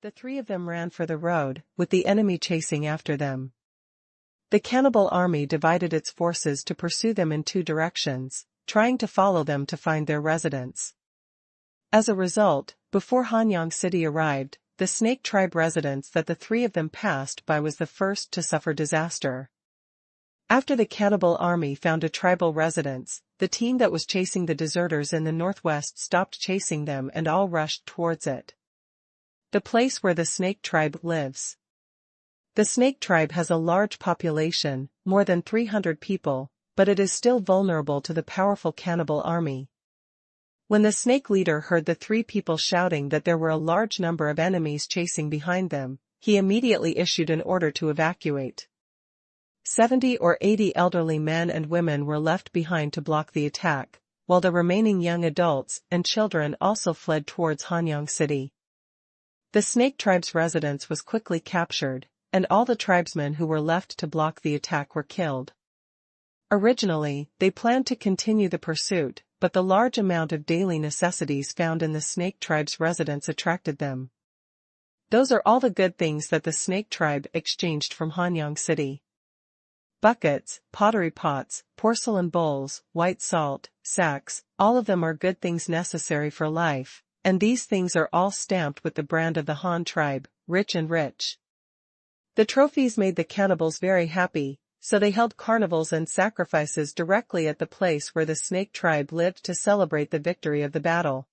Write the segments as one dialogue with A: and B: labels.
A: The three of them ran for the road, with the enemy chasing after them. The cannibal army divided its forces to pursue them in two directions, trying to follow them to find their residence. As a result, before Hanyang City arrived, the Snake Tribe residence that the three of them passed by was the first to suffer disaster. After the cannibal army found a tribal residence, the team that was chasing the deserters in the northwest stopped chasing them and all rushed towards it. The place where the Snake Tribe lives. The Snake Tribe has a large population, more than 300 people, but it is still vulnerable to the powerful cannibal army. When the snake leader heard the three people shouting that there were a large number of enemies chasing behind them, he immediately issued an order to evacuate. 70 or 80 elderly men and women were left behind to block the attack, while the remaining young adults and children also fled towards Hanyang City. The Snake Tribe's residence was quickly captured, and all the tribesmen who were left to block the attack were killed. Originally, they planned to continue the pursuit, but the large amount of daily necessities found in the Snake Tribe's residence attracted them. Those are all the good things that the Snake Tribe exchanged from Hanyang City. Buckets, pottery pots, porcelain bowls, white salt, sacks, all of them are good things necessary for life, and these things are all stamped with the brand of the Han tribe, rich and rich. The trophies made the cannibals very happy, so they held carnivals and sacrifices directly at the place where the Snake Tribe lived to celebrate the victory of the battle.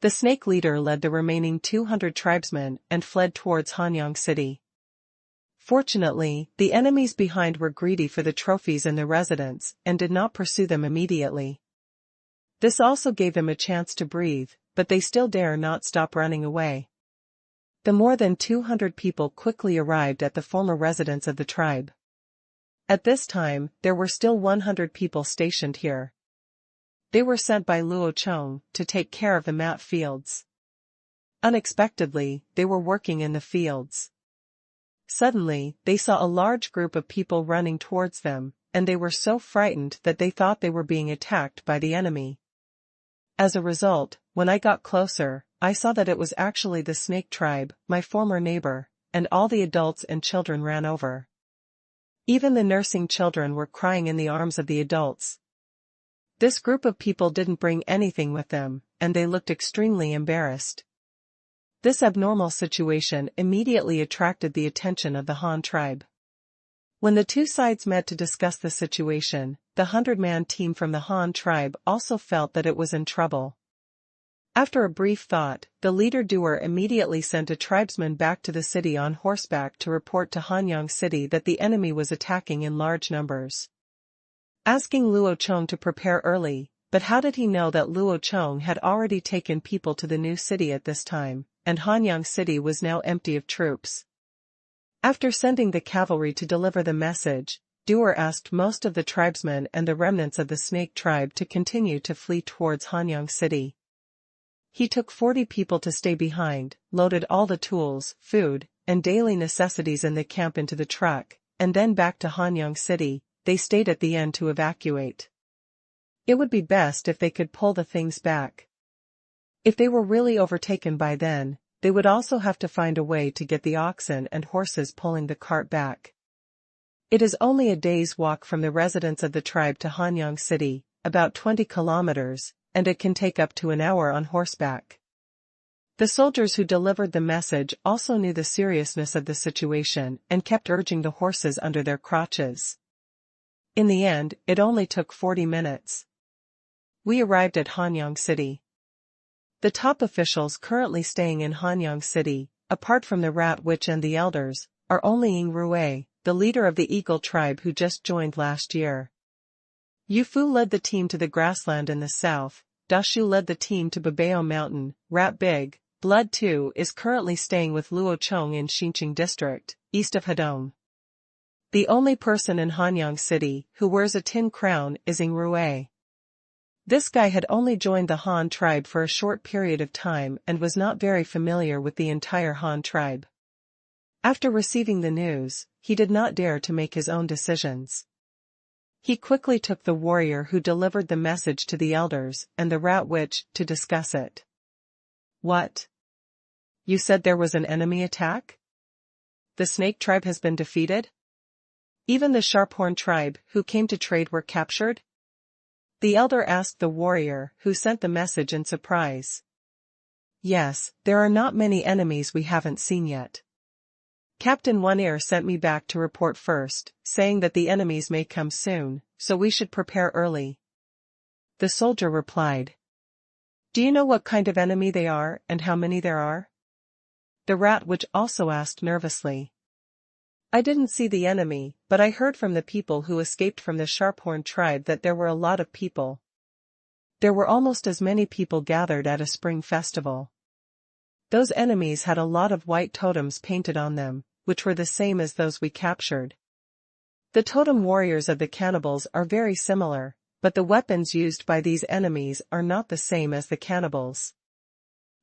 A: The snake leader led the remaining 200 tribesmen and fled towards Hanyang City. Fortunately, the enemies behind were greedy for the trophies in the residence and did not pursue them immediately. This also gave them a chance to breathe, but they still dare not stop running away. The more than 200 people quickly arrived at the former residence of the tribe. At this time, there were still 100 people stationed here. They were sent by Luo Chong to take care of the mat fields. Unexpectedly, they were working in the fields. Suddenly, they saw a large group of people running towards them, and they were so frightened that they thought they were being attacked by the enemy. As a result, when I got closer, I saw that it was actually the Snake Tribe, my former neighbor, and all the adults and children ran over. Even the nursing children were crying in the arms of the adults. This group of people didn't bring anything with them, and they looked extremely embarrassed. This abnormal situation immediately attracted the attention of the Han tribe. When the two sides met to discuss the situation, the 100-man team from the Han tribe also felt that it was in trouble. After a brief thought, the leader-doer immediately sent a tribesman back to the city on horseback to report to Hanyang City that the enemy was attacking in large numbers. Asking Luo Chong to prepare early, but how did he know that Luo Chong had already taken people to the new city at this time, and Hanyang City was now empty of troops? After sending the cavalry to deliver the message, Doer asked most of the tribesmen and the remnants of the Snake Tribe to continue to flee towards Hanyang City. He took 40 people to stay behind, loaded all the tools, food, and daily necessities in the camp into the truck, and then back to Hanyang City. They stayed at the end to evacuate. It would be best if they could pull the things back. If they were really overtaken by then, they would also have to find a way to get the oxen and horses pulling the cart back. It is only a day's walk from the residence of the tribe to Hanyang City, about 20 kilometers, and it can take up to an hour on horseback. The soldiers who delivered the message also knew the seriousness of the situation and kept urging the horses under their crotches. In the end, it only took 40 minutes. We arrived at Hanyang City. The top officials currently staying in Hanyang City, apart from the Rat Witch and the elders, are only Ying Rue, the leader of the Eagle tribe who just joined last year. Yufu led the team to the grassland in the south, Dashu led the team to Babao Mountain, Rat Big, Blood 2 is currently staying with Luo Chong in Qingshu district, east of Hedong. The only person in Hanyang City who wears a tin crown is Ying Rue. This guy had only joined the Han tribe for a short period of time and was not very familiar with the entire Han tribe. After receiving the news, he did not dare to make his own decisions. He quickly took the warrior who delivered the message to the elders and the Rat Witch to discuss it. What? You said there was an enemy attack? The snake tribe has been defeated? Even the Sharphorn tribe, who came to trade, were captured? The elder asked the warrior who sent the message in surprise. Yes, there are not many enemies we haven't seen yet. Captain One Ear sent me back to report first, saying that the enemies may come soon, so we should prepare early. The soldier replied. Do you know what kind of enemy they are and how many there are? The rat witch also asked nervously. I didn't see the enemy, but I heard from the people who escaped from the Sharphorn tribe that there were a lot of people. There were almost as many people gathered at a spring festival. Those enemies had a lot of white totems painted on them, which were the same as those we captured. The totem warriors of the cannibals are very similar, but the weapons used by these enemies are not the same as the cannibals.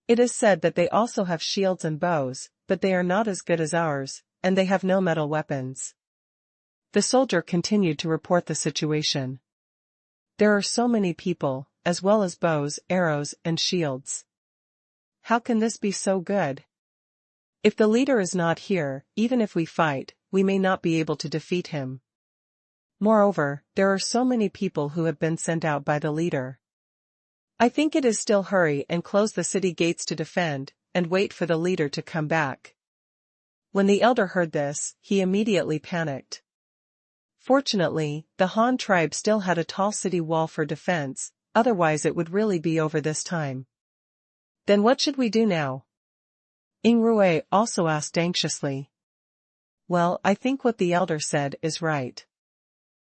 A: It is said that they also have shields and bows, but they are not as good as ours, and they have no metal weapons. The soldier continued to report the situation. There are so many people, as well as bows, arrows, and shields. How can this be so good? If the leader is not here, even if we fight, we may not be able to defeat him. Moreover, there are so many people who have been sent out by the leader. I think it is still hurry and close the city gates to defend, and wait for the leader to come back. When the elder heard this, he immediately panicked. Fortunately, the Han tribe still had a tall city wall for defense, otherwise it would really be over this time. Then what should we do now? Ying also asked anxiously. Well, I think what the elder said is right.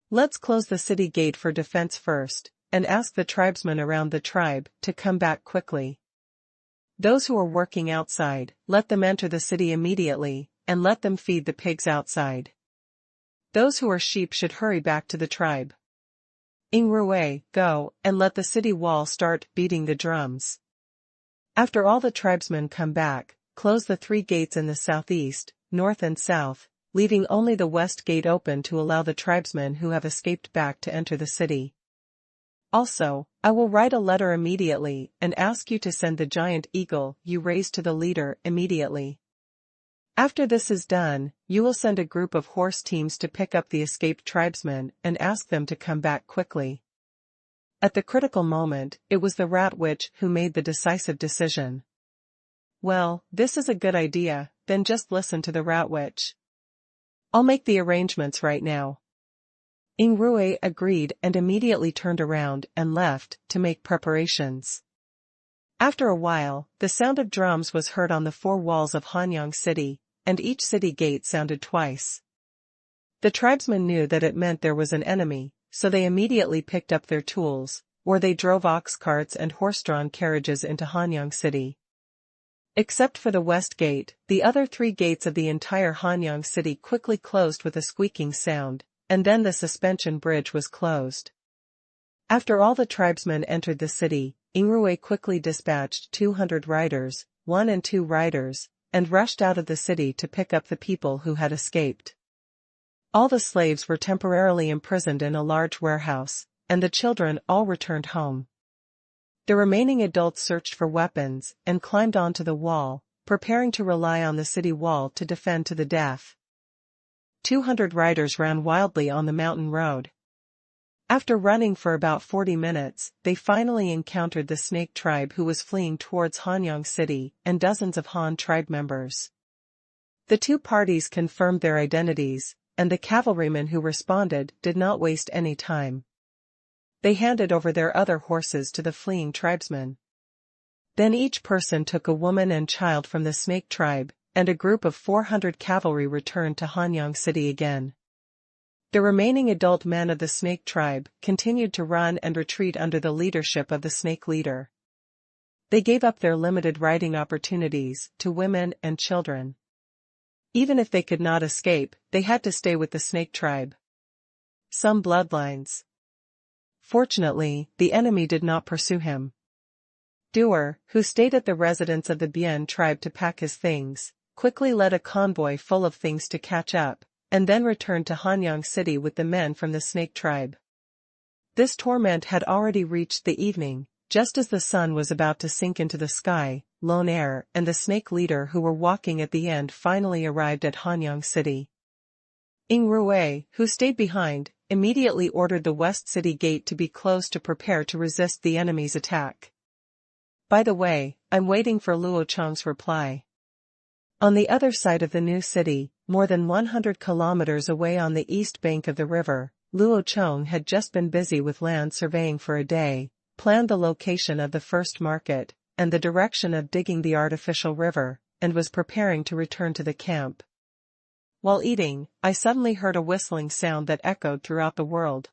A: Let's close the city gate for defense first, and ask the tribesmen around the tribe to come back quickly. Those who are working outside, let them enter the city immediately, and let them feed the pigs outside. Those who are sheep should hurry back to the tribe. Ying, go, and let the city wall start beating the drums. After all the tribesmen come back, close the 3 gates in the southeast, north and south, leaving only the west gate open to allow the tribesmen who have escaped back to enter the city. Also, I will write a letter immediately and ask you to send the giant eagle you raised to the leader immediately. After this is done, you will send a group of horse teams to pick up the escaped tribesmen and ask them to come back quickly. At the critical moment, it was the rat witch who made the decisive decision. Well, this is a good idea, then just listen to the rat witch. I'll make the arrangements right now. Ying agreed and immediately turned around and left to make preparations. After a while, the sound of drums was heard on the 4 walls of Hanyang City, and each city gate sounded twice. The tribesmen knew that it meant there was an enemy, so they immediately picked up their tools, or they drove ox carts and horse-drawn carriages into Hanyang City. Except for the west gate, the other 3 gates of the entire Hanyang City quickly closed with a squeaking sound, and then the suspension bridge was closed. After all the tribesmen entered the city, Ying quickly dispatched 200 riders, 1 and 2 riders, and rushed out of the city to pick up the people who had escaped. All the slaves were temporarily imprisoned in a large warehouse, and the children all returned home. The remaining adults searched for weapons and climbed onto the wall, preparing to rely on the city wall to defend to the death. 200 riders ran wildly on the mountain road. After running for about 40 minutes, they finally encountered the snake tribe who was fleeing towards Hanyang City and dozens of Han tribe members. The 2 parties confirmed their identities, and the cavalrymen who responded did not waste any time. They handed over their other horses to the fleeing tribesmen. Then each person took a woman and child from the snake tribe, and a group of 400 cavalry returned to Hanyang City again. The remaining adult men of the snake tribe continued to run and retreat under the leadership of the snake leader. They gave up their limited riding opportunities to women and children. Even if they could not escape, they had to stay with the snake tribe. Some bloodlines. Fortunately, the enemy did not pursue him. Duer, who stayed at the residence of the Bien tribe to pack his things, quickly led a convoy full of things to catch up, and then returned to Hanyang City with the men from the snake tribe. This torment had already reached the evening, just as the sun was about to sink into the sky, Lone Air, and the snake leader who were walking at the end finally arrived at Hanyang City. Ing Rui, who stayed behind, immediately ordered the West City Gate to be closed to prepare to resist the enemy's attack. By the way, I'm waiting for Luo Chong's reply. On the other side of the new city, more than 100 kilometers away on the east bank of the river, Luo Chong had just been busy with land surveying for a day, planned the location of the first market, and the direction of digging the artificial river, and was preparing to return to the camp. While eating, I suddenly heard a whistling sound that echoed throughout the world.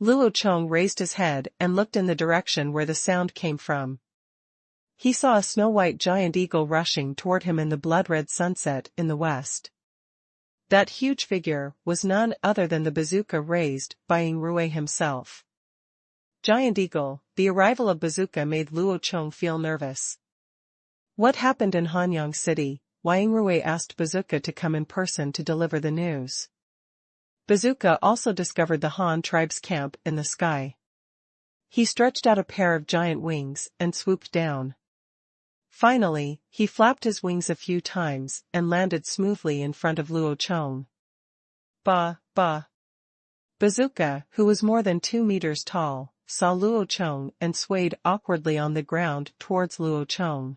A: Luo Chong raised his head and looked in the direction where the sound came from. He saw a snow-white giant eagle rushing toward him in the blood-red sunset in the west. That huge figure was none other than the bazooka raised by Ing Rui himself. Giant eagle, the arrival of bazooka made Luo Chong feel nervous. What happened in Hanyang City? Why Ing Rui asked bazooka to come in person to deliver the news. Bazooka also discovered the Han tribe's camp in the sky. He stretched out a pair of giant wings and swooped down. Finally, he flapped his wings a few times and landed smoothly in front of Luo Chong. Ba, ba. Bazooka, who was more than 2 meters tall, saw Luo Chong and swayed awkwardly on the ground towards Luo Chong.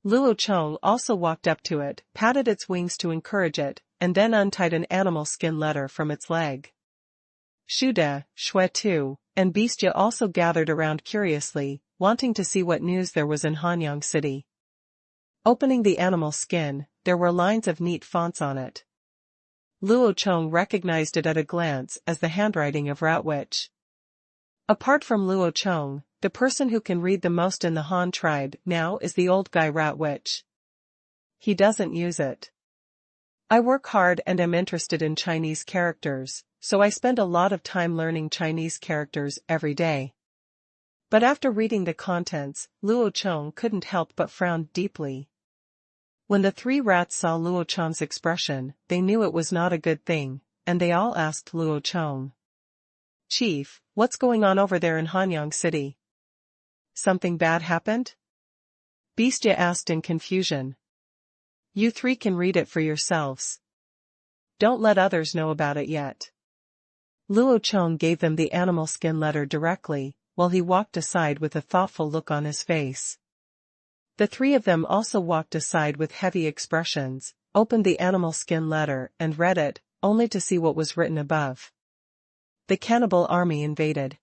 A: Luo Chong also walked up to it, patted its wings to encourage it, and then untied an animal skin letter from its leg. Shuda, Shuetu, and Beastia also gathered around curiously, wanting to see what news there was in Hanyang City. Opening the animal skin, there were lines of neat fonts on it. Luo Chong recognized it at a glance as the handwriting of Rat-Witch. Apart from Luo Chong, the person who can read the most in the Han tribe now is the old guy Rat-Witch. He doesn't use it. I work hard and am interested in Chinese characters, so I spend a lot of time learning Chinese characters every day. But after reading the contents, Luo Chong couldn't help but frown deeply. When the 3 rats saw Luo Chong's expression, they knew it was not a good thing, and they all asked Luo Chong. "Chief, what's going on over there in Hanyang City? Something bad happened?" Beastia asked in confusion. "You 3 can read it for yourselves. Don't let others know about it yet." Luo Chong gave them the animal skin letter directly, while he walked aside with a thoughtful look on his face. The 3 of them also walked aside with heavy expressions, opened the animal skin letter and read it, only to see what was written above. The cannibal army invaded.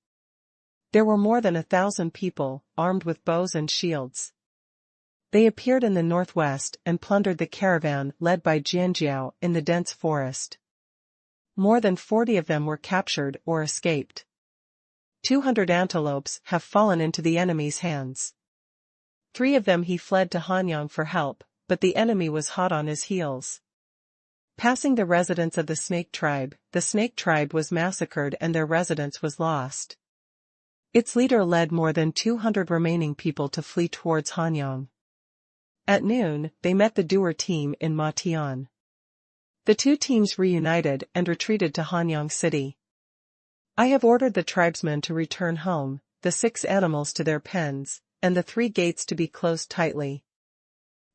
A: There were more than 1,000 people, armed with bows and shields. They appeared in the northwest and plundered the caravan led by Jianjiao in the dense forest. More than 40 of them were captured or escaped. 200 antelopes have fallen into the enemy's hands. 3 of them he fled to Hanyang for help, but the enemy was hot on his heels. Passing the residence of the snake tribe was massacred and their residence was lost. Its leader led more than 200 remaining people to flee towards Hanyang. At noon, they met the Doer team in Matian. The 2 teams reunited and retreated to Hanyang City. I have ordered the tribesmen to return home, the 6 animals to their pens, and the 3 gates to be closed tightly.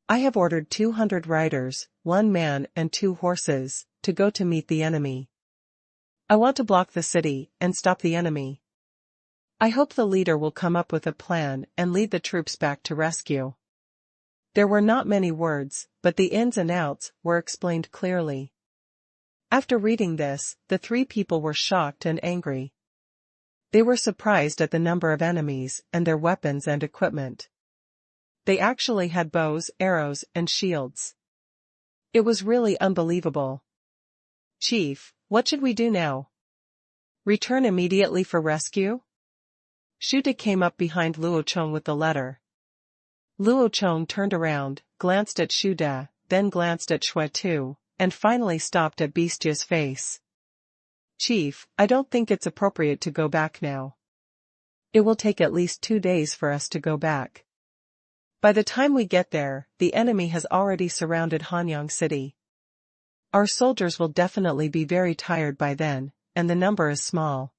A: I have ordered 200 riders, 1 man and 2 horses, to go to meet the enemy. I want to block the city and stop the enemy. I hope the leader will come up with a plan and lead the troops back to rescue. There were not many words, but the ins and outs were explained clearly. After reading this, the 3 people were shocked and angry. They were surprised at the number of enemies and their weapons and equipment. They actually had bows, arrows, and shields. It was really unbelievable. "Chief, what should we do now? Return immediately for rescue?" Shuda came up behind Luo Chong with the letter. Luo Chong turned around, glanced at Shuda, then glanced at Shuetu, and finally stopped at Beastia's face. "Chief, I don't think it's appropriate to go back now. It will take at least 2 days for us to go back. By the time we get there, the enemy has already surrounded Hanyang City. Our soldiers will definitely be very tired by then, and the number is small.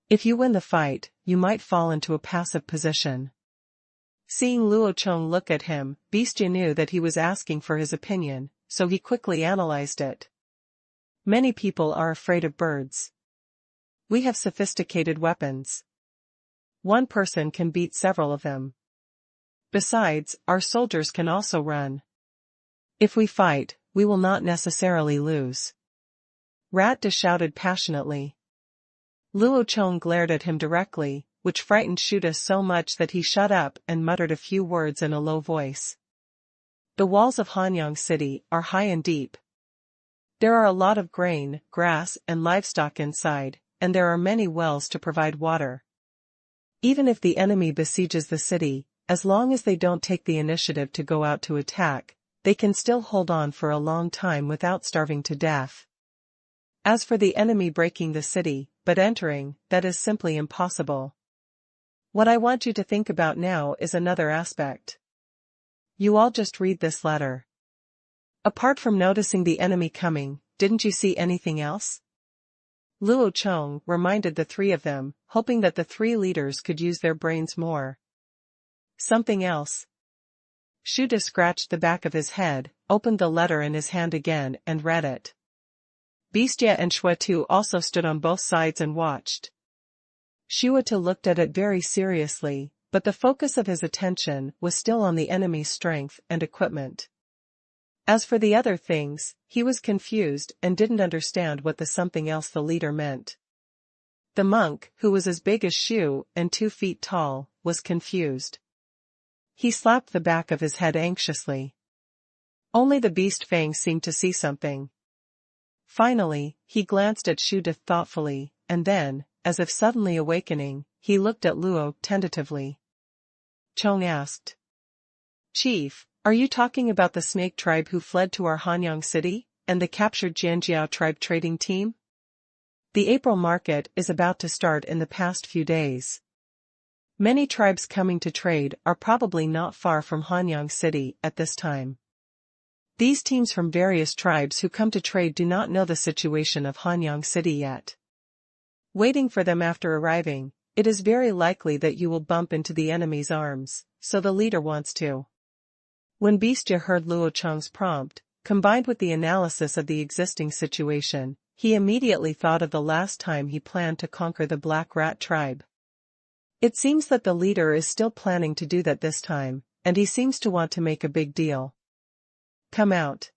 A: If you win the fight, you might fall into a passive position. Seeing Luo Chong look at him, Beastia knew that he was asking for his opinion, so he quickly analyzed it. Many people are afraid of birds. We have sophisticated weapons. One person can beat several of them. Besides, our soldiers can also run. If we fight, we will not necessarily lose. Rat shouted passionately. Luo Chong glared at him directly, which frightened Shuda so much that he shut up and muttered a few words in a low voice. The walls of Hanyang City are high and deep. There are a lot of grain, grass, and livestock inside, and there are many wells to provide water. Even if the enemy besieges the city, as long as they don't take the initiative to go out to attack, they can still hold on for a long time without starving to death. As for the enemy breaking the city, but entering, that is simply impossible. What I want you to think about now is another aspect. You all just read this letter. Apart from noticing the enemy coming, didn't you see anything else? Luo Chong reminded the three of them, hoping that the three leaders could use their brains more. Something else. Shuda scratched the back of his head, opened the letter in his hand again and read it. Beastia and Shuetu also stood on both sides and watched. Shuetu looked at it very seriously, but the focus of his attention was still on the enemy's strength and equipment. As for the other things, he was confused and didn't understand what the something else the leader meant. The monk, who was as big as Shu and 2 feet tall, was confused. He slapped the back of his head anxiously. Only the beast Fang seemed to see something. Finally, he glanced at Shuda thoughtfully, and then, as if suddenly awakening, he looked at Luo tentatively. Chong asked. Chief, are you talking about the snake tribe who fled to our Hanyang city, and the captured Jianjiao tribe trading team? The April market is about to start in the past few days. Many tribes coming to trade are probably not far from Hanyang city at this time. These teams from various tribes who come to trade do not know the situation of Hanyang city yet. Waiting for them after arriving, it is very likely that you will bump into the enemy's arms, so the leader wants to. When Beastia heard Luo Chong's prompt, combined with the analysis of the existing situation, he immediately thought of the last time he planned to conquer the Black Rat tribe. It seems that the leader is still planning to do that this time, and he seems to want to make a big deal. Come out.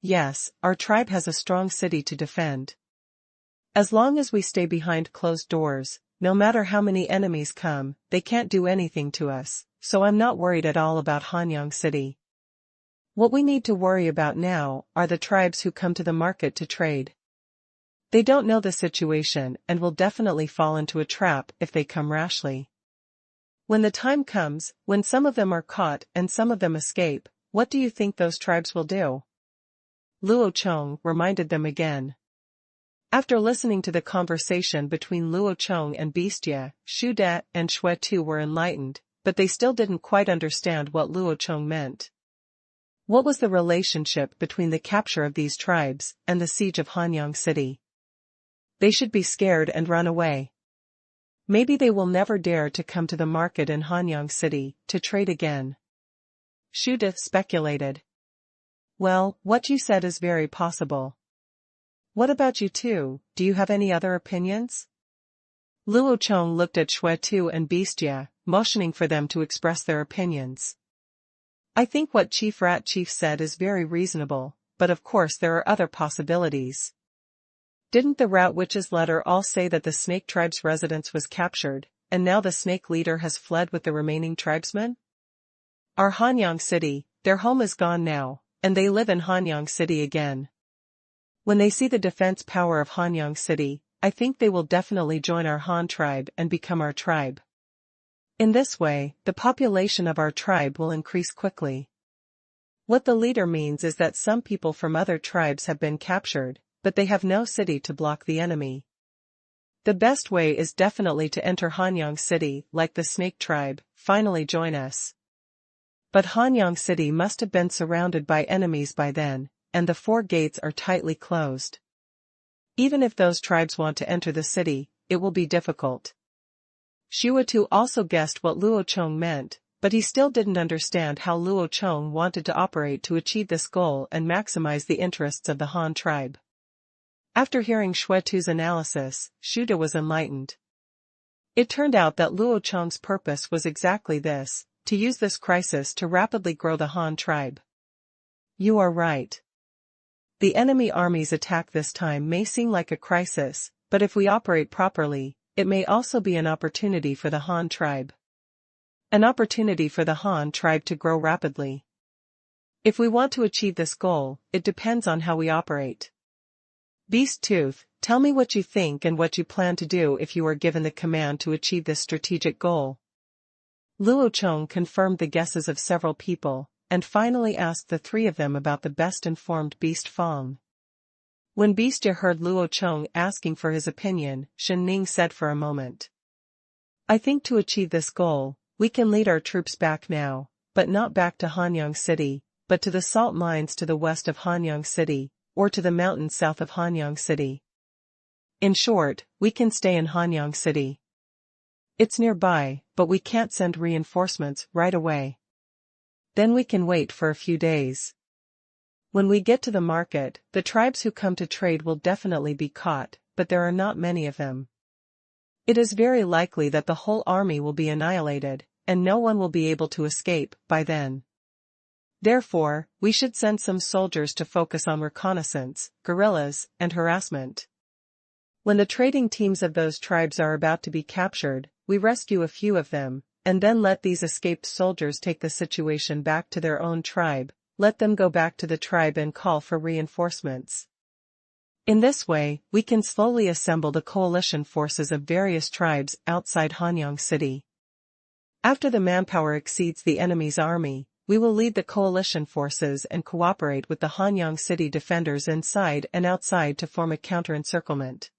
A: Yes, our tribe has a strong city to defend. As long as we stay behind closed doors, no matter how many enemies come, they can't do anything to us, so I'm not worried at all about Hanyang city. What we need to worry about now are the tribes who come to the market to trade. They don't know the situation and will definitely fall into a trap if they come rashly. When the time comes, when some of them are caught and some of them escape, what do you think those tribes will do? Luo Chong reminded them again. After listening to the conversation between Luo Chong and Beastia, Shuda and Shuetu were enlightened, but they still didn't quite understand what Luo Chong meant. What was the relationship between the capture of these tribes and the siege of Hanyang city? They should be scared and run away. Maybe they will never dare to come to the market in Hanyang city to trade again. Shuda speculated. Well, what you said is very possible. What about you two, do you have any other opinions? Luo Chong looked at Shuetu and Beastia, motioning for them to express their opinions. I think what Chief Rat Chief said is very reasonable, but of course there are other possibilities. Didn't the Rat Witch's letter all say that the Snake tribe's residence was captured, and now the Snake leader has fled with the remaining tribesmen? Our Hanyang city, their home is gone now, and they live in Hanyang city again. When they see the defense power of Hanyang city, I think they will definitely join our Han tribe and become our tribe. In this way, the population of our tribe will increase quickly. What the leader means is that some people from other tribes have been captured, but they have no city to block the enemy. The best way is definitely to enter Hanyang city like the Snake tribe, finally join us. But Hanyang city must have been surrounded by enemies by then, and the 4 gates are tightly closed. Even if those tribes want to enter the city, it will be difficult. Shuetu also guessed what Luo Chong meant, but he still didn't understand how Luo Chong wanted to operate to achieve this goal and maximize the interests of the Han tribe. After hearing Xuetu's analysis, Shuda was enlightened. It turned out that Luo Chong's purpose was exactly this, to use this crisis to rapidly grow the Han tribe. You are right. The enemy army's attack this time may seem like a crisis, but if we operate properly, it may also be an opportunity for the Han tribe. An opportunity for the Han tribe to grow rapidly. If we want to achieve this goal, it depends on how we operate. Beast Tooth, tell me what you think and what you plan to do if you are given the command to achieve this strategic goal. Luo Chong confirmed the guesses of several people, and finally asked the three of them about the best-informed Beast Fong. When Beastja heard Luo Chong asking for his opinion, Shen Ning said for a moment. I think to achieve this goal, we can lead our troops back now, but not back to Hanyang City, but to the salt mines to the west of Hanyang City, or to the mountains south of Hanyang City. In short, we can stay in Hanyang City. It's nearby, but we can't send reinforcements right away. Then we can wait for a few days. When we get to the market, the tribes who come to trade will definitely be caught, but there are not many of them. It is very likely that the whole army will be annihilated, and no one will be able to escape by then. Therefore, we should send some soldiers to focus on reconnaissance, guerrillas, and harassment. When the trading teams of those tribes are about to be captured, we rescue a few of them, and then let these escaped soldiers take the situation back to their own tribe, let them go back to the tribe and call for reinforcements. In this way, we can slowly assemble the coalition forces of various tribes outside Hanyang City. After the manpower exceeds the enemy's army, we will lead the coalition forces and cooperate with the Hanyang City defenders inside and outside to form a counter-encirclement.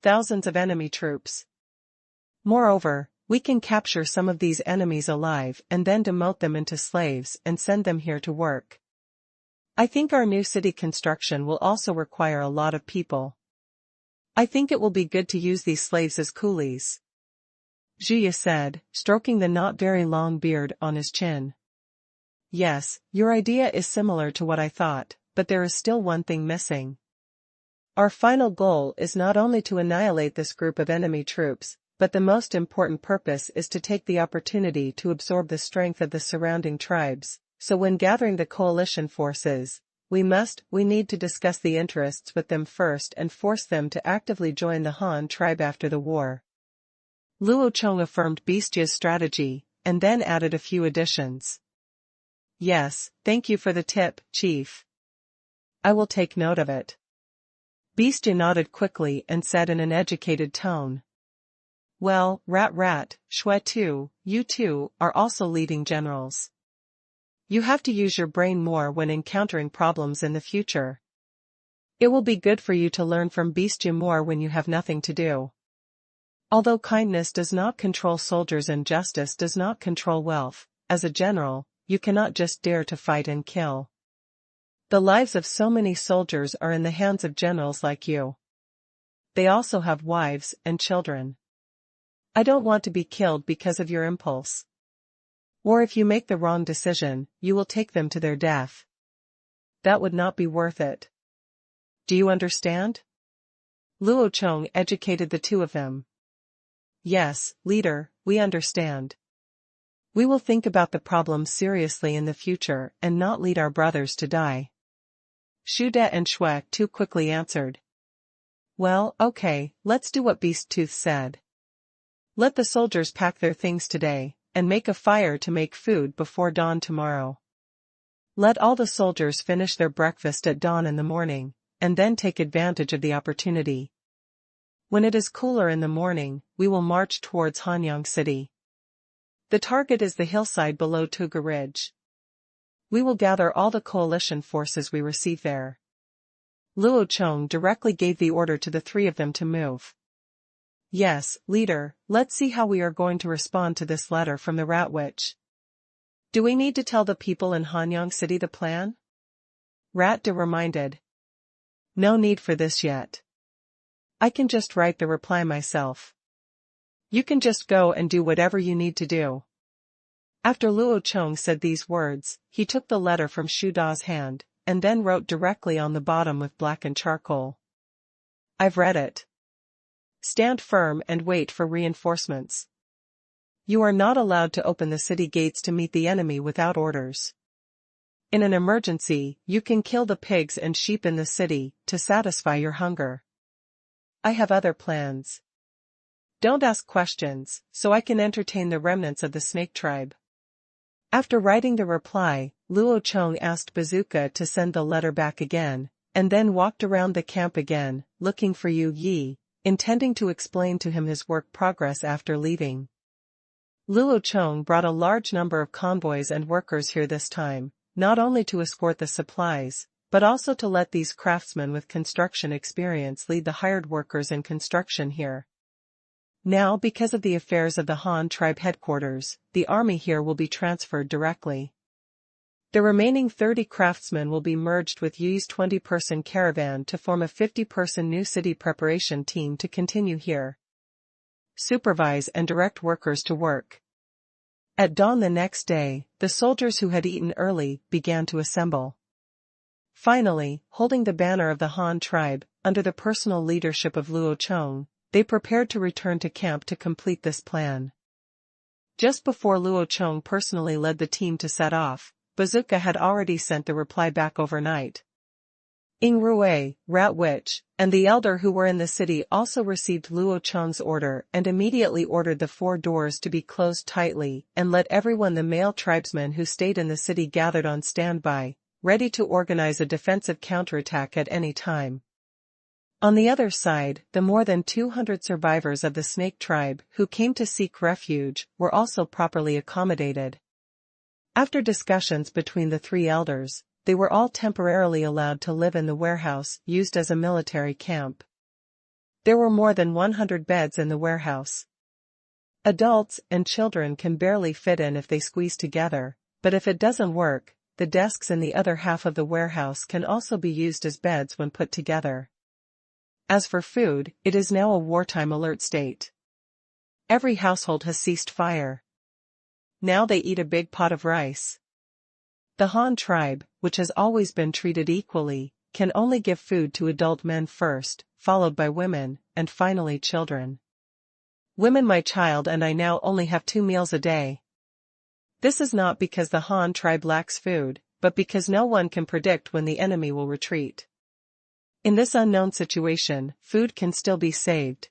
A: Thousands of enemy troops. Moreover, we can capture some of these enemies alive and then demote them into slaves and send them here to work. I think our new city construction will also require a lot of people. I think it will be good to use these slaves as coolies. Zhuya said, stroking the not very long beard on his chin. Yes, your idea is similar to what I thought, but there is still one thing missing. Our final goal is not only to annihilate this group of enemy troops, but the most important purpose is to take the opportunity to absorb the strength of the surrounding tribes, so when gathering the coalition forces, we need to discuss the interests with them first and force them to actively join the Han tribe after the war. Luo Chong affirmed Beastja's strategy, and then added a few additions. Yes, thank you for the tip, Chief. I will take note of it. Beastja nodded quickly and said in an educated tone. Well, Rat, Xuetu, you two are also leading generals. You have to use your brain more when encountering problems in the future. It will be good for you to learn from Beastja more when you have nothing to do. Although kindness does not control soldiers and justice does not control wealth, as a general, you cannot just dare to fight and kill. The lives of so many soldiers are in the hands of generals like you. They also have wives and children. I don't want to be killed because of your impulse. Or if you make the wrong decision, you will take them to their death. That would not be worth it. Do you understand? Luo Chong educated the two of them. Yes, leader, we understand. We will think about the problem seriously in the future and not lead our brothers to die. Shude and Xue too quickly answered. Well, okay, let's do what Beast Tooth said. Let the soldiers pack their things today, and make a fire to make food before dawn tomorrow. Let all the soldiers finish their breakfast at dawn in the morning, and then take advantage of the opportunity. When it is cooler in the morning, we will march towards Hanyang City. The target is the hillside below Tuga Ridge. We will gather all the coalition forces we receive there. Luo Chong directly gave the order to the three of them to move. Yes, leader, let's see how we are going to respond to this letter from the Rat Witch. Do we need to tell the people in Hanyang City the plan? Rat De reminded. No need for this yet. I can just write the reply myself. You can just go and do whatever you need to do. After Luo Chong said these words, he took the letter from Shu Da's hand, and then wrote directly on the bottom with blackened charcoal. I've read it. Stand firm and wait for reinforcements. You are not allowed to open the city gates to meet the enemy without orders. In an emergency, you can kill the pigs and sheep in the city, to satisfy your hunger. I have other plans. Don't ask questions, so I can entertain the remnants of the snake tribe. After writing the reply, Luo Chong asked Bazooka to send the letter back again, and then walked around the camp again, looking for Yu Yi, intending to explain to him his work progress after leaving. Luo Chong brought a large number of convoys and workers here this time, not only to escort the supplies, but also to let these craftsmen with construction experience lead the hired workers in construction here. Now, because of the affairs of the Han tribe headquarters, the army here will be transferred directly. The remaining 30 craftsmen will be merged with Yu's 20-person caravan to form a 50-person new city preparation team to continue here. Supervise and direct workers to work. At dawn the next day, the soldiers who had eaten early began to assemble. Finally, holding the banner of the Han tribe, under the personal leadership of Luo Chong, they prepared to return to camp to complete this plan. Just before Luo Chong personally led the team to set off, Bazooka had already sent the reply back overnight. Ying Rui, Rat Witch, and the elder who were in the city also received Luo Chong's order and immediately ordered the 4 doors to be closed tightly and let everyone the male tribesmen who stayed in the city gathered on standby, ready to organize a defensive counterattack at any time. On the other side, the more than 200 survivors of the snake tribe who came to seek refuge were also properly accommodated. After discussions between the 3 elders, they were all temporarily allowed to live in the warehouse used as a military camp. There were more than 100 beds in the warehouse. Adults and children can barely fit in if they squeeze together, but if it doesn't work, the desks in the other half of the warehouse can also be used as beds when put together. As for food, it is now a wartime alert state. Every household has ceased fire. Now they eat a big pot of rice. The Han tribe, which has always been treated equally, can only give food to adult men first, followed by women, and finally children. Women, my child, and I now only have 2 meals a day. This is not because the Han tribe lacks food, but because no one can predict when the enemy will retreat. In this unknown situation, food can still be saved.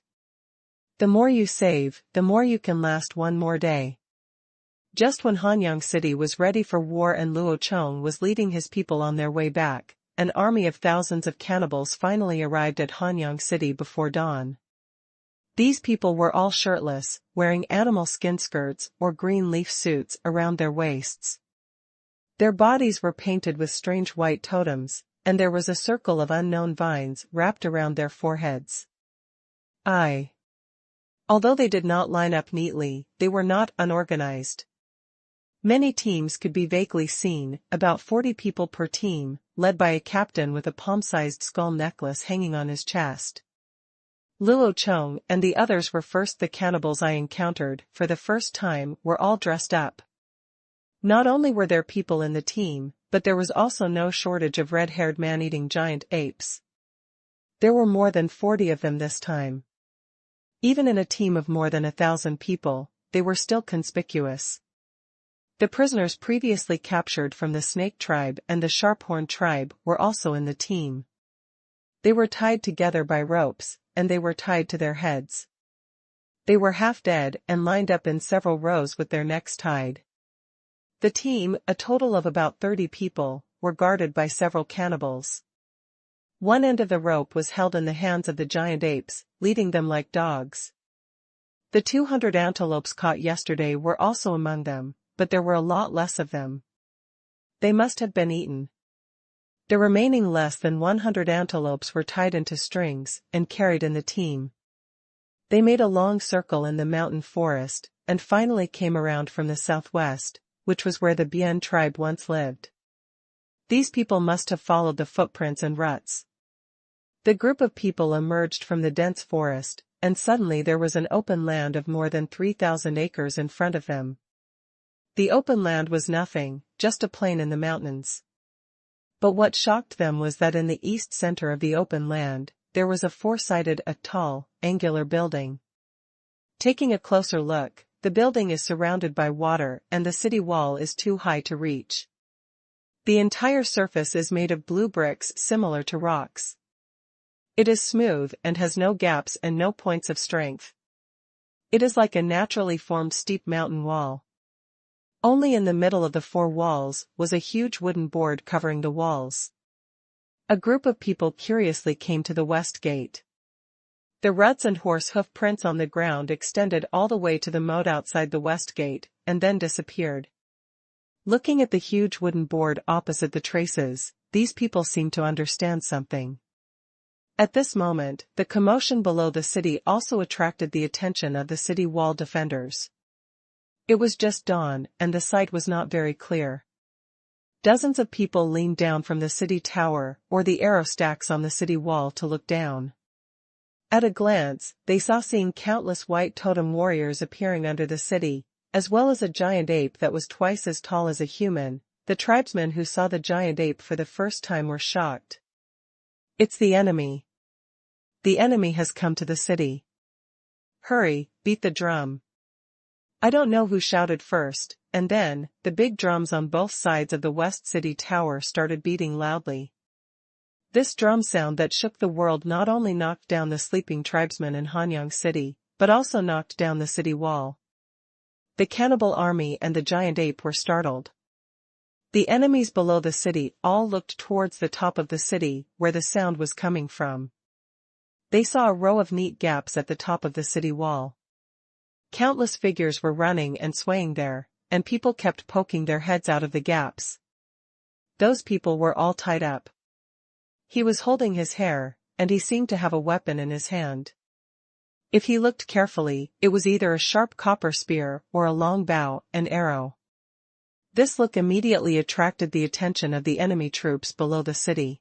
A: The more you save, the more you can last 1 more day. Just when Hanyang City was ready for war and Luo Chong was leading his people on their way back, an army of thousands of cannibals finally arrived at Hanyang City before dawn. These people were all shirtless, wearing animal skin skirts or green leaf suits around their waists. Their bodies were painted with strange white totems, and there was a circle of unknown vines wrapped around their foreheads. Although they did not line up neatly, they were not unorganized. Many teams could be vaguely seen, about 40 people per team, led by a captain with a palm-sized skull necklace hanging on his chest. Luo Chong and the others were first. The cannibals I encountered, for the first time, were all dressed up. Not only were there people in the team, but there was also no shortage of red-haired man-eating giant apes. There were more than 40 of them this time. Even in a team of more than 1,000 people, they were still conspicuous. The prisoners previously captured from the Snake tribe and the Sharphorn tribe were also in the team. They were tied together by ropes, and they were tied to their heads. They were half dead and lined up in several rows with their necks tied. The team, a total of about 30 people, were guarded by several cannibals. One end of the rope was held in the hands of the giant apes, leading them like dogs. The 200 antelopes caught yesterday were also among them, but there were a lot less of them. They must have been eaten. The remaining less than 100 antelopes were tied into strings and carried in the team. They made a long circle in the mountain forest, and finally came around from the southwest, which was where the Bian tribe once lived. These people must have followed the footprints and ruts. The group of people emerged from the dense forest, and suddenly there was an open land of more than 3,000 acres in front of them. The open land was nothing, just a plain in the mountains. But what shocked them was that in the east center of the open land, there was a tall, angular building. Taking a closer look, the building is surrounded by water and the city wall is too high to reach. The entire surface is made of blue bricks similar to rocks. It is smooth and has no gaps and no points of strength. It is like a naturally formed steep mountain wall. Only in the middle of the four walls was a huge wooden board covering the walls. A group of people curiously came to the west gate. The ruts and horse hoof prints on the ground extended all the way to the moat outside the west gate, and then disappeared. Looking at the huge wooden board opposite the traces, these people seemed to understand something. At this moment, the commotion below the city also attracted the attention of the city wall defenders. It was just dawn, and the sight was not very clear. Dozens of people leaned down from the city tower or the arrow stacks on the city wall to look down. At a glance, they saw countless white totem warriors appearing under the city, as well as a giant ape that was twice as tall as a human. The tribesmen who saw the giant ape for the first time were shocked. "It's the enemy. The enemy has come to the city. Hurry, beat the drum." I don't know who shouted first, and then, the big drums on both sides of the West City Tower started beating loudly. This drum sound that shook the world not only knocked down the sleeping tribesmen in Hanyang City, but also knocked down the city wall. The cannibal army and the giant ape were startled. The enemies below the city all looked towards the top of the city, where the sound was coming from. They saw a row of neat gaps at the top of the city wall. Countless figures were running and swaying there, and people kept poking their heads out of the gaps. Those people were all tied up. He was holding his hair, and he seemed to have a weapon in his hand. If he looked carefully, it was either a sharp copper spear or a long bow, an arrow. This look immediately attracted the attention of the enemy troops below the city.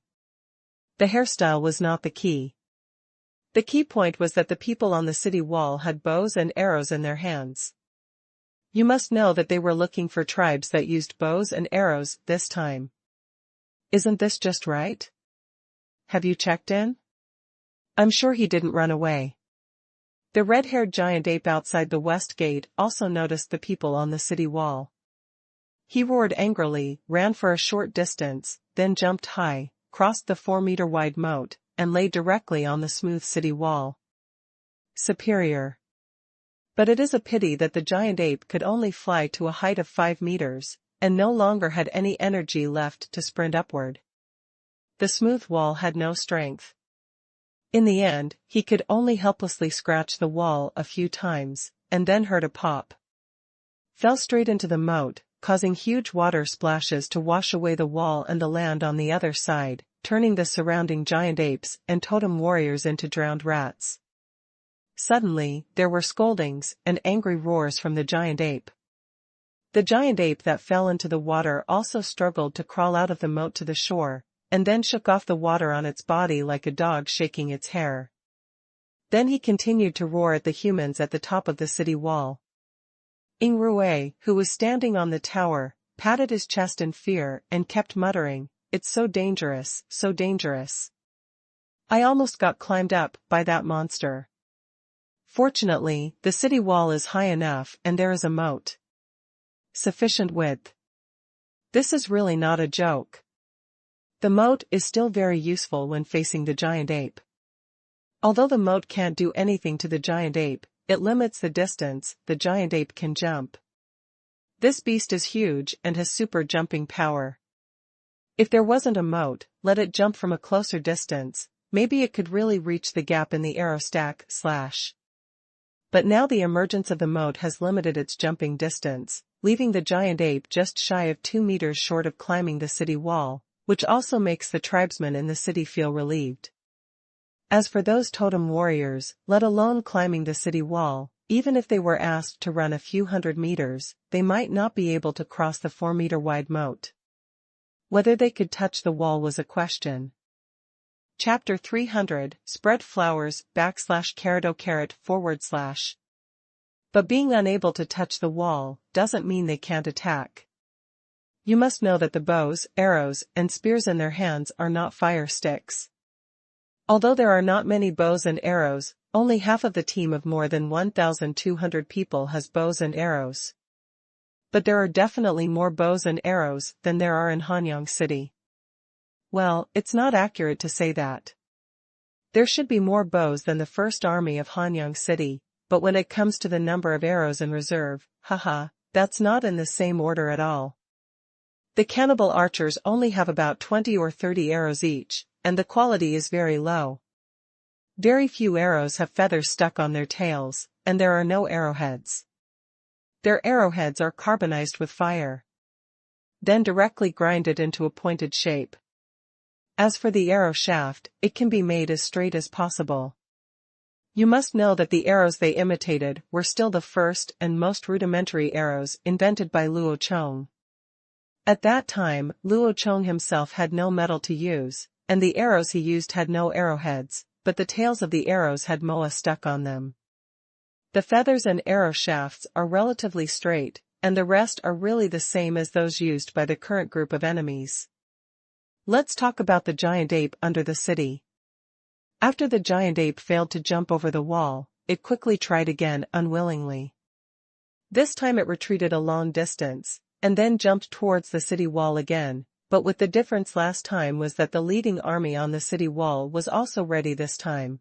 A: The hairstyle was not the key. The key point was that the people on the city wall had bows and arrows in their hands. You must know that they were looking for tribes that used bows and arrows this time. Isn't this just right? Have you checked in? I'm sure he didn't run away. The red-haired giant ape outside the west gate also noticed the people on the city wall. He roared angrily, ran for a short distance, then jumped high, crossed the 4-meter-wide moat, and lay directly on the smooth city wall. Superior. But it is a pity that the giant ape could only fly to a height of 5 meters, and no longer had any energy left to sprint upward. The smooth wall had no strength. In the end, he could only helplessly scratch the wall a few times, and then heard a pop. Fell straight into the moat, causing huge water splashes to wash away the wall and the land on the other side, turning the surrounding giant apes and totem warriors into drowned rats. Suddenly, there were scoldings and angry roars from the giant ape. The giant ape that fell into the water also struggled to crawl out of the moat to the shore, and then shook off the water on its body like a dog shaking its hair. Then he continued to roar at the humans at the top of the city wall. Ing Rue, who was standing on the tower, patted his chest in fear and kept muttering, "It's so dangerous, so dangerous. I almost got climbed up by that monster." Fortunately, the city wall is high enough and there is a moat. Sufficient width. This is really not a joke. The moat is still very useful when facing the giant ape. Although the moat can't do anything to the giant ape, it limits the distance the giant ape can jump. This beast is huge and has super jumping power. If there wasn't a moat, let it jump from a closer distance, maybe it could really reach the gap in the arrow stack / But now the emergence of the moat has limited its jumping distance, leaving the giant ape just shy of 2 meters short of climbing the city wall, which also makes the tribesmen in the city feel relieved. As for those totem warriors, let alone climbing the city wall, even if they were asked to run a few hundred meters, they might not be able to cross the 4-meter-wide moat. Whether they could touch the wall was a question. Chapter 300, Spread Flowers /. But being unable to touch the wall doesn't mean they can't attack. You must know that the bows, arrows, and spears in their hands are not fire sticks. Although there are not many bows and arrows, only half of the team of more than 1,200 people has bows and arrows. But there are definitely more bows and arrows than there are in Hanyang City. Well, it's not accurate to say that. There should be more bows than the first army of Hanyang City, but when it comes to the number of arrows in reserve, that's not in the same order at all. The cannibal archers only have about 20 or 30 arrows each, and the quality is very low. Very few arrows have feathers stuck on their tails, and there are no arrowheads. Their arrowheads are carbonized with fire, then directly grinded into a pointed shape. As for the arrow shaft, it can be made as straight as possible. You must know that the arrows they imitated were still the first and most rudimentary arrows invented by Luo Chong. At that time, Luo Chong himself had no metal to use, and the arrows he used had no arrowheads, but the tails of the arrows had moa stuck on them. The feathers and arrow shafts are relatively straight, and the rest are really the same as those used by the current group of enemies. Let's talk about the giant ape under the city. After the giant ape failed to jump over the wall, it quickly tried again unwillingly. This time it retreated a long distance, and then jumped towards the city wall again, but with the difference last time was that the leading army on the city wall was also ready this time.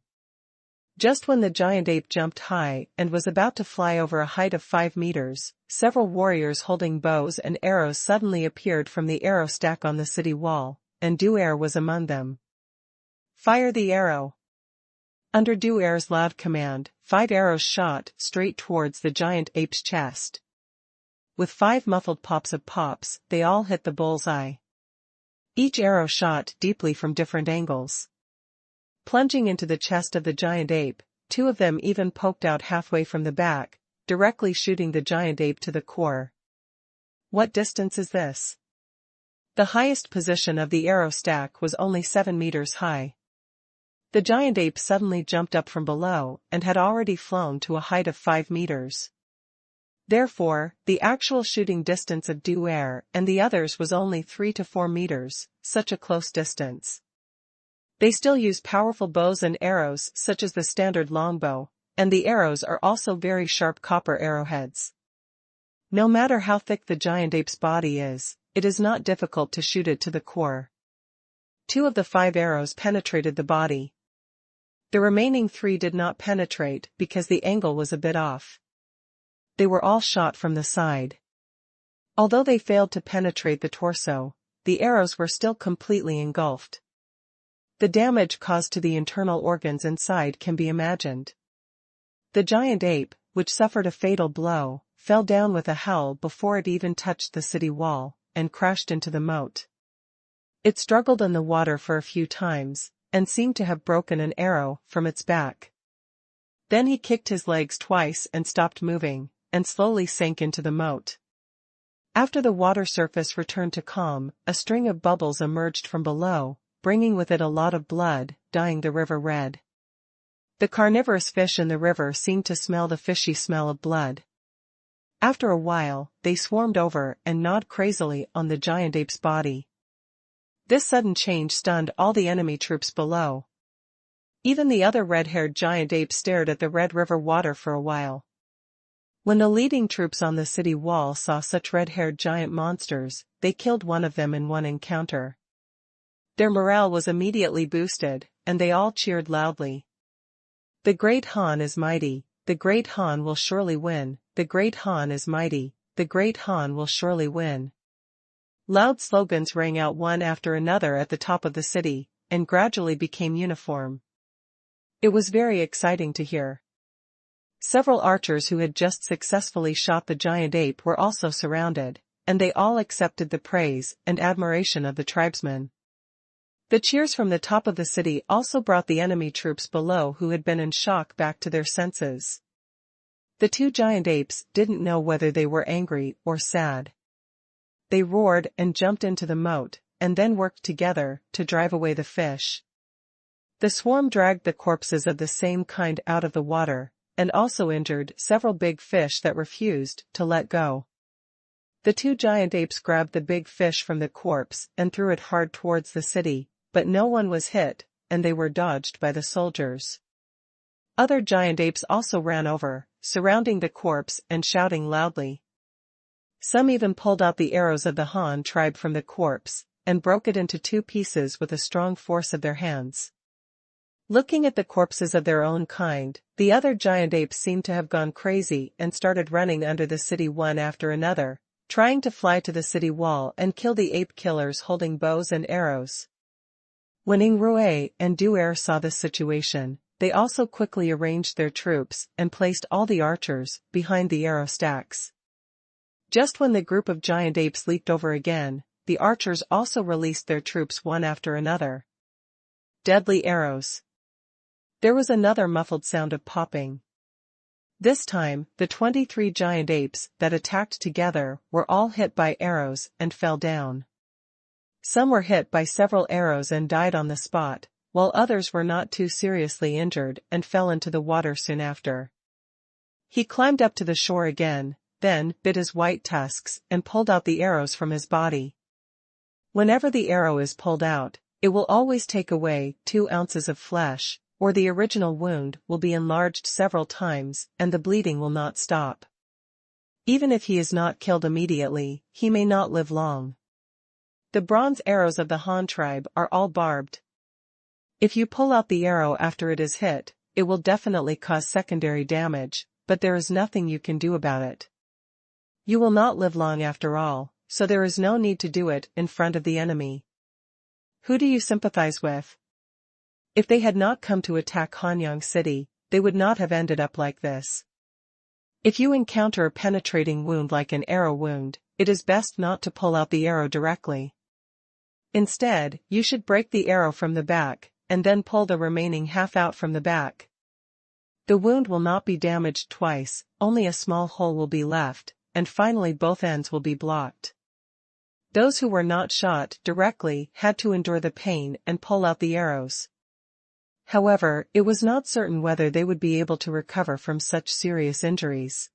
A: Just when the giant ape jumped high and was about to fly over a height of 5 meters, several warriors holding bows and arrows suddenly appeared from the arrow stack on the city wall, and Du-er was among them. Fire the arrow! Under Du-er's loud command, 5 arrows shot straight towards the giant ape's chest. With 5 muffled pops, they all hit the bullseye. Each arrow shot deeply from different angles. Plunging into the chest of the giant ape, 2 of them even poked out halfway from the back, directly shooting the giant ape to the core. What distance is this? The highest position of the arrow stack was only 7 meters high. The giant ape suddenly jumped up from below and had already flown to a height of 5 meters. Therefore, the actual shooting distance of Du-er and the others was only 3 to 4 meters, such a close distance. They still use powerful bows and arrows such as the standard longbow, and the arrows are also very sharp copper arrowheads. No matter how thick the giant ape's body is, it is not difficult to shoot it to the core. 2 of the 5 arrows penetrated the body. The remaining 3 did not penetrate because the angle was a bit off. They were all shot from the side. Although they failed to penetrate the torso, the arrows were still completely engulfed. The damage caused to the internal organs inside can be imagined. The giant ape, which suffered a fatal blow, fell down with a howl before it even touched the city wall, and crashed into the moat. It struggled in the water for a few times, and seemed to have broken an arrow from its back. Then he kicked his legs twice and stopped moving, and slowly sank into the moat. After the water surface returned to calm, a string of bubbles emerged from below, bringing with it a lot of blood, dyeing the river red. The carnivorous fish in the river seemed to smell the fishy smell of blood. After a while, they swarmed over and gnawed crazily on the giant ape's body. This sudden change stunned all the enemy troops below. Even the other red-haired giant ape stared at the red river water for a while. When the leading troops on the city wall saw such red-haired giant monsters, they killed one of them in one encounter. Their morale was immediately boosted, and they all cheered loudly. The Great Han is mighty, the Great Han will surely win, the Great Han is mighty, the Great Han will surely win. Loud slogans rang out one after another at the top of the city, and gradually became uniform. It was very exciting to hear. Several archers who had just successfully shot the giant ape were also surrounded, and they all accepted the praise and admiration of the tribesmen. The cheers from the top of the city also brought the enemy troops below who had been in shock back to their senses. The 2 giant apes didn't know whether they were angry or sad. They roared and jumped into the moat, and then worked together to drive away the fish. The swarm dragged the corpses of the same kind out of the water, and also injured several big fish that refused to let go. The two giant apes grabbed the big fish from the corpse and threw it hard towards the city, but no one was hit, and they were dodged by the soldiers. Other giant apes also ran over, surrounding the corpse and shouting loudly. Some even pulled out the arrows of the Han tribe from the corpse, and broke it into two pieces with a strong force of their hands. Looking at the corpses of their own kind, the other giant apes seemed to have gone crazy and started running under the city one after another, trying to fly to the city wall and kill the ape killers holding bows and arrows. When Ying and Du saw this situation, they also quickly arranged their troops and placed all the archers behind the arrow stacks. Just when the group of giant apes leaped over again, the archers also released their troops one after another. Deadly arrows. There was another muffled sound of popping. This time, the 23 giant apes that attacked together were all hit by arrows and fell down. Some were hit by several arrows and died on the spot, while others were not too seriously injured and fell into the water soon after. He climbed up to the shore again, then bit his white tusks and pulled out the arrows from his body. Whenever the arrow is pulled out, it will always take away 2 ounces of flesh, or the original wound will be enlarged several times and the bleeding will not stop. Even if he is not killed immediately, he may not live long. The bronze arrows of the Han tribe are all barbed. If you pull out the arrow after it is hit, it will definitely cause secondary damage, but there is nothing you can do about it. You will not live long after all, so there is no need to do it in front of the enemy. Who do you sympathize with? If they had not come to attack Hanyang City, they would not have ended up like this. If you encounter a penetrating wound like an arrow wound, it is best not to pull out the arrow directly. Instead, you should break the arrow from the back, and then pull the remaining half out from the back. The wound will not be damaged twice, only a small hole will be left, and finally both ends will be blocked. Those who were not shot directly had to endure the pain and pull out the arrows. However, it was not certain whether they would be able to recover from such serious injuries.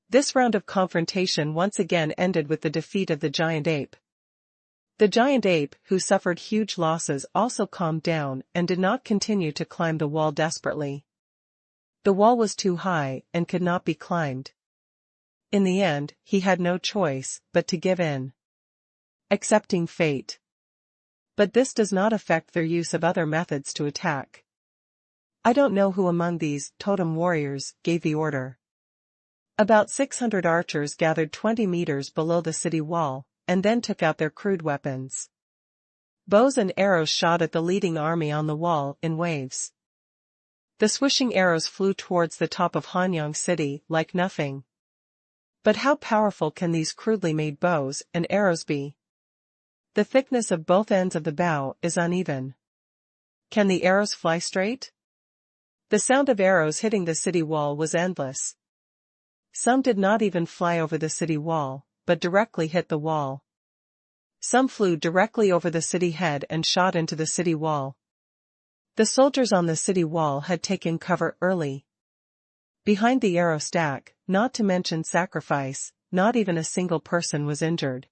A: This round of confrontation once again ended with the defeat of the giant ape. The giant ape, who suffered huge losses, also calmed down and did not continue to climb the wall desperately. The wall was too high and could not be climbed. In the end, he had no choice but to give in, accepting fate. But this does not affect their use of other methods to attack. I don't know who among these totem warriors gave the order. About 600 archers gathered 20 meters below the city wall, and then took out their crude weapons. Bows and arrows shot at the leading army on the wall in waves. The swishing arrows flew towards the top of Hanyang City like nothing. But how powerful can these crudely made bows and arrows be? The thickness of both ends of the bow is uneven. Can the arrows fly straight? The sound of arrows hitting the city wall was endless. Some did not even fly over the city wall, but directly hit the wall. Some flew directly over the city head and shot into the city wall. The soldiers on the city wall had taken cover early. Behind the arrow stack, not to mention sacrifice, not even a single person was injured.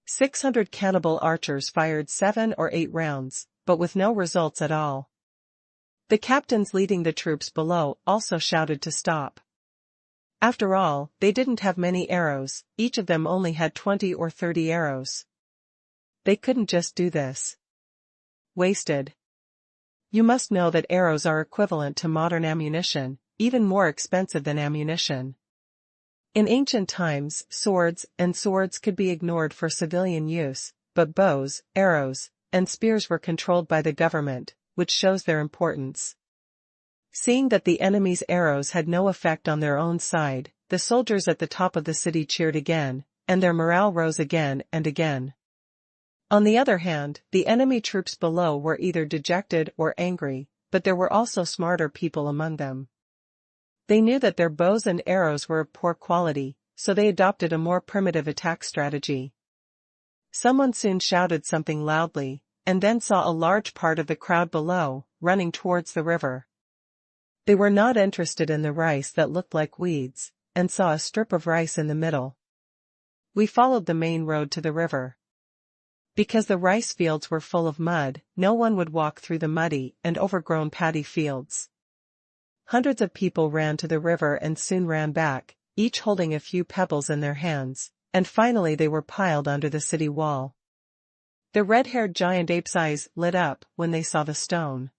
A: 600 cannibal archers fired 7 or 8 rounds, but with no results at all. The captains leading the troops below also shouted to stop. After all, they didn't have many arrows, each of them only had 20 or 30 arrows. They couldn't just do this. Wasted. You must know that arrows are equivalent to modern ammunition, even more expensive than ammunition. In ancient times, swords could be ignored for civilian use, but bows, arrows, and spears were controlled by the government, which shows their importance. Seeing that the enemy's arrows had no effect on their own side, the soldiers at the top of the city cheered again, and their morale rose again and again. On the other hand, the enemy troops below were either dejected or angry, but there were also smarter people among them. They knew that their bows and arrows were of poor quality, so they adopted a more primitive attack strategy. Someone soon shouted something loudly, and then saw a large part of the crowd below, running towards the river. They were not interested in the rice that looked like weeds, and saw a strip of rice in the middle. We followed the main road to the river. Because the rice fields were full of mud, no one would walk through the muddy and overgrown paddy fields. Hundreds of people ran to the river and soon ran back, each holding a few pebbles in their hands, and finally they were piled under the city wall. The red-haired giant ape's eyes lit up when they saw the stone.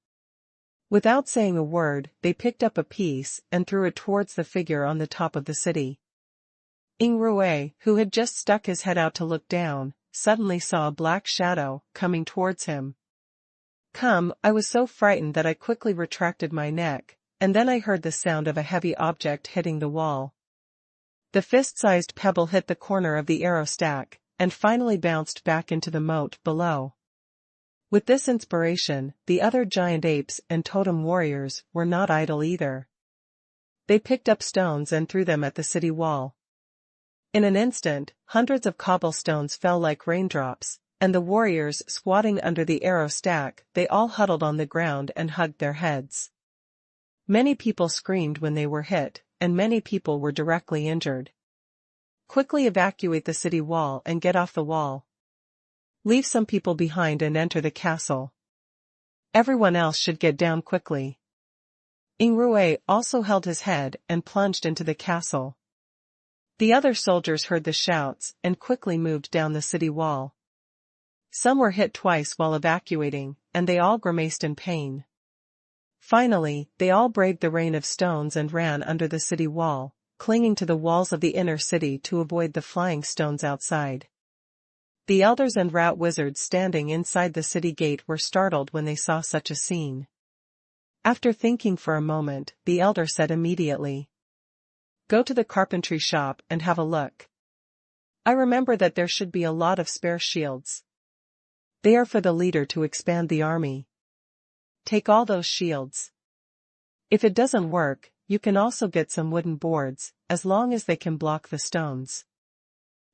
A: Without saying a word, they picked up a piece and threw it towards the figure on the top of the city. Qingshu, who had just stuck his head out to look down, suddenly saw a black shadow coming towards him. I was so frightened that I quickly retracted my neck, and then I heard the sound of a heavy object hitting the wall. The fist-sized pebble hit the corner of the arrow stack, and finally bounced back into the moat below. With this inspiration, the other giant apes and totem warriors were not idle either. They picked up stones and threw them at the city wall. In an instant, hundreds of cobblestones fell like raindrops, and the warriors squatting under the arrow stack, they all huddled on the ground and hugged their heads. Many people screamed when they were hit, and many people were directly injured. Quickly evacuate the city wall and get off the wall. Leave some people behind and enter the castle. Everyone else should get down quickly. Qingshu also held his head and plunged into the castle. The other soldiers heard the shouts and quickly moved down the city wall. Some were hit twice while evacuating, and they all grimaced in pain. Finally, they all braved the rain of stones and ran under the city wall, clinging to the walls of the inner city to avoid the flying stones outside. The elders and rat wizards standing inside the city gate were startled when they saw such a scene. After thinking for a moment, the elder said immediately, "Go to the carpentry shop and have a look. I remember that there should be a lot of spare shields. They are for the leader to expand the army. Take all those shields. If it doesn't work, you can also get some wooden boards, as long as they can block the stones."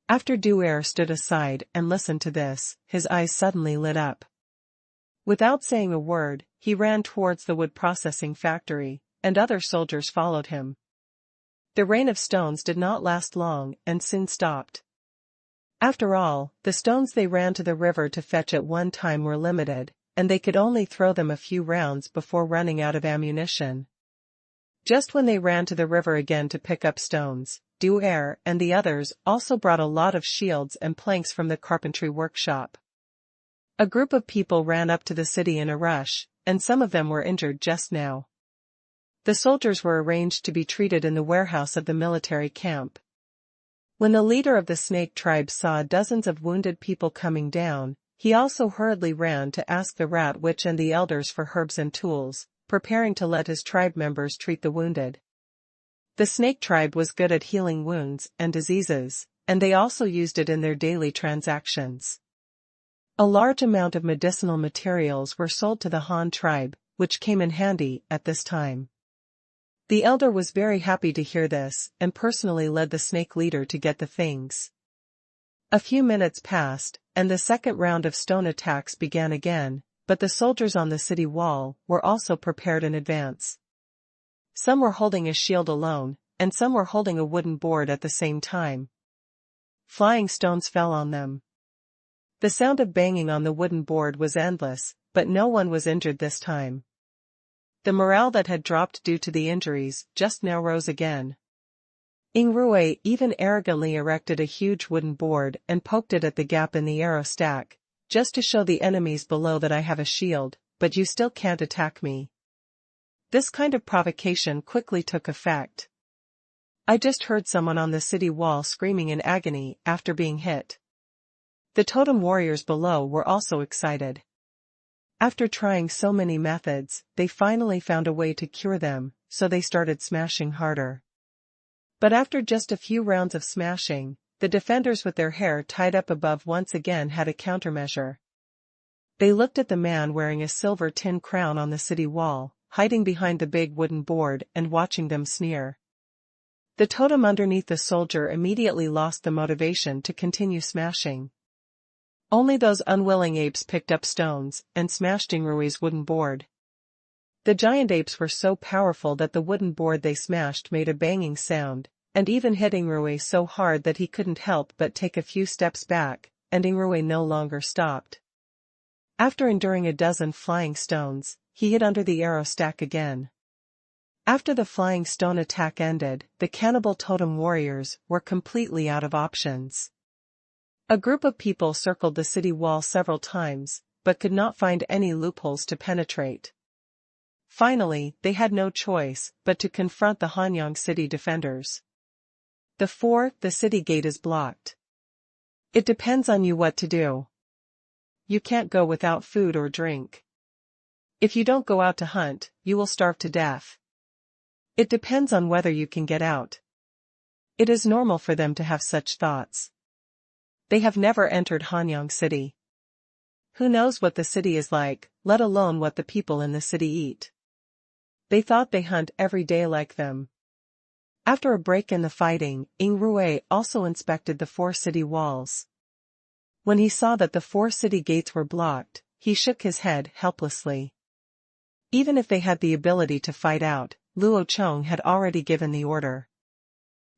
A: After Duer stood aside and listened to this, his eyes suddenly lit up. Without saying a word, he ran towards the wood processing factory, and other soldiers followed him. The rain of stones did not last long and soon stopped. After all, the stones they ran to the river to fetch at one time were limited, and they could only throw them a few rounds before running out of ammunition. Just when they ran to the river again to pick up stones, Duer and the others also brought a lot of shields and planks from the carpentry workshop. A group of people ran up to the city in a rush, and some of them were injured just now. The soldiers were arranged to be treated in the warehouse of the military camp. When the leader of the snake tribe saw dozens of wounded people coming down, he also hurriedly ran to ask the rat witch and the elders for herbs and tools, preparing to let his tribe members treat the wounded. The snake tribe was good at healing wounds and diseases, and they also used it in their daily transactions. A large amount of medicinal materials were sold to the Han tribe, which came in handy at this time. The elder was very happy to hear this, and personally led the snake leader to get the things. A few minutes passed, and the second round of stone attacks began again, but the soldiers on the city wall were also prepared in advance. Some were holding a shield alone, and some were holding a wooden board at the same time. Flying stones fell on them. The sound of banging on the wooden board was endless, but no one was injured this time. The morale that had dropped due to the injuries just now rose again. Qingshu even arrogantly erected a huge wooden board and poked it at the gap in the arrow stack, just to show the enemies below that I have a shield, but you still can't attack me. This kind of provocation quickly took effect. I just heard someone on the city wall screaming in agony after being hit. The totem warriors below were also excited. After trying so many methods, they finally found a way to cure them, so they started smashing harder. But after just a few rounds of smashing, the defenders with their hair tied up above once again had a countermeasure. They looked at the man wearing a silver tin crown on the city wall, hiding behind the big wooden board and watching them sneer. The totem underneath the soldier immediately lost the motivation to continue smashing. Only those unwilling apes picked up stones and smashed Qingshu's wooden board. The giant apes were so powerful that the wooden board they smashed made a banging sound, and even hit Ingruo so hard that he couldn't help but take a few steps back, and Ingruo no longer stopped. After enduring a dozen flying stones, he hid under the arrow stack again. After the flying stone attack ended, the cannibal totem warriors were completely out of options. A group of people circled the city wall several times, but could not find any loopholes to penetrate. Finally, they had no choice but to confront the Hanyang city defenders. The city gate is blocked. It depends on you what to do. You can't go without food or drink. If you don't go out to hunt, you will starve to death. It depends on whether you can get out. It is normal for them to have such thoughts. They have never entered Hanyang city. Who knows what the city is like, let alone what the people in the city eat. They thought they hunt every day like them. After a break in the fighting, Ingruo also inspected the 4 city walls. When he saw that the 4 city gates were blocked, he shook his head helplessly. Even if they had the ability to fight out, Luo Chong had already given the order.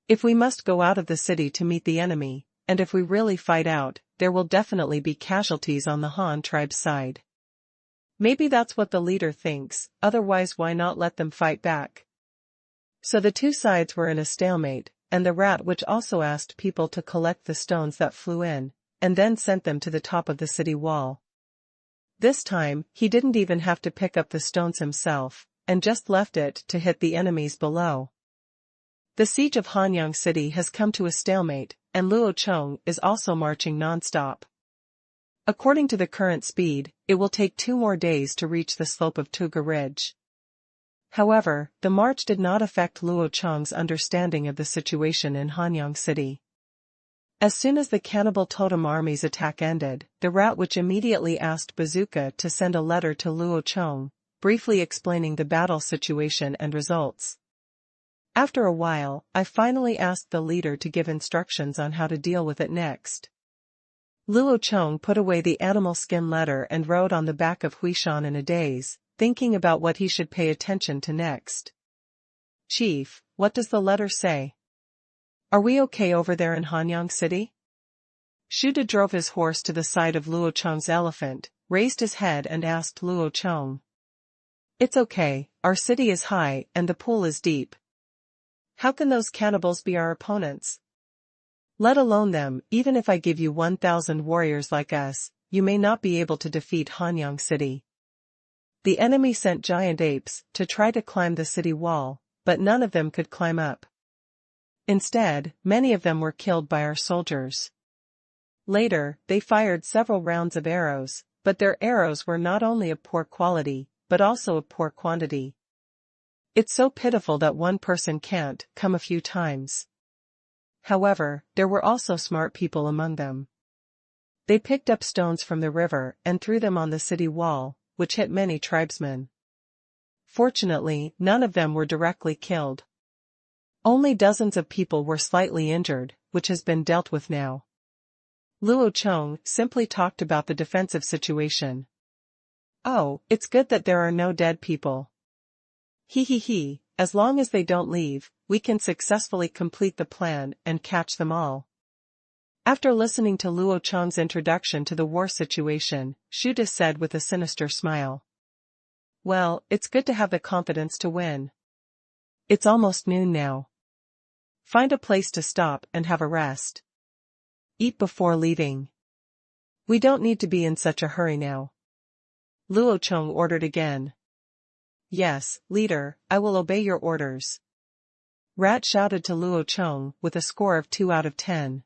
A: If we must go out of the city to meet the enemy, and if we really fight out, there will definitely be casualties on the Han tribe's side. Maybe that's what the leader thinks, otherwise why not let them fight back? So the 2 sides were in a stalemate, and the rat witch also asked people to collect the stones that flew in, and then sent them to the top of the city wall. This time, he didn't even have to pick up the stones himself, and just left it to hit the enemies below. The siege of Hanyang city has come to a stalemate, and Luo Chong is also marching non-stop. According to the current speed, it will take 2 more days to reach the slope of Tuga Ridge. However, the march did not affect Luo Chong's understanding of the situation in Hanyang city. As soon as the cannibal totem army's attack ended, the rat witch immediately asked Bazooka to send a letter to Luo Chong, briefly explaining the battle situation and results. After a while, I finally asked the leader to give instructions on how to deal with it next. Luo Chong put away the animal skin letter and wrote on the back of Huishan in a daze, thinking about what he should pay attention to next. "Chief, what does the letter say? Are we okay over there in Hanyang city?" Shuda drove his horse to the side of Luo Chong's elephant, raised his head and asked Luo Chong. "It's okay, our city is high and the pool is deep. How can those cannibals be our opponents? Let alone them, even if I give you 1,000 warriors like us, you may not be able to defeat Hanyang city." The enemy sent giant apes to try to climb the city wall, but none of them could climb up. Instead, many of them were killed by our soldiers. Later, they fired several rounds of arrows, but their arrows were not only of poor quality, but also of poor quantity. It's so pitiful that one person can't come a few times. However, there were also smart people among them. They picked up stones from the river and threw them on the city wall, which hit many tribesmen. Fortunately, none of them were directly killed. Only dozens of people were slightly injured, which has been dealt with now. Luo Chong simply talked about the defensive situation. "Oh, it's good that there are no dead people. He, as long as they don't leave, we can successfully complete the plan and catch them all." After listening to Luo Chong's introduction to the war situation, Shuda said with a sinister smile. "Well, it's good to have the confidence to win. It's almost noon now. Find a place to stop and have a rest. Eat before leaving. We don't need to be in such a hurry now." Luo Chong ordered again. "Yes, leader, I will obey your orders." Rat shouted to Luo Chong with a score of 2 out of 10.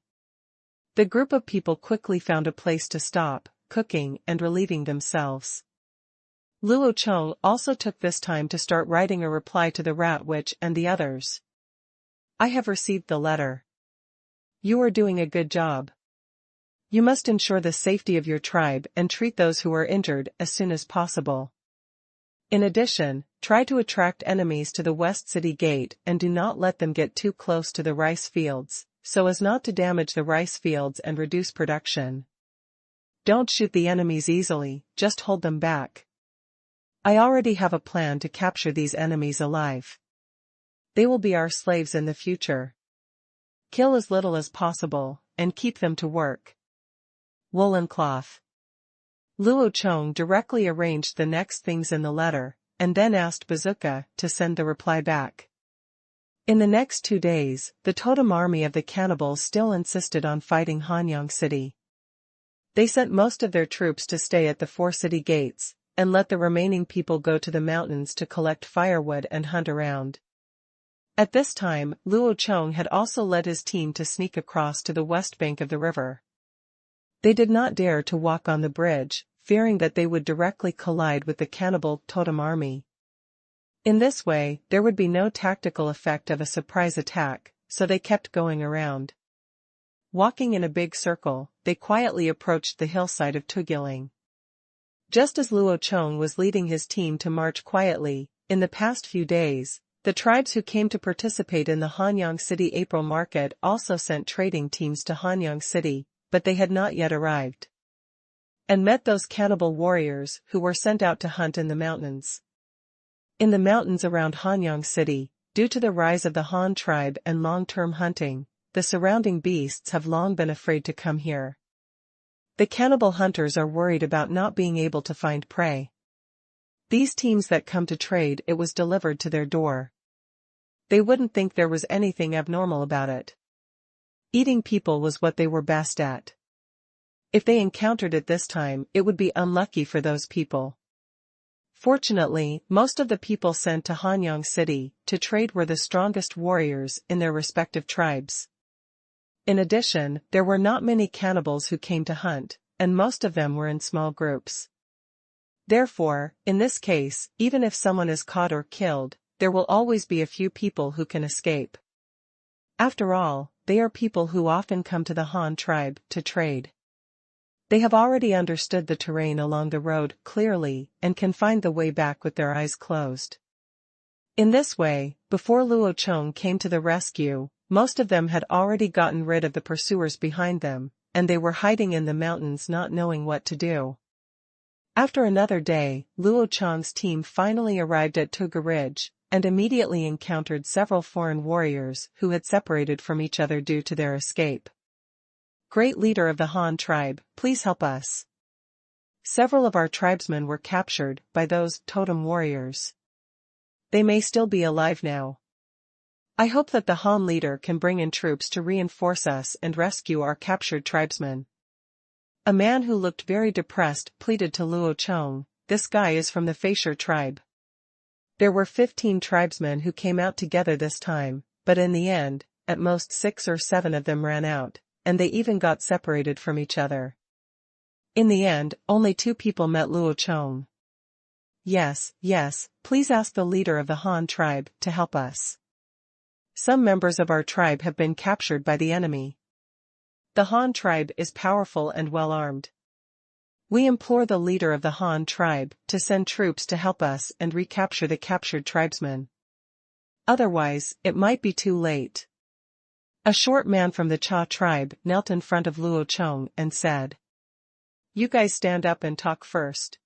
A: The group of people quickly found a place to stop, cooking and relieving themselves. Luo Chong also took this time to start writing a reply to the rat witch and the others. "I have received the letter. You are doing a good job. You must ensure the safety of your tribe and treat those who are injured as soon as possible. In addition, try to attract enemies to the West City Gate and do not let them get too close to the rice fields, so as not to damage the rice fields and reduce production. Don't shoot the enemies easily, just hold them back. I already have a plan to capture these enemies alive. They will be our slaves in the future. Kill as little as possible, and keep them to work. Woolen cloth. Luo Chong directly arranged the next things in the letter, and then asked Bazooka to send the reply back. In the next 2 days, the totem army of the cannibals still insisted on fighting Hanyang City. They sent most of their troops to stay at the 4 city gates, and let the remaining people go to the mountains to collect firewood and hunt around. At this time, Luo Chong had also led his team to sneak across to the west bank of the river. They did not dare to walk on the bridge, fearing that they would directly collide with the cannibal totem army. In this way, there would be no tactical effect of a surprise attack, so they kept going around. Walking in a big circle, they quietly approached the hillside of Tugiling. Just as Luo Chong was leading his team to march quietly, in the past few days, the tribes who came to participate in the Hanyang City April market also sent trading teams to Hanyang City, but they had not yet arrived. And met those cannibal warriors who were sent out to hunt in the mountains. In the mountains around Hanyang City, due to the rise of the Han tribe and long-term hunting, the surrounding beasts have long been afraid to come here. The cannibal hunters are worried about not being able to find prey. These teams that come to trade, it was delivered to their door. They wouldn't think there was anything abnormal about it. Eating people was what they were best at. If they encountered it this time, it would be unlucky for those people. Fortunately, most of the people sent to Hanyang City to trade were the strongest warriors in their respective tribes. In addition, there were not many cannibals who came to hunt, and most of them were in small groups. Therefore, in this case, even if someone is caught or killed, there will always be a few people who can escape. After all, they are people who often come to the Han tribe to trade. They have already understood the terrain along the road clearly and can find the way back with their eyes closed. In this way, before Luo Chong came to the rescue, most of them had already gotten rid of the pursuers behind them, and they were hiding in the mountains not knowing what to do. After another day, Luo Chong's team finally arrived at Tuga Ridge, and immediately encountered several foreign warriors who had separated from each other due to their escape. Great leader of the Han tribe, please help us. Several of our tribesmen were captured by those totem warriors. They may still be alive now. I hope that the Han leader can bring in troops to reinforce us and rescue our captured tribesmen. A man who looked very depressed pleaded to Luo Chong. This guy is from the Faisher tribe. There were 15 tribesmen who came out together this time, but in the end, at most 6 or 7 of them ran out, and they even got separated from each other. In the end, only 2 people met Luo Chong. Yes, please ask the leader of the Han tribe to help us. Some members of our tribe have been captured by the enemy. The Han tribe is powerful and well-armed. We implore the leader of the Han tribe to send troops to help us and recapture the captured tribesmen. Otherwise, it might be too late. A short man from the Cha tribe knelt in front of Luo Chong and said, "You guys stand up and talk first.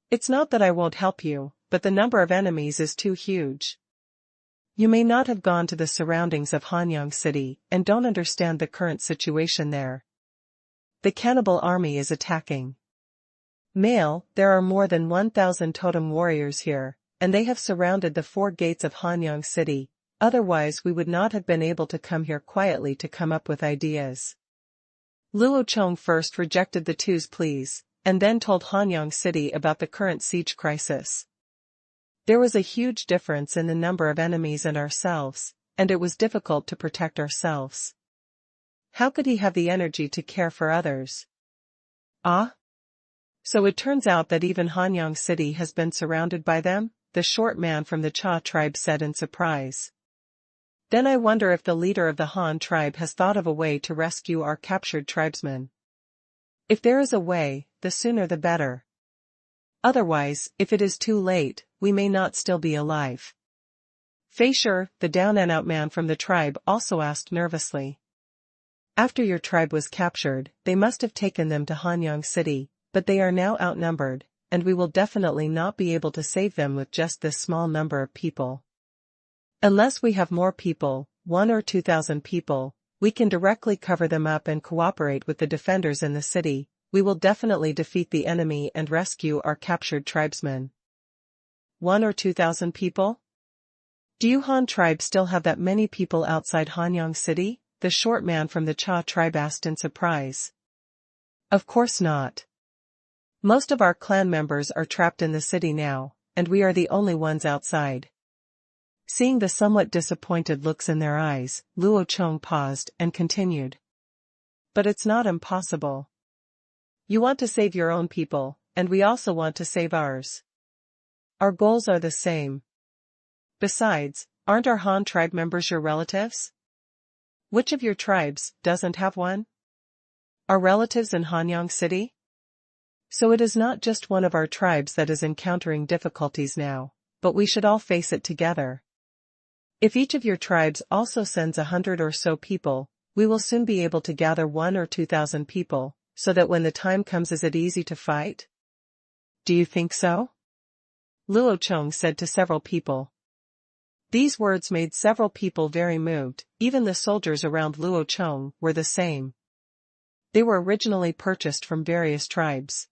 A: It's not that I won't help you, but the number of enemies is too huge. You may not have gone to the surroundings of Hanyang City and don't understand the current situation there. The cannibal army is attacking. Male, there are more than 1,000 totem warriors here, and they have surrounded the 4 gates of Hanyang City, otherwise we would not have been able to come here quietly to come up with ideas." Luo Chong first rejected the twos pleas, and then told Hanyang City about the current siege crisis. There was a huge difference in the number of enemies and ourselves, and it was difficult to protect ourselves. How could he have the energy to care for others? Ah? So it turns out that even Hanyang City has been surrounded by them, the short man from the Cha tribe said in surprise. Then I wonder if the leader of the Han tribe has thought of a way to rescue our captured tribesmen. If there is a way, the sooner the better. Otherwise, if it is too late, we may not still be alive. Faisher, the down-and-out man from the tribe, also asked nervously. After your tribe was captured, they must have taken them to Hanyang City, but they are now outnumbered, and we will definitely not be able to save them with just this small number of people. Unless we have more people, 1 or 2,000 people, we can directly cover them up and cooperate with the defenders in the city. We will definitely defeat the enemy and rescue our captured tribesmen. 1 or 2,000 people? Do you Han tribe still have that many people outside Hanyang City? The short man from the Cha tribe asked in surprise. Of course not. Most of our clan members are trapped in the city now, and we are the only ones outside. Seeing the somewhat disappointed looks in their eyes, Luo Chong paused and continued. But it's not impossible. You want to save your own people, and we also want to save ours. Our goals are the same. Besides, aren't our Han tribe members your relatives? Which of your tribes doesn't have one? Our relatives in Hanyang City? So it is not just one of our tribes that is encountering difficulties now, but we should all face it together. If each of your tribes also sends 100 or so people, we will soon be able to gather 1 or 2,000 people, so that when the time comes, is it easy to fight? Do you think so? Luo Chong said to several people. These words made several people very moved. Even the soldiers around Luo Chong were the same. They were originally purchased from various tribes.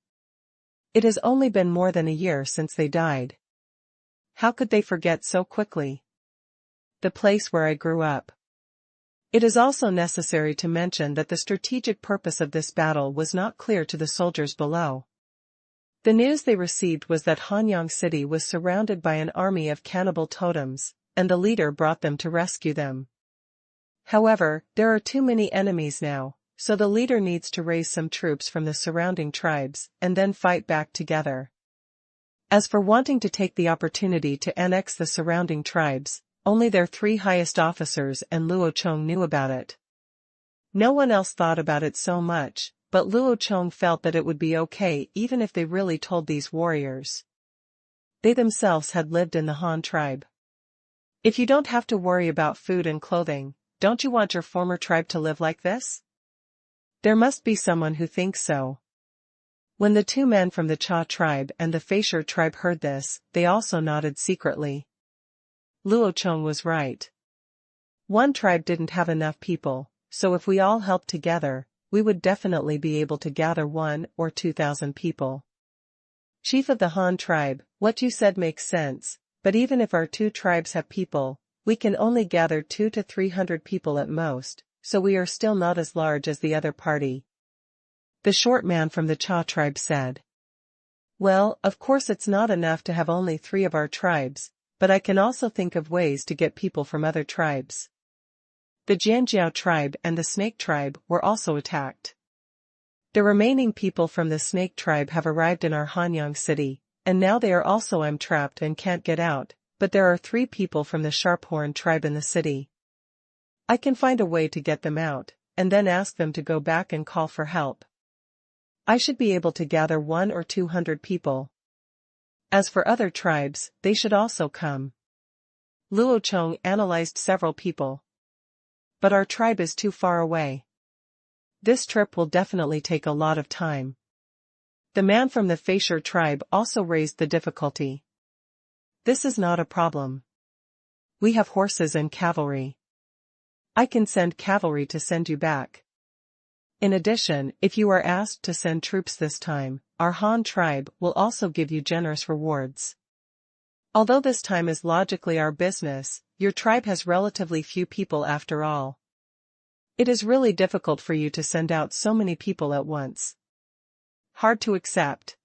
A: It has only been more than a year since they died. How could they forget so quickly? The place where I grew up. It is also necessary to mention that the strategic purpose of this battle was not clear to the soldiers below. The news they received was that Hanyang City was surrounded by an army of cannibal totems, and the leader brought them to rescue them. However, there are too many enemies now, so the leader needs to raise some troops from the surrounding tribes and then fight back together. As for wanting to take the opportunity to annex the surrounding tribes, only their 3 highest officers and Luo Chong knew about it. No one else thought about it so much, but Luo Chong felt that it would be okay even if they really told these warriors. They themselves had lived in the Han tribe. If you don't have to worry about food and clothing, don't you want your former tribe to live like this? There must be someone who thinks so. When the 2 men from the Cha tribe and the Faisher tribe heard this, they also nodded secretly. Luo Chong was right. One tribe didn't have enough people, so if we all helped together, we would definitely be able to gather 1 or 2,000 people. Chief of the Han tribe, what you said makes sense, but even if our 2 tribes have people, we can only gather 200 to 300 people at most, so we are still not as large as the other party. The short man from the Cha tribe said. Well, of course it's not enough to have only 3 of our tribes, but I can also think of ways to get people from other tribes. The Jianjiao tribe and the Snake tribe were also attacked. The remaining people from the Snake tribe have arrived in our Hanyang City, and now they are also trapped and can't get out, but there are 3 people from the Sharphorn tribe in the city. I can find a way to get them out, and then ask them to go back and call for help. I should be able to gather 100 or 200 people. As for other tribes, they should also come. Luo Chong analyzed several people. But our tribe is too far away. This trip will definitely take a lot of time. The man from the Faisher tribe also raised the difficulty. This is not a problem. We have horses and cavalry. I can send cavalry to send you back. In addition, if you are asked to send troops this time, our Han tribe will also give you generous rewards. Although this time is logically our business, your tribe has relatively few people after all. It is really difficult for you to send out so many people at once. Hard to accept.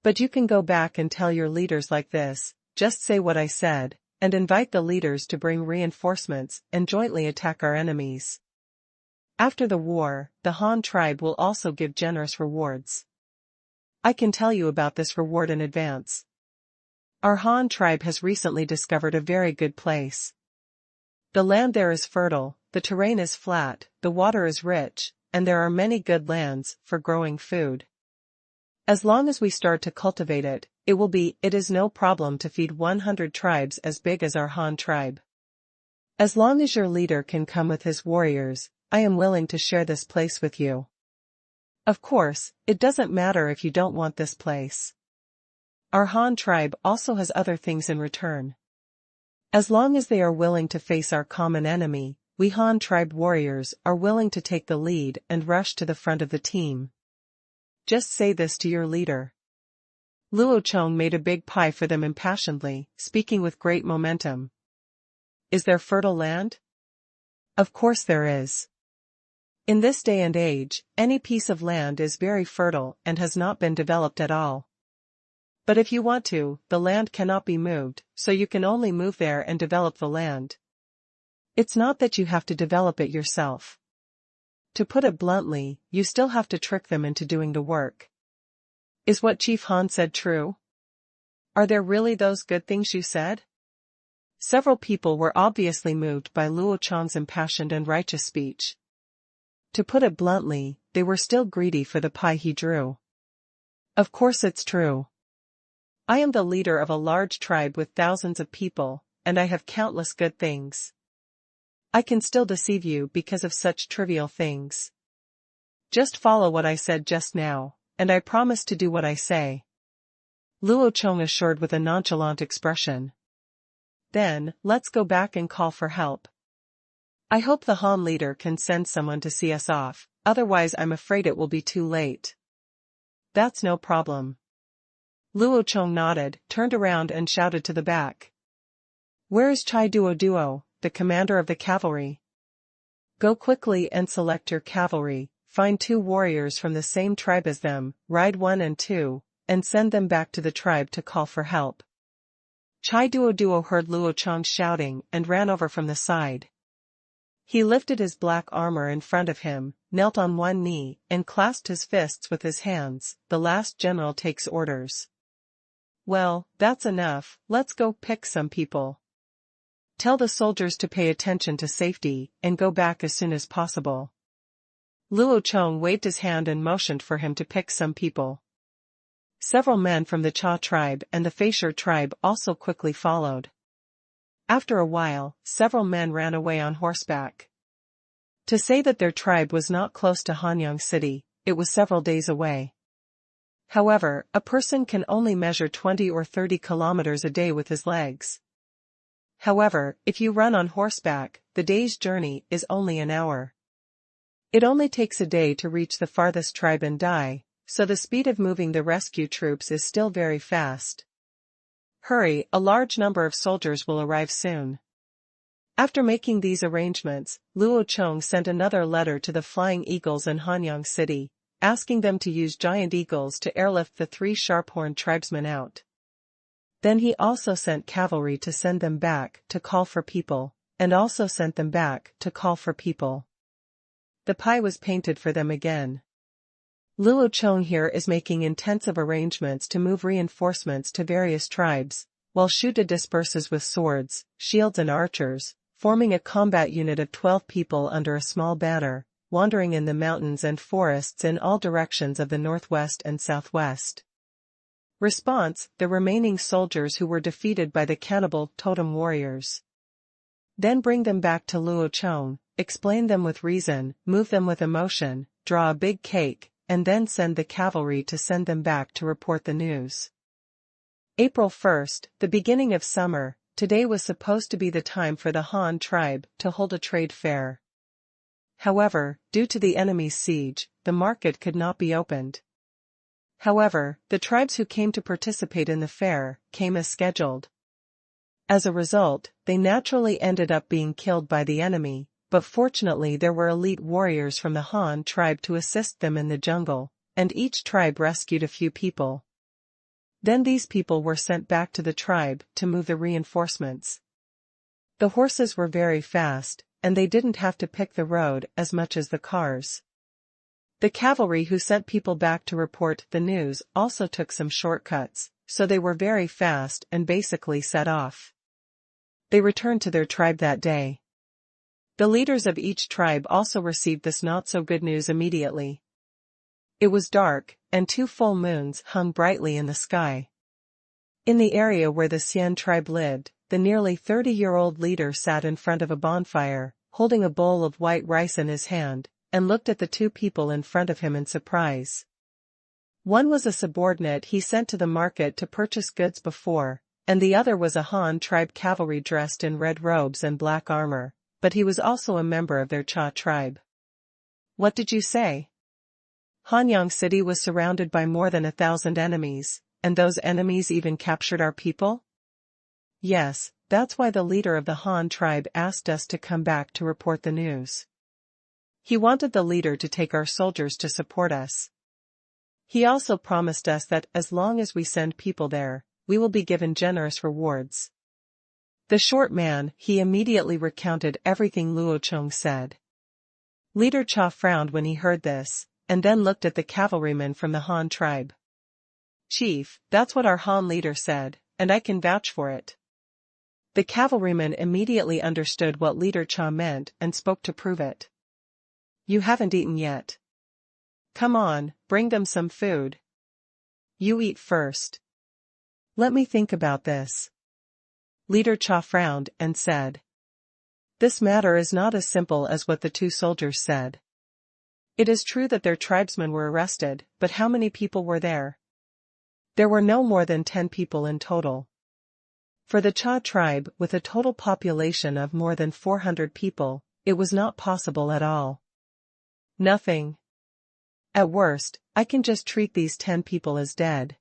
A: But you can go back and tell your leaders like this, just say what I said, and invite the leaders to bring reinforcements and jointly attack our enemies. After the war, the Han tribe will also give generous rewards. I can tell you about this reward in advance. Our Han tribe has recently discovered a very good place. The land there is fertile, the terrain is flat, the water is rich, and there are many good lands for growing food. As long as we start to cultivate it, it is no problem to feed 100 tribes as big as our Han tribe. As long as your leader can come with his warriors, I am willing to share this place with you. Of course, it doesn't matter if you don't want this place. Our Han tribe also has other things in return. As long as they are willing to face our common enemy, we Han tribe warriors are willing to take the lead and rush to the front of the team. Just say this to your leader. Luo Chong made a big pie for them impassionedly, speaking with great momentum. Is there fertile land? Of course there is. In this day and age, any piece of land is very fertile and has not been developed at all. But if you want to, the land cannot be moved, so you can only move there and develop the land. It's not that you have to develop it yourself. To put it bluntly, you still have to trick them into doing the work. Is what Chief Han said true? Are there really those good things you said? Several people were obviously moved by Luo Chong's impassioned and righteous speech. To put it bluntly, they were still greedy for the pie he drew. Of course it's true. I am the leader of a large tribe with thousands of people, and I have countless good things. I can still deceive you because of such trivial things. Just follow what I said just now, and I promise to do what I say. Luo Chong assured with a nonchalant expression. Then, let's go back and call for help. I hope the Han leader can send someone to see us off, otherwise I'm afraid it will be too late. That's no problem. Luo Chong nodded, turned around and shouted to the back. Where is Chai Duo, the commander of the cavalry? Go quickly and select your cavalry, find 2 warriors from the same tribe as them, ride 1 and 2, and send them back to the tribe to call for help. Chai Duo heard Luo Chong shouting and ran over from the side. He lifted his black armor in front of him, knelt on one knee, and clasped his fists with his hands. The last general takes orders. Well, that's enough, let's go pick some people. Tell the soldiers to pay attention to safety and go back as soon as possible. Luo Chong waved his hand and motioned for him to pick some people. Several men from the Cha tribe and the Faisher tribe also quickly followed. After a while, several men ran away on horseback. To say that their tribe was not close to Hanyang City, it was several days away. However, a person can only measure 20 or 30 kilometers a day with his legs. However, if you run on horseback, the day's journey is only an hour. It only takes a day to reach the farthest tribe and die, so the speed of moving the rescue troops is still very fast. Hurry, a large number of soldiers will arrive soon. After making these arrangements, Luo Chong sent another letter to the Flying Eagles in Hanyang City, asking them to use giant eagles to airlift the 3 sharp-horned tribesmen out. Then he also sent cavalry to send them back to call for people, and also sent them back to call for people. The pie was painted for them again. Luo Chong here is making intensive arrangements to move reinforcements to various tribes, while Shuda disperses with swords, shields and archers, forming a combat unit of 12 people under a small banner, wandering in the mountains and forests in all directions of the northwest and southwest. Response: the remaining soldiers who were defeated by the cannibal totem warriors. Then bring them back to Luo Chong, explain them with reason, move them with emotion, draw a big cake, and then send the cavalry to send them back to report the news. April 1st, the beginning of summer, today was supposed to be the time for the Han tribe to hold a trade fair. However, due to the enemy's siege, the market could not be opened. However, the tribes who came to participate in the fair came as scheduled. As a result, they naturally ended up being killed by the enemy, but fortunately there were elite warriors from the Han tribe to assist them in the jungle, and each tribe rescued a few people. Then these people were sent back to the tribe to move the reinforcements. The horses were very fast, and they didn't have to pick the road as much as the cars. The cavalry who sent people back to report the news also took some shortcuts, so they were very fast and basically set off. They returned to their tribe that day. The leaders of each tribe also received this not-so-good news immediately. It was dark, and 2 full moons hung brightly in the sky. In the area where the Xian tribe lived, the nearly 30-year-old leader sat in front of a bonfire, holding a bowl of white rice in his hand, and looked at the 2 people in front of him in surprise. One was a subordinate he sent to the market to purchase goods before, and the other was a Han tribe cavalry dressed in red robes and black armor, but he was also a member of their Cha tribe. What did you say? Hanyang City was surrounded by more than 1,000 enemies, and those enemies even captured our people? Yes, that's why the leader of the Han tribe asked us to come back to report the news. He wanted the leader to take our soldiers to support us. He also promised us that as long as we send people there, we will be given generous rewards. The short man, he immediately recounted everything Luo Chong said. Leader Cha frowned when he heard this, and then looked at the cavalryman from the Han tribe. Chief, that's what our Han leader said, and I can vouch for it. The cavalryman immediately understood what Leader Cha meant and spoke to prove it. You haven't eaten yet. Come on, bring them some food. You eat first. Let me think about this. Leader Cha frowned and said. This matter is not as simple as what the two soldiers said. It is true that their tribesmen were arrested, but how many people were there? There were no more than 10 people in total. For the Cha tribe, with a total population of more than 400 people, it was not possible at all. Nothing. At worst, I can just treat these 10 people as dead.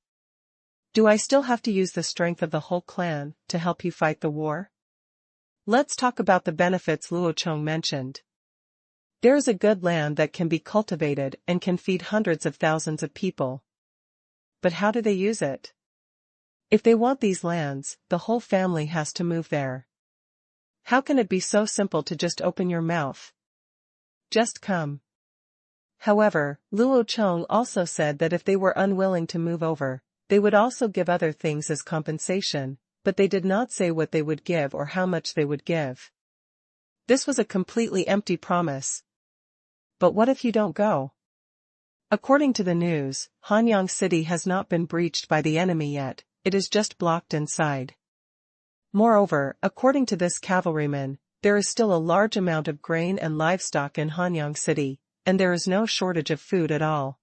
A: Do I still have to use the strength of the whole clan to help you fight the war? Let's talk about the benefits Luo Chong mentioned. There is a good land that can be cultivated and can feed hundreds of thousands of people. But how do they use it? If they want these lands, the whole family has to move there. How can it be so simple to just open your mouth? Just come. However, Luo Chong also said that if they were unwilling to move over, they would also give other things as compensation, but they did not say what they would give or how much they would give. This was a completely empty promise. But what if you don't go? According to the news, Hanyang City has not been breached by the enemy yet, it is just blocked inside. Moreover, according to this cavalryman, there is still a large amount of grain and livestock in Hanyang City, and there is no shortage of food at all.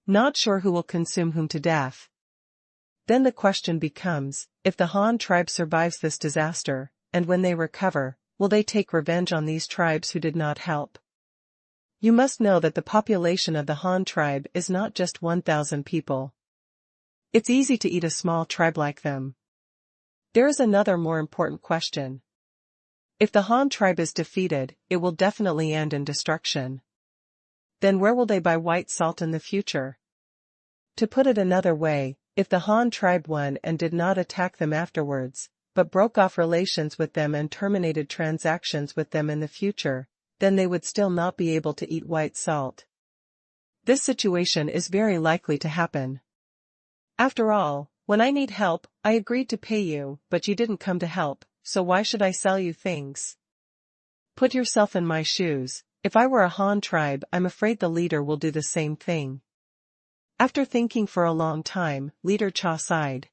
A: Not sure who will consume whom to death. Then the question becomes, if the Han tribe survives this disaster, and when they recover, will they take revenge on these tribes who did not help? You must know that the population of the Han tribe is not just 1,000 people. It's easy to eat a small tribe like them. There is another more important question. If the Han tribe is defeated, it will definitely end in destruction. Then where will they buy white salt in the future? To put it another way, if the Han tribe won and did not attack them afterwards, but broke off relations with them and terminated transactions with them in the future, then they would still not be able to eat white salt. This situation is very likely to happen. After all, when I need help, I agreed to pay you, but you didn't come to help, so why should I sell you things? Put yourself in my shoes. If I were a Han tribe, I'm afraid the leader will do the same thing. After thinking for a long time, Leader Cha sighed.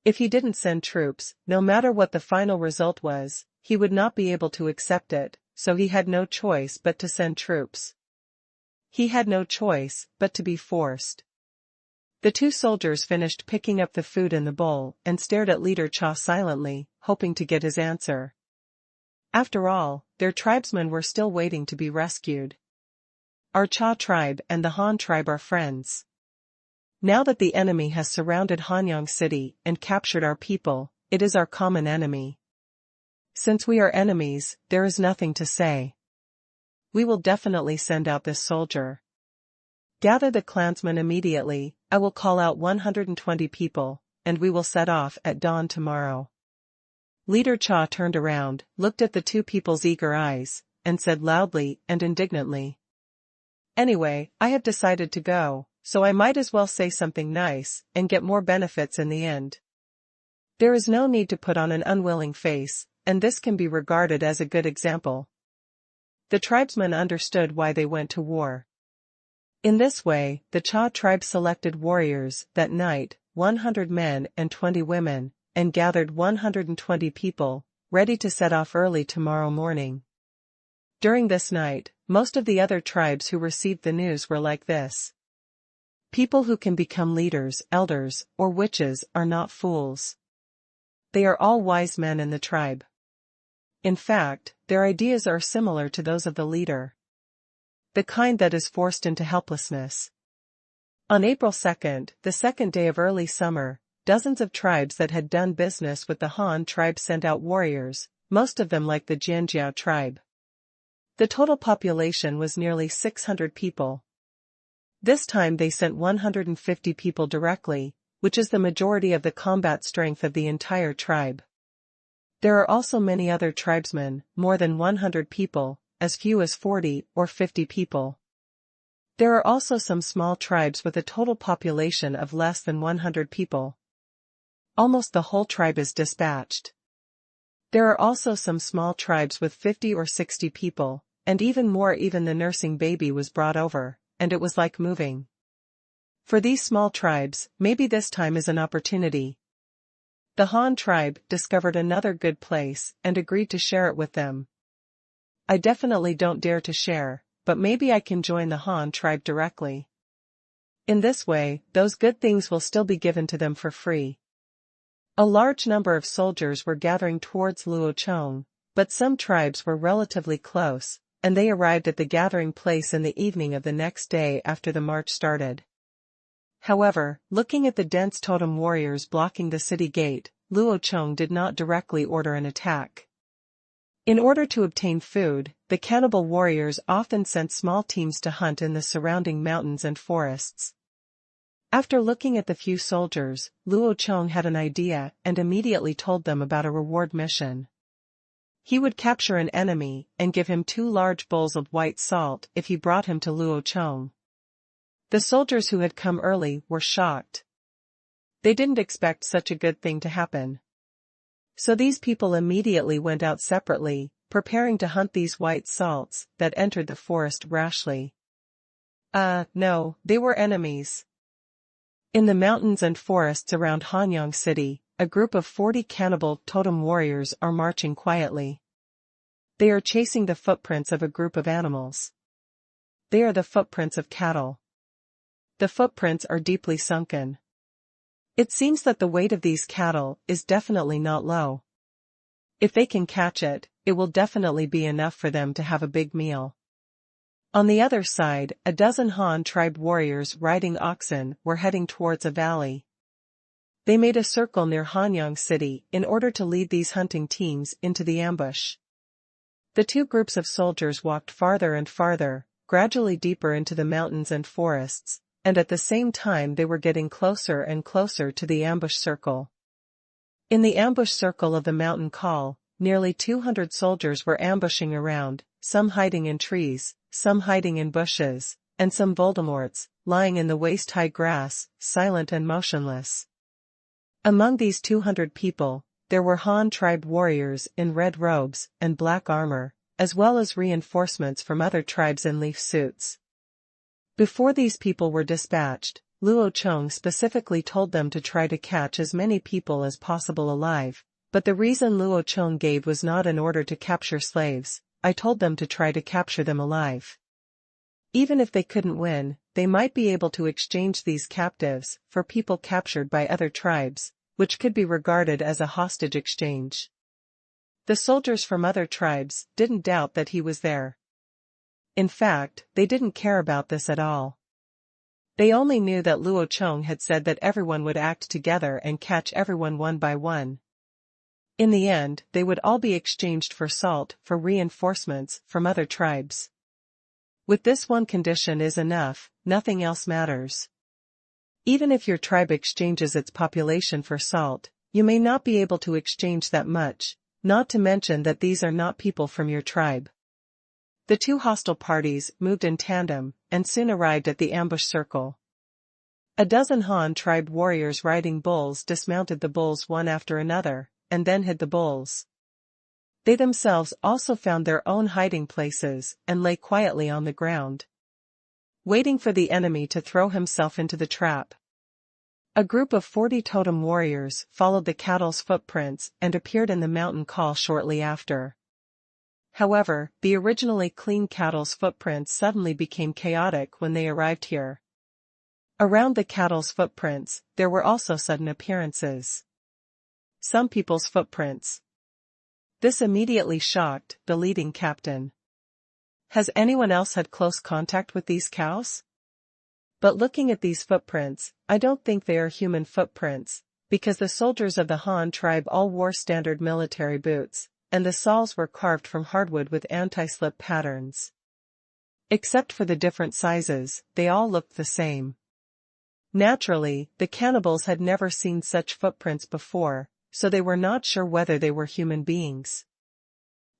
A: If he didn't send troops, no matter what the final result was, he would not be able to accept it, so he had no choice but to send troops. He had no choice but to be forced. The two soldiers finished picking up the food in the bowl and stared at Leader Cha silently, hoping to get his answer. After all, their tribesmen were still waiting to be rescued. Our Cha tribe and the Han tribe are friends. Now that the enemy has surrounded Hanyang City and captured our people, it is our common enemy. Since we are enemies, there is nothing to say. We will definitely send out this soldier. Gather the clansmen immediately, I will call out 120 people, and we will set off at dawn tomorrow. Leader Cha turned around, looked at the two people's eager eyes, and said loudly and indignantly. Anyway, I have decided to go, so I might as well say something nice, and get more benefits in the end. There is no need to put on an unwilling face, and this can be regarded as a good example. The tribesmen understood why they went to war. In this way, the Cha tribe selected warriors that night, 100 men and 20 women, and gathered 120 people, ready to set off early tomorrow morning. During this night, most of the other tribes who received the news were like this. People who can become leaders, elders, or witches are not fools. They are all wise men in the tribe. In fact, their ideas are similar to those of the leader. The kind that is forced into helplessness. On April 2nd, the second day of early summer, dozens of tribes that had done business with the Han tribe sent out warriors, most of them like the Jianjiao tribe. The total population was nearly 600 people. This time they sent 150 people directly, which is the majority of the combat strength of the entire tribe. There are also many other tribesmen, more than 100 people, as few as 40 or 50 people. There are also some small tribes with a total population of less than 100 people. Almost the whole tribe is dispatched. There are also some small tribes with 50 or 60 people, and even more. Even the nursing baby was brought over, and it was like moving. For these small tribes, maybe this time is an opportunity. The Han tribe discovered another good place and agreed to share it with them. I definitely don't dare to share, but maybe I can join the Han tribe directly. In this way, those good things will still be given to them for free. A large number of soldiers were gathering towards Luo Chong, but some tribes were relatively close, and they arrived at the gathering place in the evening of the next day after the march started. However, looking at the dense totem warriors blocking the city gate, Luo Chong did not directly order an attack. In order to obtain food, the cannibal warriors often sent small teams to hunt in the surrounding mountains and forests. After looking at the few soldiers, Luo Chong had an idea and immediately told them about a reward mission. He would capture an enemy and give him 2 large bowls of white salt if he brought him to Luo Chong. The soldiers who had come early were shocked. They didn't expect such a good thing to happen. So these people immediately went out separately, preparing to hunt these white salts that entered the forest rashly. No, they were enemies. In the mountains and forests around Hanyang City, a group of 40 cannibal totem warriors are marching quietly. They are chasing the footprints of a group of animals. They are the footprints of cattle. The footprints are deeply sunken. It seems that the weight of these cattle is definitely not low. If they can catch it, it will definitely be enough for them to have a big meal. On the other side, a dozen Han tribe warriors riding oxen were heading towards a valley. They made a circle near Hanyang City in order to lead these hunting teams into the ambush. The 2 groups of soldiers walked farther and farther, gradually deeper into the mountains and forests, and at the same time they were getting closer and closer to the ambush circle. In the ambush circle of the mountain col, nearly 200 soldiers were ambushing around, some hiding in trees, some hiding in bushes, and some Voldemorts, lying in the waist-high grass, silent and motionless. Among these 200 people, there were Han tribe warriors in red robes and black armor, as well as reinforcements from other tribes in leaf suits. Before these people were dispatched, Luo Chong specifically told them to try to catch as many people as possible alive, but the reason Luo Chong gave was not in order to capture slaves. I told them to try to capture them alive. Even if they couldn't win, they might be able to exchange these captives for people captured by other tribes, which could be regarded as a hostage exchange. The soldiers from other tribes didn't doubt that he was there. In fact, they didn't care about this at all. They only knew that Luo Chong had said that everyone would act together and catch everyone one by one. In the end, they would all be exchanged for salt for reinforcements from other tribes. With this one condition is enough, nothing else matters. Even if your tribe exchanges its population for salt, you may not be able to exchange that much, not to mention that these are not people from your tribe. The 2 hostile parties moved in tandem, and soon arrived at the ambush circle. A dozen Han tribe warriors riding bulls dismounted the bulls one after another, and then hid the bulls. They themselves also found their own hiding places and lay quietly on the ground, waiting for the enemy to throw himself into the trap. A group of 40 totem warriors followed the cattle's footprints and appeared in the mountain col shortly after. However, the originally clean cattle's footprints suddenly became chaotic when they arrived here. Around the cattle's footprints, there were also sudden appearances. Some people's footprints. This immediately shocked the leading captain. Has anyone else had close contact with these cows? But looking at these footprints, I don't think they are human footprints, because the soldiers of the Han tribe all wore standard military boots, and the soles were carved from hardwood with anti-slip patterns. Except for the different sizes, they all looked the same. Naturally, the cannibals had never seen such footprints before, so they were not sure whether they were human beings.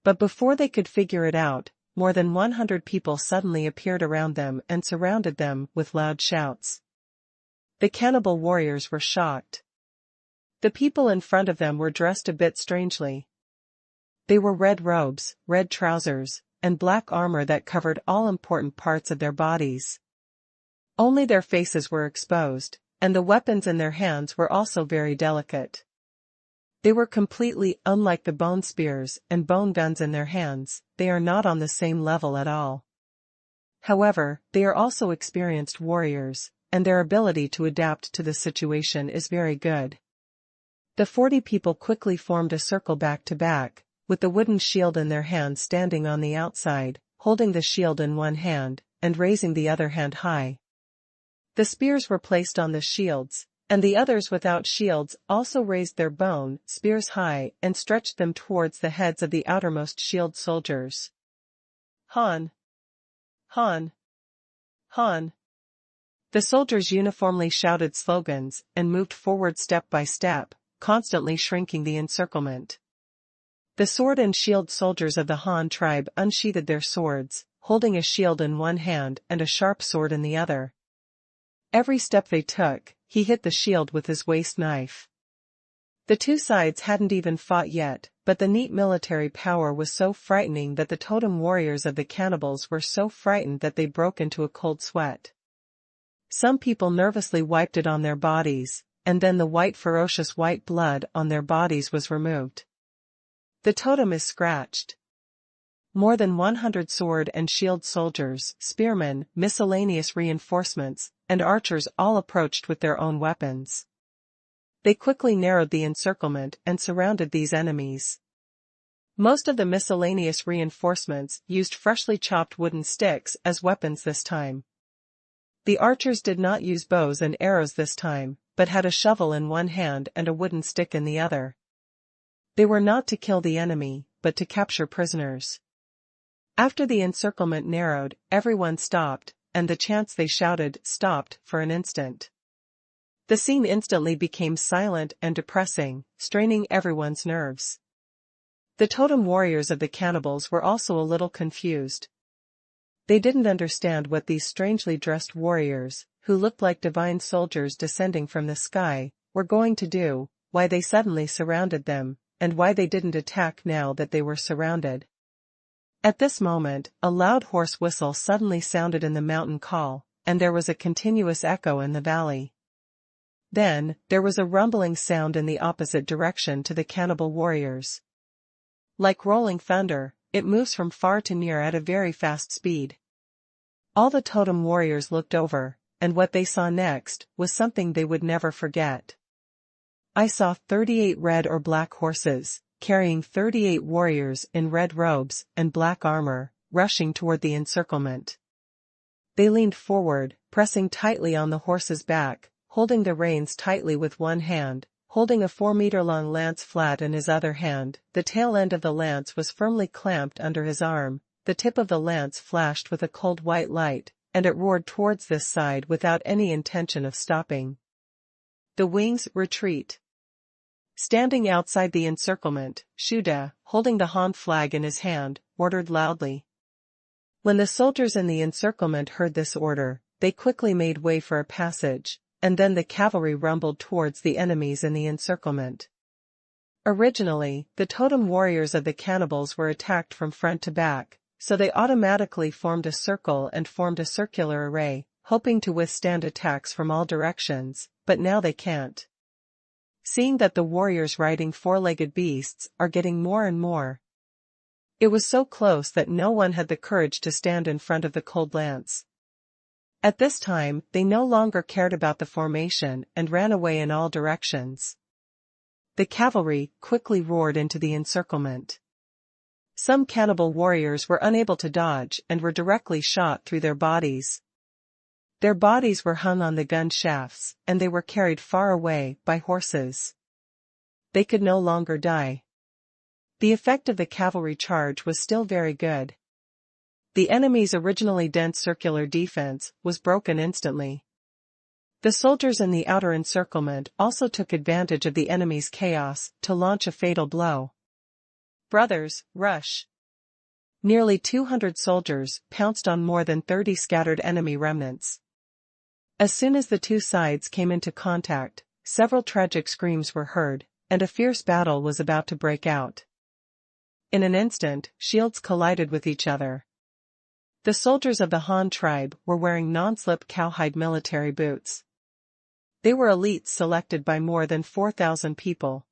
A: But before they could figure it out, more than 100 people suddenly appeared around them and surrounded them with loud shouts. The cannibal warriors were shocked. The people in front of them were dressed a bit strangely. They wore red robes, red trousers, and black armor that covered all important parts of their bodies. Only their faces were exposed, and the weapons in their hands were also very delicate. They were completely unlike the bone spears and bone guns in their hands. They are not on the same level at all. However, they are also experienced warriors, and their ability to adapt to the situation is very good. The 40 people quickly formed a circle back to back, with the wooden shield in their hands standing on the outside, holding the shield in one hand, and raising the other hand high. The spears were placed on the shields, and the others without shields also raised their bone spears high and stretched them towards the heads of the outermost shield soldiers. Han! Han! Han! The soldiers uniformly shouted slogans and moved forward step by step, constantly shrinking the encirclement. The sword and shield soldiers of the Han tribe unsheathed their swords, holding a shield in one hand and a sharp sword in the other. Every step they took, he hit the shield with his waist knife. The two sides hadn't even fought yet, but the neat military power was so frightening that the totem warriors of the cannibals were so frightened that they broke into a cold sweat. Some people nervously wiped it on their bodies, and then the ferocious white blood on their bodies was removed. The totem is scratched. More than 100 sword and shield soldiers, spearmen, miscellaneous reinforcements, and archers all approached with their own weapons. They quickly narrowed the encirclement and surrounded these enemies. Most of the miscellaneous reinforcements used freshly chopped wooden sticks as weapons this time. The archers did not use bows and arrows this time, but had a shovel in one hand and a wooden stick in the other. They were not to kill the enemy, but to capture prisoners. After the encirclement narrowed, everyone stopped, and the chants they shouted stopped for an instant. The scene instantly became silent and depressing, straining everyone's nerves. The totem warriors of the cannibals were also a little confused. They didn't understand what these strangely dressed warriors, who looked like divine soldiers descending from the sky, were going to do, why they suddenly surrounded them, and why they didn't attack now that they were surrounded. At this moment, a loud hoarse whistle suddenly sounded in the mountain call, and there was a continuous echo in the valley. Then, there was a rumbling sound in the opposite direction to the cannibal warriors. Like rolling thunder, it moves from far to near at a very fast speed. All the totem warriors looked over, and what they saw next was something they would never forget. I saw 38 red or black horses, carrying 38 warriors in red robes and black armor, rushing toward the encirclement. They leaned forward, pressing tightly on the horse's back, holding the reins tightly with one hand, holding a 4-meter-long lance flat in his other hand. The tail end of the lance was firmly clamped under his arm, the tip of the lance flashed with a cold white light, and it roared towards this side without any intention of stopping. The wings retreat. Standing outside the encirclement, Shuda, holding the Han flag in his hand, ordered loudly. When the soldiers in the encirclement heard this order, they quickly made way for a passage, and then the cavalry rumbled towards the enemies in the encirclement. Originally, the totem warriors of the cannibals were attacked from front to back, so they automatically formed a circle and formed a circular array, hoping to withstand attacks from all directions, but now they can't. Seeing that the warriors riding four-legged beasts are getting more and more. It was so close that no one had the courage to stand in front of the cold lance. At this time, they no longer cared about the formation and ran away in all directions. The cavalry quickly roared into the encirclement. Some cannibal warriors were unable to dodge and were directly shot through their bodies. Their bodies were hung on the gun shafts, and they were carried far away by horses. They could no longer die. The effect of the cavalry charge was still very good. The enemy's originally dense circular defense was broken instantly. The soldiers in the outer encirclement also took advantage of the enemy's chaos to launch a fatal blow. Brothers, rush! Nearly 200 soldiers pounced on more than 30 scattered enemy remnants. As soon as the two sides came into contact, several tragic screams were heard, and a fierce battle was about to break out. In an instant, shields collided with each other. The soldiers of the Han tribe were wearing non-slip cowhide military boots. They were elites selected by more than 4,000 people.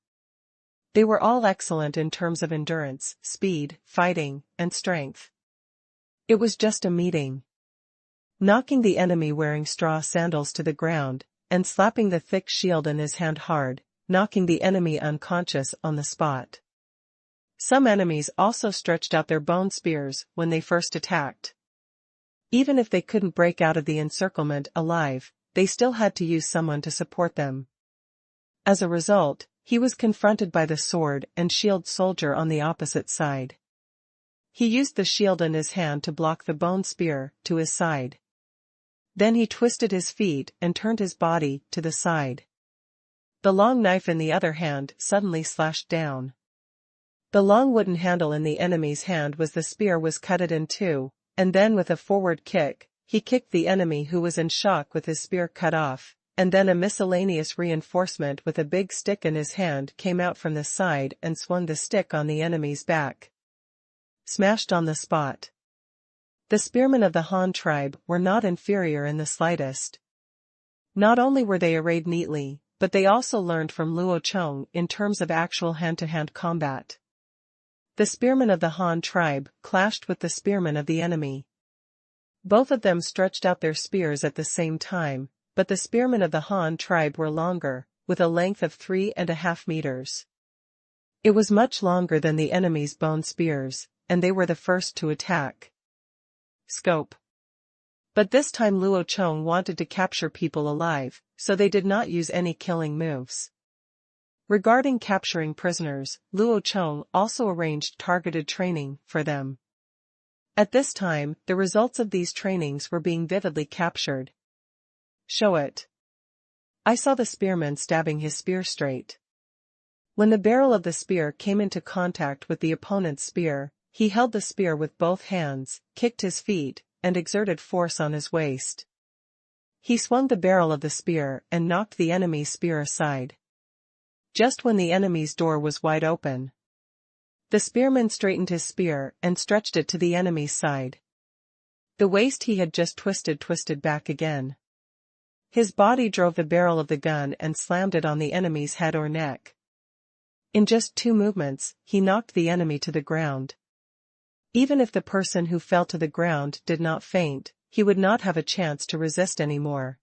A: They were all excellent in terms of endurance, speed, fighting, and strength. It was just a meeting. Knocking the enemy wearing straw sandals to the ground, and slapping the thick shield in his hand hard, knocking the enemy unconscious on the spot. Some enemies also stretched out their bone spears when they first attacked. Even if they couldn't break out of the encirclement alive, they still had to use someone to support them. As a result, he was confronted by the sword and shield soldier on the opposite side. He used the shield in his hand to block the bone spear to his side. Then he twisted his feet and turned his body to the side. The long knife in the other hand suddenly slashed down. The long wooden handle in the enemy's hand was the spear was cut it in two, and then with a forward kick, he kicked the enemy who was in shock with his spear cut off, and then a miscellaneous reinforcement with a big stick in his hand came out from the side and swung the stick on the enemy's back. Smashed on the spot. The spearmen of the Han tribe were not inferior in the slightest. Not only were they arrayed neatly, but they also learned from Luo Chong in terms of actual hand-to-hand combat. The spearmen of the Han tribe clashed with the spearmen of the enemy. Both of them stretched out their spears at the same time, but the spearmen of the Han tribe were longer, with a length of 3.5 meters. It was much longer than the enemy's bone spears, and they were the first to attack. Scope. But this time Luo Chong wanted to capture people alive, so they did not use any killing moves. Regarding capturing prisoners, Luo Chong also arranged targeted training for them. At this time, the results of these trainings were being vividly captured. Show it. I saw the spearman stabbing his spear straight. When the barrel of the spear came into contact with the opponent's spear, he held the spear with both hands, kicked his feet, and exerted force on his waist. He swung the barrel of the spear and knocked the enemy's spear aside. Just when the enemy's door was wide open, the spearman straightened his spear and stretched it to the enemy's side. The waist he had just twisted back again. His body drove the barrel of the gun and slammed it on the enemy's head or neck. In just 2 movements, he knocked the enemy to the ground. Even if the person who fell to the ground did not faint, he would not have a chance to resist anymore.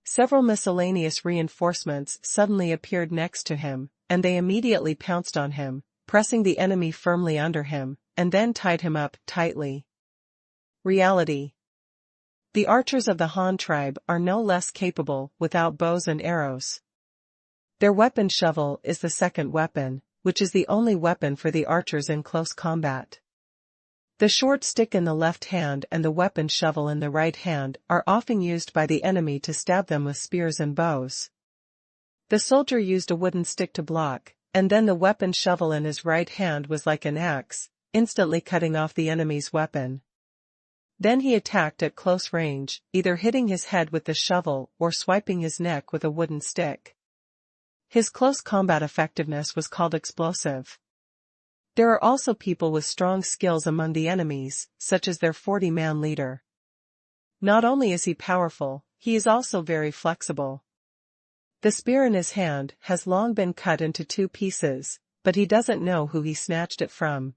A: Several miscellaneous reinforcements suddenly appeared next to him, and they immediately pounced on him, pressing the enemy firmly under him, and then tied him up tightly. Reality. The archers of the Han tribe are no less capable without bows and arrows. Their weapon shovel is the second weapon, which is the only weapon for the archers in close combat. The short stick in the left hand and the weapon shovel in the right hand are often used by the enemy to stab them with spears and bows. The soldier used a wooden stick to block, and then the weapon shovel in his right hand was like an axe, instantly cutting off the enemy's weapon. Then he attacked at close range, either hitting his head with the shovel or swiping his neck with a wooden stick. His close combat effectiveness was called explosive. There are also people with strong skills among the enemies, such as their 40-man leader. Not only is he powerful, he is also very flexible. The spear in his hand has long been cut into 2 pieces, but he doesn't know who he snatched it from.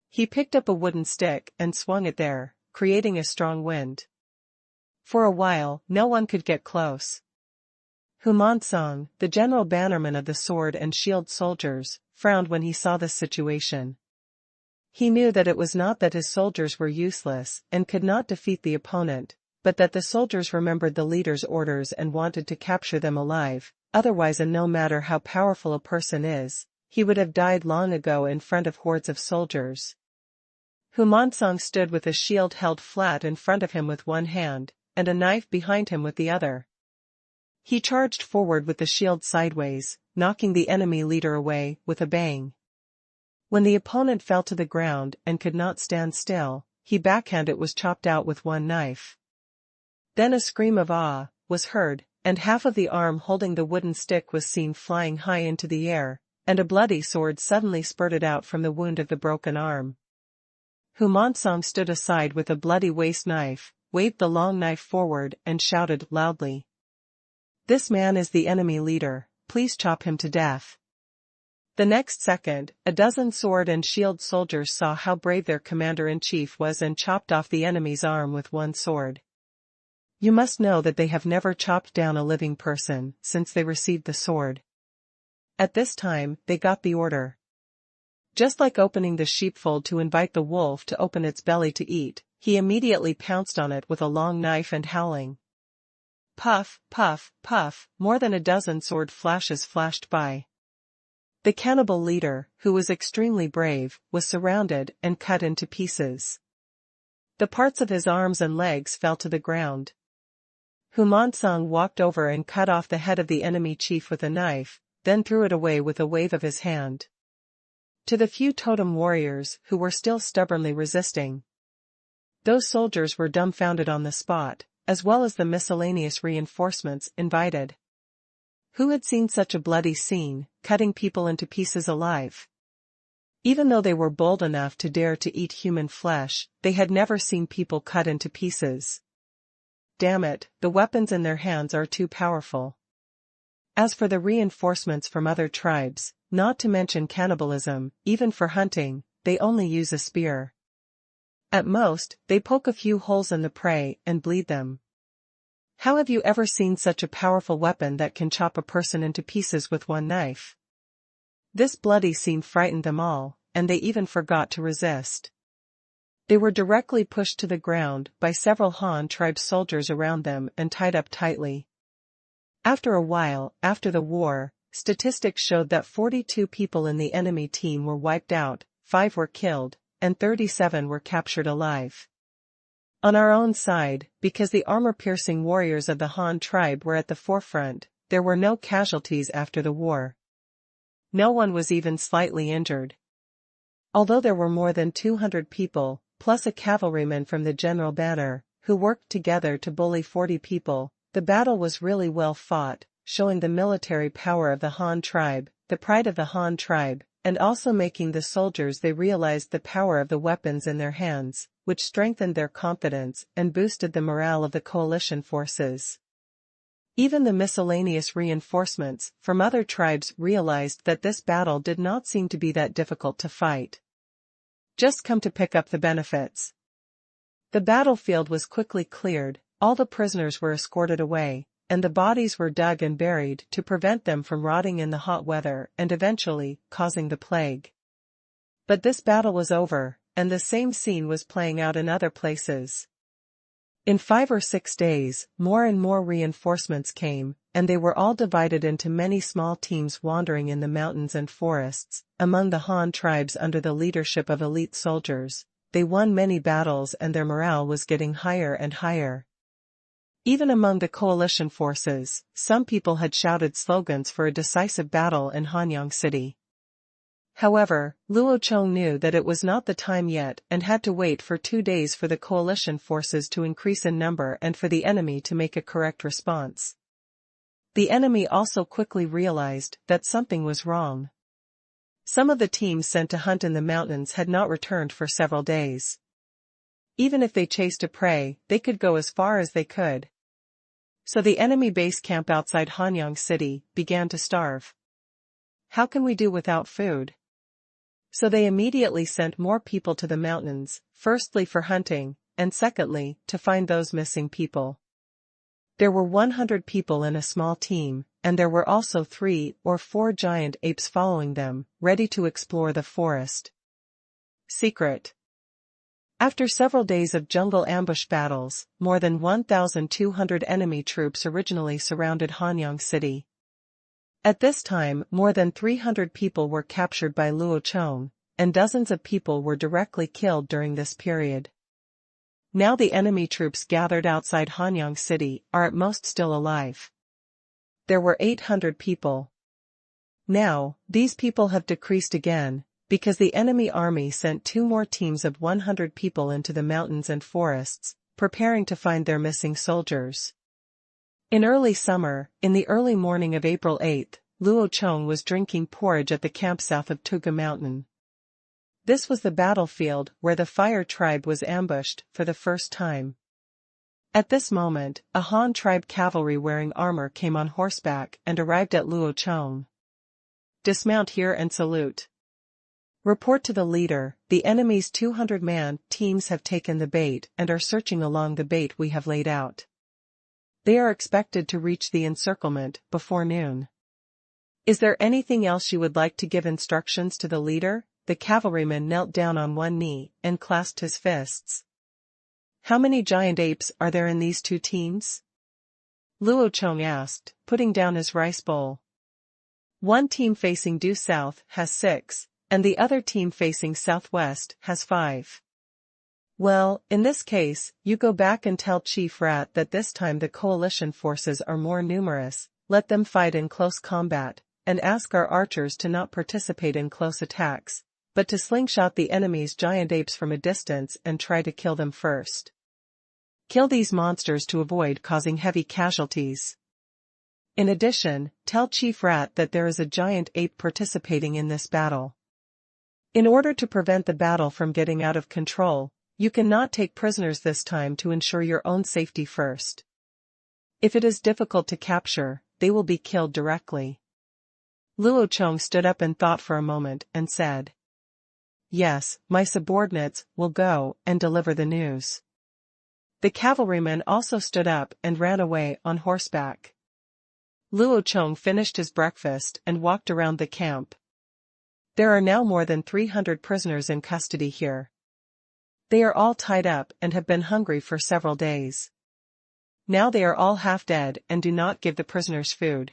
A: He picked up a wooden stick and swung it there, creating a strong wind. For a while, no one could get close. Humansong, the general bannerman of the sword and shield soldiers, frowned when he saw this situation. He knew that it was not that his soldiers were useless and could not defeat the opponent, but that the soldiers remembered the leader's orders and wanted to capture them alive, otherwise, and no matter how powerful a person is, he would have died long ago in front of hordes of soldiers. Humansong stood with a shield held flat in front of him with one hand, and a knife behind him with the other. He charged forward with the shield sideways, knocking the enemy leader away with a bang. When the opponent fell to the ground and could not stand still, he backhanded was chopped out with one knife. Then a scream of awe was heard, and half of the arm holding the wooden stick was seen flying high into the air, and a bloody sword suddenly spurted out from the wound of the broken arm. Humansong stood aside with a bloody waist knife, waved the long knife forward and shouted loudly, "This man is the enemy leader, please chop him to death." The next second, a dozen sword and shield soldiers saw how brave their commander-in-chief was and chopped off the enemy's arm with one sword. You must know that they have never chopped down a living person since they received the sword. At this time, they got the order. Just like opening the sheepfold to invite the wolf to open its belly to eat, he immediately pounced on it with a long knife and howling. Puff, puff, puff, more than a dozen sword flashes flashed by. The cannibal leader, who was extremely brave, was surrounded and cut into pieces. The parts of his arms and legs fell to the ground. Humansong walked over and cut off the head of the enemy chief with a knife, then threw it away with a wave of his hand. To the few totem warriors who were still stubbornly resisting, those soldiers were dumbfounded on the spot, as well as the miscellaneous reinforcements invited. Who had seen such a bloody scene, cutting people into pieces alive? Even though they were bold enough to dare to eat human flesh, they had never seen people cut into pieces. Damn it, the weapons in their hands are too powerful. As for the reinforcements from other tribes, not to mention cannibalism, even for hunting, they only use a spear. At most, they poke a few holes in the prey and bleed them. How have you ever seen such a powerful weapon that can chop a person into pieces with one knife? This bloody scene frightened them all, and they even forgot to resist. They were directly pushed to the ground by several Han tribe soldiers around them and tied up tightly. After a while, after the war, statistics showed that 42 people in the enemy team were wiped out, 5 were killed, and 37 were captured alive. On our own side, because the armor-piercing warriors of the Han tribe were at the forefront, there were no casualties after the war. No one was even slightly injured. Although there were more than 200 people, plus a cavalryman from the general banner, who worked together to bully 40 people, the battle was really well fought, showing the military power of the Han tribe, the pride of the Han tribe, and also making the soldiers they realized the power of the weapons in their hands, which strengthened their confidence and boosted the morale of the coalition forces. Even the miscellaneous reinforcements from other tribes realized that this battle did not seem to be that difficult to fight. Just come to pick up the benefits. The battlefield was quickly cleared, all the prisoners were escorted away, and the bodies were dug and buried to prevent them from rotting in the hot weather and eventually causing the plague. But this battle was over, and the same scene was playing out in other places. In 5 or 6 days, more and more reinforcements came, and they were all divided into many small teams wandering in the mountains and forests, among the Han tribes under the leadership of elite soldiers. They won many battles and their morale was getting higher and higher. Even among the coalition forces, some people had shouted slogans for a decisive battle in Hanyang City. However, Luo Chong knew that it was not the time yet and had to wait for 2 days for the coalition forces to increase in number and for the enemy to make a correct response. The enemy also quickly realized that something was wrong. Some of the teams sent to hunt in the mountains had not returned for several days. Even if they chased a prey, they could go as far as they could. So the enemy base camp outside Hanyang City began to starve. How can we do without food? So they immediately sent more people to the mountains, firstly for hunting, and secondly, to find those missing people. There were 100 people in a small team, and there were also 3 or 4 giant apes following them, ready to explore the forest. Secret. After several days of jungle ambush battles, more than 1,200 enemy troops originally surrounded Hanyang City. At this time, more than 300 people were captured by Luo Chong, and dozens of people were directly killed during this period. Now the enemy troops gathered outside Hanyang City are at most still alive. There were 800 people. Now, these people have decreased again, because the enemy army sent 2 more teams of 100 people into the mountains and forests, preparing to find their missing soldiers. In early summer, in the early morning of April 8, Luo Chong was drinking porridge at the camp south of Tuga Mountain. This was the battlefield where the Fire tribe was ambushed for the first time. At this moment, a Han tribe cavalry wearing armor came on horseback and arrived at Luo Chong. Dismount here and salute. Report to the leader, the enemy's 200-man teams have taken the bait and are searching along the bait we have laid out. They are expected to reach the encirclement before noon. Is there anything else you would like to give instructions to the leader? The cavalryman knelt down on one knee and clasped his fists. How many giant apes are there in these 2 teams? Luo Chong asked, putting down his rice bowl. One team facing due south has 6. And the other team facing southwest has 5. Well, in this case, you go back and tell Chief Rat that this time the coalition forces are more numerous, let them fight in close combat, and ask our archers to not participate in close attacks, but to slingshot the enemy's giant apes from a distance and try to kill them first. Kill these monsters to avoid causing heavy casualties. In addition, tell Chief Rat that there is a giant ape participating in this battle. In order to prevent the battle from getting out of control, you cannot take prisoners this time to ensure your own safety first. If it is difficult to capture, they will be killed directly. Luo Chong stood up and thought for a moment and said, Yes, my subordinates will go and deliver the news. The cavalryman also stood up and ran away on horseback. Luo Chong finished his breakfast and walked around the camp. There are now more than 300 prisoners in custody here. They are all tied up and have been hungry for several days. Now they are all half dead and do not give the prisoners food.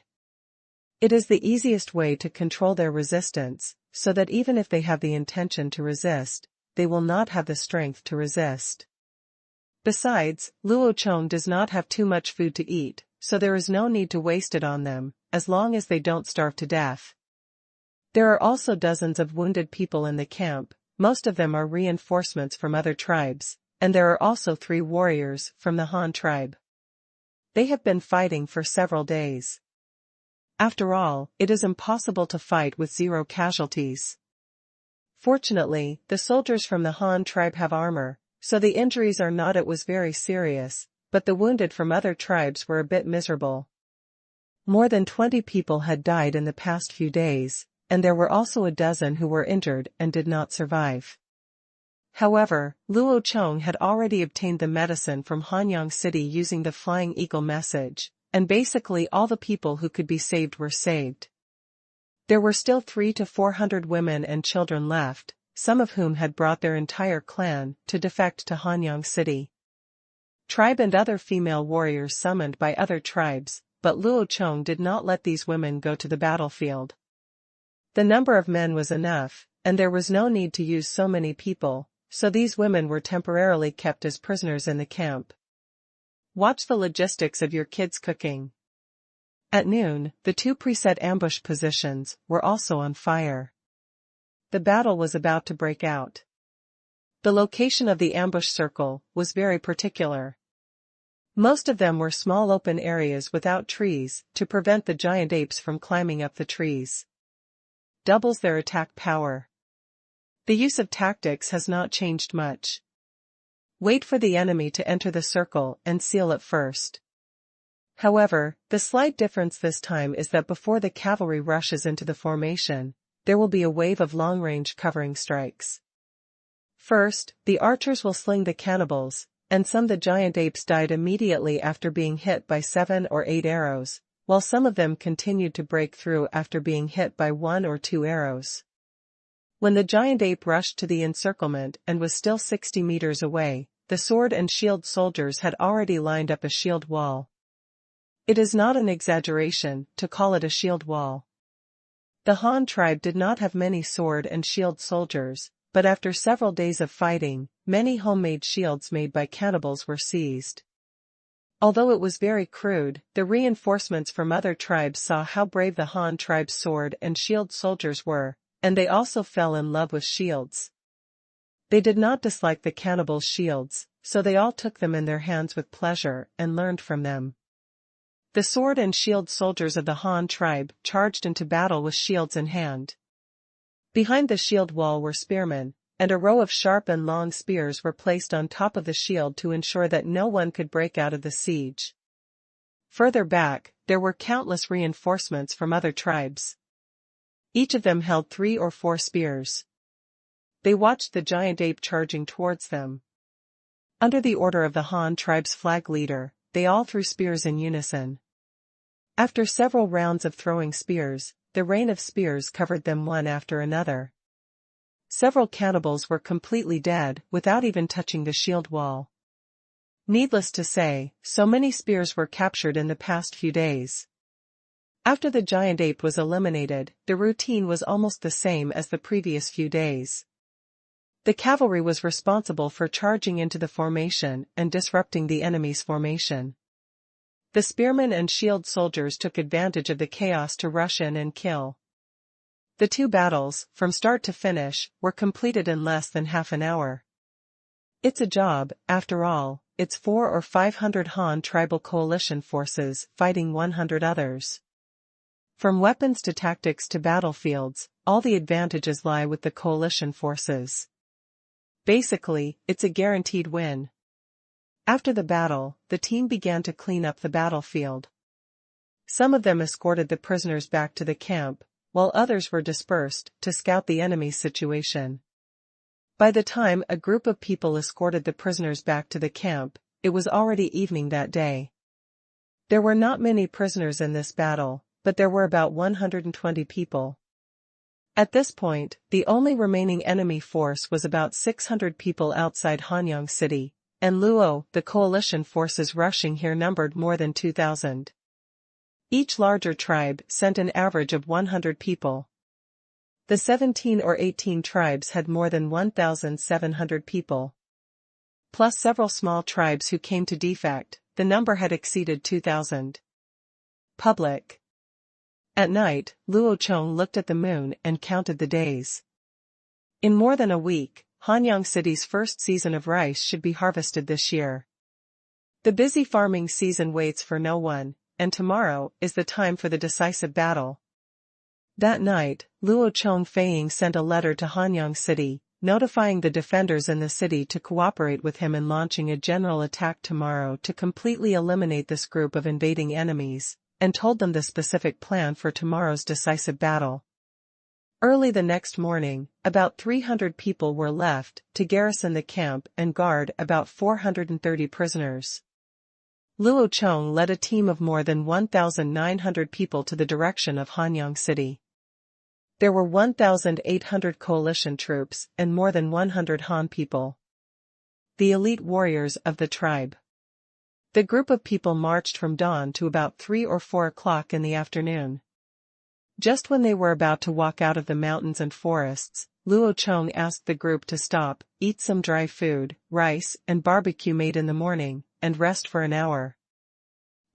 A: It is the easiest way to control their resistance, so that even if they have the intention to resist, they will not have the strength to resist. Besides, Luo Chong does not have too much food to eat, so there is no need to waste it on them, as long as they don't starve to death. There are also dozens of wounded people in the camp, most of them are reinforcements from other tribes, and there are also 3 warriors from the Han tribe. They have been fighting for several days. After all, it is impossible to fight with 0 casualties. Fortunately, the soldiers from the Han tribe have armor, so the injuries are not very serious, but the wounded from other tribes were a bit miserable. More than 20 people had died in the past few days, and there were also a dozen who were injured and did not survive. However, Luo Chong had already obtained the medicine from Hanyang City using the Flying Eagle message, and basically all the people who could be saved were saved. There were still 300 to 400 women and children left, some of whom had brought their entire clan to defect to Hanyang City. Tribe and other female warriors summoned by other tribes, but Luo Chong did not let these women go to the battlefield. The number of men was enough, and there was no need to use so many people, so these women were temporarily kept as prisoners in the camp. Watch the logistics of your kids' cooking. At noon, the 2 preset ambush positions were also on fire. The battle was about to break out. The location of the ambush circle was very particular. Most of them were small open areas without trees to prevent the giant apes from climbing up the trees. Doubles their attack power. The use of tactics has not changed much. Wait for the enemy to enter the circle and seal it first. However, the slight difference this time is that before the cavalry rushes into the formation, there will be a wave of long-range covering strikes. First, the archers will sling the cannibals, and some the giant apes died immediately after being hit by 7 or 8 arrows, while some of them continued to break through after being hit by 1 or 2 arrows. When the giant ape rushed to the encirclement and was still 60 meters away, the sword and shield soldiers had already lined up a shield wall. It is not an exaggeration to call it a shield wall. The Han tribe did not have many sword and shield soldiers, but after several days of fighting, many homemade shields made by cannibals were seized. Although it was very crude, the reinforcements from other tribes saw how brave the Han tribe's sword and shield soldiers were, and they also fell in love with shields. They did not dislike the cannibals' shields, so they all took them in their hands with pleasure and learned from them. The sword and shield soldiers of the Han tribe charged into battle with shields in hand. Behind the shield wall were spearmen, and a row of sharp and long spears were placed on top of the shield to ensure that no one could break out of the siege. Further back, there were countless reinforcements from other tribes. Each of them held 3 or 4 spears. They watched the giant ape charging towards them. Under the order of the Han tribe's flag leader, they all threw spears in unison. After several rounds of throwing spears, the rain of spears covered them one after another. Several cannibals were completely dead without even touching the shield wall. Needless to say, so many spears were captured in the past few days. After the giant ape was eliminated, the routine was almost the same as the previous few days. The cavalry was responsible for charging into the formation and disrupting the enemy's formation. The spearmen and shield soldiers took advantage of the chaos to rush in and kill. The 2 battles, from start to finish, were completed in less than half an hour. It's a job, after all, it's 400 or 500 Han tribal coalition forces fighting 100 others. From weapons to tactics to battlefields, all the advantages lie with the coalition forces. Basically, it's a guaranteed win. After the battle, the team began to clean up the battlefield. Some of them escorted the prisoners back to the camp, while others were dispersed to scout the enemy's situation. By the time a group of people escorted the prisoners back to the camp, it was already evening that day. There were not many prisoners in this battle, but there were about 120 people. At this point, the only remaining enemy force was about 600 people outside Hanyang City, and Luo, the coalition forces rushing here numbered more than 2,000. Each larger tribe sent an average of 100 people. The 17 or 18 tribes had more than 1,700 people. Plus several small tribes who came to defect, the number had exceeded 2,000. Public. At night, Luo Chong looked at the moon and counted the days. In more than a week, Hanyang City's first season of rice should be harvested this year. The busy farming season waits for no one, and tomorrow is the time for the decisive battle. That night, Luo Chong Feiying sent a letter to Hanyang City, notifying the defenders in the city to cooperate with him in launching a general attack tomorrow to completely eliminate this group of invading enemies, and told them the specific plan for tomorrow's decisive battle. Early the next morning, about 300 people were left to garrison the camp and guard about 430 prisoners. Luo Chong led a team of more than 1,900 people to the direction of Hanyang City. There were 1,800 coalition troops and more than 100 Han people. The elite warriors of the tribe. The group of people marched from dawn to about 3 or 4 o'clock in the afternoon. Just when they were about to walk out of the mountains and forests, Luo Chong asked the group to stop, eat some dry food, rice and barbecue made in the morning, and rest for an hour.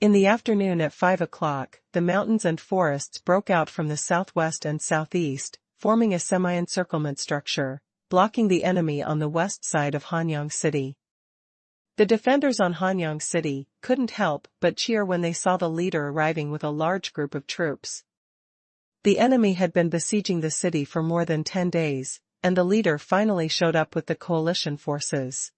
A: In the afternoon at 5 o'clock, the mountains and forests broke out from the southwest and southeast, forming a semi-encirclement structure, blocking the enemy on the west side of Hanyang City. The defenders on Hanyang City couldn't help but cheer when they saw the leader arriving with a large group of troops. The enemy had been besieging the city for more than 10 days, and the leader finally showed up with the coalition forces.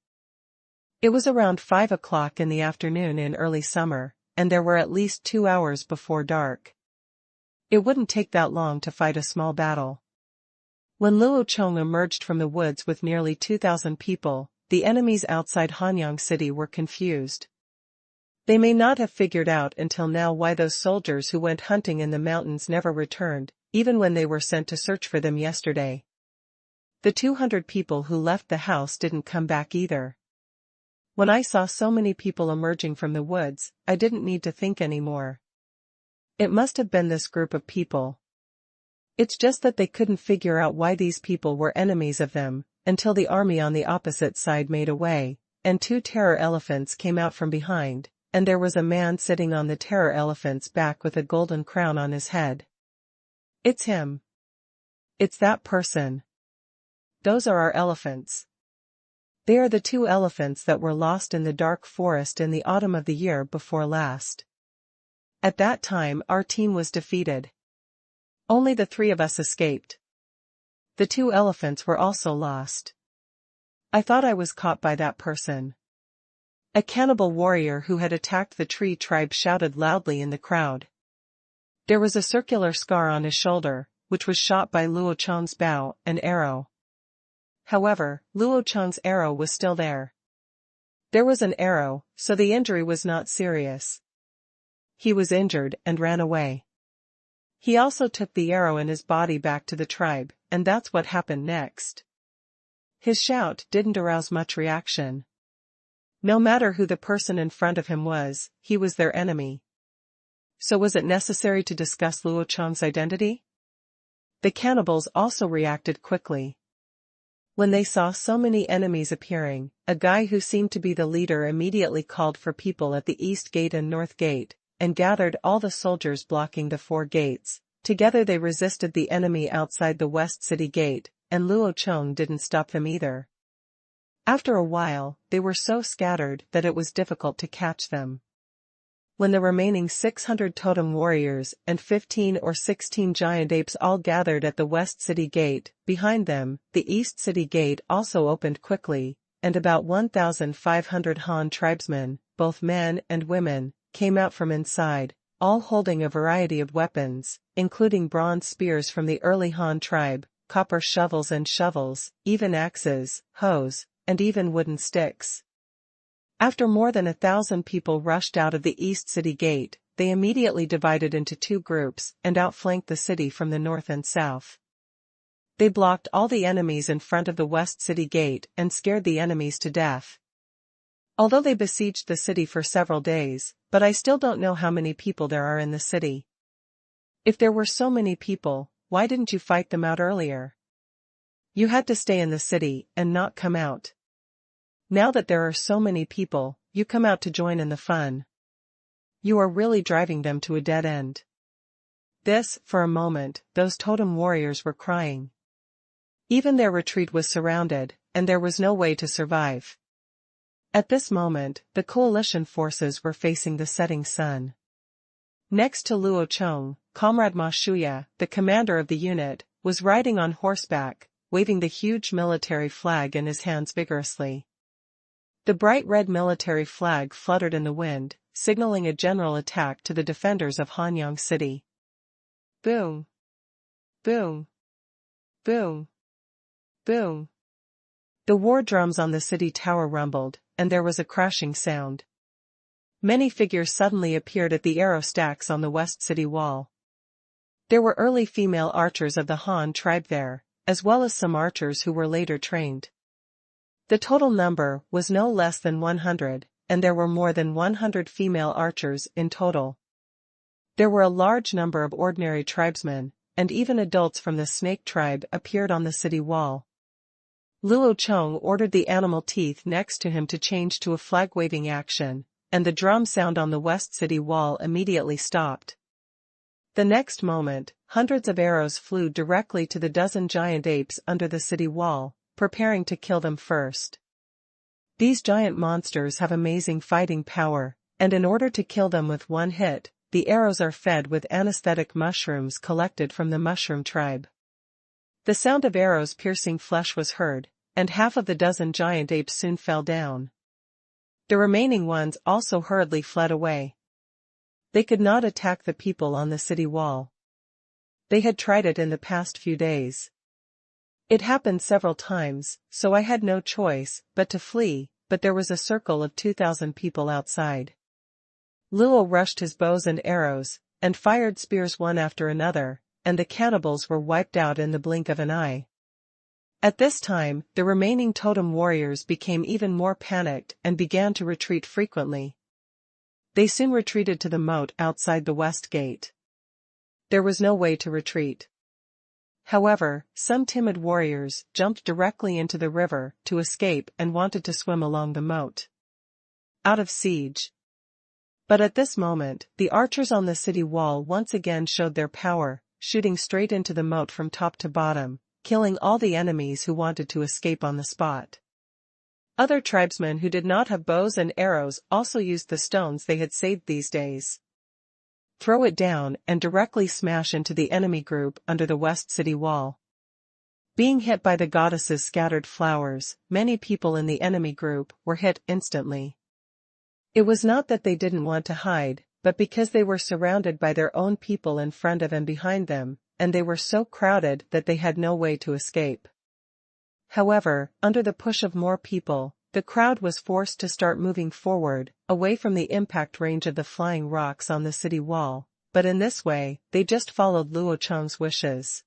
A: It was around 5 o'clock in the afternoon in early summer, and there were at least 2 hours before dark. It wouldn't take that long to fight a small battle. When Luo Chong emerged from the woods with nearly 2,000 people, the enemies outside Hanyang City were confused. They may not have figured out until now why those soldiers who went hunting in the mountains never returned, even when they were sent to search for them yesterday. The 200 people who left the house didn't come back either. When I saw so many people emerging from the woods, I didn't need to think anymore. It must have been this group of people. It's just that they couldn't figure out why these people were enemies of them, until the army on the opposite side made a way, and 2 terror elephants came out from behind, and there was a man sitting on the terror elephant's back with a golden crown on his head. It's him. It's that person. Those are our elephants. They are the 2 elephants that were lost in the dark forest in the autumn of the year before last. At that time our team was defeated. Only the 3 of us escaped. The 2 elephants were also lost. I thought I was caught by that person. A cannibal warrior who had attacked the tree tribe shouted loudly in the crowd. There was a circular scar on his shoulder, which was shot by Luo Chong's bow and arrow. However, Luo Chong's arrow was still there. There was an arrow, so the injury was not serious. He was injured and ran away. He also took the arrow and his body back to the tribe, and that's what happened next. His shout didn't arouse much reaction. No matter who the person in front of him was, he was their enemy. So was it necessary to discuss Luo Chong's identity? The cannibals also reacted quickly. When they saw so many enemies appearing, a guy who seemed to be the leader immediately called for people at the East Gate and North Gate, and gathered all the soldiers blocking the 4 gates. Together they resisted the enemy outside the West City Gate, and Luo Chong didn't stop them either. After a while, they were so scattered that it was difficult to catch them. When the remaining 600 totem warriors and 15 or 16 giant apes all gathered at the West City Gate, behind them, the East City Gate also opened quickly, and about 1,500 Han tribesmen, both men and women, came out from inside, all holding a variety of weapons, including bronze spears from the early Han tribe, copper shovels and shovels, even axes, hoes, and even wooden sticks. After more than 1,000 people rushed out of the East City Gate, they immediately divided into 2 groups and outflanked the city from the north and south. They blocked all the enemies in front of the West City Gate and scared the enemies to death. Although they besieged the city for several days, but I still don't know how many people there are in the city. If there were so many people, why didn't you fight them out earlier? You had to stay in the city and not come out. Now that there are so many people, you come out to join in the fun. You are really driving them to a dead end. For a moment, those totem warriors were crying. Even their retreat was surrounded, and there was no way to survive. At this moment, the coalition forces were facing the setting sun. Next to Luo Chong, Comrade Ma Shuya, the commander of the unit, was riding on horseback, waving the huge military flag in his hands vigorously. The bright red military flag fluttered in the wind, signaling a general attack to the defenders of Hanyang City. Boom! Boom! Boom! Boom! The war drums on the city tower rumbled, and there was a crashing sound. Many figures suddenly appeared at the arrow stacks on the West City wall. There were early female archers of the Han tribe there, as well as some archers who were later trained. The total number was no less than 100, and there were more than 100 female archers in total. There were a large number of ordinary tribesmen, and even adults from the snake tribe appeared on the city wall. Luo Chong ordered the animal teeth next to him to change to a flag-waving action, and the drum sound on the West City wall immediately stopped. The next moment, hundreds of arrows flew directly to the dozen giant apes under the city wall, preparing to kill them first. These giant monsters have amazing fighting power, and in order to kill them with one hit, the arrows are fed with anesthetic mushrooms collected from the mushroom tribe. The sound of arrows piercing flesh was heard, and half of the dozen giant apes soon fell down. The remaining ones also hurriedly fled away. They could not attack the people on the city wall. They had tried it in the past few days. It happened several times, so I had no choice but to flee, but there was a circle of 2,000 people outside. Luo rushed his bows and arrows, and fired spears one after another, and the cannibals were wiped out in the blink of an eye. At this time, the remaining totem warriors became even more panicked and began to retreat frequently. They soon retreated to the moat outside the west gate. There was no way to retreat. However, some timid warriors jumped directly into the river to escape and wanted to swim along the moat. Out of siege. But at this moment, the archers on the city wall once again showed their power, shooting straight into the moat from top to bottom, killing all the enemies who wanted to escape on the spot. Other tribesmen who did not have bows and arrows also used the stones they had saved these days. Throw it down and directly smash into the enemy group under the west city wall. Being hit by the goddess's scattered flowers, many people in the enemy group were hit instantly. It was not that they didn't want to hide, but because they were surrounded by their own people in front of and behind them, and they were so crowded that they had no way to escape. However, under the push of more people, the crowd was forced to start moving forward, away from the impact range of the flying rocks on the city wall, but in this way, they just followed Luo Chong's wishes.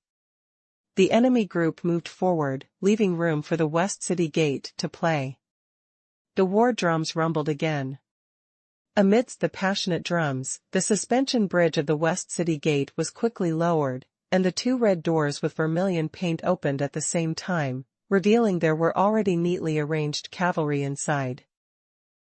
A: The enemy group moved forward, leaving room for the west city gate to play. The war drums rumbled again. Amidst the passionate drums, the suspension bridge of the west city gate was quickly lowered, and the two red doors with vermilion paint opened at the same time, revealing there were already neatly arranged cavalry inside.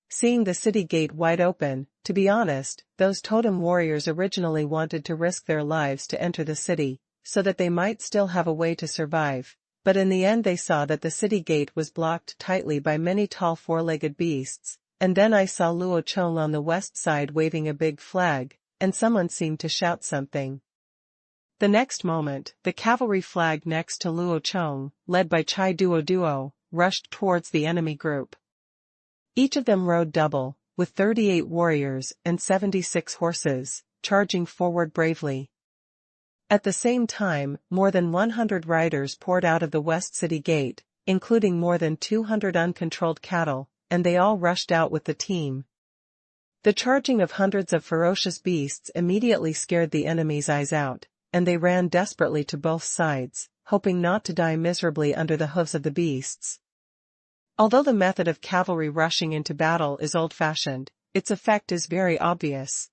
A: Seeing the city gate wide open, to be honest, those totem warriors originally wanted to risk their lives to enter the city, so that they might still have a way to survive, but in the end they saw that the city gate was blocked tightly by many tall four-legged beasts, and then I saw Luo Chong on the west side waving a big flag, and someone seemed to shout something. The next moment, the cavalry flag next to Luo Chong, led by Chai Duo, rushed towards the enemy group. Each of them rode double, with 38 warriors and 76 horses, charging forward bravely. At the same time, more than 100 riders poured out of the west city gate, including more than 200 uncontrolled cattle, and they all rushed out with the team. The charging of hundreds of ferocious beasts immediately scared the enemy's eyes out, and they ran desperately to both sides, hoping not to die miserably under the hooves of the beasts. Although the method of cavalry rushing into battle is old-fashioned, its effect is very obvious.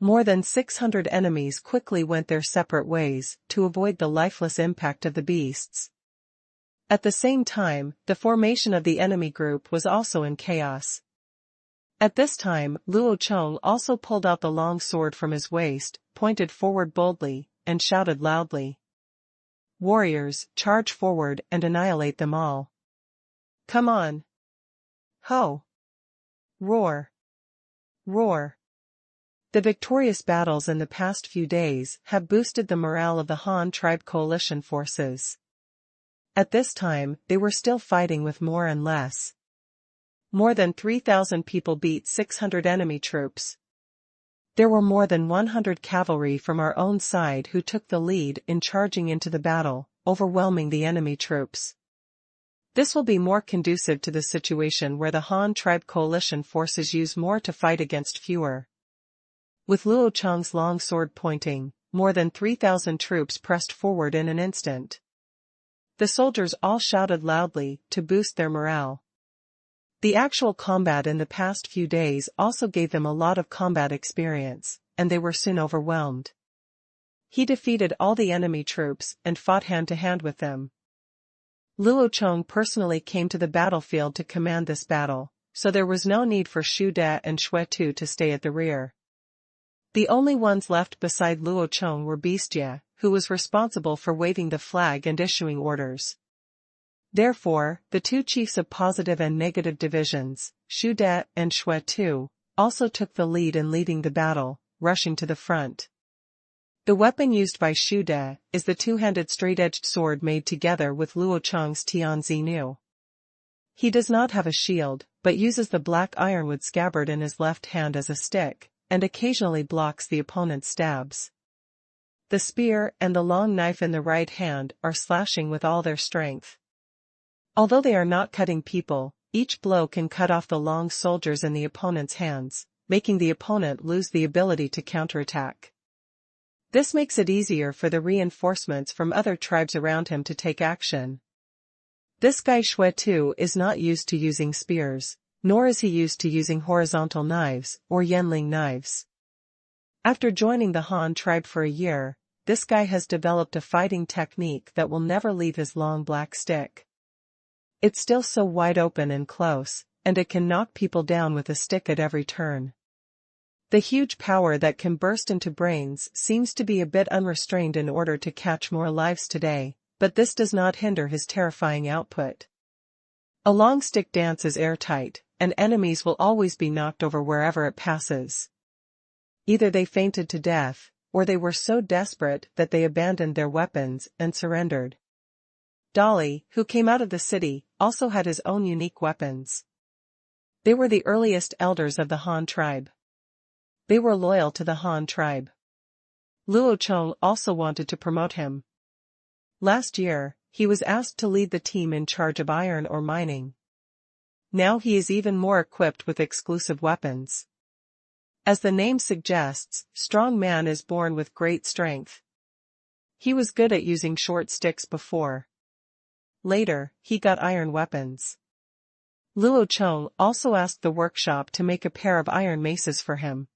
A: More than 600 enemies quickly went their separate ways to avoid the lifeless impact of the beasts. At the same time, the formation of the enemy group was also in chaos. At this time, Luo Chong also pulled out the long sword from his waist, pointed forward boldly, and shouted loudly. "Warriors, charge forward and annihilate them all. Come on! Ho! Roar! Roar!" The victorious battles in the past few days have boosted the morale of the Han tribe coalition forces. At this time, they were still fighting with more and less. More than 3,000 people beat 600 enemy troops. There were more than 100 cavalry from our own side who took the lead in charging into the battle, overwhelming the enemy troops. This will be more conducive to the situation where the Han tribe coalition forces use more to fight against fewer. With Luo Chong's long sword pointing, more than 3,000 troops pressed forward in an instant. The soldiers all shouted loudly to boost their morale. The actual combat in the past few days also gave them a lot of combat experience, and they were soon overwhelmed. He defeated all the enemy troops and fought hand-to-hand with them. Luo Chong personally came to the battlefield to command this battle, so there was no need for Shu De and Xue Tu to stay at the rear. The only ones left beside Luo Chong were Beastia, who was responsible for waving the flag and issuing orders. Therefore, the two chiefs of positive and negative divisions, Shu De and Xue Tu, also took the lead in leading the battle, rushing to the front. The weapon used by Shu De is the two-handed straight-edged sword made together with Luo Chong's Tianzi Nu. He does not have a shield, but uses the black ironwood scabbard in his left hand as a stick, and occasionally blocks the opponent's stabs. The spear and the long knife in the right hand are slashing with all their strength. Although they are not cutting people, each blow can cut off the long soldiers in the opponent's hands, making the opponent lose the ability to counterattack. This makes it easier for the reinforcements from other tribes around him to take action. This guy Shui Tu is not used to using spears, nor is he used to using horizontal knives or Yanling knives. After joining the Han tribe for a year, this guy has developed a fighting technique that will never leave his long black stick. It's still so wide open and close, and it can knock people down with a stick at every turn. The huge power that can burst into brains seems to be a bit unrestrained in order to catch more lives today, but this does not hinder his terrifying output. A long stick dance is airtight, and enemies will always be knocked over wherever it passes. Either they fainted to death, or they were so desperate that they abandoned their weapons and surrendered. Dolly, who came out of the city, also had his own unique weapons. They were the earliest elders of the Han tribe. They were loyal to the Han tribe. Luo Chong also wanted to promote him. Last year, he was asked to lead the team in charge of iron ore mining. Now he is even more equipped with exclusive weapons. As the name suggests, strong man is born with great strength. He was good at using short sticks before. Later, he got iron weapons. Luo Chong also asked the workshop to make a pair of iron maces for him.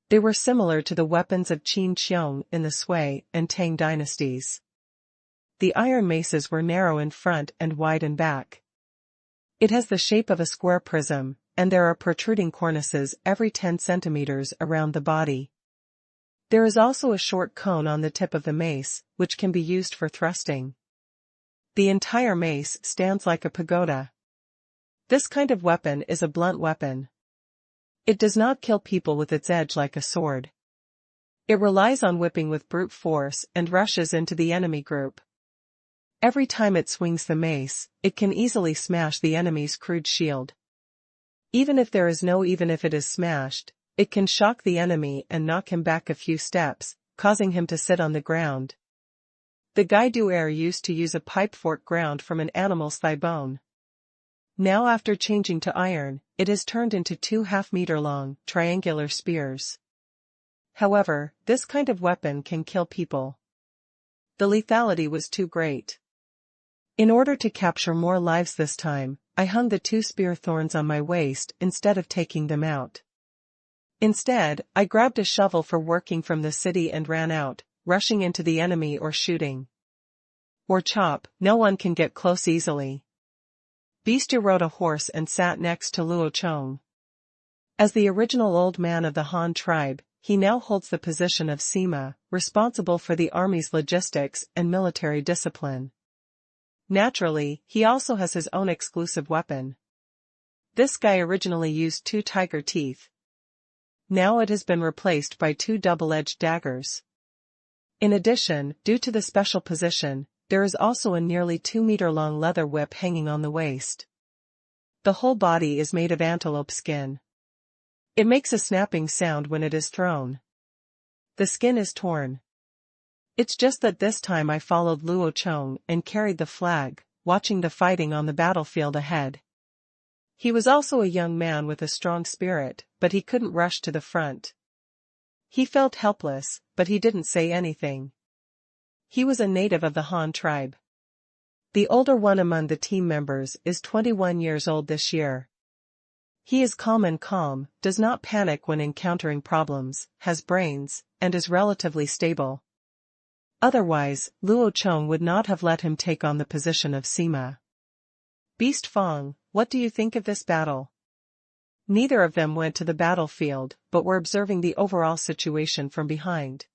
A: They were similar to the weapons of Qingshu in the Sui and Tang dynasties. The iron maces were narrow in front and wide in back. It has the shape of a square prism, and there are protruding cornices every 10 centimeters around the body. There is also a short cone on the tip of the mace, which can be used for thrusting. The entire mace stands like a pagoda. This kind of weapon is a blunt weapon. It does not kill people with its edge like a sword. It relies on whipping with brute force and rushes into the enemy group. Every time it swings the mace, it can easily smash the enemy's crude shield. Even if it is smashed, it can shock the enemy and knock him back a few steps, causing him to sit on the ground. The Gai Duer used to use a pipe fork ground from an animal's thigh bone. Now after changing to iron, it is turned into 2 half-meter-long, triangular spears. However, this kind of weapon can kill people. The lethality was too great. In order to capture more lives this time, I hung the 2 spear thorns on my waist instead of taking them out. Instead, I grabbed a shovel for working from the city and ran out, rushing into the enemy or shooting. Or chop, no one can get close easily. Beastia rode a horse and sat next to Luo Chong. As the original old man of the Han tribe, he now holds the position of Sima, responsible for the army's logistics and military discipline. Naturally, he also has his own exclusive weapon. This guy originally used 2 tiger teeth. Now it has been replaced by 2 double-edged daggers. In addition, due to the special position, there is also a nearly 2-meter-long leather whip hanging on the waist. The whole body is made of antelope skin. It makes a snapping sound when it is thrown. The skin is torn. It's just that this time I followed Luo Chong and carried the flag, watching the fighting on the battlefield ahead. He was also a young man with a strong spirit, but he couldn't rush to the front. He felt helpless, but he didn't say anything. He was a native of the Han tribe. The older one among the team members is 21 years old this year. He is calm, does not panic when encountering problems, has brains, and is relatively stable. Otherwise, Luo Chong would not have let him take on the position of Sima. Beast Fong, what do you think of this battle? Neither of them went to the battlefield, but were observing the overall situation from behind.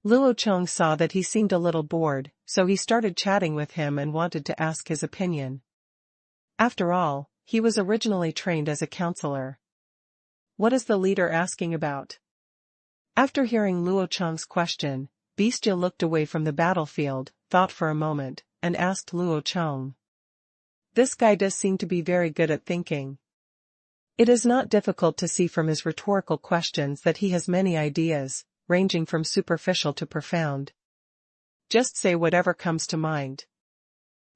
A: Luo Chong saw that he seemed a little bored, so he started chatting with him and wanted to ask his opinion. After all, he was originally trained as a counselor. What is the leader asking about? After hearing Luo Chong's question, Beastia looked away from the battlefield, thought for a moment, and asked Luo Chong. This guy does seem to be very good at thinking. It is not difficult to see from his rhetorical questions that he has many ideas, ranging from superficial to profound. Just say whatever comes to mind.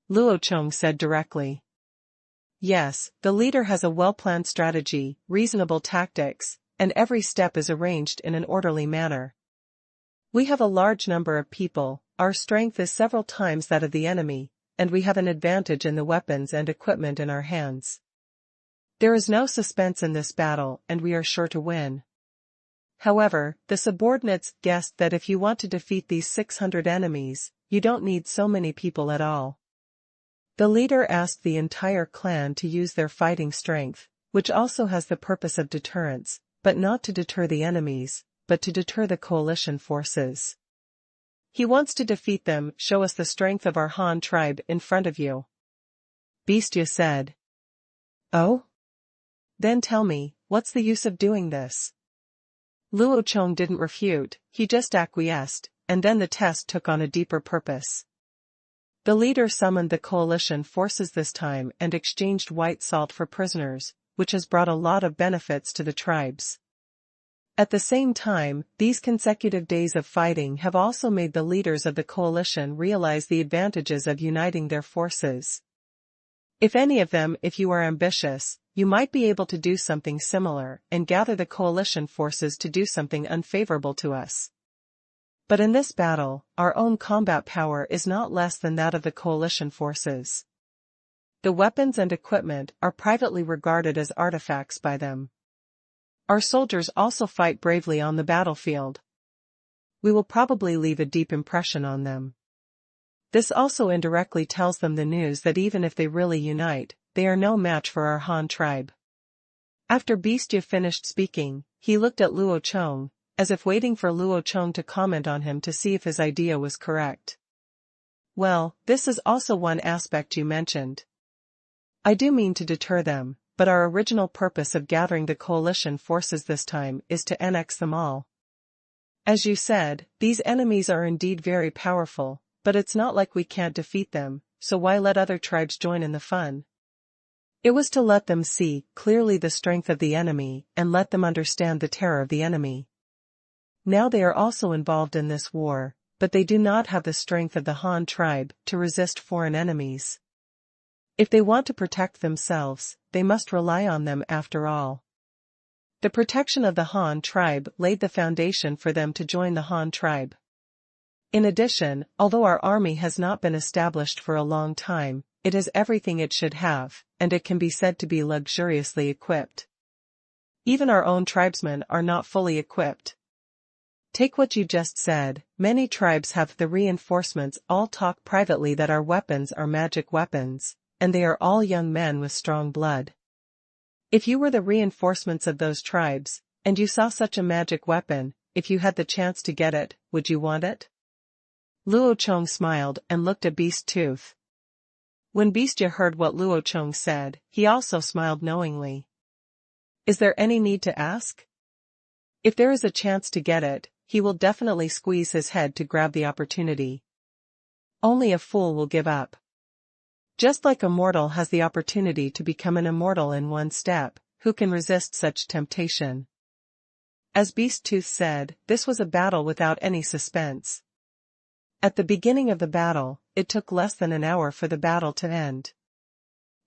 A: Luo Chong said directly. Yes, the leader has a well-planned strategy, reasonable tactics, and every step is arranged in an orderly manner. We have a large number of people, our strength is several times that of the enemy, and we have an advantage in the weapons and equipment in our hands. There is no suspense in this battle and we are sure to win. However, the subordinates guessed that if you want to defeat these 600 enemies, you don't need so many people at all. The leader asked the entire clan to use their fighting strength, which also has the purpose of deterrence, but not to deter the enemies, but to deter the coalition forces. He wants to defeat them. Show us the strength of our Han tribe in front of you. Bestia said. Oh? Then tell me, what's the use of doing this? Luo Chong didn't refute, he just acquiesced, and then the test took on a deeper purpose. The leader summoned the coalition forces this time and exchanged white salt for prisoners, which has brought a lot of benefits to the tribes. At the same time, these consecutive days of fighting have also made the leaders of the coalition realize the advantages of uniting their forces. If you are ambitious, you might be able to do something similar and gather the coalition forces to do something unfavorable to us. But in this battle, our own combat power is not less than that of the coalition forces. The weapons and equipment are privately regarded as artifacts by them. Our soldiers also fight bravely on the battlefield. We will probably leave a deep impression on them. This also indirectly tells them the news that even if they really unite, they are no match for our Han tribe. After Bestia finished speaking, he looked at Luo Chong, as if waiting for Luo Chong to comment on him to see if his idea was correct. Well, this is also one aspect you mentioned. I do mean to deter them, but our original purpose of gathering the coalition forces this time is to annex them all. As you said, these enemies are indeed very powerful, but it's not like we can't defeat them, so why let other tribes join in the fun? It was to let them see clearly the strength of the enemy and let them understand the terror of the enemy. Now they are also involved in this war, but they do not have the strength of the Han tribe to resist foreign enemies. If they want to protect themselves, they must rely on them after all. The protection of the Han tribe laid the foundation for them to join the Han tribe. In addition, although our army has not been established for a long time, it has everything it should have, and it can be said to be luxuriously equipped. Even our own tribesmen are not fully equipped. Take what you just said, many tribes have the reinforcements all talk privately that our weapons are magic weapons, and they are all young men with strong blood. If you were the reinforcements of those tribes, and you saw such a magic weapon, if you had the chance to get it, would you want it? Luo Chong smiled and looked at Beast Tooth. When Bestia heard what Luo Chong said, he also smiled knowingly. Is there any need to ask? If there is a chance to get it, he will definitely squeeze his head to grab the opportunity. Only a fool will give up. Just like a mortal has the opportunity to become an immortal in one step, who can resist such temptation? As Beast Tooth said, this was a battle without any suspense. At the beginning of the battle, it took less than an hour for the battle to end.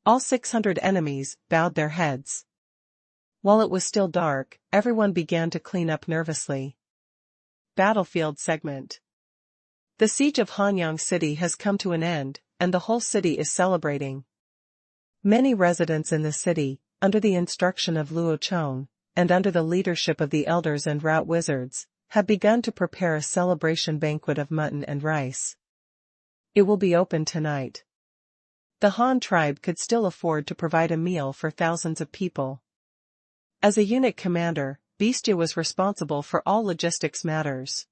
A: All 600 enemies bowed their heads. While it was still dark, everyone began to clean up nervously. Battlefield segment. The siege of Hanyang City has come to an end, and the whole city is celebrating. Many residents in the city, under the instruction of Luo Chong, and under the leadership of the elders and route wizards, have begun to prepare a celebration banquet of mutton and rice. It will be open tonight. The Han tribe could still afford to provide a meal for thousands of people. As a unit commander, Bestia was responsible for all logistics matters.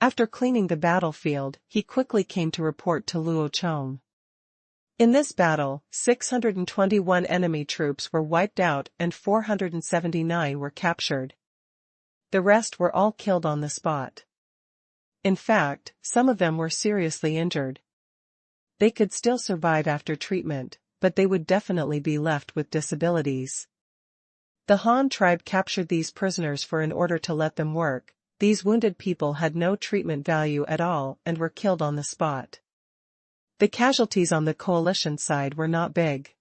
A: After cleaning the battlefield, he quickly came to report to Luo Chong. In this battle, 621 enemy troops were wiped out and 479 were captured. The rest were all killed on the spot. In fact, some of them were seriously injured. They could still survive after treatment, but they would definitely be left with disabilities. The Han tribe captured these prisoners in order to let them work, these wounded people had no treatment value at all and were killed on the spot. The casualties on the coalition side were not big.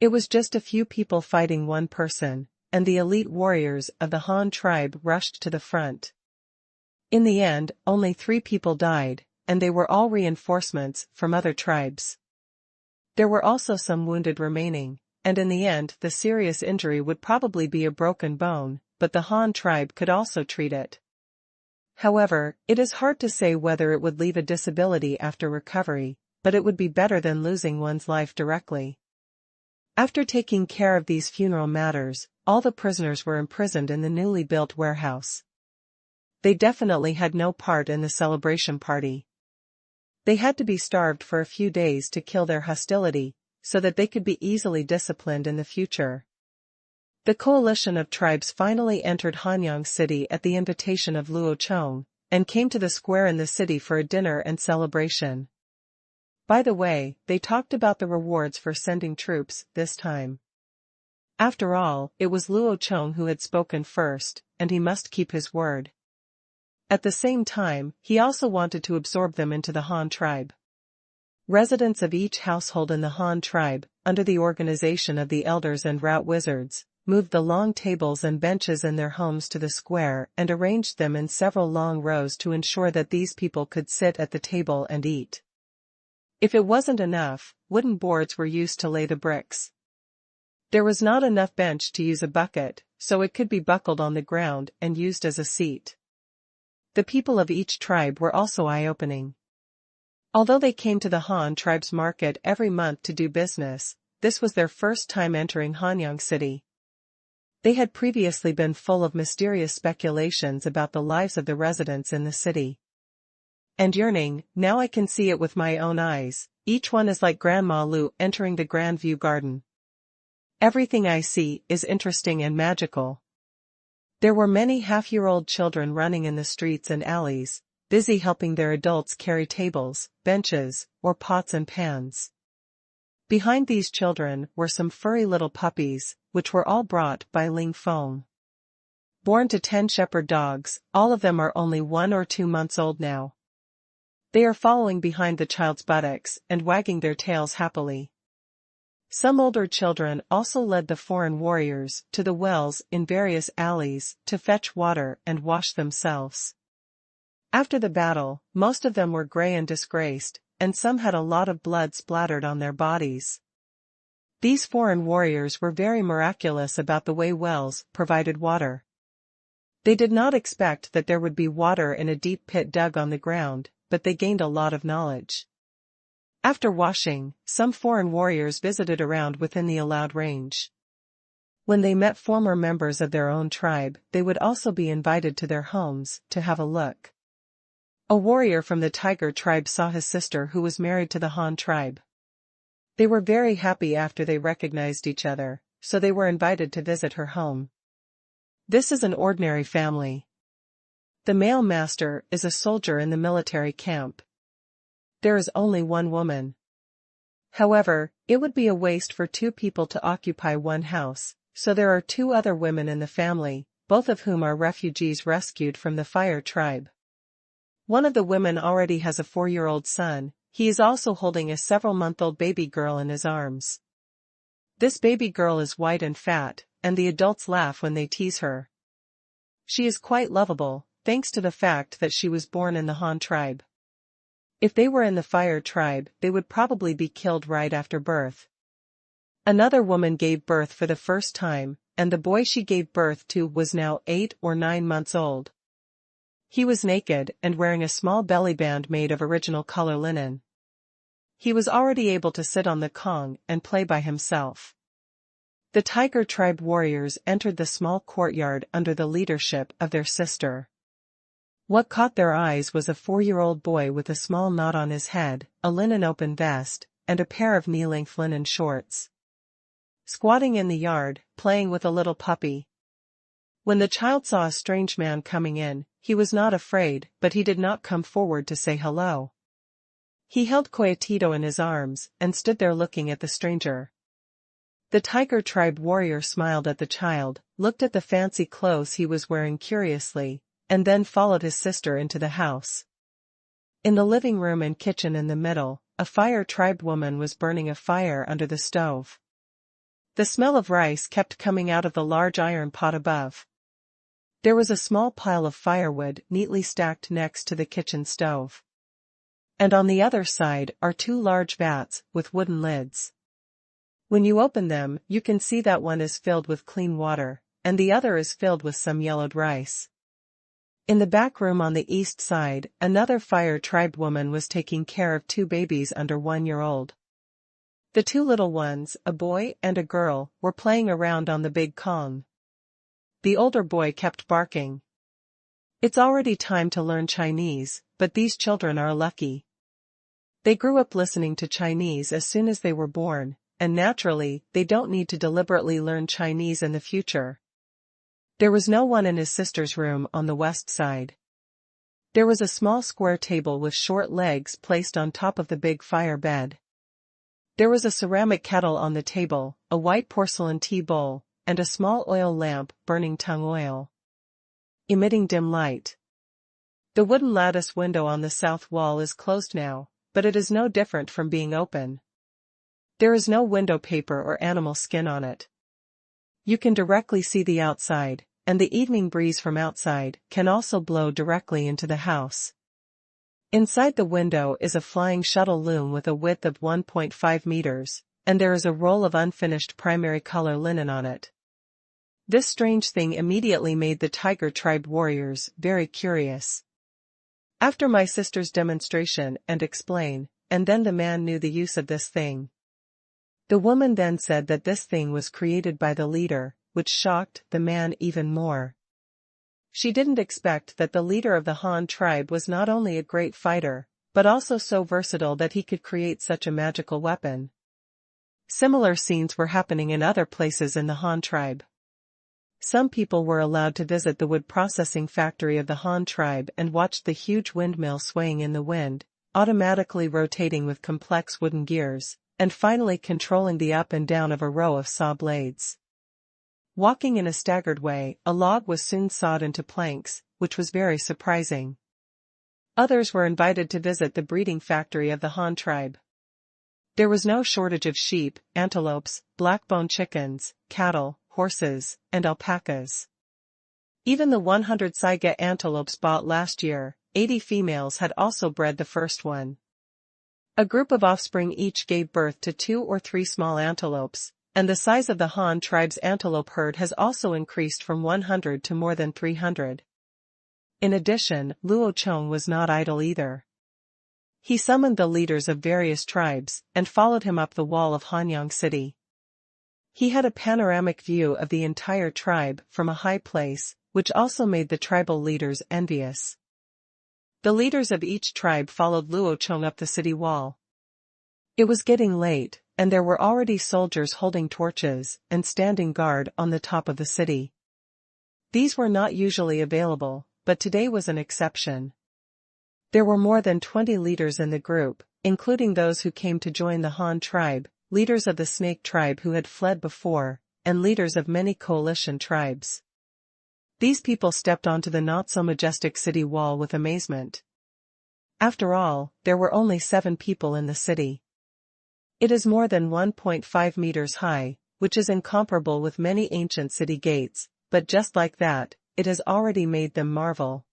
A: It was just a few people fighting one person, and the elite warriors of the Han tribe rushed to the front. In the end, only 3 people died, and they were all reinforcements from other tribes. There were also some wounded remaining, and in the end the serious injury would probably be a broken bone, but the Han tribe could also treat it. However, it is hard to say whether it would leave a disability after recovery, but it would be better than losing one's life directly. After taking care of these funeral matters, all the prisoners were imprisoned in the newly built warehouse. They definitely had no part in the celebration party. They had to be starved for a few days to kill their hostility, so that they could be easily disciplined in the future. The coalition of tribes finally entered Hanyang City at the invitation of Luo Chong, and came to the square in the city for a dinner and celebration. By the way, they talked about the rewards for sending troops this time. After all, it was Luo Chong who had spoken first, and he must keep his word. At the same time, he also wanted to absorb them into the Han tribe. Residents of each household in the Han tribe, under the organization of the elders and route wizards, moved the long tables and benches in their homes to the square and arranged them in several long rows to ensure that these people could sit at the table and eat. If it wasn't enough, wooden boards were used to lay the bricks. There was not enough bench to use a bucket, so it could be buckled on the ground and used as a seat. The people of each tribe were also eye-opening. Although they came to the Han tribe's market every month to do business, this was their first time entering Hanyang City. They had previously been full of mysterious speculations about the lives of the residents in the city. And yearning, now I can see it with my own eyes, each one is like Grandma Lu entering the Grandview Garden. Everything I see is interesting and magical. There were many half-year-old children running in the streets and alleys, busy helping their adults carry tables, benches, or pots and pans. Behind these children were some furry little puppies, which were all brought by Ling Feng. Born to 10 shepherd dogs, all of them are only 1 or 2 months old now. They are following behind the child's buttocks and wagging their tails happily. Some older children also led the foreign warriors to the wells in various alleys to fetch water and wash themselves. After the battle, most of them were gray and disgraced, and some had a lot of blood splattered on their bodies. These foreign warriors were very miraculous about the way wells provided water. They did not expect that there would be water in a deep pit dug on the ground, but they gained a lot of knowledge. After washing, some foreign warriors visited around within the allowed range. When they met former members of their own tribe, they would also be invited to their homes to have a look. A warrior from the Tiger tribe saw his sister who was married to the Han tribe. They were very happy after they recognized each other, so they were invited to visit her home. This is an ordinary family. The male master is a soldier in the military camp. There is only one woman. However, it would be a waste for 2 people to occupy one house, so there are 2 other women in the family, both of whom are refugees rescued from the Fire tribe. One of the women already has a 4-year-old son. He is also holding a several-month-old baby girl in his arms. This baby girl is white and fat, and the adults laugh when they tease her. She is quite lovable, thanks to the fact that she was born in the Han tribe. If they were in the Fire tribe, they would probably be killed right after birth. Another woman gave birth for the first time, and the boy she gave birth to was now 8 or 9 months old. He was naked and wearing a small belly band made of original color linen. He was already able to sit on the Kong and play by himself. The Tiger tribe warriors entered the small courtyard under the leadership of their sister. What caught their eyes was a 4-year-old boy with a small knot on his head, a linen open vest, and a pair of knee-length linen shorts. Squatting in the yard, playing with a little puppy. When the child saw a strange man coming in, he was not afraid, but he did not come forward to say hello. He held Coyotito in his arms, and stood there looking at the stranger. The Tiger tribe warrior smiled at the child, looked at the fancy clothes he was wearing curiously, and then followed his sister into the house. In the living room and kitchen in the middle, a fire tribe woman was burning a fire under the stove. The smell of rice kept coming out of the large iron pot above. There was a small pile of firewood neatly stacked next to the kitchen stove. And on the other side are two large vats with wooden lids. When you open them, you can see that one is filled with clean water, and the other is filled with some yellowed rice. In the back room on the east side, another fire tribe woman was taking care of two babies under 1 year old. The two little ones, a boy and a girl, were playing around on the big Kong. The older boy kept barking. It's already time to learn Chinese, but these children are lucky. They grew up listening to Chinese as soon as they were born, and naturally, they don't need to deliberately learn Chinese in the future. There was no one in his sister's room on the west side. There was a small square table with short legs placed on top of the big fire bed. There was a ceramic kettle on the table, a white porcelain tea bowl, and a small oil lamp burning tung oil, emitting dim light. The wooden lattice window on the south wall is closed now, but it is no different from being open. There is no window paper or animal skin on it. You can directly see the outside, and the evening breeze from outside can also blow directly into the house. Inside the window is a flying shuttle loom with a width of 1.5 meters, and there is a roll of unfinished primary color linen on it. This strange thing immediately made the Tiger tribe warriors very curious. After my sister's demonstration and explain, and then the man knew the use of this thing. The woman then said that this thing was created by the leader, which shocked the man even more. She didn't expect that the leader of the Han tribe was not only a great fighter, but also so versatile that he could create such a magical weapon. Similar scenes were happening in other places in the Han tribe. Some people were allowed to visit the wood processing factory of the Han tribe and watched the huge windmill swaying in the wind, automatically rotating with complex wooden gears, and finally controlling the up and down of a row of saw blades. Walking in a staggered way, a log was soon sawed into planks, which was very surprising. Others were invited to visit the breeding factory of the Han tribe. There was no shortage of sheep, antelopes, black-bone chickens, cattle, horses, and alpacas. Even the 100 saiga antelopes bought last year, 80 females had also bred the first one. A group of offspring each gave birth to 2 or 3 small antelopes, and the size of the Han tribe's antelope herd has also increased from 100 to more than 300. In addition, Luo Chong was not idle either. He summoned the leaders of various tribes, and followed him up the wall of Hanyang City. He had a panoramic view of the entire tribe from a high place, which also made the tribal leaders envious. The leaders of each tribe followed Luo Chong up the city wall. It was getting late, and there were already soldiers holding torches and standing guard on the top of the city. These were not usually available, but today was an exception. There were more than 20 leaders in the group, including those who came to join the Han tribe, leaders of the Snake tribe who had fled before, and leaders of many coalition tribes. These people stepped onto the not-so-majestic city wall with amazement. After all, there were only 7 people in the city. It is more than 1.5 meters high, which is incomparable with many ancient city gates, but just like that, it has already made them marvel.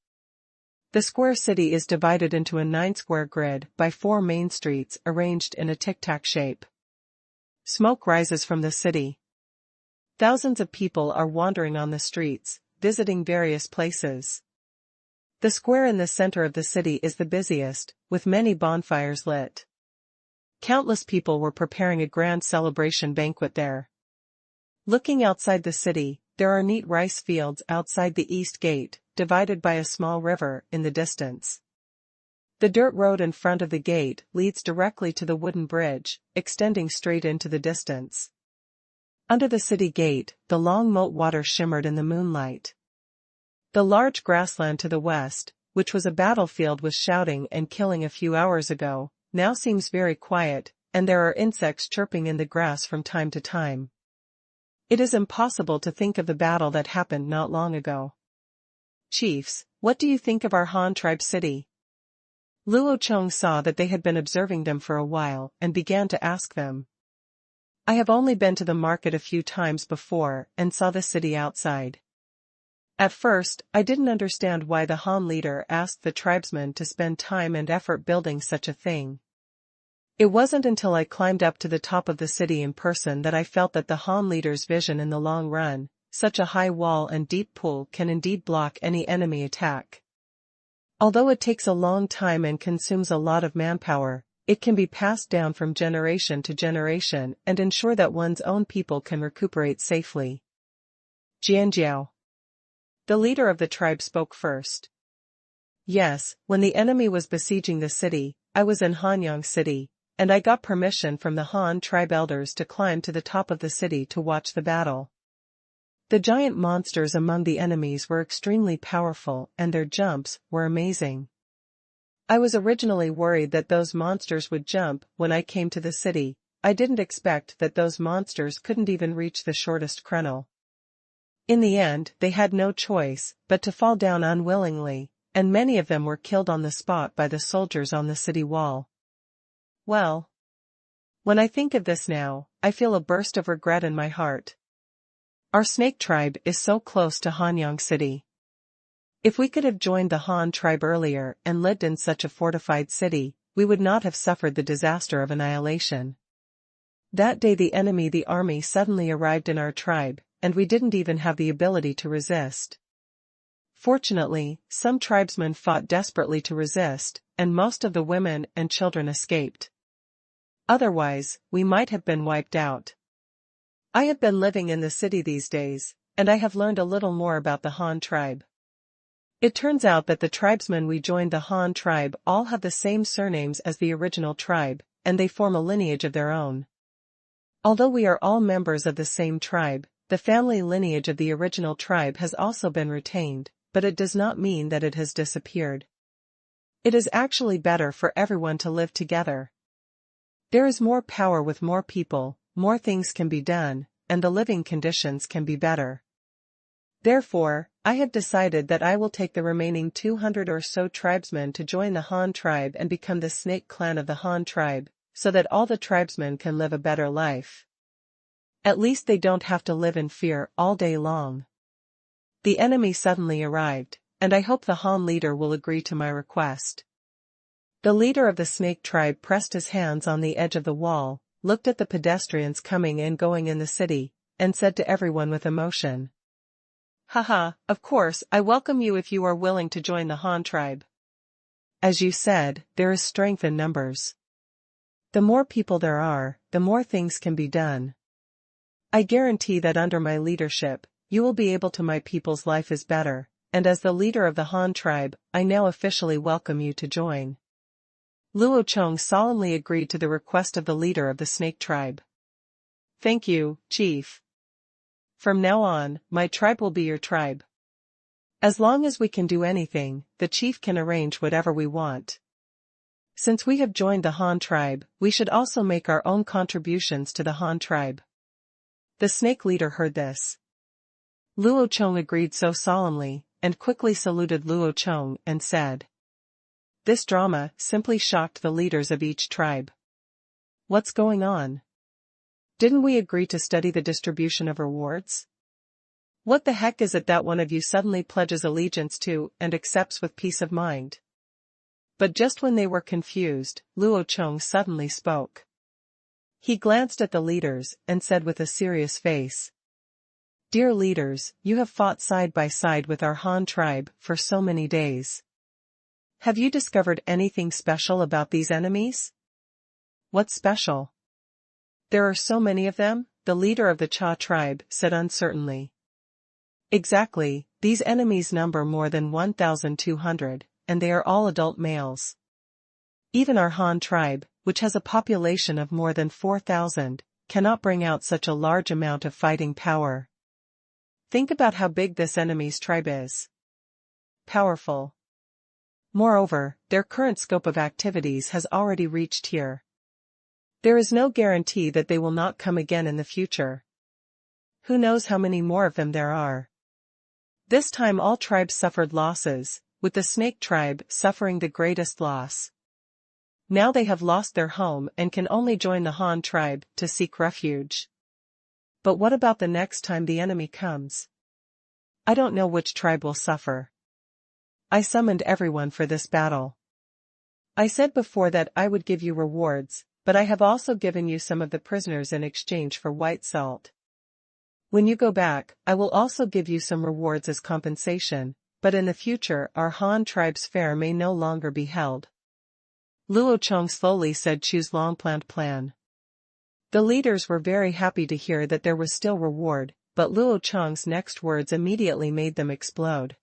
A: The square city is divided into a 9-square grid by 4 main streets arranged in a tic-tac shape. Smoke rises from the city. Thousands of people are wandering on the streets, visiting various places. The square in the center of the city is the busiest, with many bonfires lit. Countless people were preparing a grand celebration banquet there. Looking outside the city, there are neat rice fields outside the east gate, divided by a small river in the distance. The dirt road in front of the gate leads directly to the wooden bridge, extending straight into the distance. Under the city gate, the long moat water shimmered in the moonlight. The large grassland to the west, which was a battlefield with shouting and killing a few hours ago, now seems very quiet, and there are insects chirping in the grass from time to time. It is impossible to think of the battle that happened not long ago. chiefs, what do you think of our Han tribe city? Luo Chong saw that they had been observing them for a while and began to ask them. I have only been to the market a few times before and saw the city outside. At first, I didn't understand why the Han leader asked the tribesmen to spend time and effort building such a thing. It wasn't until I climbed up to the top of the city in person that I felt that the Han leader's vision in the long run, such a high wall and deep pool can indeed block any enemy attack. Although it takes a long time and consumes a lot of manpower, it can be passed down from generation to generation and ensure that one's own people can recuperate safely. Jianjiao. The leader of the tribe spoke first. Yes, when the enemy was besieging the city, I was in Hanyang City, and I got permission from the Han tribe elders to climb to the top of the city to watch the battle. The giant monsters among the enemies were extremely powerful and their jumps were amazing. I was originally worried that those monsters would jump when I came to the city. I didn't expect that those monsters couldn't even reach the shortest kernel. In the end, they had no choice but to fall down unwillingly, and many of them were killed on the spot by the soldiers on the city wall. Well, when I think of this now, I feel a burst of regret in my heart. Our snake tribe is so close to Hanyang City. If we could have joined the Han tribe earlier and lived in such a fortified city, we would not have suffered the disaster of annihilation. That day the army suddenly arrived in our tribe, and we didn't even have the ability to resist. Fortunately, some tribesmen fought desperately to resist, and most of the women and children escaped. Otherwise, we might have been wiped out. I have been living in the city these days, and I have learned a little more about the Han tribe. It turns out that the tribesmen we joined the Han tribe all have the same surnames as the original tribe, and they form a lineage of their own. Although we are all members of the same tribe, the family lineage of the original tribe has also been retained, but it does not mean that it has disappeared. It is actually better for everyone to live together. There is more power with more people, more things can be done, and the living conditions can be better. Therefore, I have decided that I will take the remaining 200 or so tribesmen to join the Han tribe and become the snake clan of the Han tribe, so that all the tribesmen can live a better life. At least they don't have to live in fear all day long. The enemy suddenly arrived, and I hope the Han leader will agree to my request. The leader of the snake tribe pressed his hands on the edge of the wall, looked at the pedestrians coming and going in the city, and said to everyone with emotion, Haha, of course, I welcome you if you are willing to join the Han tribe. As you said, there is strength in numbers. The more people there are, the more things can be done. I guarantee that under my leadership, you will be able to my people's life is better, and as the leader of the Han tribe, I now officially welcome you to join. Luo Chong solemnly agreed to the request of the leader of the snake tribe. Thank you, chief. From now on, my tribe will be your tribe. As long as we can do anything, the chief can arrange whatever we want. Since we have joined the Han tribe, we should also make our own contributions to the Han tribe. The snake leader heard this. Luo Chong agreed so solemnly, and quickly saluted Luo Chong and said, This drama simply shocked the leaders of each tribe. What's going on? Didn't we agree to study the distribution of rewards? What the heck is it that one of you suddenly pledges allegiance to and accepts with peace of mind? But just when they were confused, Luo Chong suddenly spoke. He glanced at the leaders and said with a serious face, Dear leaders, you have fought side by side with our Han tribe for so many days. Have you discovered anything special about these enemies? What's special? There are so many of them, the leader of the Cha tribe said uncertainly. Exactly, these enemies number more than 1,200, and they are all adult males. Even our Han tribe, which has a population of more than 4,000, cannot bring out such a large amount of fighting power. Think about how big this enemy's tribe is. Powerful. Moreover, their current scope of activities has already reached here. There is no guarantee that they will not come again in the future. Who knows how many more of them there are? This time all tribes suffered losses, with the snake tribe suffering the greatest loss. Now they have lost their home and can only join the Han tribe to seek refuge. But what about the next time the enemy comes? I don't know which tribe will suffer. I summoned everyone for this battle. I said before that I would give you rewards, but I have also given you some of the prisoners in exchange for white salt. When you go back, I will also give you some rewards as compensation, but in the future our Han tribe's fair may no longer be held. Luo Chong slowly said Chu's long-planned plan. The leaders were very happy to hear that there was still reward, but Luo Chong's next words immediately made them explode.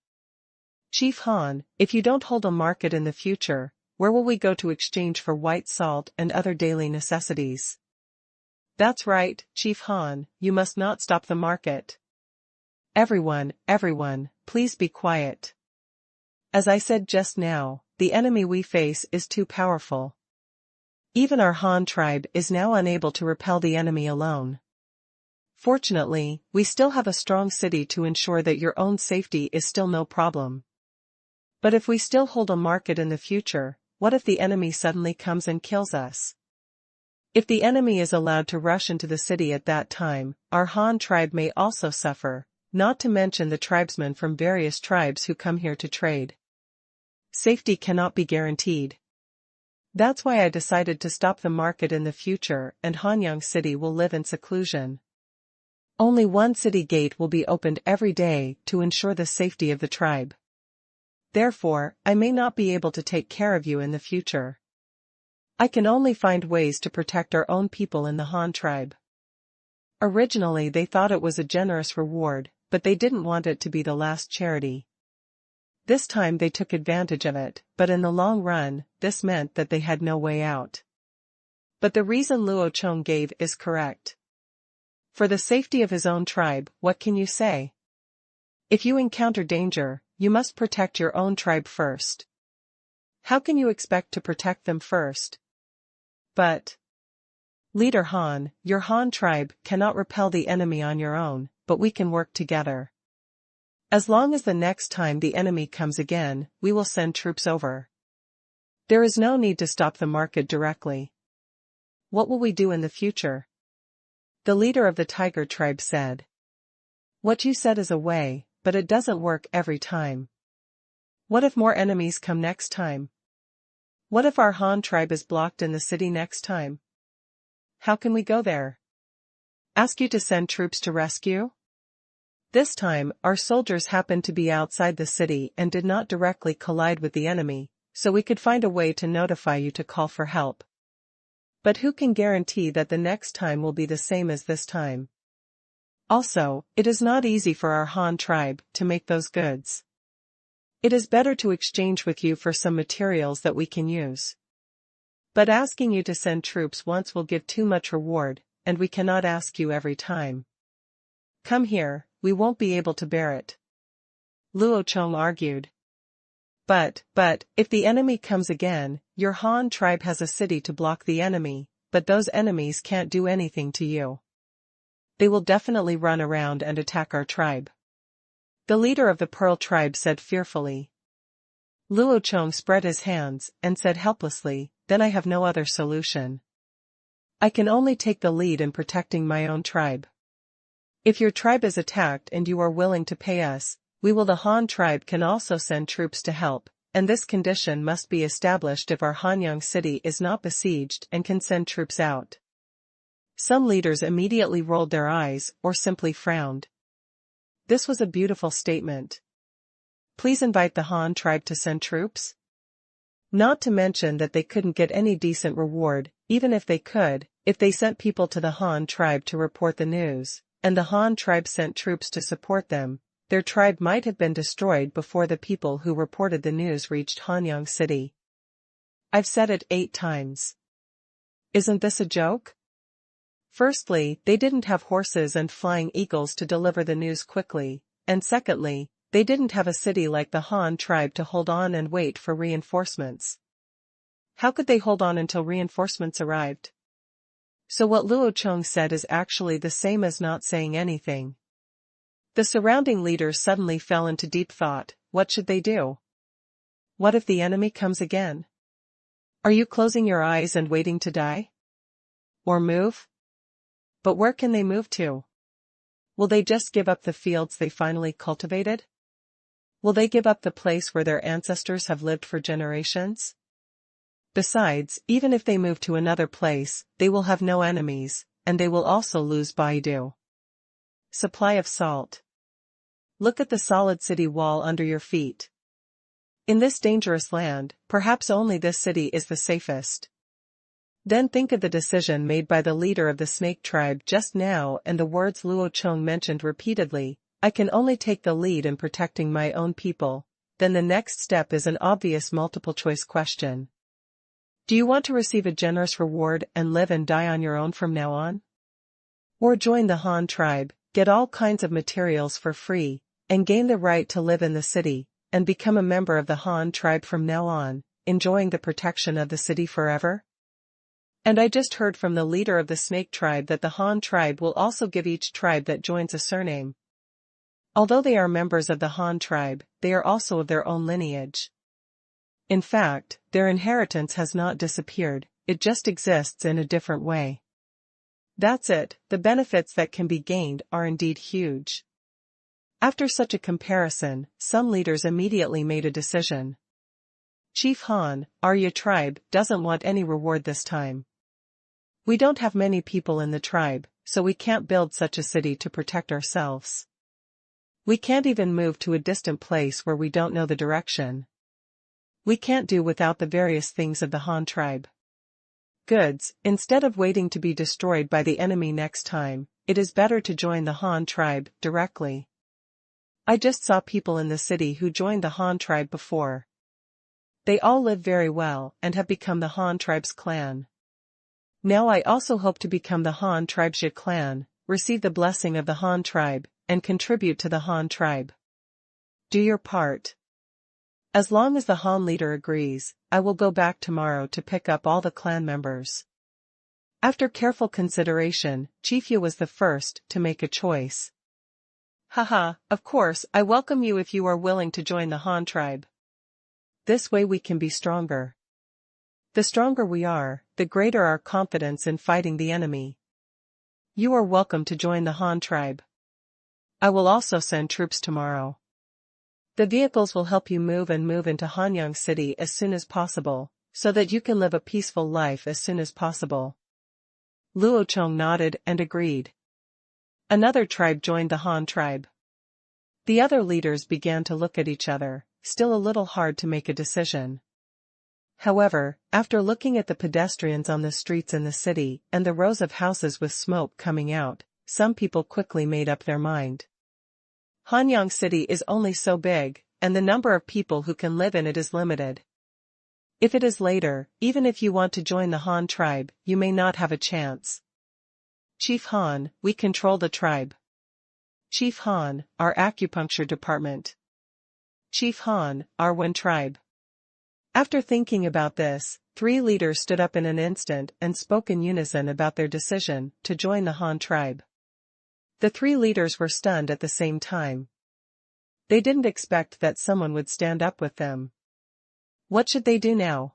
A: Chief Han, if you don't hold a market in the future, where will we go to exchange for white salt and other daily necessities? That's right, Chief Han, you must not stop the market. Everyone, please be quiet. As I said just now, the enemy we face is too powerful. Even our Han tribe is now unable to repel the enemy alone. Fortunately, we still have a strong city to ensure that your own safety is still no problem. But if we still hold a market in the future, what if the enemy suddenly comes and kills us? If the enemy is allowed to rush into the city at that time, our Han tribe may also suffer, not to mention the tribesmen from various tribes who come here to trade. Safety cannot be guaranteed. That's why I decided to stop the market in the future and Hanyang City will live in seclusion. Only one city gate will be opened every day to ensure the safety of the tribe. Therefore, I may not be able to take care of you in the future. I can only find ways to protect our own people in the Han tribe. Originally they thought it was a generous reward, but they didn't want it to be the last charity. This time they took advantage of it, but in the long run, this meant that they had no way out. But the reason Luo Chong gave is correct. For the safety of his own tribe, what can you say? If you encounter danger, you must protect your own tribe first. How can you expect to protect them first? But Leader Han, your Han tribe cannot repel the enemy on your own, but we can work together. As long as the next time the enemy comes again, we will send troops over. There is no need to stop the market directly. What will we do in the future? The leader of the Tiger tribe said. What you said is a way, but it doesn't work every time. What if more enemies come next time? What if our Han tribe is blocked in the city next time? How can we go there? Ask you to send troops to rescue? This time, our soldiers happened to be outside the city and did not directly collide with the enemy, so we could find a way to notify you to call for help. But who can guarantee that the next time will be the same as this time? Also, it is not easy for our Han tribe to make those goods. It is better to exchange with you for some materials that we can use. But asking you to send troops once will give too much reward, and we cannot ask you every time. Come here, we won't be able to bear it. Luo Chong argued. But, if the enemy comes again, your Han tribe has a city to block the enemy, but those enemies can't do anything to you. They will definitely run around and attack our tribe. The leader of the Pearl tribe said fearfully. Luo Chong spread his hands and said helplessly, then I have no other solution. I can only take the lead in protecting my own tribe. If your tribe is attacked and you are willing to pay us, the Han tribe can also send troops to help, and this condition must be established if our Hanyang city is not besieged and can send troops out. Some leaders immediately rolled their eyes or simply frowned. This was a beautiful statement. Please invite the Han tribe to send troops? Not to mention that they couldn't get any decent reward, even if they could, if they sent people to the Han tribe to report the news, and the Han tribe sent troops to support them, their tribe might have been destroyed before the people who reported the news reached Hanyang City. I've said it 8 times. Isn't this a joke? Firstly, they didn't have horses and flying eagles to deliver the news quickly, and secondly, they didn't have a city like the Han tribe to hold on and wait for reinforcements. How could they hold on until reinforcements arrived? So what Luo Chong said is actually the same as not saying anything. The surrounding leaders suddenly fell into deep thought. What should they do? What if the enemy comes again? Are you closing your eyes and waiting to die? Or move? But where can they move to? Will they just give up the fields they finally cultivated? Will they give up the place where their ancestors have lived for generations? Besides, even if they move to another place, they will have no enemies, and they will also lose Baidu. Supply of salt. Look at the solid city wall under your feet. In this dangerous land, perhaps only this city is the safest. Then think of the decision made by the leader of the snake tribe just now and the words Luo Chong mentioned repeatedly. I can only take the lead in protecting my own people. Then the next step is an obvious multiple-choice question. Do you want to receive a generous reward and live and die on your own from now on? Or join the Han tribe, get all kinds of materials for free, and gain the right to live in the city, and become a member of the Han tribe from now on, enjoying the protection of the city forever? And I just heard from the leader of the snake tribe that the Han tribe will also give each tribe that joins a surname. Although they are members of the Han tribe, they are also of their own lineage. In fact, their inheritance has not disappeared, it just exists in a different way. That's it, the benefits that can be gained are indeed huge. After such a comparison, some leaders immediately made a decision. Chief Han, Arya tribe, doesn't want any reward this time. We don't have many people in the tribe, so we can't build such a city to protect ourselves. We can't even move to a distant place where we don't know the direction. We can't do without the various things of the Han tribe. Goods, instead of waiting to be destroyed by the enemy next time, it is better to join the Han tribe directly. I just saw people in the city who joined the Han tribe before. They all live very well and have become the Han tribe's clan. Now I also hope to become the Han tribe's clan, receive the blessing of the Han tribe, and contribute to the Han tribe. Do your part. As long as the Han leader agrees, I will go back tomorrow to pick up all the clan members. After careful consideration, Chief Yu was the first to make a choice. Haha, of course, I welcome you if you are willing to join the Han tribe. This way we can be stronger. The stronger we are, the greater our confidence in fighting the enemy. You are welcome to join the Han tribe. I will also send troops tomorrow. The vehicles will help you move into Hanyang City as soon as possible, so that you can live a peaceful life as soon as possible. Luo Chong nodded and agreed. Another tribe joined the Han tribe. The other leaders began to look at each other, still a little hard to make a decision. However, after looking at the pedestrians on the streets in the city and the rows of houses with smoke coming out, some people quickly made up their mind. Hanyang City is only so big, and the number of people who can live in it is limited. If it is later, even if you want to join the Han tribe, you may not have a chance. Chief Han, we control the tribe. Chief Han, our acupuncture department. Chief Han, our Wen tribe. After thinking about this, 3 leaders stood up in an instant and spoke in unison about their decision to join the Han tribe. The 3 leaders were stunned at the same time. They didn't expect that someone would stand up with them. What should they do now?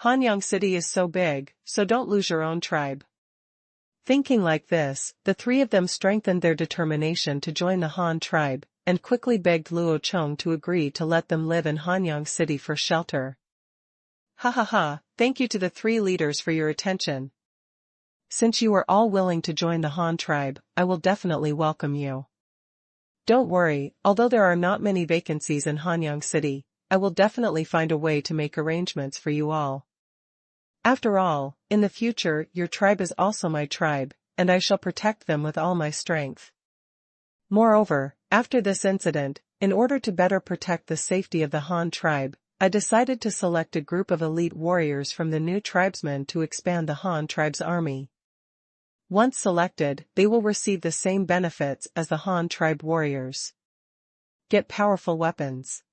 A: Hanyang City is so big, so don't lose your own tribe. Thinking like this, the 3 of them strengthened their determination to join the Han tribe, and quickly begged Luo Chong to agree to let them live in Hanyang City for shelter. Ha ha ha, thank you to the 3 leaders for your attention. Since you are all willing to join the Han tribe, I will definitely welcome you. Don't worry, although there are not many vacancies in Hanyang City, I will definitely find a way to make arrangements for you all. After all, in the future your tribe is also my tribe, and I shall protect them with all my strength. Moreover, after this incident, in order to better protect the safety of the Han tribe, I decided to select a group of elite warriors from the new tribesmen to expand the Han tribe's army. Once selected, they will receive the same benefits as the Han tribe warriors. Get powerful weapons.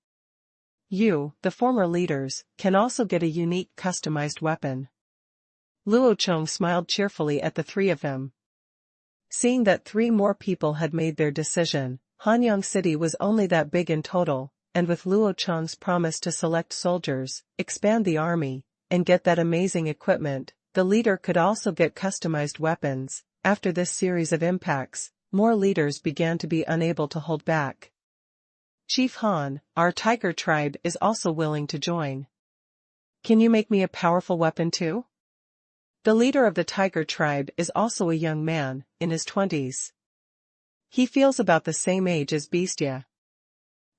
A: You, the former leaders, can also get a unique customized weapon. Luo Chong smiled cheerfully at the 3 of them. Seeing that 3 more people had made their decision, Hanyang City was only that big in total, and with Luo Chong's promise to select soldiers, expand the army, and get that amazing equipment, the leader could also get customized weapons. After this series of impacts, more leaders began to be unable to hold back. Chief Han, our tiger tribe is also willing to join. Can you make me a powerful weapon too? The leader of the tiger tribe is also a young man, in his 20s. He feels about the same age as Beastia.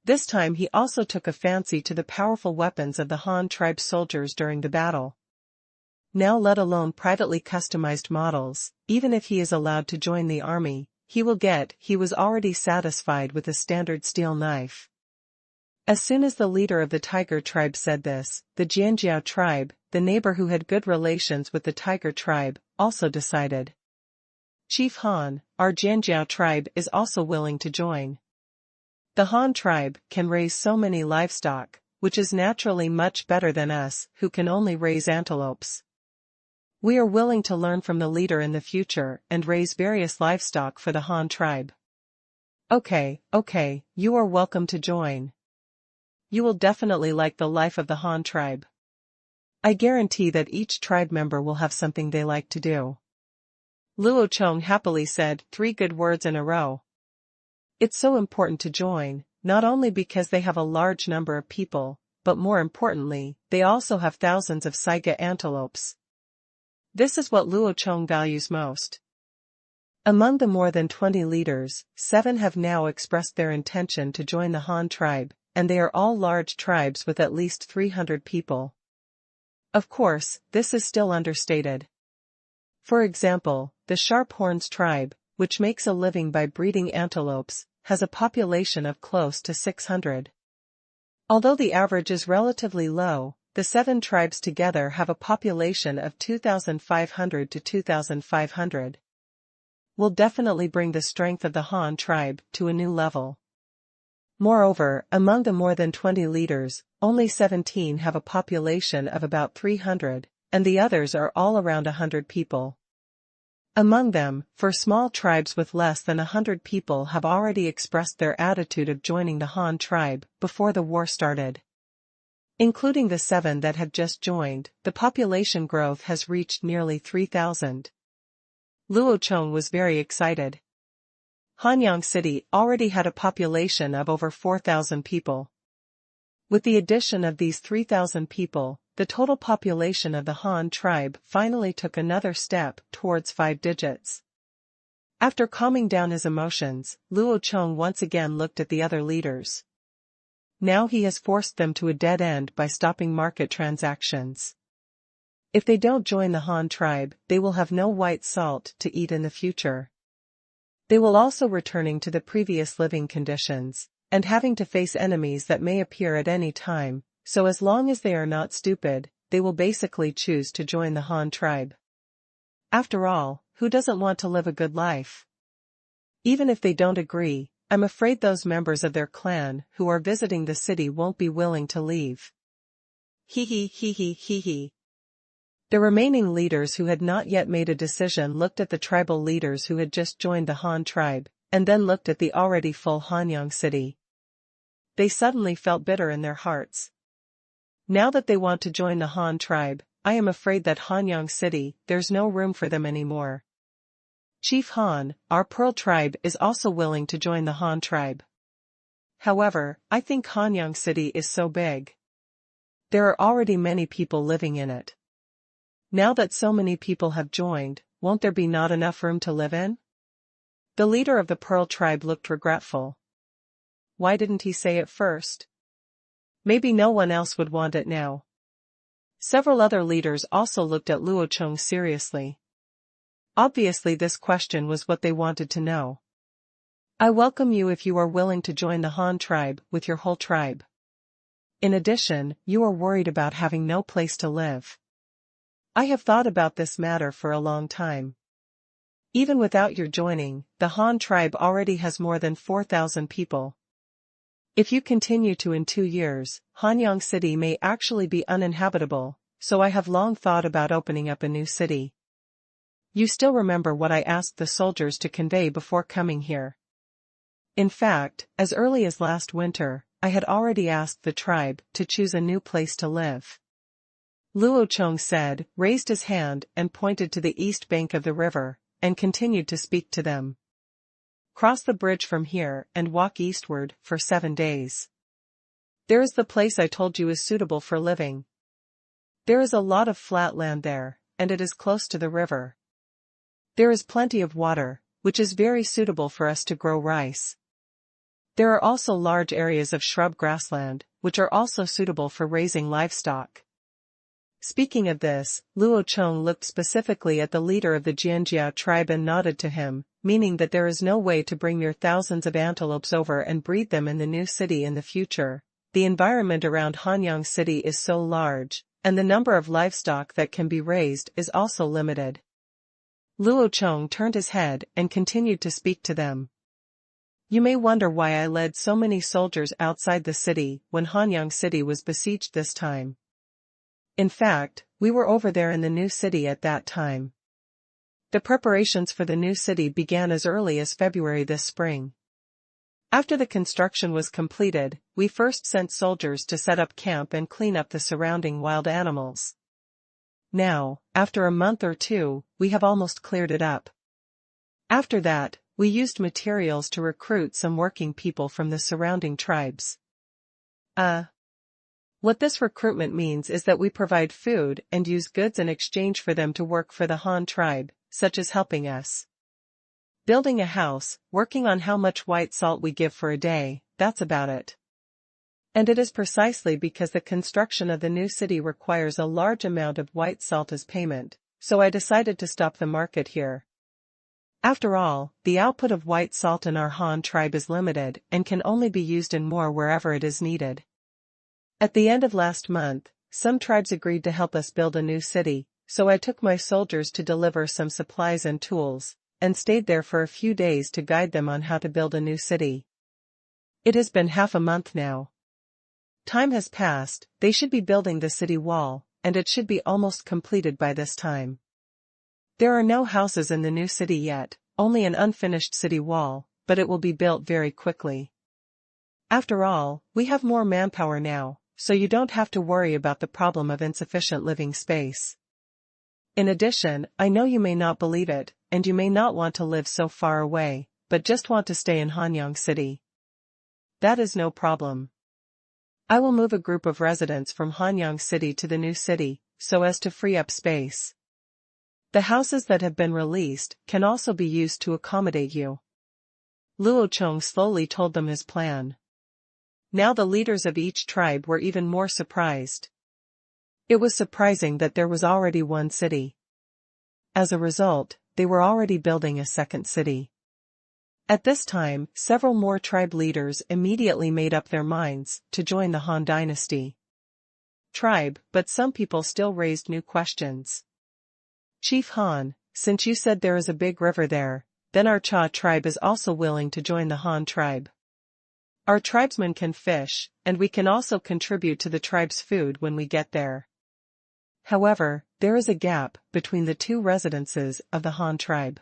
A: This time he also took a fancy to the powerful weapons of the Han tribe soldiers during the battle. Now let alone privately customized models, even if he is allowed to join the army, he was already satisfied with a standard steel knife. As soon as the leader of the tiger tribe said this, the Jianjiao tribe, the neighbor who had good relations with the tiger tribe, also decided. Chief Han, our Jianjiao tribe is also willing to join. The Han tribe can raise so many livestock, which is naturally much better than us, who can only raise antelopes. We are willing to learn from the leader in the future and raise various livestock for the Han tribe. Okay, you are welcome to join. You will definitely like the life of the Han tribe. I guarantee that each tribe member will have something they like to do. Luo Chong happily said 3 good words in a row. It's so important to join, not only because they have a large number of people, but more importantly, they also have thousands of saiga antelopes. This is what Luo Chong values most. Among the more than 20 leaders, 7 have now expressed their intention to join the Han tribe, and they are all large tribes with at least 300 people. Of course, this is still understated. For example, the Sharphorns tribe, which makes a living by breeding antelopes, has a population of close to 600. Although the average is relatively low, the 7 tribes together have a population of 2,500 to 2,500. Will definitely bring the strength of the Han tribe to a new level. Moreover, among the more than 20 leaders, only 17 have a population of about 300, and the others are all around 100 people. Among them, for small tribes with less than 100 people have already expressed their attitude of joining the Han tribe before the war started. Including the 7 that have just joined, the population growth has reached nearly 3,000. Luo Chong was very excited. Hanyang City already had a population of over 4,000 people. With the addition of these 3,000 people, the total population of the Han tribe finally took another step towards 5 digits. After calming down his emotions, Luo Chong once again looked at the other leaders. Now he has forced them to a dead end by stopping market transactions. If they don't join the Han tribe, they will have no white salt to eat in the future. They will also returning to the previous living conditions, and having to face enemies that may appear at any time, so as long as they are not stupid, they will basically choose to join the Han tribe. After all, who doesn't want to live a good life? Even if they don't agree, I'm afraid those members of their clan who are visiting the city won't be willing to leave. Hee. The remaining leaders who had not yet made a decision looked at the tribal leaders who had just joined the Han tribe, and then looked at the already full Hanyang City. They suddenly felt bitter in their hearts. Now that they want to join the Han tribe, I am afraid that Hanyang City, there's no room for them anymore. Chief Han, our Pearl tribe is also willing to join the Han tribe. However, I think Hanyang City is so big. There are already many people living in it. Now that so many people have joined, won't there be not enough room to live in? The leader of the Pearl tribe looked regretful. Why didn't he say it first? Maybe no one else would want it now. Several other leaders also looked at Luo Chong seriously. Obviously this question was what they wanted to know. I welcome you if you are willing to join the Han tribe with your whole tribe. In addition, you are worried about having no place to live. I have thought about this matter for a long time. Even without your joining, the Han tribe already has more than 4,000 people. If you continue to in 2 years, Hanyang City may actually be uninhabitable, so I have long thought about opening up a new city. You still remember what I asked the soldiers to convey before coming here. In fact, as early as last winter, I had already asked the tribe to choose a new place to live. Luo Chong said, raised his hand and pointed to the east bank of the river, and continued to speak to them. Cross the bridge from here and walk eastward for 7 days. There is the place I told you is suitable for living. There is a lot of flat land there, and it is close to the river. There is plenty of water, which is very suitable for us to grow rice. There are also large areas of shrub grassland, which are also suitable for raising livestock. Speaking of this, Luo Chong looked specifically at the leader of the Jianjia tribe and nodded to him, meaning that there is no way to bring your thousands of antelopes over and breed them in the new city in the future. The environment around Hanyang City is so large, and the number of livestock that can be raised is also limited. Luo Chong turned his head and continued to speak to them. You may wonder why I led so many soldiers outside the city when Hanyang City was besieged this time. In fact, we were over there in the new city at that time. The preparations for the new city began as early as February this spring. After the construction was completed, we first sent soldiers to set up camp and clean up the surrounding wild animals. Now, after a month or two, we have almost cleared it up. After that, we used materials to recruit some working people from the surrounding tribes. What this recruitment means is that we provide food and use goods in exchange for them to work for the Han tribe, such as helping us building a house, working on how much white salt we give for a day, that's about it. And it is precisely because the construction of the new city requires a large amount of white salt as payment, so I decided to stop the market here. After all, the output of white salt in our Han tribe is limited and can only be used in more wherever it is needed. At the end of last month, some tribes agreed to help us build a new city, so I took my soldiers to deliver some supplies and tools, and stayed there for a few days to guide them on how to build a new city. It has been half a month now. Time has passed, they should be building the city wall, and it should be almost completed by this time. There are no houses in the new city yet, only an unfinished city wall, but it will be built very quickly. After all, we have more manpower now, so you don't have to worry about the problem of insufficient living space. In addition, I know you may not believe it, and you may not want to live so far away, but just want to stay in Hanyang City. That is no problem. I will move a group of residents from Hanyang City to the new city, so as to free up space. The houses that have been released can also be used to accommodate you. Luo Chong slowly told them his plan. Now the leaders of each tribe were even more surprised. It was surprising that there was already one city. As a result, they were already building a second city. At this time, several more tribe leaders immediately made up their minds to join the Han dynasty. But some people still raised new questions. Chief Han, since you said there is a big river there, then our Cha tribe is also willing to join the Han tribe. Our tribesmen can fish, and we can also contribute to the tribe's food when we get there. However, there is a gap between the two residences of the Han tribe.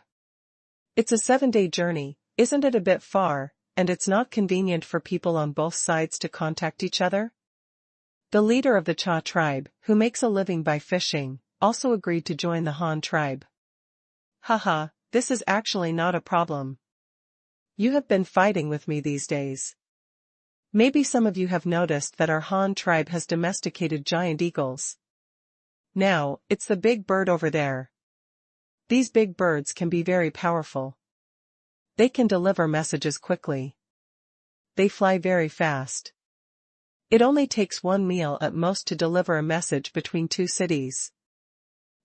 A: It's a 7-day journey, isn't it a bit far, and it's not convenient for people on both sides to contact each other? The leader of the Cha tribe, who makes a living by fishing, also agreed to join the Han tribe. Haha, this is actually not a problem. You have been fighting with me these days. Maybe some of you have noticed that our Han tribe has domesticated giant eagles. Now, it's the big bird over there. These big birds can be very powerful. They can deliver messages quickly. They fly very fast. It only takes one meal at most to deliver a message between two cities.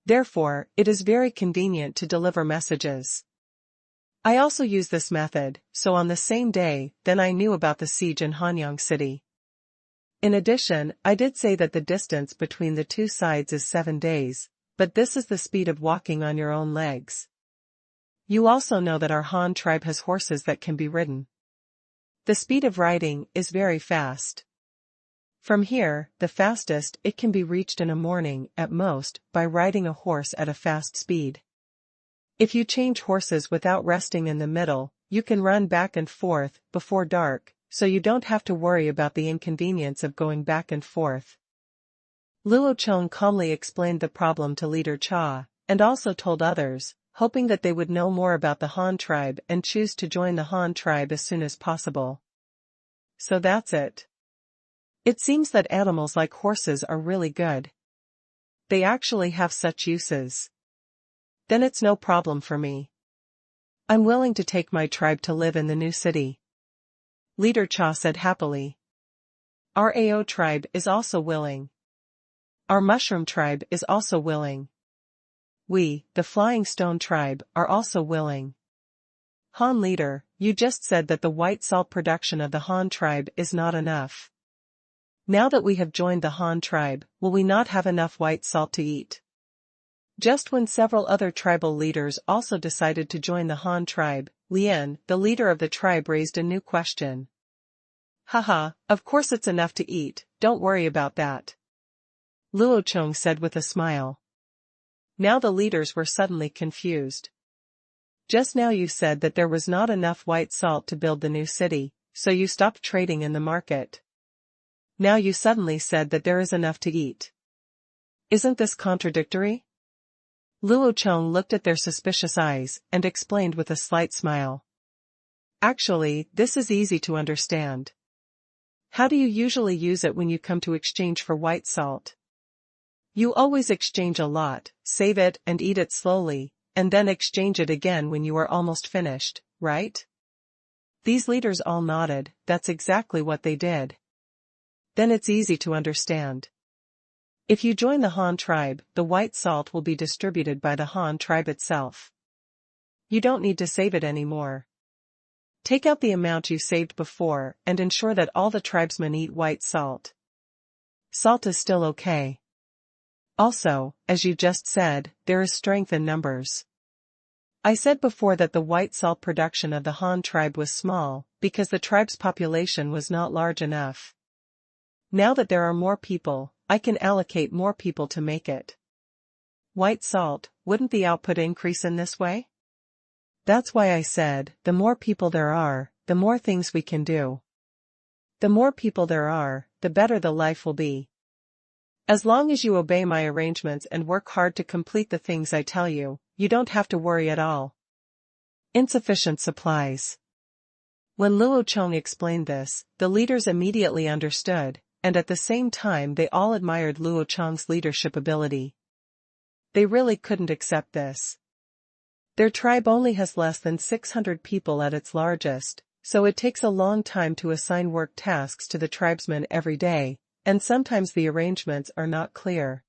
A: Therefore, it is very convenient to deliver messages. I also use this method, so on the same day, then I knew about the siege in Hanyang City. In addition, I did say that the distance between the two sides is 7 days, but this is the speed of walking on your own legs. You also know that our Han tribe has horses that can be ridden. The speed of riding is very fast. From here, the fastest it can be reached in a morning, at most, by riding a horse at a fast speed. If you change horses without resting in the middle, you can run back and forth before dark, so you don't have to worry about the inconvenience of going back and forth. Luo Chong calmly explained the problem to Leader Cha, and also told others, hoping that they would know more about the Han tribe and choose to join the Han tribe as soon as possible. So that's it. It seems that animals like horses are really good. They actually have such uses. Then it's no problem for me. I'm willing to take my tribe to live in the new city. Leader Cha said happily. Our Ao tribe is also willing. Our mushroom tribe is also willing. We, the Flying Stone tribe, are also willing. Han leader, you just said that the white salt production of the Han tribe is not enough. Now that we have joined the Han tribe, will we not have enough white salt to eat? Just when several other tribal leaders also decided to join the Han tribe, Lian, the leader of the tribe, raised a new question. Haha, of course it's enough to eat, don't worry about that. Luo Chong said with a smile. Now the leaders were suddenly confused. Just now you said that there was not enough white salt to build the new city, so you stopped trading in the market. Now you suddenly said that there is enough to eat. Isn't this contradictory? Luo Chong looked at their suspicious eyes and explained with a slight smile. Actually, this is easy to understand. How do you usually use it when you come to exchange for white salt? You always exchange a lot, save it and eat it slowly, and then exchange it again when you are almost finished, right? These leaders all nodded, that's exactly what they did. Then it's easy to understand. If you join the Han tribe, the white salt will be distributed by the Han tribe itself. You don't need to save it anymore. Take out the amount you saved before and ensure that all the tribesmen eat white salt. Salt is still okay. Also, as you just said, there is strength in numbers. I said before that the white salt production of the Han tribe was small, because the tribe's population was not large enough. Now that there are more people, I can allocate more people to make it. White salt, wouldn't the output increase in this way? That's why I said, the more people there are, the more things we can do. The more people there are, the better the life will be. As long as you obey my arrangements and work hard to complete the things I tell you, you don't have to worry at all. Insufficient supplies. When Luo Chong explained this, the leaders immediately understood, and at the same time they all admired Luo Chong's leadership ability. They really couldn't accept this. Their tribe only has less than 600 people at its largest, so it takes a long time to assign work tasks to the tribesmen every day, and sometimes the arrangements are not clear.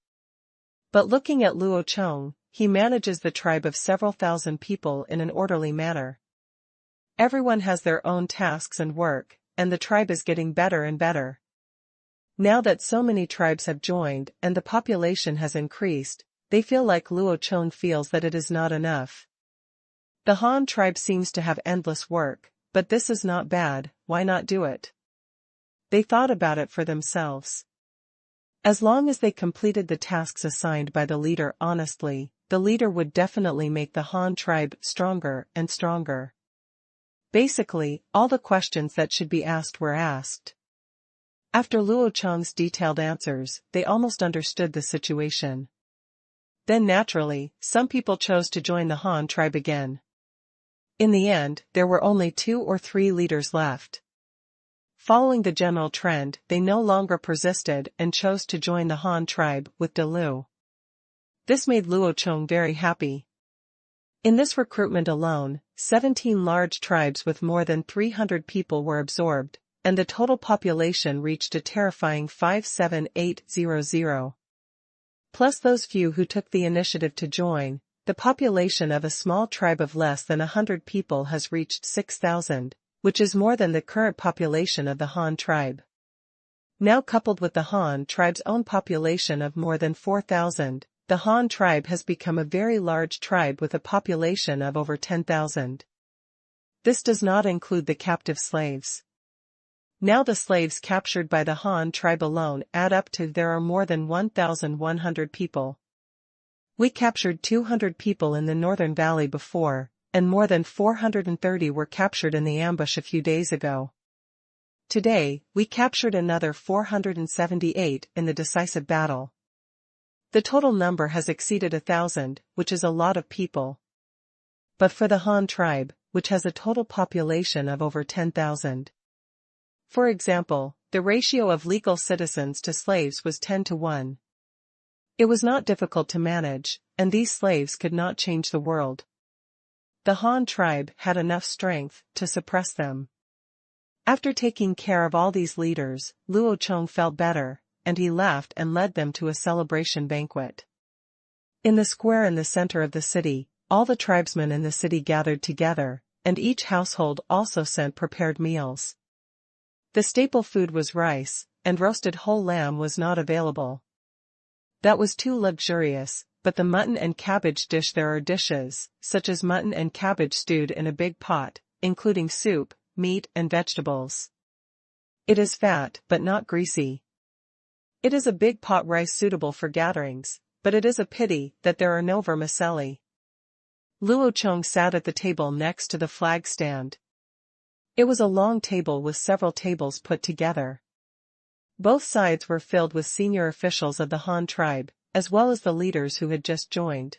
A: But looking at Luo Chong, he manages the tribe of several thousand people in an orderly manner. Everyone has their own tasks and work, and the tribe is getting better and better. Now that so many tribes have joined and the population has increased, they feel like Luo Chong feels that it is not enough. The Han tribe seems to have endless work, but this is not bad, why not do it? They thought about it for themselves. As long as they completed the tasks assigned by the leader honestly, the leader would definitely make the Han tribe stronger and stronger. Basically, all the questions that should be asked were asked. After Luo Chong's detailed answers, they almost understood the situation. Then naturally, some people chose to join the Han tribe again. In the end, there were only 2 or 3 leaders left. Following the general trend, they no longer persisted and chose to join the Han tribe with De Lu. This made Luo Chong very happy. In this recruitment alone, 17 large tribes with more than 300 people were absorbed, and the total population reached a terrifying 57800. Plus those few who took the initiative to join, the population of a small tribe of less than 100 people has reached 6,000. Which is more than the current population of the Han tribe. Now coupled with the Han tribe's own population of more than 4,000, the Han tribe has become a very large tribe with a population of over 10,000. This does not include the captive slaves. Now the slaves captured by the Han tribe alone add up to there are more than 1,100 people. We captured 200 people in the northern valley before, and more than 430 were captured in the ambush a few days ago. Today, we captured another 478 in the decisive battle. The total number has exceeded 1,000, which is a lot of people. But for the Han tribe, which has a total population of over 10,000. For example, the ratio of legal citizens to slaves was 10-1. It was not difficult to manage, and these slaves could not change the world. The Han tribe had enough strength to suppress them. After taking care of all these leaders, Luo Chong felt better, and he left and led them to a celebration banquet. In the square in the center of the city, all the tribesmen in the city gathered together, and each household also sent prepared meals. The staple food was rice, and roasted whole lamb was not available. That was too luxurious, but the mutton and cabbage dish. There are dishes, such as mutton and cabbage stewed in a big pot, including soup, meat and vegetables. It is fat but not greasy. It is a big pot rice suitable for gatherings, but it is a pity that there are no vermicelli. Luo Chong sat at the table next to the flag stand. It was a long table with several tables put together. Both sides were filled with senior officials of the Han tribe, as well as the leaders who had just joined.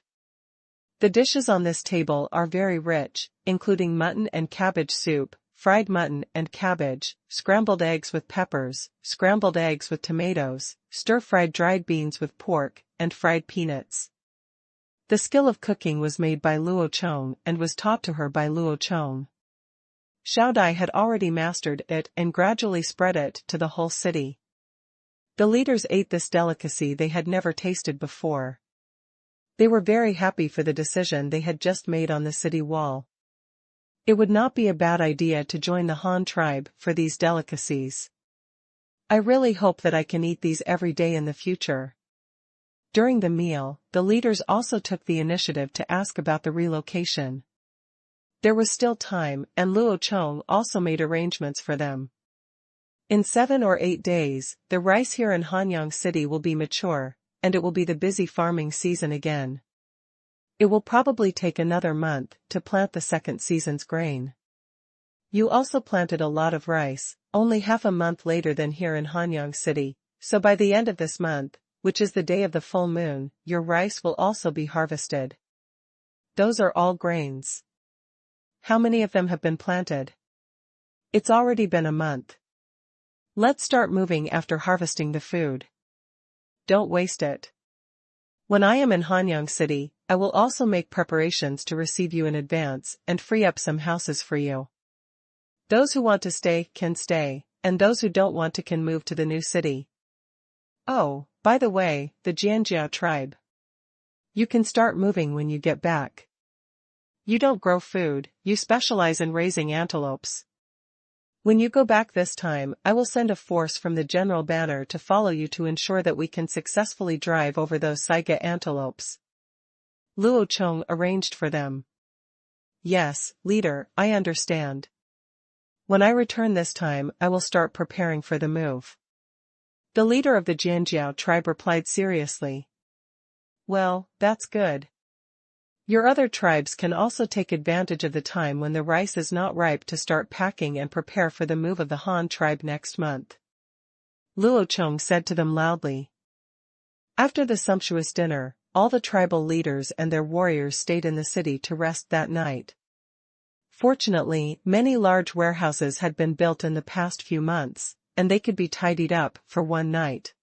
A: The dishes on this table are very rich, including mutton and cabbage soup, fried mutton and cabbage, scrambled eggs with peppers, scrambled eggs with tomatoes, stir-fried dried beans with pork, and fried peanuts. The skill of cooking was made by Luo Chong and was taught to her by Luo Chong. Xiao Dai had already mastered it and gradually spread it to the whole city. The leaders ate this delicacy they had never tasted before. They were very happy for the decision they had just made on the city wall. It would not be a bad idea to join the Han tribe for these delicacies. I really hope that I can eat these every day in the future. During the meal, the leaders also took the initiative to ask about the relocation. There was still time, and Luo Chong also made arrangements for them. In 7 or 8 days, the rice here in Hanyang City will be mature, and it will be the busy farming season again. It will probably take another month to plant the second season's grain. You also planted a lot of rice, only half a month later than here in Hanyang City, so by the end of this month, which is the day of the full moon, your rice will also be harvested. Those are all grains. How many of them have been planted? It's already been a month. Let's start moving after harvesting the food. Don't waste it. When I am in Hanyang City, I will also make preparations to receive you in advance and free up some houses for you. Those who want to stay can stay, and those who don't want to can move to the new city. Oh, by the way, the Jianjiao tribe. You can start moving when you get back. You don't grow food, you specialize in raising antelopes. When you go back this time, I will send a force from the general banner to follow you to ensure that we can successfully drive over those saiga antelopes. Luo Chong arranged for them. Yes, leader, I understand. When I return this time, I will start preparing for the move. The leader of the Jianjiao tribe replied seriously. Well, that's good. Your other tribes can also take advantage of the time when the rice is not ripe to start packing and prepare for the move of the Han tribe next month. Luo Chong said to them loudly. After the sumptuous dinner, all the tribal leaders and their warriors stayed in the city to rest that night. Fortunately, many large warehouses had been built in the past few months, and they could be tidied up for one night.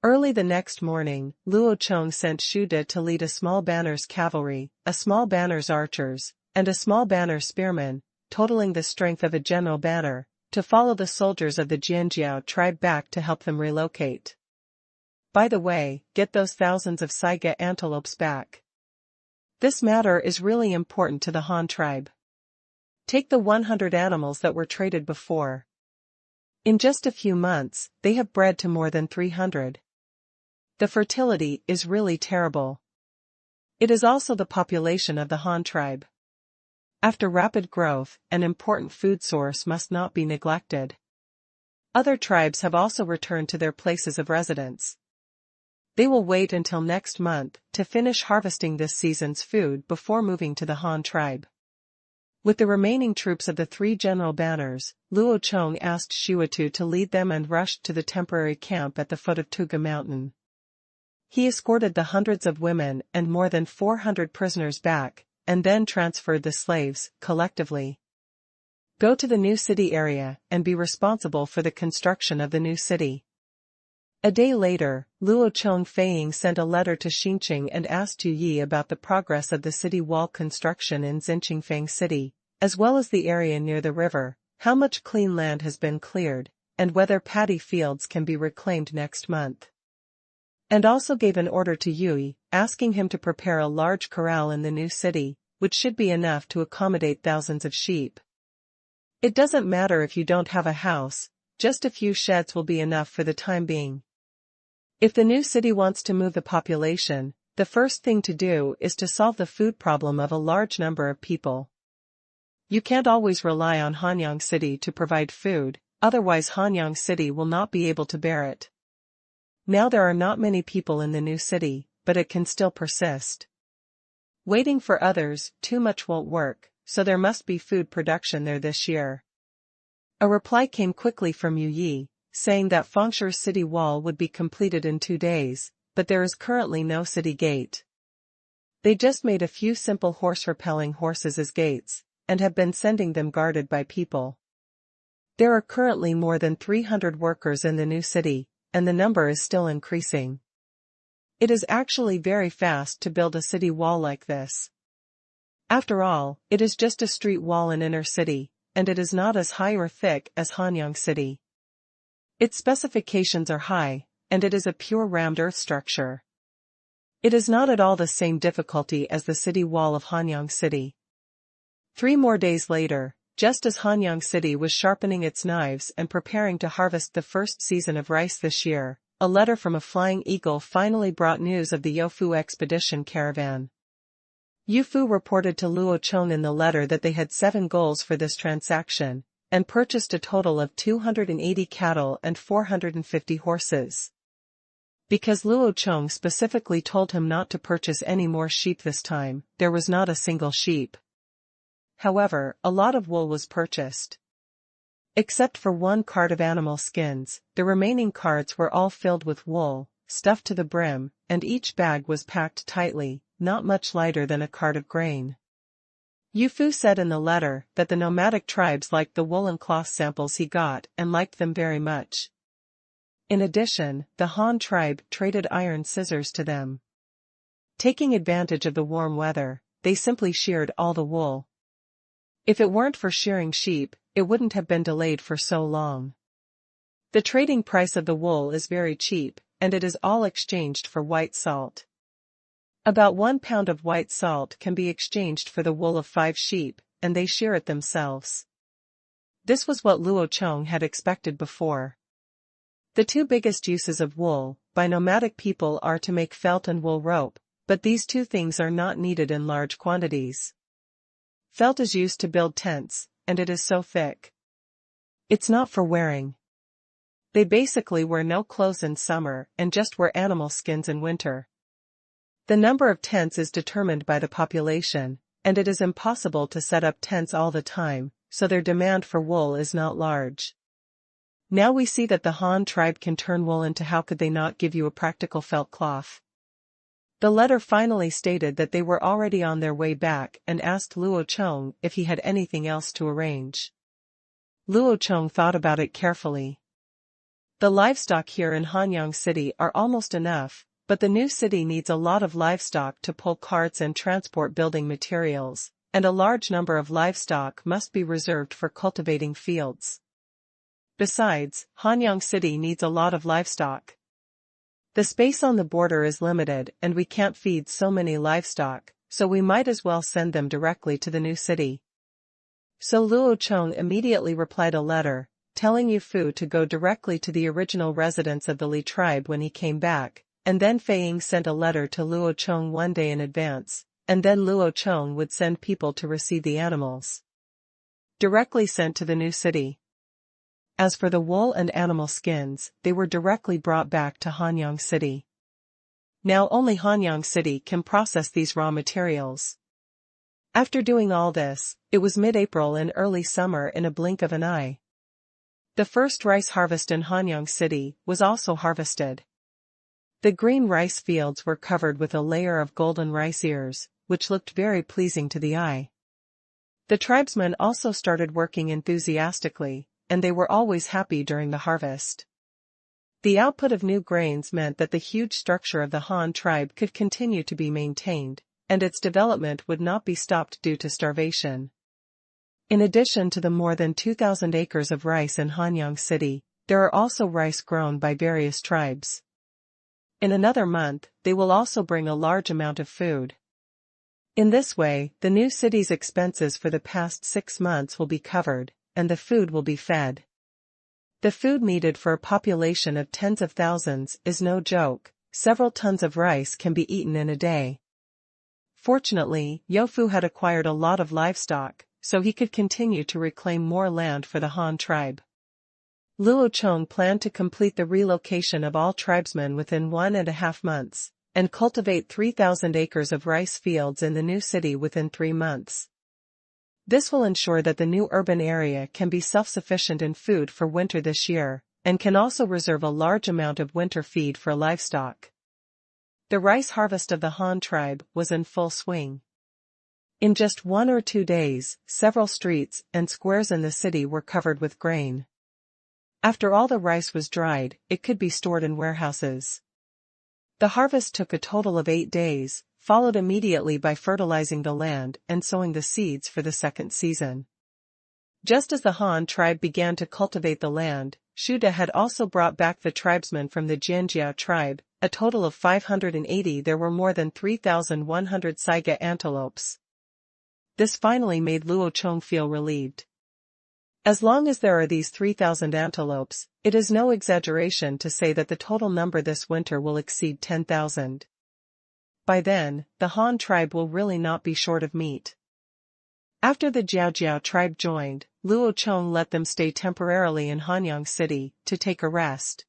A: Early the next morning, Luo Chong sent Xu De to lead a small banner's cavalry, a small banner's archers, and a small banner's spearmen, totaling the strength of a general banner, to follow the soldiers of the Jianjiao tribe back to help them relocate. By the way, get those thousands of saiga antelopes back. This matter is really important to the Han tribe. Take the 100 animals that were traded before. In just a few months, they have bred to more than 300. The fertility is really terrible. It is also the population of the Han tribe. After rapid growth, an important food source must not be neglected. Other tribes have also returned to their places of residence. They will wait until next month to finish harvesting this season's food before moving to the Han tribe. With the remaining troops of the three general banners, Luo Chong asked Shuatu to lead them and rushed to the temporary camp at the foot of Tuga Mountain. He escorted the hundreds of women and more than 400 prisoners back, and then transferred the slaves, collectively. Go to the new city area and be responsible for the construction of the new city. A day later, Luo Chong Feiying sent a letter to Qingshu and asked Yu Yi about the progress of the city wall construction in Xinqingfang City, as well as the area near the river, how much clean land has been cleared, and whether paddy fields can be reclaimed next month. And also gave an order to Yu Yi, asking him to prepare a large corral in the new city, which should be enough to accommodate thousands of sheep. It doesn't matter if you don't have a house, just a few sheds will be enough for the time being. If the new city wants to move the population, the first thing to do is to solve the food problem of a large number of people. You can't always rely on Hanyang City to provide food, otherwise Hanyang City will not be able to bear it. Now there are not many people in the new city, but it can still persist. Waiting for others, too much won't work, so there must be food production there this year. A reply came quickly from Yu Yi, saying that Fengshu's city wall would be completed in 2 days, but there is currently no city gate. They just made a few simple horse-repelling horses as gates, and have been sending them guarded by people. There are currently more than 300 workers in the new city, and the number is still increasing. It is actually very fast to build a city wall like this. After all, it is just a street wall in inner city, and it is not as high or thick as Hanyang City. Its specifications are high, and it is a pure rammed earth structure. It is not at all the same difficulty as the city wall of Hanyang City. 3 more days later, just as Hanyang City was sharpening its knives and preparing to harvest the first season of rice this year, a letter from a flying eagle finally brought news of the Youfu expedition caravan. Youfu reported to Luo Chong in the letter that they had 7 goals for this transaction, and purchased a total of 280 cattle and 450 horses. Because Luo Chong specifically told him not to purchase any more sheep this time, there was not a single sheep. However, a lot of wool was purchased. Except for 1 cart of animal skins, the remaining carts were all filled with wool, stuffed to the brim, and each bag was packed tightly, not much lighter than a cart of grain. Youfu said in the letter that the nomadic tribes liked the woolen cloth samples he got and liked them very much. In addition, the Han tribe traded iron scissors to them. Taking advantage of the warm weather, they simply sheared all the wool. If it weren't for shearing sheep, it wouldn't have been delayed for so long. The trading price of the wool is very cheap, and it is all exchanged for white salt. About 1 pound of white salt can be exchanged for the wool of 5 sheep, and they shear it themselves. This was what Luo Chong had expected before. The 2 biggest uses of wool by nomadic people are to make felt and wool rope, but these 2 things are not needed in large quantities. Felt is used to build tents, and it is so thick. It's not for wearing. They basically wear no clothes in summer and just wear animal skins in winter. The number of tents is determined by the population, and it is impossible to set up tents all the time, so their demand for wool is not large. Now we see that the Han tribe can turn wool into how could they not give you a practical felt cloth. The letter finally stated that they were already on their way back and asked Luo Chong if he had anything else to arrange. Luo Chong thought about it carefully. The livestock here in Hanyang City are almost enough, but the new city needs a lot of livestock to pull carts and transport building materials, and a large number of livestock must be reserved for cultivating fields. Besides, Hanyang City needs a lot of livestock. The space on the border is limited and we can't feed so many livestock, so we might as well send them directly to the new city. So Luo Chong immediately replied a letter, telling Youfu to go directly to the original residence of the Li tribe when he came back, and then Feiying sent a letter to Luo Chong 1 day in advance, and then Luo Chong would send people to receive the animals. Directly sent to the new city. As for the wool and animal skins, they were directly brought back to Hanyang City. Now only Hanyang City can process these raw materials. After doing all this, it was mid-April and early summer in a blink of an eye. The first rice harvest in Hanyang City was also harvested. The green rice fields were covered with a layer of golden rice ears, which looked very pleasing to the eye. The tribesmen also started working enthusiastically, and they were always happy during the harvest. The output of new grains meant that the huge structure of the Han tribe could continue to be maintained, and its development would not be stopped due to starvation. In addition to the more than 2,000 acres of rice in Hanyang City, there are also rice grown by various tribes. In another month, they will also bring a large amount of food. In this way, the new city's expenses for the past 6 months will be covered, and the food will be fed. The food needed for a population of tens of thousands is no joke. Several tons of rice can be eaten in a day. Fortunately, Yofu had acquired a lot of livestock, so he could continue to reclaim more land for the Han tribe. Luo Chong planned to complete the relocation of all tribesmen within 1.5 months, and cultivate 3,000 acres of rice fields in the new city within 3 months. This will ensure that the new urban area can be self-sufficient in food for winter this year, and can also reserve a large amount of winter feed for livestock. The rice harvest of the Han tribe was in full swing. In just 1 or 2 days, several streets and squares in the city were covered with grain. After all the rice was dried, it could be stored in warehouses. The harvest took a total of 8 days, followed immediately by fertilizing the land and sowing the seeds for the second season. Just as the Han tribe began to cultivate the land, Shuda had also brought back the tribesmen from the Jianjiao tribe, a total of 580. There were more than 3,100 saiga antelopes. This finally made Luo Chong feel relieved. As long as there are these 3,000 antelopes, it is no exaggeration to say that the total number this winter will exceed 10,000. By then, the Han tribe will really not be short of meat. After the Jiaojiao tribe joined, Luo Chong let them stay temporarily in Hanyang City to take a rest.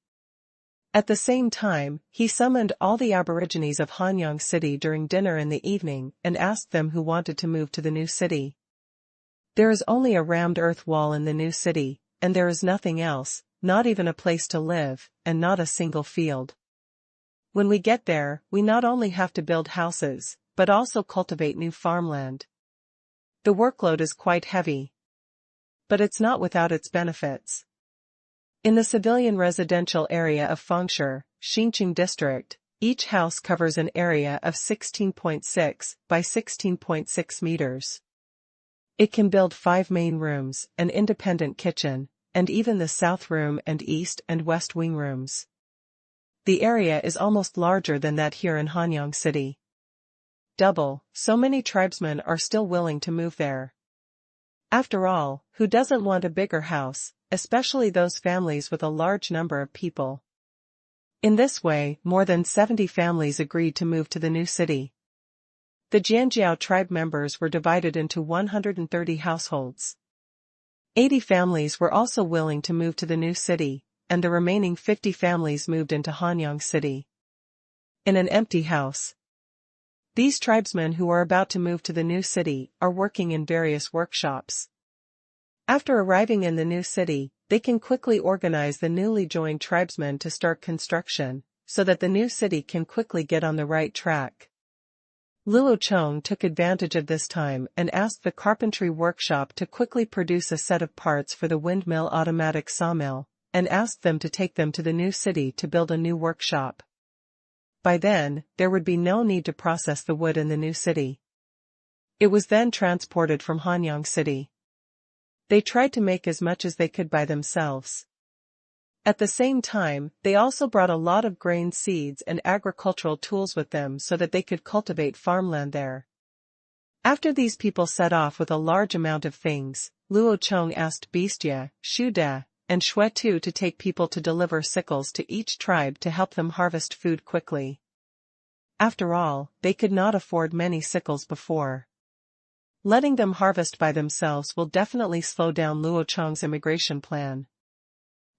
A: At the same time, he summoned all the aborigines of Hanyang City during dinner in the evening and asked them who wanted to move to the new city. There is only a rammed earth wall in the new city, and there is nothing else, not even a place to live, and not a single field. When we get there, we not only have to build houses, but also cultivate new farmland. The workload is quite heavy. But it's not without its benefits. In the civilian residential area of Fengshe, Qingshu district, each house covers an area of 16.6 by 16.6 meters. It can build 5 main rooms, an independent kitchen, and even the south room and east and west wing rooms. The area is almost larger than that here in Hanyang City. Double, so many tribesmen are still willing to move there. After all, who doesn't want a bigger house, especially those families with a large number of people? In this way, more than 70 families agreed to move to the new city. The Jianjiao tribe members were divided into 130 households. 80 families were also willing to move to the new city, and the remaining 50 families moved into Hanyang City. In an empty house. These tribesmen who are about to move to the new city are working in various workshops. After arriving in the new city, they can quickly organize the newly joined tribesmen to start construction, so that the new city can quickly get on the right track. Luo Chong took advantage of this time and asked the carpentry workshop to quickly produce a set of parts for the windmill automatic sawmill, and asked them to take them to the new city to build a new workshop. By then, there would be no need to process the wood in the new city. It was then transported from Hanyang City. They tried to make as much as they could by themselves. At the same time, they also brought a lot of grain seeds and agricultural tools with them so that they could cultivate farmland there. After these people set off with a large amount of things, Luo Chong asked Bestia, Shuda, and Xuetu to take people to deliver sickles to each tribe to help them harvest food quickly. After all, they could not afford many sickles before. Letting them harvest by themselves will definitely slow down Luo Chong's immigration plan.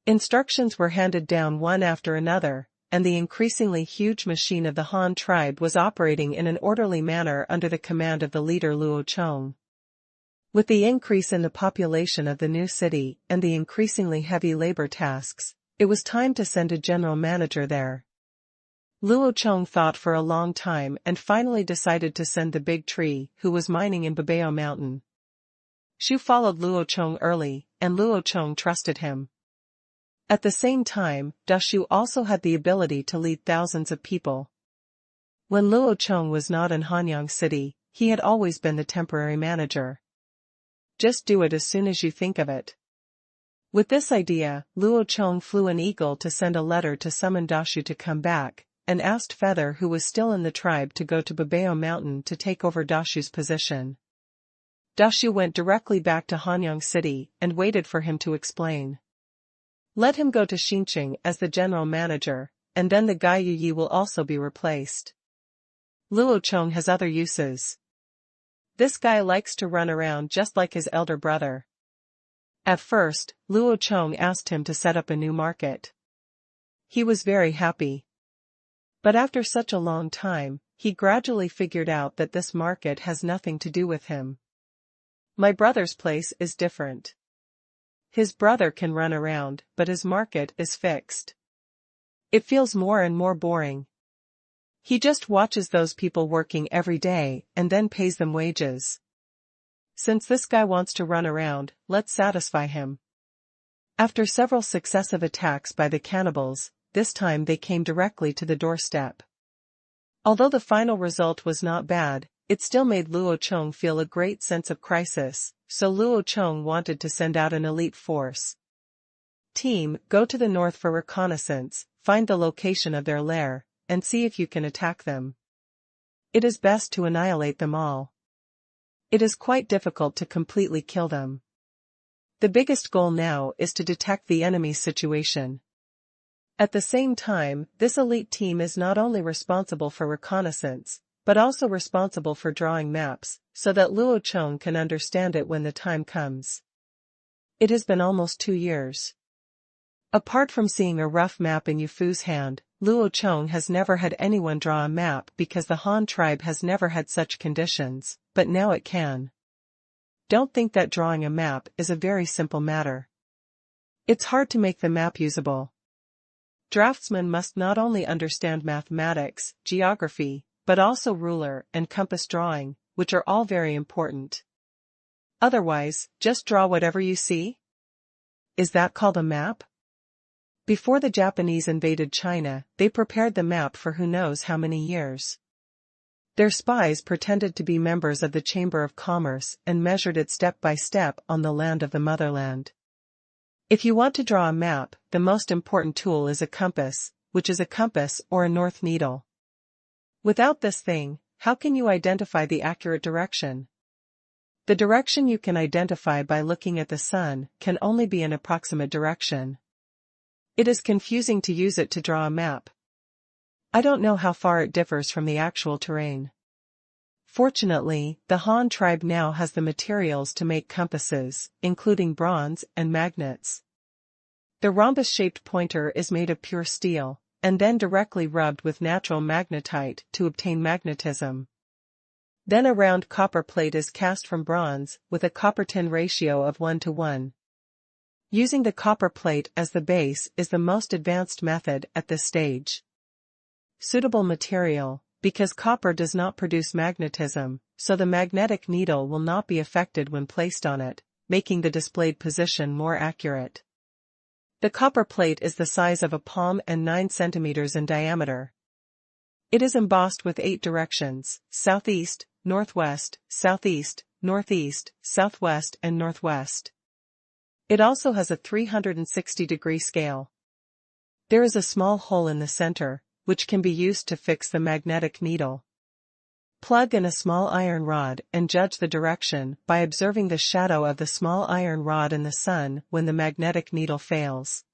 A: Instructions were handed down one after another, and the increasingly huge machine of the Han tribe was operating in an orderly manner under the command of the leader Luo Chong. With the increase in the population of the new city and the increasingly heavy labor tasks, it was time to send a general manager there. Luo Chong thought for a long time and finally decided to send the big tree who was mining in Babao Mountain. Shu followed Luo Chong early, and Luo Chong trusted him. At the same time, Shu also had the ability to lead thousands of people. When Luo Chong was not in Hanyang City, he had always been the temporary manager. Just do it as soon as you think of it. With this idea, Luo Chong flew an eagle to send a letter to summon Shu to come back, and asked Feather, who was still in the tribe, to go to Babao Mountain to take over Shu's position. Shu went directly back to Hanyang City and waited for him to explain. Let him go to Qingshu as the general manager, and then the guy Yu Yi will also be replaced. Luo Chong has other uses. This guy likes to run around just like his elder brother. At first, Luo Chong asked him to set up a new market. He was very happy. But after such a long time, he gradually figured out that this market has nothing to do with him. My brother's place is different. His brother can run around, but his market is fixed. It feels more and more boring. He just watches those people working every day and then pays them wages. Since this guy wants to run around, let's satisfy him. After several successive attacks by the cannibals, this time they came directly to the doorstep. Although the final result was not bad, it still made Luo Chong feel a great sense of crisis, so Luo Chong wanted to send out an elite force. Team, go to the north for reconnaissance, find the location of their lair, and see if you can attack them. It is best to annihilate them all. It is quite difficult to completely kill them. The biggest goal now is to detect the enemy's situation. At the same time, this elite team is not only responsible for reconnaissance, but also responsible for drawing maps, so that Luo Chong can understand it when the time comes. It has been almost 2 years. Apart from seeing a rough map in Yufu's hand, Luo Chong has never had anyone draw a map because the Han tribe has never had such conditions, but now it can. Don't think that drawing a map is a very simple matter. It's hard to make the map usable. Draftsmen must not only understand mathematics, geography, but also ruler and compass drawing, which are all very important. Otherwise, just draw whatever you see? Is that called a map? Before the Japanese invaded China, they prepared the map for who knows how many years. Their spies pretended to be members of the Chamber of Commerce and measured it step by step on the land of the motherland. If you want to draw a map, the most important tool is a compass, which is a compass or a north needle. Without this thing, how can you identify the accurate direction? The direction you can identify by looking at the sun can only be an approximate direction. It is confusing to use it to draw a map. I don't know how far it differs from the actual terrain. Fortunately, the Han tribe now has the materials to make compasses, including bronze and magnets. The rhombus-shaped pointer is made of pure steel, and then directly rubbed with natural magnetite to obtain magnetism. Then a round copper plate is cast from bronze, with a copper-tin ratio of 1:1. Using the copper plate as the base is the most advanced method at this stage. Suitable material, because copper does not produce magnetism, so the magnetic needle will not be affected when placed on it, making the displayed position more accurate. The copper plate is the size of a palm and 9 centimeters in diameter. It is embossed with 8 directions: southeast, northwest, southeast, northeast, southwest and northwest. It also has a 360-degree scale. There is a small hole in the center, which can be used to fix the magnetic needle. Plug in a small iron rod and judge the direction by observing the shadow of the small iron rod in the sun when the magnetic needle fails.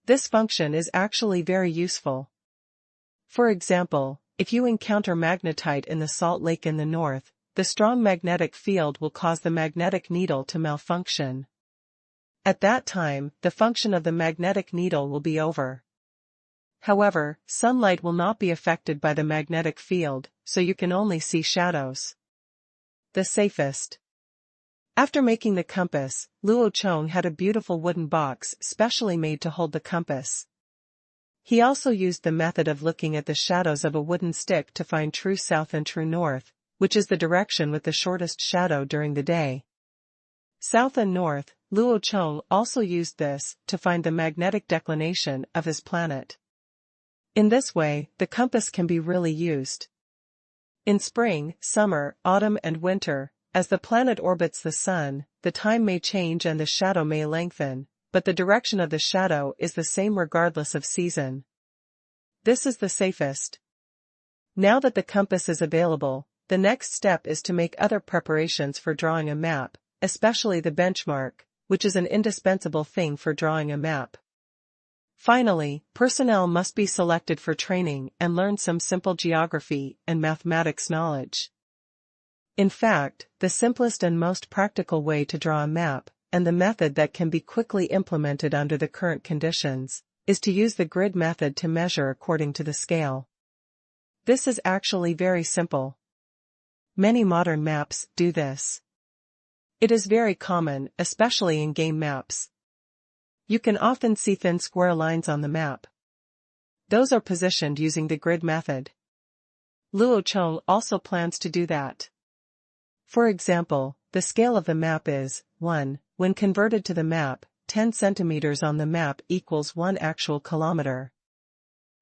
A: This function is actually very useful. For example, if you encounter magnetite in the Salt Lake in the north, the strong magnetic field will cause the magnetic needle to malfunction. At that time, the function of the magnetic needle will be over. However, sunlight will not be affected by the magnetic field, so you can only see shadows. The safest. After making the compass, Luo Chong had a beautiful wooden box specially made to hold the compass. He also used the method of looking at the shadows of a wooden stick to find true south and true north, which is the direction with the shortest shadow during the day. South and north, Luo Chong also used this to find the magnetic declination of his planet. In this way, the compass can be really used. In spring, summer, autumn and winter, as the planet orbits the sun, the time may change and the shadow may lengthen, but the direction of the shadow is the same regardless of season. This is the safest. Now that the compass is available, the next step is to make other preparations for drawing a map, especially the benchmark, which is an indispensable thing for drawing a map. Finally, personnel must be selected for training and learn some simple geography and mathematics knowledge. In fact, the simplest and most practical way to draw a map, and the method that can be quickly implemented under the current conditions, is to use the grid method to measure according to the scale. This is actually very simple. Many modern maps do this. It is very common, especially in game maps. You can often see thin square lines on the map. Those are positioned using the grid method. Luo Chong also plans to do that. For example, the scale of the map is 1. When converted to the map, 10 centimeters on the map equals 1 actual kilometer.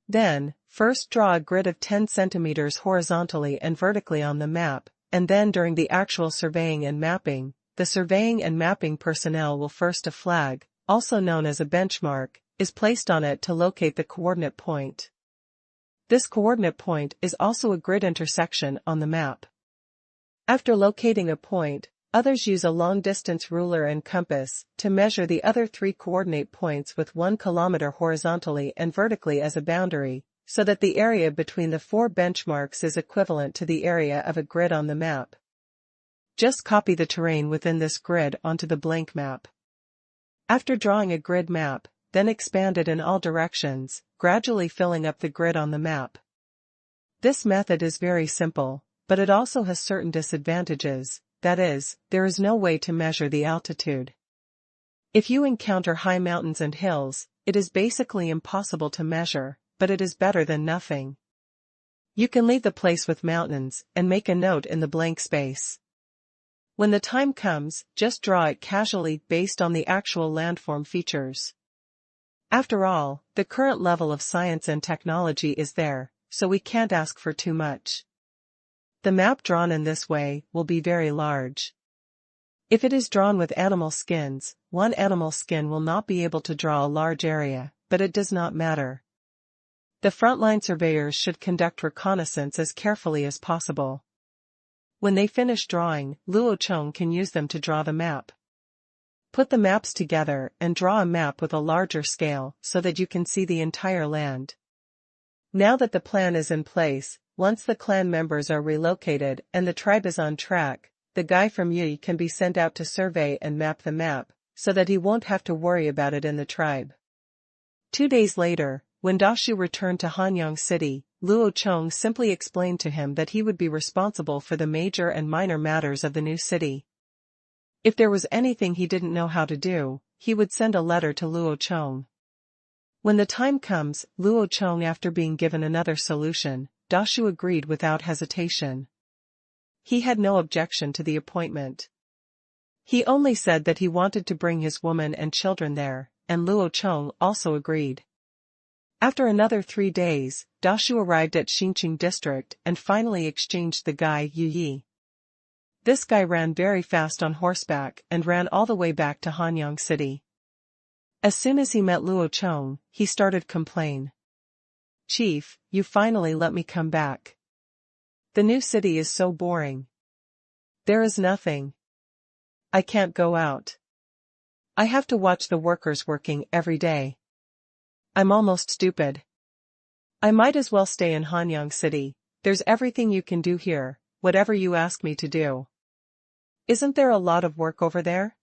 A: Then, first draw a grid of 10 centimeters horizontally and vertically on the map, and then during the actual surveying and mapping, the surveying and mapping personnel will first a flag, also known as a benchmark, is placed on it to locate the coordinate point. This coordinate point is also a grid intersection on the map. After locating a point, others use a long-distance ruler and compass to measure the other 3 coordinate points with 1 kilometer horizontally and vertically as a boundary, so that the area between the 4 benchmarks is equivalent to the area of a grid on the map. Just copy the terrain within this grid onto the blank map. After drawing a grid map, then expand it in all directions, gradually filling up the grid on the map. This method is very simple, but it also has certain disadvantages, that is, there is no way to measure the altitude. If you encounter high mountains and hills, it is basically impossible to measure, but it is better than nothing. You can leave the place with mountains and make a note in the blank space. When the time comes, just draw it casually based on the actual landform features. After all, the current level of science and technology is there, so we can't ask for too much. The map drawn in this way will be very large. If it is drawn with animal skins, one animal skin will not be able to draw a large area, but it does not matter. The frontline surveyors should conduct reconnaissance as carefully as possible. When they finish drawing, Luo Chong can use them to draw the map. Put the maps together and draw a map with a larger scale so that you can see the entire land. Now that the plan is in place, once the clan members are relocated and the tribe is on track, the guy from Yi can be sent out to survey and map the map, so that he won't have to worry about it in the tribe. 2 days later, when Dashu returned to Hanyang City, Luo Chong simply explained to him that he would be responsible for the major and minor matters of the new city. If there was anything he didn't know how to do, he would send a letter to Luo Chong. When the time comes, Luo Chong, after being given another solution, Dashu agreed without hesitation. He had no objection to the appointment. He only said that he wanted to bring his woman and children there, and Luo Chong also agreed. After another 3 days, Dashu arrived at Qingshu district and finally exchanged the guy Yu Yi. This guy ran very fast on horseback and ran all the way back to Hanyang City. As soon as he met Luo Chong, he started complain. "Chief, you finally let me come back. The new city is so boring. There is nothing. I can't go out. I have to watch the workers working every day. I'm almost stupid. I might as well stay in Hanyang City. There's everything you can do here, whatever you ask me to do. Isn't there a lot of work over there?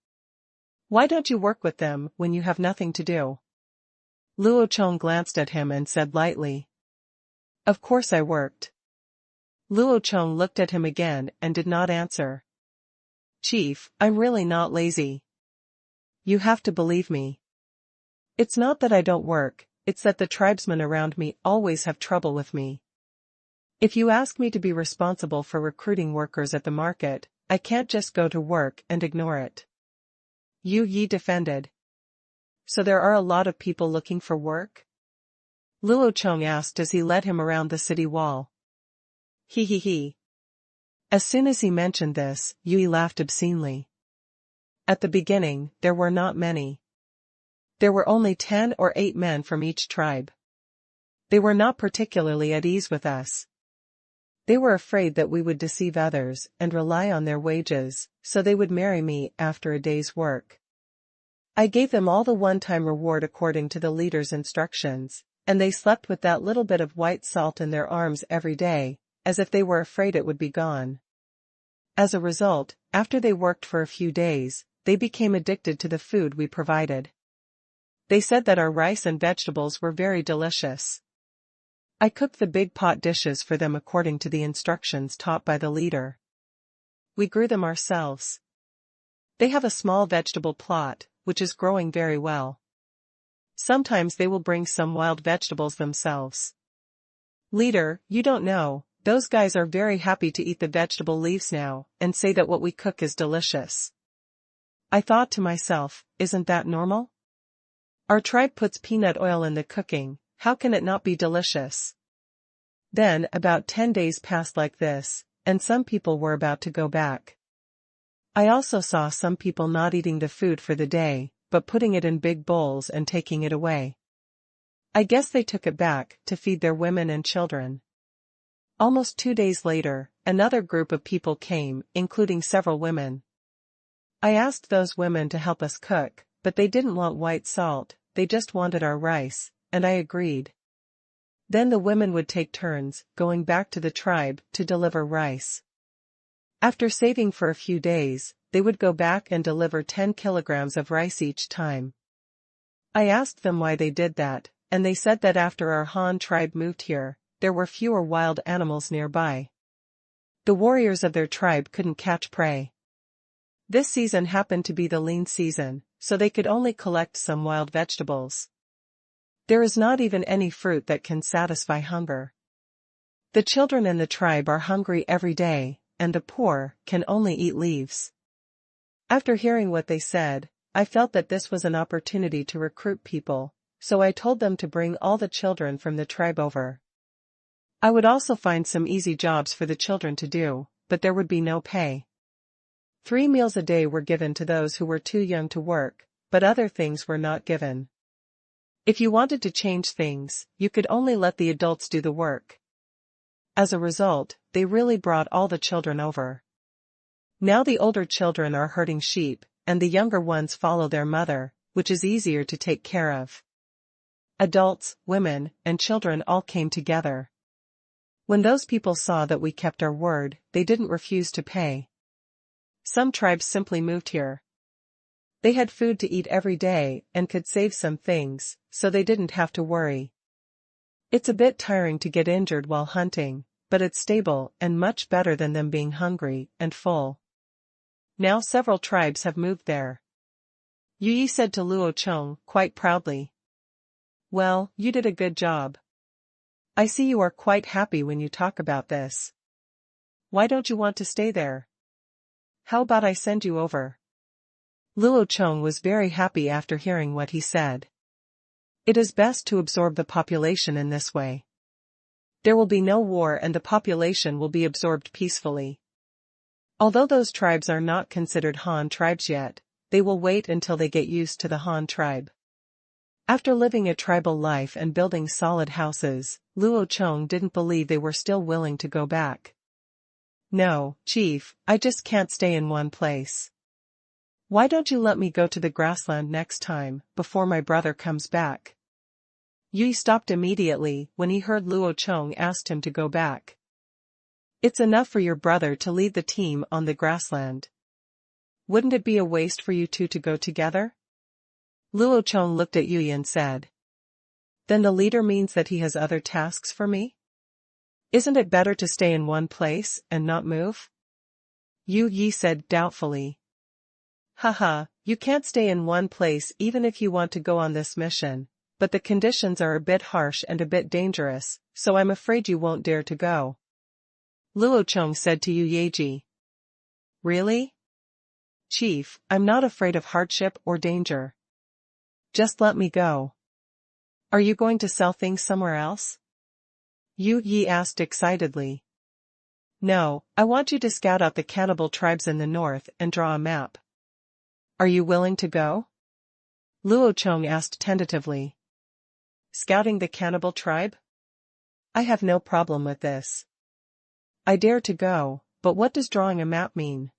A: Why don't you work with them when you have nothing to do?" Luo Chong glanced at him and said lightly. Of course I worked. Luo Chong looked at him again and did not answer. Chief, I'm really not lazy. You have to believe me. It's not that I don't work, it's that the tribesmen around me always have trouble with me. If you ask me to be responsible for recruiting workers at the market, I can't just go to work and ignore it. Yu Yi defended. So there are a lot of people looking for work? Luo Chong asked as he led him around the city wall. He. As soon as he mentioned this, Yui laughed obscenely. At the beginning, there were not many. There were only 10 or 8 men from each tribe. They were not particularly at ease with us. They were afraid that we would deceive others and rely on their wages, so they would marry me after a day's work. I gave them all the one-time reward according to the leader's instructions, and they slept with that little bit of white salt in their arms every day, as if they were afraid it would be gone. As a result, after they worked for a few days, they became addicted to the food we provided. They said that our rice and vegetables were very delicious. I cooked the big pot dishes for them according to the instructions taught by the leader. We grew them ourselves. They have a small vegetable plot, which is growing very well. Sometimes they will bring some wild vegetables themselves. Leader, you don't know, those guys are very happy to eat the vegetable leaves now, and say that what we cook is delicious. I thought to myself, isn't that normal? Our tribe puts peanut oil in the cooking, how can it not be delicious? Then about 10 days passed like this, and some people were about to go back. I also saw some people not eating the food for the day, but putting it in big bowls and taking it away. I guess they took it back to feed their women and children. Almost 2 days later, another group of people came, including several women. I asked those women to help us cook, but they didn't want white salt, they just wanted our rice, and I agreed. Then the women would take turns, going back to the tribe to deliver rice. After saving for a few days, they would go back and deliver 10 kilograms of rice each time. I asked them why they did that, and they said that after our Han tribe moved here, there were fewer wild animals nearby. The warriors of their tribe couldn't catch prey. This season happened to be the lean season, so they could only collect some wild vegetables. There is not even any fruit that can satisfy hunger. The children in the tribe are hungry every day, and the poor can only eat leaves. After hearing what they said, I felt that this was an opportunity to recruit people, so I told them to bring all the children from the tribe over. I would also find some easy jobs for the children to do, but there would be no pay. 3 meals a day were given to those who were too young to work, but other things were not given. If you wanted to change things, you could only let the adults do the work. As a result, they really brought all the children over. Now the older children are herding sheep, and the younger ones follow their mother, which is easier to take care of. Adults, women, and children all came together. When those people saw that we kept our word, they didn't refuse to pay. Some tribes simply moved here. They had food to eat every day and could save some things, so they didn't have to worry. It's a bit tiring to get injured while hunting, but it's stable and much better than them being hungry and full. Now several tribes have moved there. Yu Yi said to Luo Chong quite proudly. Well, you did a good job. I see you are quite happy when you talk about this. Why don't you want to stay there? How about I send you over? Luo Chong was very happy after hearing what he said. It is best to absorb the population in this way. There will be no war and the population will be absorbed peacefully. Although those tribes are not considered Han tribes yet, they will wait until they get used to the Han tribe. After living a tribal life and building solid houses, Luo Chong didn't believe they were still willing to go back. No, Chief, I just can't stay in one place. Why don't you let me go to the grassland next time, before my brother comes back? Yui stopped immediately when he heard Luo Chong asked him to go back. It's enough for your brother to lead the team on the grassland. Wouldn't it be a waste for you two to go together? Luo Chong looked at Yui and said. Then the leader means that he has other tasks for me? Isn't it better to stay in one place and not move? Yu Yi said doubtfully. Haha, you can't stay in one place even if you want to go on this mission, but the conditions are a bit harsh and a bit dangerous, so I'm afraid you won't dare to go. Luo Chong said to Yu Yeji. Really? Chief, I'm not afraid of hardship or danger. Just let me go. Are you going to sell things somewhere else? Yu Yi asked excitedly. No, I want you to scout out the cannibal tribes in the north and draw a map. Are you willing to go? Luo Chong asked tentatively. Scouting the cannibal tribe? I have no problem with this. I dare to go, but what does drawing a map mean?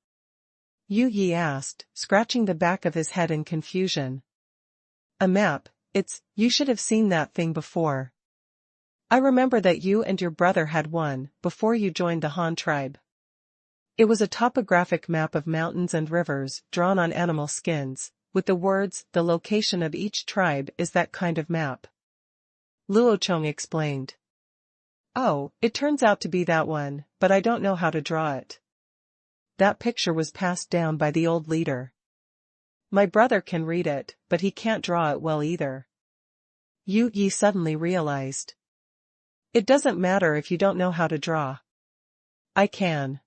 A: Yu Yi asked, scratching the back of his head in confusion. A map, you should have seen that thing before. I remember that you and your brother had one, before you joined the Han tribe. It was a topographic map of mountains and rivers, drawn on animal skins, with the words, the location of each tribe is that kind of map. Luo Chong explained. Oh, it turns out to be that one, but I don't know how to draw it. That picture was passed down by the old leader. My brother can read it, but he can't draw it well either. Yu Yi suddenly realized. It doesn't matter if you don't know how to draw. I can.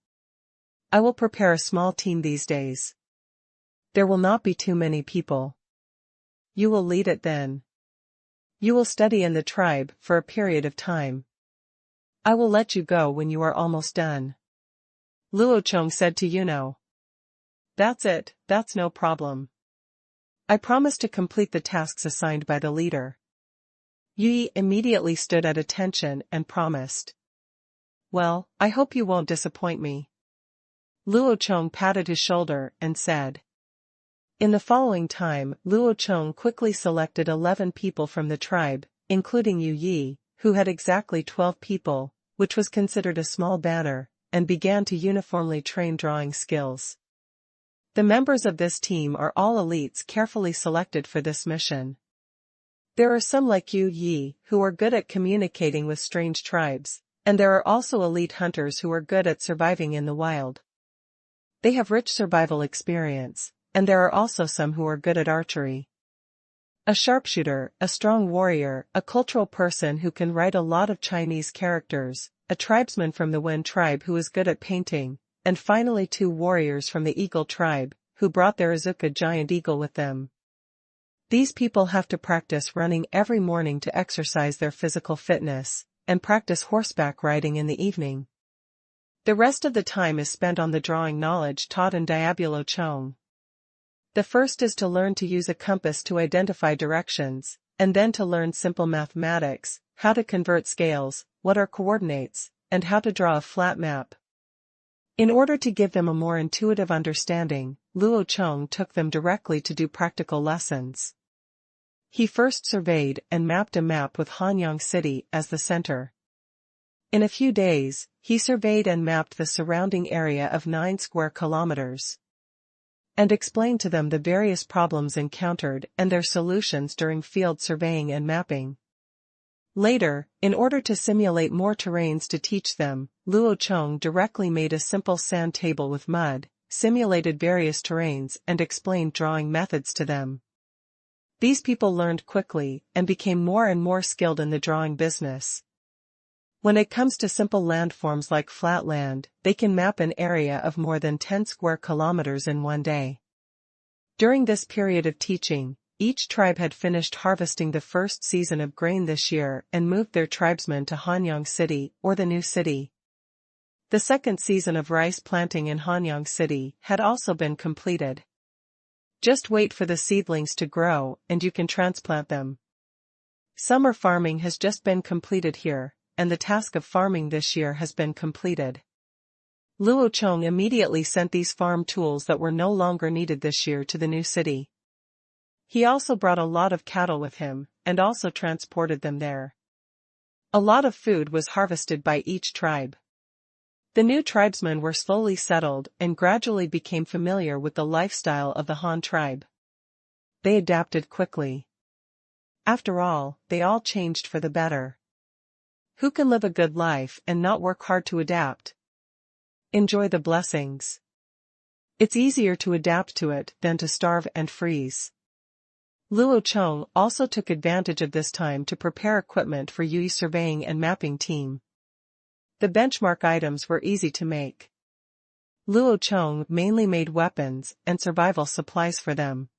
A: I will prepare a small team these days. There will not be too many people. You will lead it then. You will study in the tribe for a period of time. I will let you go when you are almost done. Luo Chong said to Yuno. That's it, that's no problem. I promise to complete the tasks assigned by the leader. Yi immediately stood at attention and promised. Well, I hope you won't disappoint me. Luo Chong patted his shoulder and said. In the following time, Luo Chong quickly selected 11 people from the tribe, including Yu Yi, who had exactly 12 people, which was considered a small banner, and began to uniformly train drawing skills. The members of this team are all elites carefully selected for this mission. There are some like Yu Yi, who are good at communicating with strange tribes, and there are also elite hunters who are good at surviving in the wild. They have rich survival experience, and there are also some who are good at archery. A sharpshooter, a strong warrior, a cultural person who can write a lot of Chinese characters, a tribesman from the Wen tribe who is good at painting, and finally 2 warriors from the Eagle tribe, who brought their Azuka giant eagle with them. These people have to practice running every morning to exercise their physical fitness, and practice horseback riding in the evening. The rest of the time is spent on the drawing knowledge taught in Diabulo Chong. The first is to learn to use a compass to identify directions, and then to learn simple mathematics, how to convert scales, what are coordinates, and how to draw a flat map. In order to give them a more intuitive understanding, Luo Chong took them directly to do practical lessons. He first surveyed and mapped a map with Hanyang City as the center. In a few days, he surveyed and mapped the surrounding area of 9 square kilometers. And explained to them the various problems encountered and their solutions during field surveying and mapping. Later, in order to simulate more terrains to teach them, Luo Chong directly made a simple sand table with mud, simulated various terrains and explained drawing methods to them. These people learned quickly and became more and more skilled in the drawing business. When it comes to simple landforms like flat land, they can map an area of more than 10 square kilometers in one day. During this period of teaching, each tribe had finished harvesting the first season of grain this year and moved their tribesmen to Hanyang City, or the new city. The second season of rice planting in Hanyang City had also been completed. Just wait for the seedlings to grow and you can transplant them. Summer farming has just been completed here, and the task of farming this year has been completed. Luo Chong immediately sent these farm tools that were no longer needed this year to the new city. He also brought a lot of cattle with him, and also transported them there. A lot of food was harvested by each tribe. The new tribesmen were slowly settled and gradually became familiar with the lifestyle of the Han tribe. They adapted quickly. After all, they all changed for the better. Who can live a good life and not work hard to adapt? Enjoy the blessings. It's easier to adapt to it than to starve and freeze. Luo Chong also took advantage of this time to prepare equipment for Yui's surveying and mapping team. The benchmark items were easy to make. Luo Chong mainly made weapons and survival supplies for them.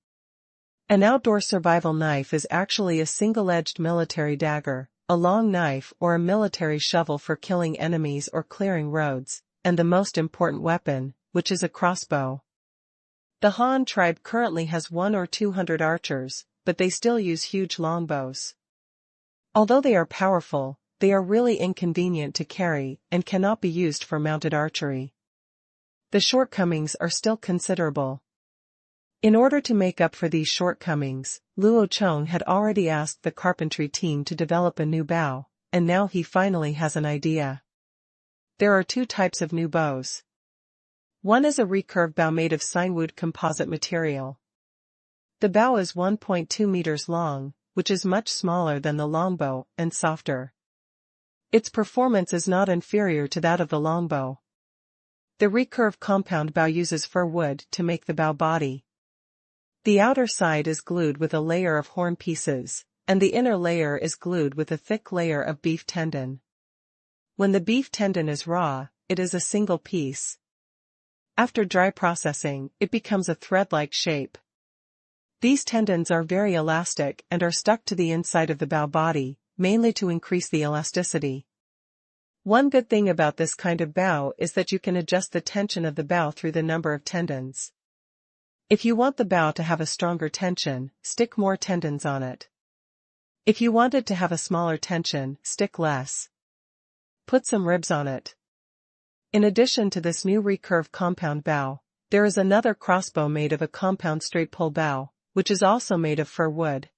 A: An outdoor survival knife is actually a single-edged military dagger, a long knife or a military shovel for killing enemies or clearing roads, and the most important weapon, which is a crossbow. The Han tribe currently has 100 or 200 archers, but they still use huge longbows. Although they are powerful, they are really inconvenient to carry and cannot be used for mounted archery. The shortcomings are still considerable. In order to make up for these shortcomings, Luo Chong had already asked the carpentry team to develop a new bow, and now he finally has an idea. There are two types of new bows. One is a recurve bow made of sinewood composite material. The bow is 1.2 meters long, which is much smaller than the longbow and softer. Its performance is not inferior to that of the longbow. The recurve compound bow uses fir wood to make the bow body. The outer side is glued with a layer of horn pieces, and the inner layer is glued with a thick layer of beef tendon. When the beef tendon is raw, it is a single piece. After dry processing, it becomes a thread-like shape. These tendons are very elastic and are stuck to the inside of the bow body, mainly to increase the elasticity. One good thing about this kind of bow is that you can adjust the tension of the bow through the number of tendons. If you want the bow to have a stronger tension, stick more tendons on it. If you want it to have a smaller tension, stick less. Put some ribs on it. In addition to this new recurve compound bow, there is another crossbow made of a compound straight pull bow, which is also made of fir wood.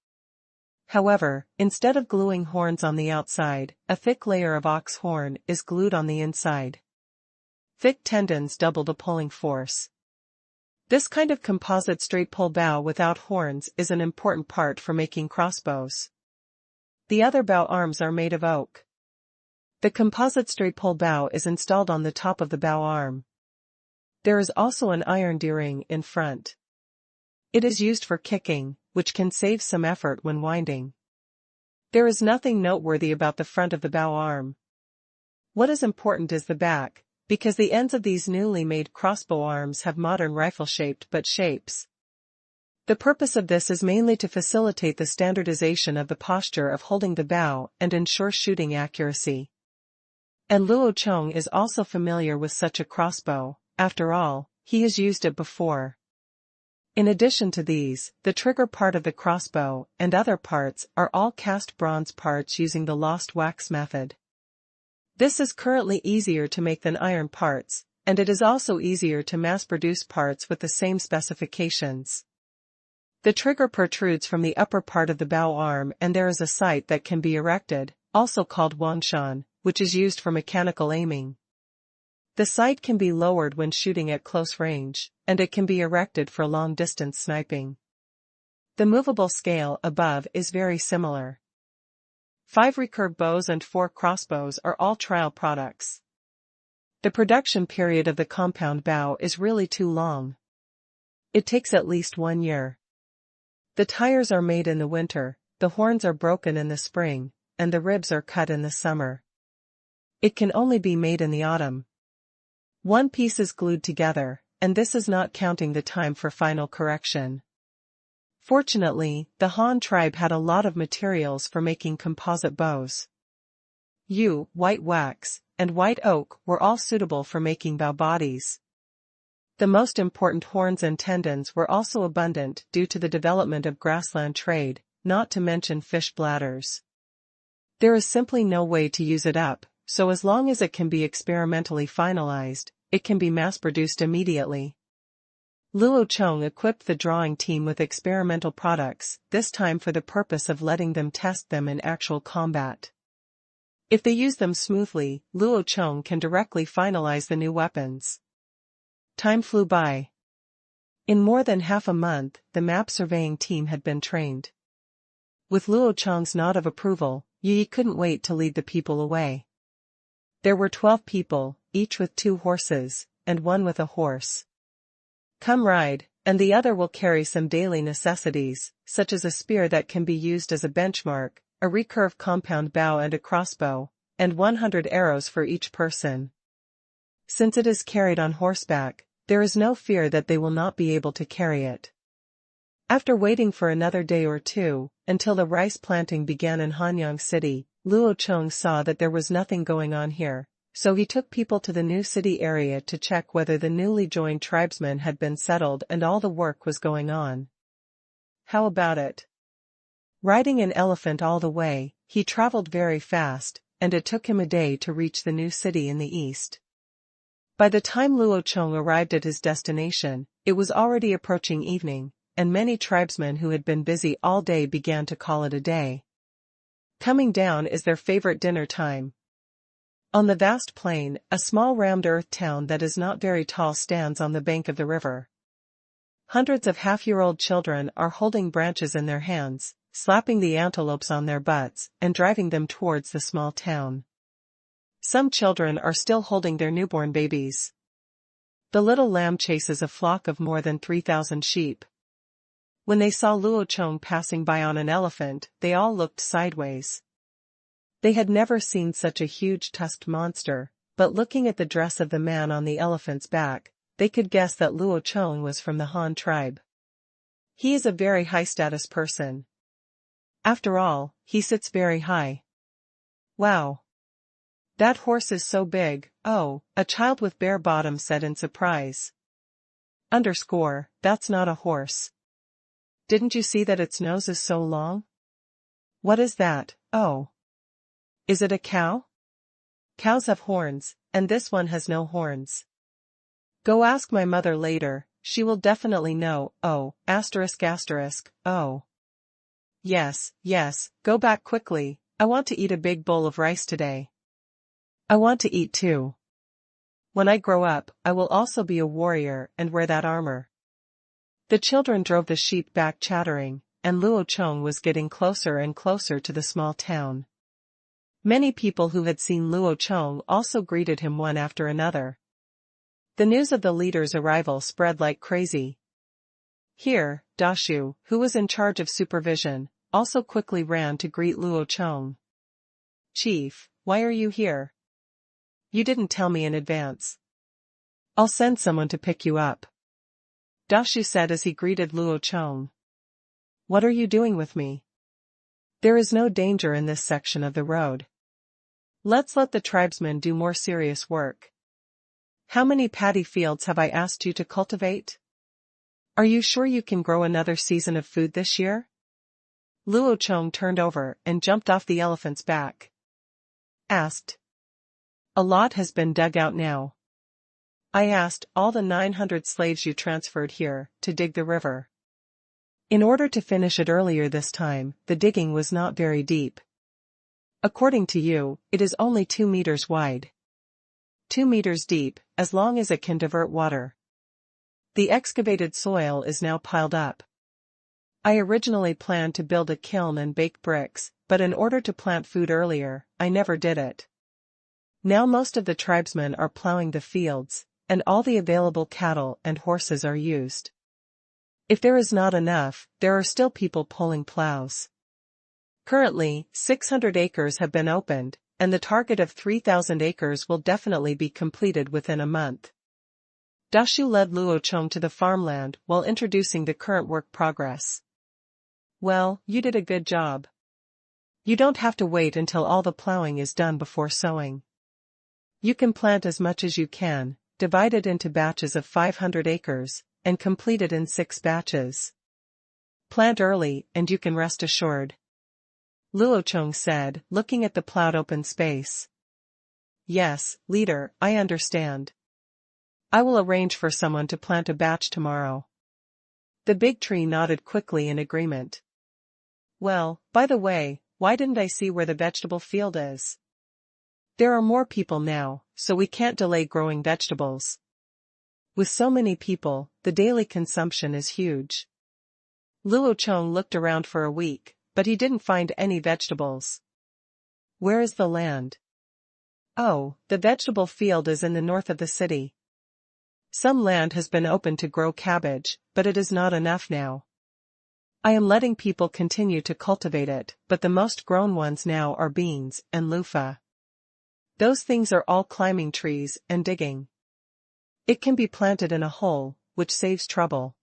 A: However, instead of gluing horns on the outside, a thick layer of ox horn is glued on the inside. Thick tendons double the pulling force. This kind of composite straight pull bow without horns is an important part for making crossbows. The other bow arms are made of oak. The composite straight pull bow is installed on the top of the bow arm. There is also an iron D-ring in front. It is used for kicking, which can save some effort when winding. There is nothing noteworthy about the front of the bow arm. What is important is the back, because the ends of these newly made crossbow arms have modern rifle-shaped shapes. The purpose of this is mainly to facilitate the standardization of the posture of holding the bow and ensure shooting accuracy. And Luo Chong is also familiar with such a crossbow, after all, he has used it before. In addition to these, the trigger part of the crossbow and other parts are all cast bronze parts using the lost wax method. This is currently easier to make than iron parts, and it is also easier to mass-produce parts with the same specifications. The trigger protrudes from the upper part of the bow arm and there is a sight that can be erected, also called wangshan, which is used for mechanical aiming. The sight can be lowered when shooting at close range, and it can be erected for long-distance sniping. The movable scale above is very similar. 5 recurve bows and 4 crossbows are all trial products. The production period of the compound bow is really too long. It takes at least 1 year. The tires are made in the winter, the horns are broken in the spring, and the ribs are cut in the summer. It can only be made in the autumn. One piece is glued together, and this is not counting the time for final correction. Fortunately, the Han tribe had a lot of materials for making composite bows. Yew, white wax, and white oak were all suitable for making bow bodies. The most important horns and tendons were also abundant due to the development of grassland trade, not to mention fish bladders. There is simply no way to use it up, so as long as it can be experimentally finalized, it can be mass-produced immediately. Luo Chong equipped the drawing team with experimental products, this time for the purpose of letting them test them in actual combat. If they use them smoothly, Luo Chong can directly finalize the new weapons. Time flew by. In more than half a month, the map surveying team had been trained. With Luo Chong's nod of approval, Yi couldn't wait to lead the people away. There were 12 people, each with 2 horses, and one with a horse. Come ride, and the other will carry some daily necessities, such as a spear that can be used as a benchmark, a recurve compound bow and a crossbow, and 100 arrows for each person. Since it is carried on horseback, there is no fear that they will not be able to carry it. After waiting for another day or two, until the rice planting began in Hanyang City, Luo Chong saw that there was nothing going on here, so he took people to the new city area to check whether the newly joined tribesmen had been settled and all the work was going on. How about it? Riding an elephant all the way, he traveled very fast, and it took him a day to reach the new city in the east. By the time Luo Chong arrived at his destination, it was already approaching evening, and many tribesmen who had been busy all day began to call it a day. Coming down is their favorite dinner time. On the vast plain, a small round earth town that is not very tall stands on the bank of the river. Hundreds of half-year-old children are holding branches in their hands, slapping the antelopes on their butts, and driving them towards the small town. Some children are still holding their newborn babies. The little lamb chases a flock of more than 3,000 sheep. When they saw Luo Chong passing by on an elephant, they all looked sideways. They had never seen such a huge tusked monster, but looking at the dress of the man on the elephant's back, they could guess that Luo Chong was from the Han tribe. He is a very high-status person. After all, he sits very high. Wow! That horse is so big, oh, a child with bare bottoms said in surprise. That's not a horse. Didn't you see that its nose is so long? What is that? Oh. Is it a cow? Cows have horns, and this one has no horns. Go ask my mother later, she will definitely know. Oh, oh. Yes, go back quickly, I want to eat a big bowl of rice today. I want to eat too. When I grow up, I will also be a warrior and wear that armor. The children drove the sheep back chattering, and Luo Chong was getting closer and closer to the small town. Many people who had seen Luo Chong also greeted him one after another. The news of the leader's arrival spread like crazy. Here, Dashu, who was in charge of supervision, also quickly ran to greet Luo Chong. Chief, why are you here? You didn't tell me in advance. I'll send someone to pick you up. Dashu said as he greeted Luo Chong. What are you doing with me? There is no danger in this section of the road. Let's let the tribesmen do more serious work. How many paddy fields have I asked you to cultivate? Are you sure you can grow another season of food this year? Luo Chong turned over and jumped off the elephant's back. Asked. A lot has been dug out now. I asked all the 900 slaves you transferred here to dig the river. In order to finish it earlier this time, the digging was not very deep. According to you, it is only 2 meters wide. 2 meters deep, as long as it can divert water. The excavated soil is now piled up. I originally planned to build a kiln and bake bricks, but in order to plant food earlier, I never did it. Now most of the tribesmen are plowing the fields, and all the available cattle and horses are used. If there is not enough, there are still people pulling plows. Currently, 600 acres have been opened, and the target of 3,000 acres will definitely be completed within a month. Dashu led Luo Chong to the farmland while introducing the current work progress. Well, you did a good job. You don't have to wait until all the plowing is done before sowing. You can plant as much as you can, divide it into batches of 500 acres, and complete it in 6 batches. Plant early and you can rest assured. Luo Chong said, looking at the plowed open space. Yes, leader, I understand. I will arrange for someone to plant a batch tomorrow. The big tree nodded quickly in agreement. Well, by the way, why didn't I see where the vegetable field is? There are more people now, so we can't delay growing vegetables. With so many people, the daily consumption is huge. Luo Chong looked around for a week, but he didn't find any vegetables. Where is the land? Oh, the vegetable field is in the north of the city. Some land has been opened to grow cabbage, but it is not enough now. I am letting people continue to cultivate it, but the most grown ones now are beans and loofah. Those things are all climbing trees and digging. It can be planted in a hole, which saves trouble.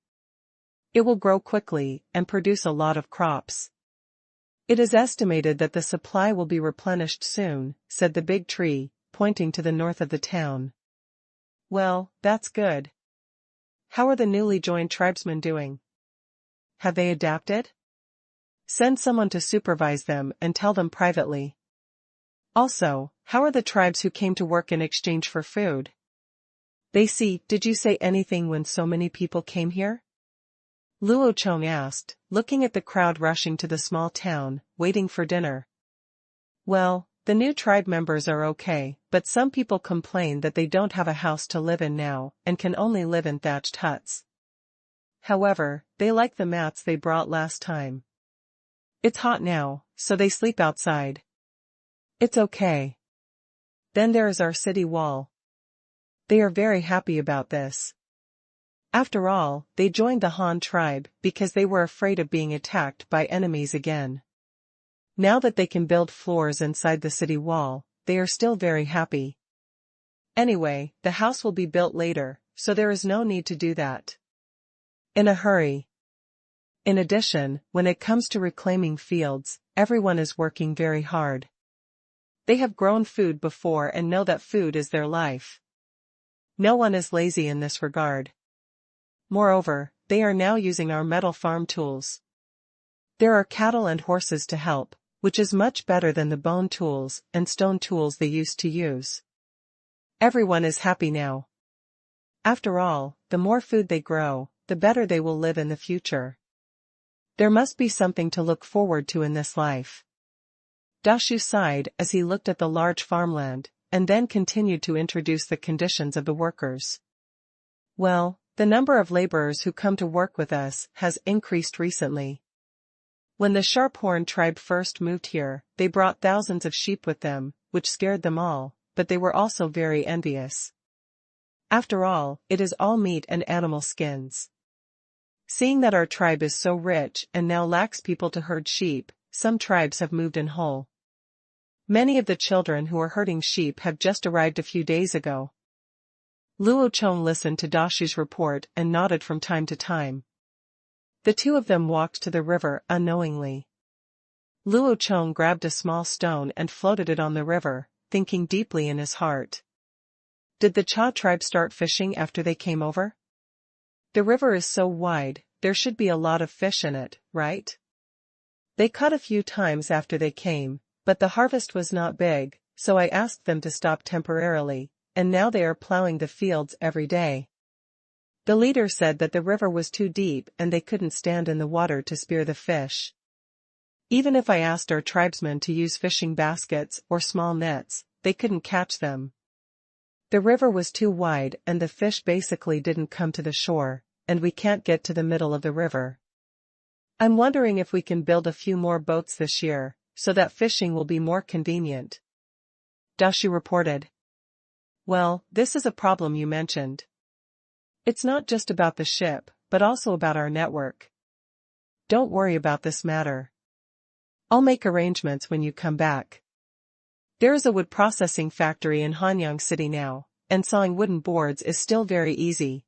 A: It will grow quickly and produce a lot of crops. It is estimated that the supply will be replenished soon, said the big tree, pointing to the north of the town. Well, that's good. How are the newly joined tribesmen doing? Have they adapted? Send someone to supervise them and tell them privately. Also, how are the tribes who came to work in exchange for food? Did you say anything when so many people came here? Luo Chong asked, looking at the crowd rushing to the small town, waiting for dinner. Well, the new tribe members are okay, but some people complain that they don't have a house to live in now, and can only live in thatched huts. However, they like the mats they brought last time. It's hot now, so they sleep outside. It's okay. Then there is our city wall. They are very happy about this. After all, they joined the Han tribe because they were afraid of being attacked by enemies again. Now that they can build floors inside the city wall, they are still very happy. Anyway, the house will be built later, so there is no need to do that in a hurry. In addition, when it comes to reclaiming fields, everyone is working very hard. They have grown food before and know that food is their life. No one is lazy in this regard. Moreover, they are now using our metal farm tools. There are cattle and horses to help, which is much better than the bone tools and stone tools they used to use. Everyone is happy now. After all, the more food they grow, the better they will live in the future. There must be something to look forward to in this life. Dashu sighed as he looked at the large farmland, and then continued to introduce the conditions of the workers. Well, the number of laborers who come to work with us has increased recently. When the Sharphorn tribe first moved here, they brought thousands of sheep with them, which scared them all, but they were also very envious. After all, it is all meat and animal skins. Seeing that our tribe is so rich and now lacks people to herd sheep, some tribes have moved in whole. Many of the children who are herding sheep have just arrived a few days ago. Luo Chong listened to Dashu's report and nodded from time to time. The two of them walked to the river unknowingly. Luo Chong grabbed a small stone and floated it on the river, thinking deeply in his heart. Did the Cha tribe start fishing after they came over? The river is so wide, there should be a lot of fish in it, right? They caught a few times after they came, but the harvest was not big, so I asked them to stop temporarily, and now they are plowing the fields every day. The leader said that the river was too deep and they couldn't stand in the water to spear the fish. Even if I asked our tribesmen to use fishing baskets or small nets, they couldn't catch them. The river was too wide and the fish basically didn't come to the shore, and we can't get to the middle of the river. I'm wondering if we can build a few more boats this year, so that fishing will be more convenient. Dashu reported. Well, this is a problem you mentioned. It's not just about the ship, but also about our network. Don't worry about this matter. I'll make arrangements when you come back. There is a wood processing factory in Hanyang City now, and sawing wooden boards is still very easy.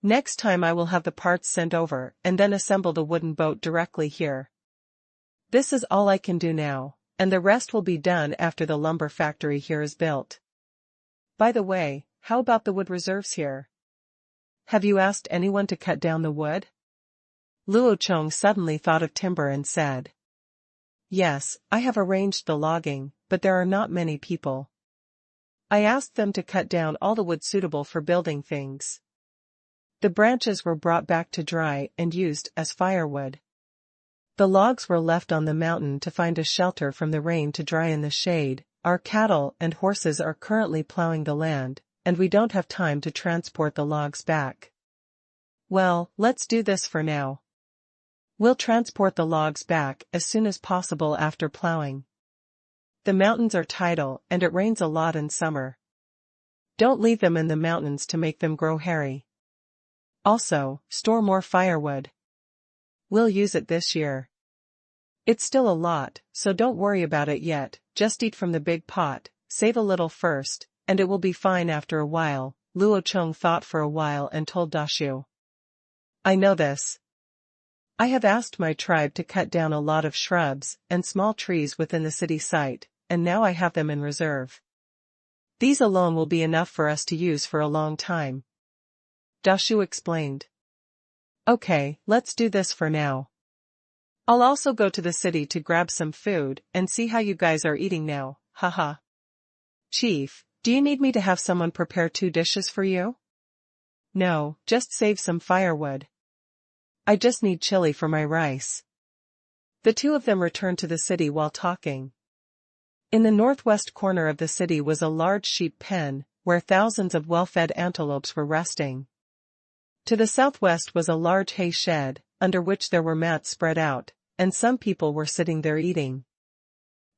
A: Next time I will have the parts sent over and then assemble the wooden boat directly here. This is all I can do now, and the rest will be done after the lumber factory here is built. By the way, how about the wood reserves here? Have you asked anyone to cut down the wood? Luo Chong suddenly thought of timber and said. Yes, I have arranged the logging, but there are not many people. I asked them to cut down all the wood suitable for building things. The branches were brought back to dry and used as firewood. The logs were left on the mountain to find a shelter from the rain to dry in the shade. Our cattle and horses are currently plowing the land, and we don't have time to transport the logs back. Well, let's do this for now. We'll transport the logs back as soon as possible after plowing. The mountains are tidal and it rains a lot in summer. Don't leave them in the mountains to make them grow hairy. Also, store more firewood. We'll use it this year. It's still a lot, so don't worry about it yet, just eat from the big pot, save a little first, and it will be fine after a while. Luo Chong thought for a while and told Dashu. I know this. I have asked my tribe to cut down a lot of shrubs and small trees within the city site, and now I have them in reserve. These alone will be enough for us to use for a long time. Dashu explained. Okay, let's do this for now. I'll also go to the city to grab some food and see how you guys are eating now, haha. Chief, do you need me to have someone prepare 2 dishes for you? No, just save some firewood. I just need chili for my rice. The two of them returned to the city while talking. In the northwest corner of the city was a large sheep pen, where thousands of well-fed antelopes were resting. To the southwest was a large hay shed, under which there were mats spread out, and some people were sitting there eating.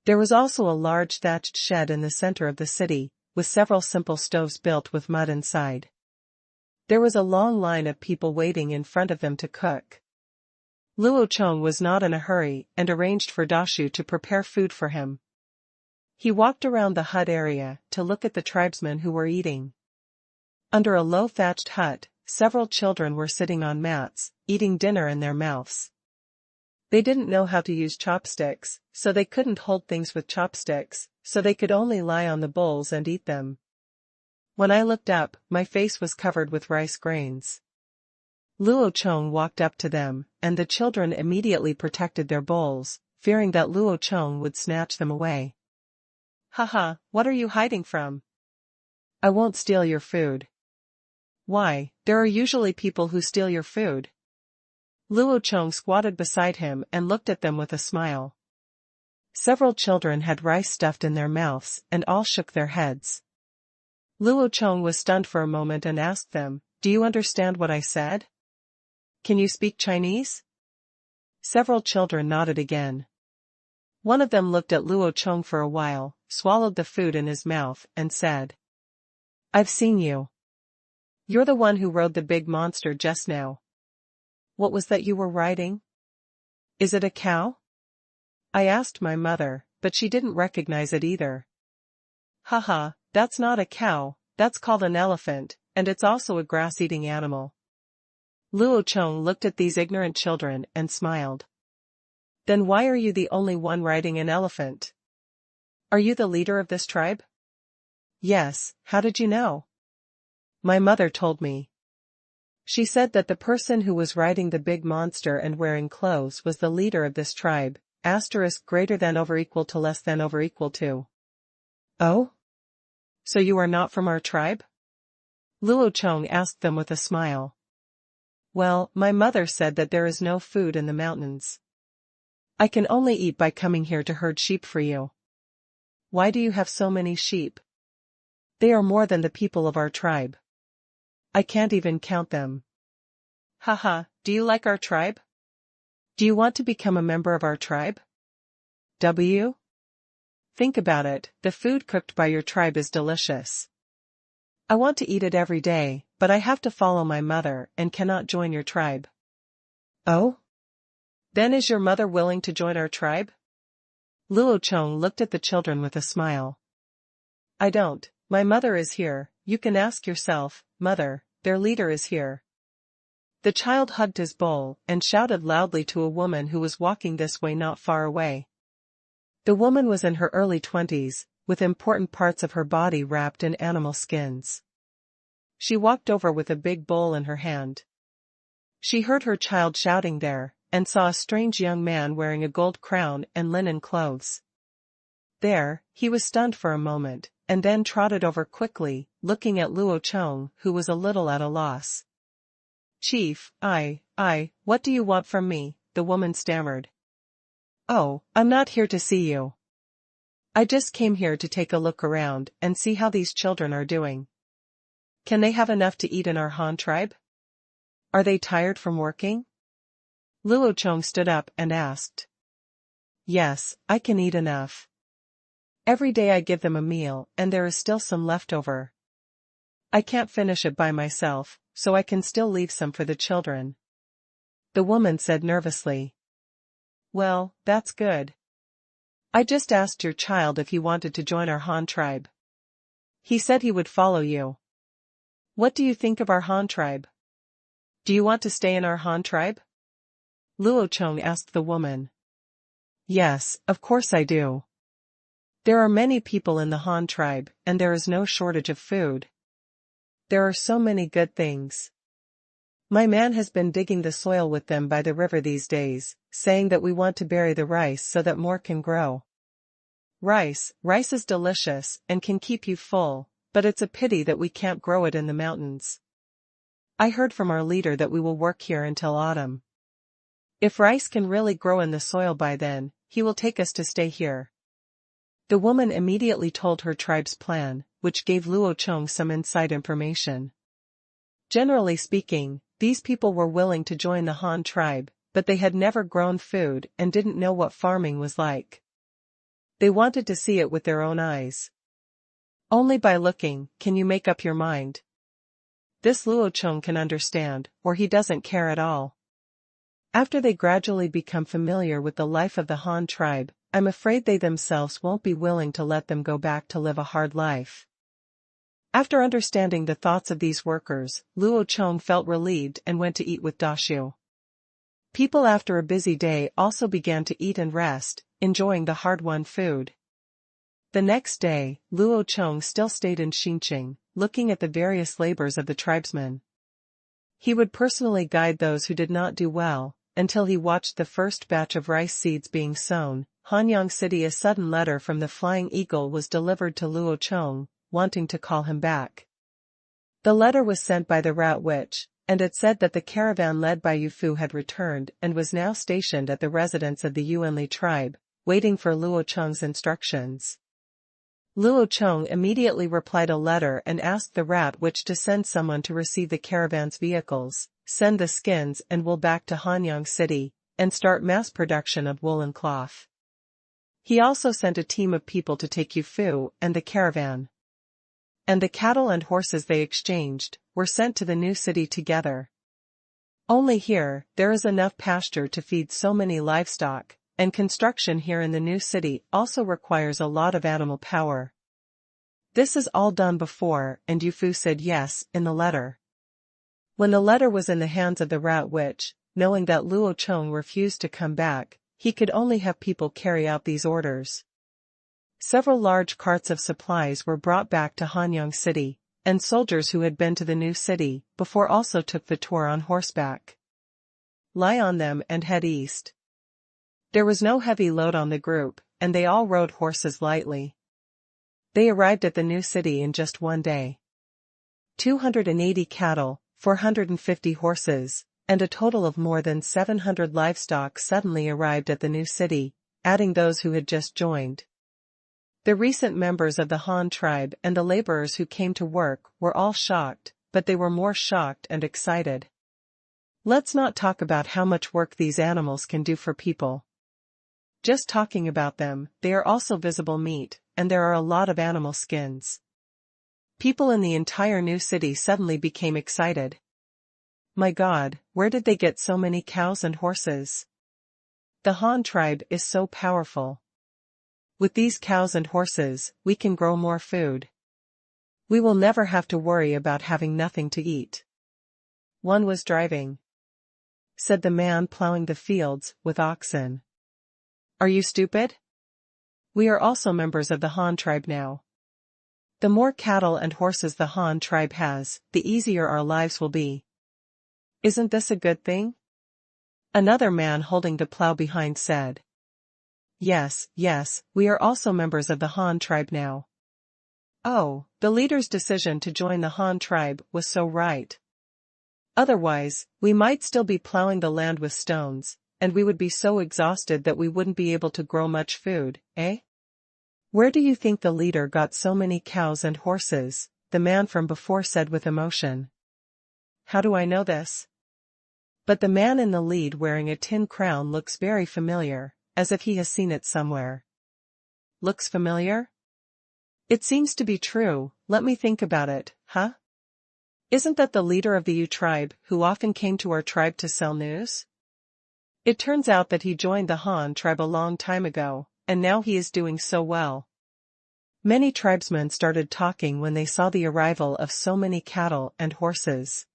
A: There was also a large thatched shed in the center of the city, with several simple stoves built with mud inside. There was a long line of people waiting in front of them to cook. Luo Chong was not in a hurry and arranged for Dashu to prepare food for him. He walked around the hut area to look at the tribesmen who were eating. Under a low thatched hut, several children were sitting on mats, eating dinner in their mouths. They didn't know how to use chopsticks, so they couldn't hold things with chopsticks, so they could only lie on the bowls and eat them. When I looked up, my face was covered with rice grains. Luo Chong walked up to them, and the children immediately protected their bowls, fearing that Luo Chong would snatch them away. Haha, what are you hiding from? I won't steal your food. Why, there are usually people who steal your food. Luo Chong squatted beside him and looked at them with a smile. Several children had rice stuffed in their mouths and all shook their heads. Luo Chong was stunned for a moment and asked them, "Do you understand what I said? Can you speak Chinese?" Several children nodded again. One of them looked at Luo Chong for a while, swallowed the food in his mouth, and said, "I've seen you. You're the one who rode the big monster just now. What was that you were riding? Is it a cow?" I asked my mother, but she didn't recognize it either. Haha, that's not a cow, that's called an elephant, and it's also a grass-eating animal. Luo Chong looked at these ignorant children and smiled. Then why are you the only one riding an elephant? Are you the leader of this tribe? Yes, how did you know? My mother told me. She said that the person who was riding the big monster and wearing clothes was the leader of this tribe, greater than over equal to less than over equal to. Oh? So you are not from our tribe? Luo Chong asked them with a smile. Well, my mother said that there is no food in the mountains. I can only eat by coming here to herd sheep for you. Why do you have so many sheep? They are more than the people of our tribe. I can't even count them. Haha, do you like our tribe? Do you want to become a member of our tribe? W? Think about it, the food cooked by your tribe is delicious. I want to eat it every day, but I have to follow my mother and cannot join your tribe. Oh? Then is your mother willing to join our tribe? Luo Chong looked at the children with a smile. I don't, my mother is here, you can ask yourself, mother, their leader is here. The child hugged his bowl and shouted loudly to a woman who was walking this way not far away. The woman was in her early 20s, with important parts of her body wrapped in animal skins. She walked over with a big bowl in her hand. She heard her child shouting there, and saw a strange young man wearing a gold crown and linen clothes. There, he was stunned for a moment, and then trotted over quickly, looking at Luo Chong, who was a little at a loss. Chief, what do you want from me? The woman stammered. Oh, I'm not here to see you. I just came here to take a look around and see how these children are doing. Can they have enough to eat in our Han tribe? Are they tired from working? Luo Chong stood up and asked. Yes, I can eat enough. Every day I give them a meal and there is still some left over. I can't finish it by myself, so I can still leave some for the children. The woman said nervously. Well, that's good. I just asked your child if he wanted to join our Han tribe. He said he would follow you. What do you think of our Han tribe? Do you want to stay in our Han tribe? Luo Chong asked the woman. Yes, of course I do. There are many people in the Han tribe, and there is no shortage of food. There are so many good things. My man has been digging the soil with them by the river these days, saying that we want to bury the rice so that more can grow. Rice is delicious and can keep you full, but it's a pity that we can't grow it in the mountains. I heard from our leader that we will work here until autumn. If rice can really grow in the soil by then, he will take us to stay here. The woman immediately told her tribe's plan, which gave Luo Chong some inside information. Generally speaking, these people were willing to join the Han tribe, but they had never grown food and didn't know what farming was like. They wanted to see it with their own eyes. Only by looking can you make up your mind. This Luo Chong can understand, or he doesn't care at all. After they gradually become familiar with the life of the Han tribe, I'm afraid they themselves won't be willing to let them go back to live a hard life. After understanding the thoughts of these workers, Luo Chong felt relieved and went to eat with Dashu. People after a busy day also began to eat and rest, enjoying the hard-won food. The next day, Luo Chong still stayed in Qingshu, looking at the various labors of the tribesmen. He would personally guide those who did not do well, until he watched the first batch of rice seeds being sown. Hanyang City. A sudden letter from the Flying Eagle was delivered to Luo Chong, wanting to call him back. The letter was sent by the Rat Witch, and it said that the caravan led by Yufu had returned and was now stationed at the residence of the Yuanli tribe, waiting for Luo Chong's instructions. Luo Chong immediately replied a letter and asked the Rat Witch to send someone to receive the caravan's vehicles, send the skins and wool back to Hanyang City, and start mass production of woolen cloth. He also sent a team of people to take Yufu and the caravan. And the cattle and horses they exchanged were sent to the new city together. Only here, there is enough pasture to feed so many livestock, and construction here in the new city also requires a lot of animal power. This is all done before, and Yufu said yes in the letter. When the letter was in the hands of the Rat Witch, knowing that Luo Chong refused to come back, he could only have people carry out these orders. Several large carts of supplies were brought back to Hanyang City, and soldiers who had been to the new city before also took the tour on horseback. Lie on them and head east. There was no heavy load on the group, and they all rode horses lightly. They arrived at the new city in just one day. 280 cattle, 450 horses, and a total of more than 700 livestock suddenly arrived at the new city, adding those who had just joined. The recent members of the Han tribe and the laborers who came to work were all shocked, but they were more shocked and excited. Let's not talk about how much work these animals can do for people. Just talking about them, they are also visible meat, and there are a lot of animal skins. People in the entire new city suddenly became excited. My God, where did they get so many cows and horses? The Han tribe is so powerful. With these cows and horses, we can grow more food. We will never have to worry about having nothing to eat. One was driving, said the man plowing the fields with oxen. Are you stupid? We are also members of the Han tribe now. The more cattle and horses the Han tribe has, the easier our lives will be. Isn't this a good thing? Another man holding the plow behind said. Yes, we are also members of the Han tribe now. Oh, the leader's decision to join the Han tribe was so right. Otherwise, we might still be plowing the land with stones, and we would be so exhausted that we wouldn't be able to grow much food, eh? Where do you think the leader got so many cows and horses? The man from before said with emotion. How do I know this? But the man in the lead wearing a tin crown looks very familiar, as if he has seen it somewhere. Looks familiar? It seems to be true, let me think about it, huh? Isn't that the leader of the Yu tribe who often came to our tribe to sell news? It turns out that he joined the Han tribe a long time ago, and now he is doing so well. Many tribesmen started talking when they saw the arrival of so many cattle and horses.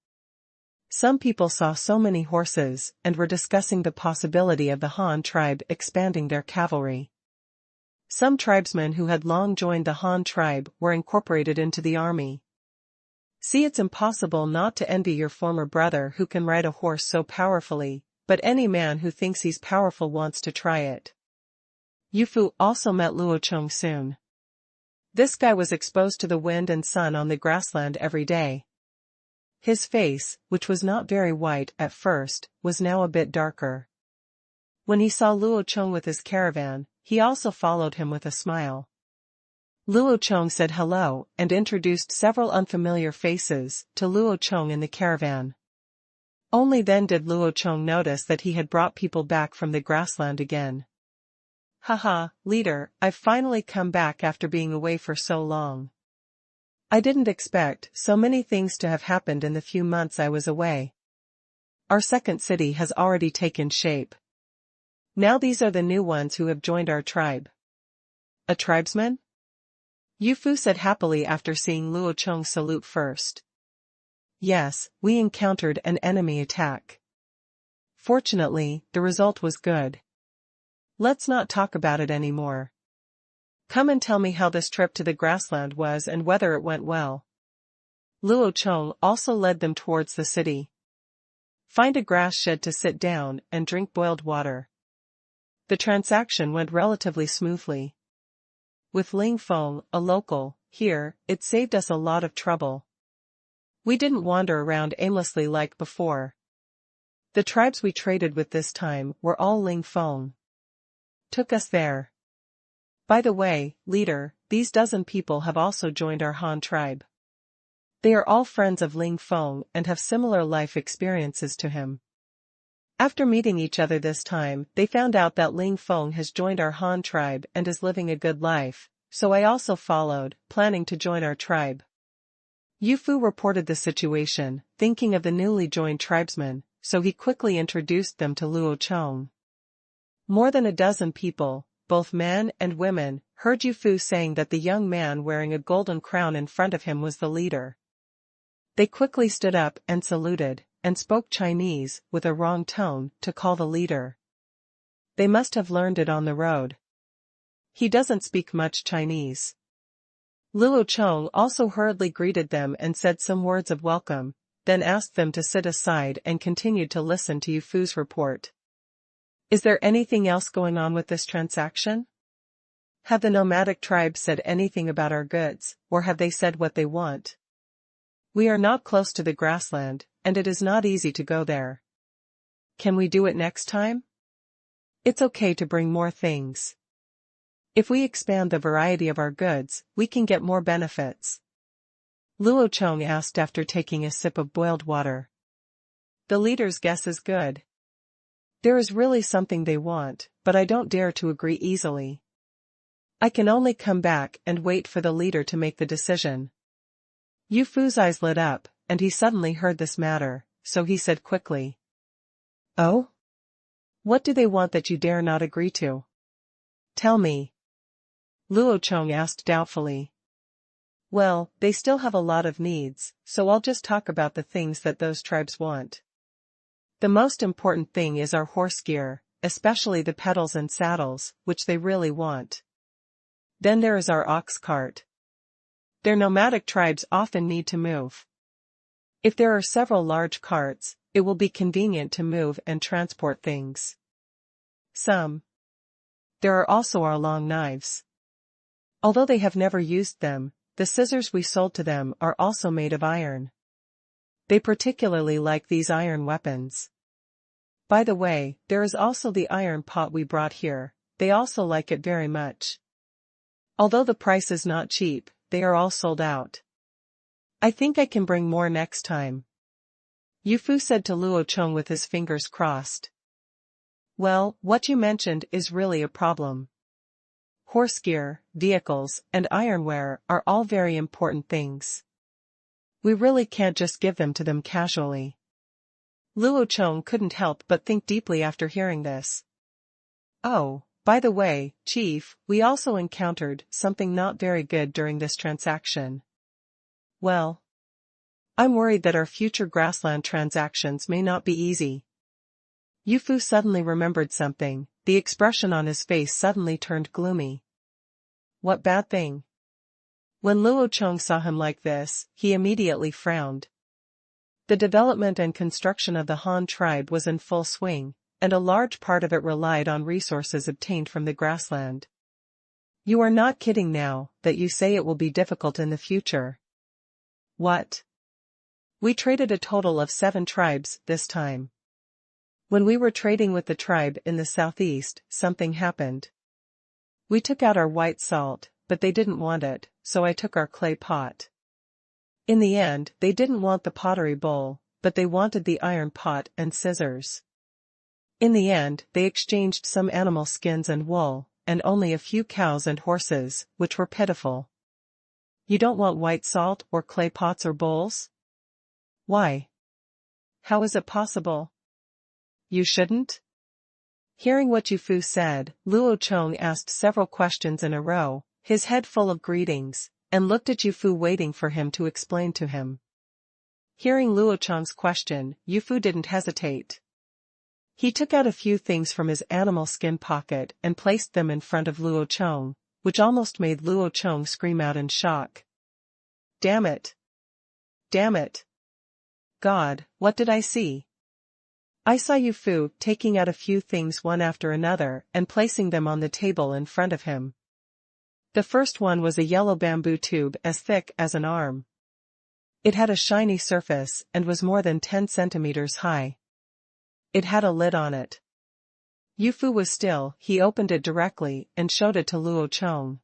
A: Some people saw so many horses and were discussing the possibility of the Han tribe expanding their cavalry. Some tribesmen who had long joined the Han tribe were incorporated into the army. See, it's impossible not to envy your former brother who can ride a horse so powerfully, but any man who thinks he's powerful wants to try it. Yu Fu also met Luo Chong soon. This guy was exposed to the wind and sun on the grassland every day. His face, which was not very white at first, was now a bit darker. When he saw Luo Chong with his caravan, he also followed him with a smile. Luo Chong said hello and introduced several unfamiliar faces to Luo Chong in the caravan. Only then did Luo Chong notice that he had brought people back from the grassland again. Haha, leader, I've finally come back after being away for so long. I didn't expect so many things to have happened in the few months I was away. Our second city has already taken shape. Now these are the new ones who have joined our tribe. A tribesman? Yu Fu said happily after seeing Luo Chong salute first. Yes, we encountered an enemy attack. Fortunately, the result was good. Let's not talk about it anymore. Come and tell me how this trip to the grassland was and whether it went well. Luo Chong also led them towards the city. Find a grass shed to sit down and drink boiled water. The transaction went relatively smoothly. With Ling Feng, a local, here, it saved us a lot of trouble. We didn't wander around aimlessly like before. The tribes we traded with this time were all Ling Feng. Took us there. By the way, leader, these dozen people have also joined our Han tribe. They are all friends of Ling Feng and have similar life experiences to him. After meeting each other this time, they found out that Ling Feng has joined our Han tribe and is living a good life, so I also followed, planning to join our tribe. Yu Fu reported the situation, thinking of the newly joined tribesmen, so he quickly introduced them to Luo Chong. More than a dozen people, both men and women, heard Yu Fu saying that the young man wearing a golden crown in front of him was the leader. They quickly stood up and saluted, and spoke Chinese with a wrong tone to call the leader. They must have learned it on the road. He doesn't speak much Chinese. Luo Chong also hurriedly greeted them and said some words of welcome, then asked them to sit aside and continued to listen to Yu Fu's report. Is there anything else going on with this transaction? Have the nomadic tribes said anything about our goods, or have they said what they want? We are not close to the grassland, and it is not easy to go there. Can we do it next time? It's okay to bring more things. If we expand the variety of our goods, we can get more benefits. Luo Chong asked after taking a sip of boiled water. The leader's guess is good. There is really something they want, but I don't dare to agree easily. I can only come back and wait for the leader to make the decision. Yu Fu's eyes lit up, and he suddenly heard this matter, so he said quickly. Oh? What do they want that you dare not agree to? Tell me. Luo Chong asked doubtfully. Well, they still have a lot of needs, so I'll just talk about the things that those tribes want. The most important thing is our horse gear, especially the pedals and saddles, which they really want. Then there is our ox cart. Their nomadic tribes often need to move. If there are several large carts, it will be convenient to move and transport things. There are also our long knives. Although they have never used them, the scissors we sold to them are also made of iron. They particularly like these iron weapons. By the way, there is also the iron pot we brought here, they also like it very much. Although the price is not cheap, they are all sold out. I think I can bring more next time. Yufu said to Luo Chong with his fingers crossed. Well, what you mentioned is really a problem. Horse gear, vehicles, and ironware are all very important things. We really can't just give them to them casually. Luo Chong couldn't help but think deeply after hearing this. Oh, by the way, Chief, we also encountered something not very good during this transaction. Well, I'm worried that our future grassland transactions may not be easy. Yufu suddenly remembered something, the expression on his face suddenly turned gloomy. What bad thing? When Luo Chong saw him like this, he immediately frowned. The development and construction of the Han tribe was in full swing, and a large part of it relied on resources obtained from the grassland. You are not kidding now that you say it will be difficult in the future. What? We traded a total of 7 tribes this time. When we were trading with the tribe in the southeast, something happened. We took out our white salt, but they didn't want it, so I took our clay pot. In the end, they didn't want the pottery bowl, but they wanted the iron pot and scissors. In the end, they exchanged some animal skins and wool, and only a few cows and horses, which were pitiful. You don't want white salt or clay pots or bowls? Why? How is it possible? You shouldn't? Hearing what Yufu said, Luo Chong asked several questions in a row, his head full of greetings, and looked at Yufu waiting for him to explain to him. Hearing Luo Chong's question, Yufu didn't hesitate. He took out a few things from his animal skin pocket and placed them in front of Luo Chong, which almost made Luo Chong scream out in shock. Damn it! Damn it! God, what did I see? I saw Yufu taking out a few things one after another and placing them on the table in front of him. The first one was a yellow bamboo tube as thick as an arm. It had a shiny surface and was more than 10 centimeters high. It had a lid on it. Yufu was still, he opened it directly and showed it to Luo Chong.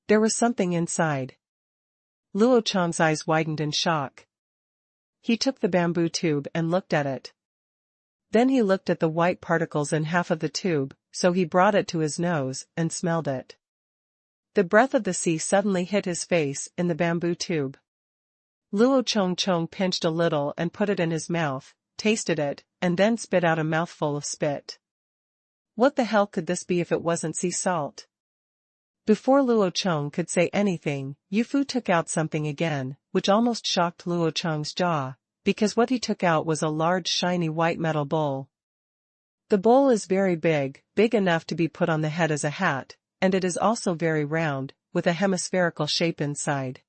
A: There was something inside. Luo Chong's eyes widened in shock. He took the bamboo tube and looked at it. Then he looked at the white particles in half of the tube, so he brought it to his nose and smelled it. The breath of the sea suddenly hit his face in the bamboo tube. Luo Chong pinched a little and put it in his mouth, tasted it, and then spit out a mouthful of spit. What the hell could this be if it wasn't sea salt? Before Luo Chong could say anything, Yufu took out something again, which almost shocked Luo Chong's jaw, because what he took out was a large shiny white metal bowl. The bowl is very big enough to be put on the head as a hat, and it is also very round, with a hemispherical shape inside.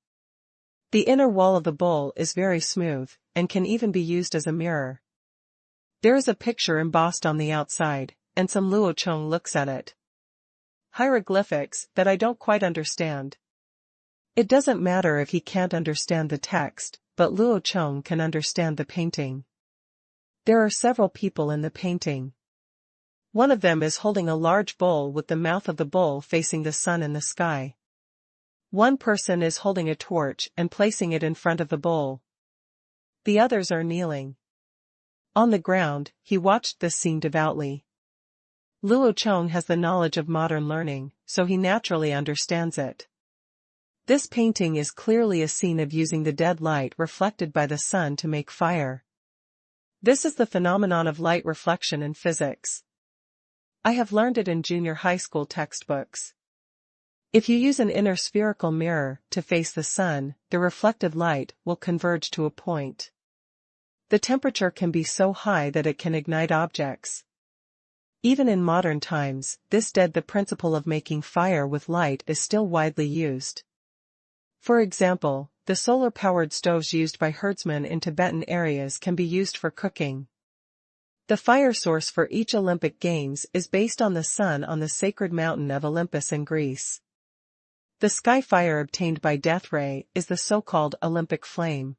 A: The inner wall of the bowl is very smooth, and can even be used as a mirror. There is a picture embossed on the outside, and some Luo Chong looks at it. Hieroglyphics that I don't quite understand. It doesn't matter if he can't understand the text, but Luo Chong can understand the painting. There are several people in the painting. One of them is holding a large bowl with the mouth of the bowl facing the sun and the sky. One person is holding a torch and placing it in front of the bowl. The others are kneeling. On the ground, he watched this scene devoutly. Luo Chong has the knowledge of modern learning, so he naturally understands it. This painting is clearly a scene of using the dead light reflected by the sun to make fire. This is the phenomenon of light reflection in physics. I have learned it in junior high school textbooks. If you use an inner spherical mirror to face the sun, the reflected light will converge to a point. The temperature can be so high that it can ignite objects. Even in modern times, the principle of making fire with light is still widely used. For example, the solar-powered stoves used by herdsmen in Tibetan areas can be used for cooking. The fire source for each Olympic Games is based on the sun on the sacred mountain of Olympus in Greece. The sky fire obtained by death ray is the so-called Olympic flame.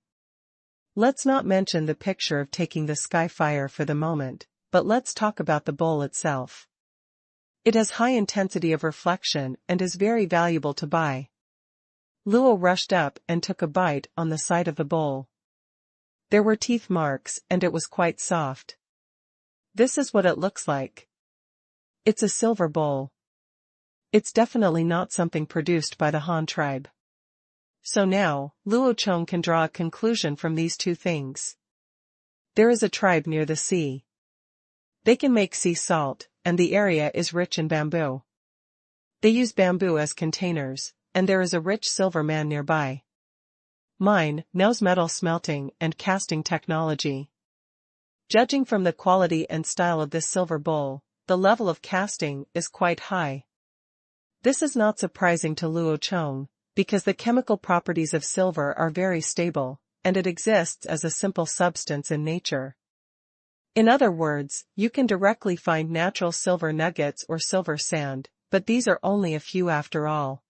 A: Let's not mention the picture of taking the sky fire for the moment, but let's talk about the bowl itself. It has high intensity of reflection and is very valuable to buy. Luo rushed up and took a bite on the side of the bowl. There were teeth marks and it was quite soft. This is what it looks like. It's a silver bowl. It's definitely not something produced by the Han tribe. So now, Luo Chong can draw a conclusion from these two things. There is a tribe near the sea. They can make sea salt, and the area is rich in bamboo. They use bamboo as containers, and there is a rich silver man nearby. Mine knows metal smelting and casting technology. Judging from the quality and style of this silver bowl, the level of casting is quite high. This is not surprising to Luo Chong, because the chemical properties of silver are very stable, and it exists as a simple substance in nature. In other words, you can directly find natural silver nuggets or silver sand, but these are only a few after all.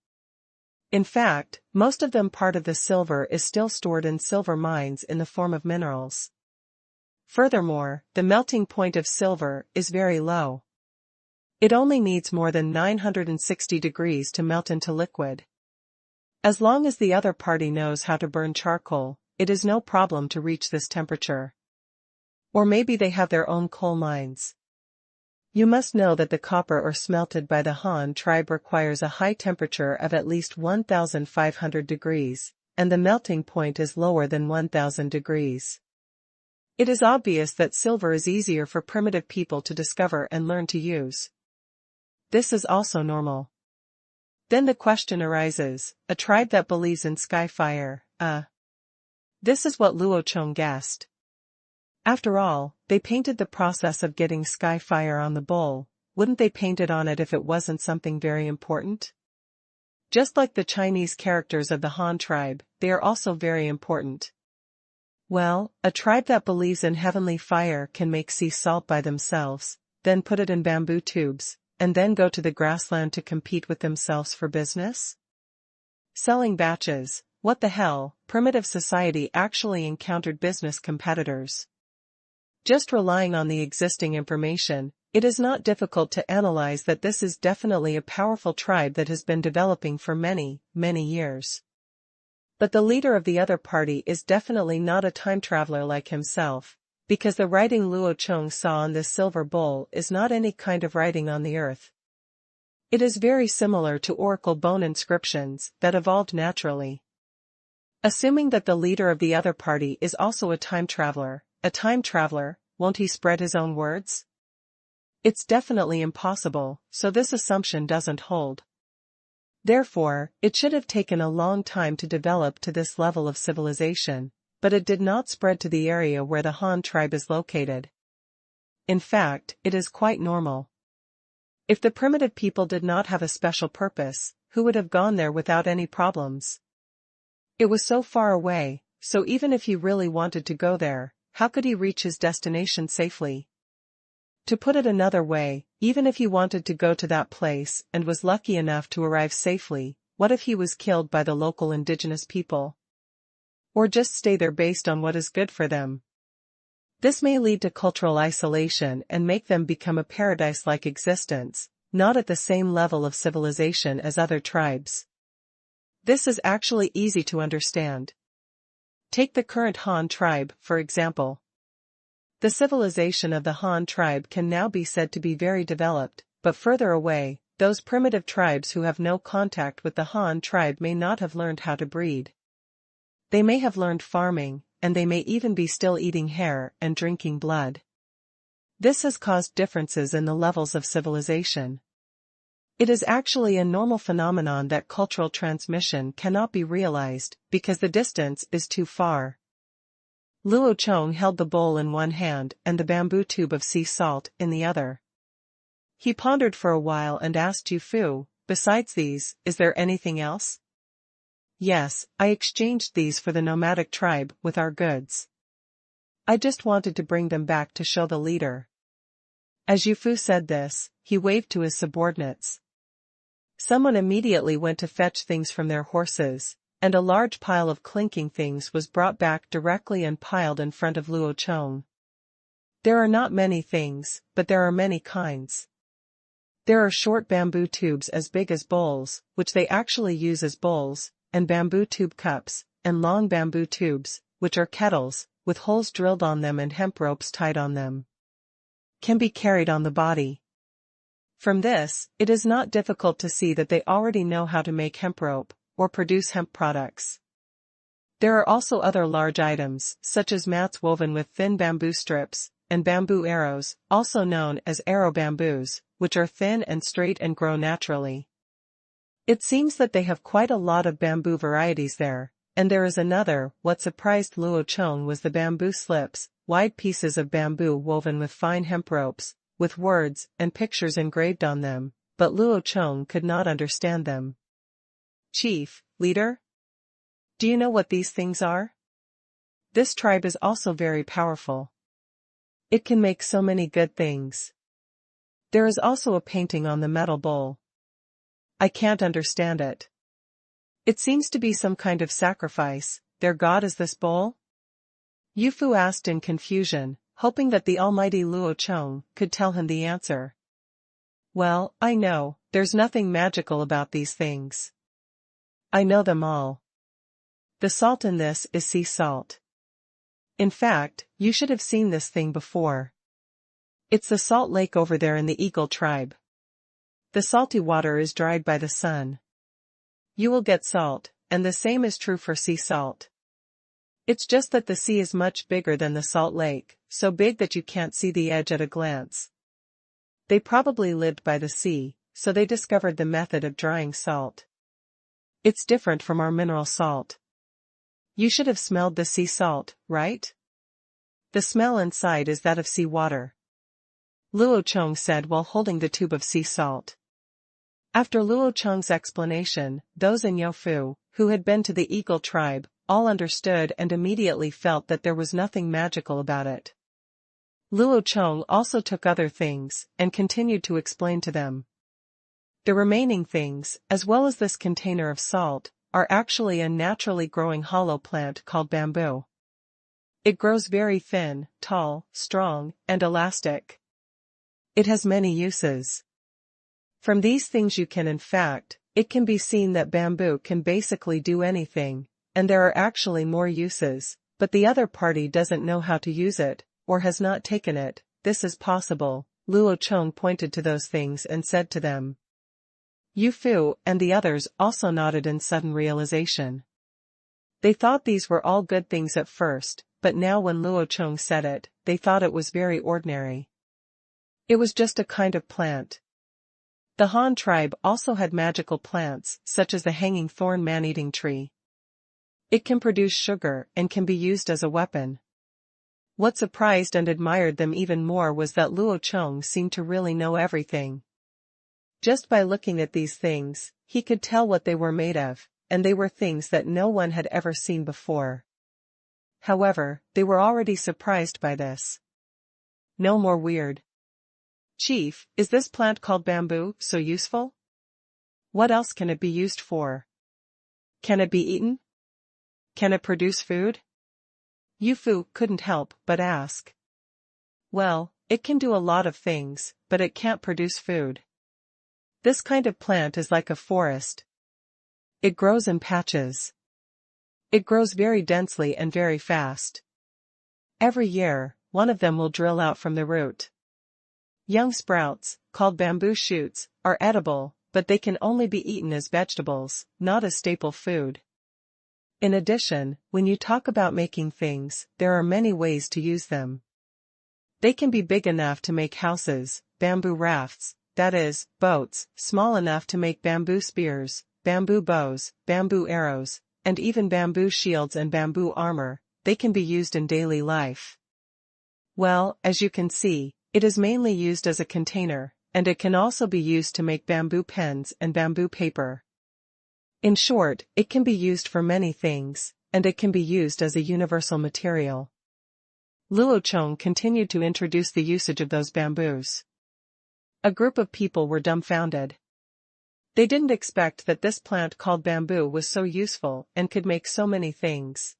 A: In fact, most of them part of the silver is still stored in silver mines in the form of minerals. Furthermore, the melting point of silver is very low. It only needs more than 960 degrees to melt into liquid. As long as the other party knows how to burn charcoal, it is no problem to reach this temperature. Or maybe they have their own coal mines. You must know that the copper ore smelted by the Han tribe requires a high temperature of at least 1,500 degrees, and the melting point is lower than 1,000 degrees. It is obvious that silver is easier for primitive people to discover and learn to use. This is also normal. Then the question arises, a tribe that believes in sky fire, This is what Luo Chong guessed. After all, they painted the process of getting sky fire on the bowl. Wouldn't they paint it on it if it wasn't something very important? Just like the Chinese characters of the Han tribe, they are also very important. Well, a tribe that believes in heavenly fire can make sea salt by themselves, then put it in bamboo tubes, and then go to the grassland to compete with themselves for business? Selling batches, what the hell? Primitive society actually encountered business competitors. Just relying on the existing information, it is not difficult to analyze that this is definitely a powerful tribe that has been developing for many, many years. But the leader of the other party is definitely not a time traveler like himself, because the writing Luo Chong saw on this silver bowl is not any kind of writing on the earth. It is very similar to oracle bone inscriptions that evolved naturally. Assuming that the leader of the other party is also a time traveler, won't he spread his own words? It's definitely impossible, so this assumption doesn't hold. Therefore, it should have taken a long time to develop to this level of civilization, but it did not spread to the area where the Han tribe is located. In fact, it is quite normal. If the primitive people did not have a special purpose, who would have gone there without any problems? It was so far away, so even if he really wanted to go there, how could he reach his destination safely? To put it another way, even if he wanted to go to that place and was lucky enough to arrive safely, what if he was killed by the local indigenous people? Or just stay there based on what is good for them? This may lead to cultural isolation and make them become a paradise-like existence, not at the same level of civilization as other tribes. This is actually easy to understand. Take the current Han tribe, for example. The civilization of the Han tribe can now be said to be very developed, but further away, those primitive tribes who have no contact with the Han tribe may not have learned how to breed. They may have learned farming, and they may even be still eating hair and drinking blood. This has caused differences in the levels of civilization. It is actually a normal phenomenon that cultural transmission cannot be realized, because the distance is too far. Luo Chong held the bowl in one hand and the bamboo tube of sea salt in the other. He pondered for a while and asked Yu Fu, "Besides these, is there anything else?" "Yes, I exchanged these for the nomadic tribe with our goods. I just wanted to bring them back to show the leader." As Yu Fu said this, he waved to his subordinates. Someone immediately went to fetch things from their horses, and a large pile of clinking things was brought back directly and piled in front of Luo Chong. There are not many things, but there are many kinds. There are short bamboo tubes as big as bowls, which they actually use as bowls, and bamboo tube cups, and long bamboo tubes, which are kettles, with holes drilled on them and hemp ropes tied on them. Can be carried on the body. From this, it is not difficult to see that they already know how to make hemp rope, or produce hemp products. There are also other large items, such as mats woven with thin bamboo strips, and bamboo arrows, also known as arrow bamboos, which are thin and straight and grow naturally. It seems that they have quite a lot of bamboo varieties there, and there is another. What surprised Luo Chong was the bamboo slips, wide pieces of bamboo woven with fine hemp ropes, with words and pictures engraved on them, but Luo Chong could not understand them. Chief, leader? Do you know what these things are? This tribe is also very powerful. It can make so many good things. There is also a painting on the metal bowl. I can't understand it. It seems to be some kind of sacrifice. Their god is this bowl? Yu Fu asked in confusion, hoping that the almighty Luo Chong could tell him the answer. Well, I know, there's nothing magical about these things. I know them all. The salt in this is sea salt. In fact, you should have seen this thing before. It's the salt lake over there in the Eagle tribe. The salty water is dried by the sun. You will get salt, and the same is true for sea salt. It's just that the sea is much bigger than the salt lake, so big that you can't see the edge at a glance. They probably lived by the sea, so they discovered the method of drying salt. It's different from our mineral salt. You should have smelled the sea salt, right? The smell inside is that of sea water. Luo Chong said while holding the tube of sea salt. After Luo Chong's explanation, those in Youfu, who had been to the Eagle tribe, all understood and immediately felt that there was nothing magical about it. Luo Chong also took other things, and continued to explain to them. The remaining things, as well as this container of salt, are actually a naturally growing hollow plant called bamboo. It grows very thin, tall, strong, and elastic. It has many uses. From these things it can be seen that bamboo can basically do anything, and there are actually more uses, but the other party doesn't know how to use it, or has not taken it. This is possible. Luo Chong pointed to those things and said to them. Yu Fu and the others also nodded in sudden realization. They thought these were all good things at first, but now when Luo Chong said it, they thought it was very ordinary. It was just a kind of plant. The Han tribe also had magical plants, such as the hanging thorn man-eating tree. It can produce sugar and can be used as a weapon. What surprised and admired them even more was that Luo Chong seemed to really know everything. Just by looking at these things, he could tell what they were made of, and they were things that no one had ever seen before. However, they were already surprised by this. No more weird. Chief, is this plant called bamboo so useful? What else can it be used for? Can it be eaten? Can it produce food? Yu Fu couldn't help but ask. Well, it can do a lot of things, but it can't produce food. This kind of plant is like a forest. It grows in patches. It grows very densely and very fast. Every year, one of them will drill out from the root. Young sprouts, called bamboo shoots, are edible, but they can only be eaten as vegetables, not as staple food. In addition, when you talk about making things, there are many ways to use them. They can be big enough to make houses, bamboo rafts, that is, boats, small enough to make bamboo spears, bamboo bows, bamboo arrows, and even bamboo shields and bamboo armor. They can be used in daily life. Well, as you can see, it is mainly used as a container, and it can also be used to make bamboo pens and bamboo paper. In short, it can be used for many things, and it can be used as a universal material. Luo Chong continued to introduce the usage of those bamboos. A group of people were dumbfounded. They didn't expect that this plant called bamboo was so useful and could make so many things.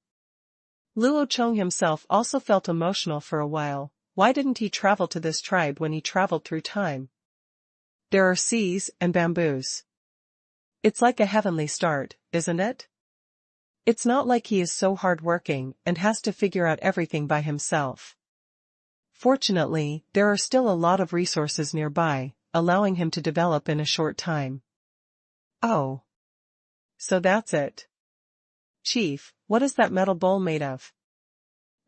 A: Luo Chong himself also felt emotional for a while. Why didn't he travel to this tribe when he traveled through time? There are seas and bamboos. It's like a heavenly start, isn't it? It's not like he is so hardworking and has to figure out everything by himself. Fortunately, there are still a lot of resources nearby, allowing him to develop in a short time. Oh. So that's it. Chief, what is that metal bowl made of?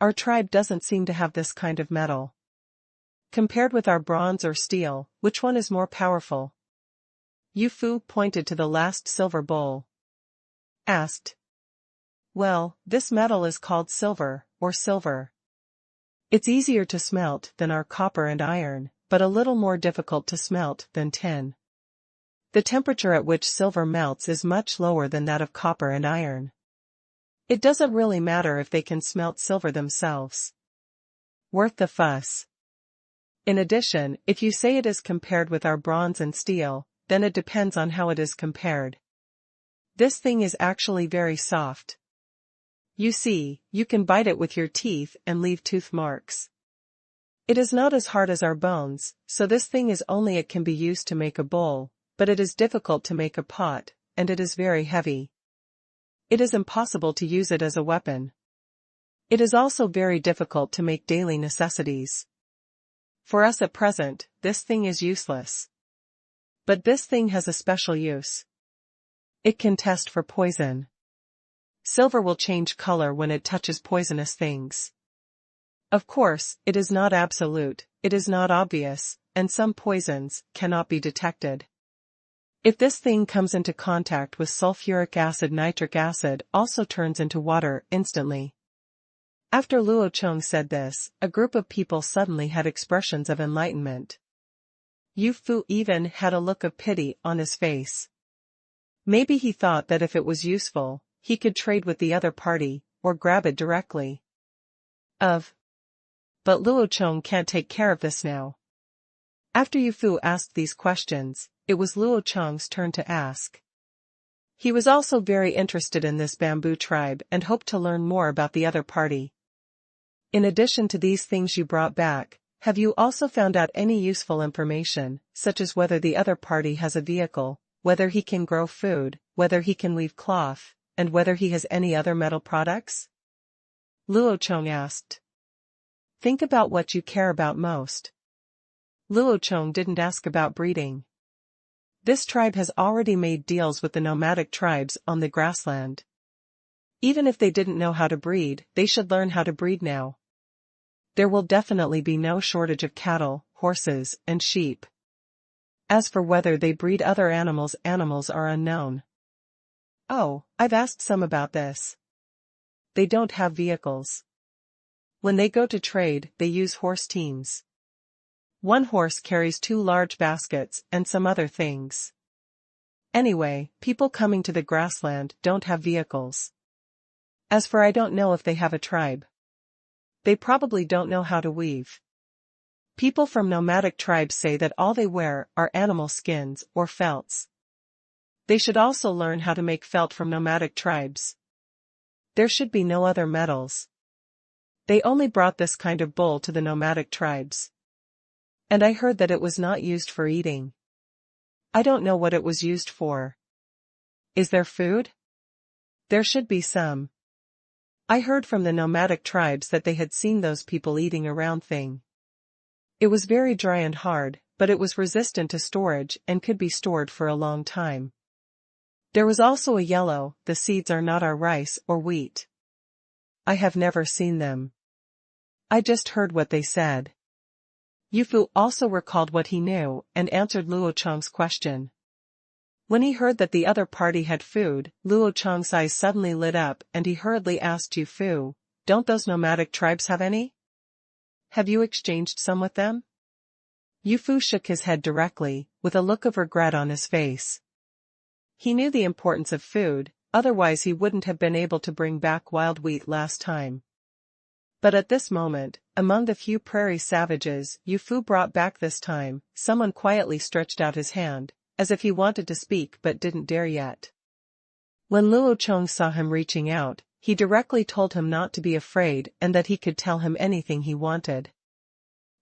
A: Our tribe doesn't seem to have this kind of metal. Compared with our bronze or steel, which one is more powerful? Yu Fu pointed to the last silver bowl. Asked. Well, this metal is called silver, or silver. It's easier to smelt than our copper and iron, but a little more difficult to smelt than tin. The temperature at which silver melts is much lower than that of copper and iron. It doesn't really matter if they can smelt silver themselves. Worth the fuss. In addition, if you say it is compared with our bronze and steel, then it depends on how it is compared. This thing is actually very soft. You see, you can bite it with your teeth and leave tooth marks. It is not as hard as our bones, so this thing is only it can be used to make a bowl, but it is difficult to make a pot, and it is very heavy. It is impossible to use it as a weapon. It is also very difficult to make daily necessities. For us at present, this thing is useless. But this thing has a special use. It can test for poison. Silver will change color when it touches poisonous things. Of course, it is not absolute, it is not obvious, and some poisons cannot be detected. If this thing comes into contact with sulfuric acid, nitric acid also turns into water instantly. After Luo Chong said this, a group of people suddenly had expressions of enlightenment. Yu Fu even had a look of pity on his face. Maybe he thought that if it was useful, he could trade with the other party, or grab it directly. But Luo Chong can't take care of this now. After Yu Fu asked these questions, it was Luo Chong's turn to ask. He was also very interested in this bamboo tribe and hoped to learn more about the other party. In addition to these things you brought back, have you also found out any useful information, such as whether the other party has a vehicle, whether he can grow food, whether he can weave cloth, and whether he has any other metal products? Luo Chong asked. Think about what you care about most. Luo Chong didn't ask about breeding. This tribe has already made deals with the nomadic tribes on the grassland. Even if they didn't know how to breed, they should learn how to breed now. There will definitely be no shortage of cattle, horses, and sheep. As for whether they breed other animals are unknown. Oh, I've asked some about this. They don't have vehicles. When they go to trade, they use horse teams. One horse carries 2 large baskets and some other things. Anyway, people coming to the grassland don't have vehicles. As for I don't know if they have a tribe. They probably don't know how to weave. People from nomadic tribes say that all they wear are animal skins or felts. They should also learn how to make felt from nomadic tribes. There should be no other metals. They only brought this kind of bowl to the nomadic tribes. And I heard that it was not used for eating. I don't know what it was used for. Is there food? There should be some. I heard from the nomadic tribes that they had seen those people eating a round thing. It was very dry and hard, but it was resistant to storage and could be stored for a long time. There was also a yellow, the seeds are not our rice or wheat. I have never seen them. I just heard what they said. Yu Fu also recalled what he knew and answered Luo Chong's question. When he heard that the other party had food, Luo Chong's eyes suddenly lit up and he hurriedly asked Yu Fu, "Don't those nomadic tribes have any? Have you exchanged some with them?" Yu Fu shook his head directly, with a look of regret on his face. He knew the importance of food, otherwise he wouldn't have been able to bring back wild wheat last time. But at this moment, among the few prairie savages Yu Fu brought back this time, someone quietly stretched out his hand, as if he wanted to speak but didn't dare yet. When Luo Chong saw him reaching out, he directly told him not to be afraid and that he could tell him anything he wanted.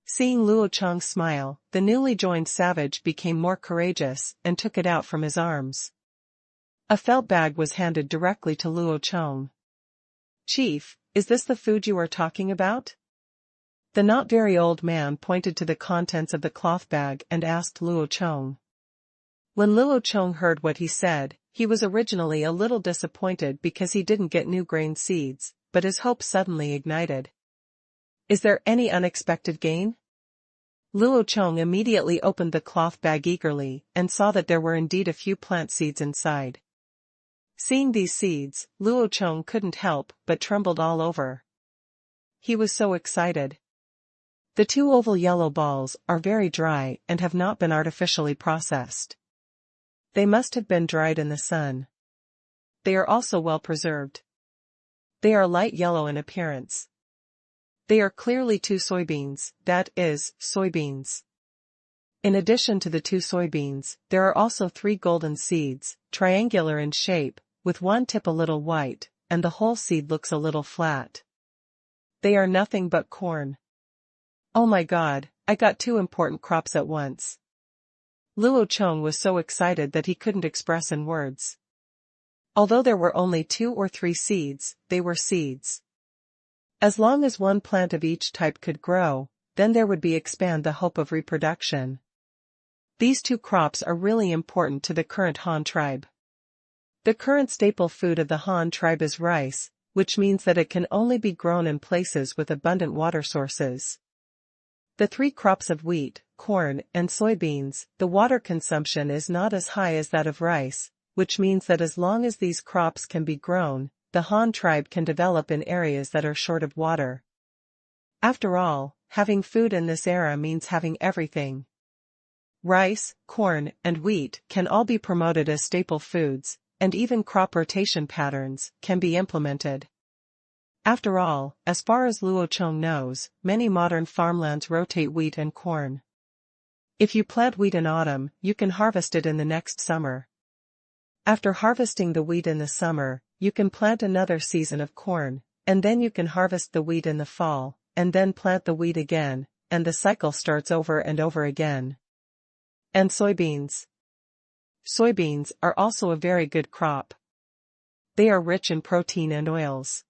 A: Seeing Luo Chong smile, the newly joined savage became more courageous and took it out from his arms. A felt bag was handed directly to Luo Chong. "Chief, is this the food you are talking about?" The not very old man pointed to the contents of the cloth bag and asked Luo Chong. When Luo Chong heard what he said, he was originally a little disappointed because he didn't get new grain seeds, but his hope suddenly ignited. "Is there any unexpected gain?" Luo Chong immediately opened the cloth bag eagerly and saw that there were indeed a few plant seeds inside. Seeing these seeds, Luo Chong couldn't help but trembled all over. He was so excited. The two oval yellow balls are very dry and have not been artificially processed. They must have been dried in the sun. They are also well preserved. They are light yellow in appearance. They are clearly two soybeans, that is, soybeans. In addition to the two soybeans, there are also 3 golden seeds, triangular in shape, with one tip a little white, and the whole seed looks a little flat. They are nothing but corn. "Oh my God, I got 2 important crops at once." Luo Chong was so excited that he couldn't express in words. Although there were only 2 or 3 seeds, they were seeds. As long as one plant of each type could grow, then there would be expand the hope of reproduction. These 2 crops are really important to the current Han tribe. The current staple food of the Han tribe is rice, which means that it can only be grown in places with abundant water sources. The 3 crops of wheat, corn, and soybeans, the water consumption is not as high as that of rice, which means that as long as these crops can be grown, the Han tribe can develop in areas that are short of water. After all, having food in this era means having everything. Rice, corn, and wheat can all be promoted as staple foods, and even crop rotation patterns can be implemented. After all, as far as Luo Chong knows, many modern farmlands rotate wheat and corn. If you plant wheat in autumn, you can harvest it in the next summer. After harvesting the wheat in the summer, you can plant another season of corn, and then you can harvest the wheat in the fall, and then plant the wheat again, and the cycle starts over and over again. And soybeans. Soybeans are also a very good crop. They are rich in protein and oils.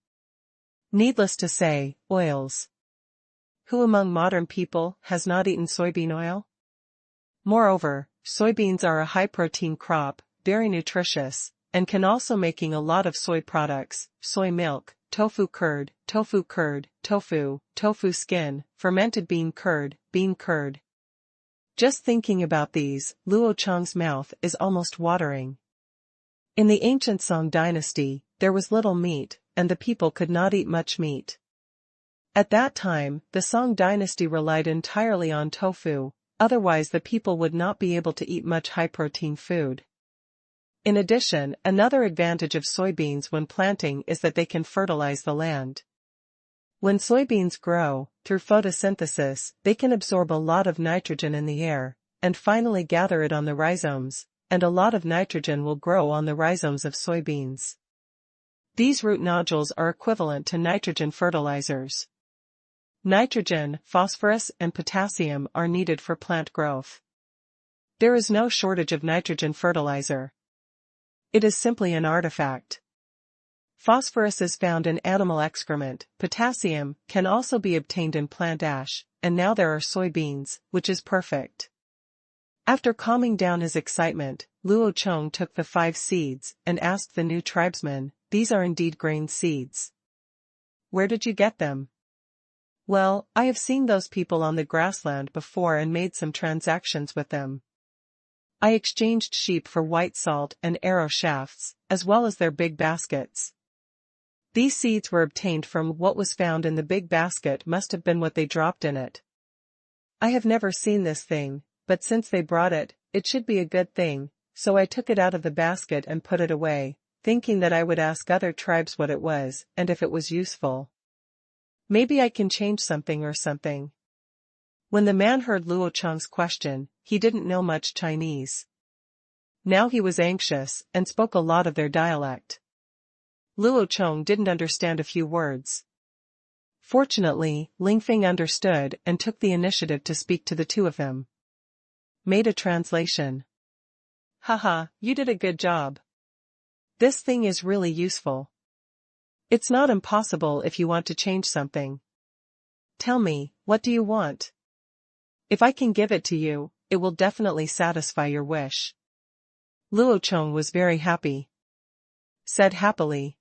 A: Needless to say, oils. Who among modern people has not eaten soybean oil? Moreover, soybeans are a high-protein crop, very nutritious, and can also making a lot of soy products, soy milk, tofu curd, tofu skin, fermented bean curd. Just thinking about these, Luo Chong's mouth is almost watering. In the ancient Song dynasty, there was little meat, and the people could not eat much meat. At that time, the Song dynasty relied entirely on tofu, otherwise the people would not be able to eat much high-protein food. In addition, another advantage of soybeans when planting is that they can fertilize the land. When soybeans grow, through photosynthesis, they can absorb a lot of nitrogen in the air, and finally gather it on the rhizomes, and a lot of nitrogen will grow on the rhizomes of soybeans. These root nodules are equivalent to nitrogen fertilizers. Nitrogen, phosphorus, and potassium are needed for plant growth. There is no shortage of nitrogen fertilizer. It is simply an artifact. Phosphorus is found in animal excrement, potassium can also be obtained in plant ash, and now there are soybeans, which is perfect. After calming down his excitement, Luo Chong took the 5 seeds and asked the new tribesman, "These are indeed grain seeds. Where did you get them?" "Well, I have seen those people on the grassland before and made some transactions with them. I exchanged sheep for white salt and arrow shafts, as well as their big baskets. These seeds were obtained from what was found in the big basket must have been what they dropped in it. I have never seen this thing, but since they brought it, it should be a good thing, so I took it out of the basket and put it away, thinking that I would ask other tribes what it was and if it was useful. Maybe I can change something or something." When the man heard Luo Chong's question, he didn't know much Chinese. Now he was anxious and spoke a lot of their dialect. Luo Chong didn't understand a few words. Fortunately, Ling Feng understood and took the initiative to speak to the 2 of them. Made a translation. "Haha, you did a good job. This thing is really useful. It's not impossible if you want to change something. Tell me, what do you want? If I can give it to you, it will definitely satisfy your wish. Luo Chong was very happy. Said happily.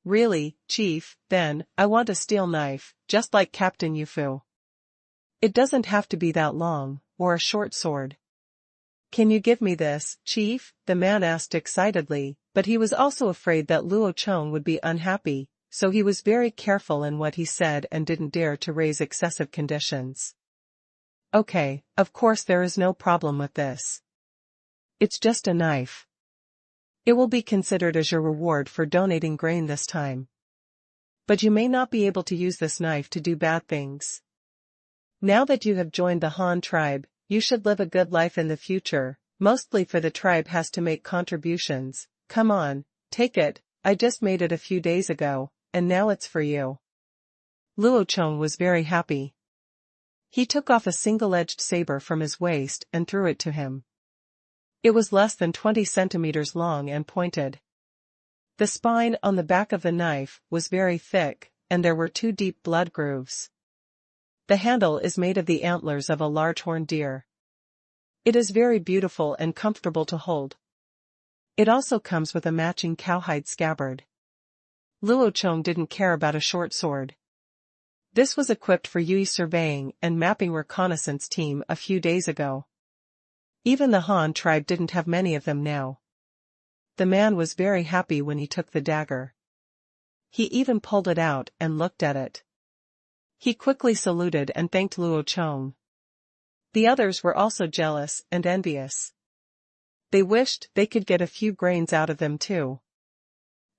A: Really, Chief, then, I want a steel knife, just like Captain Yufu. It doesn't have to be that long, or a short sword. Can you give me this, Chief? The man asked excitedly, but he was also afraid that Luo Chong would be unhappy, so he was very careful in what he said and didn't dare to raise excessive conditions. Okay, of course there is no problem with this. It's just a knife. It will be considered as your reward for donating grain this time. But you may not be able to use this knife to do bad things. Now that you have joined the Han tribe, you should live a good life in the future, mostly for the tribe has to make contributions. Come on, take it, I just made it a few days ago, and now it's for you. Luo Chong was very happy. He took off a single-edged saber from his waist and threw it to him. It was less than 20 centimeters long and pointed. The spine on the back of the knife was very thick, and there were 2 deep blood grooves. The handle is made of the antlers of a large horned deer. It is very beautiful and comfortable to hold. It also comes with a matching cowhide scabbard. Luo Chong didn't care about a short sword. This was equipped for Yui surveying and mapping reconnaissance team a few days ago. Even the Han tribe didn't have many of them now. The man was very happy when he took the dagger. He even pulled it out and looked at it. He quickly saluted and thanked Luo Chong. The others were also jealous and envious. They wished they could get a few grains out of them too.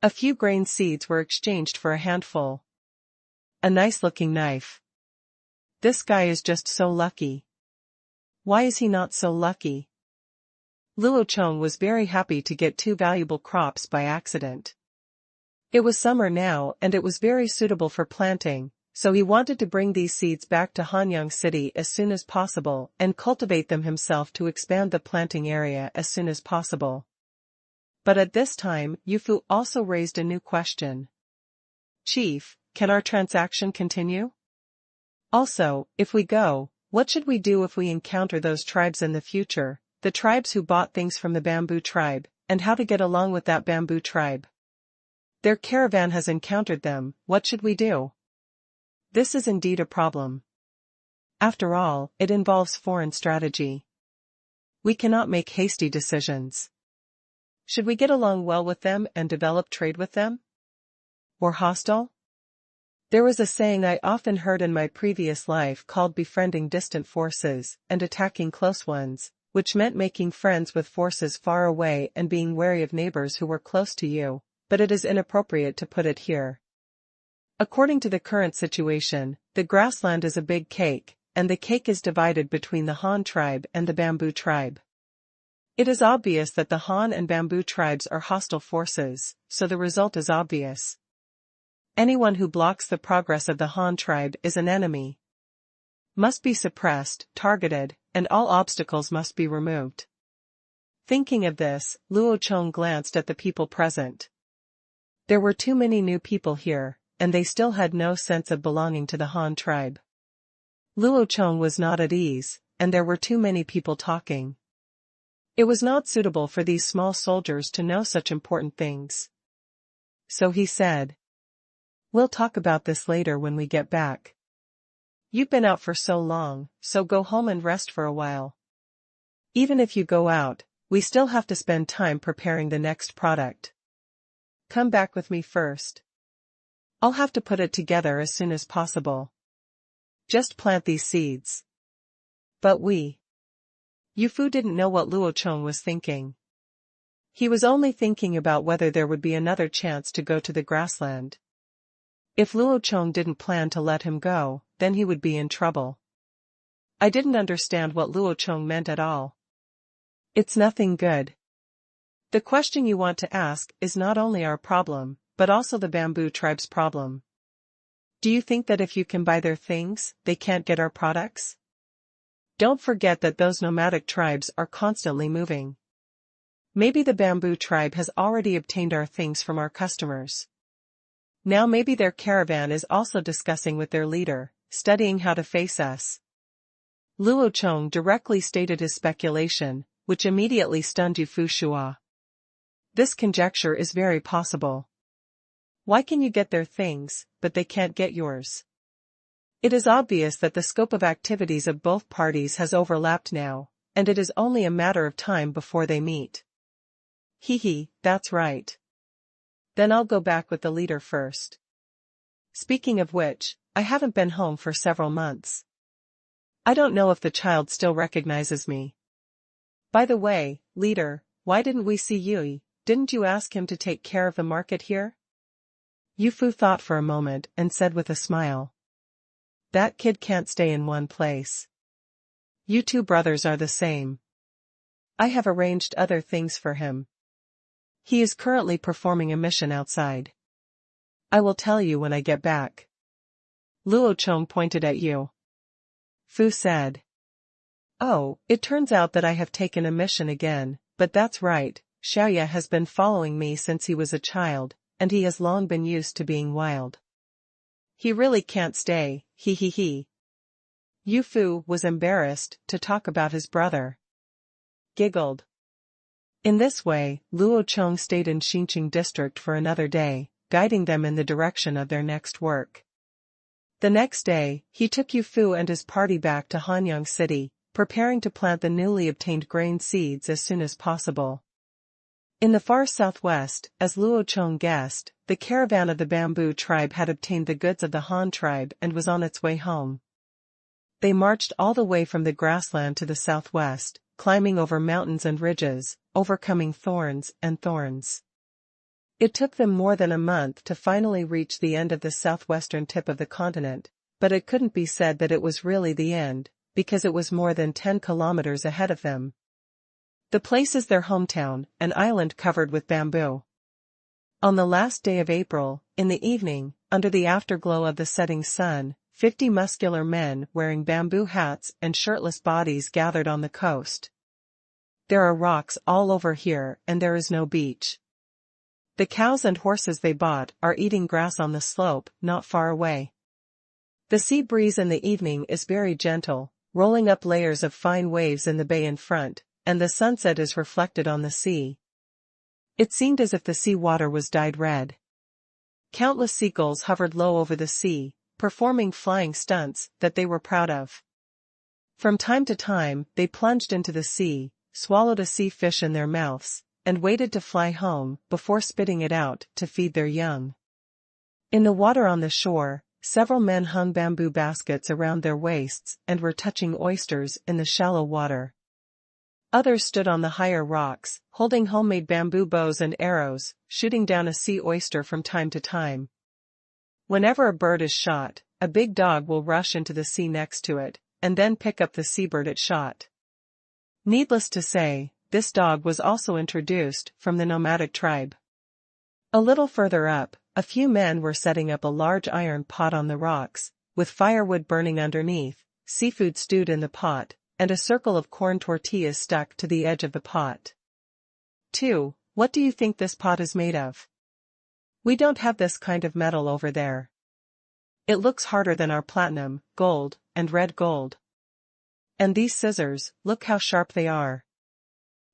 A: A few grain seeds were exchanged for a handful. A nice-looking knife. This guy is just so lucky. Why is he not so lucky? Luo Chong was very happy to get 2 valuable crops by accident. It was summer now and it was very suitable for planting, so he wanted to bring these seeds back to Hanyang City as soon as possible and cultivate them himself to expand the planting area as soon as possible. But at this time, Yufu also raised a new question. Chief, can our transaction continue? Also, if we go, what should we do if we encounter those tribes in the future, the tribes who bought things from the bamboo tribe, and how to get along with that bamboo tribe? Their caravan has encountered them, what should we do? This is indeed a problem. After all, it involves foreign strategy. We cannot make hasty decisions. Should we get along well with them and develop trade with them? Or hostile? There was a saying I often heard in my previous life called befriending distant forces and attacking close ones, which meant making friends with forces far away and being wary of neighbors who were close to you, but it is inappropriate to put it here. According to the current situation, the grassland is a big cake, and the cake is divided between the Han tribe and the bamboo tribe. It is obvious that the Han and bamboo tribes are hostile forces, so the result is obvious. Anyone who blocks the progress of the Han tribe is an enemy. Must be suppressed, targeted, and all obstacles must be removed. Thinking of this, Luo Chong glanced at the people present. There were too many new people here, and they still had no sense of belonging to the Han tribe. Luo Chong was not at ease, and there were too many people talking. It was not suitable for these small soldiers to know such important things. So he said, "We'll talk about this later when we get back. You've been out for so long, so go home and rest for a while. Even if you go out, we still have to spend time preparing the next product. Come back with me first. I'll have to put it together as soon as possible. Just plant these seeds." But Yufu didn't know what Luo Chong was thinking. He was only thinking about whether there would be another chance to go to the grassland. If Luo Chong didn't plan to let him go, then he would be in trouble. I didn't understand what Luo Chong meant at all. It's nothing good. The question you want to ask is not only our problem, but also the bamboo tribe's problem. Do you think that if you can buy their things, they can't get our products? Don't forget that those nomadic tribes are constantly moving. Maybe the bamboo tribe has already obtained our things from our customers. Now maybe their caravan is also discussing with their leader, studying how to face us. Luo Chong directly stated his speculation, which immediately stunned Yu Fu Shua. This conjecture is very possible. Why can you get their things, but they can't get yours? It is obvious that the scope of activities of both parties has overlapped now, and it is only a matter of time before they meet. That's right. Then I'll go back with the leader first. Speaking of which, I haven't been home for several months. I don't know if the child still recognizes me. By the way, leader, why didn't we see Yui? Didn't you ask him to take care of the market here? Yu Fu thought for a moment and said with a smile. That kid can't stay in one place. You two brothers are the same. I have arranged other things for him. He is currently performing a mission outside. I will tell you when I get back. Luo Chong pointed at Yu Fu said. Oh, it turns out that I have taken a mission again, but that's right, Xiaoya has been following me since he was a child, and he has long been used to being wild. He really can't stay, Yu Fu was embarrassed to talk about his brother. Giggled. In this way, Luo Chong stayed in Qingshu district for another day, guiding them in the direction of their next work. The next day, he took Yu Fu and his party back to Hanyang City, preparing to plant the newly obtained grain seeds as soon as possible. In the far southwest, as Luo Chong guessed, the caravan of the bamboo tribe had obtained the goods of the Han tribe and was on its way home. They marched all the way from the grassland to the southwest, climbing over mountains and ridges, overcoming thorns and thorns. It took them more than a month to finally reach the end of the southwestern tip of the continent, but it couldn't be said that it was really the end, because it was more than 10 kilometers ahead of them. The place is their hometown, an island covered with bamboo. On the last day of April, in the evening, under the afterglow of the setting sun, 50 muscular men wearing bamboo hats and shirtless bodies gathered on the coast. There are rocks all over here and there is no beach. The cows and horses they bought are eating grass on the slope not far away. The sea breeze in the evening is very gentle, rolling up layers of fine waves in the bay in front, and the sunset is reflected on the sea. It seemed as if the sea water was dyed red. Countless seagulls hovered low over the sea, performing flying stunts that they were proud of. From time to time, they plunged into the sea, swallowed a sea fish in their mouths, and waited to fly home before spitting it out to feed their young. In the water on the shore, several men hung bamboo baskets around their waists and were touching oysters in the shallow water. Others stood on the higher rocks, holding homemade bamboo bows and arrows, shooting down a sea oyster from time to time. Whenever a bird is shot, a big dog will rush into the sea next to it, and then pick up the seabird it shot. Needless to say, this dog was also introduced from the nomadic tribe. A little further up, a few men were setting up a large iron pot on the rocks, with firewood burning underneath, seafood stewed in the pot, and a circle of corn tortillas stuck to the edge of the pot. 2. What do you think this pot is made of? We don't have this kind of metal over there. It looks harder than our platinum, gold, and red gold. And these scissors, look how sharp they are.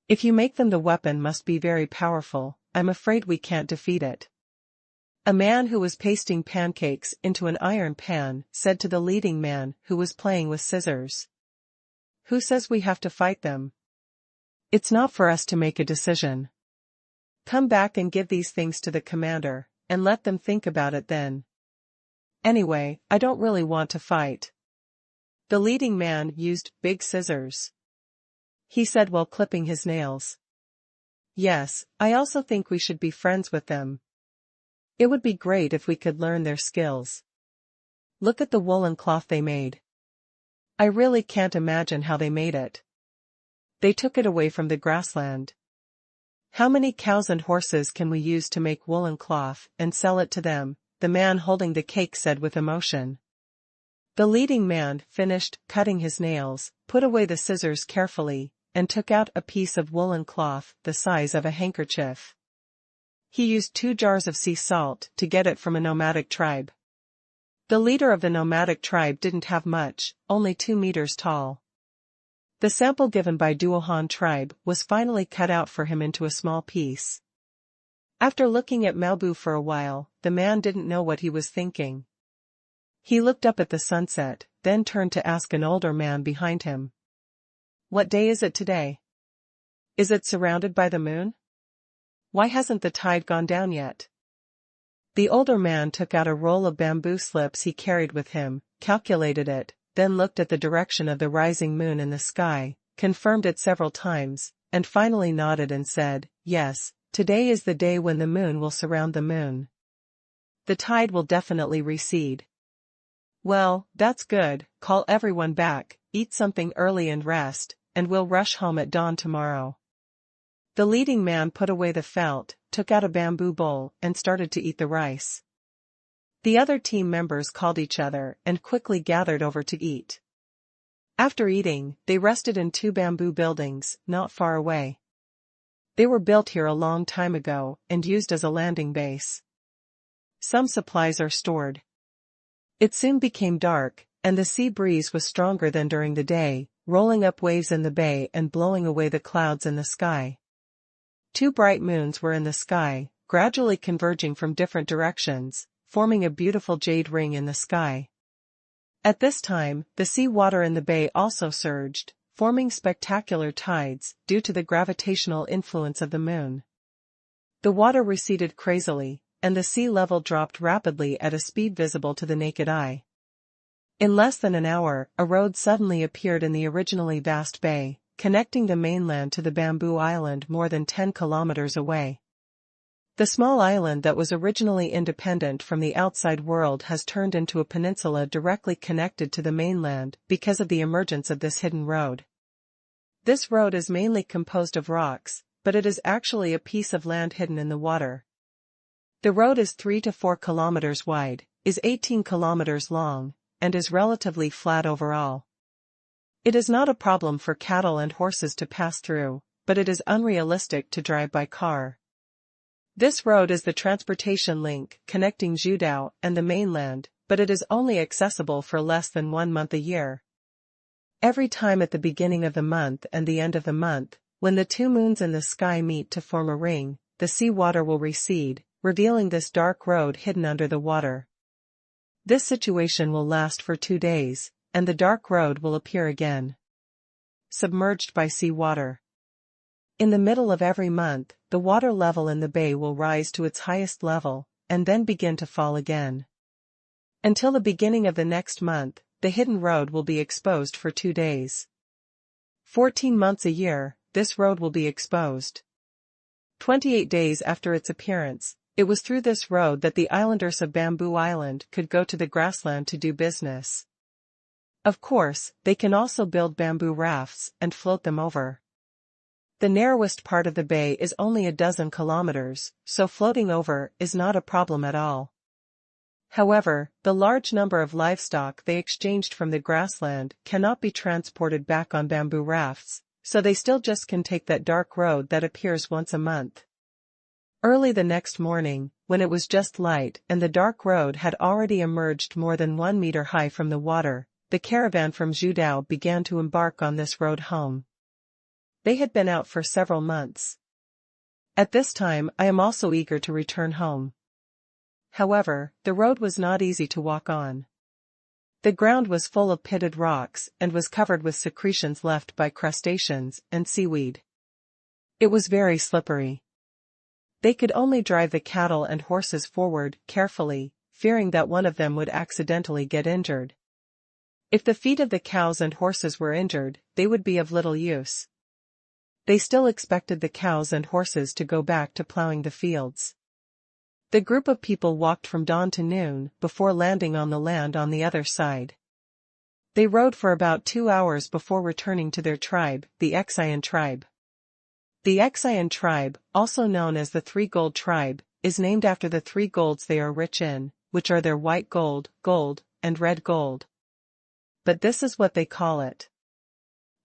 A: If you make them, the weapon must be very powerful. I'm afraid we can't defeat it. A man who was pasting pancakes into an iron pan said to the leading man who was playing with scissors. Who says we have to fight them? It's not for us to make a decision. Come back and give these things to the commander, and let them think about it then. Anyway, I don't really want to fight. The leading man used big scissors. He said while clipping his nails. Yes, I also think we should be friends with them. It would be great if we could learn their skills. Look at the woolen cloth they made. I really can't imagine how they made it. They took it away from the grassland. How many cows and horses can we use to make woolen cloth and sell it to them? The man holding the cake said with emotion. The leading man finished cutting his nails, put away the scissors carefully, and took out a piece of woolen cloth the size of a handkerchief. He used 2 jars of sea salt to get it from a nomadic tribe. The leader of the nomadic tribe didn't have much, only 2 meters tall. The sample given by Duohan tribe was finally cut out for him into a small piece. After looking at Maobu for a while, the man didn't know what he was thinking. He looked up at the sunset, then turned to ask an older man behind him. "What day is it today? Is it surrounded by the moon? Why hasn't the tide gone down yet?" The older man took out a roll of bamboo slips he carried with him, calculated it, then looked at the direction of the rising moon in the sky, confirmed it several times, and finally nodded and said, "Yes, today is the day when the moon will surround the moon. The tide will definitely recede." "Well, that's good, call everyone back, eat something early and rest, and we'll rush home at dawn tomorrow." The leading man put away the felt, took out a bamboo bowl, and started to eat the rice. The other team members called each other and quickly gathered over to eat. After eating, they rested in 2 bamboo buildings, not far away. They were built here a long time ago and used as a landing base. Some supplies are stored. It soon became dark, and the sea breeze was stronger than during the day, rolling up waves in the bay and blowing away the clouds in the sky. 2 bright moons were in the sky, gradually converging from different directions, forming a beautiful jade ring in the sky. At this time, the sea water in the bay also surged, forming spectacular tides due to the gravitational influence of the moon. The water receded crazily, and the sea level dropped rapidly at a speed visible to the naked eye. In less than an hour, a road suddenly appeared in the originally vast bay, connecting the mainland to the bamboo island more than 10 kilometers away. The small island that was originally independent from the outside world has turned into a peninsula directly connected to the mainland because of the emergence of this hidden road. This road is mainly composed of rocks, but it is actually a piece of land hidden in the water. The road is 3 to 4 kilometers wide, is 18 kilometers long, and is relatively flat overall. It is not a problem for cattle and horses to pass through, but it is unrealistic to drive by car. This road is the transportation link connecting Zhudao and the mainland, but it is only accessible for less than 1 month a year. Every time at the beginning of the month and the end of the month, when the 2 moons in the sky meet to form a ring, the sea water will recede, revealing this dark road hidden under the water. This situation will last for 2 days, and the dark road will appear again. Submerged by sea water. In the middle of every month, the water level in the bay will rise to its highest level, and then begin to fall again. Until the beginning of the next month, the hidden road will be exposed for 2 days. 14 months a year, this road will be exposed. 28 days after its appearance, it was through this road that the islanders of Bamboo Island could go to the grassland to do business. Of course, they can also build bamboo rafts and float them over. The narrowest part of the bay is only a dozen kilometers, so floating over is not a problem at all. However, the large number of livestock they exchanged from the grassland cannot be transported back on bamboo rafts, so they still just can take that dark road that appears once a month. Early the next morning, when it was just light and the dark road had already emerged more than 1 meter high from the water, the caravan from Zhudao began to embark on this road home. They had been out for several months. At this time I am also eager to return home. However, the road was not easy to walk on. The ground was full of pitted rocks and was covered with secretions left by crustaceans and seaweed. It was very slippery. They could only drive the cattle and horses forward carefully, fearing that one of them would accidentally get injured. If the feet of the cows and horses were injured, they would be of little use. They still expected the cows and horses to go back to plowing the fields. The group of people walked from dawn to noon before landing on the land on the other side. They rode for about 2 hours before returning to their tribe, the Qingshu tribe. The Qingshu tribe, also known as the Three Gold tribe, is named after the 3 golds they are rich in, which are their white gold, gold, and red gold. But this is what they call it.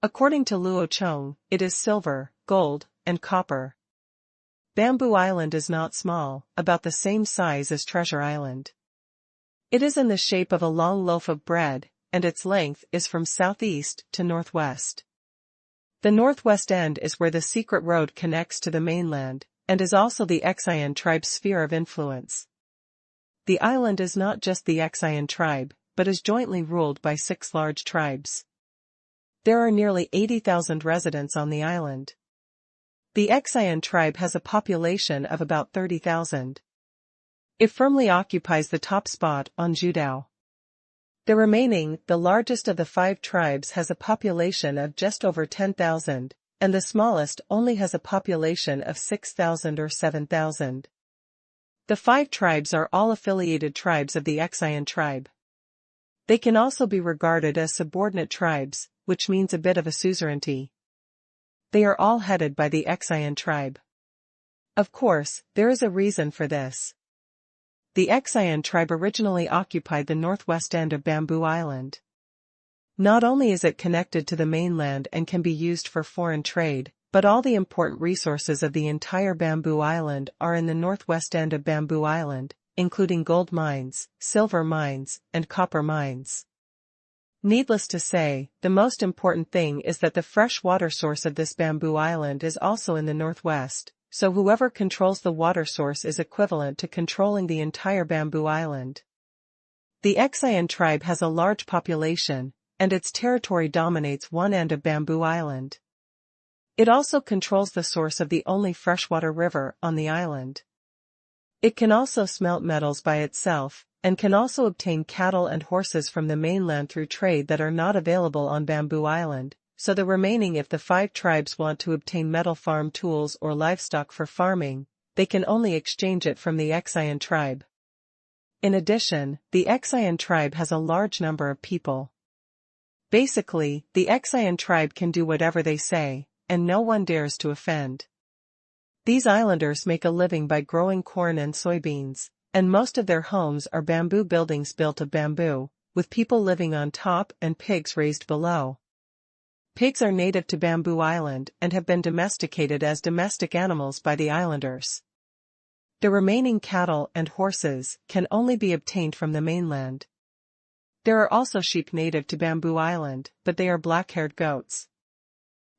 A: According to Luo Chong, it is silver, gold, and copper. Bamboo Island is not small, about the same size as Treasure Island. It is in the shape of a long loaf of bread, and its length is from southeast to northwest. The northwest end is where the secret road connects to the mainland, and is also the Qingshu tribe's sphere of influence. The island is not just the Qingshu tribe, but is jointly ruled by 6 large tribes. There are nearly 80,000 residents on the island. The Qingshu tribe has a population of about 30,000. It firmly occupies the top spot on Jiudao. The remaining, the largest of the 5 tribes, has a population of just over 10,000, and the smallest only has a population of 6,000 or 7,000. The 5 tribes are all affiliated tribes of the Qingshu tribe. They can also be regarded as subordinate tribes, which means a bit of a suzerainty. They are all headed by the Qingshu tribe. Of course, there is a reason for this. The Qingshu tribe originally occupied the northwest end of Bamboo Island. Not only is it connected to the mainland and can be used for foreign trade, but all the important resources of the entire Bamboo Island are in the northwest end of Bamboo Island, including gold mines, silver mines, and copper mines. Needless to say, the most important thing is that the fresh water source of this Bamboo Island is also in the northwest, so whoever controls the water source is equivalent to controlling the entire Bamboo Island. The Qingshu tribe has a large population, and its territory dominates one end of Bamboo Island. It also controls the source of the only freshwater river on the island. It can also smelt metals by itself, and can also obtain cattle and horses from the mainland through trade that are not available on Bamboo Island, so the remaining, if the 5 tribes want to obtain metal farm tools or livestock for farming, they can only exchange it from the Qingshu tribe. In addition, the Qingshu tribe has a large number of people. Basically, the Qingshu tribe can do whatever they say, and no one dares to offend. These islanders make a living by growing corn and soybeans, and most of their homes are bamboo buildings built of bamboo, with people living on top and pigs raised below. Pigs are native to Bamboo Island and have been domesticated as domestic animals by the islanders. The remaining cattle and horses can only be obtained from the mainland. There are also sheep native to Bamboo Island, but they are black-haired goats.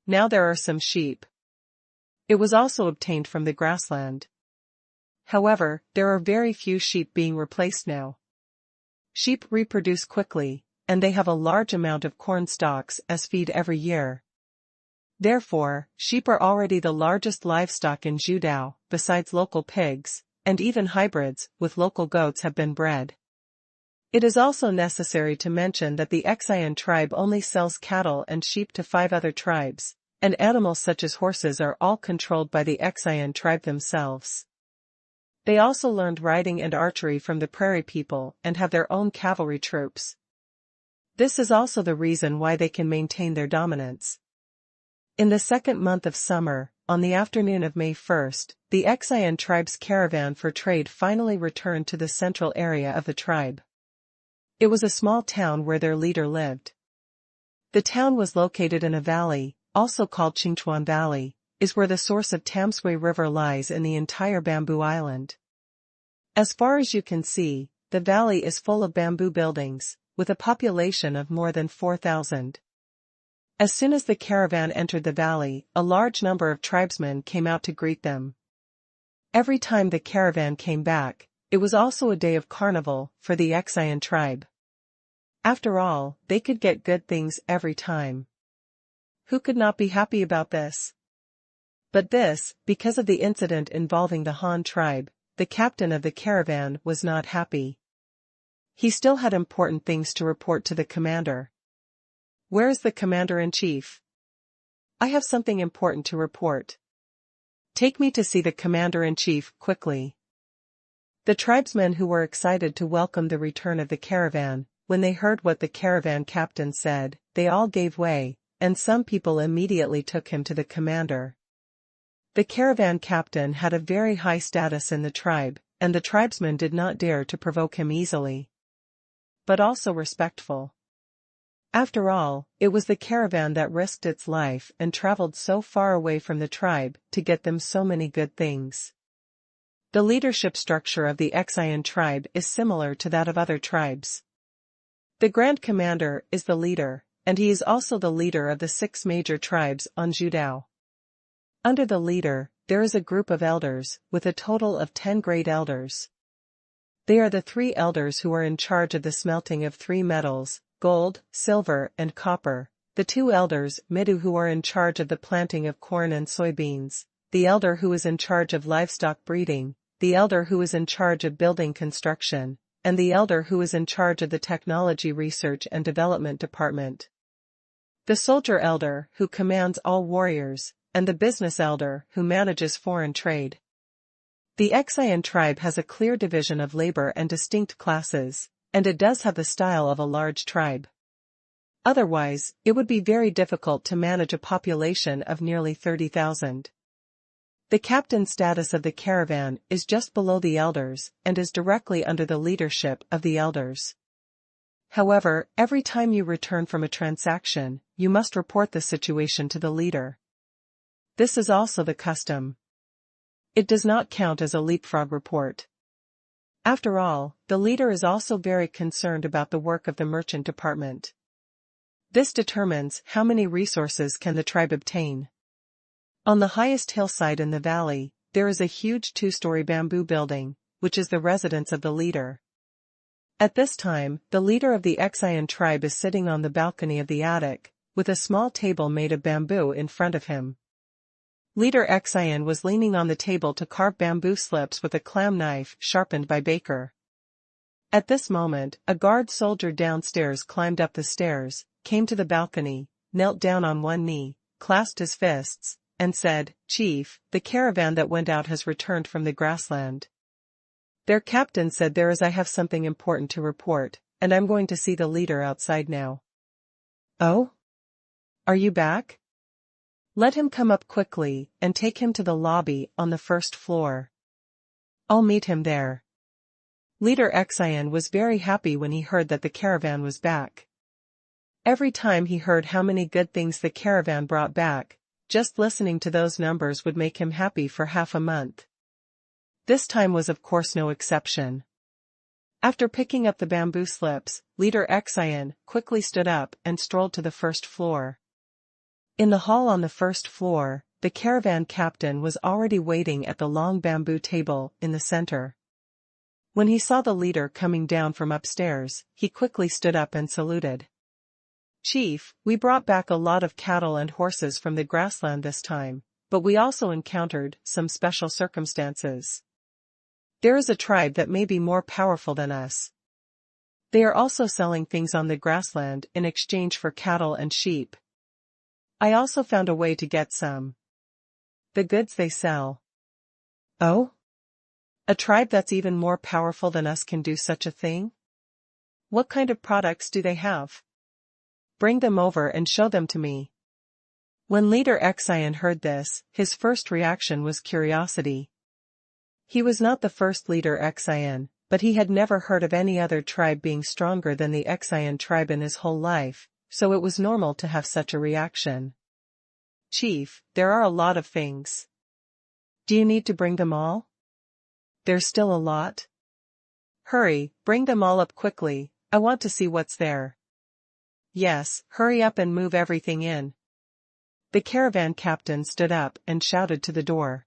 A: Now there are some sheep. It was also obtained from the grassland. However, there are very few sheep being replaced now. Sheep reproduce quickly, and they have a large amount of corn stalks as feed every year. Therefore, sheep are already the largest livestock in Jiudao, besides local pigs, and even hybrids with local goats have been bred. It is also necessary to mention that the Qingshu tribe only sells cattle and sheep to 5 other tribes, and animals such as horses are all controlled by the Qingshu tribe themselves. They also learned riding and archery from the prairie people and have their own cavalry troops. This is also the reason why they can maintain their dominance. In the 2nd month of summer, on the afternoon of May 1st, the Qingshu tribe's caravan for trade finally returned to the central area of the tribe. It was a small town where their leader lived. The town was located in a valley, also called Qingshu Valley, is where the source of Tamsui River lies in the entire Bamboo Island. As far as you can see, the valley is full of bamboo buildings, with a population of more than 4,000. As soon as the caravan entered the valley, a large number of tribesmen came out to greet them. Every time the caravan came back, it was also a day of carnival for the Qingshu tribe. After all, they could get good things every time. Who could not be happy about this? But this, because of the incident involving the Han tribe, the captain of the caravan was not happy. He still had important things to report to the commander. Where is the commander-in-chief? I have something important to report. Take me to see the commander-in-chief, quickly. The tribesmen who were excited to welcome the return of the caravan, when they heard what the caravan captain said, they all gave way, and some people immediately took him to the commander. The caravan captain had a very high status in the tribe, and the tribesmen did not dare to provoke him easily. But also respectful. After all, it was the caravan that risked its life and traveled so far away from the tribe to get them so many good things. The leadership structure of the Qian tribe is similar to that of other tribes. The Grand Commander is the leader, and he is also the leader of the 6 major tribes on Zhudao. Under the leader, there is a group of elders, with a total of 10 great elders. They are the 3 elders who are in charge of the smelting of 3 metals, gold, silver, and copper, the 2 elders Midu who are in charge of the planting of corn and soybeans, the elder who is in charge of livestock breeding, the elder who is in charge of building construction, and the elder who is in charge of the technology research and development department. The soldier elder, who commands all warriors, and the business elder, who manages foreign trade. The Qian tribe has a clear division of labor and distinct classes, and it does have the style of a large tribe. Otherwise, it would be very difficult to manage a population of nearly 30,000. The captain status of the caravan is just below the elders and is directly under the leadership of the elders. However, every time you return from a transaction, you must report the situation to the leader. This is also the custom. It does not count as a leapfrog report. After all, the leader is also very concerned about the work of the merchant department. This determines how many resources can the tribe obtain. On the highest hillside in the valley, there is a huge 2-story bamboo building, which is the residence of the leader. At this time, the leader of the Qian tribe is sitting on the balcony of the attic, with a small table made of bamboo in front of him. Leader Qian was leaning on the table to carve bamboo slips with a clam knife sharpened by Baker. At this moment, a guard soldier downstairs climbed up the stairs, came to the balcony, knelt down on one knee, clasped his fists, and said, "Chief, the caravan that went out has returned from the grassland. Their captain said I have something important to report, and I'm going to see the leader outside now." "Oh? Are you back? Let him come up quickly, and take him to the lobby on the 1st floor. I'll meet him there." Leader Qian was very happy when he heard that the caravan was back. Every time he heard how many good things the caravan brought back, just listening to those numbers would make him happy for half a month. This time was of course no exception. After picking up the bamboo slips, Leader Qian quickly stood up and strolled to the 1st floor. In the hall on the 1st floor, the caravan captain was already waiting at the long bamboo table in the center. When he saw the leader coming down from upstairs, he quickly stood up and saluted. "Chief, we brought back a lot of cattle and horses from the grassland this time, but we also encountered some special circumstances. There is a tribe that may be more powerful than us. They are also selling things on the grassland in exchange for cattle and sheep. I also found a way to get the goods they sell." "Oh? A tribe that's even more powerful than us can do such a thing? What kind of products do they have? Bring them over and show them to me." When Leader Qian heard this, his first reaction was curiosity. He was not the first Leader Qian, but he had never heard of any other tribe being stronger than the Qian tribe in his whole life, so it was normal to have such a reaction. "Chief, there are a lot of things. Do you need to bring them all? There's still a lot? Hurry, bring them all up quickly, I want to see what's there." "Yes, hurry up and move everything in." The caravan captain stood up and shouted to the door.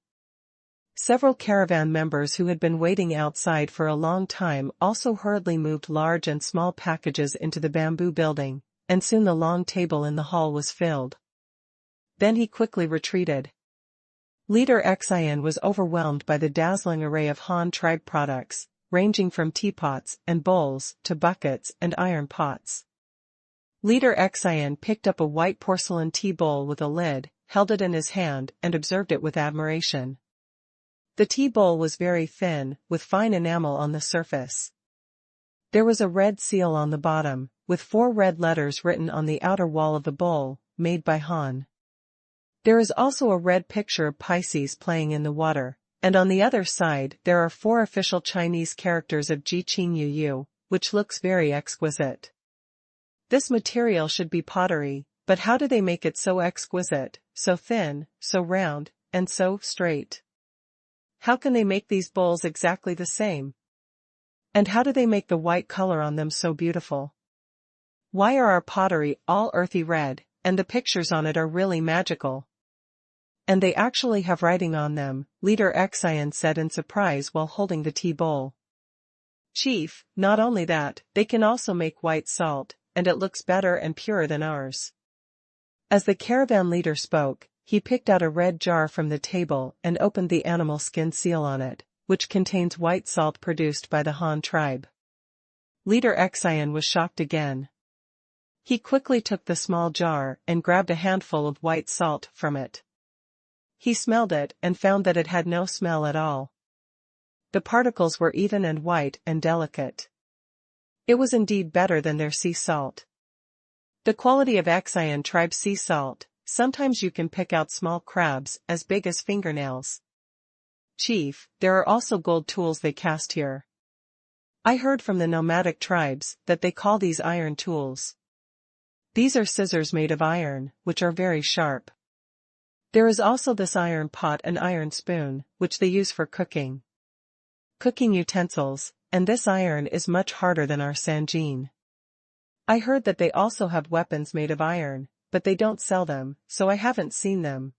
A: Several caravan members who had been waiting outside for a long time also hurriedly moved large and small packages into the bamboo building, and soon the long table in the hall was filled. Then he quickly retreated. Leader Qian was overwhelmed by the dazzling array of Han tribe products, ranging from teapots and bowls to buckets and iron pots. Leader Qian picked up a white porcelain tea bowl with a lid, held it in his hand and observed it with admiration. The tea bowl was very thin, with fine enamel on the surface. There was a red seal on the bottom, with 4 red letters written on the outer wall of the bowl, made by Han. There is also a red picture of Pisces playing in the water, and on the other side there are 4 official Chinese characters of Ji Qing Yu Yu, which looks very exquisite. This material should be pottery, but how do they make it so exquisite, so thin, so round, and so straight? How can they make these bowls exactly the same? And how do they make the white color on them so beautiful? Why are our pottery all earthy red, and the pictures on it are really magical? And they actually have writing on them, Leader Xian said in surprise while holding the tea bowl. Chief, not only that, they can also make white salt, and it looks better and purer than ours. As the caravan leader spoke, he picked out a red jar from the table and opened the animal skin seal on it, which contains white salt produced by the Han tribe. Leader Xian was shocked again. He quickly took the small jar and grabbed a handful of white salt from it. He smelled it and found that it had no smell at all. The particles were even and white and delicate. It was indeed better than their sea salt. The quality of Xian tribe sea salt, sometimes you can pick out small crabs as big as fingernails. Chief, there are also gold tools they cast here. I heard from the nomadic tribes that they call these iron tools. These are scissors made of iron, which are very sharp. There is also this iron pot and iron spoon, which they use for cooking utensils, and this iron is much harder than our sanjin. I heard that they also have weapons made of iron, but they don't sell them, so I haven't seen them.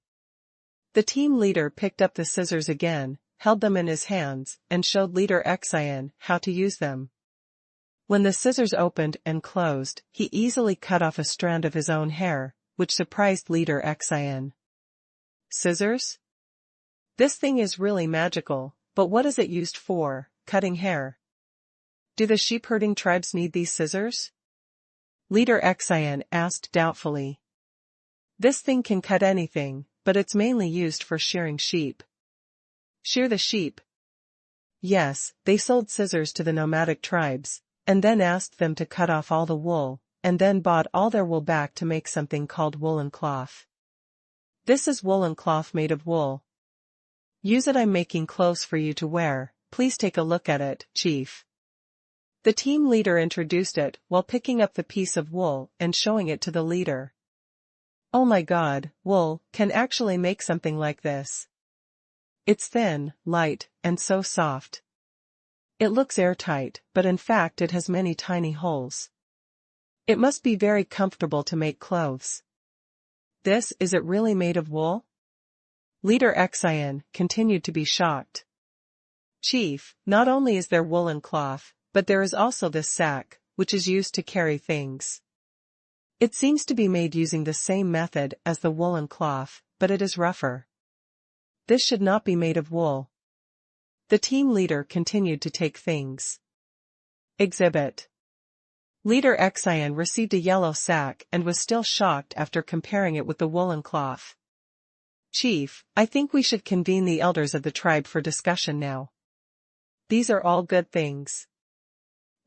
A: The team leader picked up the scissors again, held them in his hands, and showed Leader Xian how to use them. When the scissors opened and closed, he easily cut off a strand of his own hair, which surprised Leader Xian. Scissors? This thing is really magical, but what is it used for, cutting hair? Do the sheep-herding tribes need these scissors? Leader Xian asked doubtfully. This thing can cut anything, but it's mainly used for shearing sheep. Shear the sheep? Yes, they sold scissors to the nomadic tribes, and then asked them to cut off all the wool, and then bought all their wool back to make something called woolen cloth. This is woolen cloth made of wool. Use it. I'm making clothes for you to wear, please take a look at it, Chief. The team leader introduced it while picking up the piece of wool and showing it to the leader. Oh my God, wool can actually make something like this. It's thin, light, and so soft. It looks airtight, but in fact it has many tiny holes. It must be very comfortable to make clothes. Is it really made of wool? Leader Xian continued to be shocked. Chief, not only is there woolen cloth, but there is also this sack, which is used to carry things. It seems to be made using the same method as the woolen cloth, but it is rougher. This should not be made of wool. The team leader continued to take things. Exhibit. Leader Xian received a yellow sack and was still shocked after comparing it with the woolen cloth. Chief, I think we should convene the elders of the tribe for discussion now. These are all good things.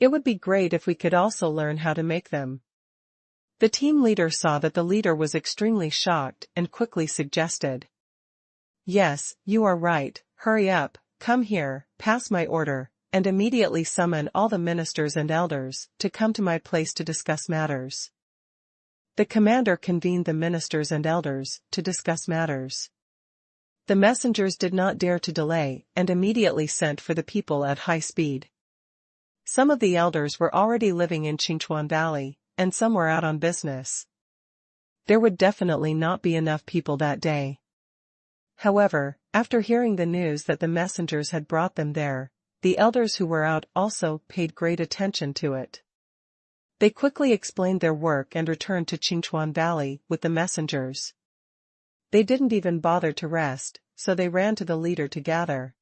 A: It would be great if we could also learn how to make them. The team leader saw that the leader was extremely shocked and quickly suggested. Yes, you are right, hurry up, come here, pass my order, and immediately summon all the ministers and elders to come to my place to discuss matters. The commander convened the ministers and elders to discuss matters. The messengers did not dare to delay and immediately sent for the people at high speed. Some of the elders were already living in Qingshu Valley, and some were out on business. There would definitely not be enough people that day. However, after hearing the news that the messengers had brought them there, the elders who were out also paid great attention to it. They quickly explained their work and returned to Qingshu Valley with the messengers. They didn't even bother to rest, so they ran to the leader to gather.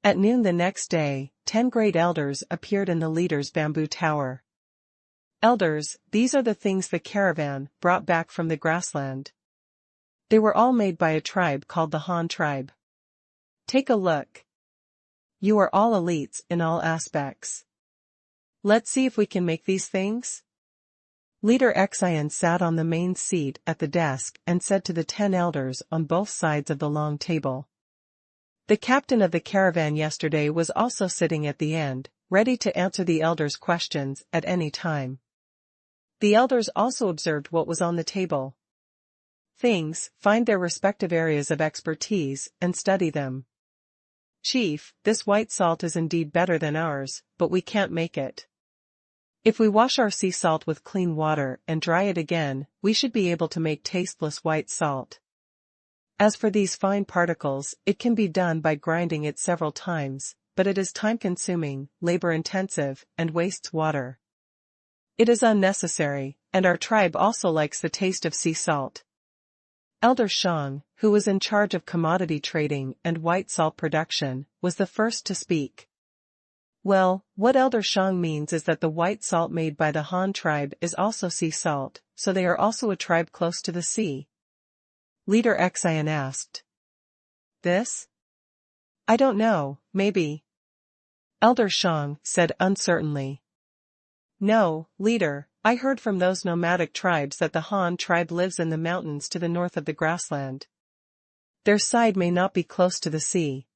A: At noon the next day, 10 great elders appeared in the leader's bamboo tower. Elders, these are the things the caravan brought back from the grassland. They were all made by a tribe called the Han tribe. Take a look. You are all elites in all aspects. Let's see if we can make these things. Leader Xian sat on the main seat at the desk and said to the 10 elders on both sides of the long table. The captain of the caravan yesterday was also sitting at the end, ready to answer the elders' questions at any time. The elders also observed what was on the table. Things, find their respective areas of expertise, and study them. Chief, this white salt is indeed better than ours, but we can't make it. If we wash our sea salt with clean water and dry it again, we should be able to make tasteless white salt. As for these fine particles, it can be done by grinding it several times, but it is time-consuming, labor-intensive, and wastes water. It is unnecessary, and our tribe also likes the taste of sea salt. Elder Chong, who was in charge of commodity trading and white salt production, was the first to speak. Well, what Elder Chong means is that the white salt made by the Han tribe is also sea salt, so they are also a tribe close to the sea. Leader Xian asked. This? I don't know, maybe. Elder Chong said uncertainly. No, leader, I heard from those nomadic tribes that the Han tribe lives in the mountains to the north of the grassland. Their side may not be close to the sea.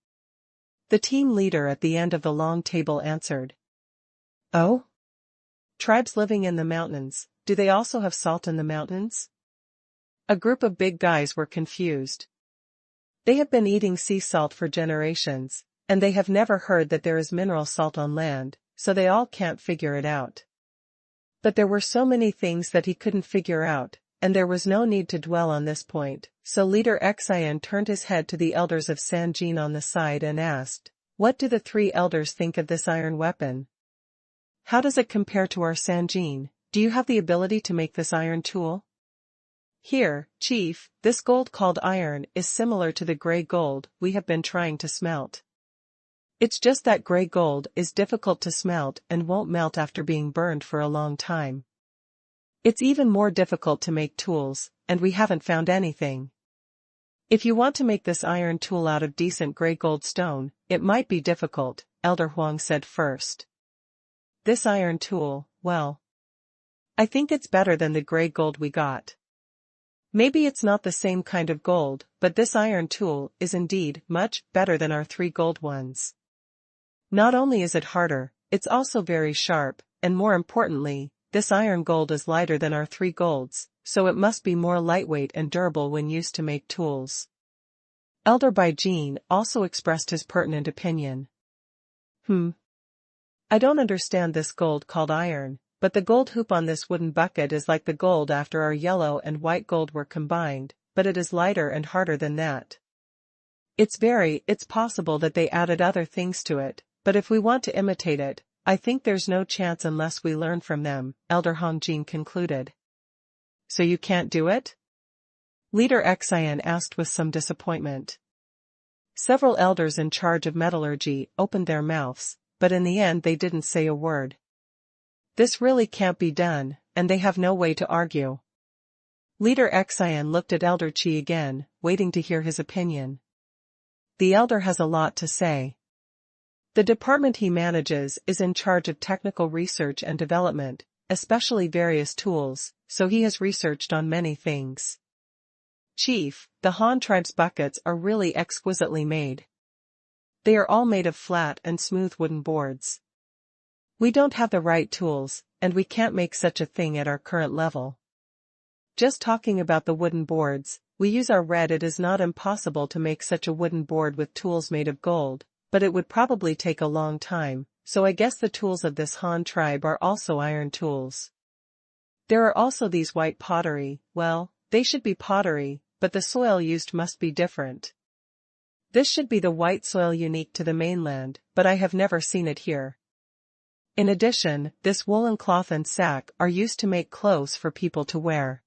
A: The team leader at the end of the long table answered. Oh? Tribes living in the mountains, do they also have salt in the mountains? A group of big guys were confused. They have been eating sea salt for generations, and they have never heard that there is mineral salt on land, so they all can't figure it out. But there were so many things that he couldn't figure out, and there was no need to dwell on this point, so Leader Xian turned his head to the elders of Sanjin on the side and asked, what do the three elders think of this iron weapon? How does it compare to our Sanjin? Do you have the ability to make this iron tool? Here, Chief, this gold called iron is similar to the gray gold we have been trying to smelt. It's just that gray gold is difficult to smelt and won't melt after being burned for a long time. It's even more difficult to make tools, and we haven't found anything. If you want to make this iron tool out of decent gray gold stone, it might be difficult, Elder Huang said first. This iron tool, well, I think it's better than the gray gold we got. Maybe it's not the same kind of gold, but this iron tool is indeed much better than our 3 gold ones. Not only is it harder, it's also very sharp, and more importantly, this iron gold is lighter than our 3 golds, so it must be more lightweight and durable when used to make tools. Elder Baijin also expressed his pertinent opinion. I don't understand this gold called iron, but the gold hoop on this wooden bucket is like the gold after our yellow and white gold were combined, but it is lighter and harder than that. It's possible that they added other things to it, but if we want to imitate it, I think there's no chance unless we learn from them, Elder Hongjin concluded. So you can't do it? Leader Xian asked with some disappointment. Several elders in charge of metallurgy opened their mouths, but in the end they didn't say a word. This really can't be done, and they have no way to argue. Leader Xian looked at Elder Qi again, waiting to hear his opinion. The elder has a lot to say. The department he manages is in charge of technical research and development, especially various tools, so he has researched on many things. Chief, the Han tribe's buckets are really exquisitely made. They are all made of flat and smooth wooden boards. We don't have the right tools, and we can't make such a thing at our current level. Just talking about the wooden boards, we use our red. It is not impossible to make such a wooden board with tools made of gold, but it would probably take a long time, so I guess the tools of this Han tribe are also iron tools. There are also these white pottery. Well, they should be pottery, but the soil used must be different. This should be the white soil unique to the mainland, but I have never seen it here. In addition, this woolen cloth and sack are used to make clothes for people to wear.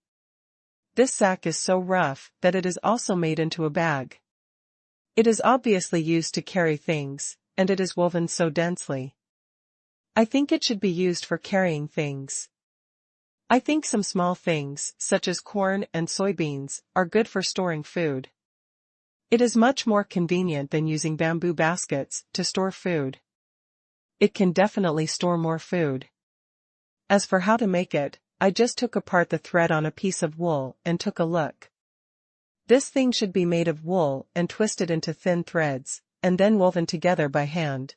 A: This sack is so rough that it is also made into a bag. It is obviously used to carry things, and it is woven so densely. I think it should be used for carrying things. I think some small things, such as corn and soybeans, are good for storing food. It is much more convenient than using bamboo baskets to store food. It can definitely store more food. As for how to make it, I just took apart the thread on a piece of wool and took a look. This thing should be made of wool and twisted into thin threads, and then woven together by hand.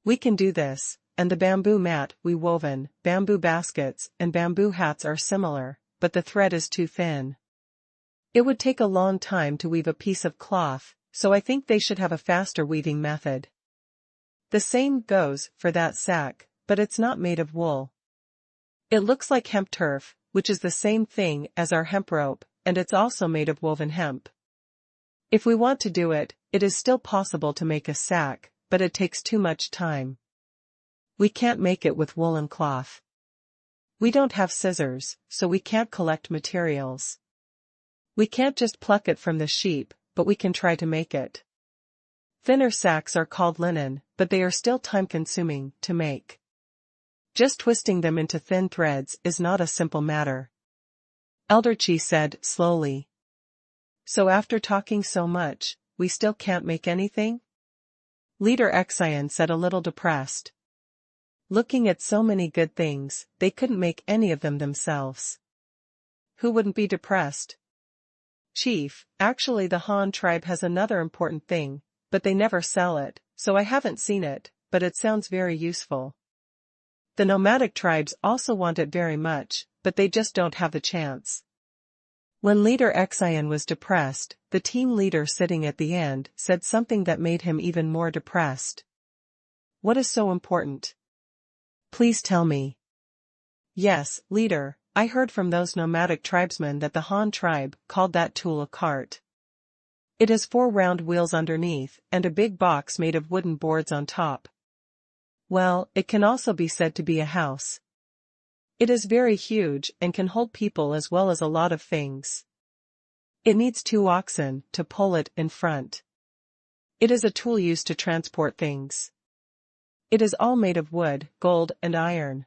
A: We can do this, and the bamboo mat we woven, bamboo baskets, and bamboo hats are similar, but the thread is too thin. It would take a long time to weave a piece of cloth, so I think they should have a faster weaving method. The same goes for that sack, but it's not made of wool. It looks like hemp turf, which is the same thing as our hemp rope, and it's also made of woven hemp. If we want to do it, it is still possible to make a sack, but it takes too much time. We can't make it with woolen cloth. We don't have scissors, so we can't collect materials. We can't just pluck it from the sheep, but we can try to make it. Thinner sacks are called linen, but they are still time-consuming to make. Just twisting them into thin threads is not a simple matter. Elder Qi said slowly. So after talking so much, we still can't make anything? Leader Xian said a little depressed. Looking at so many good things, they couldn't make any of them themselves. Who wouldn't be depressed? Chief, actually the Han tribe has another important thing, but they never sell it, so I haven't seen it, but it sounds very useful. The nomadic tribes also want it very much, but they just don't have the chance. When Leader Xian was depressed, the team leader sitting at the end said something that made him even more depressed. What is so important? Please tell me. Yes, leader, I heard from those nomadic tribesmen that the Han tribe called that tool a cart. It has 4 round wheels underneath and a big box made of wooden boards on top. Well, it can also be said to be a house. It is very huge and can hold people as well as a lot of things. It needs 2 oxen to pull it in front. It is a tool used to transport things. It is all made of wood, gold, and iron.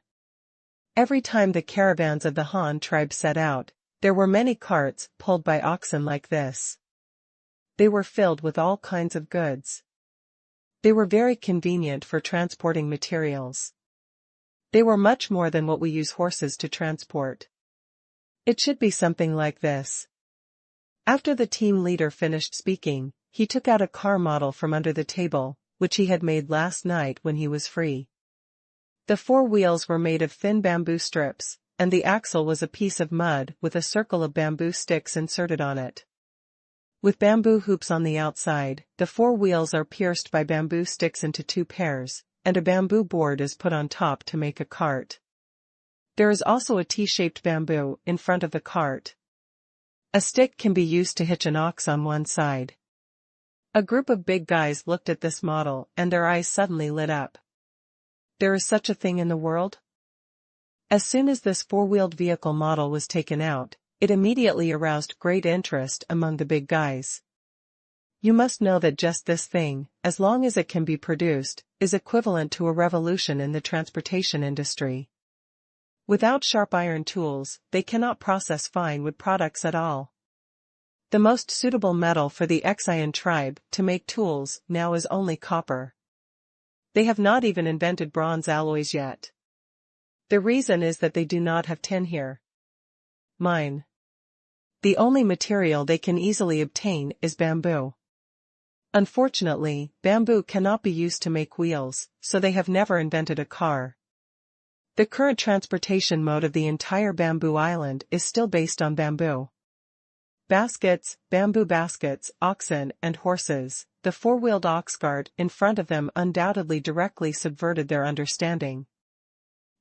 A: Every time the caravans of the Han tribe set out, there were many carts pulled by oxen like this. They were filled with all kinds of goods. They were very convenient for transporting materials. They were much more than what we use horses to transport. It should be something like this. After the team leader finished speaking, he took out a car model from under the table, which he had made last night when he was free. The 4 wheels were made of thin bamboo strips, and the axle was a piece of mud with a circle of bamboo sticks inserted on it. With bamboo hoops on the outside, the 4 wheels are pierced by bamboo sticks into 2 pairs, and a bamboo board is put on top to make a cart. There is also a T-shaped bamboo in front of the cart. A stick can be used to hitch an ox on one side. A group of big guys looked at this model and their eyes suddenly lit up. There is such a thing in the world? As soon as this 4-wheeled vehicle model was taken out, it immediately aroused great interest among the big guys. You must know that just this thing, as long as it can be produced, is equivalent to a revolution in the transportation industry. Without sharp iron tools, they cannot process fine wood products at all. The most suitable metal for the Xian tribe to make tools now is only copper. They have not even invented bronze alloys yet. The reason is that they do not have tin here. Mine. The only material they can easily obtain is bamboo. Unfortunately, bamboo cannot be used to make wheels, so they have never invented a car. The current transportation mode of the entire bamboo island is still based on bamboo. Baskets, bamboo baskets, oxen, and horses, the 4-wheeled ox cart in front of them undoubtedly directly subverted their understanding.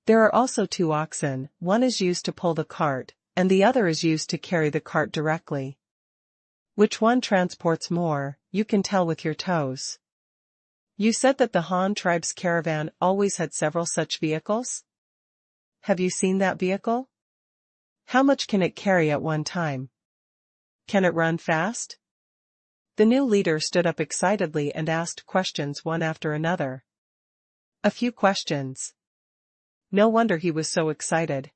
A: There are also 2 oxen, one is used to pull the cart, and the other is used to carry the cart directly. Which one transports more, you can tell with your toes. You said that the Han tribe's caravan always had several such vehicles? Have you seen that vehicle? How much can it carry at one time? Can it run fast? The new leader stood up excitedly and asked questions one after another. A few questions. No wonder he was so excited.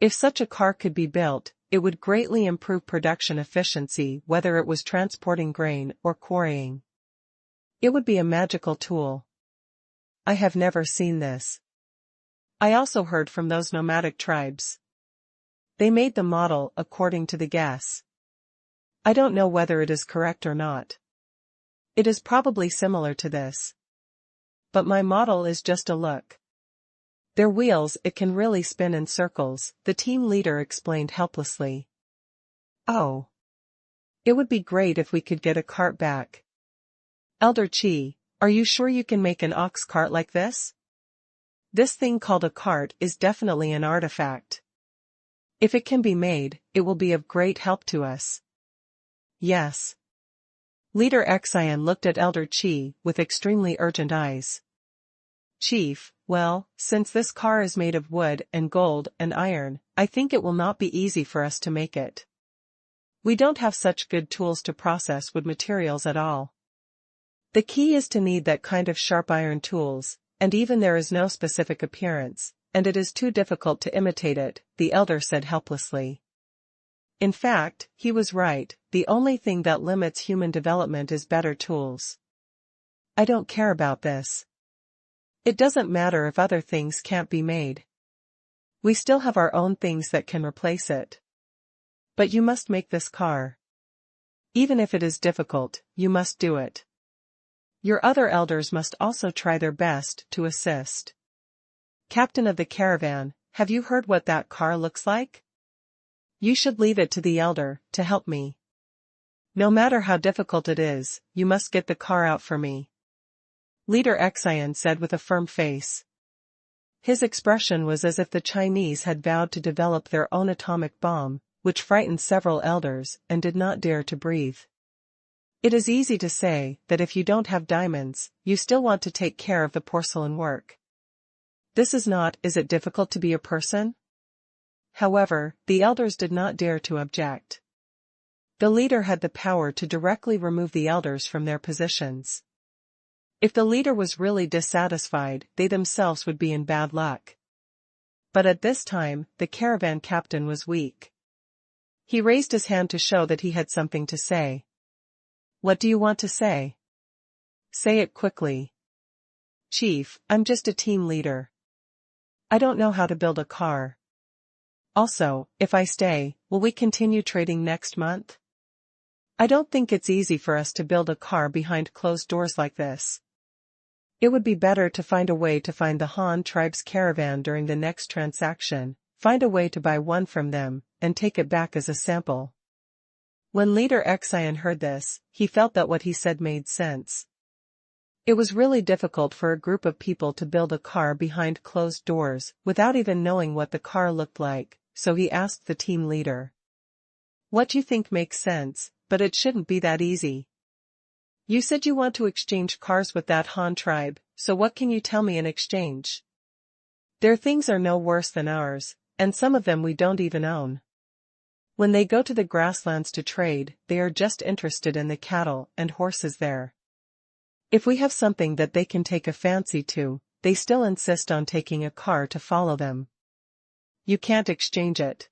A: If such a car could be built, it would greatly improve production efficiency whether it was transporting grain or quarrying. It would be a magical tool. I have never seen this. I also heard from those nomadic tribes. They made the model according to the guess. I don't know whether it is correct or not. It is probably similar to this. but my model is just a look. Their wheels, it can really spin in circles, the team leader explained helplessly. Oh. It would be great if we could get a cart back. Elder Qi, are you sure you can make an ox cart like this? This thing called a cart is definitely an artifact. If it can be made, it will be of great help to us. Yes. Leader Xian looked at Elder Qi with extremely urgent eyes. Chief, well, since this car is made of wood and gold and iron, I think it will not be easy for us to make it. We don't have such good tools to process wood materials at all. The key is to need that kind of sharp iron tools, and even there is no specific appearance, and it is too difficult to imitate it, the elder said helplessly. In fact, he was right, the only thing that limits human development is better tools. I don't care about this. It doesn't matter if other things can't be made. We still have our own things that can replace it. But you must make this car. Even if it is difficult, you must do it. Your other elders must also try their best to assist. Captain of the caravan, have you heard what that car looks like? You should leave it to the elder, to help me. No matter how difficult it is, you must get the car out for me. Leader Xian said with a firm face. His expression was as if the Chinese had vowed to develop their own atomic bomb, which frightened several elders and did not dare to breathe. It is easy to say that if you don't have diamonds, you still want to take care of the porcelain work. This is not, is it difficult to be a person? However, the elders did not dare to object. The leader had the power to directly remove the elders from their positions. If the leader was really dissatisfied, they themselves would be in bad luck. But at this time, the caravan captain was weak. He raised his hand to show that he had something to say. What do you want to say? Say it quickly. Chief, I'm just a team leader. I don't know how to build a car. Also, if I stay, will we continue trading next month? I don't think it's easy for us to build a car behind closed doors like this. It would be better to find a way to find the Han tribe's caravan during the next transaction, find a way to buy one from them, and take it back as a sample. When Leader Xian heard this, he felt that what he said made sense. It was really difficult for a group of people to build a car behind closed doors without even knowing what the car looked like, so he asked the team leader. What you think makes sense, but it shouldn't be that easy. You said you want to exchange cars with that Han tribe, so what can you tell me in exchange? Their things are no worse than ours, and some of them we don't even own. When they go to the grasslands to trade, they are just interested in the cattle and horses there. If we have something that they can take a fancy to, they still insist on taking a car to follow them. You can't exchange it.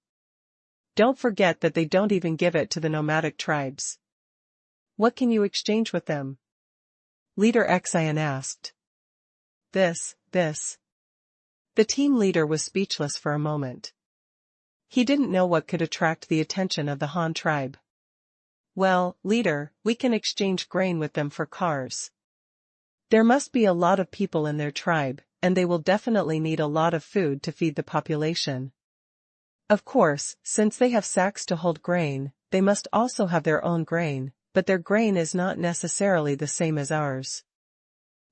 A: Don't forget that they don't even give it to the nomadic tribes. What can you exchange with them? Leader Xian asked. This. The team leader was speechless for a moment. He didn't know what could attract the attention of the Han tribe. Well, leader, we can exchange grain with them for cars. There must be a lot of people in their tribe, and they will definitely need a lot of food to feed the population. Of course, since they have sacks to hold grain, they must also have their own grain, but their grain is not necessarily the same as ours.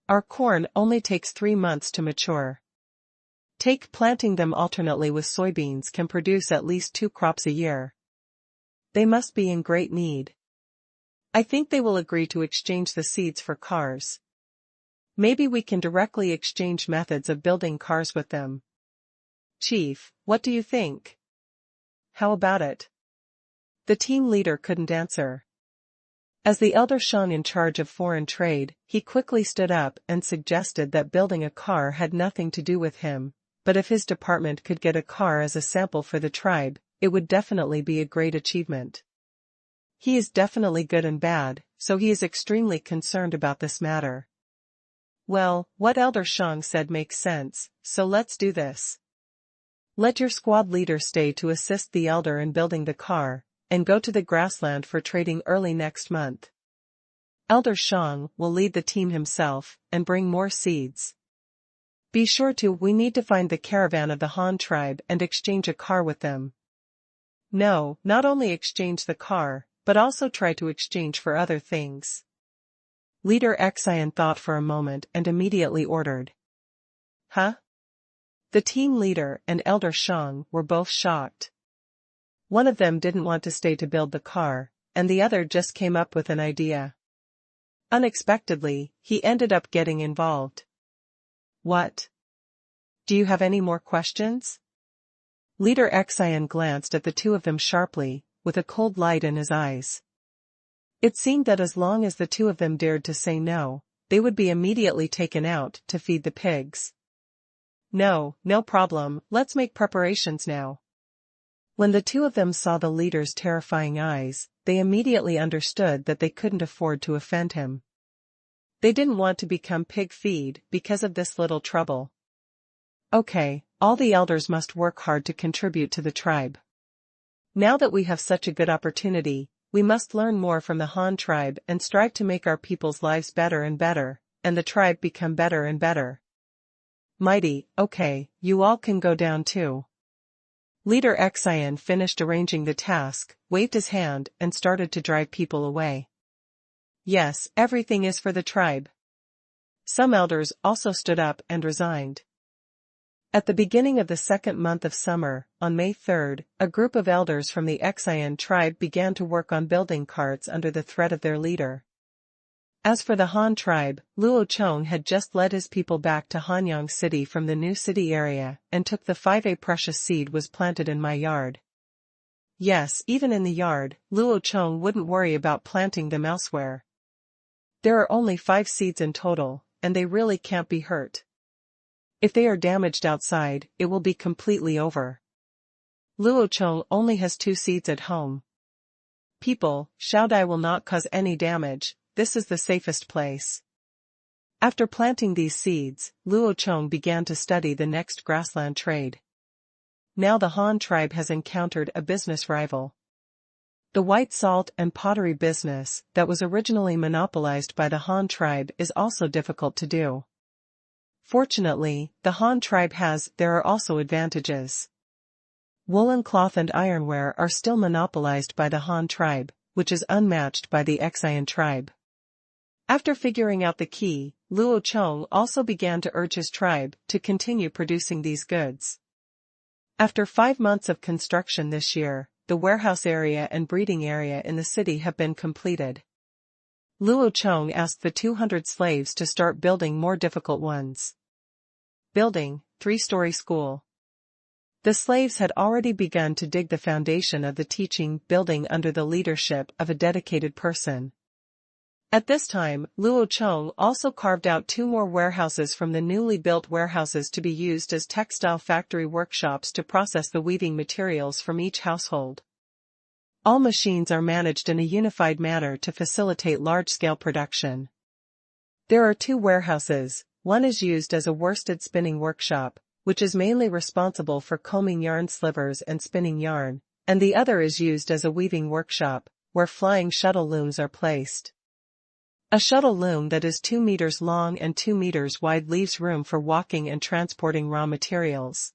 A: Our corn only takes 3 months to mature. Planting them alternately with soybeans can produce at least 2 crops a year. They must be in great need. I think they will agree to exchange the seeds for cars. Maybe we can directly exchange methods of building cars with them. Chief, what do you think? How about it? The team leader couldn't answer. As the elder Shang in charge of foreign trade, he quickly stood up and suggested that building a car had nothing to do with him, but if his department could get a car as a sample for the tribe, it would definitely be a great achievement. He is definitely good and bad, so he is extremely concerned about this matter. Well, what Elder Shang said makes sense, so let's do this. Let your squad leader stay to assist the elder in building the car, and go to the grassland for trading early next month. Elder Shang will lead the team himself and bring more seeds. Be sure we need to find the caravan of the Han tribe and exchange a car with them. No, not only exchange the car, but also try to exchange for other things. Leader Xian thought for a moment and immediately ordered. Huh? The team leader and Elder Shang were both shocked. One of them didn't want to stay to build the car, and the other just came up with an idea. Unexpectedly, he ended up getting involved. What? Do you have any more questions? Leader Xian glanced at the two of them sharply, with a cold light in his eyes. It seemed that as long as the two of them dared to say no, they would be immediately taken out to feed the pigs. No problem, let's make preparations now. When the two of them saw the leader's terrifying eyes, they immediately understood that they couldn't afford to offend him. They didn't want to become pig feed because of this little trouble. Okay, all the elders must work hard to contribute to the tribe. Now that we have such a good opportunity, we must learn more from the Han tribe and strive to make our people's lives better and better, and the tribe become better and better. Mighty, okay, you all can go down too. Leader Xian finished arranging the task, waved his hand and started to drive people away. Yes, everything is for the tribe. Some elders also stood up and resigned. At the beginning of the second month of summer, on May 3rd, a group of elders from the Xian tribe began to work on building carts under the threat of their leader. As for the Han tribe, Luo Chong had just led his people back to Hanyang City from the new city area and took the 5A precious seed was planted in my yard. Yes, even in the yard, Luo Chong wouldn't worry about planting them elsewhere. There are only 5 seeds in total, and they really can't be hurt. If they are damaged outside, it will be completely over. Luo Chong only has 2 seeds at home. People, Xiaodai will not cause any damage, this is the safest place. After planting these seeds, Luo Chong began to study the next grassland trade. Now the Han tribe has encountered a business rival. The white salt and pottery business that was originally monopolized by the Han tribe is also difficult to do. Fortunately, the Han tribe there are also advantages. Woolen cloth and ironware are still monopolized by the Han tribe, which is unmatched by the Xian tribe. After figuring out the key, Luo Chong also began to urge his tribe to continue producing these goods. After 5 months of construction this year, the warehouse area and breeding area in the city have been completed. Luo Chong asked the 200 slaves to start building more difficult ones. Building, 3-story school. The slaves had already begun to dig the foundation of the teaching building under the leadership of a dedicated person. At this time, Luo Chong also carved out 2 more warehouses from the newly built warehouses to be used as textile factory workshops to process the weaving materials from each household. All machines are managed in a unified manner to facilitate large-scale production. There are 2 warehouses, one is used as a worsted spinning workshop, which is mainly responsible for combing yarn slivers and spinning yarn, and the other is used as a weaving workshop, where flying shuttle looms are placed. A shuttle loom that is 2 meters long and 2 meters wide leaves room for walking and transporting raw materials.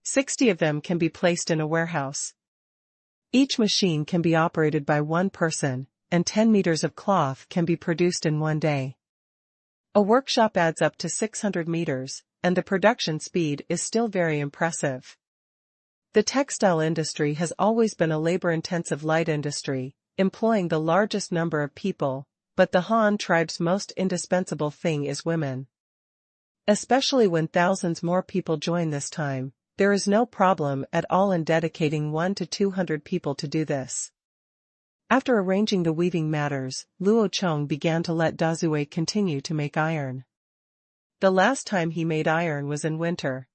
A: 60 of them can be placed in a warehouse. Each machine can be operated by one person, and 10 meters of cloth can be produced in one day. A workshop adds up to 600 meters, and the production speed is still very impressive. The textile industry has always been a labor-intensive light industry, employing the largest number of people, but the Han tribe's most indispensable thing is women. Especially when thousands more people join this time, there is no problem at all in dedicating 1 to 200 people to do this. After arranging the weaving matters, Luo Chong began to let Dazue continue to make iron. The last time he made iron was in winter.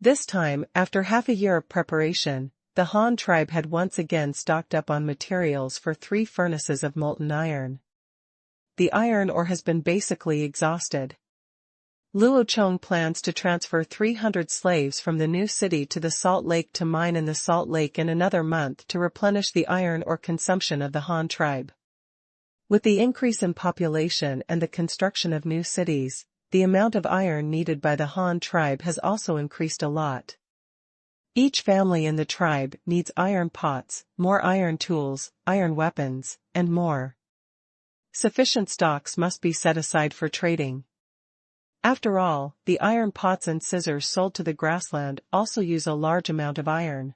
A: This time, after half a year of preparation, the Han tribe had once again stocked up on materials for 3 furnaces of molten iron. The iron ore has been basically exhausted. Luo Chong plans to transfer 300 slaves from the new city to the Salt Lake to mine in the Salt Lake in another month to replenish the iron ore consumption of the Han tribe. With the increase in population and the construction of new cities, the amount of iron needed by the Han tribe has also increased a lot. Each family in the tribe needs iron pots, more iron tools, iron weapons, and more. Sufficient stocks must be set aside for trading. After all, the iron pots and scissors sold to the grassland also use a large amount of iron.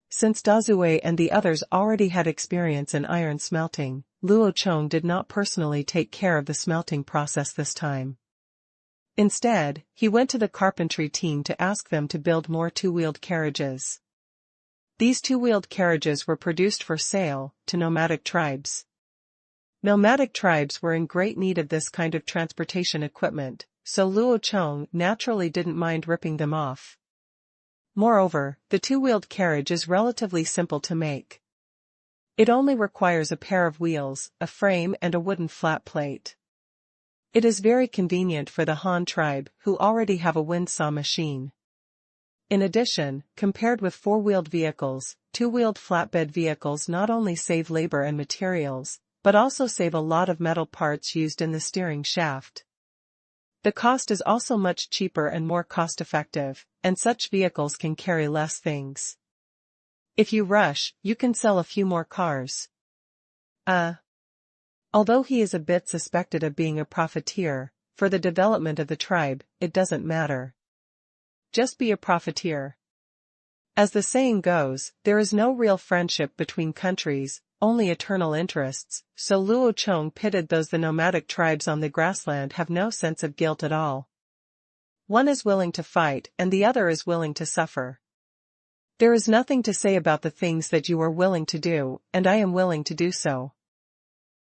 A: Since Dazue and the others already had experience in iron smelting, Luo Chong did not personally take care of the smelting process this time. Instead, he went to the carpentry team to ask them to build more two-wheeled carriages. These two-wheeled carriages were produced for sale to nomadic tribes. Nomadic tribes were in great need of this kind of transportation equipment, so Luo Chong naturally didn't mind ripping them off. Moreover, the two-wheeled carriage is relatively simple to make. It only requires a pair of wheels, a frame and a wooden flat plate. It is very convenient for the Han tribe who already have a windsaw machine. In addition, compared with four-wheeled vehicles, two-wheeled flatbed vehicles not only save labor and materials, but also save a lot of metal parts used in the steering shaft. The cost is also much cheaper and more cost-effective, and such vehicles can carry less things. If you rush, you can sell a few more cars. Although he is a bit suspected of being a profiteer, for the development of the tribe, it doesn't matter. Just be a profiteer. As the saying goes, there is no real friendship between countries, only eternal interests, so Luo Chong pitted those the nomadic tribes on the grassland have no sense of guilt at all. One is willing to fight and the other is willing to suffer. There is nothing to say about the things that you are willing to do, and I am willing to do so.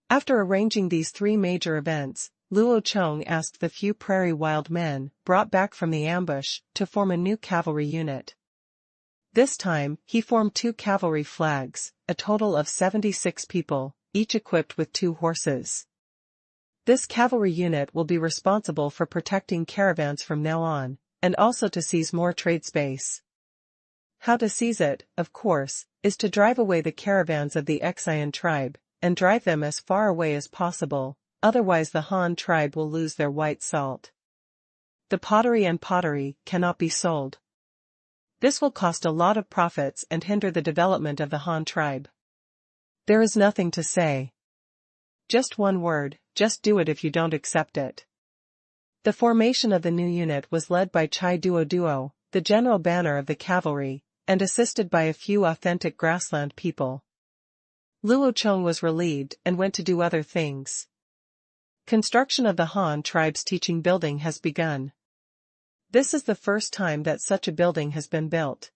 A: After arranging these three major events, Luo Chong asked the few prairie wild men, brought back from the ambush, to form a new cavalry unit. This time, he formed 2 cavalry flags, a total of 76 people, each equipped with 2 horses. This cavalry unit will be responsible for protecting caravans from now on, and also to seize more trade space. How to seize it, of course, is to drive away the caravans of the Xian tribe, and drive them as far away as possible, otherwise the Han tribe will lose their white salt. The pottery cannot be sold. This will cost a lot of profits and hinder the development of the Han tribe. There is nothing to say. Just one word, just do it if you don't accept it. The formation of the new unit was led by Chai Duo, the general banner of the cavalry, and assisted by a few authentic grassland people. Luo Chong was relieved and went to do other things. Construction of the Han tribe's teaching building has begun. This is the first time that such a building has been built.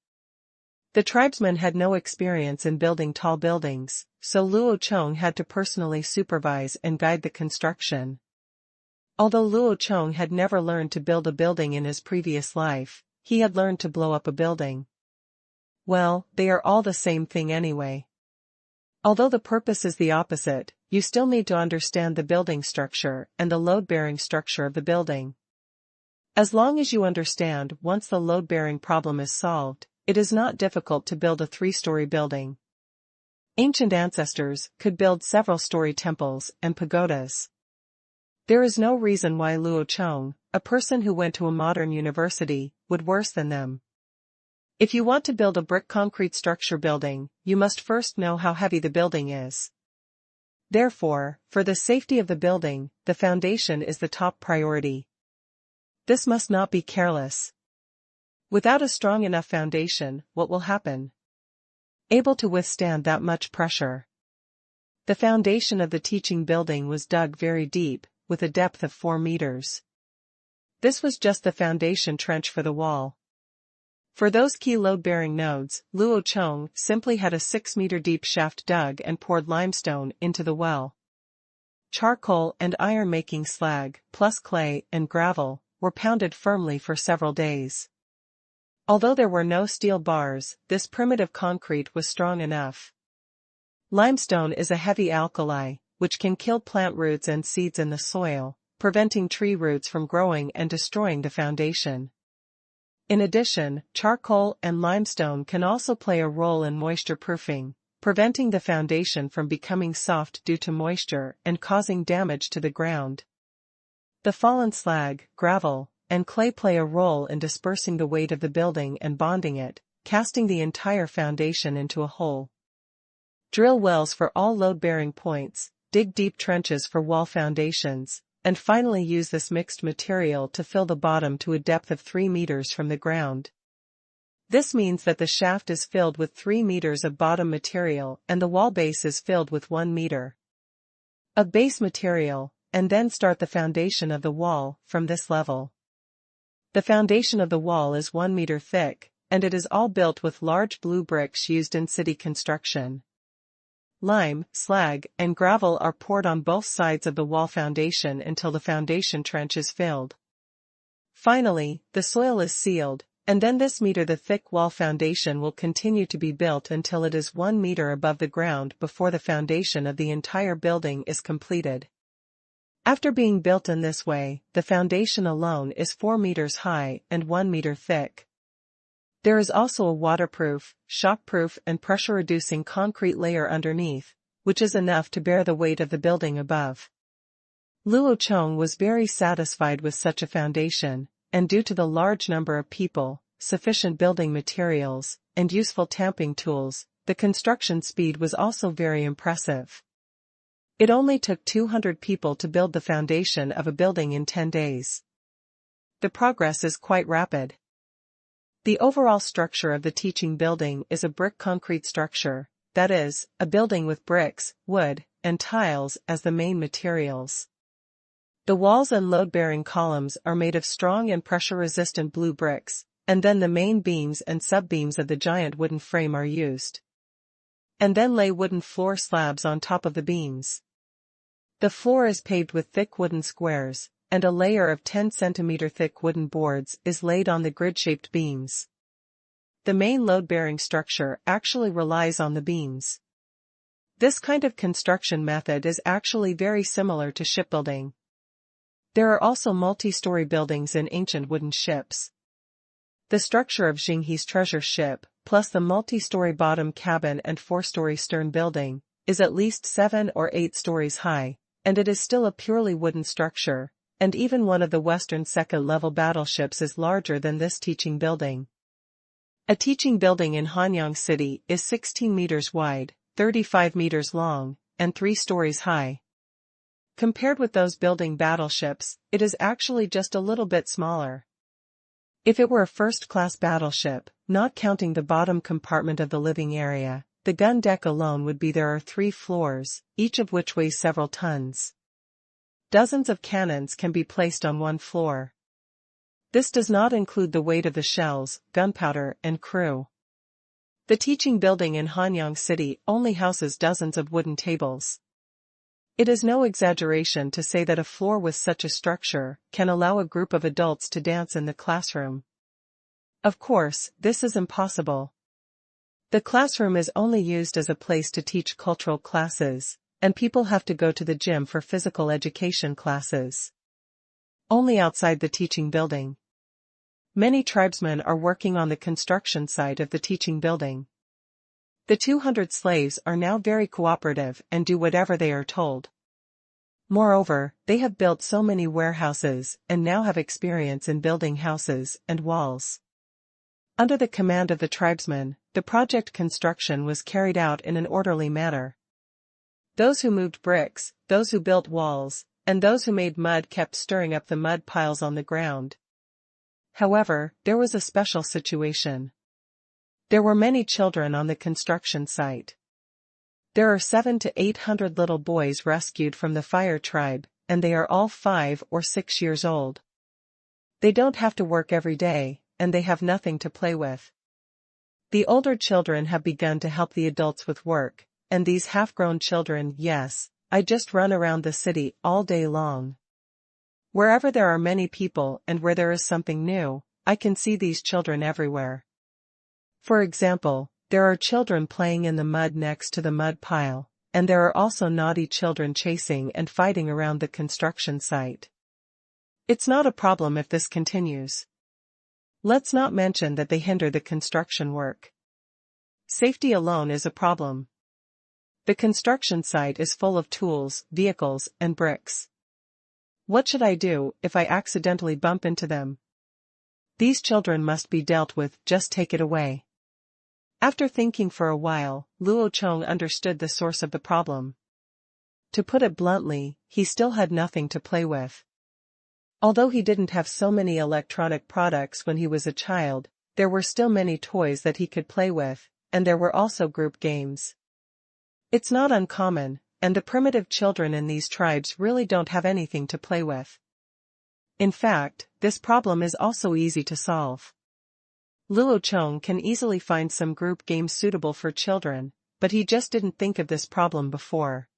A: The tribesmen had no experience in building tall buildings, so Luo Chong had to personally supervise and guide the construction. Although Luo Chong had never learned to build a building in his previous life, he had learned to blow up a building. Well, they are all the same thing anyway. Although the purpose is the opposite, you still need to understand the building structure and the load-bearing structure of the building. As long as you understand once the load-bearing problem is solved, it is not difficult to build a 3-story building. Ancient ancestors could build several-story temples and pagodas. There is no reason why Luo Chong, a person who went to a modern university, would worse than them. If you want to build a brick concrete structure building, you must first know how heavy the building is. Therefore, for the safety of the building, the foundation is the top priority. This must not be careless. Without a strong enough foundation, what will happen? Able to withstand that much pressure. The foundation of the teaching building was dug very deep, with a depth of 4 meters. This was just the foundation trench for the wall. For those key load-bearing nodes, Luo Chong simply had a 6-meter deep shaft dug and poured limestone into the well. Charcoal and iron-making slag, plus clay and gravel, were pounded firmly for several days. Although there were no steel bars, this primitive concrete was strong enough. Limestone is a heavy alkali, which can kill plant roots and seeds in the soil, preventing tree roots from growing and destroying the foundation. In addition, charcoal and limestone can also play a role in moisture proofing, preventing the foundation from becoming soft due to moisture and causing damage to the ground. The fallen slag, gravel, and clay play a role in dispersing the weight of the building and bonding it, casting the entire foundation into a hole. Drill wells for all load-bearing points, dig deep trenches for wall foundations, and finally use this mixed material to fill the bottom to a depth of 3 meters from the ground. This means that the shaft is filled with 3 meters of bottom material and the wall base is filled with 1 meter of base material, and then start the foundation of the wall from this level. The foundation of the wall is 1 meter thick, and it is all built with large blue bricks used in city construction. Lime, slag, and gravel are poured on both sides of the wall foundation until the foundation trench is filled. Finally, the soil is sealed, and then this meter-thick wall foundation will continue to be built until it is 1 meter above the ground before the foundation of the entire building is completed. After being built in this way, the foundation alone is 4 meters high and 1 meter thick. There is also a waterproof, shockproof and pressure-reducing concrete layer underneath, which is enough to bear the weight of the building above. Luo Chong was very satisfied with such a foundation, and due to the large number of people, sufficient building materials, and useful tamping tools, the construction speed was also very impressive. It only took 200 people to build the foundation of a building in 10 days. The progress is quite rapid. The overall structure of the teaching building is a brick concrete structure, that is, a building with bricks, wood, and tiles as the main materials. The walls and load-bearing columns are made of strong and pressure-resistant blue bricks, and then the main beams and sub-beams of the giant wooden frame are used. And then lay wooden floor slabs on top of the beams. The floor is paved with thick wooden squares, and a layer of 10 cm thick wooden boards is laid on the grid-shaped beams. The main load-bearing structure actually relies on the beams. This kind of construction method is actually very similar to shipbuilding. There are also multi-story buildings in ancient wooden ships. The structure of Qingshu's treasure ship, plus the multi-story bottom cabin and 4-story stern building, is at least 7 or 8 stories high, and it is still a purely wooden structure, and even one of the Western second-level battleships is larger than this teaching building. A teaching building in Hanyang City is 16 meters wide, 35 meters long, and 3 stories high. Compared with those building battleships, it is actually just a little bit smaller. If it were a first-class battleship, not counting the bottom compartment of the living area, the gun deck alone would be there are 3 floors, each of which weighs several tons. Dozens of cannons can be placed on one floor. This does not include the weight of the shells, gunpowder, and crew. The teaching building in Hanyang City only houses dozens of wooden tables. It is no exaggeration to say that a floor with such a structure can allow a group of adults to dance in the classroom. Of course, this is impossible. The classroom is only used as a place to teach cultural classes, and people have to go to the gym for physical education classes. Only outside the teaching building. Many tribesmen are working on the construction site of the teaching building. The 200 slaves are now very cooperative and do whatever they are told. Moreover, they have built so many warehouses and now have experience in building houses and walls. Under the command of the tribesmen, the project construction was carried out in an orderly manner. Those who moved bricks, those who built walls, and those who made mud kept stirring up the mud piles on the ground. However, there was a special situation. There were many children on the construction site. There are 700 to 800 little boys rescued from the fire tribe, and they are all 5 or 6 years old. They don't have to work every day, and they have nothing to play with. The older children have begun to help the adults with work, and these half-grown children, yes, I just run around the city all day long. Wherever there are many people and where there is something new, I can see these children everywhere. For example, there are children playing in the mud next to the mud pile, and there are also naughty children chasing and fighting around the construction site. It's not a problem if this continues. Let's not mention that they hinder the construction work. Safety alone is a problem. The construction site is full of tools, vehicles, and bricks. What should I do if I accidentally bump into them? These children must be dealt with, just take it away. After thinking for a while, Luo Chong understood the source of the problem. To put it bluntly, he still had nothing to play with. Although he didn't have so many electronic products when he was a child, there were still many toys that he could play with, and there were also group games. It's not uncommon, and the primitive children in these tribes really don't have anything to play with. In fact, this problem is also easy to solve. Luo Chong can easily find some group games suitable for children, but he just didn't think of this problem before.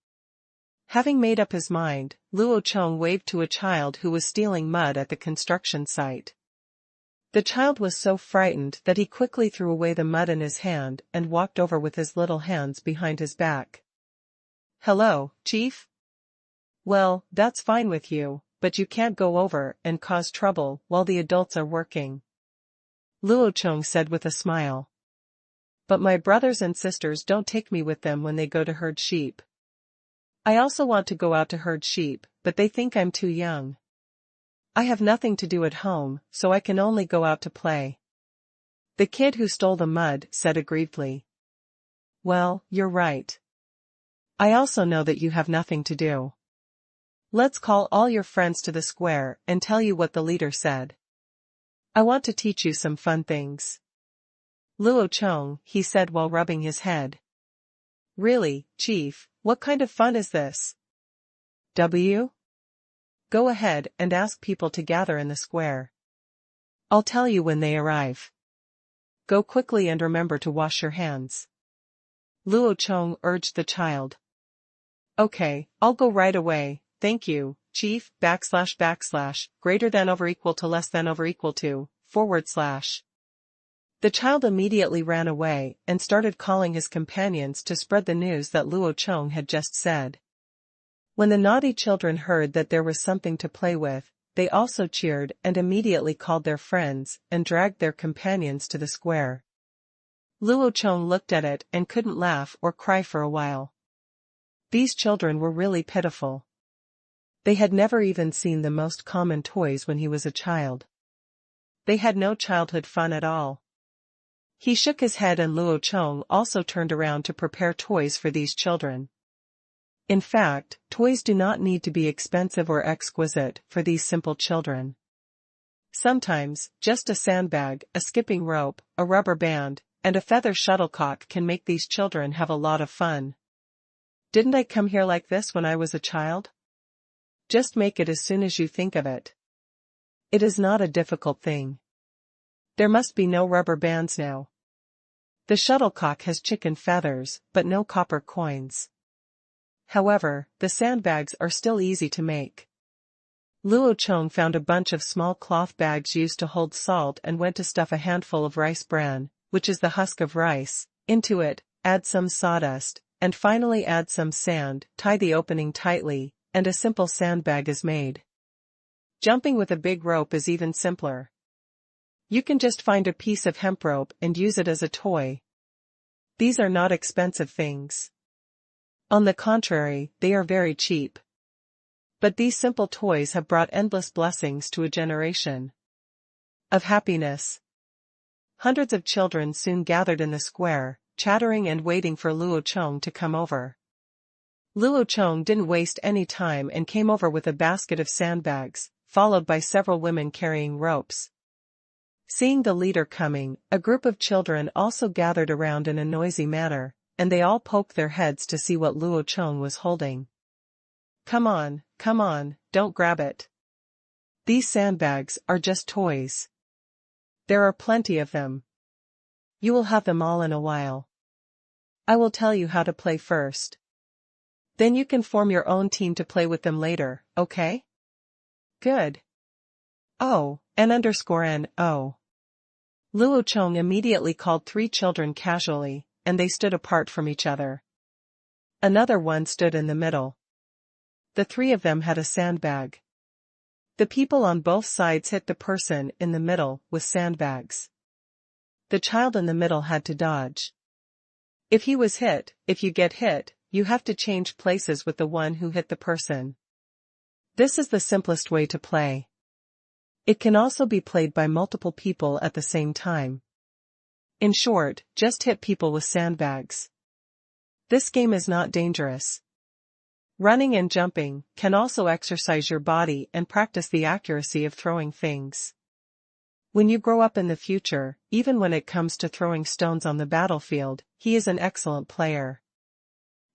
A: Having made up his mind, Luo Chong waved to a child who was stealing mud at the construction site. The child was so frightened that he quickly threw away the mud in his hand and walked over with his little hands behind his back. "Hello, Chief?" "Well, that's fine with you, but you can't go over and cause trouble while the adults are working," Luo Chong said with a smile. "But my brothers and sisters don't take me with them when they go to herd sheep. I also want to go out to herd sheep, but they think I'm too young. I have nothing to do at home, so I can only go out to play," the kid who stole the mud said aggrievedly. "Well, you're right. I also know that you have nothing to do. Let's call all your friends to the square and tell you what the leader said. I want to teach you some fun things." "Luo Chong," he said while rubbing his head. "Really, Chief, what kind of fun is this?" "W? Go ahead and ask people to gather in the square. I'll tell you when they arrive. Go quickly and remember to wash your hands," Luo Chong urged the child. "Okay, I'll go right away, thank you, Chief, // greater than over equal to less than over equal to, /. The child immediately ran away and started calling his companions to spread the news that Luo Chong had just said. When the naughty children heard that there was something to play with, they also cheered and immediately called their friends and dragged their companions to the square. Luo Chong looked at it and couldn't laugh or cry for a while. These children were really pitiful. They had never even seen the most common toys when he was a child. They had no childhood fun at all. He shook his head and Luo Chong also turned around to prepare toys for these children. In fact, toys do not need to be expensive or exquisite for these simple children. Sometimes, just a sandbag, a skipping rope, a rubber band, and a feather shuttlecock can make these children have a lot of fun. Didn't I come here like this when I was a child? Just make it as soon as you think of it. It is not a difficult thing. There must be no rubber bands now. The shuttlecock has chicken feathers, but no copper coins. However, the sandbags are still easy to make. Luo Chong found a bunch of small cloth bags used to hold salt and went to stuff a handful of rice bran, which is the husk of rice, into it, add some sawdust, and finally add some sand, tie the opening tightly, and a simple sandbag is made. Jumping with a big rope is even simpler. You can just find a piece of hemp rope and use it as a toy. These are not expensive things. On the contrary, they are very cheap. But these simple toys have brought endless blessings to a generation of happiness. Hundreds of children soon gathered in the square, chattering and waiting for Luo Chong to come over. Luo Chong didn't waste any time and came over with a basket of sandbags, followed by several women carrying ropes. Seeing the leader coming, a group of children also gathered around in a noisy manner, and they all poked their heads to see what Luo Chong was holding. Come on, don't grab it. These sandbags are just toys. There are plenty of them. You will have them all in a while. I will tell you how to play first. Then you can form your own team to play with them later, okay? Good. Oh, N_N_O. Luo Chong immediately called 3 children casually, and they stood apart from each other. Another one stood in the middle. The 3 of them had a sandbag. The people on both sides hit the person in the middle with sandbags. The child in the middle had to dodge. If you get hit, you have to change places with the one who hit the person. This is the simplest way to play. It can also be played by multiple people at the same time. In short, just hit people with sandbags. This game is not dangerous. Running and jumping can also exercise your body and practice the accuracy of throwing things. When you grow up in the future, even when it comes to throwing stones on the battlefield, he is an excellent player.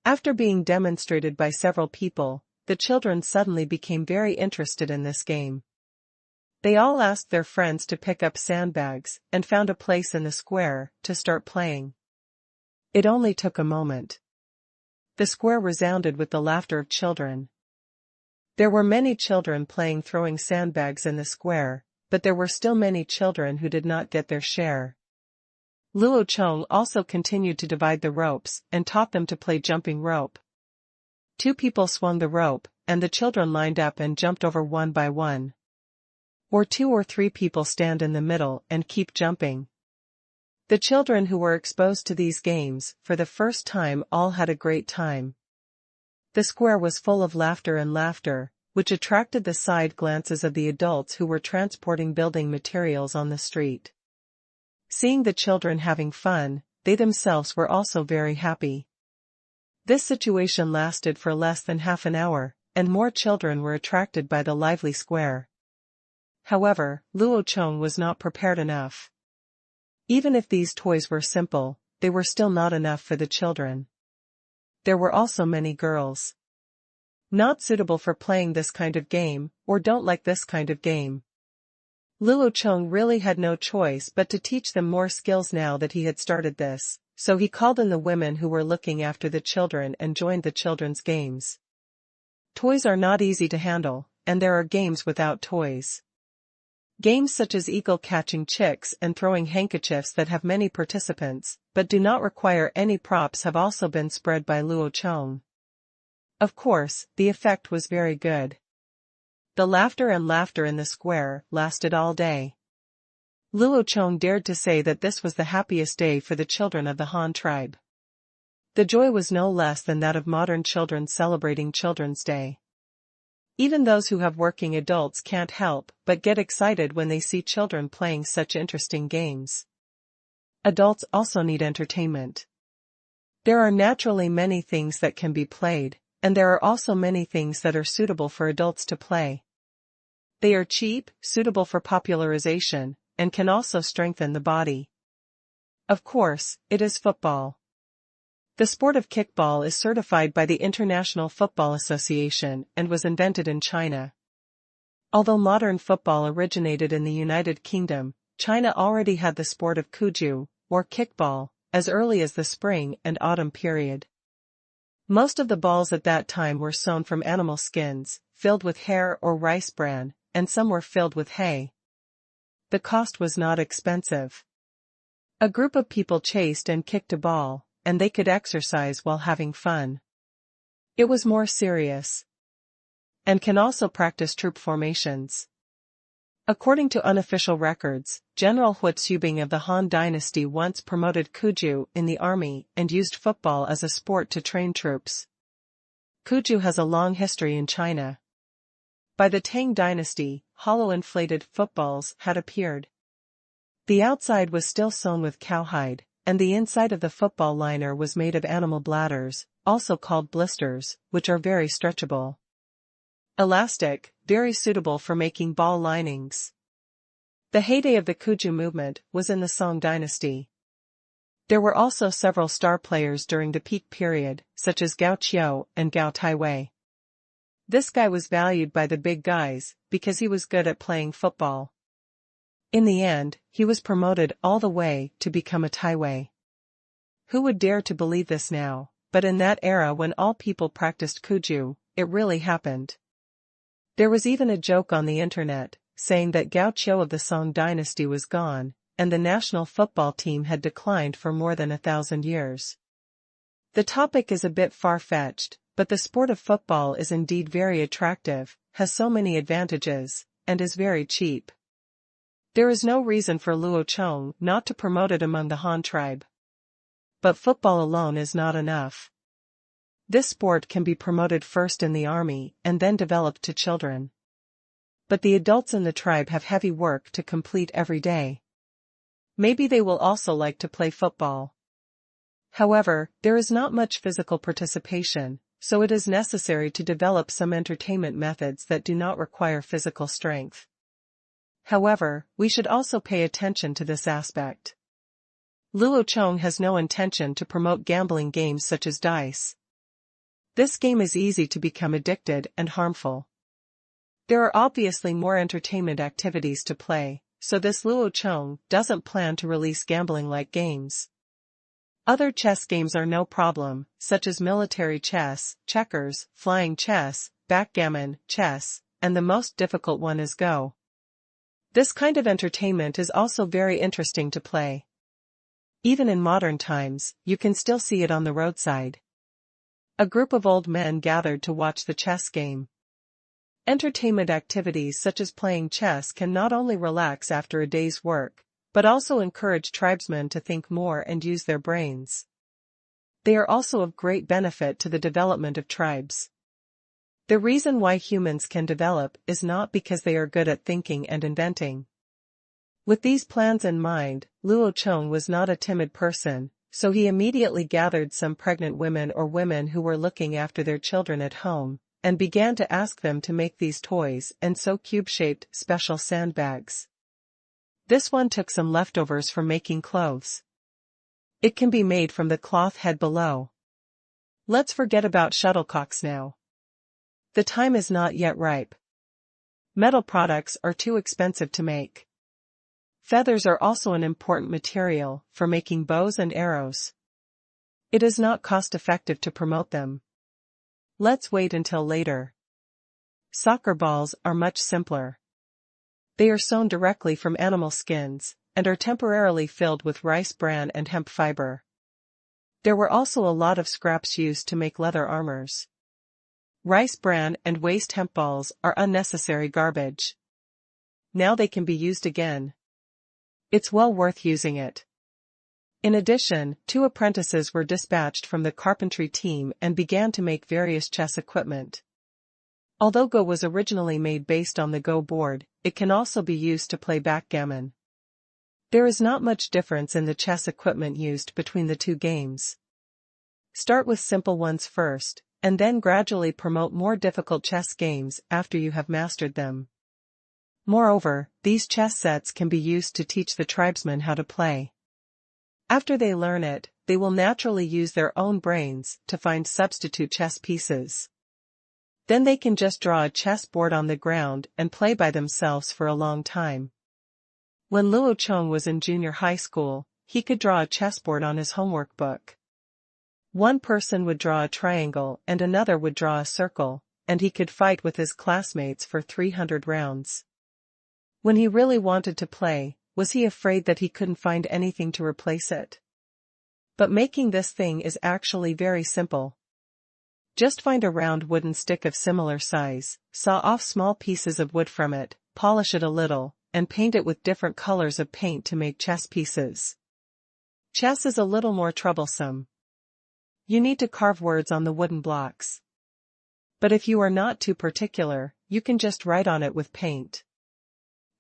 A: After being demonstrated by several people, the children suddenly became very interested in this game. They all asked their friends to pick up sandbags and found a place in the square to start playing. It only took a moment. The square resounded with the laughter of children. There were many children playing throwing sandbags in the square, but there were still many children who did not get their share. Luo Chong also continued to divide the ropes and taught them to play jumping rope. 2 people swung the rope, and the children lined up and jumped over one by one. Or 2 or 3 people stand in the middle and keep jumping. The children who were exposed to these games for the first time all had a great time. The square was full of laughter, which attracted the side glances of the adults who were transporting building materials on the street. Seeing the children having fun, they themselves were also very happy. This situation lasted for less than half an hour, and more children were attracted by the lively square. However, Luo Chong was not prepared enough. Even if these toys were simple, they were still not enough for the children. There were also many girls not suitable for playing this kind of game, or don't like this kind of game. Luo Chong really had no choice but to teach them more skills now that he had started this, so he called in the women who were looking after the children and joined the children's games. Toys are not easy to handle, and there are games without toys. Games such as eagle catching chicks and throwing handkerchiefs that have many participants, but do not require any props have also been spread by Luo Chong. Of course, the effect was very good. The laughter in the square lasted all day. Luo Chong dared to say that this was the happiest day for the children of the Han tribe. The joy was no less than that of modern children celebrating Children's Day. Even those who have working adults can't help but get excited when they see children playing such interesting games. Adults also need entertainment. There are naturally many things that can be played, and there are also many things that are suitable for adults to play. They are cheap, suitable for popularization, and can also strengthen the body. Of course, it is football. The sport of kickball is certified by the International Football Association and was invented in China. Although modern football originated in the United Kingdom, China already had the sport of gushed, or kickball, as early as the spring and autumn period. Most of the balls at that time were sewn from animal skins, filled with hair or rice bran, and some were filled with hay. The cost was not expensive. A group of people chased and kicked a ball, and they could exercise while having fun. It was more serious, and can also practice troop formations. According to unofficial records, General Hu Xubing of the Han Dynasty once promoted gushed in the army and used football as a sport to train troops. Gushed has a long history in China. By the Tang Dynasty, hollow inflated footballs had appeared. The outside was still sewn with cowhide, and the inside of the football liner was made of animal bladders, also called blisters, which are very stretchable. Elastic, very suitable for making ball linings. The heyday of the gushed movement was in the Song Dynasty. There were also several star players during the peak period, such as Gao Qiu and Gao Taiwei. This guy was valued by the big guys, because he was good at playing football. In the end, he was promoted all the way to become a Taiwei. Who would dare to believe this now, but in that era when all people practiced gushed, it really happened. There was even a joke on the internet, saying that Gao Qiu of the Song Dynasty was gone, and the national football team had declined for more than 1,000 years. The topic is a bit far-fetched, but the sport of football is indeed very attractive, has so many advantages, and is very cheap. There is no reason for Luo Chong not to promote it among the Han tribe. But football alone is not enough. This sport can be promoted first in the army and then developed to children. But the adults in the tribe have heavy work to complete every day. Maybe they will also like to play football. However, there is not much physical participation, so it is necessary to develop some entertainment methods that do not require physical strength. However, we should also pay attention to this aspect. Luo Chong has no intention to promote gambling games such as dice. This game is easy to become addicted and harmful. There are obviously more entertainment activities to play, so this Luo Chong doesn't plan to release gambling-like games. Other chess games are no problem, such as military chess, checkers, flying chess, backgammon, chess, and the most difficult one is Go. This kind of entertainment is also very interesting to play. Even in modern times, you can still see it on the roadside. A group of old men gathered to watch the chess game. Entertainment activities such as playing chess can not only relax after a day's work, but also encourage tribesmen to think more and use their brains. They are also of great benefit to the development of tribes. The reason why humans can develop is not because they are good at thinking and inventing. With these plans in mind, Luo Chong was not a timid person, so he immediately gathered some pregnant women or women who were looking after their children at home, and began to ask them to make these toys and sew cube-shaped, special sandbags. This one took some leftovers from making clothes. It can be made from the cloth head below. Let's forget about shuttlecocks now. The time is not yet ripe. Metal products are too expensive to make. Feathers are also an important material for making bows and arrows. It is not cost-effective to promote them. Let's wait until later. Soccer balls are much simpler. They are sewn directly from animal skins, and are temporarily filled with rice bran and hemp fiber. There were also a lot of scraps used to make leather armors. Rice bran and waste hemp balls are unnecessary garbage. Now they can be used again. It's well worth using it. In addition, 2 apprentices were dispatched from the carpentry team and began to make various chess equipment. Although Go was originally made based on the Go board, it can also be used to play backgammon. There is not much difference in the chess equipment used between the 2 games. Start with simple ones first, and then gradually promote more difficult chess games after you have mastered them. Moreover, these chess sets can be used to teach the tribesmen how to play. After they learn it, they will naturally use their own brains to find substitute chess pieces. Then they can just draw a chessboard on the ground and play by themselves for a long time. When Luo Chong was in junior high school, he could draw a chessboard on his homework book. One person would draw a triangle and another would draw a circle, and he could fight with his classmates for 300 rounds. When he really wanted to play, was he afraid that he couldn't find anything to replace it? But making this thing is actually very simple. Just find a round wooden stick of similar size, saw off small pieces of wood from it, polish it a little, and paint it with different colors of paint to make chess pieces. Chess is a little more troublesome. You need to carve words on the wooden blocks. But if you are not too particular, you can just write on it with paint.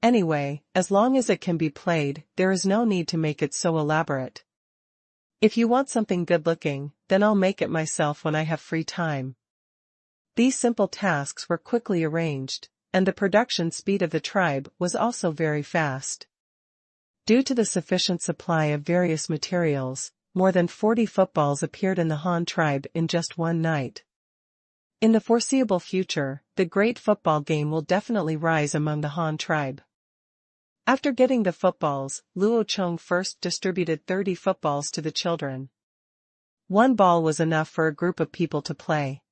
A: Anyway, as long as it can be played, there is no need to make it so elaborate. If you want something good-looking, then I'll make it myself when I have free time. These simple tasks were quickly arranged, and the production speed of the tribe was also very fast. Due to the sufficient supply of various materials, more than 40 footballs appeared in the Han tribe in just one night. In the foreseeable future, the great football game will definitely rise among the Han tribe. After getting the footballs, Luo Chong first distributed 30 footballs to the children. 1 ball was enough for a group of people to play.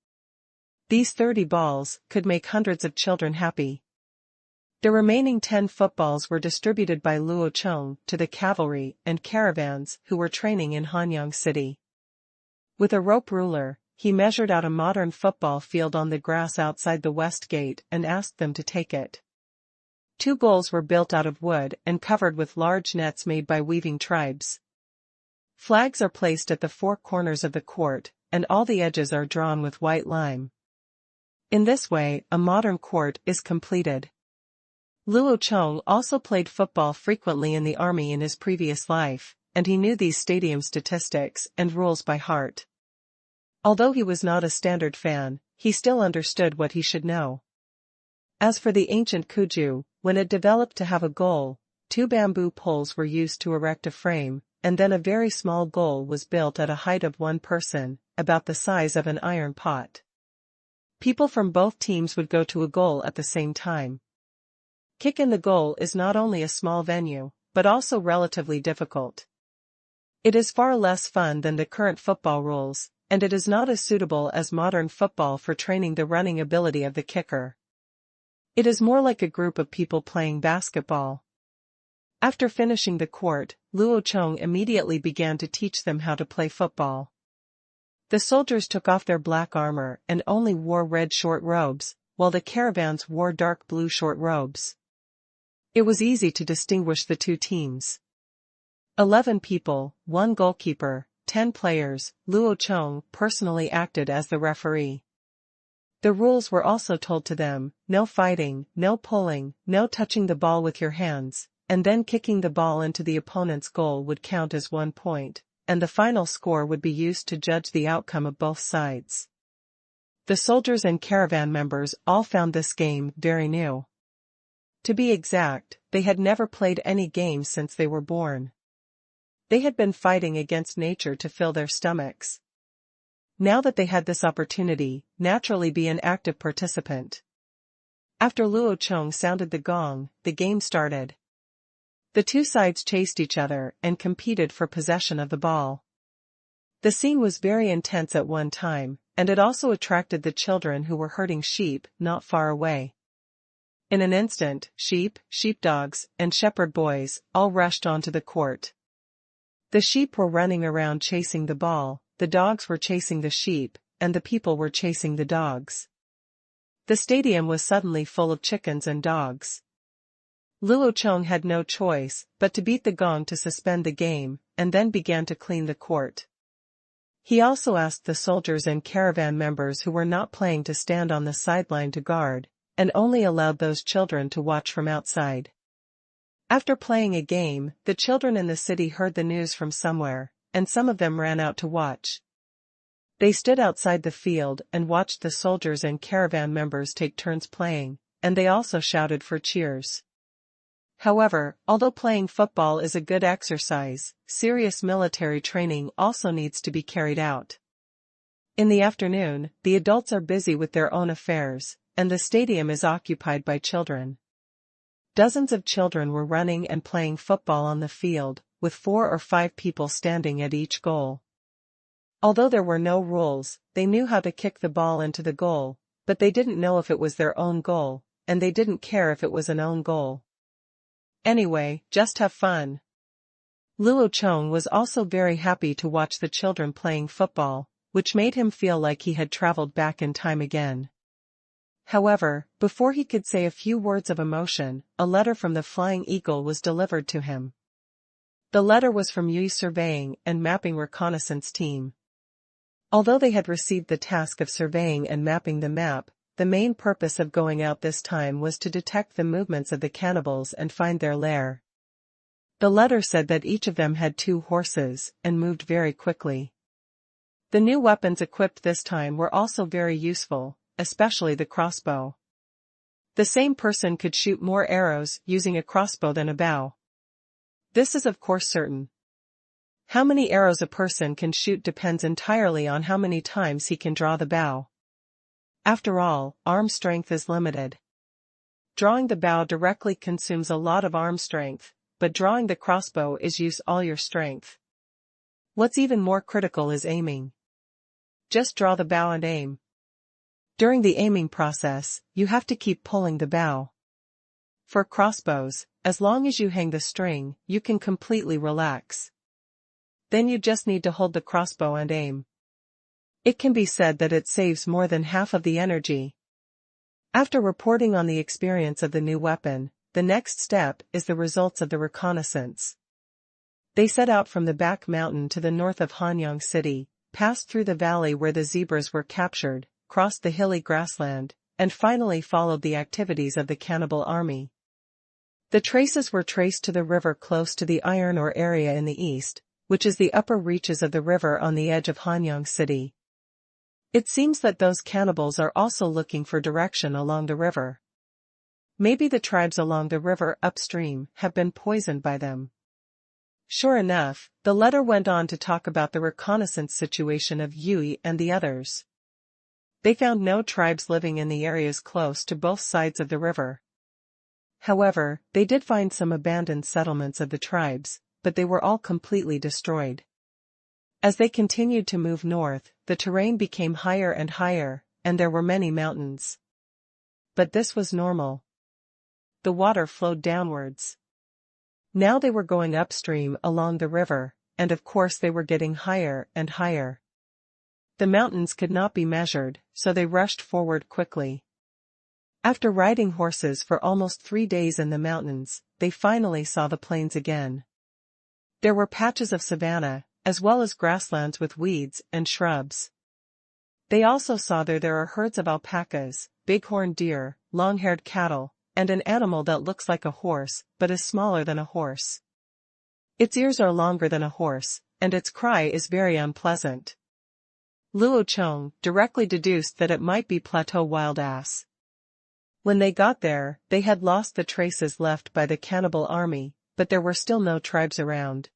A: These 30 balls could make hundreds of children happy. The remaining 10 footballs were distributed by Luo Chong to the cavalry and caravans who were training in Hanyang City. With a rope ruler, he measured out a modern football field on the grass outside the west gate and asked them to take it. 2 goals were built out of wood and covered with large nets made by weaving tribes. Flags are placed at the 4 corners of the court, and all the edges are drawn with white lime. In this way, a modern court is completed. Luo Chong also played football frequently in the army in his previous life, and he knew these stadium statistics and rules by heart. Although he was not a standard fan, he still understood what he should know. As for the ancient Qingshu, when it developed to have a goal, 2 bamboo poles were used to erect a frame, and then a very small goal was built at a height of 1 person, about the size of an iron pot. People from both teams would go to a goal at the same time. Kick in the goal is not only a small venue, but also relatively difficult. It is far less fun than the current football rules, and it is not as suitable as modern football for training the running ability of the kicker. It is more like a group of people playing basketball. After finishing the court, Luo Chong immediately began to teach them how to play football. The soldiers took off their black armor and only wore red short robes, while the caravans wore dark blue short robes. It was easy to distinguish the 2 teams. 11 people, 1 goalkeeper, 10 players. Luo Chong personally acted as the referee. The rules were also told to them: no fighting, no pulling, no touching the ball with your hands, and then kicking the ball into the opponent's goal would count as 1 point, and the final score would be used to judge the outcome of both sides. The soldiers and caravan members all found this game very new. To be exact, they had never played any games since they were born. They had been fighting against nature to fill their stomachs. Now that they had this opportunity, naturally be an active participant. After Luo Chong sounded the gong, the game started. The 2 sides chased each other and competed for possession of the ball. The scene was very intense at one time, and it also attracted the children who were herding sheep not far away. In an instant, sheep, sheepdogs, and shepherd boys all rushed onto the court. The sheep were running around chasing the ball, the dogs were chasing the sheep, and the people were chasing the dogs. The stadium was suddenly full of chickens and dogs. Luo Chong had no choice but to beat the gong to suspend the game, and then began to clean the court. He also asked the soldiers and caravan members who were not playing to stand on the sideline to guard, and only allowed those children to watch from outside. After playing a game, the children in the city heard the news from somewhere, and some of them ran out to watch. They stood outside the field and watched the soldiers and caravan members take turns playing, and they also shouted for cheers. However, although playing football is a good exercise, serious military training also needs to be carried out. In the afternoon, the adults are busy with their own affairs, and the stadium is occupied by children. Dozens of children were running and playing football on the field, with 4 or 5 people standing at each goal. Although there were no rules, they knew how to kick the ball into the goal, but they didn't know if it was their own goal, and they didn't care if it was an own goal. Anyway, just have fun. Luo Chong was also very happy to watch the children playing football, which made him feel like he had traveled back in time again. However, before he could say a few words of emotion, a letter from the Flying Eagle was delivered to him. The letter was from Yu's surveying and mapping reconnaissance team. Although they had received the task of surveying and mapping the map, the main purpose of going out this time was to detect the movements of the cannibals and find their lair. The letter said that each of them had 2 horses, and moved very quickly. The new weapons equipped this time were also very useful, especially the crossbow. The same person could shoot more arrows using a crossbow than a bow. This is of course certain. How many arrows a person can shoot depends entirely on how many times he can draw the bow. After all, arm strength is limited. Drawing the bow directly consumes a lot of arm strength, but drawing the crossbow is use all your strength. What's even more critical is aiming. Just draw the bow and aim. During the aiming process, you have to keep pulling the bow. For crossbows, as long as you hang the string, you can completely relax. Then you just need to hold the crossbow and aim. It can be said that it saves more than half of the energy. After reporting on the experience of the new weapon, the next step is the results of the reconnaissance. They set out from the back mountain to the north of Hanyang City, passed through the valley where the zebras were captured, crossed the hilly grassland, and finally followed the activities of the cannibal army. The traces were traced to the river close to the iron ore area in the east, which is the upper reaches of the river on the edge of Hanyang City. It seems that those cannibals are also looking for direction along the river. Maybe the tribes along the river upstream have been poisoned by them. Sure enough, the letter went on to talk about the reconnaissance situation of Yui and the others. They found no tribes living in the areas close to both sides of the river. However, they did find some abandoned settlements of the tribes, but they were all completely destroyed. As they continued to move north, the terrain became higher and higher, and there were many mountains. But this was normal. The water flowed downwards. Now they were going upstream along the river, and of course they were getting higher and higher. The mountains could not be measured, so they rushed forward quickly. After riding horses for almost 3 days in the mountains, they finally saw the plains again. There were patches of savanna, as well as grasslands with weeds and shrubs. They also saw there are herds of alpacas, bighorn deer, long-haired cattle, and an animal that looks like a horse, but is smaller than a horse. Its ears are longer than a horse, and its cry is very unpleasant. Luo Chong directly deduced that it might be plateau wild ass. When they got there, they had lost the traces left by the cannibal army, but there were still no tribes around.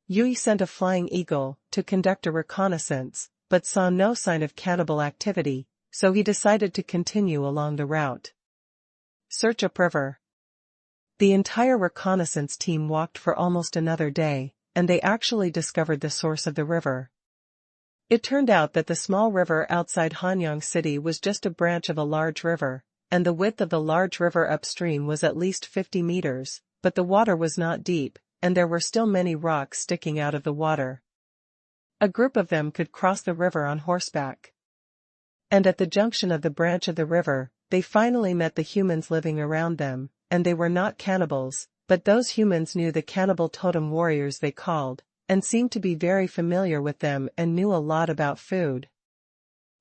A: Yui sent a flying eagle to conduct a reconnaissance, but saw no sign of cannibal activity, so he decided to continue along the route. Search upriver. The entire reconnaissance team walked for almost another day, and they actually discovered the source of the river. It turned out that the small river outside Hanyang City was just a branch of a large river, and the width of the large river upstream was at least 50 meters, but the water was not deep, and there were still many rocks sticking out of the water. A group of them could cross the river on horseback. And at the junction of the branch of the river, they finally met the humans living around them, and they were not cannibals, but those humans knew the cannibal totem warriors they called, and seemed to be very familiar with them and knew a lot about food.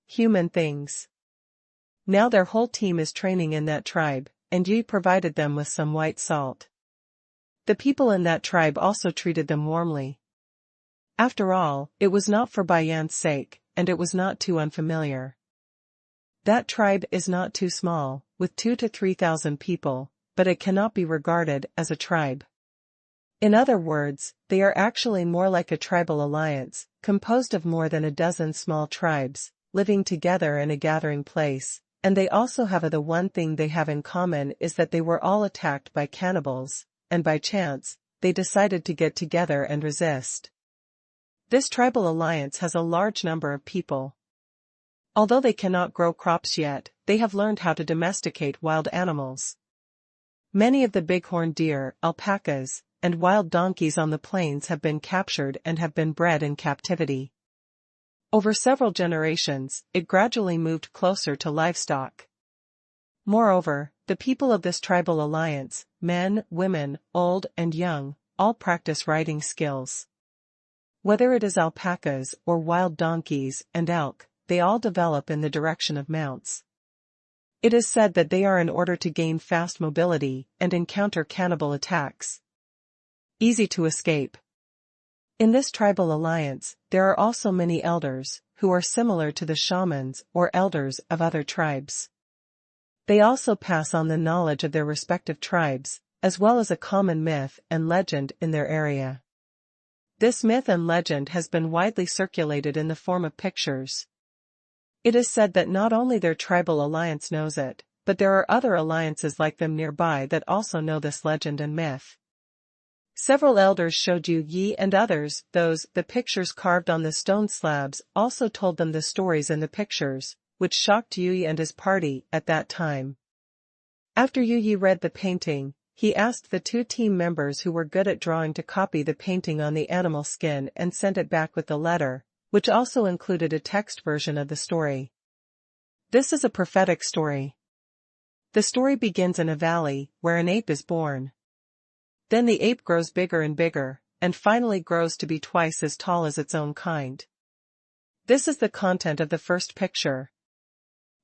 A: Human things. Now their whole team is training in that tribe, and Yi provided them with some white salt. The people in that tribe also treated them warmly. After all, it was not for Bayan's sake, and it was not too unfamiliar. That tribe is not too small, with 2,000 to 3,000 people, but it cannot be regarded as a tribe. In other words, they are actually more like a tribal alliance, composed of more than a dozen small tribes, living together in a gathering place, and they also have the one thing they have in common is that they were all attacked by cannibals, and by chance, they decided to get together and resist. This tribal alliance has a large number of people. Although they cannot grow crops yet, they have learned how to domesticate wild animals. Many of the bighorn deer, alpacas, and wild donkeys on the plains have been captured and have been bred in captivity. Over several generations, it gradually moved closer to livestock. Moreover, the people of this tribal alliance, men, women, old and young, all practice riding skills. Whether it is alpacas or wild donkeys and elk, they all develop in the direction of mounts. It is said that they are in order to gain fast mobility and encounter cannibal attacks. Easy to escape. In this tribal alliance, there are also many elders, who are similar to the shamans or elders of other tribes. They also pass on the knowledge of their respective tribes, as well as a common myth and legend in their area. This myth and legend has been widely circulated in the form of pictures. It is said that not only their tribal alliance knows it, but there are other alliances like them nearby that also know this legend and myth. Several elders showed Yi and others, the pictures carved on the stone slabs also told them the stories in the pictures, which shocked Yi and his party at that time. After Yi read the painting, he asked the 2 team members who were good at drawing to copy the painting on the animal skin and sent it back with the letter, which also included a text version of the story. This is a prophetic story. The story begins in a valley, where an ape is born. Then the ape grows bigger and bigger, and finally grows to be twice as tall as its own kind. This is the content of the first picture.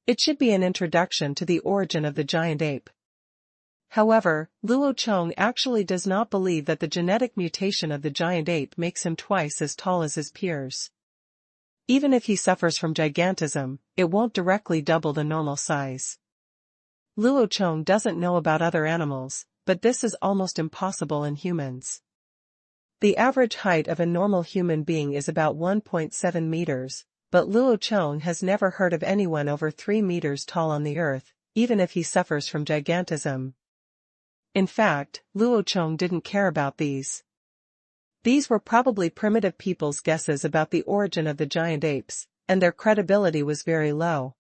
A: It should be an introduction to the origin of the giant ape. However, Luo Chong actually does not believe that the genetic mutation of the giant ape makes him twice as tall as his peers. Even if he suffers from gigantism, it won't directly double the normal size. Luo Chong doesn't know about other animals, but this is almost impossible in humans. The average height of a normal human being is about 1.7 meters, but Luo Chong has never heard of anyone over 3 meters tall on the earth, even if he suffers from gigantism. In fact, Luo Chong didn't care about these. These were probably primitive people's guesses about the origin of the giant apes, and their credibility was very low.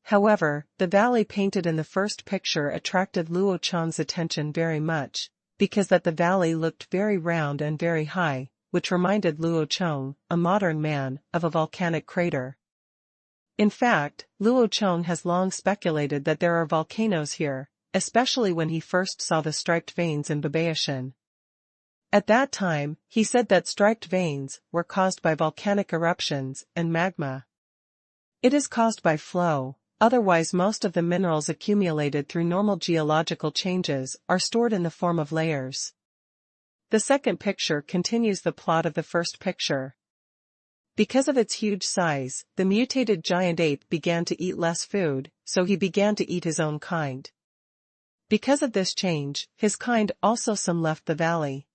A: However, the valley painted in the first picture attracted Luo Chong's attention very much, because that the valley looked very round and very high, which reminded Luo Chong, a modern man, of a volcanic crater. In fact, Luo Chong has long speculated that there are volcanoes here, especially when he first saw the striped veins in Babaoshan. At that time, he said that striped veins were caused by volcanic eruptions and magma. It is caused by flow, otherwise most of the minerals accumulated through normal geological changes are stored in the form of layers. The second picture continues the plot of the first picture. Because of its huge size, the mutated giant ape began to eat less food, so he began to eat his own kind. Because of this change, his kind also some left the valley.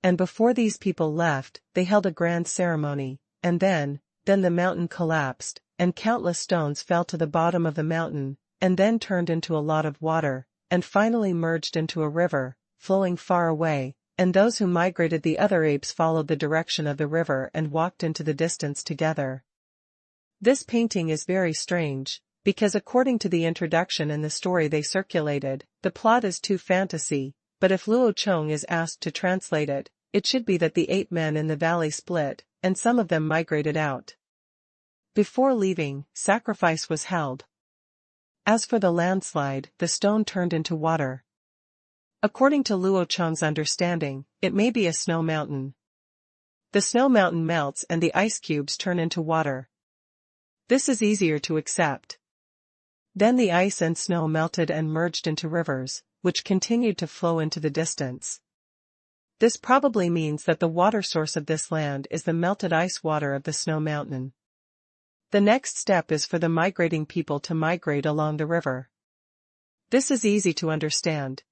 A: And before these people left, they held a grand ceremony, and then the mountain collapsed, and countless stones fell to the bottom of the mountain, and then turned into a lot of water, and finally merged into a river, flowing far away, and those who migrated the other apes followed the direction of the river and walked into the distance together. This painting is very strange, because according to the introduction and the story they circulated, the plot is too fantasy, but if Luo Chong is asked to translate it, it should be that the 8 men in the valley split, and some of them migrated out. Before leaving, sacrifice was held. As for the landslide, the stone turned into water. According to Luo Chong's understanding, it may be a snow mountain. The snow mountain melts and the ice cubes turn into water. This is easier to accept. Then the ice and snow melted and merged into rivers, which continued to flow into the distance. This probably means that the water source of this land is the melted ice water of the snow mountain. The next step is for the migrating people to migrate along the river. This is easy to understand.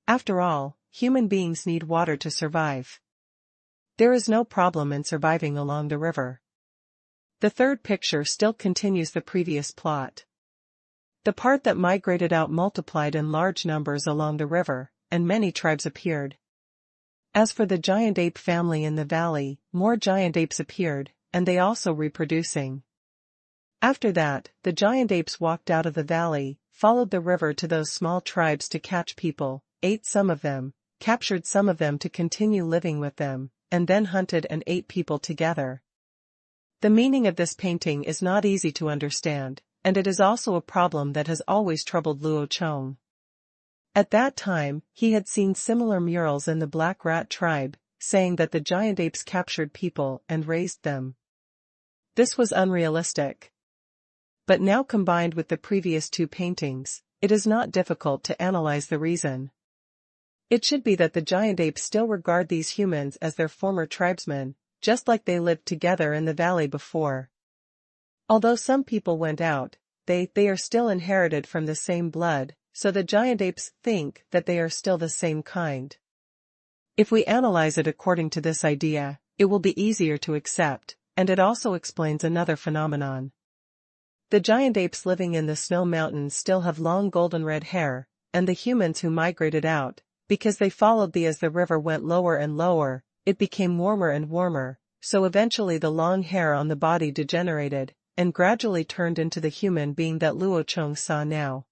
A: After all, human beings need water to survive. There is no problem in surviving along the river. The third picture still continues the previous plot. The part that migrated out multiplied in large numbers along the river, and many tribes appeared. As for the giant ape family in the valley, more giant apes appeared, and they also reproducing. After that, the giant apes walked out of the valley, followed the river to those small tribes to catch people, ate some of them, captured some of them to continue living with them, and then hunted and ate people together. The meaning of this painting is not easy to understand, and it is also a problem that has always troubled Luo Chong. At that time, he had seen similar murals in the Black Rat tribe, saying that the giant apes captured people and raised them. This was unrealistic. But now combined with the previous 2 paintings, it is not difficult to analyze the reason. It should be that the giant apes still regard these humans as their former tribesmen, just like they lived together in the valley before. Although some people went out, they are still inherited from the same blood, so the giant apes think that they are still the same kind. If we analyze it according to this idea, it will be easier to accept, and it also explains another phenomenon. The giant apes living in the snow mountains still have long golden red hair, and the humans who migrated out, because they followed as the river went lower and lower, it became warmer and warmer, so eventually the long hair on the body degenerated, and gradually turned into the human being that Luo Chong saw now.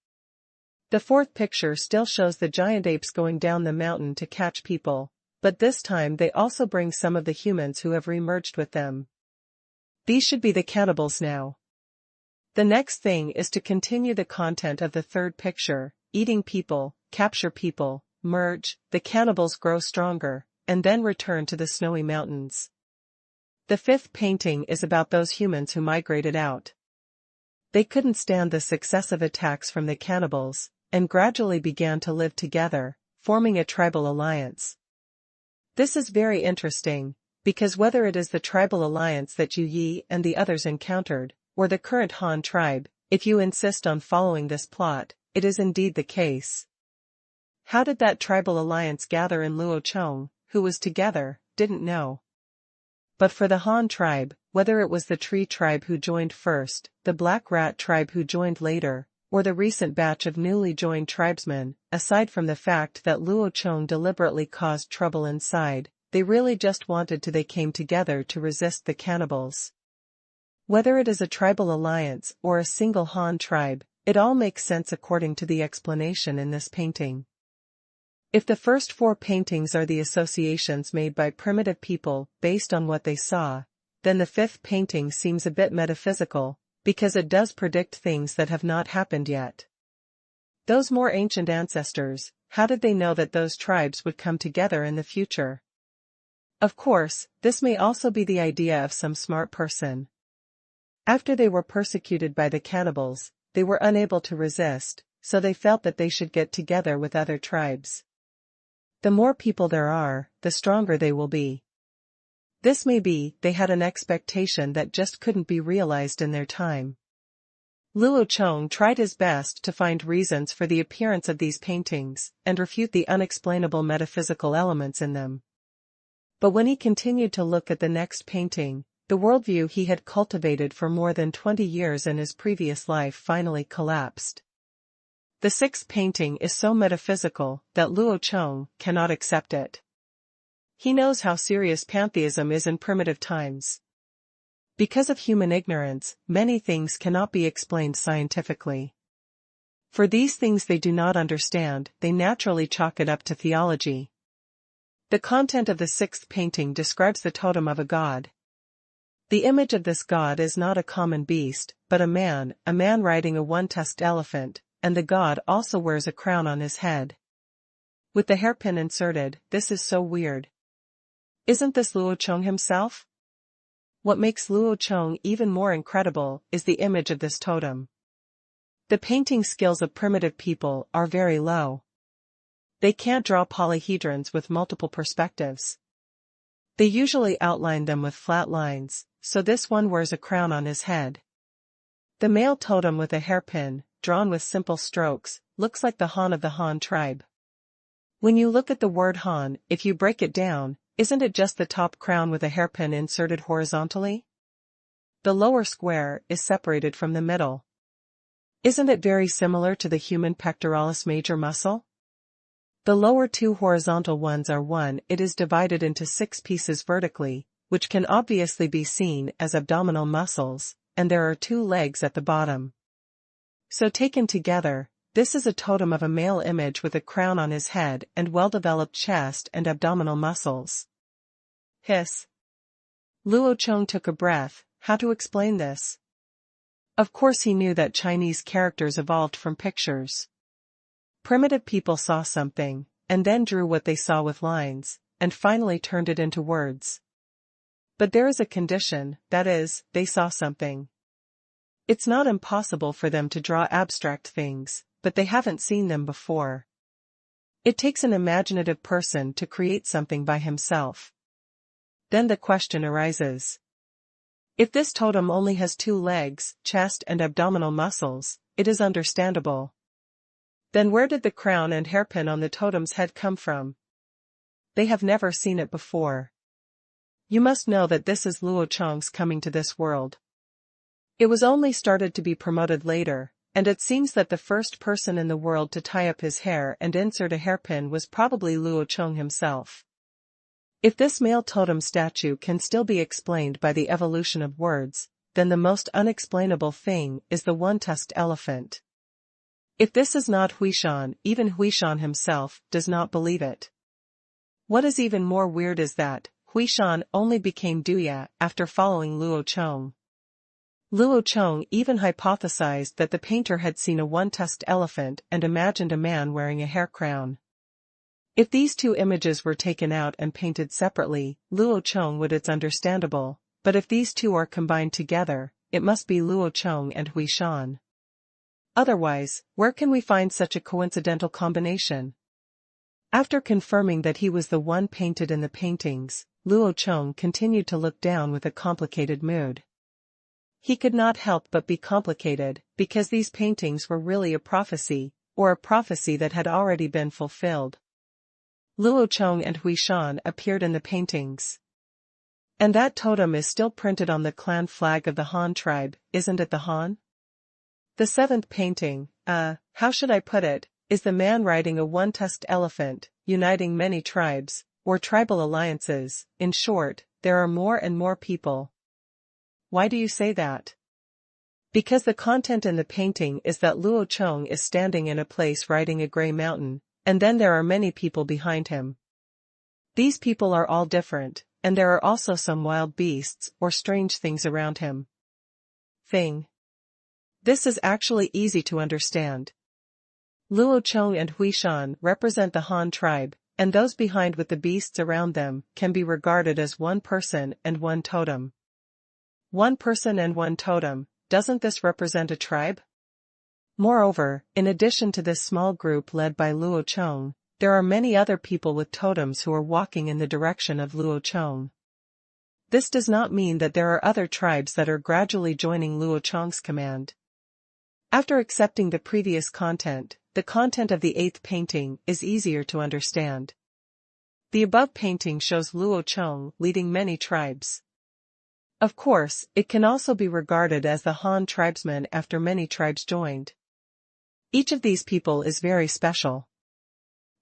A: The fourth picture still shows the giant apes going down the mountain to catch people, but this time they also bring some of the humans who have remerged with them. These should be the cannibals now. The next thing is to continue the content of the third picture, eating people, capture people, merge, the cannibals grow stronger, and then return to the snowy mountains. The fifth painting is about those humans who migrated out. They couldn't stand the successive attacks from the cannibals, and gradually began to live together, forming a tribal alliance. This is very interesting, because whether it is the tribal alliance that Yu Yi and the others encountered, or the current Han tribe, if you insist on following this plot, it is indeed the case. How did that tribal alliance gather in Luo Chong, who was together, didn't know. But for the Han tribe, whether it was the Tree tribe who joined first, the Black Rat tribe who joined later, or the recent batch of newly joined tribesmen, aside from the fact that Luo Chong deliberately caused trouble inside, they really just wanted to they came together to resist the cannibals. Whether it is a tribal alliance or a single Han tribe, it all makes sense according to the explanation in this painting. If the first four paintings are the associations made by primitive people based on what they saw, then the fifth painting seems a bit metaphysical, because it does predict things that have not happened yet. Those more ancient ancestors, how did they know that those tribes would come together in the future? Of course, this may also be the idea of some smart person. After they were persecuted by the cannibals, they were unable to resist, so they felt that they should get together with other tribes. The more people there are, the stronger they will be. This may be, they had an expectation that just couldn't be realized in their time. Luo Chong tried his best to find reasons for the appearance of these paintings, and refute the unexplainable metaphysical elements in them. But when he continued to look at the next painting, the worldview he had cultivated for more than 20 years in his previous life finally collapsed. The sixth painting is so metaphysical that Luo Chong cannot accept it. He knows how serious pantheism is in primitive times. Because of human ignorance, many things cannot be explained scientifically. For these things they do not understand, they naturally chalk it up to theology. The content of the sixth painting describes the totem of a god. The image of this god is not a common beast, but a man riding a one-tusked elephant, and the god also wears a crown on his head. With the hairpin inserted, this is so weird. Isn't this Luo Chong himself? What makes Luo Chong even more incredible is the image of this totem. The painting skills of primitive people are very low. They can't draw polyhedrons with multiple perspectives. They usually outline them with flat lines, so this one wears a crown on his head. The male totem with a hairpin, drawn with simple strokes, looks like the Han of the Han tribe. When you look at the word Han, if you break it down, isn't it just the top crown with a hairpin inserted horizontally? The lower square is separated from the middle. Isn't it very similar to the human pectoralis major muscle? The lower two horizontal ones are one, it is divided into 6 pieces vertically, which can obviously be seen as abdominal muscles, and there are 2 legs at the bottom. So taken together, this is a totem of a male image with a crown on his head and well-developed chest and abdominal muscles. Hiss. Luo Chong took a breath. How to explain this? Of course he knew that Chinese characters evolved from pictures. Primitive people saw something, and then drew what they saw with lines, and finally turned it into words. But there is a condition, that is, they saw something. It's not impossible for them to draw abstract things, but they haven't seen them before. It takes an imaginative person to create something by himself. Then the question arises. If this totem only has 2 legs, chest and abdominal muscles, it is understandable. Then where did the crown and hairpin on the totem's head come from? They have never seen it before. You must know that this is Luo Chong's coming to this world. It was only started to be promoted later, and it seems that the first person in the world to tie up his hair and insert a hairpin was probably Luo Chong himself. If this male totem statue can still be explained by the evolution of words, then the most unexplainable thing is the one-tusked elephant. If this is not Huishan, even Huishan himself does not believe it. What is even more weird is that Huishan only became Duya after following Luo Chong. Luo Chong even hypothesized that the painter had seen a one-tusked elephant and imagined a man wearing a hair crown. If these 2 images were taken out and painted separately, Luo Chong would it's understandable, but if these two are combined together, it must be Luo Chong and Hui Shan. Otherwise, where can we find such a coincidental combination? After confirming that he was the one painted in the paintings, Luo Chong continued to look down with a complicated mood. He could not help but be complicated, because these paintings were really a prophecy, or a prophecy that had already been fulfilled. Luo Chong and Hui Shan appeared in the paintings. And that totem is still printed on the clan flag of the Han tribe, isn't it the Han? The seventh painting, how should I put it, is the man riding a one-tusked elephant, uniting many tribes, or tribal alliances. In short, there are more and more people. Why do you say that? Because the content in the painting is that Luo Chong is standing in a place riding a gray mountain, and then there are many people behind him. These people are all different, and there are also some wild beasts or strange things around him. This is actually easy to understand. Luo Chong and Hui Shan represent the Han tribe, and those behind with the beasts around them can be regarded as one person and one totem. One person and one totem, doesn't this represent a tribe? Moreover, in addition to this small group led by Luo Chong, there are many other people with totems who are walking in the direction of Luo Chong. This does not mean that there are other tribes that are gradually joining Luo Chong's command. After accepting the previous content, the content of the eighth painting is easier to understand. The above painting shows Luo Chong leading many tribes. Of course, it can also be regarded as the Han tribesmen after many tribes joined. Each of these people is very special.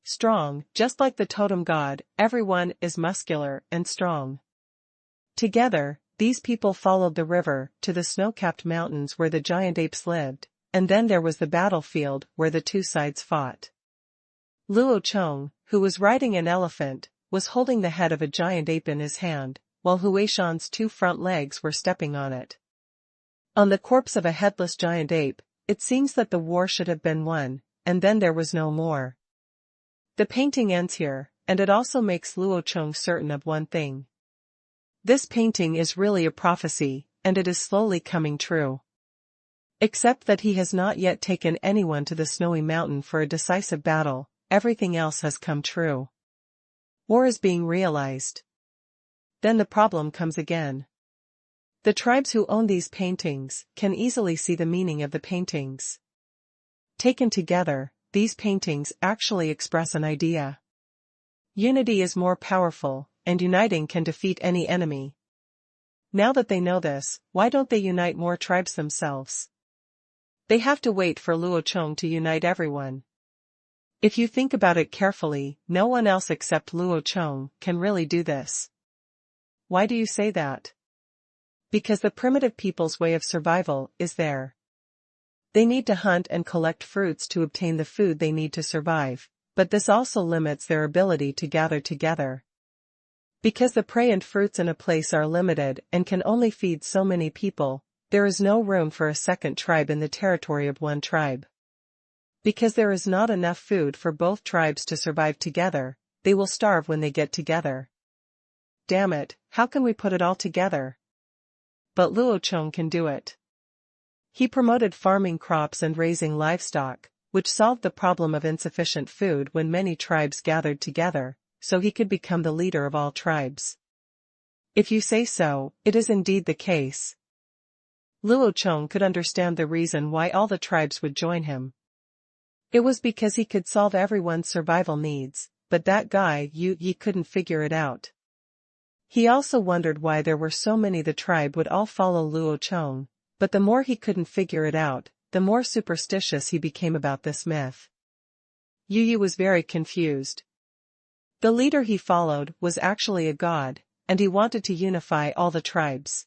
A: Strong, just like the totem god, everyone is muscular and strong. Together, these people followed the river to the snow-capped mountains where the giant apes lived, and then there was the battlefield where the two sides fought. Luo Chong, who was riding an elephant, was holding the head of a giant ape in his hand, while Hui Shan's two front legs were stepping on it. On the corpse of a headless giant ape, it seems that the war should have been won, and then there was no more. The painting ends here, and it also makes Luo Chong certain of one thing. This painting is really a prophecy, and it is slowly coming true. Except that he has not yet taken anyone to the snowy mountain for a decisive battle, everything else has come true. War is being realized. Then the problem comes again. The tribes who own these paintings can easily see the meaning of the paintings. Taken together, these paintings actually express an idea. Unity is more powerful, and uniting can defeat any enemy. Now that they know this, why don't they unite more tribes themselves? They have to wait for Luo Chong to unite everyone. If you think about it carefully, no one else except Luo Chong can really do this. Why do you say that? Because the primitive people's way of survival is there. They need to hunt and collect fruits to obtain the food they need to survive, but this also limits their ability to gather together. Because the prey and fruits in a place are limited and can only feed so many people, there is no room for a second tribe in the territory of one tribe. Because there is not enough food for both tribes to survive together, they will starve when they get together. Damn it, how can we put it all together? But Luo Chong can do it. He promoted farming crops and raising livestock, which solved the problem of insufficient food when many tribes gathered together, so he could become the leader of all tribes. If you say so, it is indeed the case. Luo Chong could understand the reason why all the tribes would join him. It was because he could solve everyone's survival needs, but that guy Yi couldn't figure it out. He also wondered why there were so many the tribe would all follow Luo Chong, but the more he couldn't figure it out, the more superstitious he became about this myth. Yi was very confused. The leader he followed was actually a god, and he wanted to unify all the tribes.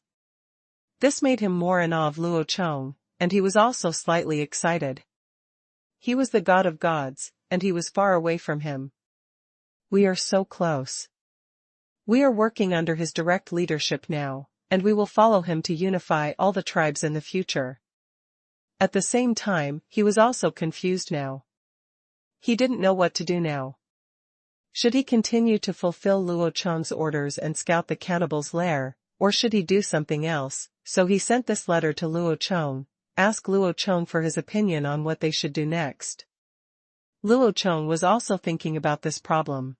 A: This made him more in awe of Luo Chong, and he was also slightly excited. He was the god of gods, and he was far away from him. We are so close. We are working under his direct leadership now, and we will follow him to unify all the tribes in the future. At the same time, he was also confused now. He didn't know what to do now. Should he continue to fulfill Luo Chong's orders and scout the cannibal's lair, or should he do something else? So he sent this letter to Luo Chong, ask Luo Chong for his opinion on what they should do next. Luo Chong was also thinking about this problem.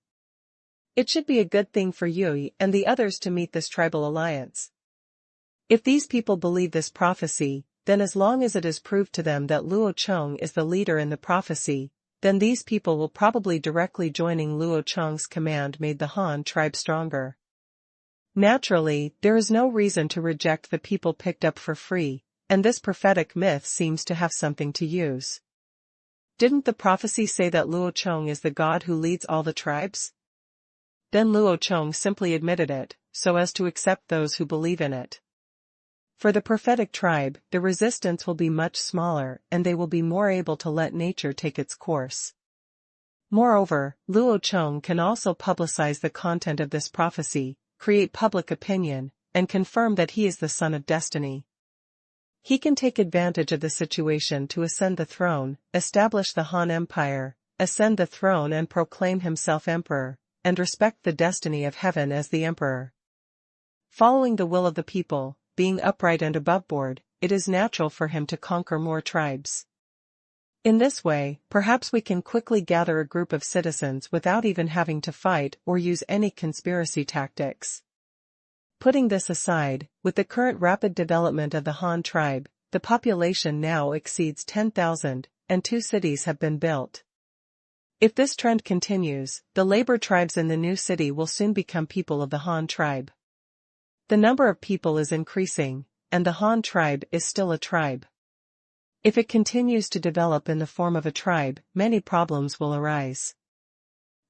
A: It should be a good thing for Yui and the others to meet this tribal alliance. If these people believe this prophecy, then as long as it is proved to them that Luo Chong is the leader in the prophecy, then these people will probably directly joining Luo Chong's command made the Han tribe stronger. Naturally, there is no reason to reject the people picked up for free, and this prophetic myth seems to have something to use. Didn't the prophecy say that Luo Chong is the god who leads all the tribes? Then Luo Chong simply admitted it, so as to accept those who believe in it. For the prophetic tribe, the resistance will be much smaller and they will be more able to let nature take its course. Moreover, Luo Chong can also publicize the content of this prophecy, create public opinion, and confirm that he is the son of destiny. He can take advantage of the situation to ascend the throne, establish the Han Empire, ascend the throne and proclaim himself emperor, and respect the destiny of heaven as the emperor. Following the will of the people, being upright and aboveboard, it is natural for him to conquer more tribes. In this way, perhaps we can quickly gather a group of citizens without even having to fight or use any conspiracy tactics. Putting this aside, with the current rapid development of the Han tribe, the population now exceeds 10,000, and 2 cities have been built. If this trend continues, the labor tribes in the new city will soon become people of the Han tribe. The number of people is increasing, and the Han tribe is still a tribe. If it continues to develop in the form of a tribe, many problems will arise.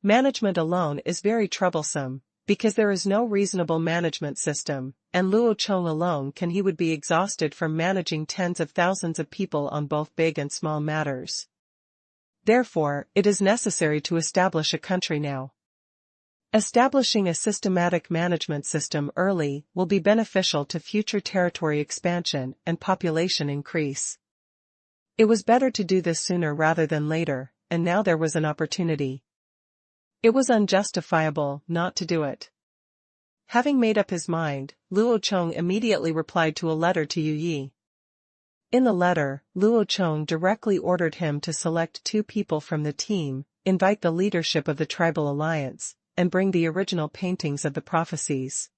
A: Management alone is very troublesome, because there is no reasonable management system, and Luo Chong alone would be exhausted from managing tens of thousands of people on both big and small matters. Therefore, it is necessary to establish a country now. Establishing a systematic management system early will be beneficial to future territory expansion and population increase. It was better to do this sooner rather than later, and now there was an opportunity. It was unjustifiable not to do it. Having made up his mind, Luo Chong immediately replied to a letter to Yu Yi. In the letter, Luo Chong directly ordered him to select 2 people from the team, invite the leadership of the tribal alliance, and bring the original paintings of the prophecies.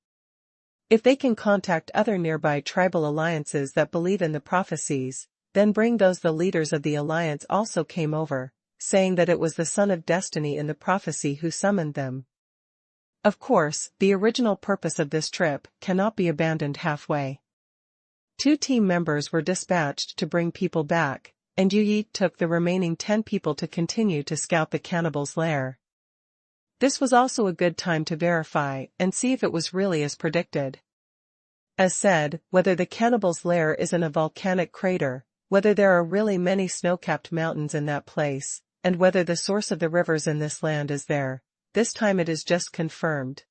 A: If they can contact other nearby tribal alliances that believe in the prophecies, then bring those. The leaders of the alliance also came over, saying that it was the son of destiny in the prophecy who summoned them. Of course, the original purpose of this trip cannot be abandoned halfway. 2 team members were dispatched to bring people back, and Yu Yi took the remaining 10 people to continue to scout the cannibals' lair. This was also a good time to verify and see if it was really as predicted. As said, whether the cannibals' lair is in a volcanic crater, whether there are really many snow-capped mountains in that place, and whether the source of the rivers in this land is there, this time it is just confirmed.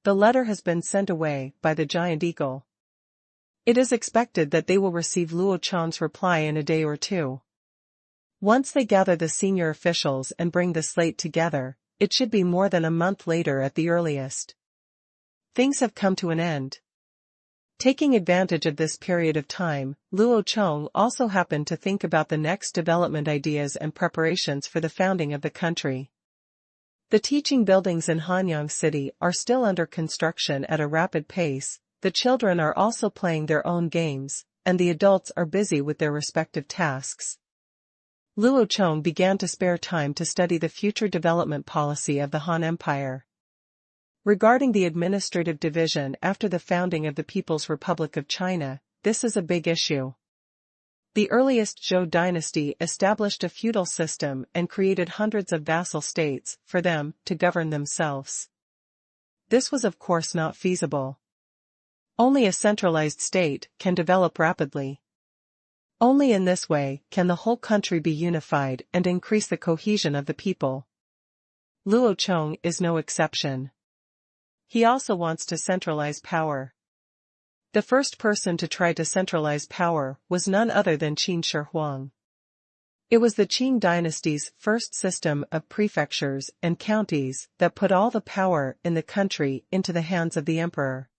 A: The letter has been sent away by the giant eagle. It is expected that they will receive Luo Chong's reply in a day or 2. Once they gather the senior officials and bring the slate together, it should be more than a month later at the earliest. Things have come to an end. Taking advantage of this period of time, Luo Chong also happened to think about the next development ideas and preparations for the founding of the country. The teaching buildings in Hanyang City are still under construction at a rapid pace, the children are also playing their own games, and the adults are busy with their respective tasks. Luo Chong began to spare time to study the future development policy of the Han Empire. Regarding the administrative division after the founding of the People's Republic of China, this is a big issue. The earliest Zhou dynasty established a feudal system and created hundreds of vassal states for them to govern themselves. This was of course not feasible. Only a centralized state can develop rapidly. Only in this way can the whole country be unified and increase the cohesion of the people. Luo Chong is no exception. He also wants to centralize power. The first person to try to centralize power was none other than Qin Shi Huang. It was the Qing dynasty's first system of prefectures and counties that put all the power in the country into the hands of the emperor.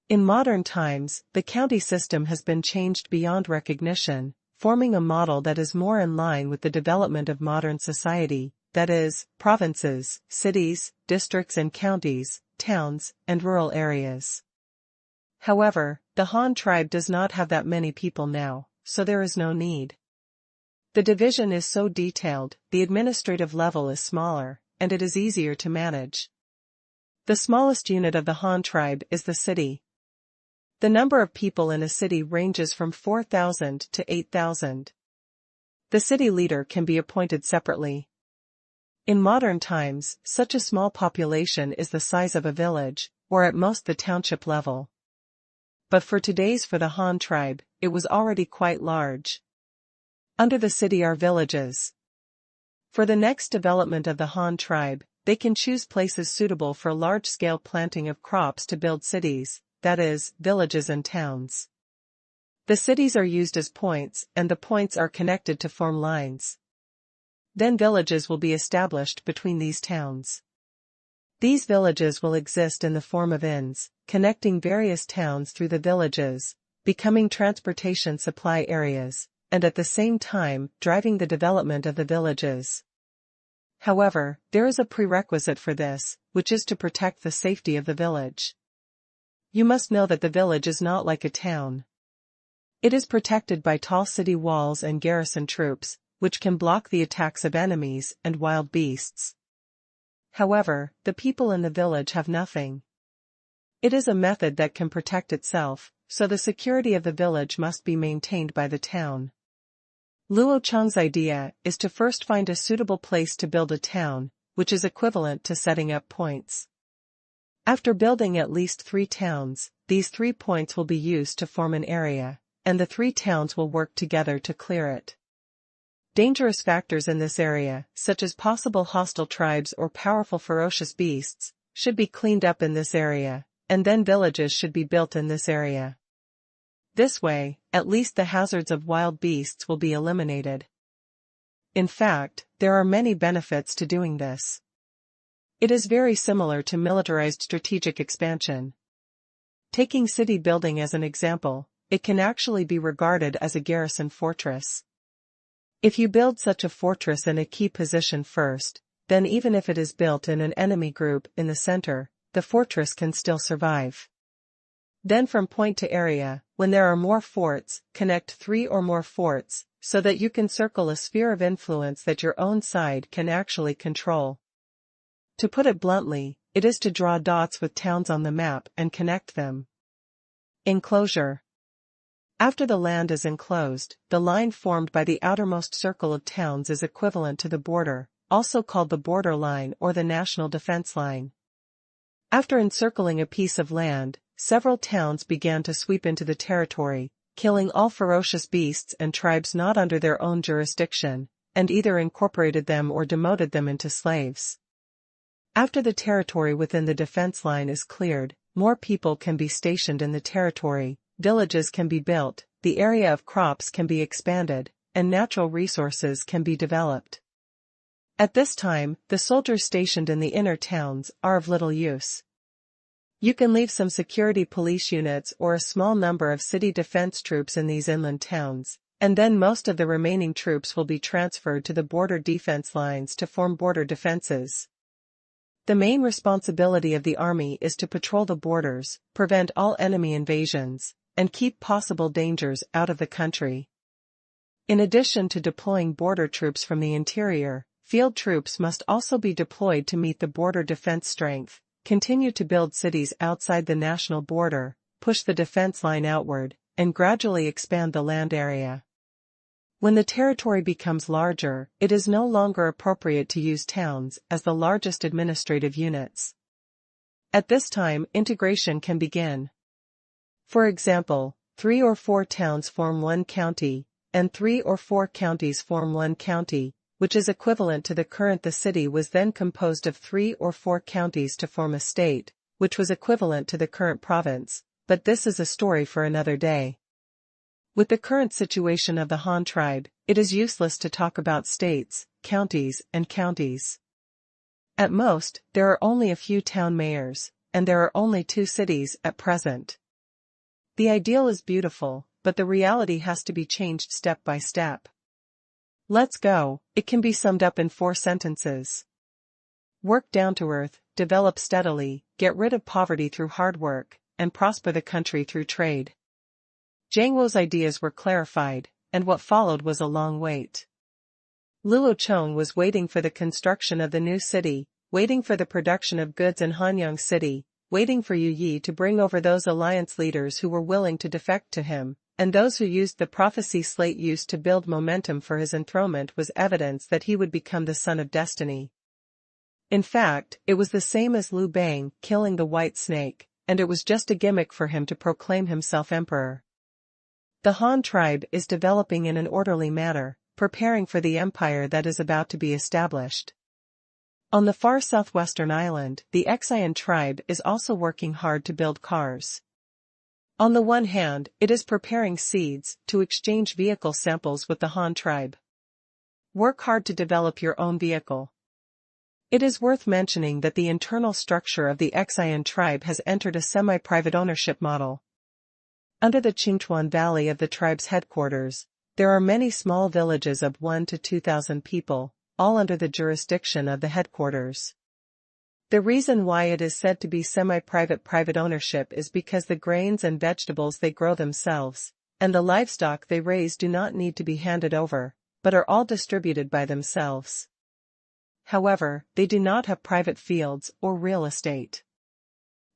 A: In modern times, the county system has been changed beyond recognition, forming a model that is more in line with the development of modern society, that is, provinces, cities, districts and counties, towns, and rural areas. However, the Han tribe does not have that many people now, so there is no need. The division is so detailed, the administrative level is smaller, and it is easier to manage. The smallest unit of the Han tribe is the city. The number of people in a city ranges from 4,000 to 8,000. The city leader can be appointed separately. In modern times, such a small population is the size of a village, or at most the township level. But for the Han tribe, it was already quite large. Under the city are villages. For the next development of the Han tribe, they can choose places suitable for large-scale planting of crops to build cities, that is, villages and towns. The cities are used as points, and the points are connected to form lines. Then villages will be established between these towns. These villages will exist in the form of inns, connecting various towns through the villages, becoming transportation supply areas, and at the same time driving the development of the villages. However, there is a prerequisite for this, which is to protect the safety of the village. You must know that the village is not like a town. It is protected by tall city walls and garrison troops, which can block the attacks of enemies and wild beasts. However, the people in the village have nothing. It is a method that can protect itself, so the security of the village must be maintained by the town. Luo Chong's idea is to first find a suitable place to build a town, which is equivalent to setting up points. After building at least 3 towns, these 3 points will be used to form an area, and the 3 towns will work together to clear it. Dangerous factors in this area, such as possible hostile tribes or powerful ferocious beasts, should be cleaned up in this area, and then villages should be built in this area. This way, at least the hazards of wild beasts will be eliminated. In fact, there are many benefits to doing this. It is very similar to militarized strategic expansion. Taking city building as an example, it can actually be regarded as a garrison fortress. If you build such a fortress in a key position first, then even if it is built in an enemy group in the center, the fortress can still survive. Then from point to area, when there are more forts, connect 3 or more forts, so that you can circle a sphere of influence that your own side can actually control. To put it bluntly, it is to draw dots with towns on the map and connect them. Enclosure. After the land is enclosed, the line formed by the outermost circle of towns is equivalent to the border, also called the border line or the national defense line. After encircling a piece of land, several towns began to sweep into the territory, killing all ferocious beasts and tribes not under their own jurisdiction, and either incorporated them or demoted them into slaves. After the territory within the defense line is cleared, more people can be stationed in the territory, villages can be built, the area of crops can be expanded, and natural resources can be developed. At this time, the soldiers stationed in the inner towns are of little use. You can leave some security police units or a small number of city defense troops in these inland towns, and then most of the remaining troops will be transferred to the border defense lines to form border defenses. The main responsibility of the army is to patrol the borders, prevent all enemy invasions, and keep possible dangers out of the country. In addition to deploying border troops from the interior, field troops must also be deployed to meet the border defense strength, continue to build cities outside the national border, push the defense line outward, and gradually expand the land area. When the territory becomes larger, it is no longer appropriate to use towns as the largest administrative units. At this time, integration can begin. For example, 3 or 4 towns form one county, and 3 or 4 counties form one county, which is equivalent to the current. The city was then composed of 3 or 4 counties to form a state, which was equivalent to the current province, but this is a story for another day. With the current situation of the Han tribe, it is useless to talk about states, counties, and counties. At most, there are only a few town mayors, and there are only 2 cities at present. The ideal is beautiful, but the reality has to be changed step by step. Let's go. It can be summed up in 4 sentences. Work down to earth, develop steadily, get rid of poverty through hard work, and prosper the country through trade. Zhang Wo's ideas were clarified, and what followed was a long wait. Luo Chong was waiting for the construction of the new city, waiting for the production of goods in Hanyang City, waiting for Yu Yi to bring over those alliance leaders who were willing to defect to him, and those who used the prophecy slate used to build momentum for his enthronement was evidence that he would become the son of destiny. In fact, it was the same as Liu Bang killing the white snake, and it was just a gimmick for him to proclaim himself emperor. The Han tribe is developing in an orderly manner, preparing for the empire that is about to be established. On the far southwestern island, the Qingshu tribe is also working hard to build cars. On the one hand, it is preparing seeds to exchange vehicle samples with the Han tribe. Work hard to develop your own vehicle. It is worth mentioning that the internal structure of the Qingshu tribe has entered a semi-private ownership model. Under the Qingshu Valley of the tribe's headquarters, there are many small villages of 1 to 2,000 people, all under the jurisdiction of the headquarters. The reason why it is said to be semi-private ownership is because the grains and vegetables they grow themselves, and the livestock they raise do not need to be handed over, but are all distributed by themselves. However, they do not have private fields or real estate.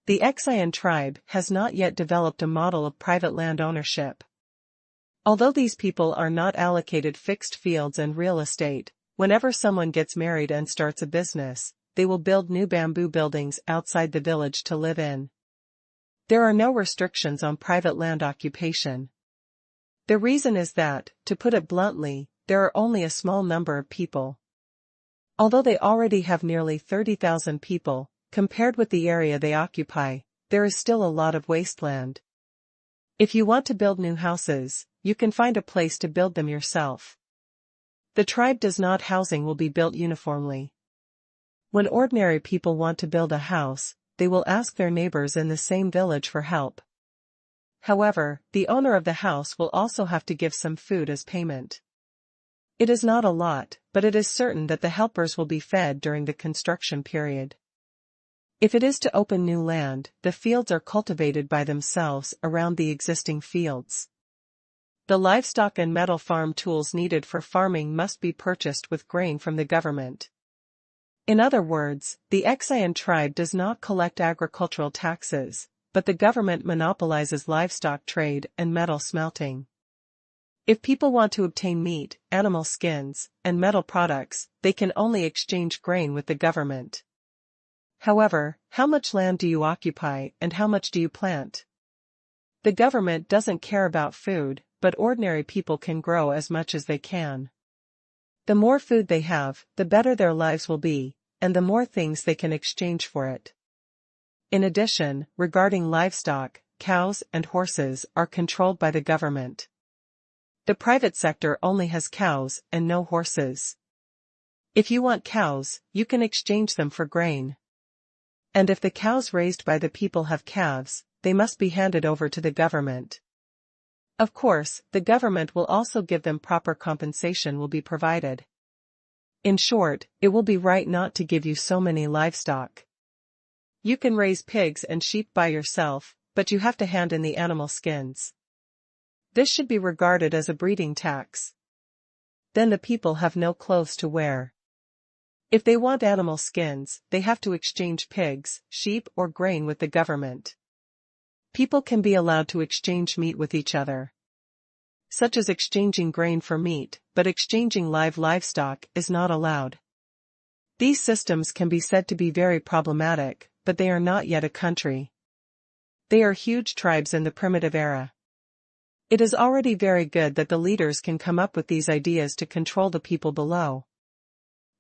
A: The Qingshu tribe has not yet developed a model of private land ownership. Although these people are not allocated fixed fields and real estate, whenever someone gets married and starts a business, they will build new bamboo buildings outside the village to live in. There are no restrictions on private land occupation. The reason is that, to put it bluntly, there are only a small number of people. Although they already have nearly 30,000 people, compared with the area they occupy, there is still a lot of wasteland. If you want to build new houses, you can find a place to build them yourself. The tribe does not housing will be built uniformly. When ordinary people want to build a house, they will ask their neighbors in the same village for help. However, the owner of the house will also have to give some food as payment. It is not a lot, but it is certain that the helpers will be fed during the construction period. If it is to open new land, the fields are cultivated by themselves around the existing fields. The livestock and metal farm tools needed for farming must be purchased with grain from the government. In other words, the Qingshu tribe does not collect agricultural taxes, but the government monopolizes livestock trade and metal smelting. If people want to obtain meat, animal skins, and metal products, they can only exchange grain with the government. However, how much land do you occupy and how much do you plant? The government doesn't care about food, but ordinary people can grow as much as they can. The more food they have, the better their lives will be, and the more things they can exchange for it. In addition, regarding livestock, cows and horses are controlled by the government. The private sector only has cows and no horses. If you want cows, you can exchange them for grain. And if the cows raised by the people have calves, they must be handed over to the government. Of course, the government will also give them proper compensation will be provided. In short, it will be right not to give you so many livestock. You can raise pigs and sheep by yourself, but you have to hand in the animal skins. This should be regarded as a breeding tax. Then the people have no clothes to wear. If they want animal skins, they have to exchange pigs, sheep or grain with the government. People can be allowed to exchange meat with each other, such as exchanging grain for meat, but exchanging live livestock is not allowed. These systems can be said to be very problematic, but they are not yet a country. They are huge tribes in the primitive era. It is already very good that the leaders can come up with these ideas to control the people below.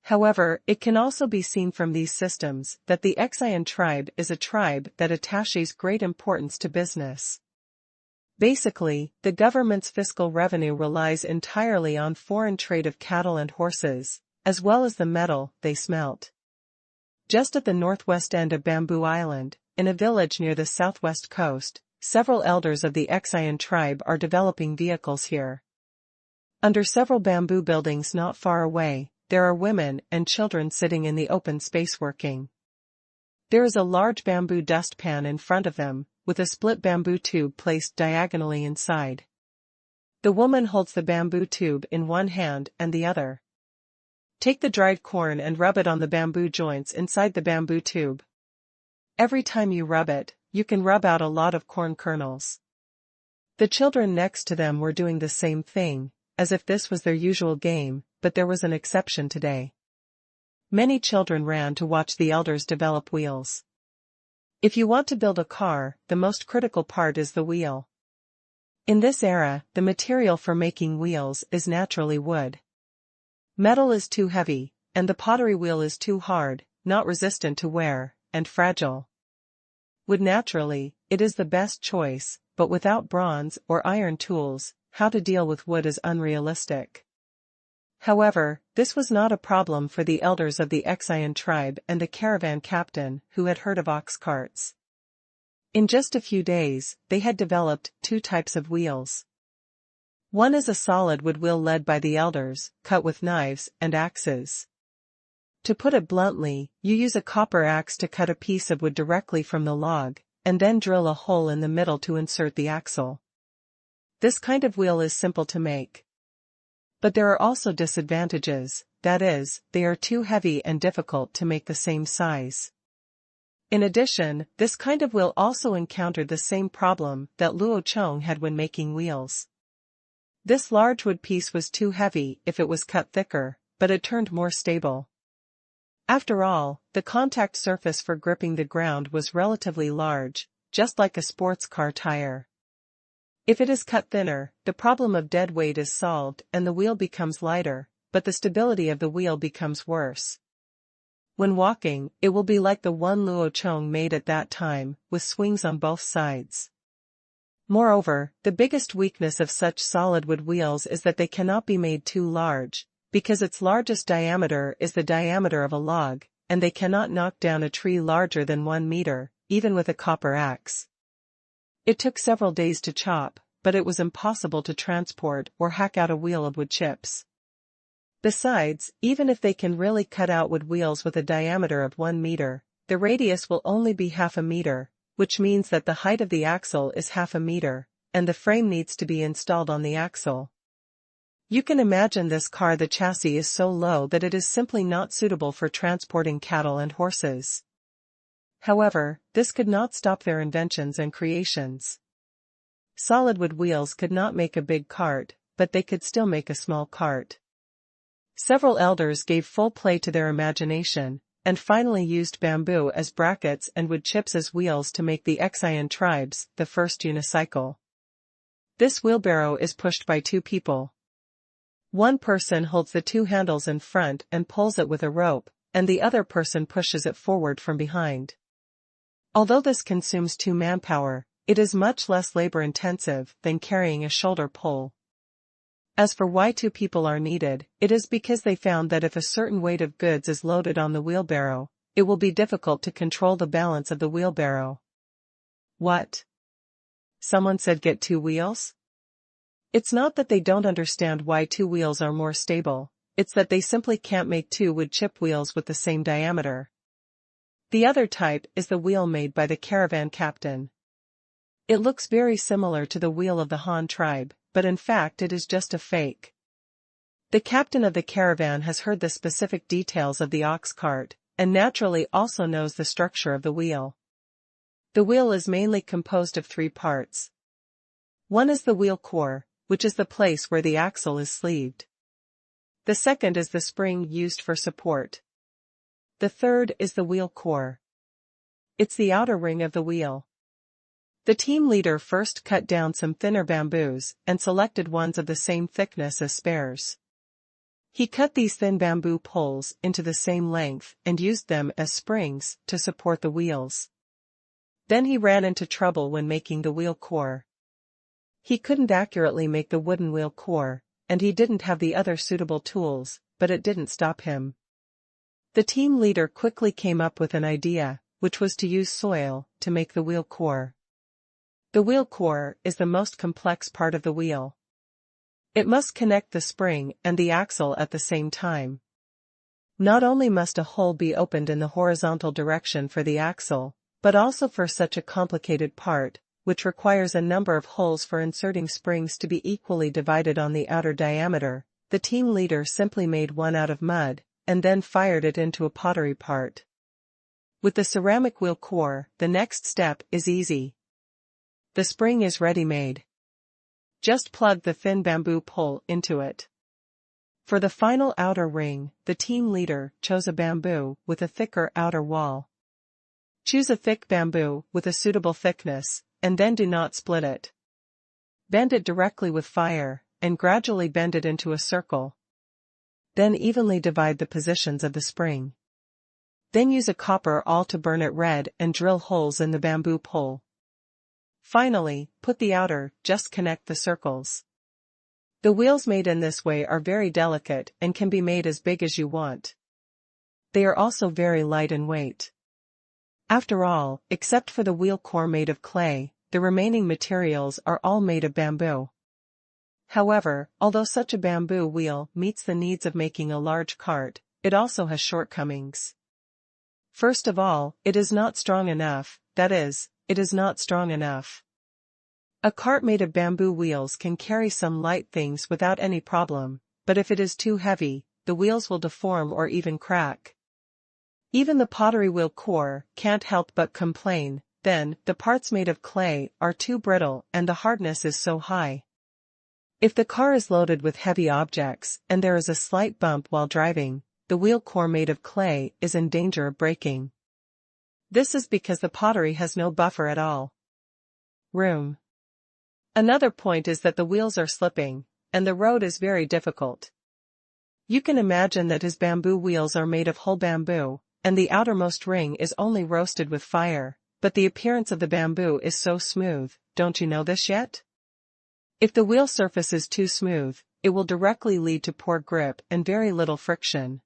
A: However, it can also be seen from these systems that the Qingshu tribe is a tribe that attaches great importance to business. Basically, the government's fiscal revenue relies entirely on foreign trade of cattle and horses, as well as the metal they smelt. Just at the northwest end of Bamboo Island, in a village near the southwest coast, several elders of the Qingshu tribe are developing vehicles here. Under several bamboo buildings not far away, there are women and children sitting in the open space working. There is a large bamboo dustpan in front of them, with a split bamboo tube placed diagonally inside. The woman holds the bamboo tube in one hand and the other. Take the dried corn and rub it on the bamboo joints inside the bamboo tube. Every time you rub it, you can rub out a lot of corn kernels. The children next to them were doing the same thing, as if this was their usual game, but there was an exception today. Many children ran to watch the elders develop wheels. If you want to build a car, the most critical part is the wheel. In this era, the material for making wheels is naturally wood. Metal is too heavy, and the pottery wheel is too hard, not resistant to wear, and fragile. Wood naturally, it is the best choice, but without bronze or iron tools, how to deal with wood is unrealistic. However, this was not a problem for the elders of the Qingshu tribe and the caravan captain who had heard of ox carts. In just a few days, they had developed 2 types of wheels. One is a solid wood wheel led by the elders, cut with knives and axes. To put it bluntly, you use a copper axe to cut a piece of wood directly from the log, and then drill a hole in the middle to insert the axle. This kind of wheel is simple to make. But there are also disadvantages, that is, they are too heavy and difficult to make the same size. In addition, this kind of wheel also encountered the same problem that Luo Chong had when making wheels. This large wood piece was too heavy if it was cut thicker, but it turned more stable. After all, the contact surface for gripping the ground was relatively large, just like a sports car tire. If it is cut thinner, the problem of dead weight is solved and the wheel becomes lighter, but the stability of the wheel becomes worse. When walking, it will be like the one Luo Chong made at that time, with swings on both sides. Moreover, the biggest weakness of such solid wood wheels is that they cannot be made too large, because its largest diameter is the diameter of a log, and they cannot knock down a tree larger than 1 meter, even with a copper axe. It took several days to chop, but it was impossible to transport or hack out a wheel of wood chips. Besides, even if they can really cut out wood wheels with a diameter of 1 meter, the radius will only be half a meter, which means that the height of the axle is half a meter, and the frame needs to be installed on the axle. You can imagine this car. The chassis is so low that it is simply not suitable for transporting cattle and horses. However, this could not stop their inventions and creations. Solid wood wheels could not make a big cart, but they could still make a small cart. Several elders gave full play to their imagination, and finally used bamboo as brackets and wood chips as wheels to make the Qingshu tribes the first unicycle. This wheelbarrow is pushed by 2 people. One person holds the 2 handles in front and pulls it with a rope, and the other person pushes it forward from behind. Although this consumes 2 manpower, it is much less labor-intensive than carrying a shoulder pull. As for why 2 people are needed, it is because they found that if a certain weight of goods is loaded on the wheelbarrow, it will be difficult to control the balance of the wheelbarrow. What? Someone said get 2 wheels? It's not that they don't understand why 2 wheels are more stable, it's that they simply can't make 2 wood chip wheels with the same diameter. The other type is the wheel made by the caravan captain. It looks very similar to the wheel of the Han tribe, but in fact it is just a fake. The captain of the caravan has heard the specific details of the ox cart, and naturally also knows the structure of the wheel. The wheel is mainly composed of 3 parts. One is the wheel core, which is the place where the axle is sleeved. The second is the spring used for support. The third is the wheel core. It's the outer ring of the wheel. The team leader first cut down some thinner bamboos and selected ones of the same thickness as spares. He cut these thin bamboo poles into the same length and used them as springs to support the wheels. Then he ran into trouble when making the wheel core. He couldn't accurately make the wooden wheel core, and he didn't have the other suitable tools, but it didn't stop him. The team leader quickly came up with an idea, which was to use soil to make the wheel core. The wheel core is the most complex part of the wheel. It must connect the spring and the axle at the same time. Not only must a hole be opened in the horizontal direction for the axle, but also for such a complicated part, which requires a number of holes for inserting springs to be equally divided on the outer diameter, the team leader simply made one out of mud, and then fired it into a pottery part. With the ceramic wheel core, the next step is easy. The spring is ready-made. Just plug the thin bamboo pole into it. For the final outer ring, the team leader chose a bamboo with a thicker outer wall. Choose a thick bamboo with a suitable thickness, and then do not split it. Bend it directly with fire, and gradually bend it into a circle. Then evenly divide the positions of the spring. Then use a copper awl to burn it red and drill holes in the bamboo pole. Finally, put the outer, just connect the circles. The wheels made in this way are very delicate and can be made as big as you want. They are also very light in weight. After all, except for the wheel core made of clay, the remaining materials are all made of bamboo. However, although such a bamboo wheel meets the needs of making a large cart, it also has shortcomings. First of all, it is not strong enough, that is, it is not strong enough. A cart made of bamboo wheels can carry some light things without any problem, but if it is too heavy, the wheels will deform or even crack. Even the pottery wheel core can't help but complain, then, the parts made of clay are too brittle and the hardness is so high. If the car is loaded with heavy objects and there is a slight bump while driving, the wheel core made of clay is in danger of breaking. This is because the pottery has no buffer at all. Room. Another point is that the wheels are slipping, and the road is very difficult. You can imagine that his bamboo wheels are made of whole bamboo, and the outermost ring is only roasted with fire, but the appearance of the bamboo is so smooth, don't you know this yet? If the wheel surface is too smooth, it will directly lead to poor grip and very little friction.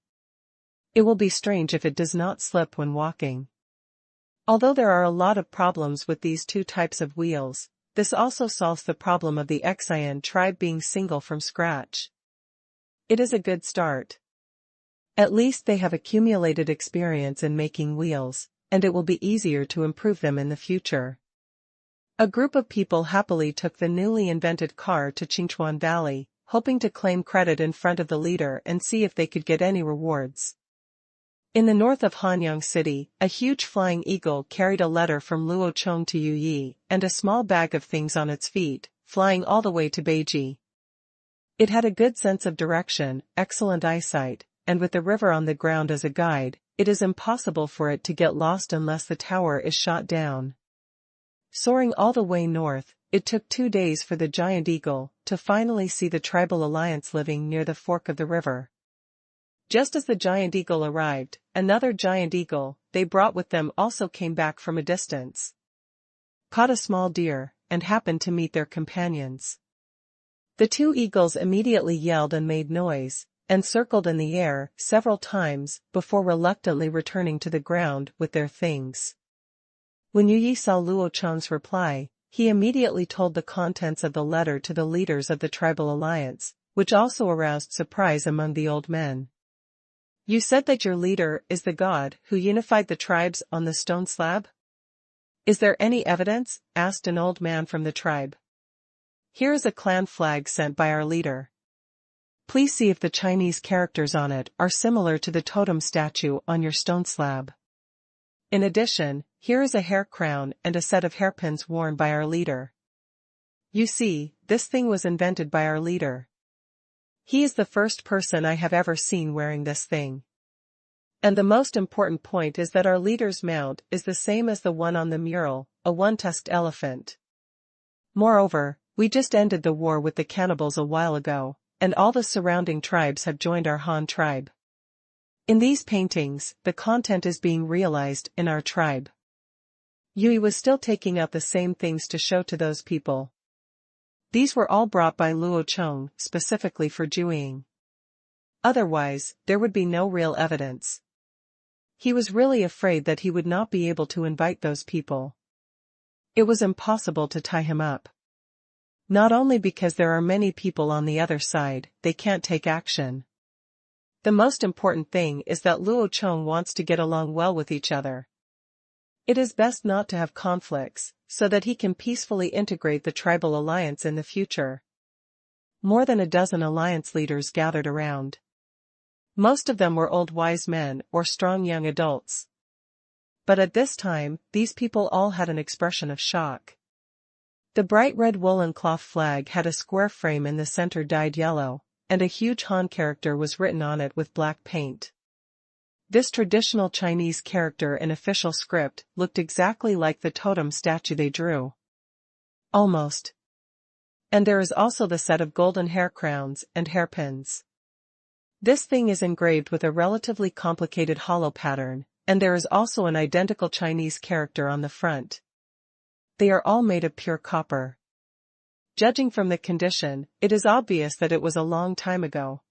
A: It will be strange if it does not slip when walking. Although there are a lot of problems with these two types of wheels, this also solves the problem of the Qingshu tribe being single from scratch. It is a good start. At least they have accumulated experience in making wheels, and it will be easier to improve them in the future. A group of people happily took the newly invented car to Qingshu Valley, hoping to claim credit in front of the leader and see if they could get any rewards. In the north of Hanyang City, a huge flying eagle carried a letter from Luo Chong to Yu Yi and a small bag of things on its feet, flying all the way to Beiji. It had a good sense of direction, excellent eyesight, and with the river on the ground as a guide, it is impossible for it to get lost unless the tower is shot down. Soaring all the way north, it took 2 days for the giant eagle to finally see the tribal alliance living near the fork of the river. Just as the giant eagle arrived, another giant eagle they brought with them also came back from a distance. Caught a small deer, and happened to meet their companions. The 2 eagles immediately yelled and made noise, and circled in the air several times before reluctantly returning to the ground with their things. When Yu Yi saw Luo Chong's reply, he immediately told the contents of the letter to the leaders of the tribal alliance, which also aroused surprise among the old men. You said that your leader is the god who unified the tribes on the stone slab? Is there any evidence? Asked an old man from the tribe. Here is a clan flag sent by our leader. Please see if the Chinese characters on it are similar to the totem statue on your stone slab. In addition, here is a hair crown and a set of hairpins worn by our leader. You see, this thing was invented by our leader. He is the first person I have ever seen wearing this thing. And the most important point is that our leader's mount is the same as the one on the mural, a one-tusked elephant. Moreover, we just ended the war with the cannibals a while ago, and all the surrounding tribes have joined our Han tribe. In these paintings, the content is being realized in our tribe. Yui was still taking out the same things to show to those people. These were all brought by Luo Chong specifically for Jueying. Otherwise, there would be no real evidence. He was really afraid that he would not be able to invite those people. It was impossible to tie him up. Not only because there are many people on the other side, they can't take action. The most important thing is that Luo Chong wants to get along well with each other. It is best not to have conflicts, so that he can peacefully integrate the tribal alliance in the future. More than a dozen alliance leaders gathered around. Most of them were old wise men or strong young adults. But at this time, these people all had an expression of shock. The bright red woolen cloth flag had a square frame in the center dyed yellow, and a huge Han character was written on it with black paint. This traditional Chinese character in official script looked exactly like the totem statue they drew. Almost. And there is also the set of golden hair crowns and hairpins. This thing is engraved with a relatively complicated hollow pattern, and there is also an identical Chinese character on the front. They are all made of pure copper. Judging from the condition, it is obvious that it was a long time ago.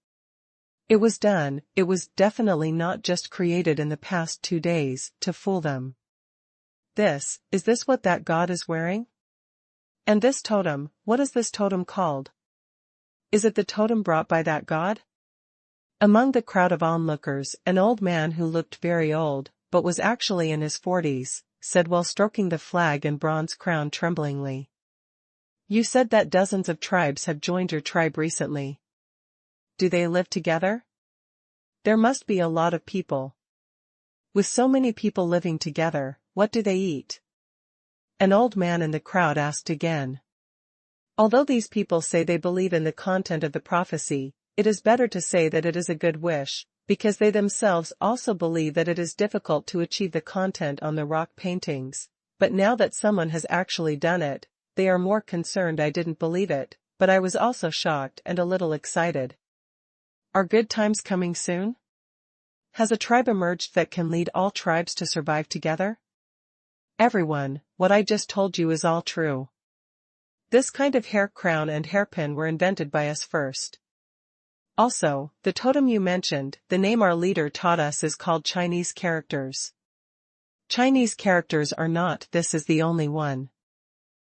A: It was definitely not just created in the past 2 days, to fool them. Is this what that god is wearing? And this totem, what is this totem called? Is it the totem brought by that god? Among the crowd of onlookers, an old man who looked very old, but was actually in his 40s, said while stroking the flag and bronze crown tremblingly. You said that dozens of tribes have joined your tribe recently. Do they live together? There must be a lot of people. With so many people living together, what do they eat? An old man in the crowd asked again. Although these people say they believe in the content of the prophecy, it is better to say that it is a good wish, because they themselves also believe that it is difficult to achieve the content on the rock paintings, but now that someone has actually done it, they are more concerned. I didn't believe it, but I was also shocked and a little excited. Are good times coming soon? Has a tribe emerged that can lead all tribes to survive together? Everyone, what I just told you is all true. This kind of hair crown and hairpin were invented by us first. Also, the totem you mentioned, the name our leader taught us is called Chinese characters. Chinese characters are not, this is the only one.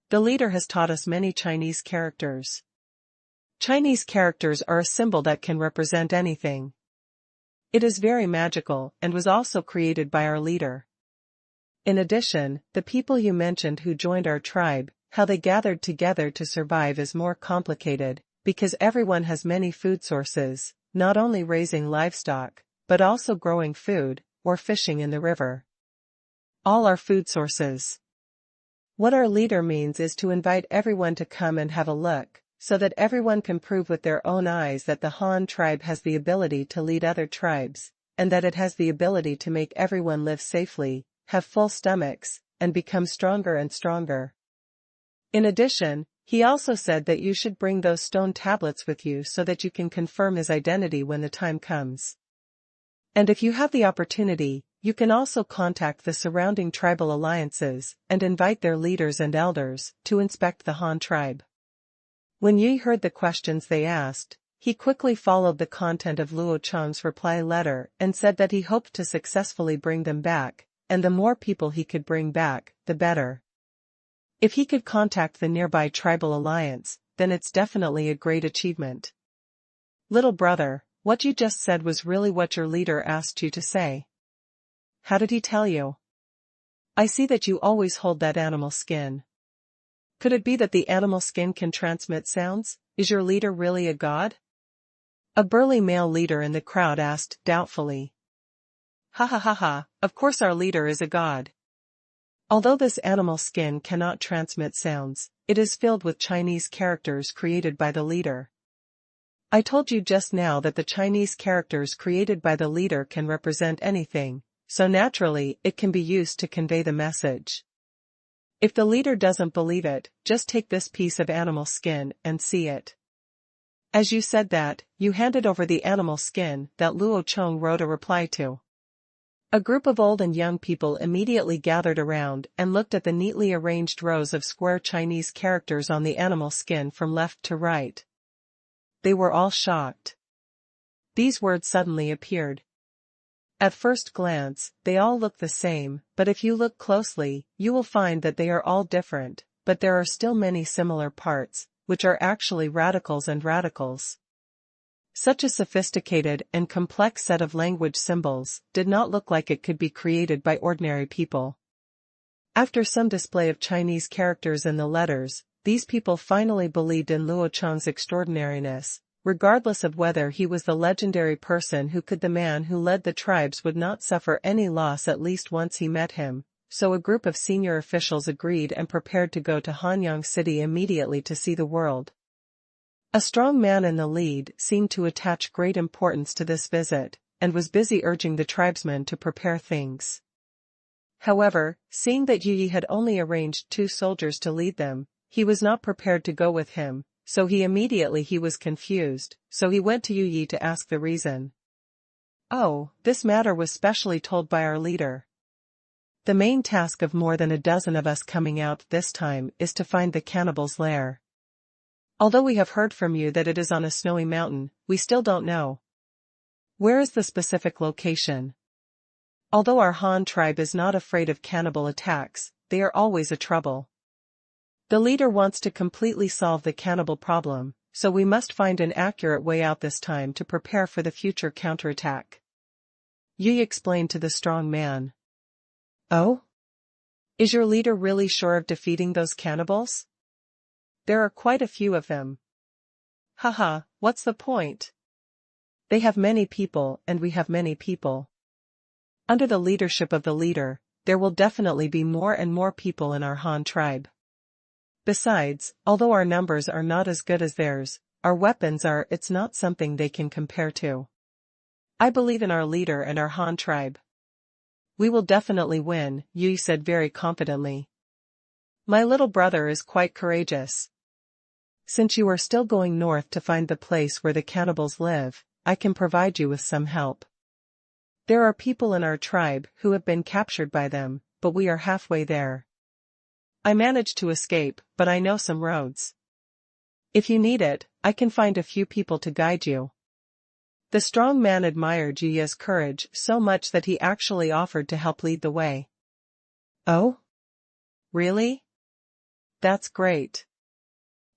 A: The leader has taught us many Chinese characters. Chinese characters are a symbol that can represent anything. It is very magical and was also created by our leader. In addition, the people you mentioned who joined our tribe, how they gathered together to survive is more complicated, because everyone has many food sources, not only raising livestock, but also growing food, or fishing in the river. All are food sources. What our leader means is to invite everyone to come and have a look, so that everyone can prove with their own eyes that the Han tribe has the ability to lead other tribes, and that it has the ability to make everyone live safely, have full stomachs, and become stronger and stronger. In addition, he also said that you should bring those stone tablets with you so that you can confirm his identity when the time comes. And if you have the opportunity, you can also contact the surrounding tribal alliances and invite their leaders and elders to inspect the Han tribe. When Yi heard the questions they asked, he quickly followed the content of Luo Chong's reply letter and said that he hoped to successfully bring them back, and the more people he could bring back, the better. If he could contact the nearby tribal alliance, then it's definitely a great achievement. Little brother, what you just said was really what your leader asked you to say. How did he tell you? I see that you always hold that animal skin. Could it be that the animal skin can transmit sounds? Is your leader really a god? A burly male leader in the crowd asked doubtfully. Ha ha ha ha, of course our leader is a god. Although this animal skin cannot transmit sounds, it is filled with Chinese characters created by the leader. I told you just now that the Chinese characters created by the leader can represent anything, so naturally it can be used to convey the message. If the leader doesn't believe it, just take this piece of animal skin and see it. As you said that, you handed over the animal skin that Luo Chong wrote a reply to. A group of old and young people immediately gathered around and looked at the neatly arranged rows of square Chinese characters on the animal skin from left to right. They were all shocked. These words suddenly appeared. At first glance, they all look the same, but if you look closely, you will find that they are all different, but there are still many similar parts, which are actually radicals and radicals. Such a sophisticated and complex set of language symbols did not look like it could be created by ordinary people. After some display of Chinese characters in the letters, these people finally believed in Luo Chong's extraordinariness, regardless of whether he was the legendary person who could. The man who led the tribes would not suffer any loss at least once he met him, so a group of senior officials agreed and prepared to go to Hanyang City immediately to see the world. A strong man in the lead seemed to attach great importance to this visit, and was busy urging the tribesmen to prepare things. However, seeing that Yi had only arranged 2 soldiers to lead them, he was not prepared to go with him, so he was confused, so he went to Yi to ask the reason. Oh, this matter was specially told by our leader. The main task of more than a dozen of us coming out this time is to find the cannibals' lair. Although we have heard from you that it is on a snowy mountain, we still don't know. Where is the specific location? Although our Han tribe is not afraid of cannibal attacks, they are always a trouble. The leader wants to completely solve the cannibal problem, so we must find an accurate way out this time to prepare for the future counterattack. Yi explained to the strong man. Oh? Is your leader really sure of defeating those cannibals? There are quite a few of them. Haha, what's the point? They have many people and we have many people. Under the leadership of the leader, there will definitely be more and more people in our Han tribe. Besides, although our numbers are not as good as theirs, our weapons are. It's not something they can compare to. I believe in our leader and our Han tribe. We will definitely win, Yi said very confidently. My little brother is quite courageous. Since you are still going north to find the place where the cannibals live, I can provide you with some help. There are people in our tribe who have been captured by them, but we are halfway there. I managed to escape, but I know some roads. If you need it, I can find a few people to guide you. The strong man admired Yi's courage so much that he actually offered to help lead the way. Oh? Really? That's great.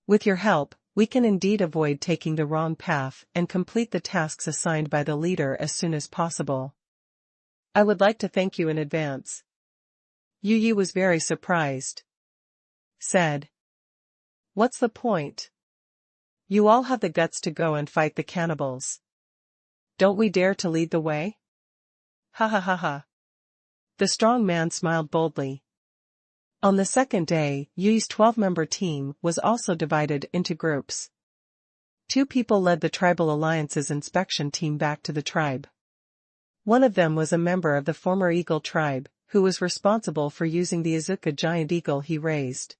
A: With your help, we can indeed avoid taking the wrong path and complete the tasks assigned by the leader as soon as possible. I would like to thank you in advance. Yi was very surprised. Said. What's the point? You all have the guts to go and fight the cannibals. Don't we dare to lead the way? Ha ha ha ha. The strong man smiled boldly. On the second day, Yi's 12-member team was also divided into groups. 2 people led the Tribal Alliance's inspection team back to the tribe. One of them was a member of the former Eagle tribe, who was responsible for using the Azuka giant eagle he raised.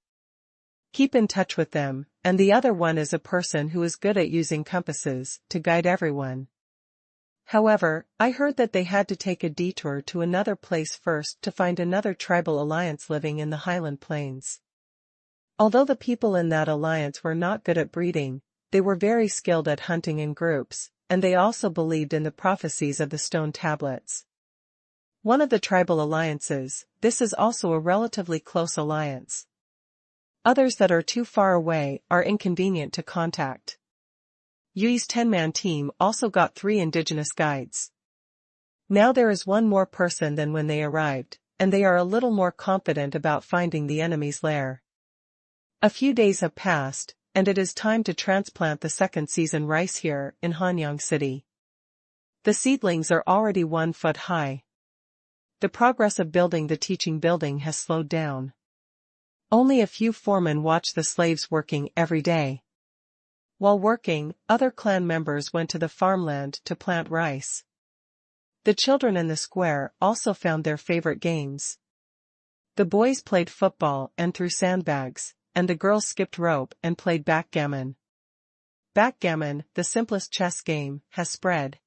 A: Keep in touch with them, and the other one is a person who is good at using compasses to guide everyone. However, I heard that they had to take a detour to another place first to find another tribal alliance living in the highland plains. Although the people in that alliance were not good at breeding, they were very skilled at hunting in groups, and they also believed in the prophecies of the stone tablets. One of the tribal alliances, this is also a relatively close alliance. Others that are too far away are inconvenient to contact. Yi's 10-man team also got 3 indigenous guides. Now there is one more person than when they arrived, and they are a little more confident about finding the enemy's lair. A few days have passed, and it is time to transplant the second-season rice here in Hanyang City. The seedlings are already 1 foot high. The progress of building the teaching building has slowed down. Only a few foremen watch the slaves working every day. While working, other clan members went to the farmland to plant rice. The children in the square also found their favorite games. The boys played football and threw sandbags, and the girls skipped rope and played backgammon. Backgammon, the simplest chess game, has spread.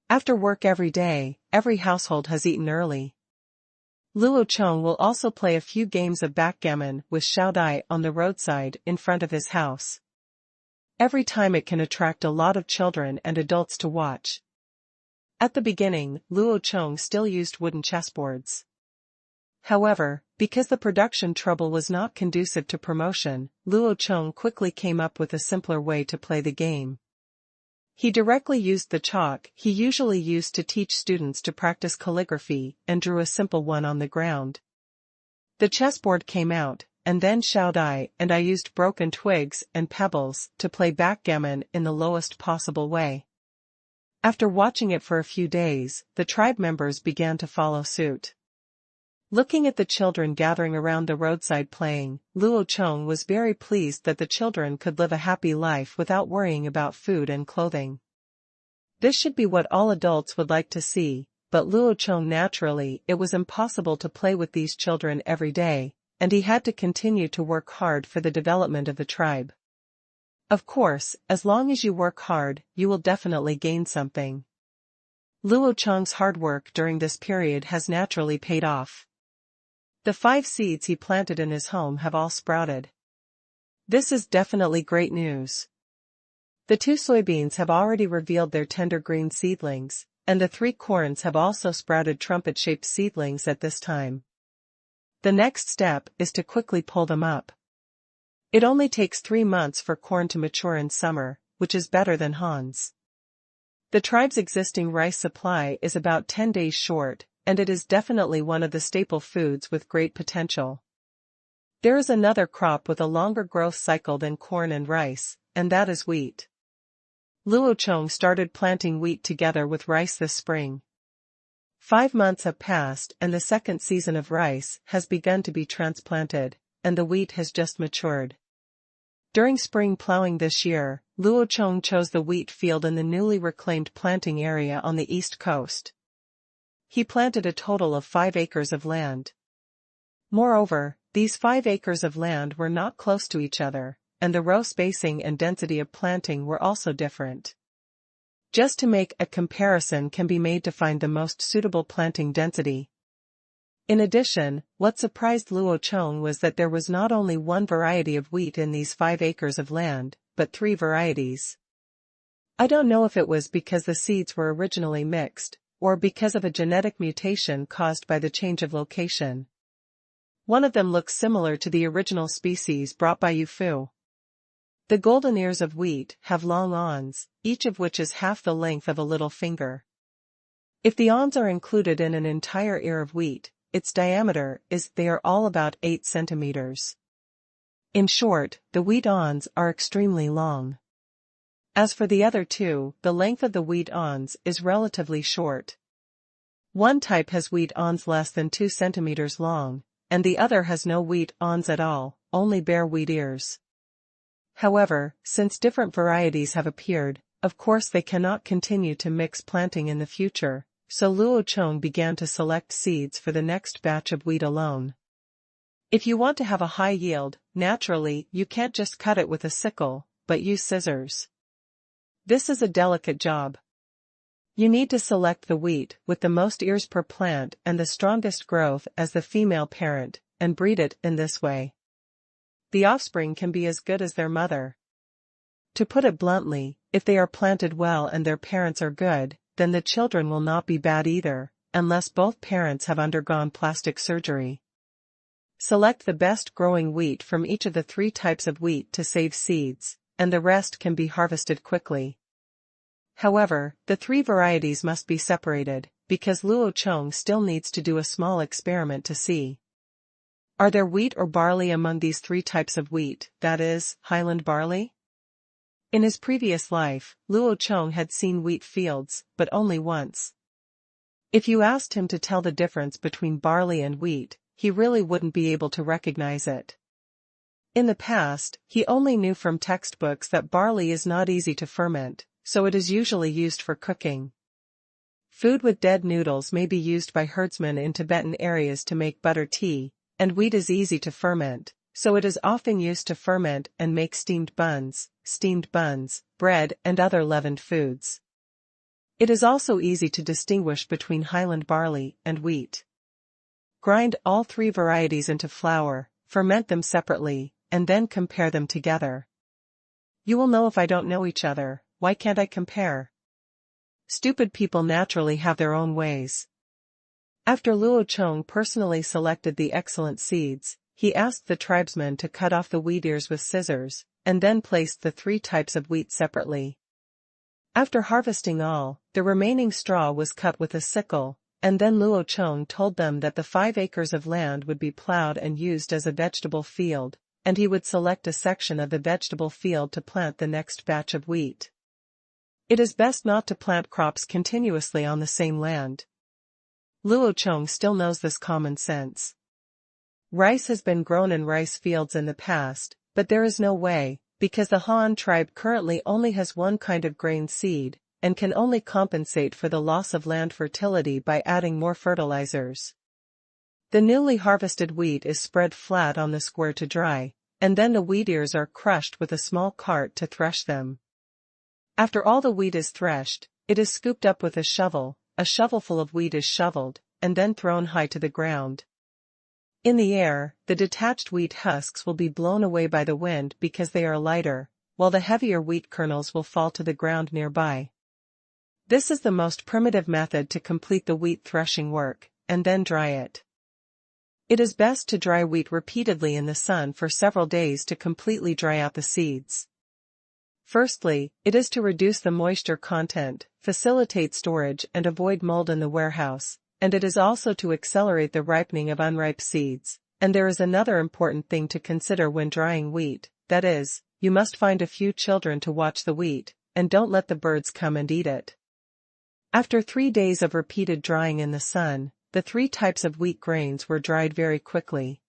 A: After work every day, every household has eaten early. Luo Chong will also play a few games of backgammon with Xiao Dai on the roadside in front of his house. Every time it can attract a lot of children and adults to watch. At the beginning, Luo Chong still used wooden chessboards. However, because the production trouble was not conducive to promotion, Luo Chong quickly came up with a simpler way to play the game. He directly used the chalk he usually used to teach students to practice calligraphy and drew a simple one on the ground. The chessboard came out, and then Xiaodai and I used broken twigs and pebbles to play backgammon in the lowest possible way. After watching it for a few days, the tribe members began to follow suit. Looking at the children gathering around the roadside playing, Luo Chong was very pleased that the children could live a happy life without worrying about food and clothing. This should be what all adults would like to see, but Luo Chong naturally it was impossible to play with these children every day, and he had to continue to work hard for the development of the tribe. Of course, as long as you work hard, you will definitely gain something. Luo Chong's hard work during this period has naturally paid off. The 5 seeds he planted in his home have all sprouted. This is definitely great news. The 2 soybeans have already revealed their tender green seedlings, and the 3 corns have also sprouted trumpet-shaped seedlings at this time. The next step is to quickly pull them up. It only takes 3 months for corn to mature in summer, which is better than Han's. The tribe's existing rice supply is about 10 days short, and it is definitely one of the staple foods with great potential. There is another crop with a longer growth cycle than corn and rice, and that is wheat. Luo Chong started planting wheat together with rice this spring. 5 months have passed and the second season of rice has begun to be transplanted, and the wheat has just matured. During spring plowing this year, Luo Chong chose the wheat field in the newly reclaimed planting area on the east coast. He planted a total of 5 acres of land. Moreover, these 5 acres of land were not close to each other, and the row spacing and density of planting were also different. Just to make a comparison can be made to find the most suitable planting density. In addition, what surprised Luo Chong was that there was not only one variety of wheat in these 5 acres of land, but 3 varieties. I don't know if it was because the seeds were originally mixed, or because of a genetic mutation caused by the change of location. One of them looks similar to the original species brought by Yufu. The golden ears of wheat have long awns, each of which is half the length of a little finger. If the awns are included in an entire ear of wheat, its diameter they are all about 8 centimeters. In short, the wheat awns are extremely long. As for the other 2, the length of the wheat awns is relatively short. One type has wheat awns less than 2 centimeters long, and the other has no wheat awns at all, only bare wheat ears. However, since different varieties have appeared, of course they cannot continue to mix planting in the future, so Luo Chong began to select seeds for the next batch of wheat alone. If you want to have a high yield, naturally, you can't just cut it with a sickle, but use scissors. This is a delicate job. You need to select the wheat with the most ears per plant and the strongest growth as the female parent, and breed it in this way. The offspring can be as good as their mother. To put it bluntly, if they are planted well and their parents are good, then the children will not be bad either, unless both parents have undergone plastic surgery. Select the best growing wheat from each of the 3 types of wheat to save seeds, and the rest can be harvested quickly. However, the 3 varieties must be separated, because Luo Chong still needs to do a small experiment to see. Are there wheat or barley among these 3 types of wheat, that is, highland barley? In his previous life, Luo Chong had seen wheat fields, but only once. If you asked him to tell the difference between barley and wheat, he really wouldn't be able to recognize it. In the past, he only knew from textbooks that barley is not easy to ferment, so it is usually used for cooking. Food with dead noodles may be used by herdsmen in Tibetan areas to make butter tea, and wheat is easy to ferment, so it is often used to ferment and make steamed buns, bread and other leavened foods. It is also easy to distinguish between highland barley and wheat. Grind all 3 varieties into flour, ferment them separately, and then compare them together. You will know if I don't know each other, why can't I compare? Stupid people naturally have their own ways. After Luo Chong personally selected the excellent seeds, he asked the tribesmen to cut off the wheat ears with scissors, and then placed the 3 types of wheat separately. After harvesting all, the remaining straw was cut with a sickle, and then Luo Chong told them that the 5 acres of land would be plowed and used as a vegetable field, and he would select a section of the vegetable field to plant the next batch of wheat. It is best not to plant crops continuously on the same land. Luo Chong still knows this common sense. Rice has been grown in rice fields in the past, but there is no way, because the Han tribe currently only has one kind of grain seed, and can only compensate for the loss of land fertility by adding more fertilizers. The newly harvested wheat is spread flat on the square to dry, and then the wheat ears are crushed with a small cart to thresh them. After all the wheat is threshed, it is scooped up with a shovelful of wheat is shoveled, and then thrown high to the ground. In the air, the detached wheat husks will be blown away by the wind because they are lighter, while the heavier wheat kernels will fall to the ground nearby. This is the most primitive method to complete the wheat threshing work, and then dry it. It is best to dry wheat repeatedly in the sun for several days to completely dry out the seeds. Firstly, it is to reduce the moisture content, facilitate storage and avoid mold in the warehouse, and it is also to accelerate the ripening of unripe seeds. And there is another important thing to consider when drying wheat, that is, you must find a few children to watch the wheat, and don't let the birds come and eat it. After 3 days of repeated drying in the sun, the 3 types of wheat grains were dried very quickly.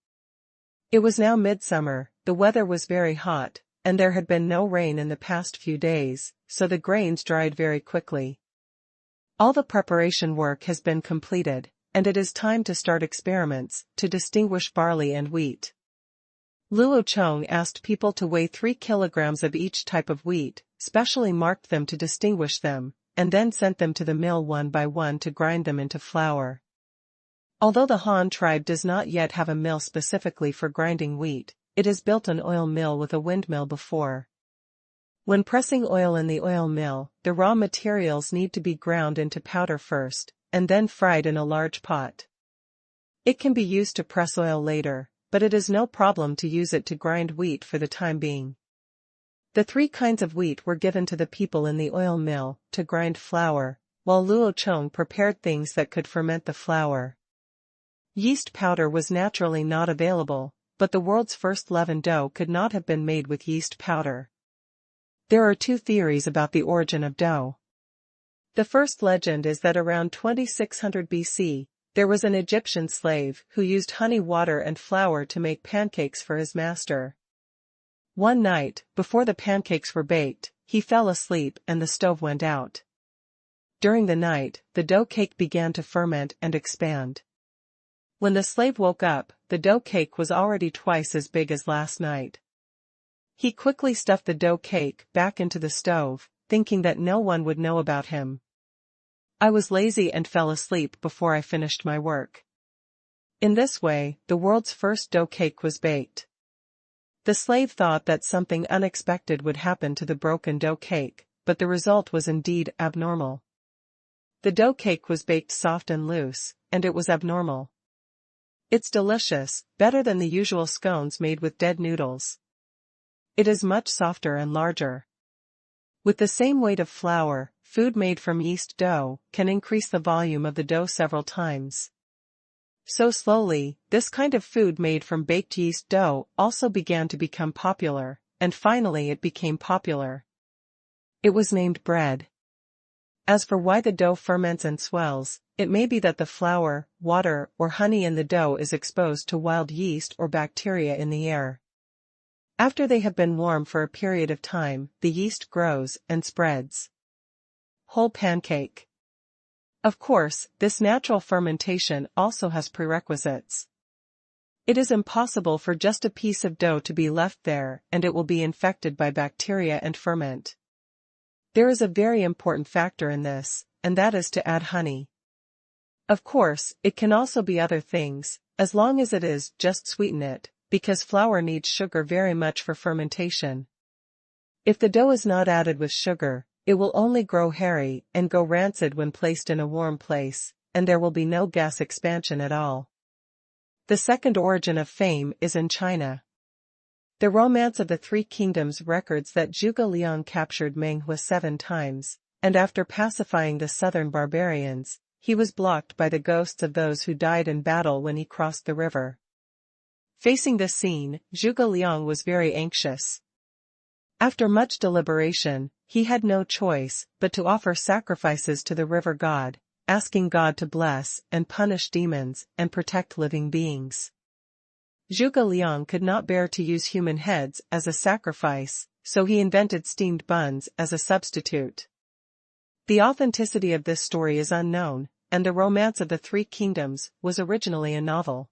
A: It was now midsummer, the weather was very hot, and there had been no rain in the past few days, so the grains dried very quickly. All the preparation work has been completed, and it is time to start experiments to distinguish barley and wheat. Luo Chong asked people to weigh 3 kilograms of each type of wheat, specially marked them to distinguish them, and then sent them to the mill one by one to grind them into flour. Although the Han tribe does not yet have a mill specifically for grinding wheat, it has built an oil mill with a windmill before. When pressing oil in the oil mill, the raw materials need to be ground into powder first, and then fried in a large pot. It can be used to press oil later, but it is no problem to use it to grind wheat for the time being. The 3 kinds of wheat were given to the people in the oil mill to grind flour, while Luo Chong prepared things that could ferment the flour. Yeast powder was naturally not available, but the world's first leavened dough could not have been made with yeast powder. There are 2 theories about the origin of dough. The first legend is that around 2600 BC, there was an Egyptian slave who used honey, water and flour to make pancakes for his master. One night, before the pancakes were baked, he fell asleep and the stove went out. During the night, the dough cake began to ferment and expand. When the slave woke up, the dough cake was already twice as big as last night. He quickly stuffed the dough cake back into the stove, thinking that no one would know about him. I was lazy and fell asleep before I finished my work. In this way, the world's first dough cake was baked. The slave thought that something unexpected would happen to the broken dough cake, but the result was indeed abnormal. The dough cake was baked soft and loose, and it was abnormal. It's delicious, better than the usual scones made with dead noodles. It is much softer and larger. With the same weight of flour, food made from yeast dough can increase the volume of the dough several times. So slowly, this kind of food made from baked yeast dough also began to become popular, and finally it became popular. It was named bread. As for why the dough ferments and swells, it may be that the flour, water, or honey in the dough is exposed to wild yeast or bacteria in the air. After they have been warm for a period of time, the yeast grows and spreads. Whole pancake. Of course, this natural fermentation also has prerequisites. It is impossible for just a piece of dough to be left there and it will be infected by bacteria and ferment. There is a very important factor in this, and that is to add honey. Of course, it can also be other things, as long as it is just sweeten it, because flour needs sugar very much for fermentation. If the dough is not added with sugar, It will only grow hairy and go rancid when placed in a warm place, and there will be no gas expansion at all. The second origin of fame is in China. The Romance of the Three Kingdoms records that Zhuge Liang captured Menghui 7 times, and after pacifying the southern barbarians, he was blocked by the ghosts of those who died in battle when he crossed the river. Facing this scene, Zhuge Liang was very anxious. After much deliberation, he had no choice but to offer sacrifices to the river god, asking God to bless and punish demons and protect living beings. Zhuge Liang could not bear to use human heads as a sacrifice, so he invented steamed buns as a substitute. The authenticity of this story is unknown, and The Romance of the Three Kingdoms was originally a novel.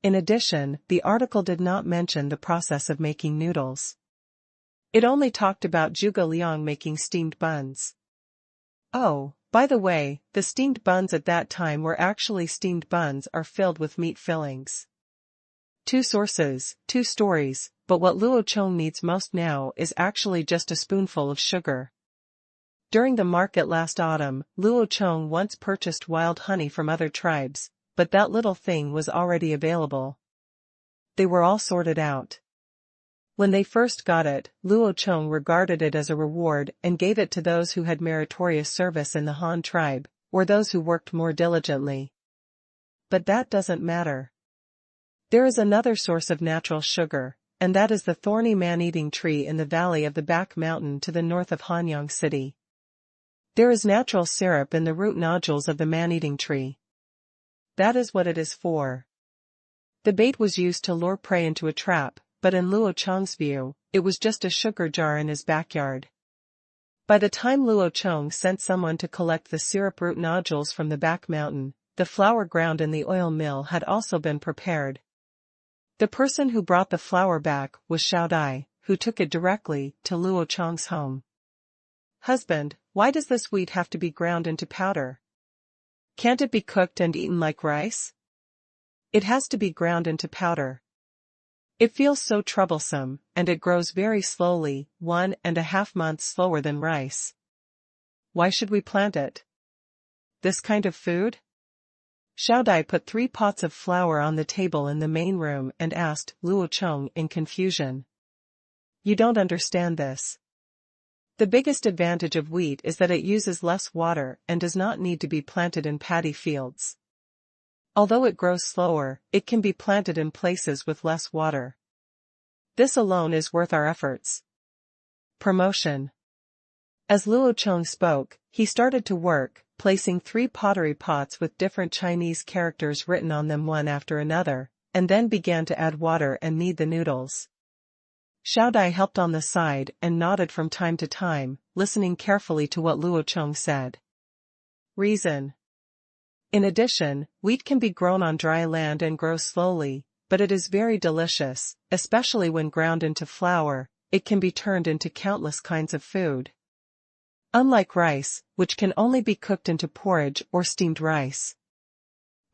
A: In addition, the article did not mention the process of making noodles. It only talked about Zhuge Liang making steamed buns. Oh, by the way, the steamed buns at that time were actually steamed buns are filled with meat fillings. 2 sources, 2 stories, but what Luo Chong needs most now is actually just a spoonful of sugar. During the market last autumn, Luo Chong once purchased wild honey from other tribes, but that little thing was already available. They were all sorted out. When they first got it, Luo Chong regarded it as a reward and gave it to those who had meritorious service in the Han tribe, or those who worked more diligently. But that doesn't matter. There is another source of natural sugar, and that is the thorny man-eating tree in the valley of the Back Mountain to the north of Hanyang City. There is natural syrup in the root nodules of the man-eating tree. That is what it is for. The bait was used to lure prey into a trap, but in Luo Chong's view, it was just a sugar jar in his backyard. By the time Luo Chong sent someone to collect the syrup root nodules from the Back Mountain, the flour ground in the oil mill had also been prepared. The person who brought the flour back was Xiao Dai, who took it directly to Luo Chong's home. "Husband, why does this wheat have to be ground into powder? Can't it be cooked and eaten like rice?" "It has to be ground into powder. It feels so troublesome, and it grows very slowly, 1.5 months slower than rice. Why should we plant it? This kind of food?" Xiao Dai put 3 pots of flour on the table in the main room and asked Luo Chong in confusion. "You don't understand this. The biggest advantage of wheat is that it uses less water and does not need to be planted in paddy fields. Although it grows slower, it can be planted in places with less water. This alone is worth our efforts." Promotion. As Luo Chong spoke, he started to work, placing 3 pottery pots with different Chinese characters written on them one after another, and then began to add water and knead the noodles. Xiao Dai helped on the side and nodded from time to time, listening carefully to what Luo Chong said. Reason. In addition, wheat can be grown on dry land and grows slowly, but it is very delicious, especially when ground into flour. It can be turned into countless kinds of food. Unlike rice, which can only be cooked into porridge or steamed rice.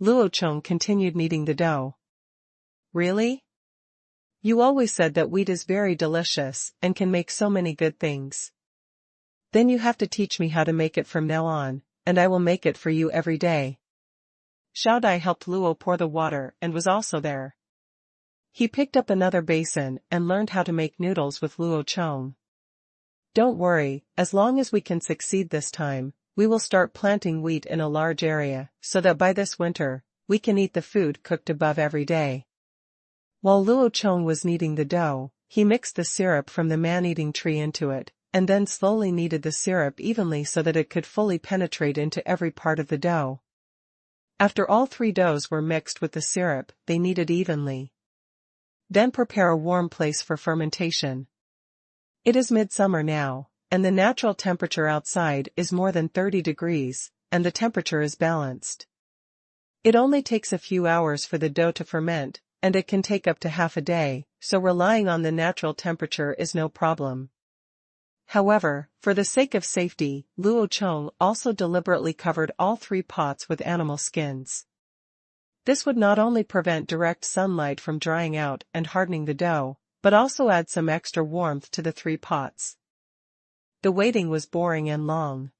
A: Luo Chong continued kneading the dough. "Really? You always said that wheat is very delicious and can make so many good things. Then you have to teach me how to make it from now on, and I will make it for you every day." Xiao Dai helped Luo pour the water and was also there. He picked up another basin and learned how to make noodles with Luo Chong. "Don't worry, as long as we can succeed this time, we will start planting wheat in a large area, so that by this winter, we can eat the food cooked above every day." While Luo Chong was kneading the dough, he mixed the syrup from the man-eating tree into it, and then slowly kneaded the syrup evenly so that it could fully penetrate into every part of the dough. After all 3 doughs were mixed with the syrup, they kneaded evenly. Then prepare a warm place for fermentation. It is midsummer now, and the natural temperature outside is more than 30 degrees, and the temperature is balanced. It only takes a few hours for the dough to ferment, and it can take up to half a day, so relying on the natural temperature is no problem. However, for the sake of safety, Luo Chong also deliberately covered all 3 pots with animal skins. This would not only prevent direct sunlight from drying out and hardening the dough, but also add some extra warmth to the 3 pots. The waiting was boring and long.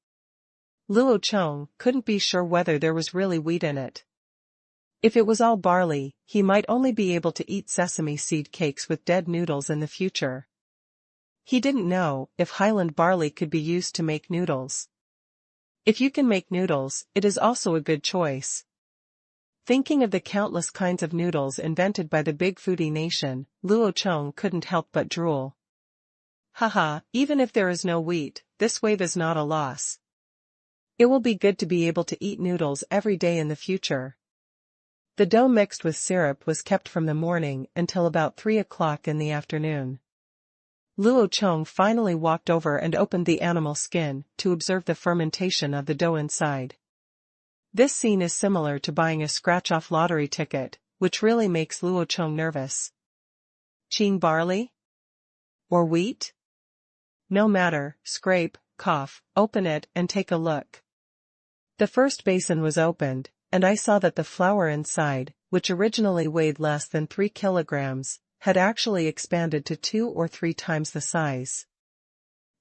A: Luo Chong couldn't be sure whether there was really wheat in it. If it was all barley, he might only be able to eat sesame seed cakes with dead noodles in the future. He didn't know if Highland barley could be used to make noodles. If you can make noodles, it is also a good choice. Thinking of the countless kinds of noodles invented by the big foodie nation, Luo Chong couldn't help but drool. Haha, even if there is no wheat, this wave is not a loss. It will be good to be able to eat noodles every day in the future. The dough mixed with syrup was kept from the morning until about 3 o'clock in the afternoon. Luo Chong finally walked over and opened the animal skin to observe the fermentation of the dough inside. This scene is similar to buying a scratch-off lottery ticket, which really makes Luo Chong nervous. Qing barley? Or wheat? No matter, scrape, cough, open it and take a look. The first basin was opened, and I saw that the flour inside, which originally weighed less than 3 kilograms, had actually expanded to 2 or 3 times the size.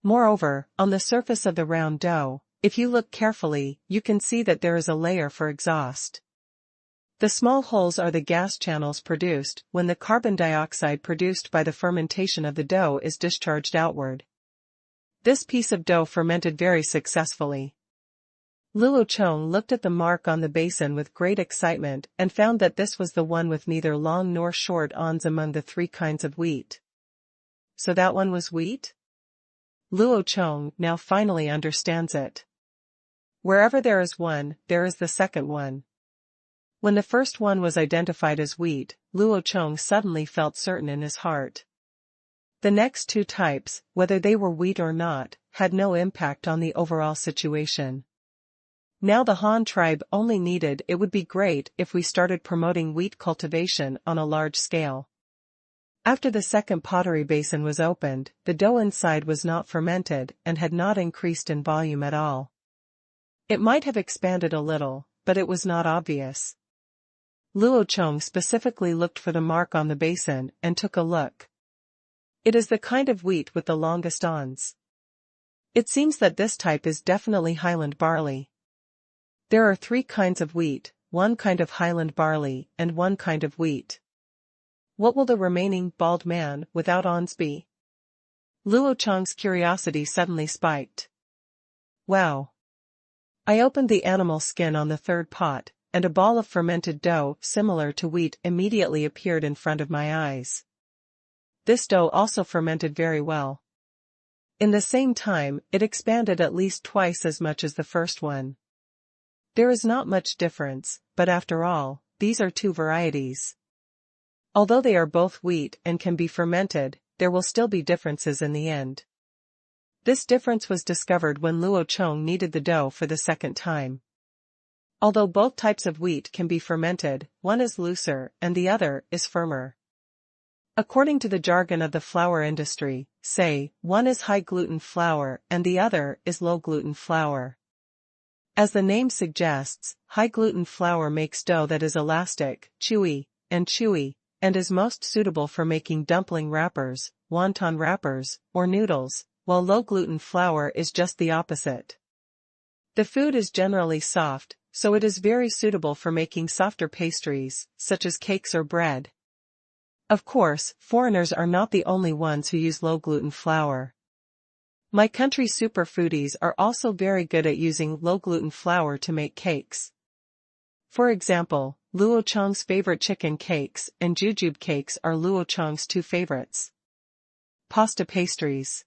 A: Moreover, on the surface of the round dough, if you look carefully, you can see that there is a layer for exhaust. The small holes are the gas channels produced when the carbon dioxide produced by the fermentation of the dough is discharged outward. This piece of dough fermented very successfully. Luo Chong looked at the mark on the basin with great excitement and found that this was the one with neither long nor short ons among the 3 kinds of wheat. So that one was wheat? Luo Chong now finally understands it. Wherever there is one, there is the second one. When the first one was identified as wheat, Luo Chong suddenly felt certain in his heart. The next 2 types, whether they were wheat or not, had no impact on the overall situation. Now the Han tribe only needed it would be great if we started promoting wheat cultivation on a large scale. After the second pottery basin was opened, the dough inside was not fermented and had not increased in volume at all. It might have expanded a little, but it was not obvious. Luo Chong specifically looked for the mark on the basin and took a look. It is the kind of wheat with the longest ons. It seems that this type is definitely Highland barley. There are 3 kinds of wheat, 1 kind of Highland barley and 1 kind of wheat. What will the remaining bald man without ons be? Luo Chong's curiosity suddenly spiked. Wow! I opened the animal skin on the 3rd pot, and a ball of fermented dough similar to wheat immediately appeared in front of my eyes. This dough also fermented very well. In the same time, it expanded at least twice as much as the first one. There is not much difference, but after all, these are 2 varieties. Although they are both wheat and can be fermented, there will still be differences in the end. This difference was discovered when Luo Chong kneaded the dough for the second time. Although both types of wheat can be fermented, one is looser and the other is firmer. According to the jargon of the flour industry, say, one is high-gluten flour and the other is low-gluten flour. As the name suggests, high-gluten flour makes dough that is elastic, chewy, and is most suitable for making dumpling wrappers, wonton wrappers, or noodles, while low-gluten flour is just the opposite. The food is generally soft, so it is very suitable for making softer pastries, such as cakes or bread. Of course, foreigners are not the only ones who use low-gluten flour. My country's super foodies are also very good at using low-gluten flour to make cakes. For example, Luo Chong's favorite chicken cakes and jujube cakes are Luo Chong's 2 favorites. Pasta pastries.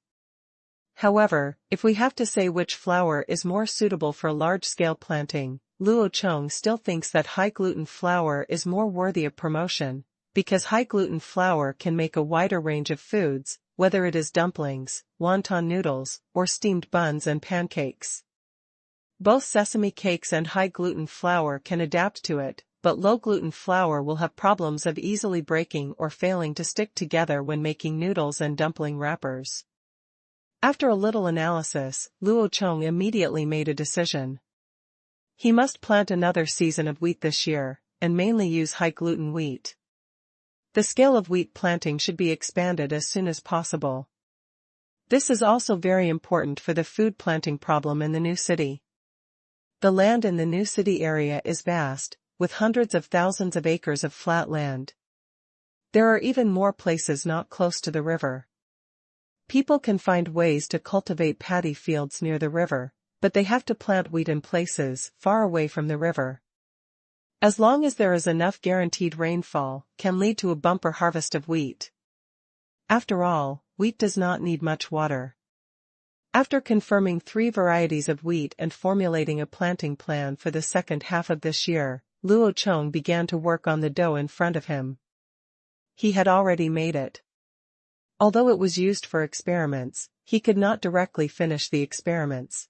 A: However, if we have to say which flour is more suitable for large-scale planting, Luo Chong still thinks that high-gluten flour is more worthy of promotion, because high-gluten flour can make a wider range of foods, whether it is dumplings, wonton noodles, or steamed buns and pancakes. Both sesame cakes and high-gluten flour can adapt to it, but low-gluten flour will have problems of easily breaking or failing to stick together when making noodles and dumpling wrappers. After a little analysis, Luo Chong immediately made a decision. He must plant another season of wheat this year, and mainly use high-gluten wheat. The scale of wheat planting should be expanded as soon as possible. This is also very important for the food planting problem in the new city. The land in the new city area is vast, with hundreds of thousands of acres of flat land. There are even more places not close to the river. People can find ways to cultivate paddy fields near the river, but they have to plant wheat in places far away from the river. As long as there is enough guaranteed rainfall, can lead to a bumper harvest of wheat. After all, wheat does not need much water. After confirming 3 varieties of wheat and formulating a planting plan for the second half of this year, Luo Chong began to work on the dough in front of him. He had already made it. Although it was used for experiments, he could not directly finish the experiments.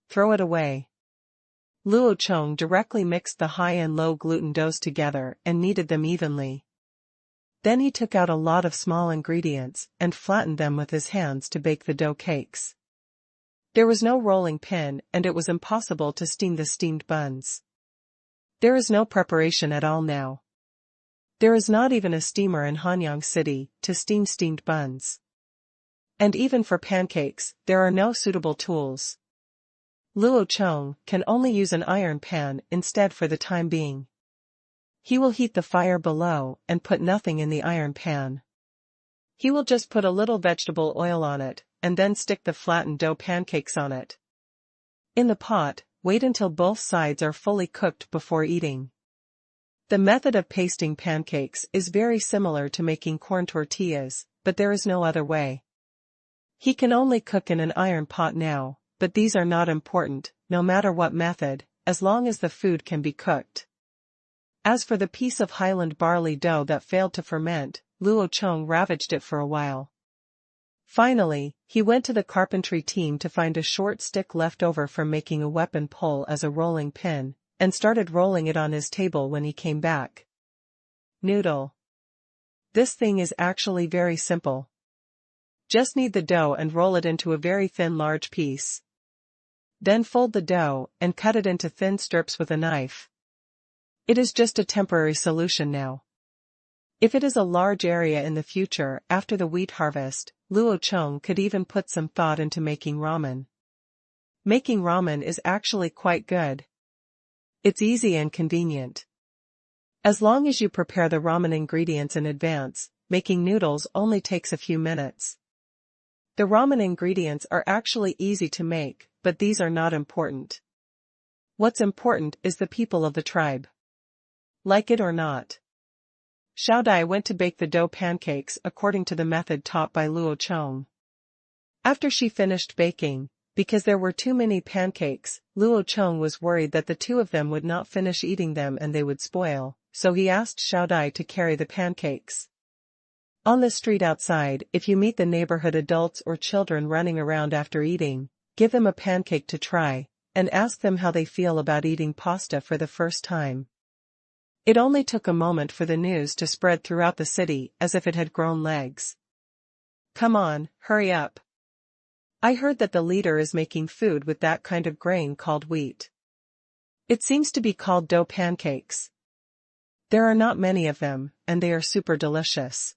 A: Throw it away. Luo Chong directly mixed the high and low gluten doughs together and kneaded them evenly. Then he took out a lot of small ingredients and flattened them with his hands to bake the dough cakes. There was no rolling pin and it was impossible to steam the steamed buns. There is no preparation at all now. There is not even a steamer in Hanyang City to steam steamed buns. And even for pancakes, there are no suitable tools. Luo Chong can only use an iron pan instead for the time being. He will heat the fire below and put nothing in the iron pan. He will just put a little vegetable oil on it, and then stick the flattened dough pancakes on it. In the pot, wait until both sides are fully cooked before eating. The method of pasting pancakes is very similar to making corn tortillas, but there is no other way. He can only cook in an iron pot now, but these are not important, no matter what method, as long as the food can be cooked. As for the piece of highland barley dough that failed to ferment, Luo Chong ravaged it for a while. Finally, he went to the carpentry team to find a short stick left over from making a weapon pole as a rolling pin, and started rolling it on his table when he came back. Noodle. This thing is actually very simple. Just knead the dough and roll it into a very thin large piece. Then fold the dough and cut it into thin strips with a knife. It is just a temporary solution now. If it is a large area in the future after the wheat harvest, Luo Chong could even put some thought into making ramen. Making ramen is actually quite good. It's easy and convenient. As long as you prepare the ramen ingredients in advance, making noodles only takes a few minutes. The ramen ingredients are actually easy to make, but these are not important. What's important is the people of the tribe. Like it or not. Xiaodai went to bake the dough pancakes according to the method taught by Luo Chong. After she finished baking, because there were too many pancakes, Luo Chong was worried that the two of them would not finish eating them and they would spoil, so he asked Xiaodai to carry the pancakes. On the street outside, if you meet the neighborhood adults or children running around after eating, give them a pancake to try, and ask them how they feel about eating pasta for the first time. It only took a moment for the news to spread throughout the city as if it had grown legs. Come on, hurry up. I heard that the leader is making food with that kind of grain called wheat. It seems to be called dough pancakes. There are not many of them, and they are super delicious.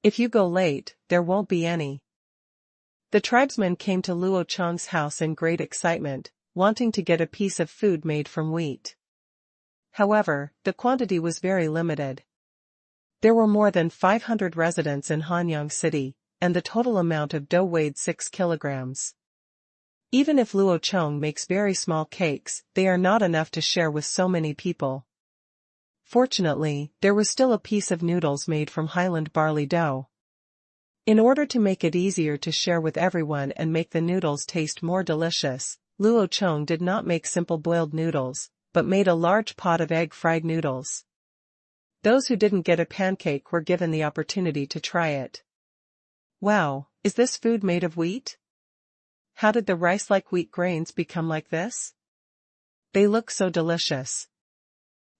A: If you go late, there won't be any. The tribesmen came to Luo Chong's house in great excitement, wanting to get a piece of food made from wheat. However, the quantity was very limited. There were more than 500 residents in Hanyang City, and the total amount of dough weighed 6 kilograms. Even if Luo Chong makes very small cakes, they are not enough to share with so many people. Fortunately, there was still a piece of noodles made from highland barley dough. In order to make it easier to share with everyone and make the noodles taste more delicious, Luo Chong did not make simple boiled noodles, but made a large pot of egg-fried noodles. Those who didn't get a pancake were given the opportunity to try it. Wow, is this food made of wheat? How did the rice-like wheat grains become like this? They look so delicious.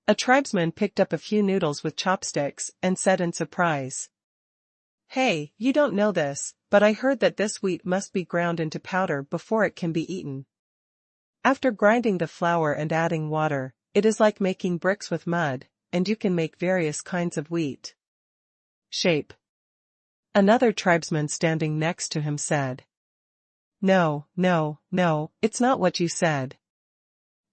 A: A tribesman picked up a few noodles with chopsticks and said in surprise, "Hey, you don't know this, but I heard that this wheat must be ground into powder before it can be eaten. After grinding the flour and adding water, it is like making bricks with mud, and you can make various kinds of wheat." Shape. Another tribesman standing next to him said. No, no, no, it's not what you said.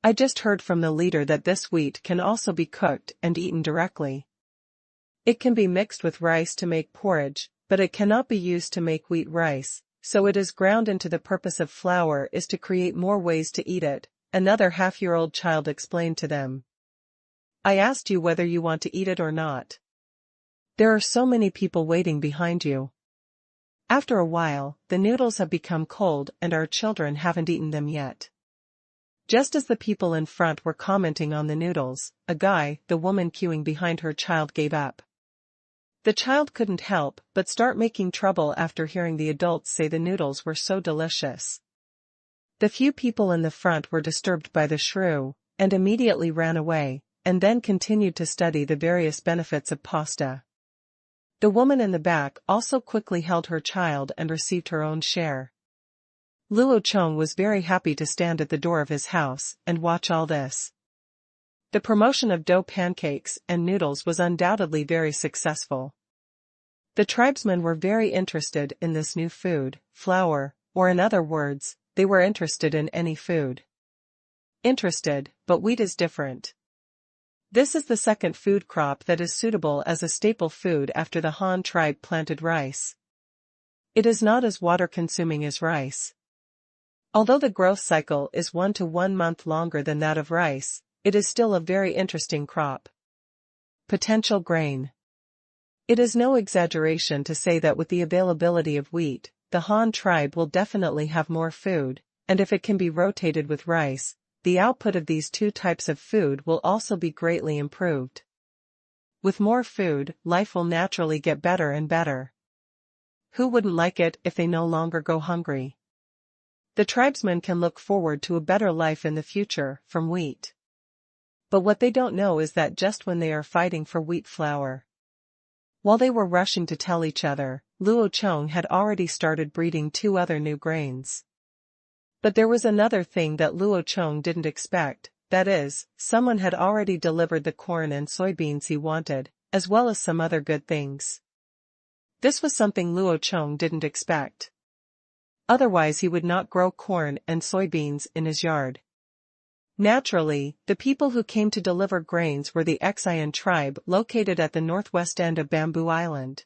A: I just heard from the leader that this wheat can also be cooked and eaten directly. It can be mixed with rice to make porridge, but it cannot be used to make wheat rice, so it is ground into the purpose of flour is to create more ways to eat it, another half-year-old child explained to them. I asked you whether you want to eat it or not. There are so many people waiting behind you. After a while, the noodles have become cold and our children haven't eaten them yet. Just as the people in front were commenting on the noodles, a guy, the woman queuing behind her child, gave up. The child couldn't help but start making trouble after hearing the adults say the noodles were so delicious. The few people in the front were disturbed by the shrew, and immediately ran away, and then continued to study the various benefits of pasta. The woman in the back also quickly held her child and received her own share. Luo Chong was very happy to stand at the door of his house and watch all this. The promotion of dough pancakes and noodles was undoubtedly very successful. The tribesmen were very interested in this new food, flour, or in other words, they were interested in any food. Interested, but wheat is different. This is the second food crop that is suitable as a staple food after the Han tribe planted rice. It is not as water-consuming as rice. Although the growth cycle is 1 to 1 month longer than that of rice, it is still a very interesting crop. Potential grain. It is no exaggeration to say that with the availability of wheat, the Han tribe will definitely have more food, and if it can be rotated with rice, the output of these two types of food will also be greatly improved. With more food, life will naturally get better and better. Who wouldn't like it if they no longer go hungry? The tribesmen can look forward to a better life in the future from wheat. But what they don't know is that just when they are fighting for wheat flour, while they were rushing to tell each other, Luo Chong had already started breeding 2 other new grains. But there was another thing that Luo Chong didn't expect, that is, someone had already delivered the corn and soybeans he wanted, as well as some other good things. This was something Luo Chong didn't expect. Otherwise he would not grow corn and soybeans in his yard. Naturally, the people who came to deliver grains were the Qingshu tribe located at the northwest end of Bamboo Island.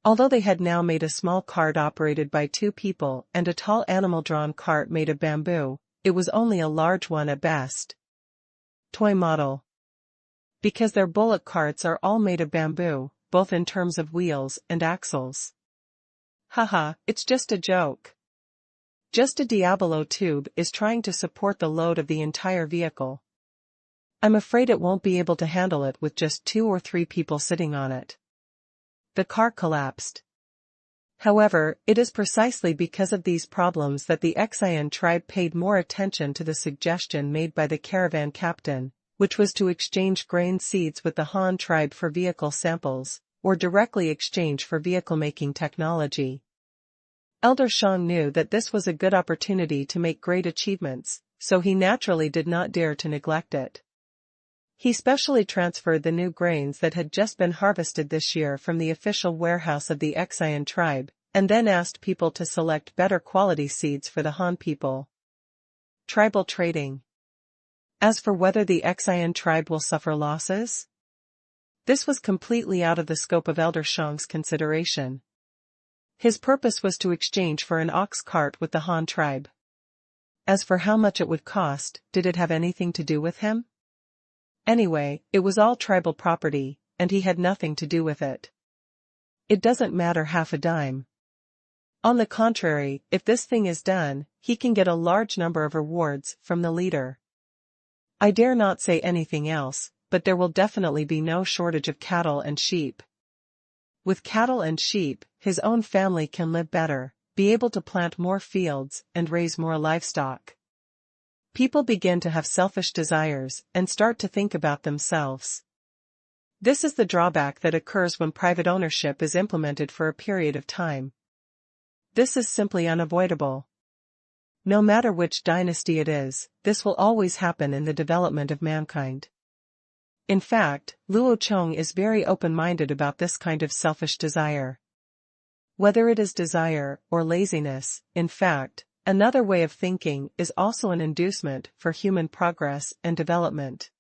A: Although they had now made a small cart operated by 2 people and a tall animal-drawn cart made of bamboo, it was only a large one at best. Toy model. Because their bullock carts are all made of bamboo, both in terms of wheels and axles. Haha, it's just a joke. Just a Diabolo tube is trying to support the load of the entire vehicle. I'm afraid it won't be able to handle it with just 2 or 3 people sitting on it. The car collapsed. However, it is precisely because of these problems that the Qingshu tribe paid more attention to the suggestion made by the caravan captain, which was to exchange grain seeds with the Han tribe for vehicle samples, or directly exchange for vehicle-making technology. Elder Shang knew that this was a good opportunity to make great achievements, so he naturally did not dare to neglect it. He specially transferred the new grains that had just been harvested this year from the official warehouse of the Qingshu tribe, and then asked people to select better quality seeds for the Han people. Tribal trading. As for whether the Qingshu tribe will suffer losses, this was completely out of the scope of Elder Shang's consideration. His purpose was to exchange for an ox cart with the Han tribe. As for how much it would cost, did it have anything to do with him? Anyway, it was all tribal property, and he had nothing to do with it. It doesn't matter half a dime. On the contrary, if this thing is done, he can get a large number of rewards from the leader. I dare not say anything else, but there will definitely be no shortage of cattle and sheep. With cattle and sheep, his own family can live better, be able to plant more fields, and raise more livestock. People begin to have selfish desires and start to think about themselves. This is the drawback that occurs when private ownership is implemented for a period of time. This is simply unavoidable. No matter which dynasty it is, this will always happen in the development of mankind. In fact, Luo Chong is very open-minded about this kind of selfish desire. Whether it is desire or laziness, in fact, another way of thinking is also an inducement for human progress and development.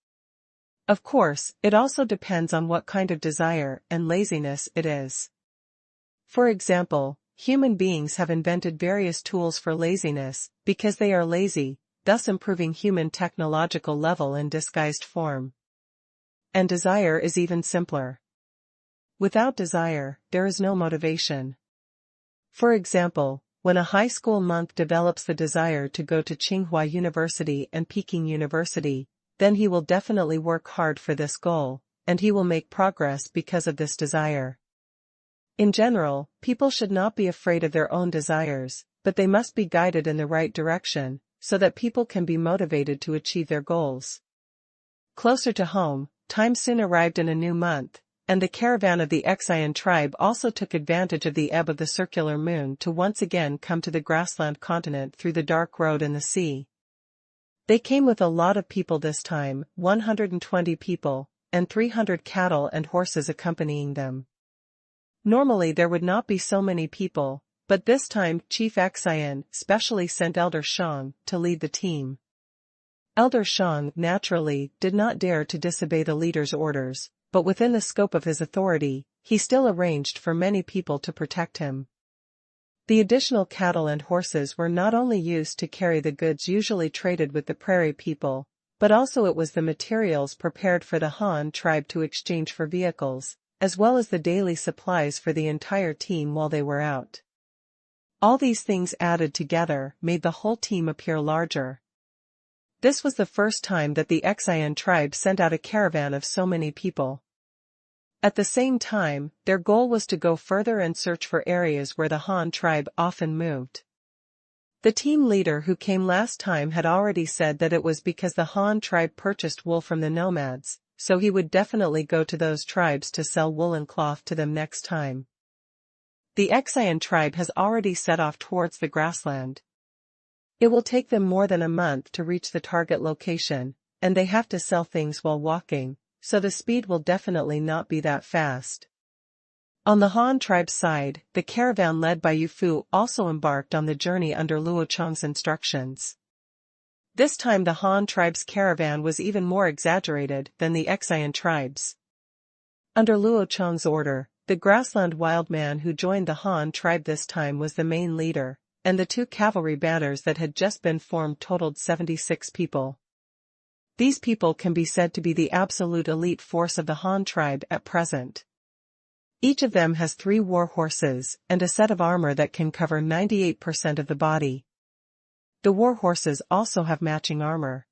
A: Of course, it also depends on what kind of desire and laziness it is. For example, human beings have invented various tools for laziness because they are lazy, thus improving human technological level in disguised form. And desire is even simpler. Without desire, there is no motivation. For example, when a high school monk develops the desire to go to Tsinghua University and Peking University, then he will definitely work hard for this goal, and he will make progress because of this desire. In general, people should not be afraid of their own desires, but they must be guided in the right direction, so that people can be motivated to achieve their goals. Closer to home, time soon arrived in a new month, and the caravan of the Qingshu tribe also took advantage of the ebb of the circular moon to once again come to the grassland continent through the dark road in the sea. They came with a lot of people this time, 120 people, and 300 cattle and horses accompanying them. Normally there would not be so many people, but this time Chief Qingshu specially sent Elder Shang to lead the team. Elder Shang, naturally, did not dare to disobey the leader's orders, but within the scope of his authority, he still arranged for many people to protect him. The additional cattle and horses were not only used to carry the goods usually traded with the prairie people, but also it was the materials prepared for the Han tribe to exchange for vehicles, as well as the daily supplies for the entire team while they were out. All these things added together made the whole team appear larger. This was the first time that the Qingshu tribe sent out a caravan of so many people. At the same time, their goal was to go further and search for areas where the Han tribe often moved. The team leader who came last time had already said that it was because the Han tribe purchased wool from the nomads, so he would definitely go to those tribes to sell woolen cloth to them next time. The Qingshu tribe has already set off towards the grassland. It will take them more than a month to reach the target location, and they have to sell things while walking, so the speed will definitely not be that fast. On the Han tribe's side, the caravan led by Yufu also embarked on the journey under Luo Chong's instructions. This time the Han tribe's caravan was even more exaggerated than the Qingshu tribe's. Under Luo Chong's order, the grassland wild man who joined the Han tribe this time was the main leader, and the 2 cavalry banners that had just been formed totaled 76 people. These people can be said to be the absolute elite force of the Han tribe at present. Each of them has 3 war horses and a set of armor that can cover 98% of the body. The war horses also have matching armor.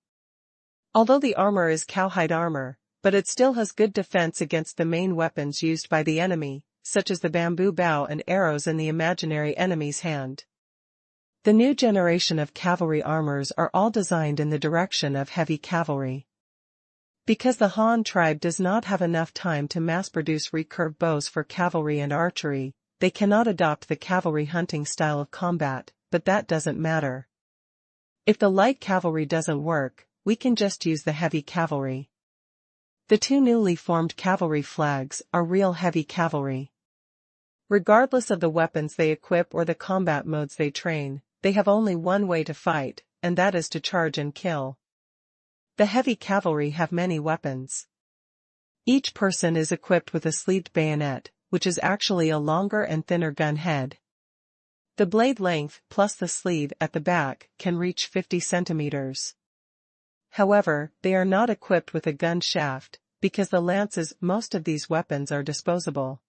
A: Although the armor is cowhide armor, but it still has good defense against the main weapons used by the enemy, such as the bamboo bow and arrows in the imaginary enemy's hand. The new generation of cavalry armors are all designed in the direction of heavy cavalry. Because the Han tribe does not have enough time to mass-produce recurve bows for cavalry and archery, they cannot adopt the cavalry hunting style of combat, but that doesn't matter. If the light cavalry doesn't work, we can just use the heavy cavalry. The 2 newly formed cavalry flags are real heavy cavalry. Regardless of the weapons they equip or the combat modes they train, they have only one way to fight, and that is to charge and kill. The heavy cavalry have many weapons. Each person is equipped with a sleeved bayonet, which is actually a longer and thinner gun head. The blade length plus the sleeve at the back can reach 50 centimeters. However, they are not equipped with a gun shaft, because the lances most of these weapons are disposable.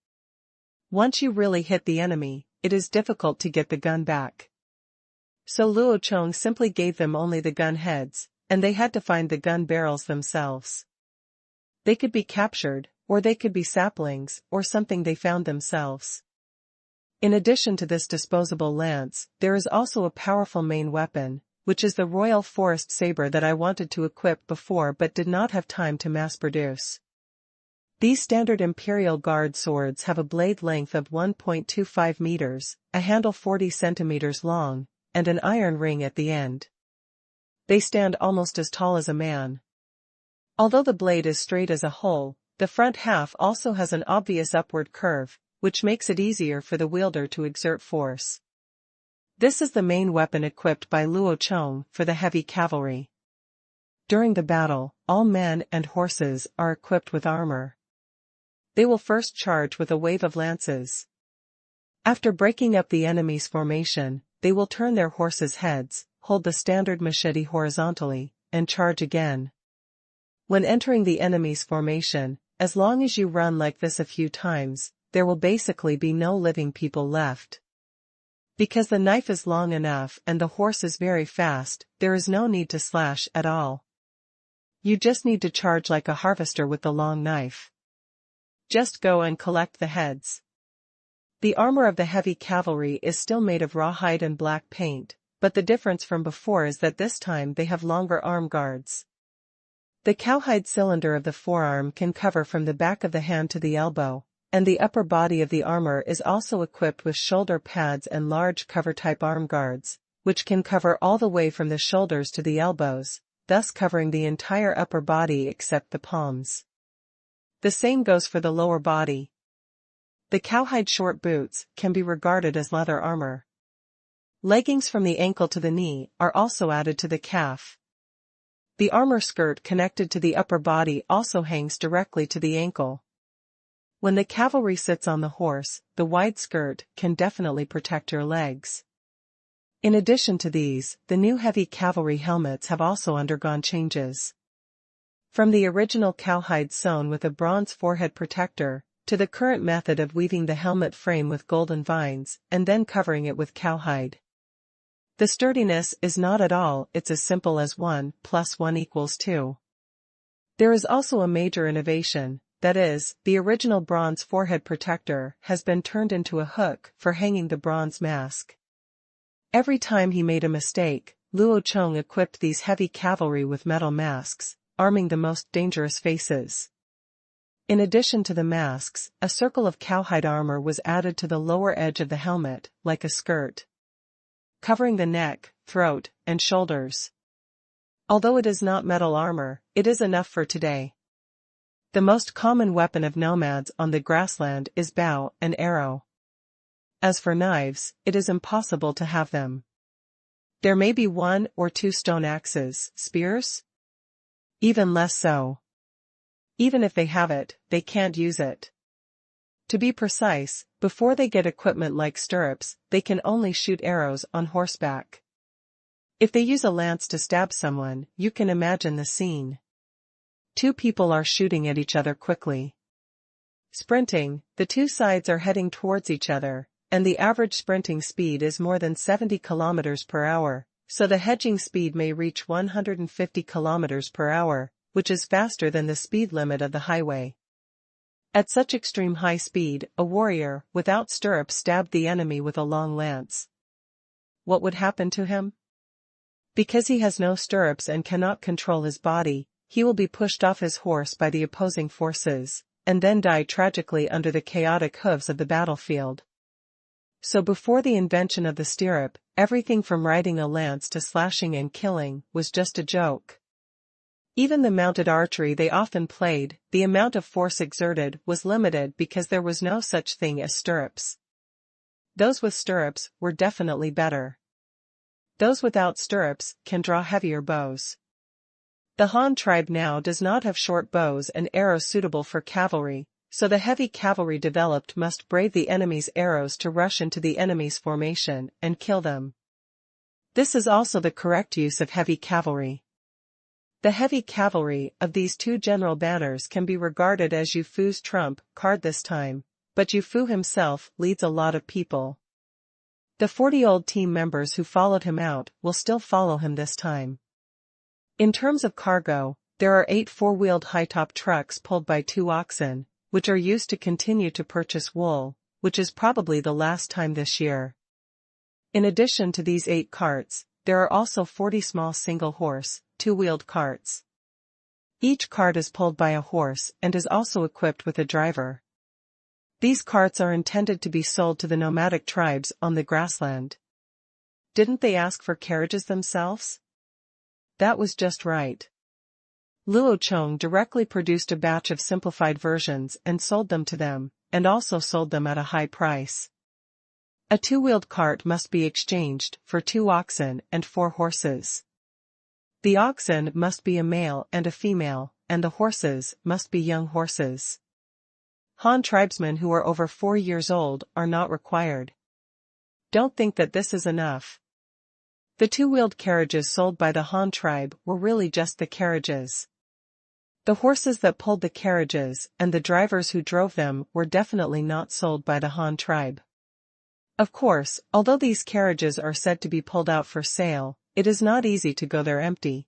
A: Once you really hit the enemy, it is difficult to get the gun back. So Luo Chong simply gave them only the gun heads, and they had to find the gun barrels themselves. They could be captured, or they could be saplings, or something they found themselves. In addition to this disposable lance, there is also a powerful main weapon, which is the Royal Forest Saber that I wanted to equip before but did not have time to mass-produce. These standard Imperial Guard swords have a blade length of 1.25 meters, a handle 40 centimeters long, and an iron ring at the end. They stand almost as tall as a man. Although the blade is straight as a whole, the front half also has an obvious upward curve, which makes it easier for the wielder to exert force. This is the main weapon equipped by Luo Chong for the heavy cavalry. During the battle, all men and horses are equipped with armor. They will first charge with a wave of lances. After breaking up the enemy's formation, they will turn their horses' heads, hold the standard machete horizontally, and charge again. When entering the enemy's formation, as long as you run like this a few times, there will basically be no living people left. Because the knife is long enough and the horse is very fast, there is no need to slash at all. You just need to charge like a harvester with the long knife. Just go and collect the heads. The armor of the heavy cavalry is still made of rawhide and black paint, but the difference from before is that this time they have longer arm guards. The cowhide cylinder of the forearm can cover from the back of the hand to the elbow, and the upper body of the armor is also equipped with shoulder pads and large cover-type arm guards, which can cover all the way from the shoulders to the elbows, thus covering the entire upper body except the palms. The same goes for the lower body. The cowhide short boots can be regarded as leather armor. Leggings from the ankle to the knee are also added to the calf. The armor skirt connected to the upper body also hangs directly to the ankle. When the cavalry sits on the horse, the wide skirt can definitely protect your legs. In addition to these, the new heavy cavalry helmets have also undergone changes. From the original cowhide sewn with a bronze forehead protector, to the current method of weaving the helmet frame with golden vines and then covering it with cowhide. The sturdiness is not at all, it's as simple as 1 + 1 = 2. There is also a major innovation, that is, the original bronze forehead protector has been turned into a hook for hanging the bronze mask. Every time he made a mistake, Luo Chong equipped these heavy cavalry with metal masks, arming the most dangerous faces. In addition to the masks, a circle of cowhide armor was added to the lower edge of the helmet, like a skirt, covering the neck, throat, and shoulders. Although it is not metal armor, it is enough for today. The most common weapon of nomads on the grassland is bow and arrow. As for knives, it is impossible to have them. There may be 1 or 2 stone axes, spears? Even less so. Even if they have it, they can't use it. To be precise, before they get equipment like stirrups, they can only shoot arrows on horseback. If they use a lance to stab someone, you can imagine the scene. 2 people are shooting at each other quickly. Sprinting, the 2 sides are heading towards each other, and the average sprinting speed is more than 70 km per hour, so the hedging speed may reach 150 km per hour, which is faster than the speed limit of the highway. At such extreme high speed, a warrior, without stirrups, stabbed the enemy with a long lance. What would happen to him? Because he has no stirrups and cannot control his body, he will be pushed off his horse by the opposing forces, and then die tragically under the chaotic hooves of the battlefield. So before the invention of the stirrup, everything from riding a lance to slashing and killing was just a joke. Even the mounted archery they often played, the amount of force exerted was limited because there was no such thing as stirrups. Those with stirrups were definitely better. Those without stirrups can draw heavier bows. The Han tribe now does not have short bows and arrows suitable for cavalry, so the heavy cavalry developed must brave the enemy's arrows to rush into the enemy's formation and kill them. This is also the correct use of heavy cavalry. The heavy cavalry of these 2 general banners can be regarded as Yu Fu's trump card this time, but Yu Fu himself leads a lot of people. The 40 old team members who followed him out will still follow him this time. In terms of cargo, there are 8 4-wheeled high-top trucks pulled by 2 oxen, which are used to continue to purchase wool, which is probably the last time this year. In addition to these 8 carts, there are also 40 small single-horse, 2-wheeled carts. Each cart is pulled by a horse and is also equipped with a driver. These carts are intended to be sold to the nomadic tribes on the grassland. Didn't they ask for carriages themselves? That was just right. Luo Chong directly produced a batch of simplified versions and sold them to them, and also sold them at a high price. A two-wheeled cart must be exchanged for 2 oxen and 4 horses. The oxen must be a male and a female, and the horses must be young horses. Han tribesmen who are over 4 years old are not required. Don't think that this is enough. The two-wheeled carriages sold by the Han tribe were really just the carriages. The horses that pulled the carriages and the drivers who drove them were definitely not sold by the Han tribe. Of course, although these carriages are said to be pulled out for sale, it is not easy to go there empty.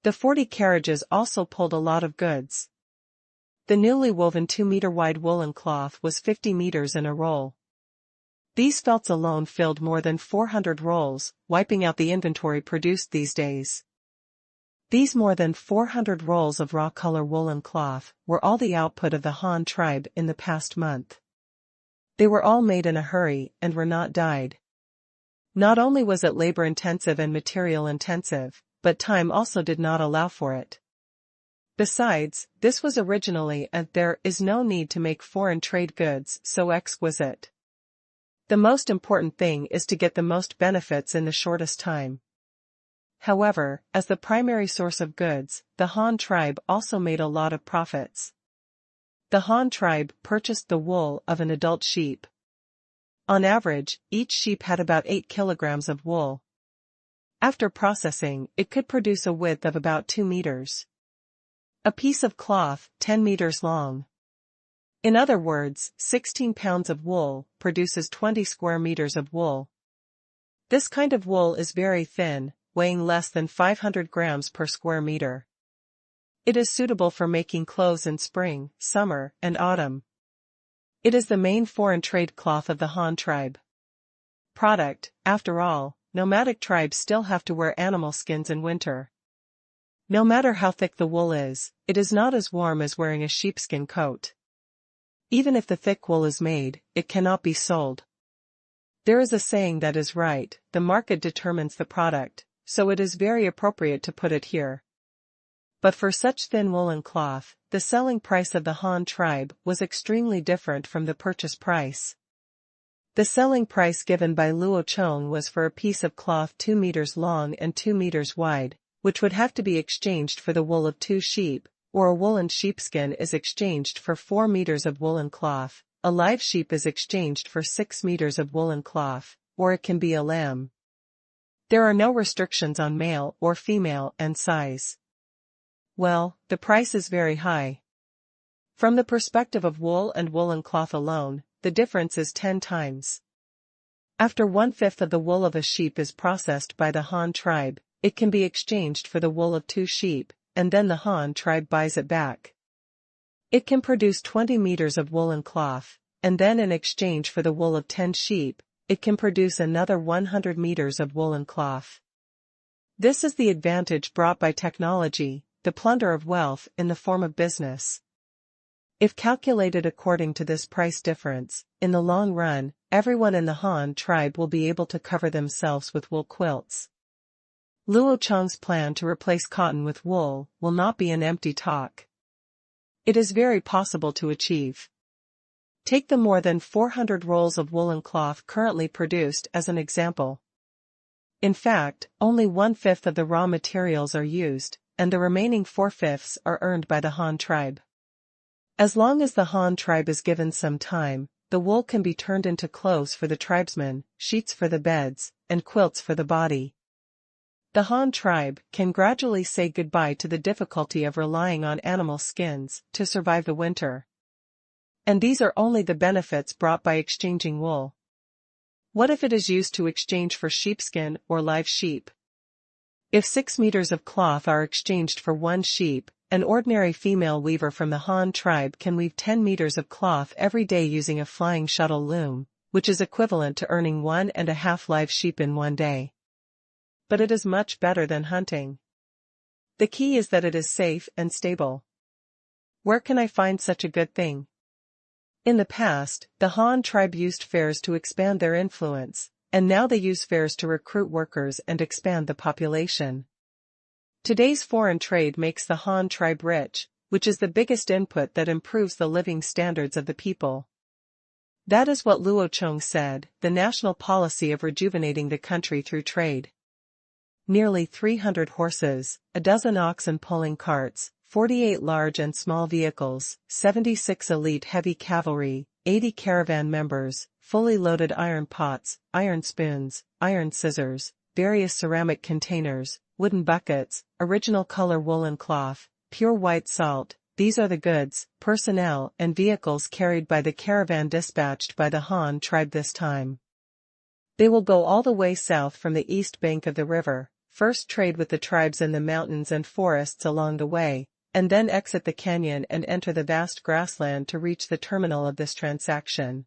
A: The 40 carriages also pulled a lot of goods. The newly woven 2-meter wide woolen cloth was 50 meters in a roll. These felts alone filled more than 400 rolls, wiping out the inventory produced these days. These more than 400 rolls of raw color woolen cloth were all the output of the Han tribe in the past month. They were all made in a hurry and were not dyed. Not only was it labor-intensive and material-intensive, but time also did not allow for it. Besides, this was originally and there is no need to make foreign trade goods so exquisite. The most important thing is to get the most benefits in the shortest time. However, as the primary source of goods, the Han tribe also made a lot of profits. The Han tribe purchased the wool of an adult sheep. On average, each sheep had about 8 kilograms of wool. After processing, it could produce a width of about 2 meters. A piece of cloth, 10 meters long. In other words, 16 pounds of wool produces 20 square meters of wool. This kind of wool is very thin, weighing less than 500 grams per square meter. It is suitable for making clothes in spring, summer, and autumn. It is the main foreign trade cloth of the Han tribe. After all, nomadic tribes still have to wear animal skins in winter. No matter how thick the wool is, it is not as warm as wearing a sheepskin coat. Even if the thick wool is made, it cannot be sold. There is a saying that is right, the market determines the product, so it is very appropriate to put it here. But for such thin woolen cloth, the selling price of the Han tribe was extremely different from the purchase price. The selling price given by Luo Chong was for a piece of cloth 2 meters long and 2 meters wide, which would have to be exchanged for the wool of 2 sheep, or a woolen sheepskin is exchanged for 4 meters of woolen cloth, a live sheep is exchanged for 6 meters of woolen cloth, or it can be a lamb. There are no restrictions on male or female and size. Well, the price is very high. From the perspective of wool and woolen cloth alone, the difference is 10 times. After 1/5 of the wool of a sheep is processed by the Han tribe, it can be exchanged for the wool of 2 sheep, and then the Han tribe buys it back. It can produce 20 meters of woolen cloth, and then in exchange for the wool of 10 sheep, it can produce another 100 meters of woolen cloth. This is the advantage brought by technology, the plunder of wealth in the form of business. If calculated according to this price difference, in the long run, everyone in the Han tribe will be able to cover themselves with wool quilts. Luo Chong's plan to replace cotton with wool will not be an empty talk. It is very possible to achieve. Take the more than 400 rolls of woolen cloth currently produced as an example. In fact, only 1/5 of the raw materials are used, and the remaining 4/5 are earned by the Han tribe. As long as the Han tribe is given some time, the wool can be turned into clothes for the tribesmen, sheets for the beds, and quilts for the body. The Han tribe can gradually say goodbye to the difficulty of relying on animal skins to survive the winter. And these are only the benefits brought by exchanging wool. What if it is used to exchange for sheepskin or live sheep? If 6 meters of cloth are exchanged for 1 sheep, an ordinary female weaver from the Han tribe can weave 10 meters of cloth every day using a flying shuttle loom, which is equivalent to earning 1.5 live sheep in 1 day. But it is much better than hunting. The key is that it is safe and stable. Where can I find such a good thing? In the past, the Han tribe used fairs to expand their influence, and now they use fairs to recruit workers and expand the population. Today's foreign trade makes the Han tribe rich, which is the biggest input that improves the living standards of the people. That is what Luo Chong said, the national policy of rejuvenating the country through trade. Nearly 300 horses, a dozen oxen pulling carts, 48 large and small vehicles, 76 elite heavy cavalry, 80 caravan members, fully loaded iron pots, iron spoons, iron scissors, various ceramic containers, wooden buckets, original color woolen cloth, pure white salt. These are the goods, personnel, and vehicles carried by the caravan dispatched by the Han tribe this time. They will go all the way south from the east bank of the river, first trade with the tribes in the mountains and forests along the way, and then exit the canyon and enter the vast grassland to reach the terminal of this transaction.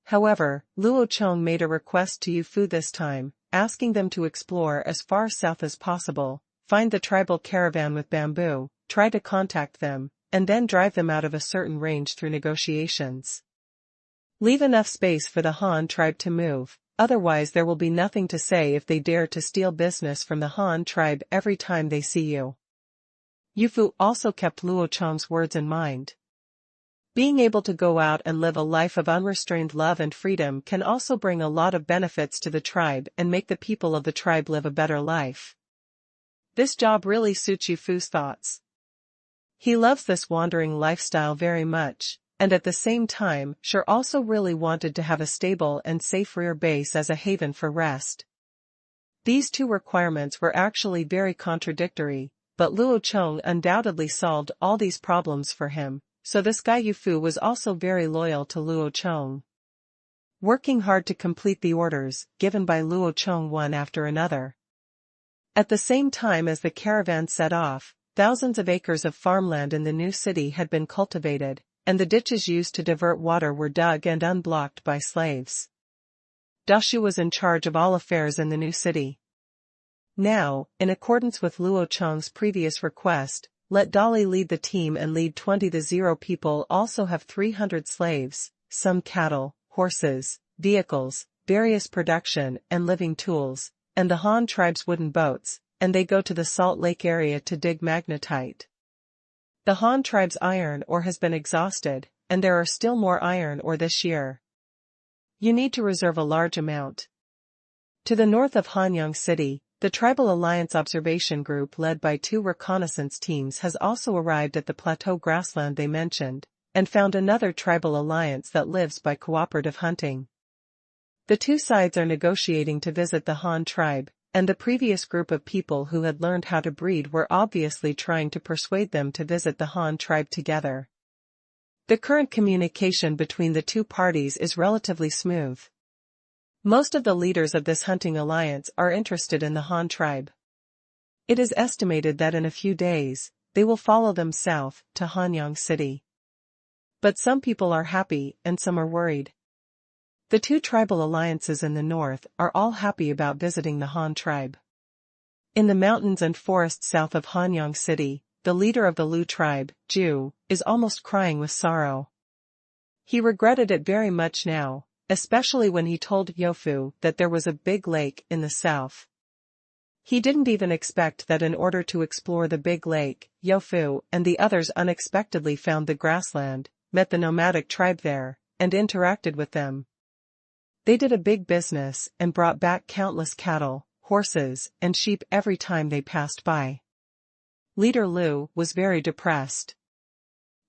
A: However, Luo Chong made a request to Yu Fu this time, asking them to explore as far south as possible, find the tribal caravan with bamboo, try to contact them, and then drive them out of a certain range through negotiations. Leave enough space for the Han tribe to move, otherwise there will be nothing to say if they dare to steal business from the Han tribe every time they see you. Yu Fu also kept Luo Chong's words in mind. Being able to go out and live a life of unrestrained love and freedom can also bring a lot of benefits to the tribe and make the people of the tribe live a better life. This job really suits Yu Fu's thoughts. He loves this wandering lifestyle very much, and at the same time, sure also really wanted to have a stable and safe rear base as a haven for rest. These two requirements were actually very contradictory, but Luo Chong undoubtedly solved all these problems for him, so this guy Yu Fu was also very loyal to Luo Chong. Working hard to complete the orders given by Luo Chong one after another. At the same time as the caravan set off, thousands of acres of farmland in the new city had been cultivated, and the ditches used to divert water were dug and unblocked by slaves. Dashu was in charge of all affairs in the new city. Now, in accordance with Luo Chong's previous request, let Dali lead the team and lead 20. The 0 people also have 300 slaves, some cattle, horses, vehicles, various production and living tools, and the Han tribe's wooden boats, and they go to the Salt Lake area to dig magnetite. The Han tribe's iron ore has been exhausted, and there are still more iron ore this year. You need to reserve a large amount. To the north of Hanyang City, the Tribal Alliance Observation Group led by 2 reconnaissance teams has also arrived at the plateau grassland they mentioned, and found another tribal alliance that lives by cooperative hunting. The two sides are negotiating to visit the Han tribe, and the previous group of people who had learned how to breed were obviously trying to persuade them to visit the Han tribe together. The current communication between the two parties is relatively smooth. Most of the leaders of this hunting alliance are interested in the Han tribe. It is estimated that in a few days, they will follow them south to Hanyang City. But some people are happy and some are worried. The two tribal alliances in the north are all happy about visiting the Han tribe. In the mountains and forests south of Hanyang City, the leader of the Lu tribe, Ju, is almost crying with sorrow. He regretted it very much now, especially when he told Yu Fu that there was a big lake in the south. He didn't even expect that in order to explore the big lake, Yu Fu and the others unexpectedly found the grassland, met the nomadic tribe there, and interacted with them. They did a big business and brought back countless cattle, horses, and sheep every time they passed by. Leader Lu was very depressed.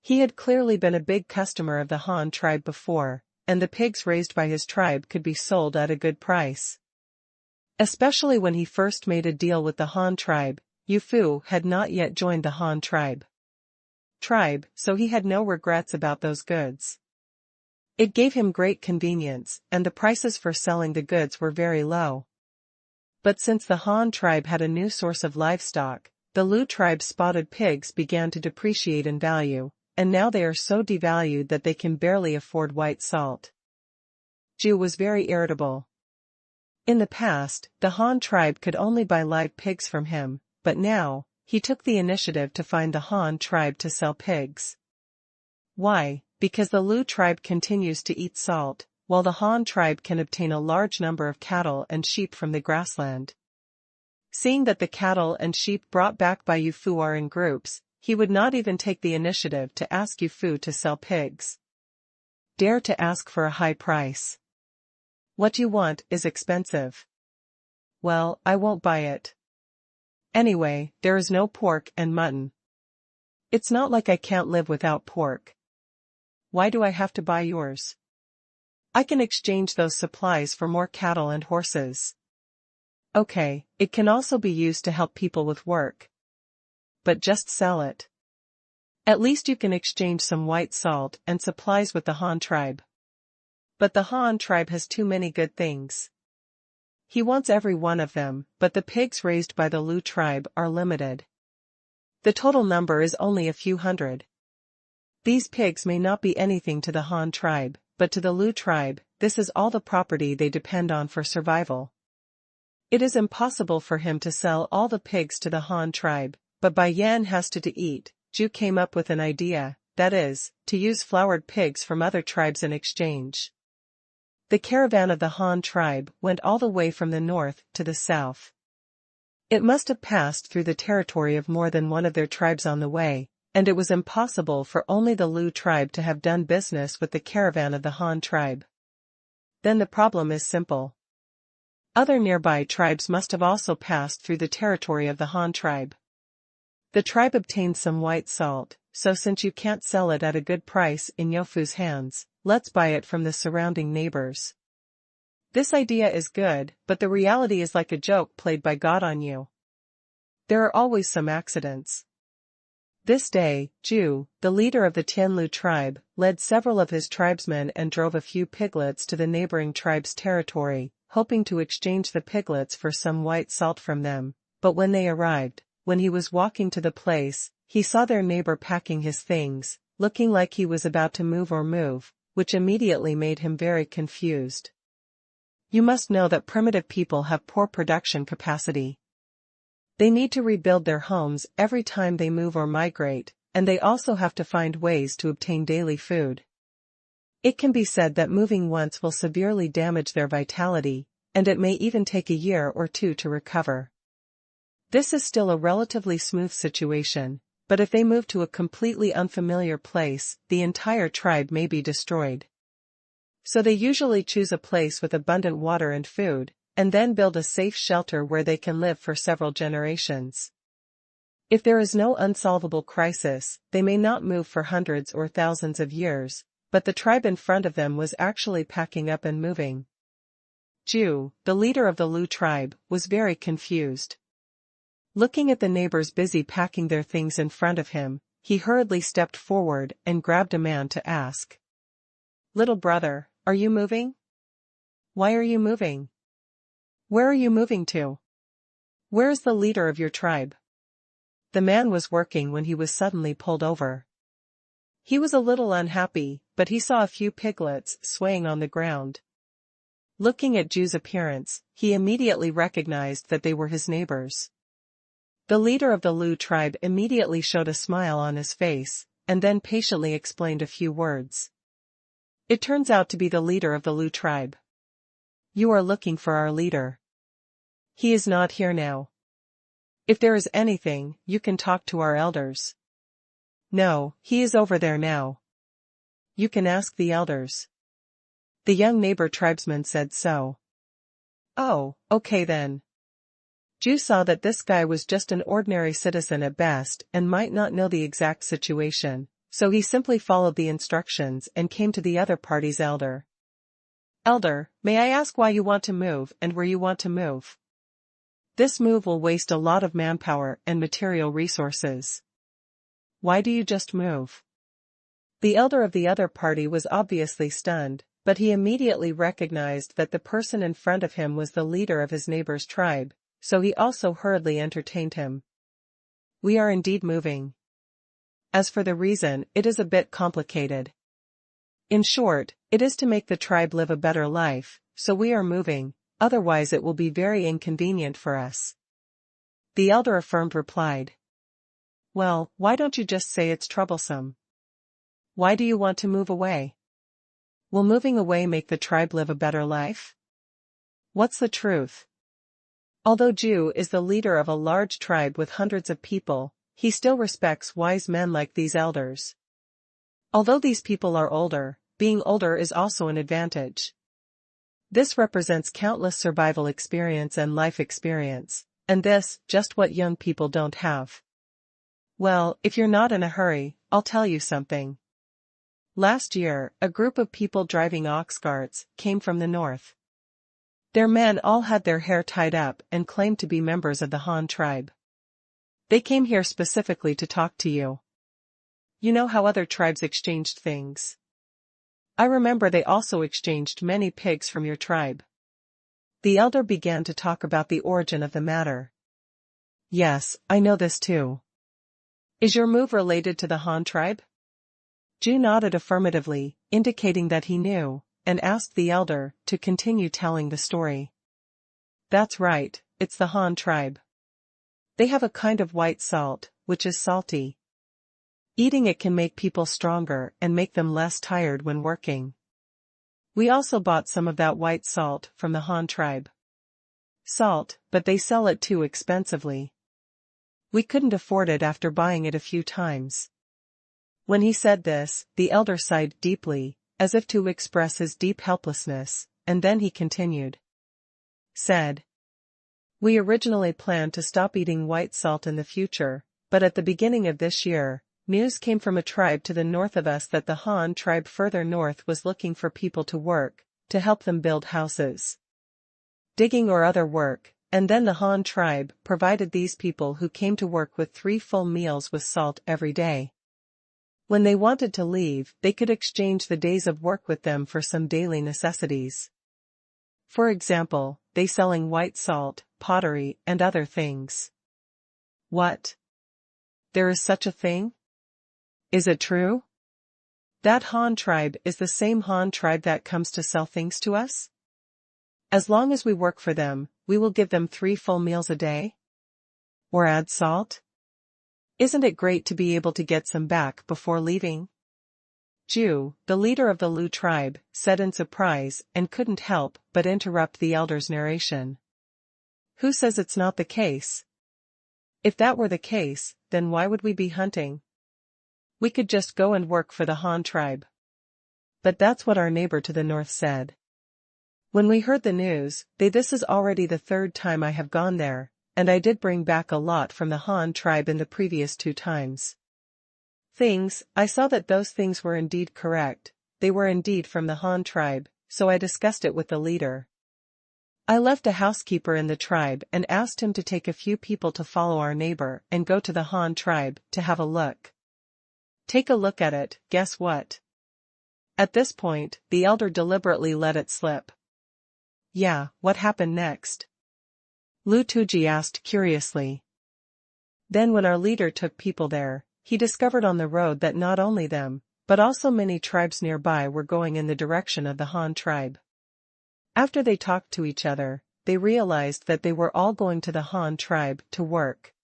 A: He had clearly been a big customer of the Han tribe before, and the pigs raised by his tribe could be sold at a good price. Especially when he first made a deal with the Han tribe, Yu Fu had not yet joined the Han tribe, so he had no regrets about those goods. It gave him great convenience, and the prices for selling the goods were very low. But since the Han tribe had a new source of livestock, the Lu tribe's spotted pigs began to depreciate in value, and now they are so devalued that they can barely afford white salt. Ju was very irritable. In the past, the Han tribe could only buy live pigs from him, but now, he took the initiative to find the Han tribe to sell pigs. Why? Because the Lu tribe continues to eat salt, while the Han tribe can obtain a large number of cattle and sheep from the grassland. Seeing that the cattle and sheep brought back by Yu Fu are in groups, he would not even take the initiative to ask you Fu to sell pigs. Dare to ask for a high price. What you want is expensive. Well, I won't buy it. Anyway, there is no pork and mutton. It's not like I can't live without pork. Why do I have to buy yours? I can exchange those supplies for more cattle and horses. Okay, it can also be used to help people with work. But just sell it. At least you can exchange some white salt and supplies with the Han tribe. But the Han tribe has too many good things. He wants every one of them, but the pigs raised by the Luo tribe are limited. The total number is only a few hundred. These pigs may not be anything to the Han tribe, but to the Luo tribe, this is all the property they depend on for survival. It is impossible for him to sell all the pigs to the Han tribe, but Bai Yan has to eat. Zhu came up with an idea, that is, to use floured pigs from other tribes in exchange. The caravan of the Han tribe went all the way from the north to the south. It must have passed through the territory of more than one of their tribes on the way, and it was impossible for only the Luo tribe to have done business with the caravan of the Han tribe. Then the problem is simple. Other nearby tribes must have also passed through the territory of the Han tribe. The tribe obtained some white salt, so since you can't sell it at a good price in Yofu's hands, let's buy it from the surrounding neighbors. This idea is good, but the reality is like a joke played by God on you. There are always some accidents. This day, Zhu, the leader of the Tianlu tribe, led several of his tribesmen and drove a few piglets to the neighboring tribe's territory, hoping to exchange the piglets for some white salt from them, but when they arrived, when he was walking to the place, he saw their neighbor packing his things, looking like he was about to move, which immediately made him very confused. You must know that primitive people have poor production capacity. They need to rebuild their homes every time they move or migrate, and they also have to find ways to obtain daily food. It can be said that moving once will severely damage their vitality, and it may even take a year or two to recover. This is still a relatively smooth situation, but if they move to a completely unfamiliar place, the entire tribe may be destroyed. So they usually choose a place with abundant water and food, and then build a safe shelter where they can live for several generations. If there is no unsolvable crisis, they may not move for hundreds or thousands of years, but the tribe in front of them was actually packing up and moving. Zhu, the leader of the Luo tribe, was very confused. Looking at the neighbors busy packing their things in front of him, he hurriedly stepped forward and grabbed a man to ask. "Little brother, are you moving? Why are you moving? Where are you moving to? Where is the leader of your tribe?" The man was working when he was suddenly pulled over. He was a little unhappy, but he saw a few piglets swaying on the ground. Looking at Zhu's appearance, he immediately recognized that they were his neighbors. The leader of the Luo tribe immediately showed a smile on his face, and then patiently explained a few words. It turns out to be the leader of the Luo tribe. "You are looking for our leader. He is not here now. If there is anything, you can talk to our elders." "No, he is over there now. You can ask the elders." The young neighbor tribesman said so. "Oh, okay then." Zhu saw that this guy was just an ordinary citizen at best and might not know the exact situation, so he simply followed the instructions and came to the other party's elder. "Elder, may I ask why you want to move and where you want to move? This move will waste a lot of manpower and material resources. Why do you just move?" The elder of the other party was obviously stunned, but he immediately recognized that the person in front of him was the leader of his neighbor's tribe, so he also hurriedly entertained him. "We are indeed moving. As for the reason, it is a bit complicated. In short, it is to make the tribe live a better life, so we are moving, otherwise it will be very inconvenient for us." The elder affirmed replied. "Well, why don't you just say it's troublesome? Why do you want to move away? Will moving away make the tribe live a better life? What's the truth?" Although Zhu is the leader of a large tribe with hundreds of people, he still respects wise men like these elders. Although these people are older, being older is also an advantage. This represents countless survival experience and life experience, and this, just what young people don't have. Well, if you're not in a hurry, I'll tell you something. Last year, a group of people driving ox carts came from the north. Their men all had their hair tied up and claimed to be members of the Han tribe. They came here specifically to talk to you. You know how other tribes exchanged things. I remember they also exchanged many pigs from your tribe. The elder began to talk about the origin of the matter. Yes, I know this too. Is your move related to the Han tribe? Ju nodded affirmatively, indicating that he knew, and asked the elder to continue telling the story. That's right, it's the Han tribe. They have a kind of white salt, which is salty. Eating it can make people stronger and make them less tired when working. We also bought some of that white salt from the Han tribe. Salt, but they sell it too expensively. We couldn't afford it after buying it a few times. When he said this, the elder sighed deeply, as if to express his deep helplessness, and then he continued. Said. We originally planned to stop eating white salt in the future, but at the beginning of this year, news came from a tribe to the north of us that the Han tribe further north was looking for people to work, to help them build houses, digging or other work, and then the Han tribe provided these people who came to work with 3 full meals with salt every day. When they wanted to leave, they could exchange the days of work with them for some daily necessities. For example, they selling white salt, pottery, and other things. What? There is such a thing? Is it true? That Han tribe is the same Han tribe that comes to sell things to us? As long as we work for them, we will give them 3 full meals a day? Or add salt? Isn't it great to be able to get some back before leaving? Ju, the leader of the Luo tribe, said in surprise and couldn't help but interrupt the elder's narration. Who says it's not the case? If that were the case, then why would we be hunting? We could just go and work for the Han tribe. But that's what our neighbor to the north said. When we heard the news, this is already the 3rd time I have gone there, and I did bring back a lot from the Han tribe in the previous 2 times. I saw that those things were indeed correct, they were indeed from the Han tribe, so I discussed it with the leader. I left a housekeeper in the tribe and asked him to take a few people to follow our neighbor and go to the Han tribe to have a look. Take a look at it, guess what? At this point, the elder deliberately let it slip. Yeah, what happened next? Lu Tuji asked curiously. Then when our leader took people there, he discovered on the road that not only them, but also many tribes nearby were going in the direction of the Han tribe. After they talked to each other, they realized that they were all going to the Han tribe to work.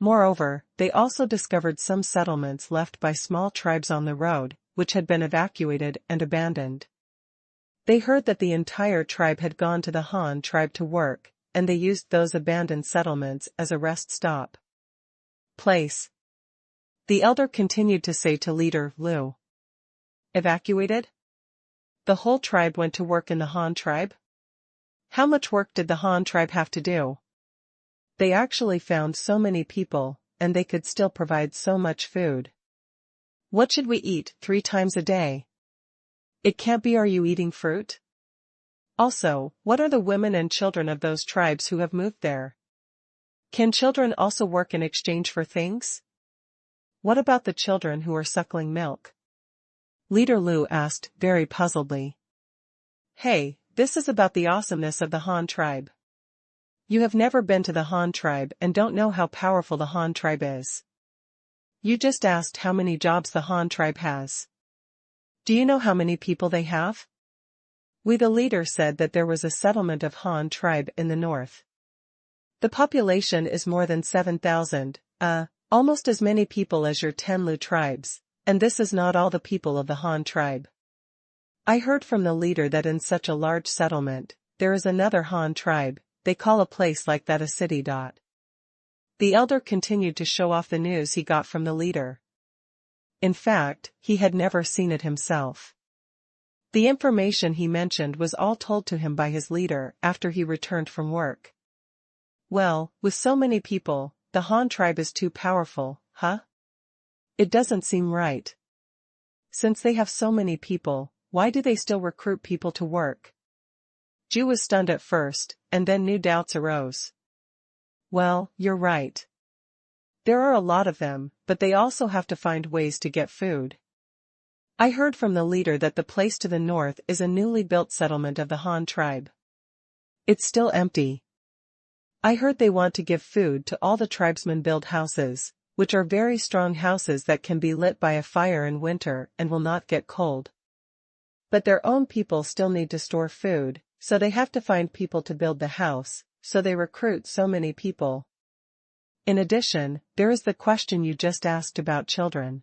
A: Moreover, they also discovered some settlements left by small tribes on the road, which had been evacuated and abandoned. They heard that the entire tribe had gone to the Han tribe to work, and they used those abandoned settlements as a rest stop place. The elder continued to say to leader Lu. Evacuated? The whole tribe went to work in the Han tribe? How much work did the Han tribe have to do? They actually found so many people, and they could still provide so much food. What should we eat 3 times a day? It can't be. Are you eating fruit? Also, what are the women and children of those tribes who have moved there? Can children also work in exchange for things? What about the children who are suckling milk? Leader Lu asked, very puzzledly. Hey, this is about the awesomeness of the Han tribe. You have never been to the Han tribe and don't know how powerful the Han tribe is. You just asked how many jobs the Han tribe has. Do you know how many people they have? The leader said that there was a settlement of Han tribe in the north. The population is more than 7,000, almost as many people as your 10 Lu tribes, and this is not all the people of the Han tribe. I heard from the leader that in such a large settlement, there is another Han tribe. They call a place like that a city. The elder continued to show off the news he got from the leader. In fact, he had never seen it himself. The information he mentioned was all told to him by his leader after he returned from work. Well, with so many people, the Han tribe is too powerful, huh? It doesn't seem right. Since they have so many people, why do they still recruit people to work? Ju was stunned at first, and then new doubts arose. Well, you're right. There are a lot of them, but they also have to find ways to get food. I heard from the leader that the place to the north is a newly built settlement of the Han tribe. It's still empty. I heard they want to give food to all the tribesmen build houses, which are very strong houses that can be lit by a fire in winter and will not get cold. But their own people still need to store food, so they have to find people to build the house, so they recruit so many people. In addition, there is the question you just asked about children.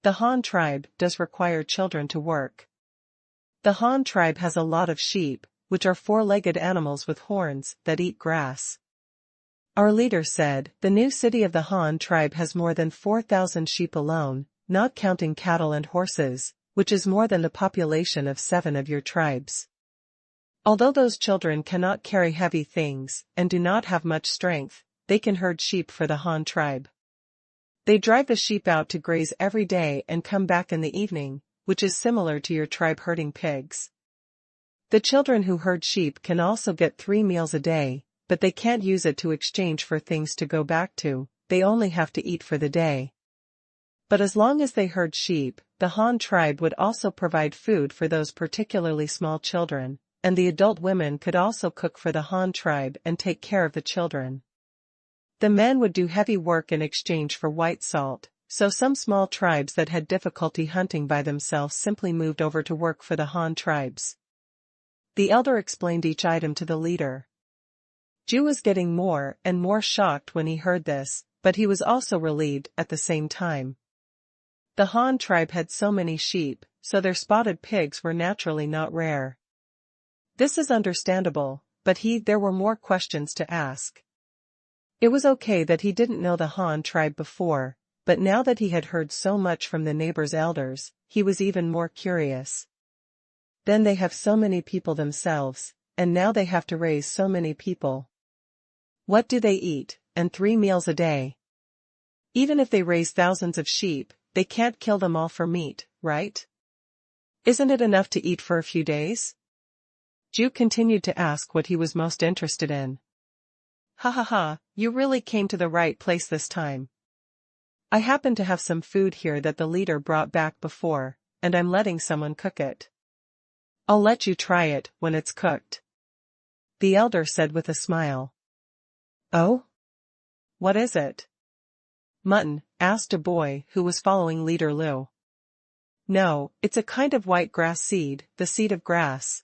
A: The Han tribe does require children to work. The Han tribe has a lot of sheep, which are four-legged animals with horns that eat grass. Our leader said, the new city of the Han tribe has more than 4,000 sheep alone, not counting cattle and horses, which is more than the population of 7 of your tribes. Although those children cannot carry heavy things and do not have much strength, they can herd sheep for the Han tribe. They drive the sheep out to graze every day and come back in the evening, which is similar to your tribe herding pigs. The children who herd sheep can also get 3 meals a day, but they can't use it to exchange for things to go back to, they only have to eat for the day. But as long as they herd sheep, the Han tribe would also provide food for those particularly small children, and the adult women could also cook for the Han tribe and take care of the children. The men would do heavy work in exchange for white salt, so some small tribes that had difficulty hunting by themselves simply moved over to work for the Han tribes. The elder explained each item to the leader. Ju was getting more and more shocked when he heard this, but he was also relieved at the same time. The Han tribe had so many sheep, so their spotted pigs were naturally not rare. This is understandable, but there were more questions to ask. It was okay that he didn't know the Han tribe before, but now that he had heard so much from the neighbors' elders, he was even more curious. Then they have so many people themselves, and now they have to raise so many people. What do they eat, and 3 meals a day? Even if they raise thousands of sheep, they can't kill them all for meat, right? Isn't it enough to eat for a few days? Ju continued to ask what he was most interested in. Ha ha ha, you really came to the right place this time. I happen to have some food here that the leader brought back before, and I'm letting someone cook it. I'll let you try it when it's cooked. The elder said with a smile. Oh? What is it? Mutton, asked a boy who was following leader Luo. No, it's a kind of white grass seed, the seed of grass.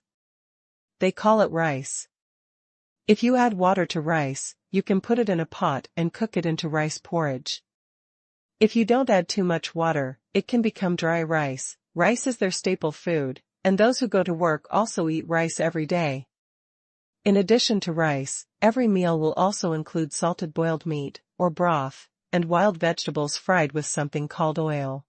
A: They call it rice. If you add water to rice, you can put it in a pot and cook it into rice porridge. If you don't add too much water, it can become dry rice. Rice is their staple food, and those who go to work also eat rice every day. In addition to rice, every meal will also include salted boiled meat, or broth, and wild vegetables fried with something called oil.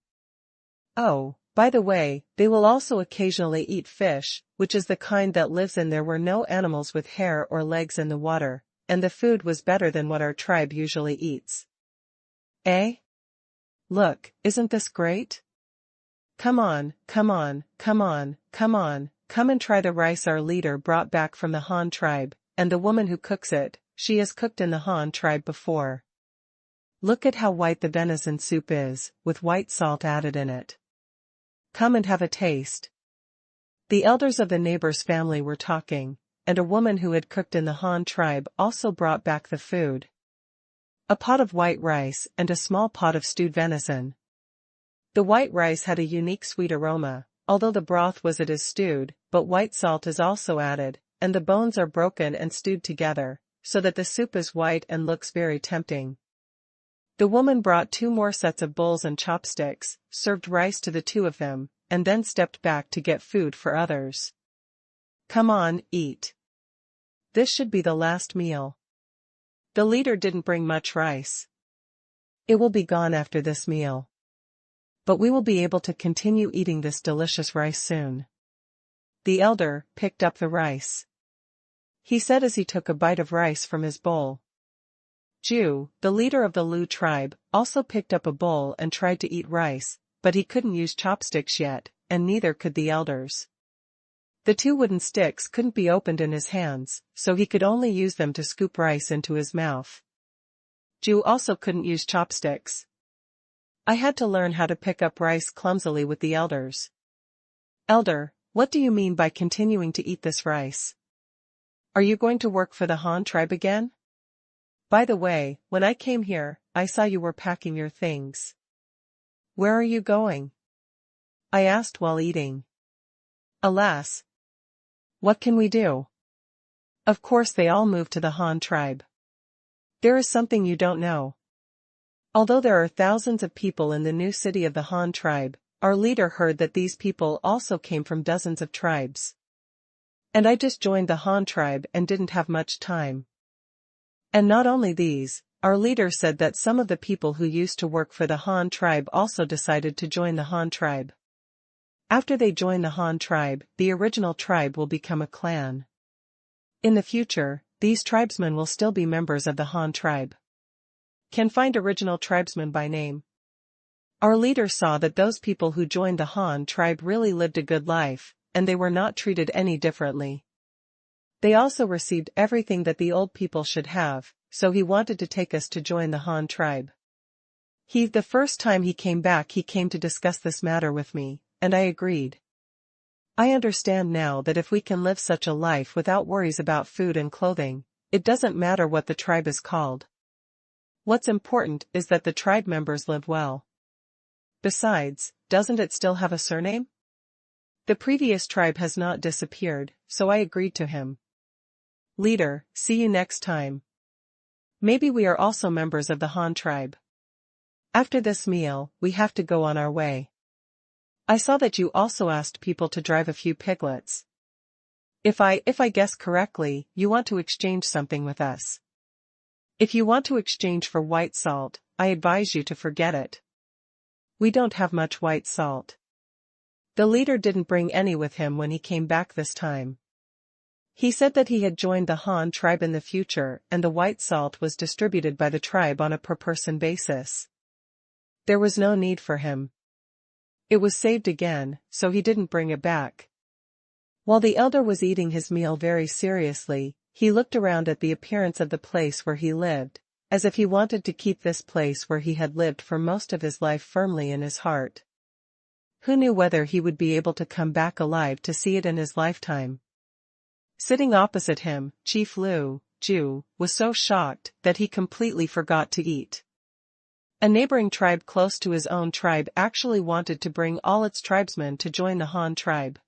A: Oh, by the way, they will also occasionally eat fish, which is the kind that lives in there were no animals with hair or legs in the water, and the food was better than what our tribe usually eats. Eh? Look, isn't this great? Come on, come on, come on, come on, come and try the rice our leader brought back from the Han tribe, and the woman who cooks it, she has cooked in the Han tribe before. Look at how white the venison soup is, with white salt added in it. Come and have a taste. The elders of the neighbor's family were talking, and a woman who had cooked in the Han tribe also brought back the food. A pot of white rice and a small pot of stewed venison. The white rice had a unique sweet aroma, although the broth was stewed, but white salt is also added, and the bones are broken and stewed together, so that the soup is white and looks very tempting. The woman brought 2 more sets of bowls and chopsticks, served rice to the 2 of them, and then stepped back to get food for others. Come on, eat. This should be the last meal. The leader didn't bring much rice. It will be gone after this meal. But we will be able to continue eating this delicious rice soon. The elder picked up the rice. He said as he took a bite of rice from his bowl. Ju, the leader of the Luo tribe, also picked up a bowl and tried to eat rice, but he couldn't use chopsticks yet, and neither could the elders. The 2 wooden sticks couldn't be opened in his hands, so he could only use them to scoop rice into his mouth. Ju also couldn't use chopsticks. I had to learn how to pick up rice clumsily with the elders. Elder, what do you mean by continuing to eat this rice? Are you going to work for the Han tribe again? By the way, when I came here, I saw you were packing your things. Where are you going? I asked while eating. Alas. What can we do? Of course they all moved to the Han tribe. There is something you don't know. Although there are thousands of people in the new city of the Han tribe, our leader heard that these people also came from dozens of tribes. And I just joined the Han tribe and didn't have much time. And not only these, our leader said that some of the people who used to work for the Han tribe also decided to join the Han tribe. After they join the Han tribe, the original tribe will become a clan. In the future, these tribesmen will still be members of the Han tribe. Can find original tribesmen by name. Our leader saw that those people who joined the Han tribe really lived a good life, and they were not treated any differently. They also received everything that the old people should have, so he wanted to take us to join the Han tribe. The first time he came back he came to discuss this matter with me, and I agreed. I understand now that if we can live such a life without worries about food and clothing, it doesn't matter what the tribe is called. What's important is that the tribe members live well. Besides, doesn't it still have a surname? The previous tribe has not disappeared, so I agreed to him. Leader, see you next time. Maybe we are also members of the Han tribe. After this meal, we have to go on our way. I saw that you also asked people to drive a few piglets. If I guess correctly, you want to exchange something with us. If you want to exchange for white salt, I advise you to forget it. We don't have much white salt. The leader didn't bring any with him when he came back this time. He said that he had joined the Han tribe in the future and the white salt was distributed by the tribe on a per-person basis. There was no need for him. It was saved again, so he didn't bring it back. While the elder was eating his meal very seriously, he looked around at the appearance of the place where he lived, as if he wanted to keep this place where he had lived for most of his life firmly in his heart. Who knew whether he would be able to come back alive to see it in his lifetime? Sitting opposite him, Chief Luo, Ju, was so shocked that he completely forgot to eat. A neighboring tribe close to his own tribe actually wanted to bring all its tribesmen to join the Han tribe.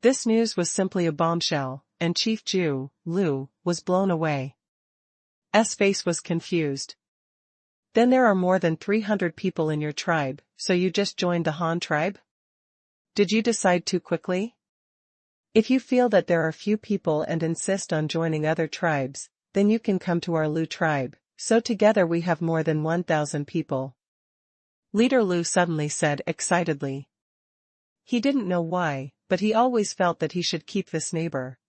A: This news was simply a bombshell, and Chief Ju, Luo, was blown away. S face was confused. Then there are more than 300 people in your tribe, so you just joined the Han tribe? Did you decide too quickly? If you feel that there are few people and insist on joining other tribes, then you can come to our Luo tribe, so together we have more than 1,000 people. Leader Luo suddenly said excitedly. He didn't know why, but he always felt that he should keep this neighbor.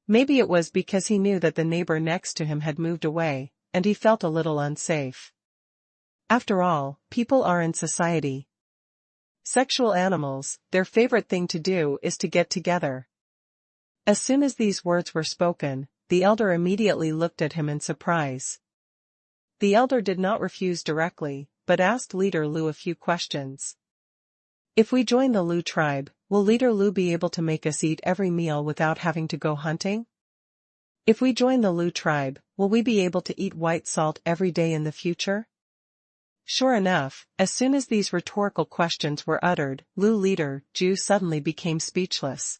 A: Maybe it was because he knew that the neighbor next to him had moved away, and he felt a little unsafe. After all, people are in society. Sexual animals, their favorite thing to do is to get together. As soon as these words were spoken, the elder immediately looked at him in surprise. The elder did not refuse directly, but asked Leader Luo a few questions. If we join the Luo tribe, will Leader Luo be able to make us eat every meal without having to go hunting? If we join the Luo tribe, will we be able to eat white salt every day in the future? Sure enough, as soon as these rhetorical questions were uttered, Luo leader, Ju suddenly became speechless.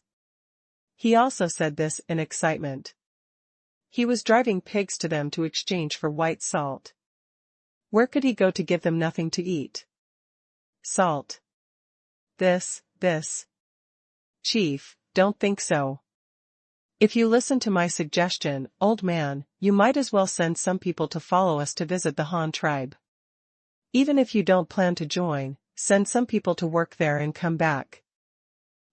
A: He also said this in excitement. He was driving pigs to them to exchange for white salt. Where could he go to give them nothing to eat? Salt. This. Chief, don't think so. If you listen to my suggestion, old man, you might as well send some people to follow us to visit the Han tribe. Even if you don't plan to join, send some people to work there and come back.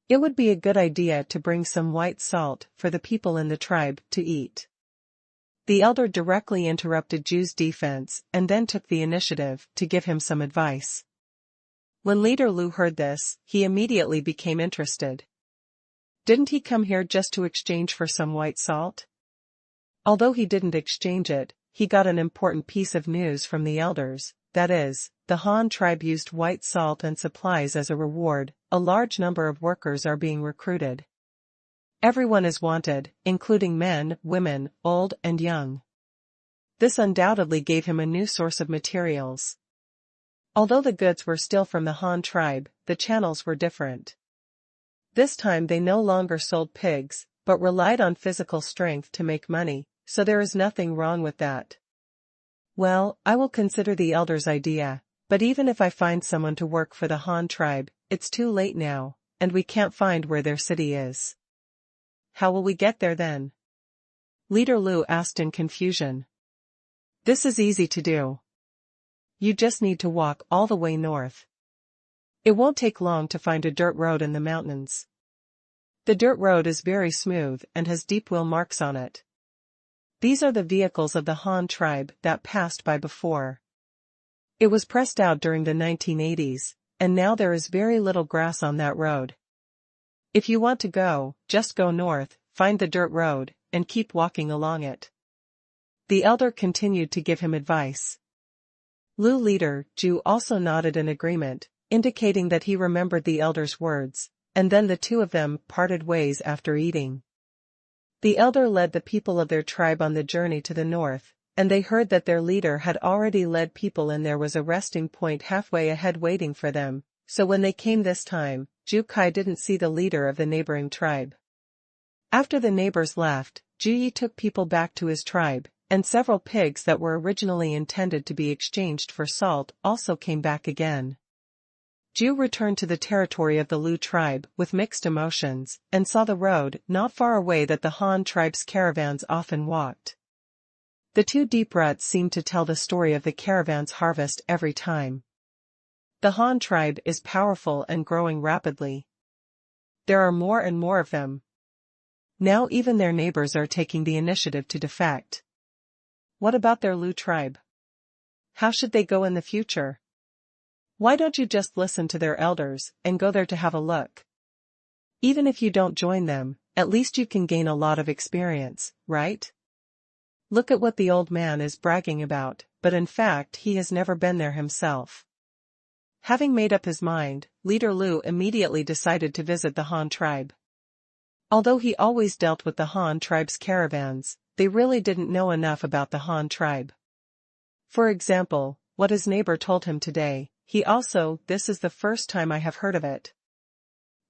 A: It would be a good idea to bring some white salt for the people in the tribe to eat. The elder directly interrupted Zhu's defense and then took the initiative to give him some advice. When leader Lu heard this, he immediately became interested. Didn't he come here just to exchange for some white salt? Although he didn't exchange it, he got an important piece of news from the elders, that is, the Han tribe used white salt and supplies as a reward. A large number of workers are being recruited. Everyone is wanted, including men, women, old and young. This undoubtedly gave him a new source of materials. Although the goods were still from the Han tribe, the channels were different. This time they no longer sold pigs, but relied on physical strength to make money, so there is nothing wrong with that. Well, I will consider the elder's idea, but even if I find someone to work for the Han tribe, it's too late now, and we can't find where their city is. How will we get there then? Leader Lu asked in confusion. This is easy to do. You just need to walk all the way north. It won't take long to find a dirt road in the mountains. The dirt road is very smooth and has deep wheel marks on it. These are the vehicles of the Han tribe that passed by before. It was pressed out during the 1980s, and now there is very little grass on that road. If you want to go, just go north, find the dirt road, and keep walking along it. The elder continued to give him advice. Lu leader Zhu also nodded in agreement, indicating that he remembered the elder's words, and then the two of them parted ways after eating. The elder led the people of their tribe on the journey to the north, and they heard that their leader had already led people and there was a resting point halfway ahead waiting for them, so when they came this time, Zhu Kai didn't see the leader of the neighboring tribe. After the neighbors left, Zhu Yi took people back to his tribe, and several pigs that were originally intended to be exchanged for salt also came back again. Zhu returned to the territory of the Lu tribe with mixed emotions, and saw the road not far away that the Han tribe's caravans often walked. The two deep ruts seemed to tell the story of the caravan's harvest every time. The Han tribe is powerful and growing rapidly. There are more and more of them. Now even their neighbors are taking the initiative to defect. What about their Lu tribe? How should they go in the future? Why don't you just listen to their elders and go there to have a look? Even if you don't join them, at least you can gain a lot of experience, right? Look at what the old man is bragging about, but in fact he has never been there himself. Having made up his mind, leader Lu immediately decided to visit the Han tribe. Although he always dealt with the Han tribe's caravans, they really didn't know enough about the Han tribe. For example, what his neighbor told him today, this is the first time I have heard of it.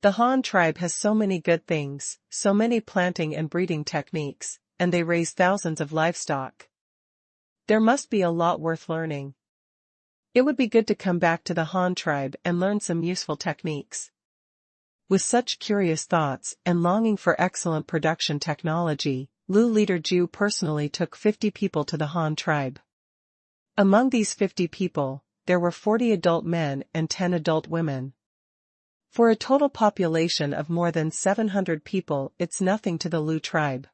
A: The Han tribe has so many good things, so many planting and breeding techniques, and they raise thousands of livestock. There must be a lot worth learning. It would be good to come back to the Han tribe and learn some useful techniques. With such curious thoughts and longing for excellent production technology, Lu leader Zhu personally took 50 people to the Han tribe. Among these 50 people, there were 40 adult men and 10 adult women. For a total population of more than 700 people, it's nothing to the Lu tribe.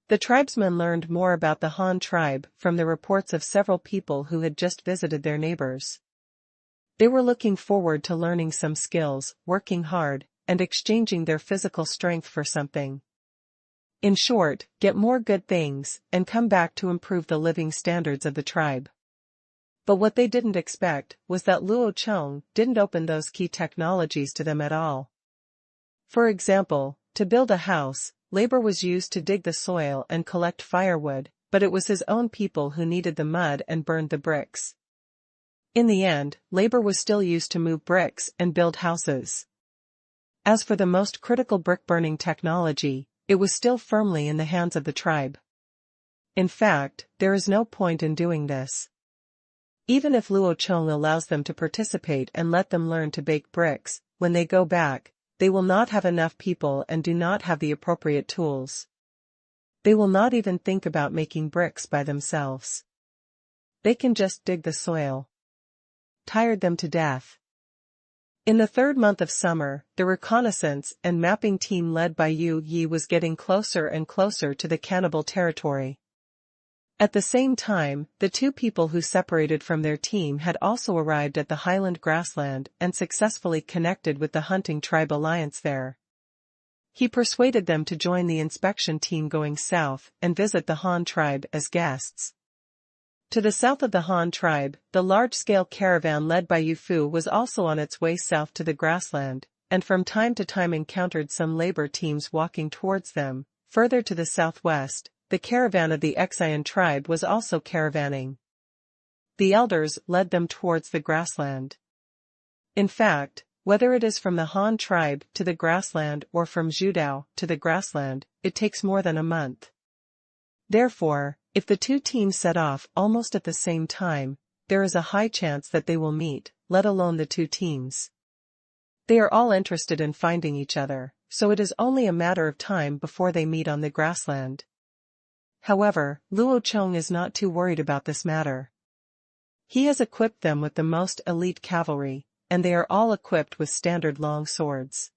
A: The tribesmen learned more about the Han tribe from the reports of several people who had just visited their neighbors. They were looking forward to learning some skills, working hard, and exchanging their physical strength for something. In short, get more good things, and come back to improve the living standards of the tribe. But what they didn't expect was that Luo Chong didn't open those key technologies to them at all. For example, to build a house, labor was used to dig the soil and collect firewood, but it was his own people who needed the mud and burned the bricks. In the end, labor was still used to move bricks and build houses. As for the most critical brick-burning technology, it was still firmly in the hands of the tribe. In fact, there is no point in doing this. Even if Luo Chong allows them to participate and let them learn to bake bricks, when they go back, they will not have enough people and do not have the appropriate tools. They will not even think about making bricks by themselves. They can just dig the soil. Tired them to death. In the third month of summer, the reconnaissance and mapping team led by Yu Yi was getting closer and closer to the cannibal territory. At the same time, the two people who separated from their team had also arrived at the highland grassland and successfully connected with the hunting tribe alliance there. He persuaded them to join the inspection team going south and visit the Han tribe as guests. To the south of the Han tribe, the large-scale caravan led by Yu Fu was also on its way south to the grassland, and from time to time encountered some labor teams walking towards them. Further to the southwest, the caravan of the Xian tribe was also caravanning. The elders led them towards the grassland. In fact, whether it is from the Han tribe to the grassland or from Zhudao to the grassland, it takes more than a month. Therefore, if the two teams set off almost at the same time, there is a high chance that they will meet, let alone the two teams. They are all interested in finding each other, so it is only a matter of time before they meet on the grassland. However, Luo Chong is not too worried about this matter. He has equipped them with the most elite cavalry, and they are all equipped with standard long swords.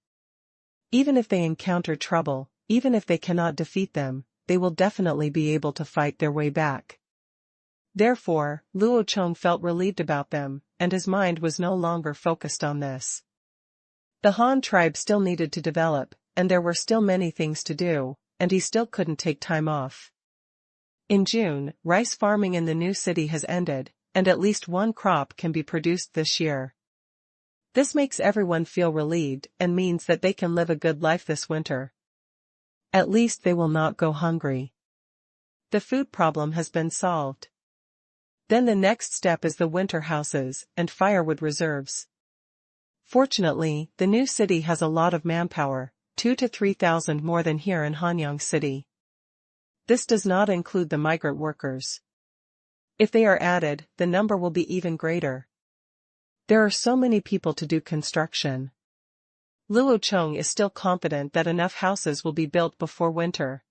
A: Even if they encounter trouble, even if they cannot defeat them, they will definitely be able to fight their way back. Therefore, Luo Chong felt relieved about them, and his mind was no longer focused on this. The Han tribe still needed to develop, and there were still many things to do, and he still couldn't take time off. In June, rice farming in the new city has ended, and at least one crop can be produced this year. This makes everyone feel relieved and means that they can live a good life this winter. At least they will not go hungry. The food problem has been solved. Then the next step is the winter houses and firewood reserves. Fortunately, the new city has a lot of manpower, 2,000 to 3,000 more than here in Hanyang City. This does not include the migrant workers. If they are added, the number will be even greater. There are so many people to do construction. Luo Chong is still confident that enough houses will be built before winter.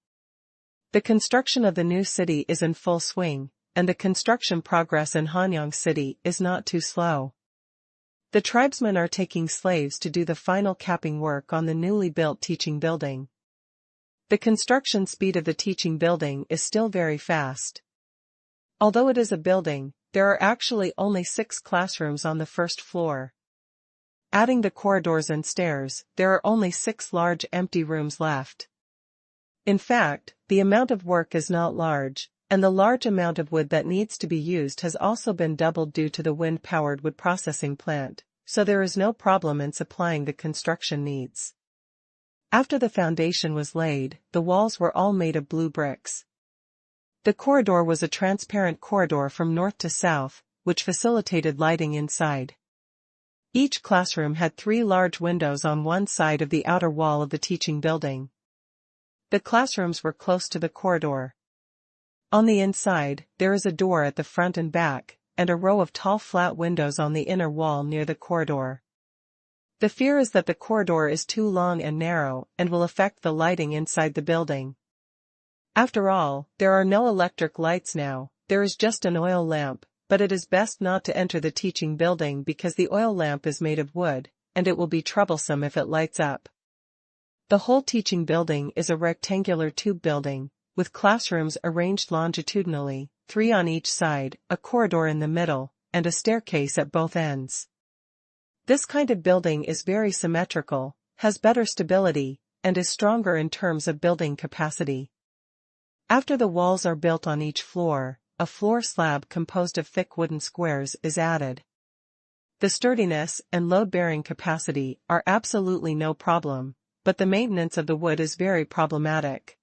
A: The construction of the new city is in full swing, and the construction progress in Hanyang City is not too slow. The tribesmen are taking slaves to do the final capping work on the newly built teaching building. The construction speed of the teaching building is still very fast. Although it is a building, there are actually only 6 classrooms on the first floor. Adding the corridors and stairs, there are only 6 large empty rooms left. In fact, the amount of work is not large, and the large amount of wood that needs to be used has also been doubled due to the wind-powered wood processing plant, so there is no problem in supplying the construction needs. After the foundation was laid, the walls were all made of blue bricks. The corridor was a transparent corridor from north to south, which facilitated lighting inside. Each classroom had 3 large windows on one side of the outer wall of the teaching building. The classrooms were close to the corridor. On the inside, there is a door at the front and back, and a row of tall flat windows on the inner wall near the corridor. The fear is that the corridor is too long and narrow and will affect the lighting inside the building. After all, there are no electric lights now, there is just an oil lamp, but it is best not to enter the teaching building because the oil lamp is made of wood, and it will be troublesome if it lights up. The whole teaching building is a rectangular tube building, with classrooms arranged longitudinally, 3 on each side, a corridor in the middle, and a staircase at both ends. This kind of building is very symmetrical, has better stability, and is stronger in terms of building capacity. After the walls are built on each floor, a floor slab composed of thick wooden squares is added. The sturdiness and load-bearing capacity are absolutely no problem, but the maintenance of the wood is very problematic.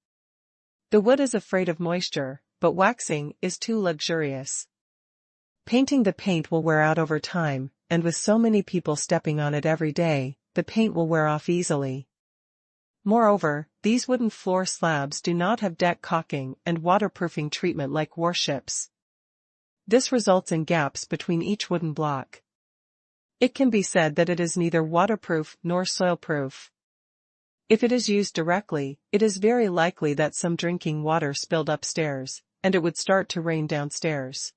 A: The wood is afraid of moisture, but waxing is too luxurious. Painting the paint will wear out over time, and with so many people stepping on it every day, the paint will wear off easily. Moreover, these wooden floor slabs do not have deck caulking and waterproofing treatment like warships. This results in gaps between each wooden block. It can be said that it is neither waterproof nor soilproof. If it is used directly, it is very likely that some drinking water spilled upstairs, and it would start to rain downstairs.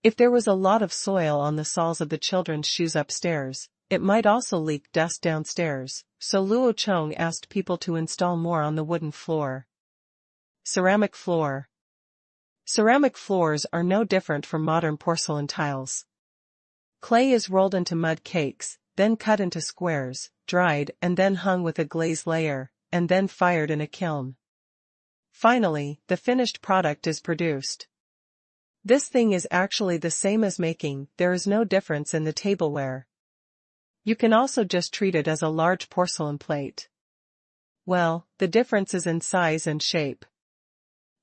A: If there was a lot of soil on the soles of the children's shoes upstairs, it might also leak dust downstairs, so Luo Chong asked people to install more on the wooden floor. Ceramic floor. Ceramic floors are no different from modern porcelain tiles. Clay is rolled into mud cakes, then cut into squares, dried and then hung with a glaze layer, and then fired in a kiln. Finally, the finished product is produced. This thing is actually the same as making, there is no difference in the tableware. You can also just treat it as a large porcelain plate. Well, the difference is in size and shape.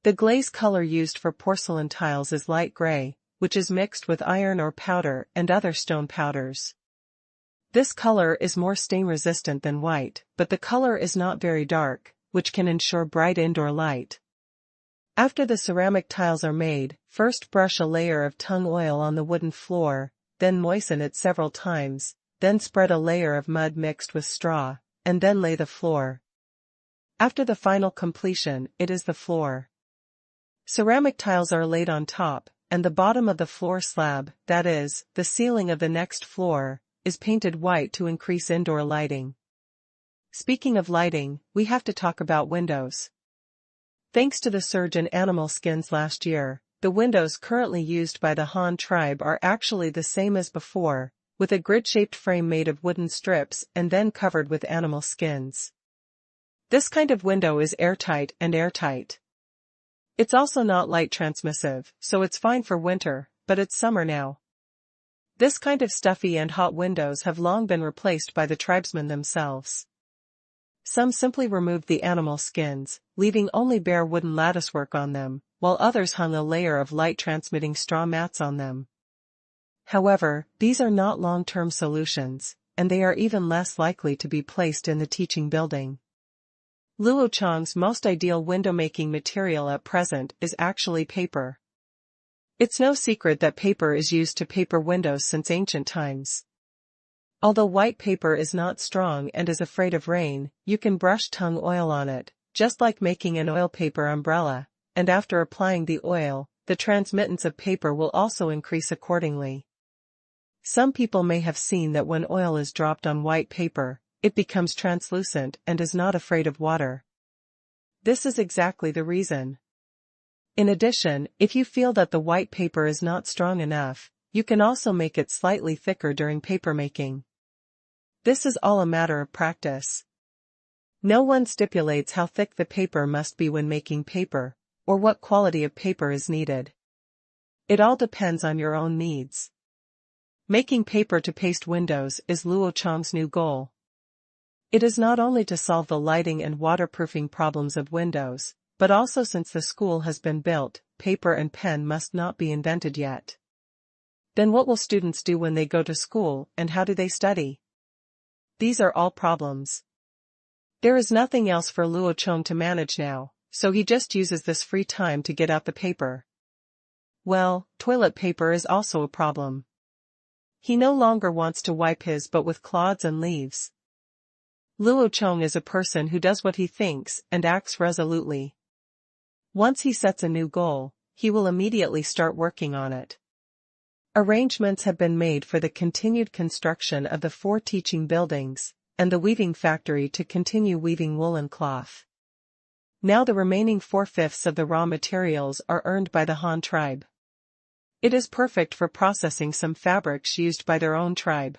A: The glaze color used for porcelain tiles is light gray, which is mixed with iron ore powder and other stone powders. This color is more stain-resistant than white, but the color is not very dark, which can ensure bright indoor light. After the ceramic tiles are made, first brush a layer of tung oil on the wooden floor, then moisten it several times, then spread a layer of mud mixed with straw, and then lay the floor. After the final completion, it is the floor. Ceramic tiles are laid on top, and the bottom of the floor slab, that is, the ceiling of the next floor, is painted white to increase indoor lighting. Speaking of lighting, we have to talk about windows. Thanks to the surge in animal skins last year, the windows currently used by the Han tribe are actually the same as before, with a grid-shaped frame made of wooden strips and then covered with animal skins. This kind of window is airtight and airtight. It's also not light transmissive, so it's fine for winter, but it's summer now. This kind of stuffy and hot windows have long been replaced by the tribesmen themselves. Some simply removed the animal skins, leaving only bare wooden latticework on them, while others hung a layer of light-transmitting straw mats on them. However, these are not long-term solutions, and they are even less likely to be placed in the teaching building. Luo Chong's most ideal window-making material at present is actually paper. It's no secret that paper is used to paper windows since ancient times. Although white paper is not strong and is afraid of rain, you can brush tung oil on it, just like making an oil paper umbrella, and after applying the oil, the transmittance of paper will also increase accordingly. Some people may have seen that when oil is dropped on white paper, it becomes translucent and is not afraid of water. This is exactly the reason. In addition, if you feel that the white paper is not strong enough, you can also make it slightly thicker during paper making. This is all a matter of practice. No one stipulates how thick the paper must be when making paper, or what quality of paper is needed. It all depends on your own needs. Making paper to paste windows is Luo Chong's new goal. It is not only to solve the lighting and waterproofing problems of windows, but also since the school has been built, paper and pen must not be invented yet. Then what will students do when they go to school, and how do they study? These are all problems. There is nothing else for Luo Chong to manage now, so he just uses this free time to get out the paper. Well, toilet paper is also a problem. He no longer wants to wipe his butt with clods and leaves. Luo Chong is a person who does what he thinks and acts resolutely. Once he sets a new goal, he will immediately start working on it. Arrangements have been made for the continued construction of the 4 teaching buildings, and the weaving factory to continue weaving woolen cloth. Now the remaining 4/5 of the raw materials are earned by the Han tribe. It is perfect for processing some fabrics used by their own tribe.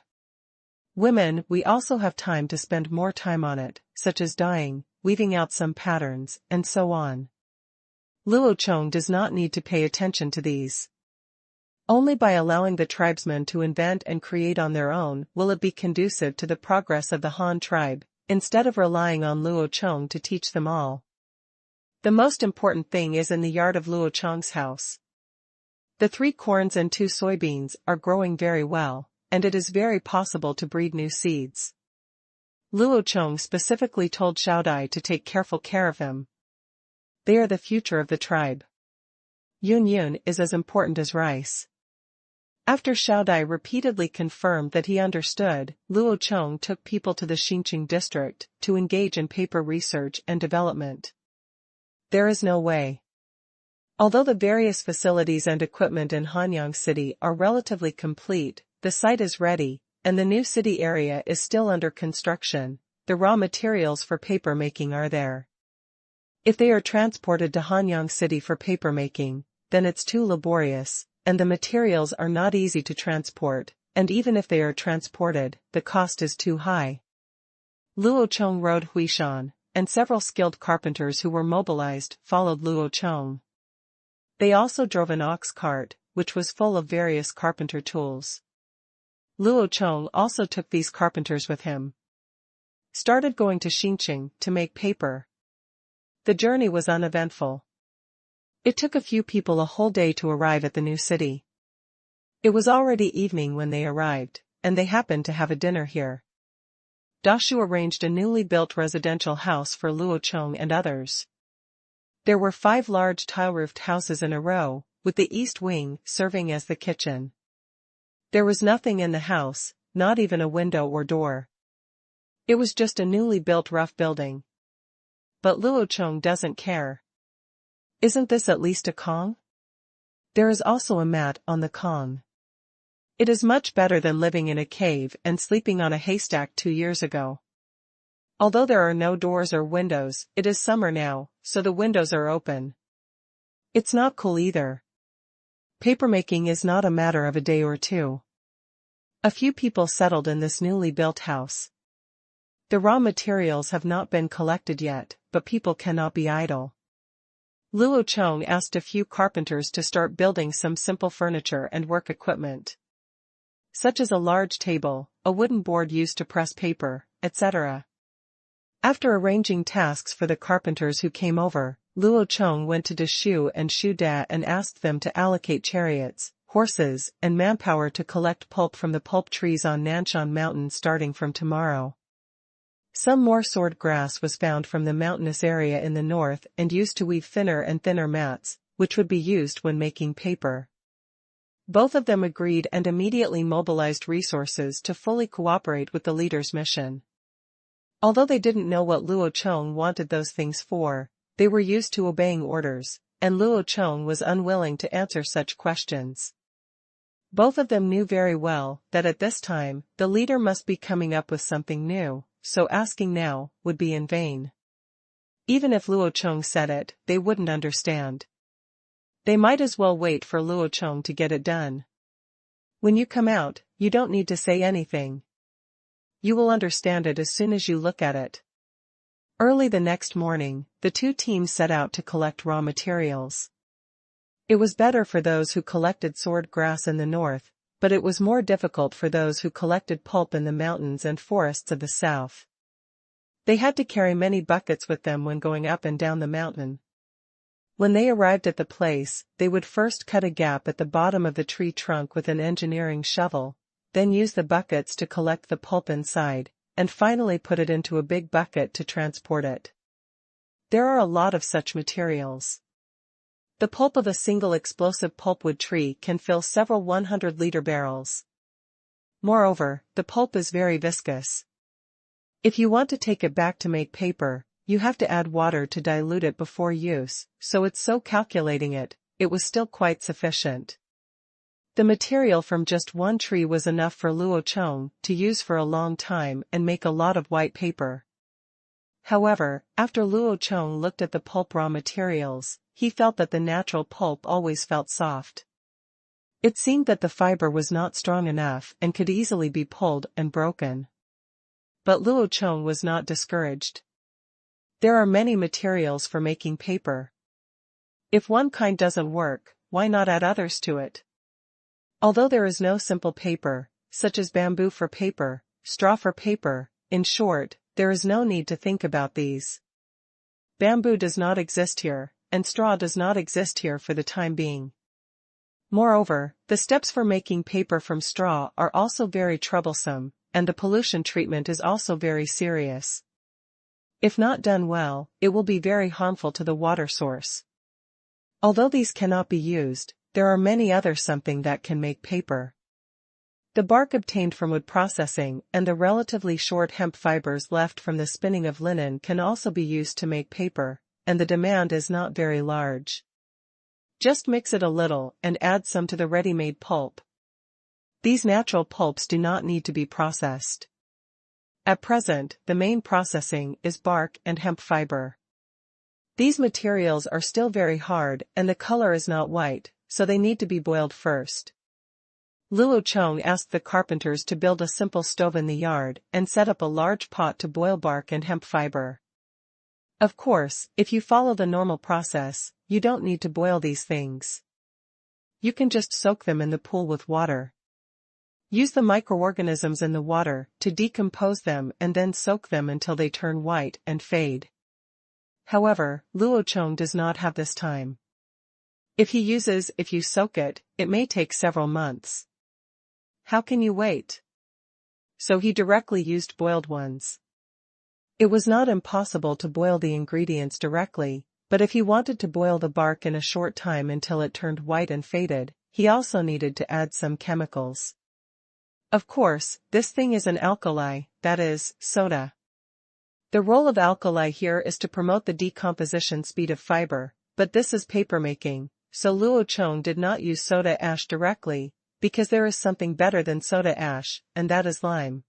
A: Women, we also have time to spend more time on it, such as dyeing, weaving out some patterns, and so on. Luo Chong does not need to pay attention to these. Only by allowing the tribesmen to invent and create on their own will it be conducive to the progress of the Han tribe, instead of relying on Luo Chong to teach them all. The most important thing is in the yard of Luo Chong's house. The 3 corns and 2 soybeans are growing very well, and it is very possible to breed new seeds. Luo Chong specifically told Xiaodai to take careful care of them. They are the future of the tribe. Yun is as important as rice. After Xiaodai repeatedly confirmed that he understood, Luo Chong took people to the Qingshu district to engage in paper research and development. There is no way. Although the various facilities and equipment in Hanyang City are relatively complete, the site is ready, and the new city area is still under construction. The raw materials for paper making are there. If they are transported to Hanyang City for paper making, then it's too laborious, and the materials are not easy to transport, and even if they are transported, the cost is too high. Luo Chong rode Huishan, and several skilled carpenters who were mobilized followed Luo Chong. They also drove an ox cart, which was full of various carpenter tools. Luo Chong also took these carpenters with him. Started going to Qingshu to make paper. The journey was uneventful. It took a few people a whole day to arrive at the new city. It was already evening when they arrived, and they happened to have a dinner here. Dashu arranged a newly built residential house for Luo Chong and others. There were 5 large tile-roofed houses in a row, with the east wing serving as the kitchen. There was nothing in the house, not even a window or door. It was just a newly built rough building. But Luo Chong doesn't care. Isn't this at least a Kong? There is also a mat on the Kong. It is much better than living in a cave and sleeping on a haystack 2 years ago. Although there are no doors or windows, it is summer now, so the windows are open. It's not cool either. Papermaking is not a matter of a day or two. A few people settled in this newly built house. The raw materials have not been collected yet, but people cannot be idle. Luo Chong asked a few carpenters to start building some simple furniture and work equipment, such as a large table, a wooden board used to press paper, etc. After arranging tasks for the carpenters who came over, Luo Chong went to Dashu and Shuda and asked them to allocate chariots, horses, and manpower to collect pulp from the pulp trees on Nanshan Mountain starting from tomorrow. Some more sword grass was found from the mountainous area in the north and used to weave thinner and thinner mats, which would be used when making paper. Both of them agreed and immediately mobilized resources to fully cooperate with the leader's mission. Although they didn't know what Luo Chong wanted those things for, they were used to obeying orders, and Luo Chong was unwilling to answer such questions. Both of them knew very well that at this time, the leader must be coming up with something new, so asking now would be in vain. Even if Luo Chong said it, they wouldn't understand. They might as well wait for Luo Chong to get it done. When you come out, you don't need to say anything. You will understand it as soon as you look at it. Early the next morning, the 2 teams set out to collect raw materials. It was better for those who collected sword grass in the north, but it was more difficult for those who collected pulp in the mountains and forests of the south. They had to carry many buckets with them when going up and down the mountain. When they arrived at the place, they would first cut a gap at the bottom of the tree trunk with an engineering shovel, then use the buckets to collect the pulp inside, and finally put it into a big bucket to transport it. There are a lot of such materials. The pulp of a single explosive pulpwood tree can fill several 100-liter barrels. Moreover, the pulp is very viscous. If you want to take it back to make paper, you have to add water to dilute it before use, so it's so calculating it was still quite sufficient. The material from just one tree was enough for Luo Chong to use for a long time and make a lot of white paper. However, after Luo Chong looked at the pulp raw materials, he felt that the natural pulp always felt soft. It seemed that the fiber was not strong enough and could easily be pulled and broken. But Luo Chong was not discouraged. There are many materials for making paper. If one kind doesn't work, why not add others to it? Although there is no simple paper, such as bamboo for paper, straw for paper, in short, there is no need to think about these. Bamboo does not exist here, and straw does not exist here for the time being. Moreover, the steps for making paper from straw are also very troublesome, and the pollution treatment is also very serious. If not done well, it will be very harmful to the water source. Although these cannot be used, there are many other something that can make paper. The bark obtained from wood processing and the relatively short hemp fibers left from the spinning of linen can also be used to make paper, and the demand is not very large. Just mix it a little and add some to the ready-made pulp. These natural pulps do not need to be processed. At present, the main processing is bark and hemp fiber. These materials are still very hard and the color is not white, so they need to be boiled first. Luo Chong asked the carpenters to build a simple stove in the yard and set up a large pot to boil bark and hemp fiber. Of course, if you follow the normal process, you don't need to boil these things. You can just soak them in the pool with water. Use the microorganisms in the water to decompose them and then soak them until they turn white and fade. However, Luo Chong does not have this time. If you soak it, it may take several months. How can you wait? So he directly used boiled ones. It was not impossible to boil the ingredients directly, but if he wanted to boil the bark in a short time until it turned white and faded, he also needed to add some chemicals. Of course, this thing is an alkali, that is, soda. The role of alkali here is to promote the decomposition speed of fiber, but this is papermaking, so Luo Chong did not use soda ash directly, because there is something better than soda ash, and that is lime.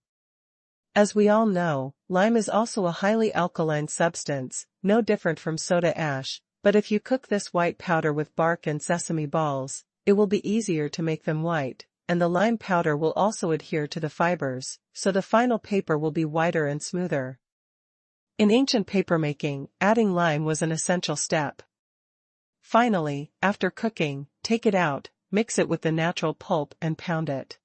A: As we all know, lime is also a highly alkaline substance, no different from soda ash, but if you cook this white powder with bark and sesame balls, it will be easier to make them white, and the lime powder will also adhere to the fibers, so the final paper will be whiter and smoother. In ancient papermaking, adding lime was an essential step. Finally, after cooking, take it out, mix it with the natural pulp and pound it.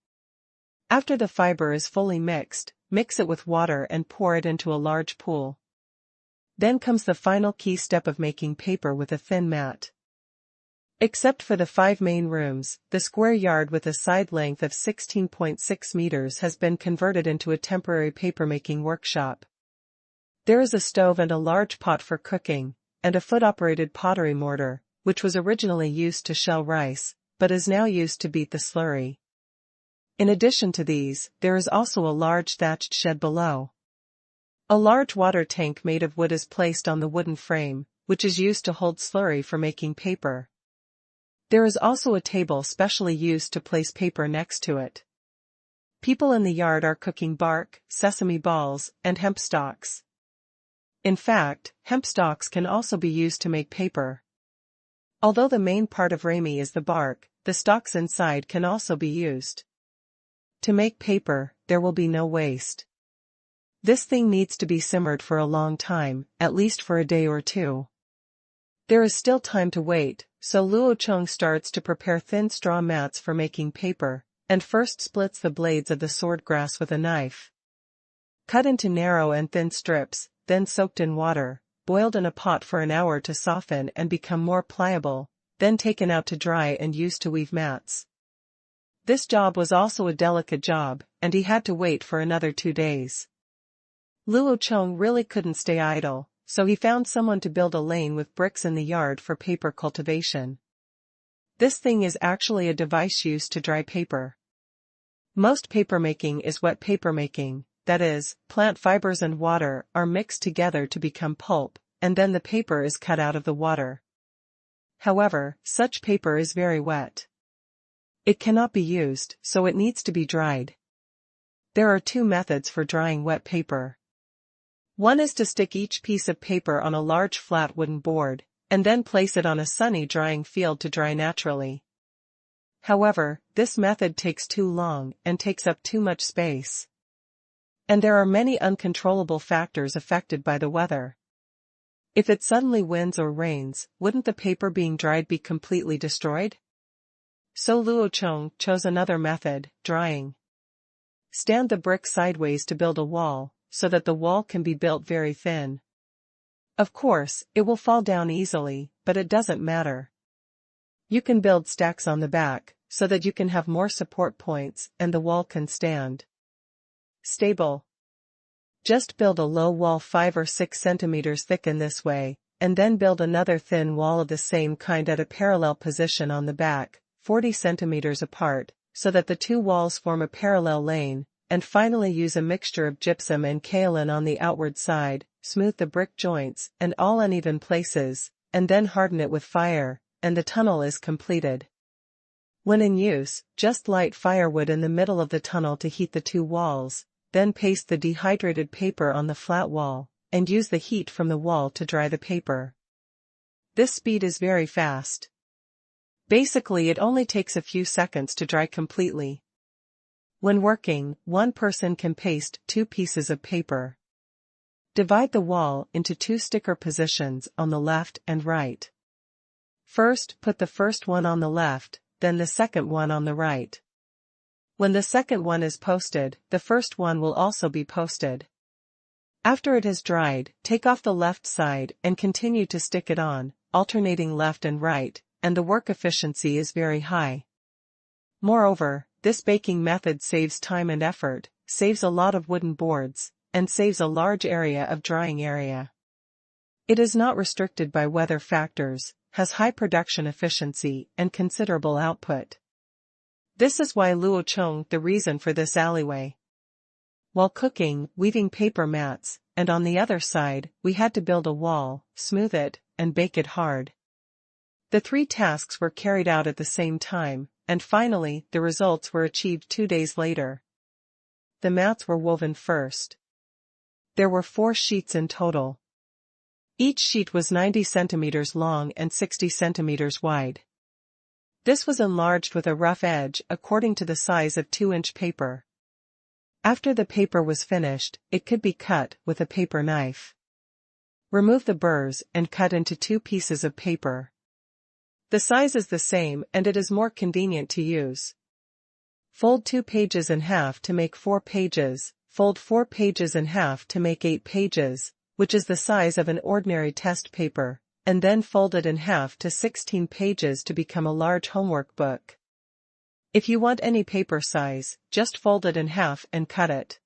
A: After the fiber is fully mixed, mix it with water and pour it into a large pool. Then comes the final key step of making paper with a thin mat. Except for the 5 main rooms, the square yard with a side length of 16.6 meters has been converted into a temporary papermaking workshop. There is a stove and a large pot for cooking, and a foot-operated pottery mortar, which was originally used to shell rice, but is now used to beat the slurry. In addition to these, there is also a large thatched shed below. A large water tank made of wood is placed on the wooden frame, which is used to hold slurry for making paper. There is also a table specially used to place paper next to it. People in the yard are cooking bark, sesame balls, and hemp stalks. In fact, hemp stalks can also be used to make paper. Although the main part of rami is the bark, the stalks inside can also be used. To make paper, there will be no waste. This thing needs to be simmered for a long time, at least for a day or two. There is still time to wait, so Luo Chong starts to prepare thin straw mats for making paper, and first splits the blades of the sword grass with a knife. Cut into narrow and thin strips, then soaked in water, boiled in a pot for an hour to soften and become more pliable, then taken out to dry and used to weave mats. This job was also a delicate job, and he had to wait for another 2 days. Luo Chong really couldn't stay idle, so he found someone to build a lane with bricks in the yard for paper cultivation. This thing is actually a device used to dry paper. Most papermaking is wet papermaking, that is, plant fibers and water are mixed together to become pulp, and then the paper is cut out of the water. However, such paper is very wet. It cannot be used, so it needs to be dried. There are 2 methods for drying wet paper. One is to stick each piece of paper on a large flat wooden board, and then place it on a sunny drying field to dry naturally. However, this method takes too long and takes up too much space. And there are many uncontrollable factors affected by the weather. If it suddenly winds or rains, wouldn't the paper being dried be completely destroyed? So Luo Chong chose another method, drying. Stand the brick sideways to build a wall, so that the wall can be built very thin. Of course, it will fall down easily, but it doesn't matter. You can build stacks on the back, so that you can have more support points and the wall can stand stable. Just build a low wall 5 or 6 centimeters thick in this way, and then build another thin wall of the same kind at a parallel position on the back, 40 centimeters apart, so that the two walls form a parallel lane, and finally use a mixture of gypsum and kaolin on the outward side, smooth the brick joints and all uneven places, and then harden it with fire, and the tunnel is completed. When in use, just light firewood in the middle of the tunnel to heat the two walls, then paste the dehydrated paper on the flat wall, and use the heat from the wall to dry the paper. This speed is very fast. Basically, it only takes a few seconds to dry completely. When working, one person can paste 2 pieces of paper. Divide the wall into 2 sticker positions on the left and right. First, put the first one on the left, then the second one on the right. When the second one is posted, the first one will also be posted. After it has dried, take off the left side and continue to stick it on, alternating left and right, and the work efficiency is very high. Moreover, this baking method saves time and effort, saves a lot of wooden boards, and saves a large area of drying area. It is not restricted by weather factors, has high production efficiency and considerable output. This is why Luo Chong the reason for this alleyway. While cooking, weaving paper mats, and on the other side, we had to build a wall, smooth it, and bake it hard. The 3 tasks were carried out at the same time, and finally, the results were achieved 2 days later. The mats were woven first. There were 4 sheets in total. Each sheet was 90 centimeters long and 60 centimeters wide. This was enlarged with a rough edge according to the size of 2-inch paper. After the paper was finished, it could be cut with a paper knife. Remove the burrs and cut into 2 pieces of paper. The size is the same and it is more convenient to use. Fold 2 pages in half to make 4 pages, fold 4 pages in half to make 8 pages, which is the size of an ordinary test paper, and then fold it in half to 16 pages to become a large homework book. If you want any paper size, just fold it in half and cut it.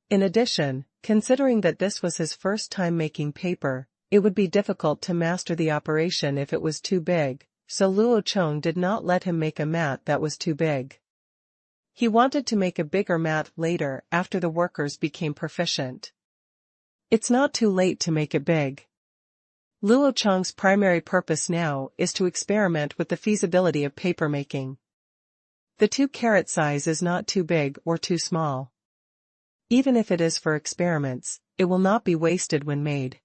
A: In addition, considering that this was his first time making paper, it would be difficult to master the operation if it was too big, so Luo Chong did not let him make a mat that was too big. He wanted to make a bigger mat later after the workers became proficient. It's not too late to make it big. Luo Chong's primary purpose now is to experiment with the feasibility of paper making. The 2-carat size is not too big or too small. Even if it is for experiments, it will not be wasted when made.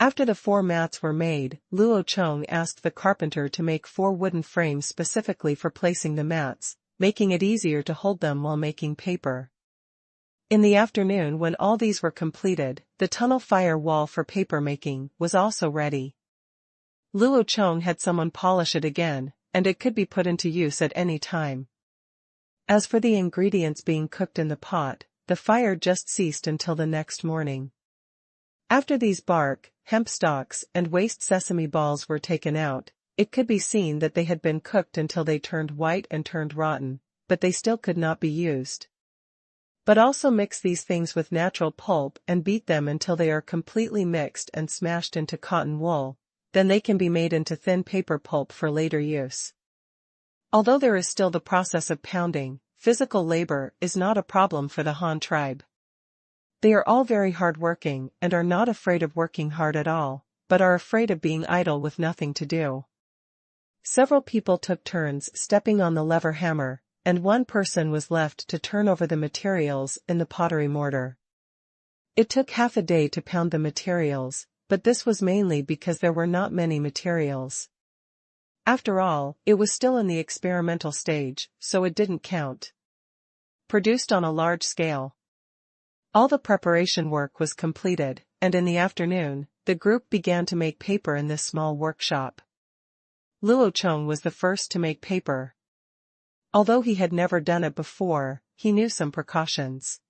A: After the 4 mats were made, Luo Chong asked the carpenter to make 4 wooden frames specifically for placing the mats, making it easier to hold them while making paper. In the afternoon, when all these were completed, the tunnel fire wall for paper making was also ready. Luo Chong had someone polish it again, and it could be put into use at any time. As for the ingredients being cooked in the pot, the fire just ceased until the next morning. After these bark, hemp stalks, and waste sesame balls were taken out, it could be seen that they had been cooked until they turned white and turned rotten, but they still could not be used. But also mix these things with natural pulp and beat them until they are completely mixed and smashed into cotton wool, then they can be made into thin paper pulp for later use. Although there is still the process of pounding, physical labor is not a problem for the Han tribe. They are all very hard-working and are not afraid of working hard at all, but are afraid of being idle with nothing to do. Several people took turns stepping on the lever hammer, and one person was left to turn over the materials in the pottery mortar. It took half a day to pound the materials, but this was mainly because there were not many materials. After all, it was still in the experimental stage, so it didn't count. Produced on a large scale. All the preparation work was completed, and in the afternoon, the group began to make paper in this small workshop. Luo Chong was the first to make paper. Although he had never done it before, he knew some precautions.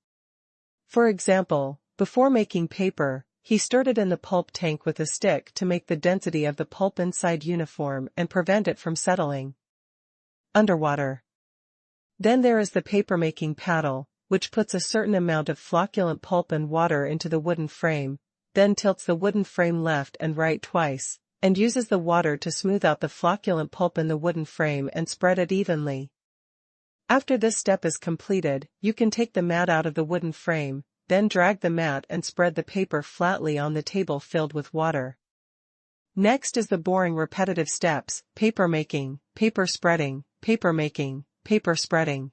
A: For example, before making paper, he stirred it in the pulp tank with a stick to make the density of the pulp inside uniform and prevent it from settling underwater. Then there is the paper-making paddle, which puts a certain amount of flocculent pulp and water into the wooden frame, then tilts the wooden frame left and right twice, and uses the water to smooth out the flocculent pulp in the wooden frame and spread it evenly. After this step is completed, you can take the mat out of the wooden frame, then drag the mat and spread the paper flatly on the table filled with water. Next is the boring repetitive steps: paper making, paper spreading, paper making, paper spreading.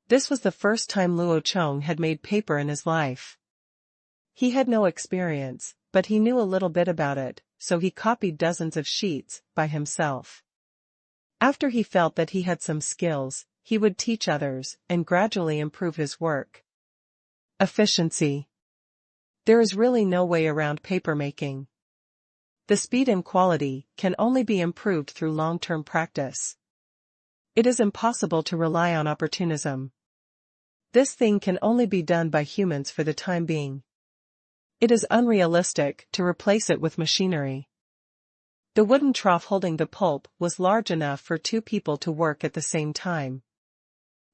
A: This was the first time Luo Chong had made paper in his life. He had no experience, but he knew a little bit about it, so he copied dozens of sheets by himself. After he felt that he had some skills, he would teach others and gradually improve his work. Efficiency. There is really no way around papermaking. The speed and quality can only be improved through long-term practice. It is impossible to rely on opportunism. This thing can only be done by humans for the time being. It is unrealistic to replace it with machinery. The wooden trough holding the pulp was large enough for 2 people to work at the same time.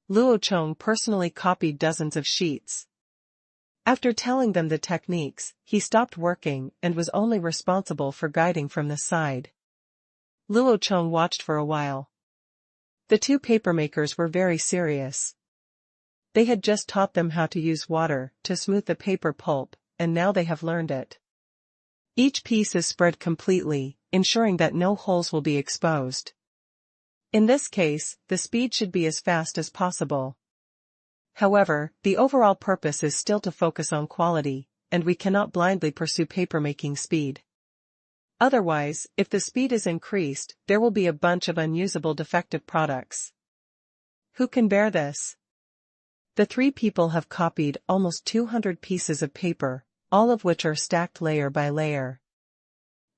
A: Luo Chong personally copied dozens of sheets. After telling them the techniques, he stopped working and was only responsible for guiding from the side. Luo Chong watched for a while. The 2 papermakers were very serious. They had just taught them how to use water to smooth the paper pulp, and now they have learned it. Each piece is spread completely, ensuring that no holes will be exposed. In this case, the speed should be as fast as possible. However, the overall purpose is still to focus on quality, and we cannot blindly pursue papermaking speed. Otherwise, if the speed is increased, there will be a bunch of unusable defective products. Who can bear this? The 3 people have copied almost 200 pieces of paper, all of which are stacked layer by layer.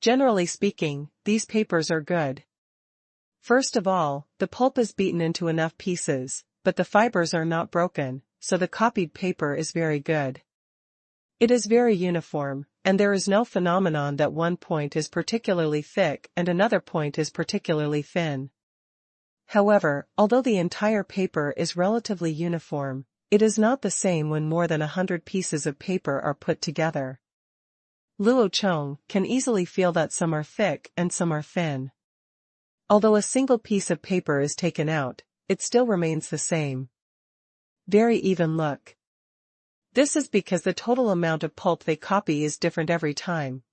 A: Generally speaking, these papers are good. First of all, the pulp is beaten into enough pieces, but the fibers are not broken, so the copied paper is very good. It is very uniform, and there is no phenomenon that one point is particularly thick and another point is particularly thin. However, although the entire paper is relatively uniform, it is not the same when more than 100 pieces of paper are put together. Luo Chong can easily feel that some are thick and some are thin. Although a single piece of paper is taken out, it still remains the same. Very even look. This is because the total amount of pulp they copy is different every time.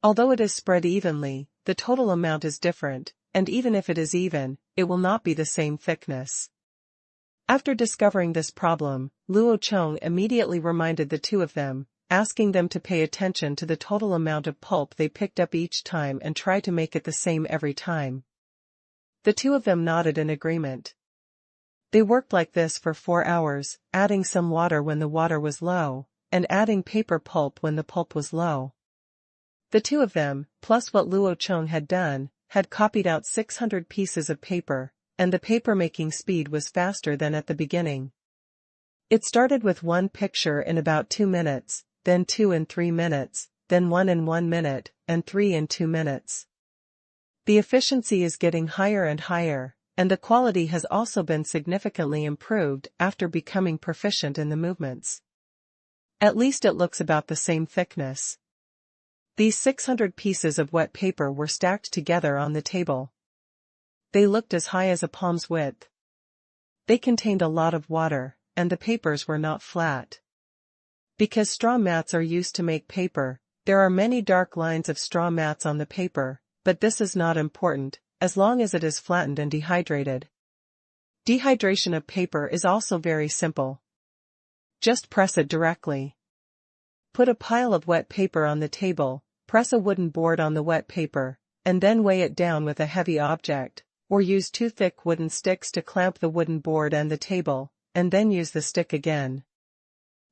A: Although it is spread evenly, the total amount is different, and even if it is even, it will not be the same thickness. After discovering this problem, Luo Chong immediately reminded the 2 of them, asking them to pay attention to the total amount of pulp they picked up each time and try to make it the same every time. The 2 of them nodded in agreement. They worked like this for 4 hours, adding some water when the water was low, and adding paper pulp when the pulp was low. The 2 of them, plus what Luo Chong had done, had copied out 600 pieces of paper, and the paper-making speed was faster than at the beginning. It started with 1 picture in about 2 minutes, then 2 in 3 minutes, then 1 in 1 minute, and 3 in 2 minutes. The efficiency is getting higher and higher, and the quality has also been significantly improved after becoming proficient in the movements. At least it looks about the same thickness. These 600 pieces of wet paper were stacked together on the table. They looked as high as a palm's width. They contained a lot of water, and the papers were not flat. Because straw mats are used to make paper, there are many dark lines of straw mats on the paper, but this is not important, as long as it is flattened and dehydrated. Dehydration of paper is also very simple. Just press it directly. Put a pile of wet paper on the table, press a wooden board on the wet paper, and then weigh it down with a heavy object, or use 2 thick wooden sticks to clamp the wooden board and the table, and then use the stick again.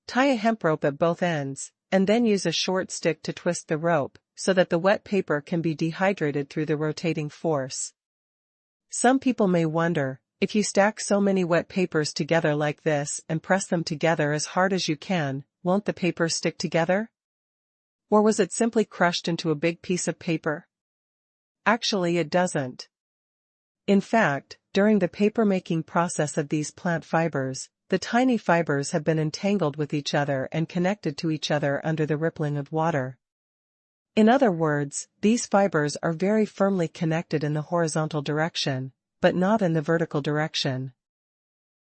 A: Tie a hemp rope at both ends, and then use a short stick to twist the rope, so that the wet paper can be dehydrated through the rotating force. Some people may wonder, if you stack so many wet papers together like this and press them together as hard as you can, won't the paper stick together? Or was it simply crushed into a big piece of paper? Actually, it doesn't. In fact, during the paper-making process of these plant fibers, the tiny fibers have been entangled with each other and connected to each other under the rippling of water. In other words, these fibers are very firmly connected in the horizontal direction, but not in the vertical direction.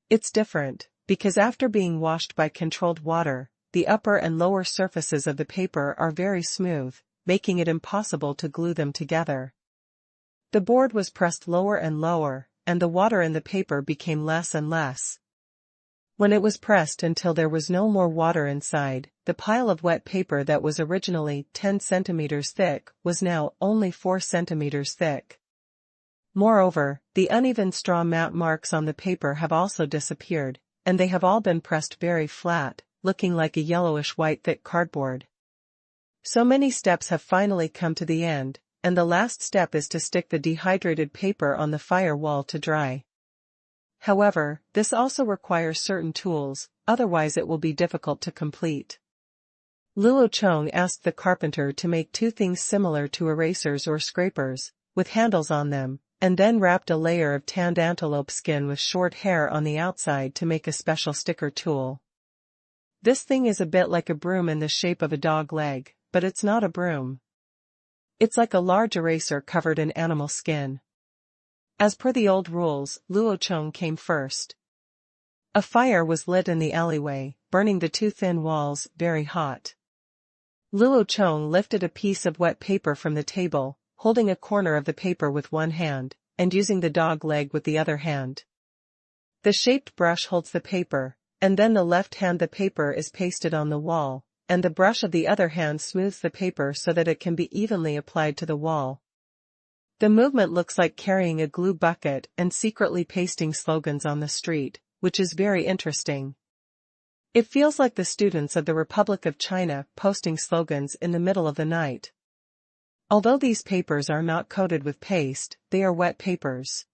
A: It's different, because after being washed by controlled water, the upper and lower surfaces of the paper are very smooth, making it impossible to glue them together. The board was pressed lower and lower, and the water in the paper became less and less. When it was pressed until there was no more water inside, the pile of wet paper that was originally 10 centimeters thick was now only 4 centimeters thick. Moreover, the uneven straw mat marks on the paper have also disappeared, and they have all been pressed very flat, looking like a yellowish-white thick cardboard. So many steps have finally come to the end, and the last step is to stick the dehydrated paper on the fire wall to dry. However, this also requires certain tools, otherwise it will be difficult to complete. Luo Chong asked the carpenter to make 2 things similar to erasers or scrapers, with handles on them, and then wrapped a layer of tanned antelope skin with short hair on the outside to make a special sticker tool. This thing is a bit like a broom in the shape of a dog leg, but it's not a broom. It's like a large eraser covered in animal skin. As per the old rules, Luo Chong came first. A fire was lit in the alleyway, burning the 2 thin walls, very hot. Luo Chong lifted a piece of wet paper from the table, holding a corner of the paper with one hand, and using the dog leg with the other hand. The shaped brush holds the paper, and then the left hand the paper is pasted on the wall, and the brush of the other hand smooths the paper so that it can be evenly applied to the wall. The movement looks like carrying a glue bucket and secretly pasting slogans on the street, which is very interesting. It feels like the students of the Republic of China posting slogans in the middle of the night. Although these papers are not coated with paste, they are wet papers.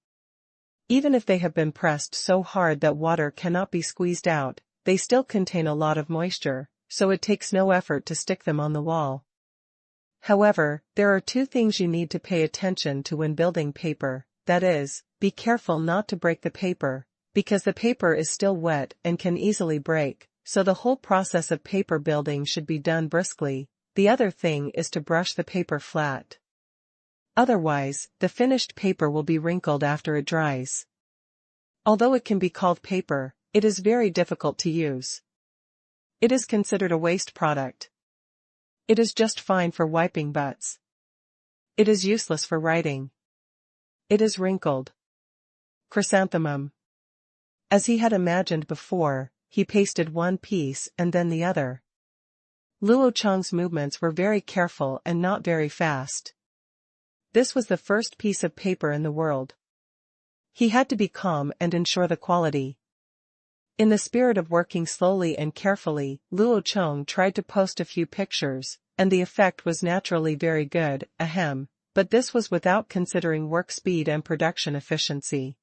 A: Even if they have been pressed so hard that water cannot be squeezed out, they still contain a lot of moisture, so it takes no effort to stick them on the wall. However, there are 2 things you need to pay attention to when building paper, that is, be careful not to break the paper, because the paper is still wet and can easily break, so the whole process of paper building should be done briskly. The other thing is to brush the paper flat. Otherwise, the finished paper will be wrinkled after it dries. Although it can be called paper, it is very difficult to use. It is considered a waste product. It is just fine for wiping butts. It is useless for writing. It is wrinkled. Chrysanthemum. As he had imagined before, he pasted one piece and then the other. Luo Chong's movements were very careful and not very fast. This was the first piece of paper in the world. He had to be calm and ensure the quality. In the spirit of working slowly and carefully, Luo Chong tried to post a few pictures, and the effect was naturally very good, but this was without considering work speed and production efficiency.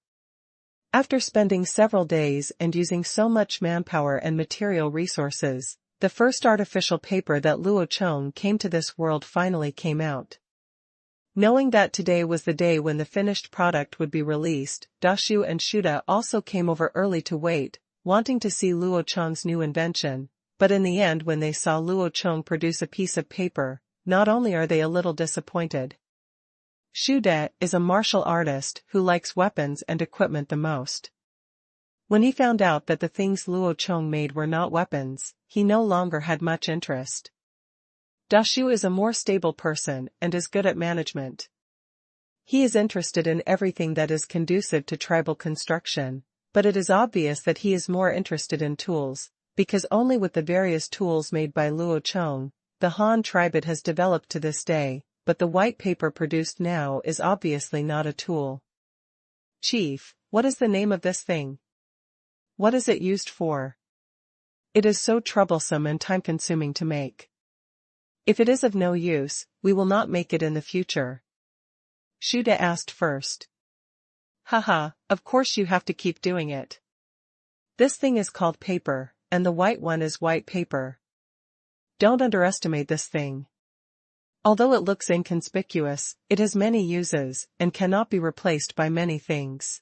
A: After spending several days and using so much manpower and material resources, the first artificial paper that Luo Chong came to this world finally came out. Knowing that today was the day when the finished product would be released, Dashu and Shuda also came over early to wait, wanting to see Luo Chong's new invention, but in the end when they saw Luo Chong produce a piece of paper, not only are they a little disappointed. Shuda is a martial artist who likes weapons and equipment the most. When he found out that the things Luo Chong made were not weapons, he no longer had much interest. Dashu is a more stable person and is good at management. He is interested in everything that is conducive to tribal construction, but it is obvious that he is more interested in tools, because only with the various tools made by Luo Chong, the Han tribe it has developed to this day, but the white paper produced now is obviously not a tool. Chief, what is the name of this thing? What is it used for? It is so troublesome and time-consuming to make. If it is of no use, we will not make it in the future. Shuda asked first. Haha, of course you have to keep doing it. This thing is called paper, and the white one is white paper. Don't underestimate this thing. Although it looks inconspicuous, it has many uses, and cannot be replaced by many things.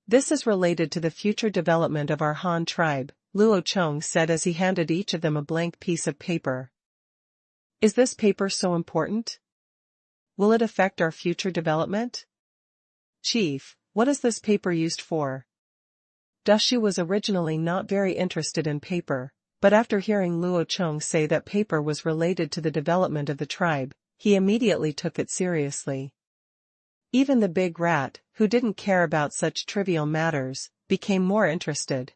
A: This is related to the future development of our Han tribe, Luo Chong said as he handed each of them a blank piece of paper. Is this paper so important? Will it affect our future development? Chief, what is this paper used for? Gushed was originally not very interested in paper, but after hearing Luo Chong say that paper was related to the development of the tribe, he immediately took it seriously. Even the big rat, who didn't care about such trivial matters, became more interested.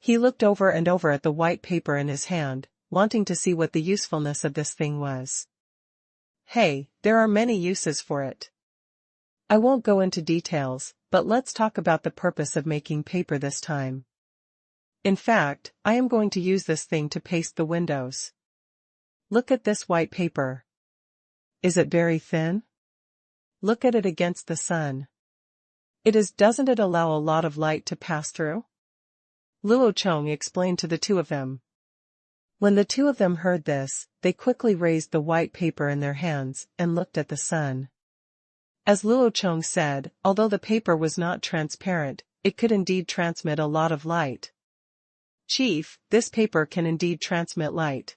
A: He looked over and over at the white paper in his hand, wanting to see what the usefulness of this thing was. Hey, there are many uses for it. I won't go into details, but let's talk about the purpose of making paper this time. In fact, I am going to use this thing to paste the windows. Look at this white paper. Is it very thin? Look at it against the sun. Doesn't it allow a lot of light to pass through? Luo Chong explained to the two of them. When the two of them heard this, they quickly raised the white paper in their hands and looked at the sun. As Luo Chong said, although the paper was not transparent, it could indeed transmit a lot of light. Chief, this paper can indeed transmit light.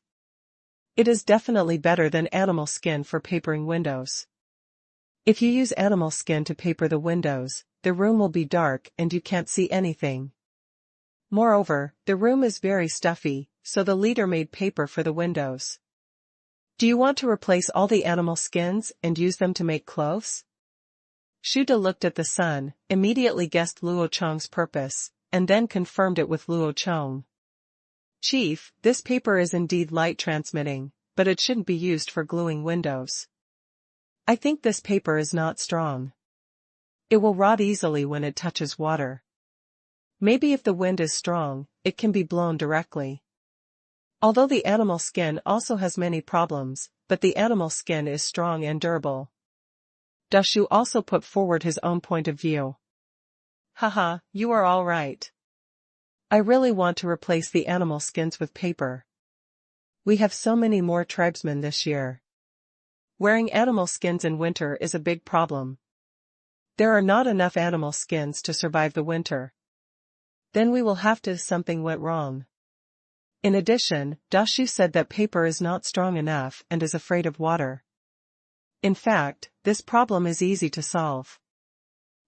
A: It is definitely better than animal skin for papering windows. If you use animal skin to paper the windows, the room will be dark and you can't see anything. Moreover, the room is very stuffy, so the leader made paper for the windows. Do you want to replace all the animal skins and use them to make clothes? Shuda looked at the sun, immediately guessed Luo Chong's purpose, and then confirmed it with Luo Chong. Chief, this paper is indeed light transmitting, but it shouldn't be used for gluing windows. I think this paper is not strong. It will rot easily when it touches water. Maybe if the wind is strong, it can be blown directly. Although the animal skin also has many problems, but the animal skin is strong and durable. Gushed also put forward his own point of view. Haha, you are all right. I really want to replace the animal skins with paper. We have so many more tribesmen this year. Wearing animal skins in winter is a big problem. There are not enough animal skins to survive the winter. Then we will have to something went wrong. In addition, Gushed said that paper is not strong enough and is afraid of water. In fact, this problem is easy to solve.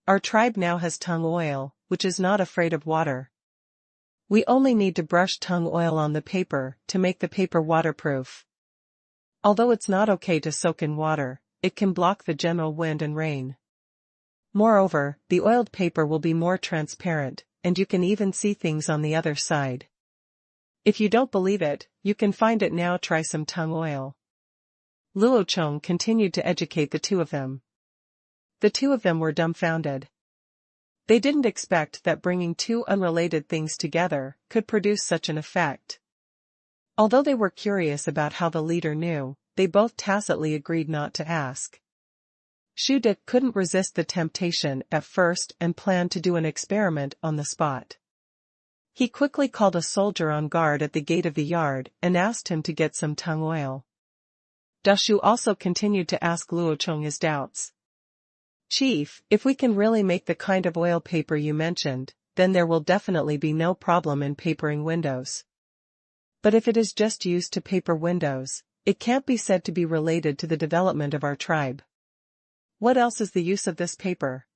A: Our tribe now has tung oil, which is not afraid of water. We only need to brush tung oil on the paper to make the paper waterproof. Although it's not okay to soak in water, it can block the general wind and rain. Moreover, the oiled paper will be more transparent, and you can even see things on the other side. If you don't believe it, you can find it now. Try some tung oil. Luo Chong continued to educate the two of them. The two of them were dumbfounded. They didn't expect that bringing two unrelated things together could produce such an effect. Although they were curious about how the leader knew, they both tacitly agreed not to ask. Shuda couldn't resist the temptation at first and planned to do an experiment on the spot. He quickly called a soldier on guard at the gate of the yard and asked him to get some tung oil. Gushed also continued to ask Luo Chong his doubts. Chief, if we can really make the kind of oil paper you mentioned, then there will definitely be no problem in papering windows. But if it is just used to paper windows, it can't be said to be related to the development of our tribe. What else is the use of this paper?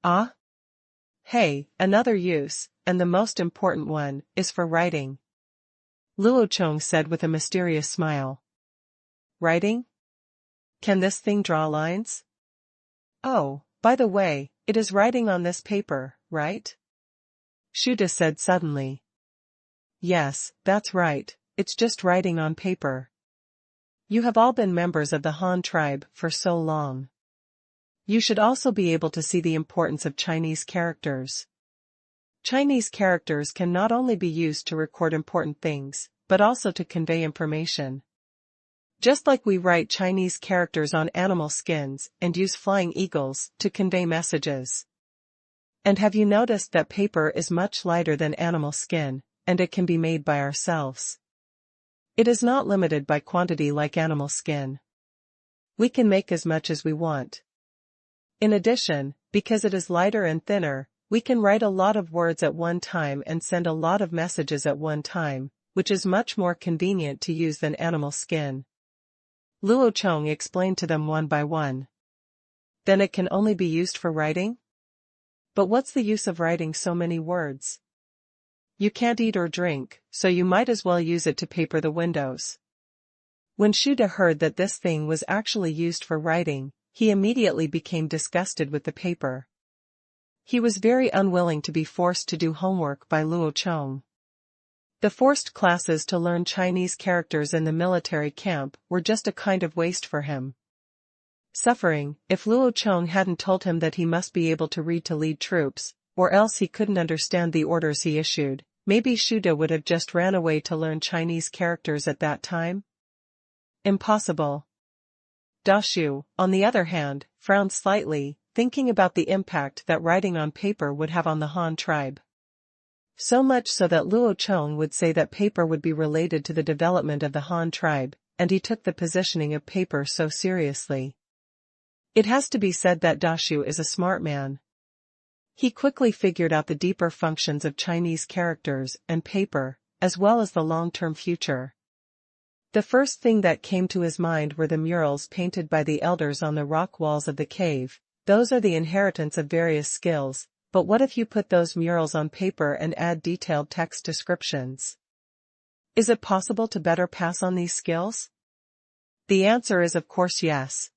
A: Ah? Hey, another use, and the most important one, is for writing. Luo Chong said with a mysterious smile. Writing? Can this thing draw lines? Oh, by the way, it is writing on this paper, right? Shuda said suddenly. Yes, that's right, it's just writing on paper. You have all been members of the Han tribe for so long. You should also be able to see the importance of Chinese characters. Chinese characters can not only be used to record important things, but also to convey information. Just like we write Chinese characters on animal skins and use flying eagles to convey messages. And have you noticed that paper is much lighter than animal skin, and it can be made by ourselves? It is not limited by quantity like animal skin. We can make as much as we want. In addition, because it is lighter and thinner, we can write a lot of words at one time and send a lot of messages at one time, which is much more convenient to use than animal skin. Luo Chong explained to them one by one. Then it can only be used for writing? But what's the use of writing so many words? You can't eat or drink, so you might as well use it to paper the windows. When Shuda heard that this thing was actually used for writing, he immediately became disgusted with the paper. He was very unwilling to be forced to do homework by Luo Chong. The forced classes to learn Chinese characters in the military camp were just a kind of waste for him. Suffering, if Luo Chong hadn't told him that he must be able to read to lead troops, or else he couldn't understand the orders he issued, maybe Shuda would have just ran away to learn Chinese characters at that time? Impossible. Dashu, on the other hand, frowned slightly, thinking about the impact that writing on paper would have on the Han tribe. So much so that Luo Chong would say that paper would be related to the development of the Han tribe, and he took the positioning of paper so seriously. It has to be said that Dashu is a smart man. He quickly figured out the deeper functions of Chinese characters and paper, as well as the long-term future. The first thing that came to his mind were the murals painted by the elders on the rock walls of the cave. Those are the inheritance of various skills, but what if you put those murals on paper and add detailed text descriptions? Is it possible to better pass on these skills? The answer is of course yes.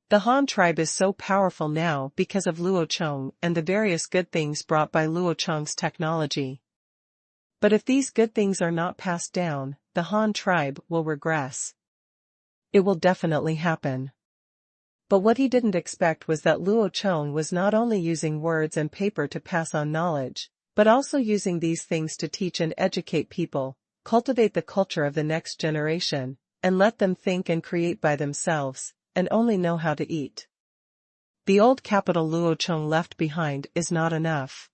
A: The Han tribe is so powerful now because of Luo Chong and the various good things brought by Luo Chong's technology. But if these good things are not passed down, the Han tribe will regress. It will definitely happen. But what he didn't expect was that Luo Chong was not only using words and paper to pass on knowledge, but also using these things to teach and educate people, cultivate the culture of the next generation, and let them think and create by themselves, and only know how to eat. The old capital Luo Chong left behind is not enough.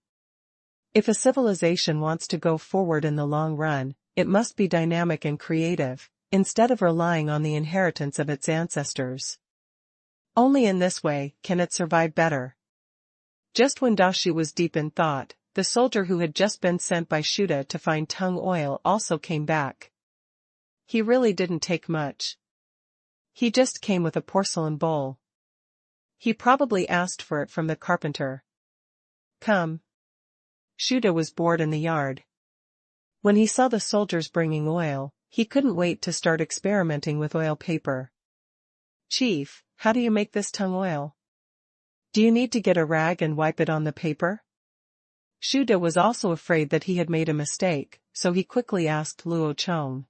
A: If a civilization wants to go forward in the long run, it must be dynamic and creative, instead of relying on the inheritance of its ancestors. Only in this way can it survive better. Just when Dashu was deep in thought, the soldier who had just been sent by Shuda to find tung oil also came back. He really didn't take much. He just came with a porcelain bowl. He probably asked for it from the carpenter. Come. Shuda was bored in the yard. When he saw the soldiers bringing oil, he couldn't wait to start experimenting with oil paper. Chief, how do you make this tung oil? Do you need to get a rag and wipe it on the paper? Shuda was also afraid that he had made a mistake, so he quickly asked Luo Chong.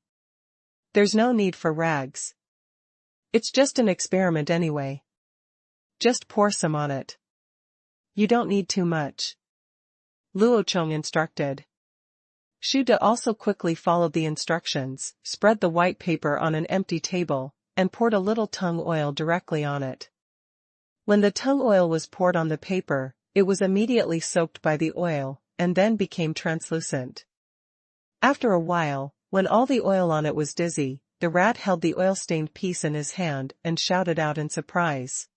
A: There's no need for rags. It's just an experiment anyway. Just pour some on it. You don't need too much. Luo Chong instructed. Shuda also quickly followed the instructions, spread the white paper on an empty table, and poured a little tung oil directly on it. When the tung oil was poured on the paper, it was immediately soaked by the oil, and then became translucent. After a while, when all the oil on it was dizzy, the rat held the oil-stained piece in his hand and shouted out in surprise.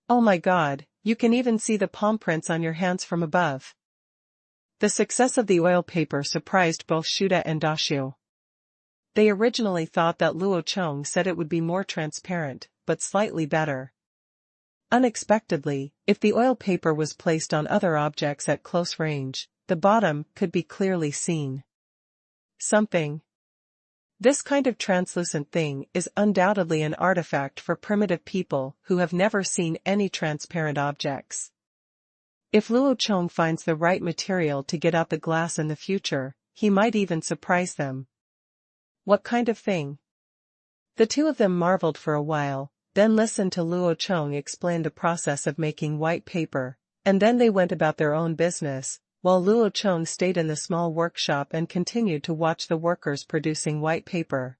A: Oh my God, you can even see the palm prints on your hands from above. The success of the oil paper surprised both Shuda and Dashu. They originally thought that Luo Chong said it would be more transparent, but slightly better. Unexpectedly, if the oil paper was placed on other objects at close range, the bottom could be clearly seen. Something. This kind of translucent thing is undoubtedly an artifact for primitive people who have never seen any transparent objects. If Luo Chong finds the right material to get out the glass in the future, he might even surprise them. What kind of thing? The two of them marveled for a while, then listened to Luo Chong explain the process of making white paper, and then they went about their own business, while Luo Chong stayed in the small workshop and continued to watch the workers producing white paper.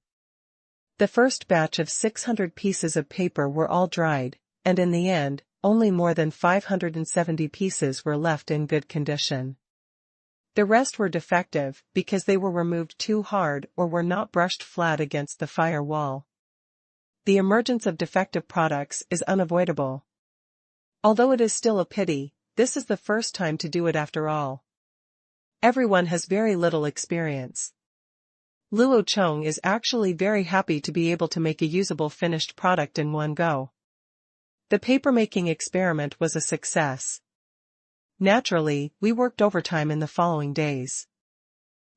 A: The first batch of 600 pieces of paper were all dried, and in the end, only more than 570 pieces were left in good condition. The rest were defective because they were removed too hard or were not brushed flat against the fire wall. The emergence of defective products is unavoidable. Although it is still a pity, this is the first time to do it after all. Everyone has very little experience. Luo Chong is actually very happy to be able to make a usable finished product in one go. The papermaking experiment was a success. Naturally, we worked overtime in the following days.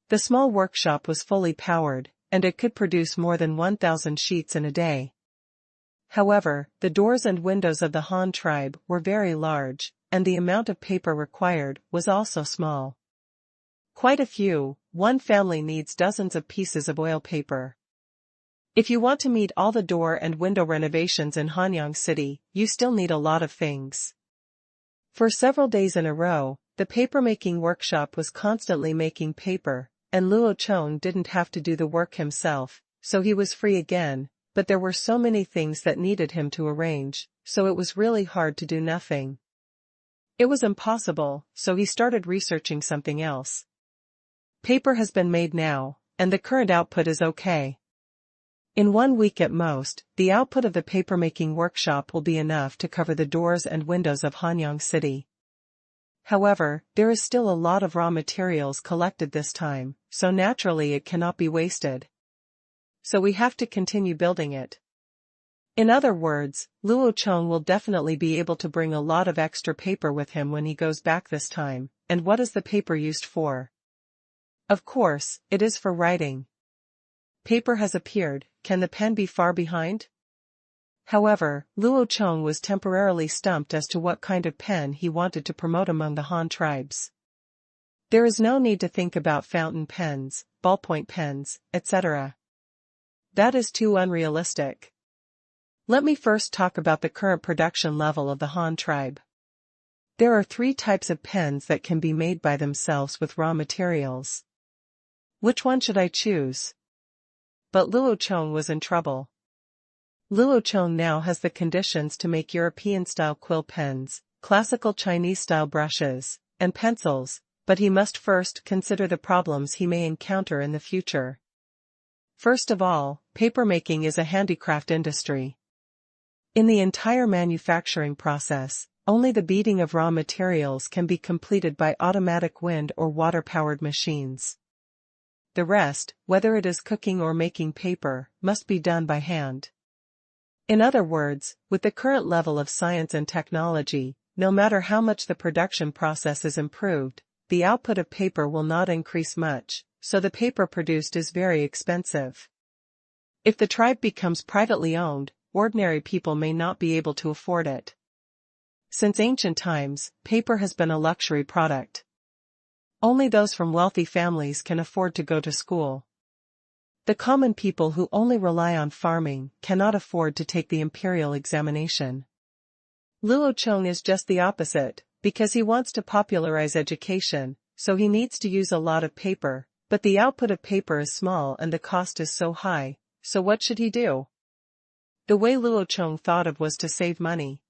A: The small workshop was fully powered, and it could produce more than 1,000 sheets in a day. However, the doors and windows of the Han tribe were very large, and the amount of paper required was also small. Quite a few. One family needs dozens of pieces of oil paper. If you want to meet all the door and window renovations in Hanyang City, you still need a lot of things. For several days in a row, the papermaking workshop was constantly making paper, and Luo Chong didn't have to do the work himself, so he was free again, but there were so many things that needed him to arrange, so it was really hard to do nothing. It was impossible, so he started researching something else. Paper has been made now, and the current output is okay. In 1 week at most, the output of the papermaking workshop will be enough to cover the doors and windows of Hanyang City. However, there is still a lot of raw materials collected this time, so naturally it cannot be wasted. So we have to continue building it. In other words, Luo Chong will definitely be able to bring a lot of extra paper with him when he goes back this time. And what is the paper used for? Of course, it is for writing. Paper has appeared. Can the pen be far behind? However, Luo Chong was temporarily stumped as to what kind of pen he wanted to promote among the Han tribes. There is no need to think about fountain pens, ballpoint pens, etc. That is too unrealistic. Let me first talk about the current production level of the Han tribe. There are 3 types of pens that can be made by themselves with raw materials. Which one should I choose? But Luo Chong was in trouble. Luo Chong now has the conditions to make European-style quill pens, classical Chinese-style brushes, and pencils, but he must first consider the problems he may encounter in the future. First of all, papermaking is a handicraft industry. In the entire manufacturing process, only the beating of raw materials can be completed by automatic wind or water-powered machines. The rest, whether it is cooking or making paper, must be done by hand. In other words, with the current level of science and technology, no matter how much the production process is improved, the output of paper will not increase much, so the paper produced is very expensive. If the tribe becomes privately owned, ordinary people may not be able to afford it. Since ancient times, paper has been a luxury product. Only those from wealthy families can afford to go to school. The common people who only rely on farming cannot afford to take the imperial examination. Luo Chong is just the opposite, because he wants to popularize education, so he needs to use a lot of paper, but the output of paper is small and the cost is so high, so what should he do? The way Luo Chong thought of was to save money.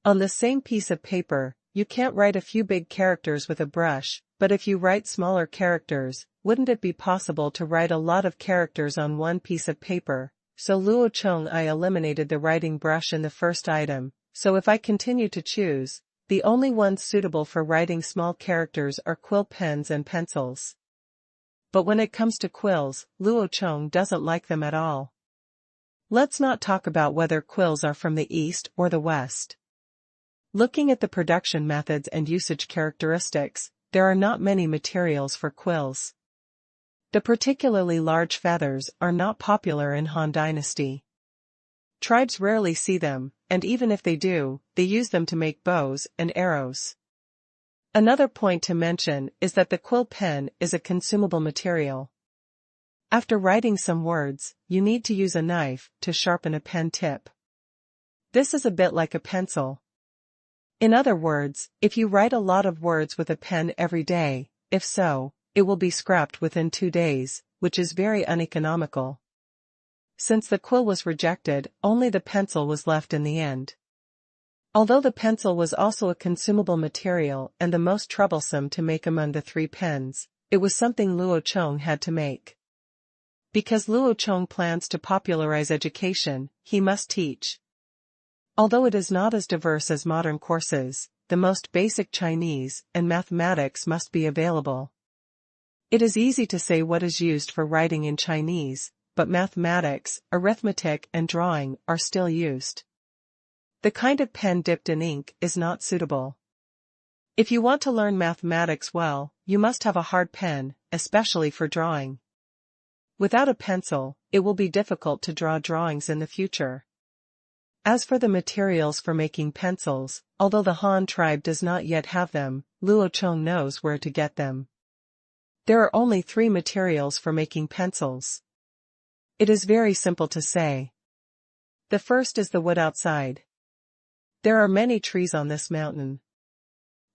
A: On the same piece of paper, you can't write a few big characters with a brush, but if you write smaller characters, wouldn't it be possible to write a lot of characters on one piece of paper? So Luo Chong I eliminated the writing brush in the first item, so if I continue to choose, the only ones suitable for writing small characters are quill pens and pencils. But when it comes to quills, Luo Chong doesn't like them at all. Let's not talk about whether quills are from the East or the West. Looking at the production methods and usage characteristics, there are not many materials for quills. The particularly large feathers are not popular in Han Dynasty. Tribes rarely see them, and even if they do, they use them to make bows and arrows. Another point to mention is that the quill pen is a consumable material. After writing some words, you need to use a knife to sharpen a pen tip. This is a bit like a pencil. In other words, if you write a lot of words with a pen every day, if so, it will be scrapped within 2 days, which is very uneconomical. Since the quill was rejected, only the pencil was left in the end. Although the pencil was also a consumable material and the most troublesome to make among the 3 pens, it was something Luo Chong had to make. Because Luo Chong plans to popularize education, he must teach. Although it is not as diverse as modern courses, the most basic Chinese and mathematics must be available. It is easy to say what is used for writing in Chinese, but mathematics, arithmetic and drawing are still used. The kind of pen dipped in ink is not suitable. If you want to learn mathematics well, you must have a hard pen, especially for drawing. Without a pencil, it will be difficult to draw drawings in the future. As for the materials for making pencils, although the Han tribe does not yet have them, Luo Chong knows where to get them. There are only 3 materials for making pencils. It is very simple to say. The first is the wood outside. There are many trees on this mountain.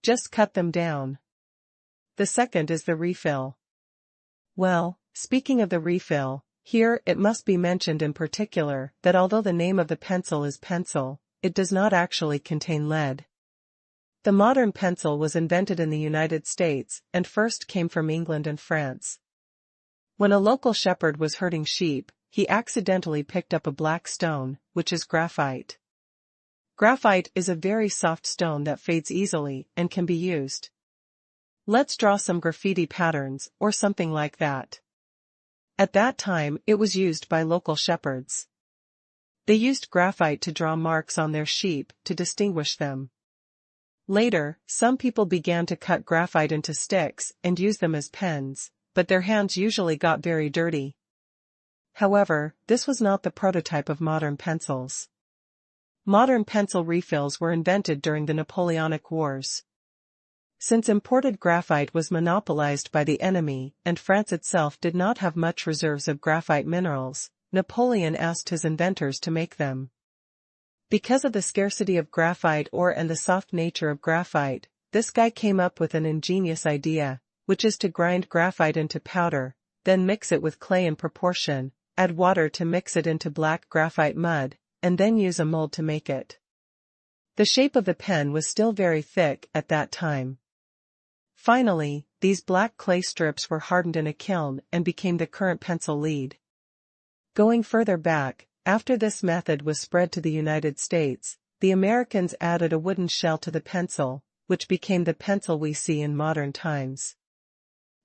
A: Just cut them down. The second is the refill. Well, speaking of the refill, here it must be mentioned in particular that although the name of the pencil is pencil, it does not actually contain lead. The modern pencil was invented in the United States and first came from England and France. When a local shepherd was herding sheep, he accidentally picked up a black stone, which is graphite. Graphite is a very soft stone that fades easily and can be used. Let's draw some graffiti patterns or something like that. At that time it was used by local shepherds. They used graphite to draw marks on their sheep to distinguish them. Later, some people began to cut graphite into sticks and use them as pens, but their hands usually got very dirty. However, this was not the prototype of modern pencils. Modern pencil refills were invented during the Napoleonic Wars. Since imported graphite was monopolized by the enemy and France itself did not have much reserves of graphite minerals, Napoleon asked his inventors to make them. Because of the scarcity of graphite ore and the soft nature of graphite, this guy came up with an ingenious idea, which is to grind graphite into powder, then mix it with clay in proportion, add water to mix it into black graphite mud, and then use a mold to make it. The shape of the pen was still very thick at that time. Finally, these black clay strips were hardened in a kiln and became the current pencil lead. Going further back, after this method was spread to the United States, the Americans added a wooden shell to the pencil, which became the pencil we see in modern times.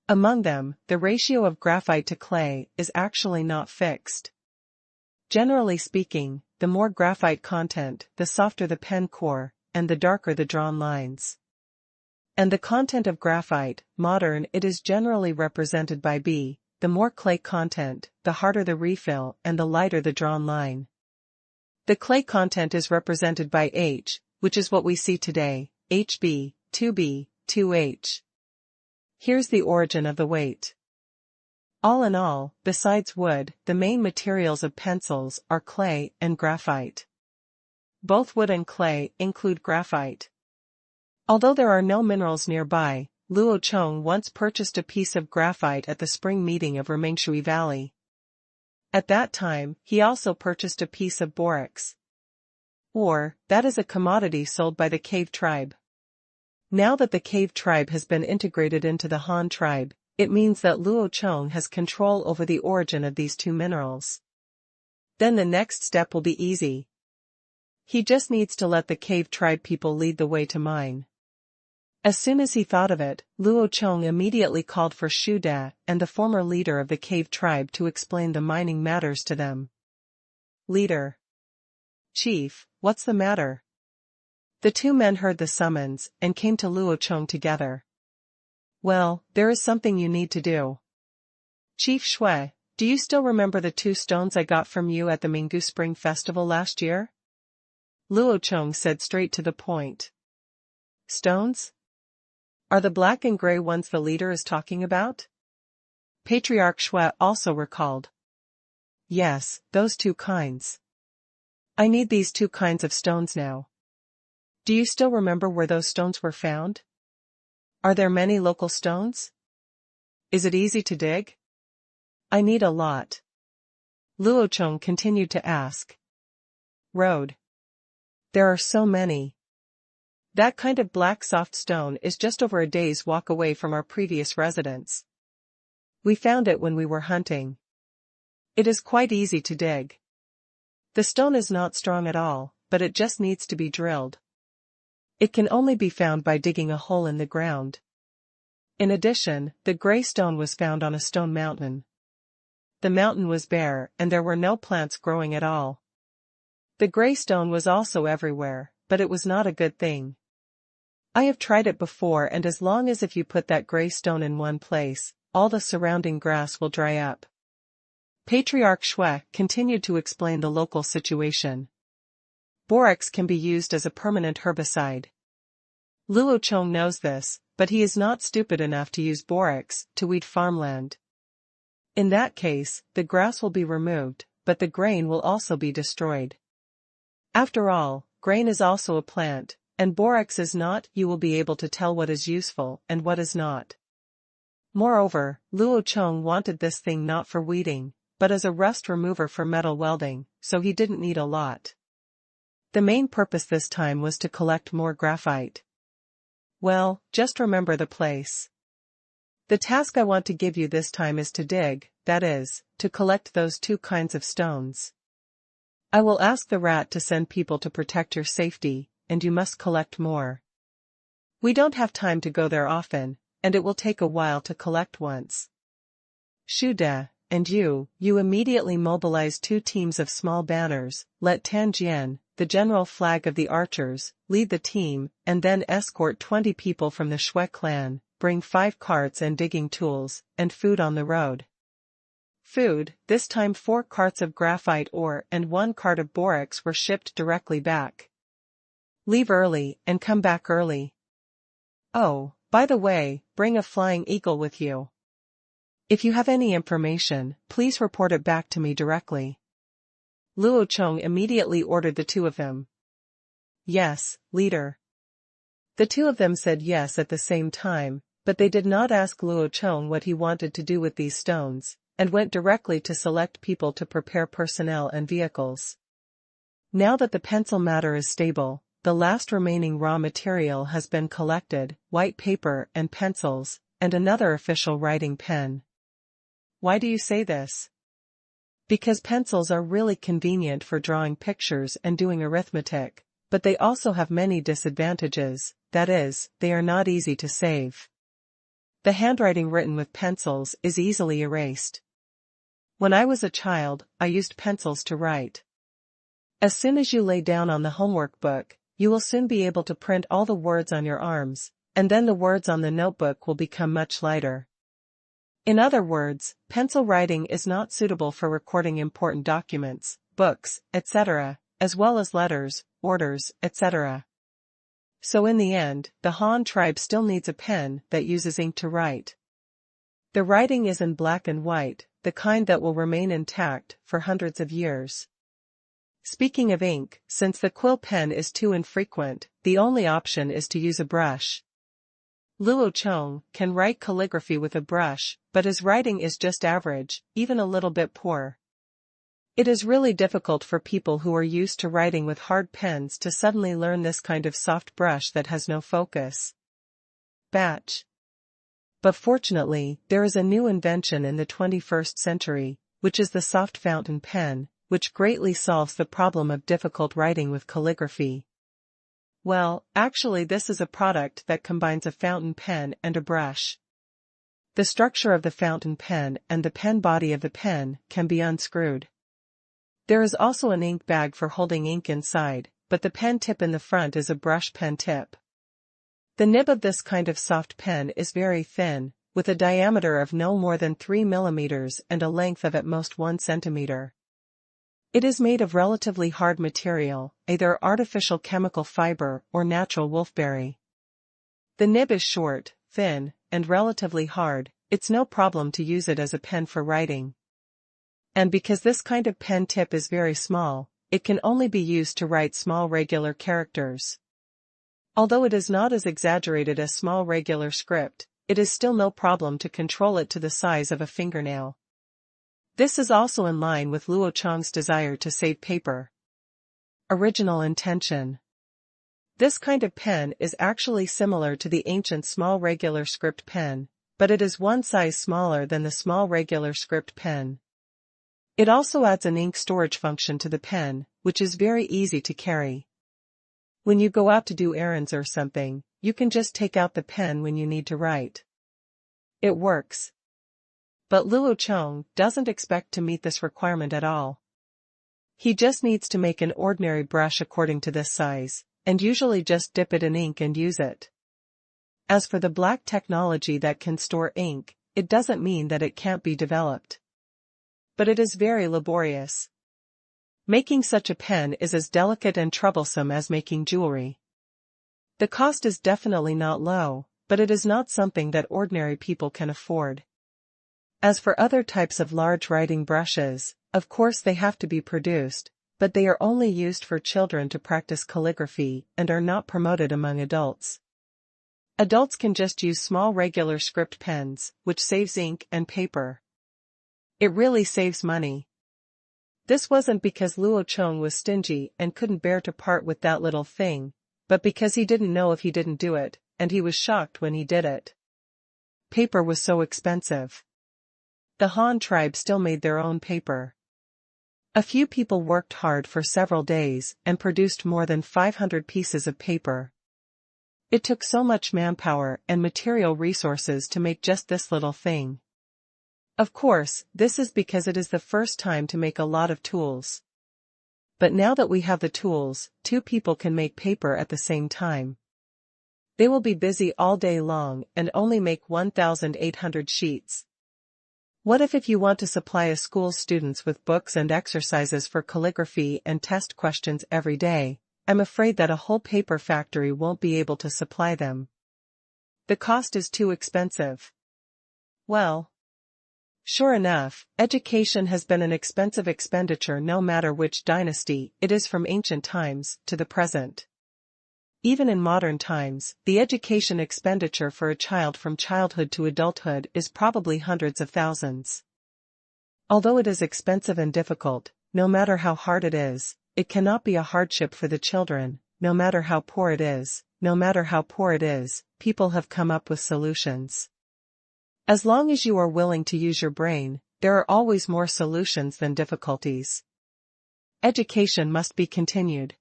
A: Among them, the ratio of graphite to clay is actually not fixed. Generally speaking, the more graphite content, the softer the pen core, and the darker the drawn lines. And the content of graphite, modern it is generally represented by B, the more clay content, the harder the refill and the lighter the drawn line. The clay content is represented by H, which is what we see today, HB, 2B, 2H. Here's the origin of the weight. All in all, besides wood, the main materials of pencils are clay and graphite. Both wood and clay include graphite. Although there are no minerals nearby, Luo Chong once purchased a piece of graphite at the spring meeting of Remengshui Valley. At that time, he also purchased a piece of borax. Ore, that is a commodity sold by the cave tribe. Now that the cave tribe has been integrated into the Han tribe, it means that Luo Chong has control over the origin of these 2 minerals. Then the next step will be easy. He just needs to let the cave tribe people lead the way to mine. As soon as he thought of it, Luo Chong immediately called for Shu Da and the former leader of the cave tribe to explain the mining matters to them. Leader. Chief, what's the matter? The 2 men heard the summons and came to Luo Chong together. Well, there is something you need to do. Chief Shui, do you still remember the 2 stones I got from you at the Minggu Spring Festival last year? Luo Chong said straight to the point. Stones? Are the black and gray ones the leader is talking about? Patriarch Shui also recalled. Yes, those 2 kinds. I need these 2 kinds of stones now. Do you still remember where those stones were found? Are there many local stones? Is it easy to dig? I need a lot. Luo Chong continued to ask. Road. There are so many. That kind of black soft stone is just over a day's walk away from our previous residence. We found it when we were hunting. It is quite easy to dig. The stone is not strong at all, but it just needs to be drilled. It can only be found by digging a hole in the ground. In addition, the gray stone was found on a stone mountain. The mountain was bare and there were no plants growing at all. The gray stone was also everywhere, but it was not a good thing. I have tried it before, and as long as if you put that gray stone in one place, all the surrounding grass will dry up. Patriarch Shui continued to explain the local situation. Borax can be used as a permanent herbicide. Luo Chong knows this, but he is not stupid enough to use borax to weed farmland. In that case, the grass will be removed, but the grain will also be destroyed. After all, grain is also a plant, and borax is not. You will be able to tell what is useful and what is not. Moreover, Luo Chong wanted this thing not for weeding, but as a rust remover for metal welding, so he didn't need a lot. The main purpose this time was to collect more graphite. Well, just remember the place. The task I want to give you this time is to dig, that is, to collect those two kinds of stones. I will ask the rat to send people to protect your safety, and you must collect more. We don't have time to go there often, and it will take a while to collect once. Shu De, and you immediately mobilize 2 teams of small banners. Let Tan Jian, the general flag of the archers, lead the team, and then escort 20 people from the Shui clan, bring 5 carts and digging tools, and food on the road. Food, this time 4 carts of graphite ore and 1 cart of borax were shipped directly back. Leave early and come back early. Oh, by the way, bring a flying eagle with you. If you have any information, please report it back to me directly. Luo Chong immediately ordered the 2 of them. Yes, leader. The 2 of them said yes at the same time, but they did not ask Luo Chong what he wanted to do with these stones, and went directly to select people to prepare personnel and vehicles. Now that the pencil matter is stable, the last remaining raw material has been collected: white paper and pencils, and another official writing pen. Why do you say this? Because pencils are really convenient for drawing pictures and doing arithmetic, but they also have many disadvantages, that is, they are not easy to save. The handwriting written with pencils is easily erased. When I was a child, I used pencils to write. As soon as you lay down on the homework book, you will soon be able to print all the words on your arms, and then the words on the notebook will become much lighter. In other words, pencil writing is not suitable for recording important documents, books, etc., as well as letters, orders, etc. So in the end, the Han tribe still needs a pen that uses ink to write. The writing is in black and white, the kind that will remain intact for hundreds of years. Speaking of ink, since the quill pen is too infrequent, the only option is to use a brush. Luo Chong can write calligraphy with a brush, but his writing is just average, even a little bit poor. It is really difficult for people who are used to writing with hard pens to suddenly learn this kind of soft brush that has no focus. Batch. But fortunately, there is a new invention in the 21st century, which is the soft fountain pen, which greatly solves the problem of difficult writing with calligraphy. Well, actually this is a product that combines a fountain pen and a brush. The structure of the fountain pen and the pen body of the pen can be unscrewed. There is also an ink bag for holding ink inside, but the pen tip in the front is a brush pen tip. The nib of this kind of soft pen is very thin, with a diameter of no more than 3 mm and a length of at most 1 cm. It is made of relatively hard material, either artificial chemical fiber or natural wolfberry. The nib is short, thin, and relatively hard. It's no problem to use it as a pen for writing. And because this kind of pen tip is very small, it can only be used to write small regular characters. Although it is not as exaggerated as small regular script, it is still no problem to control it to the size of a fingernail. This is also in line with Luo Chong's desire to save paper. Original intention. This kind of pen is actually similar to the ancient small regular script pen, but it is 1 size smaller than the small regular script pen. It also adds an ink storage function to the pen, which is very easy to carry. When you go out to do errands or something, you can just take out the pen when you need to write. It works. But Luo Chong doesn't expect to meet this requirement at all. He just needs to make an ordinary brush according to this size, and usually just dip it in ink and use it. As for the black technology that can store ink, it doesn't mean that it can't be developed. But it is very laborious. Making such a pen is as delicate and troublesome as making jewelry. The cost is definitely not low, but it is not something that ordinary people can afford. As for other types of large writing brushes, of course they have to be produced, but they are only used for children to practice calligraphy and are not promoted among adults. Adults can just use small regular script pens, which saves ink and paper. It really saves money. This wasn't because Luo Chong was stingy and couldn't bear to part with that little thing, but because he didn't know if he didn't do it, and he was shocked when he did it. Paper was so expensive. The Han tribe still made their own paper. A few people worked hard for several days and produced more than 500 pieces of paper. It took so much manpower and material resources to make just this little thing. Of course, this is because it is the first time to make a lot of tools. But now that we have the tools, two people can make paper at the same time. They will be busy all day long and only make 1,800 sheets. What if you want to supply a school's students with books and exercises for calligraphy and test questions every day? I'm afraid that a whole paper factory won't be able to supply them. The cost is too expensive. Well, sure enough, education has been an expensive expenditure no matter which dynasty it is from ancient times to the present. Even in modern times, the education expenditure for a child from childhood to adulthood is probably hundreds of thousands. Although it is expensive and difficult, no matter how hard it is, it cannot be a hardship for the children, no matter how poor it is. People have come up with solutions. As long as you are willing to use your brain, there are always more solutions than difficulties. Education must be continued.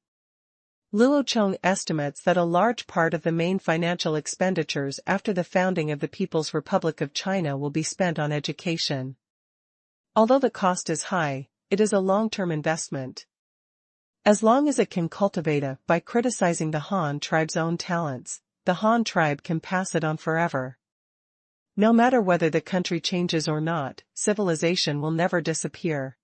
A: Luo Chong estimates that a large part of the main financial expenditures after the founding of the People's Republic of China will be spent on education. Although the cost is high, it is a long-term investment. As long as it can cultivate by criticizing the Han tribe's own talents, the Han tribe can pass it on forever. No matter whether the country changes or not, civilization will never disappear.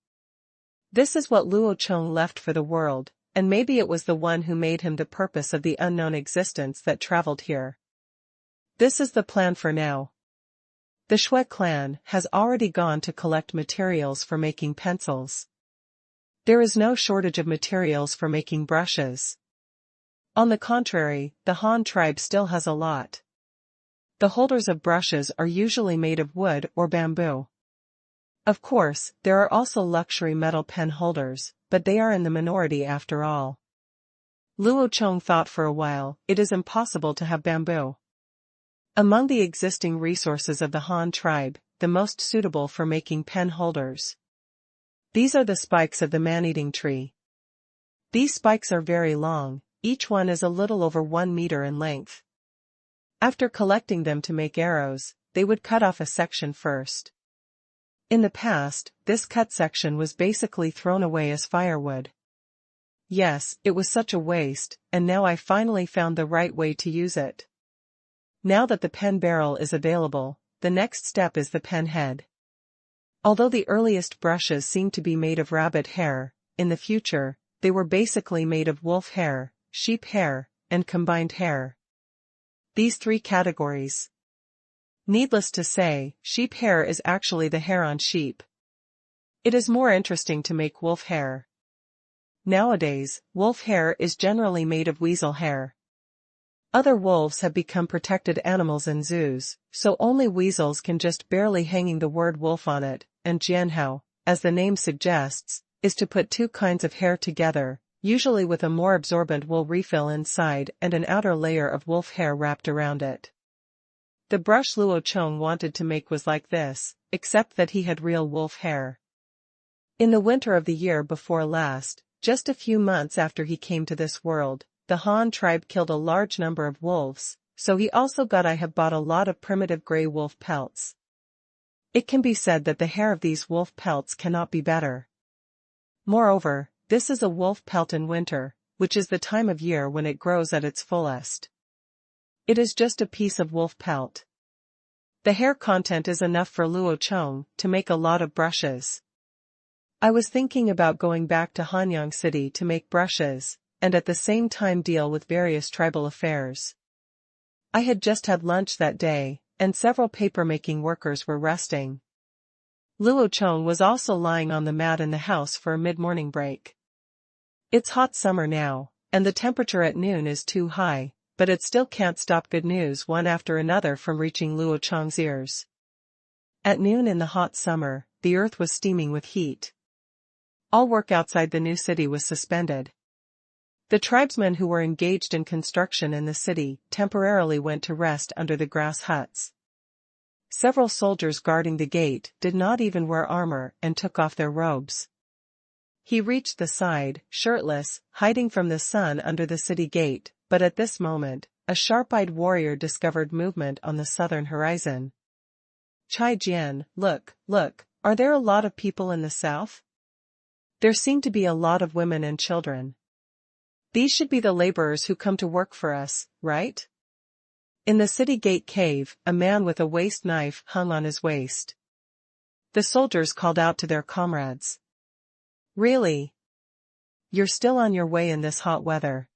A: This is what Luo Chong left for the world, and maybe it was the one who made him the purpose of the unknown existence that traveled here. This is the plan for now. The Shui clan has already gone to collect materials for making pencils. There is no shortage of materials for making brushes. On the contrary, the Han tribe still has a lot. The holders of brushes are usually made of wood or bamboo. Of course, there are also luxury metal pen holders, but they are in the minority after all. Luo Chong thought for a while, it is impossible to have bamboo. Among the existing resources of the Han tribe, the most suitable for making pen holders. These are the spikes of the man-eating tree. These spikes are very long, each one is a little over 1 meter in length. After collecting them to make arrows, they would cut off a section first. In the past, this cut section was basically thrown away as firewood. Yes, it was such a waste, and now I finally found the right way to use it. Now that the pen barrel is available, the next step is the pen head. Although the earliest brushes seemed to be made of rabbit hair, in the future, they were basically made of wolf hair, sheep hair, and combined hair. These three categories. Needless to say, sheep hair is actually the hair on sheep. It is more interesting to make wolf hair. Nowadays, wolf hair is generally made of weasel hair. Other wolves have become protected animals in zoos, so only weasels can just barely hanging the word wolf on it, and jianhao, as the name suggests, is to put two kinds of hair together, usually with a more absorbent wool refill inside and an outer layer of wolf hair wrapped around it. The brush Luo Chong wanted to make was like this, except that he had real wolf hair. In the winter of the year before last, just a few months after he came to this world, the Han tribe killed a large number of wolves, so he also got I have bought a lot of primitive gray wolf pelts. It can be said that the hair of these wolf pelts cannot be better. Moreover, this is a wolf pelt in winter, which is the time of year when it grows at its fullest. It is just a piece of wolf pelt. The hair content is enough for Luo Chong to make a lot of brushes. I was thinking about going back to Hanyang City to make brushes, and at the same time deal with various tribal affairs. I had just had lunch that day, and several paper-making workers were resting. Luo Chong was also lying on the mat in the house for a mid-morning break. It's hot summer now, and the temperature at noon is too high, but it still can't stop good news one after another from reaching Luo Chong's ears. At noon in the hot summer, the earth was steaming with heat. All work outside the new city was suspended. The tribesmen who were engaged in construction in the city temporarily went to rest under the grass huts. Several soldiers guarding the gate did not even wear armor and took off their robes. He reached the side, shirtless, hiding from the sun under the city gate, but at this moment, a sharp-eyed warrior discovered movement on the southern horizon. Chai Jian, look, are there a lot of people in the south? There seem to be a lot of women and children. These should be the laborers who come to work for us, right? In the city gate cave, a man with a waist knife hung on his waist. The soldiers called out to their comrades. Really? You're still on your way in this hot weather.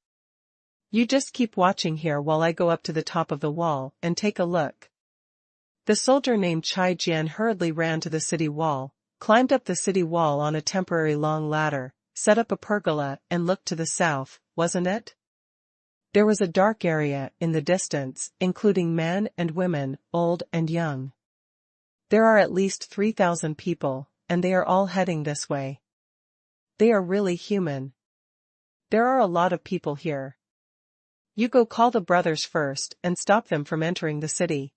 A: You just keep watching here while I go up to the top of the wall and take a look. The soldier named Chai Jian hurriedly ran to the city wall, climbed up the city wall on a temporary long ladder, set up a pergola and looked to the south, wasn't it? There was a dark area in the distance, including men and women, old and young. There are at least 3,000 people, and they are all heading this way. They are really human. There are a lot of people here. You go call the brothers first and stop them from entering the city.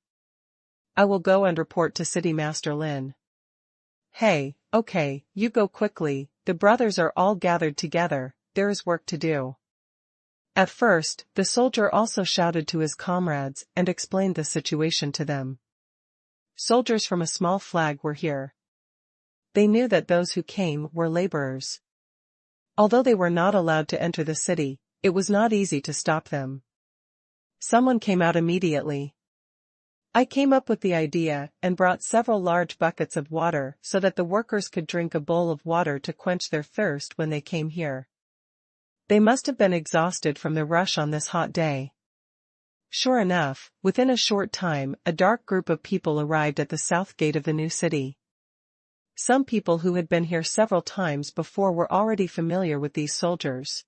A: I will go and report to City Master Lin. Hey, okay, you go quickly, the brothers are all gathered together, there is work to do. At first, the soldier also shouted to his comrades and explained the situation to them. Soldiers from a small flag were here. They knew that those who came were laborers. Although they were not allowed to enter the city, it was not easy to stop them. Someone came out immediately. I came up with the idea and brought several large buckets of water so that the workers could drink a bowl of water to quench their thirst when they came here. They must have been exhausted from the rush on this hot day. Sure enough, within a short time, a dark group of people arrived at the south gate of the new city. Some people who had been here several times before were already familiar with these soldiers.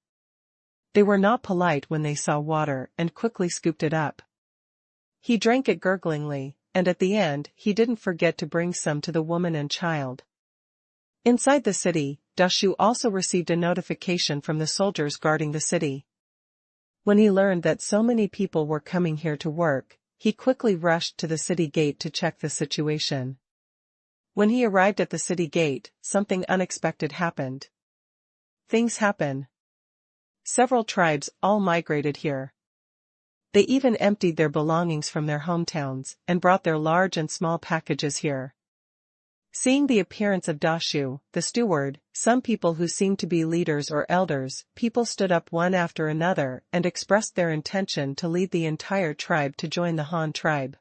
A: They were not polite when they saw water and quickly scooped it up. He drank it gurglingly, and at the end he didn't forget to bring some to the woman and child. Inside the city, Dashu also received a notification from the soldiers guarding the city. When he learned that so many people were coming here to work, he quickly rushed to the city gate to check the situation. When he arrived at the city gate, something unexpected happened. Things happen. Several tribes all migrated here. They even emptied their belongings from their hometowns and brought their large and small packages here. Seeing the appearance of Dashu, the steward, some people who seemed to be leaders or elders, people stood up one after another and expressed their intention to lead the entire tribe to join the Han tribe.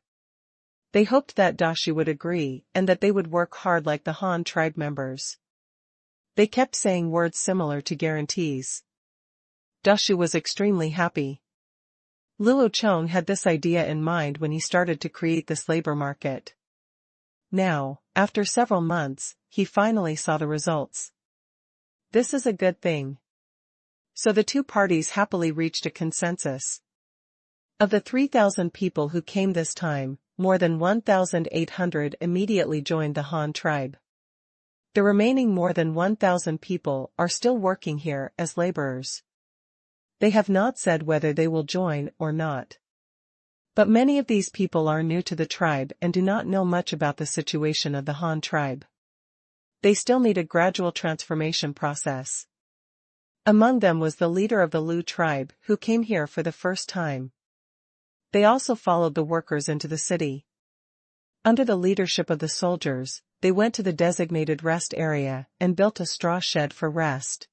A: They hoped that Dashu would agree and that they would work hard like the Han tribe members. They kept saying words similar to guarantees. Dashu was extremely happy. Luo Chong had this idea in mind when he started to create this labor market. Now, after several months, he finally saw the results. This is a good thing. So the two parties happily reached a consensus. Of the 3,000 people who came this time, more than 1,800 immediately joined the Han tribe. The remaining more than 1,000 people are still working here as laborers. They have not said whether they will join or not. But many of these people are new to the tribe and do not know much about the situation of the Han tribe. They still need a gradual transformation process. Among them was the leader of the Lu tribe, who came here for the first time. They also followed the workers into the city. Under the leadership of the soldiers, they went to the designated rest area and built a straw shed for rest.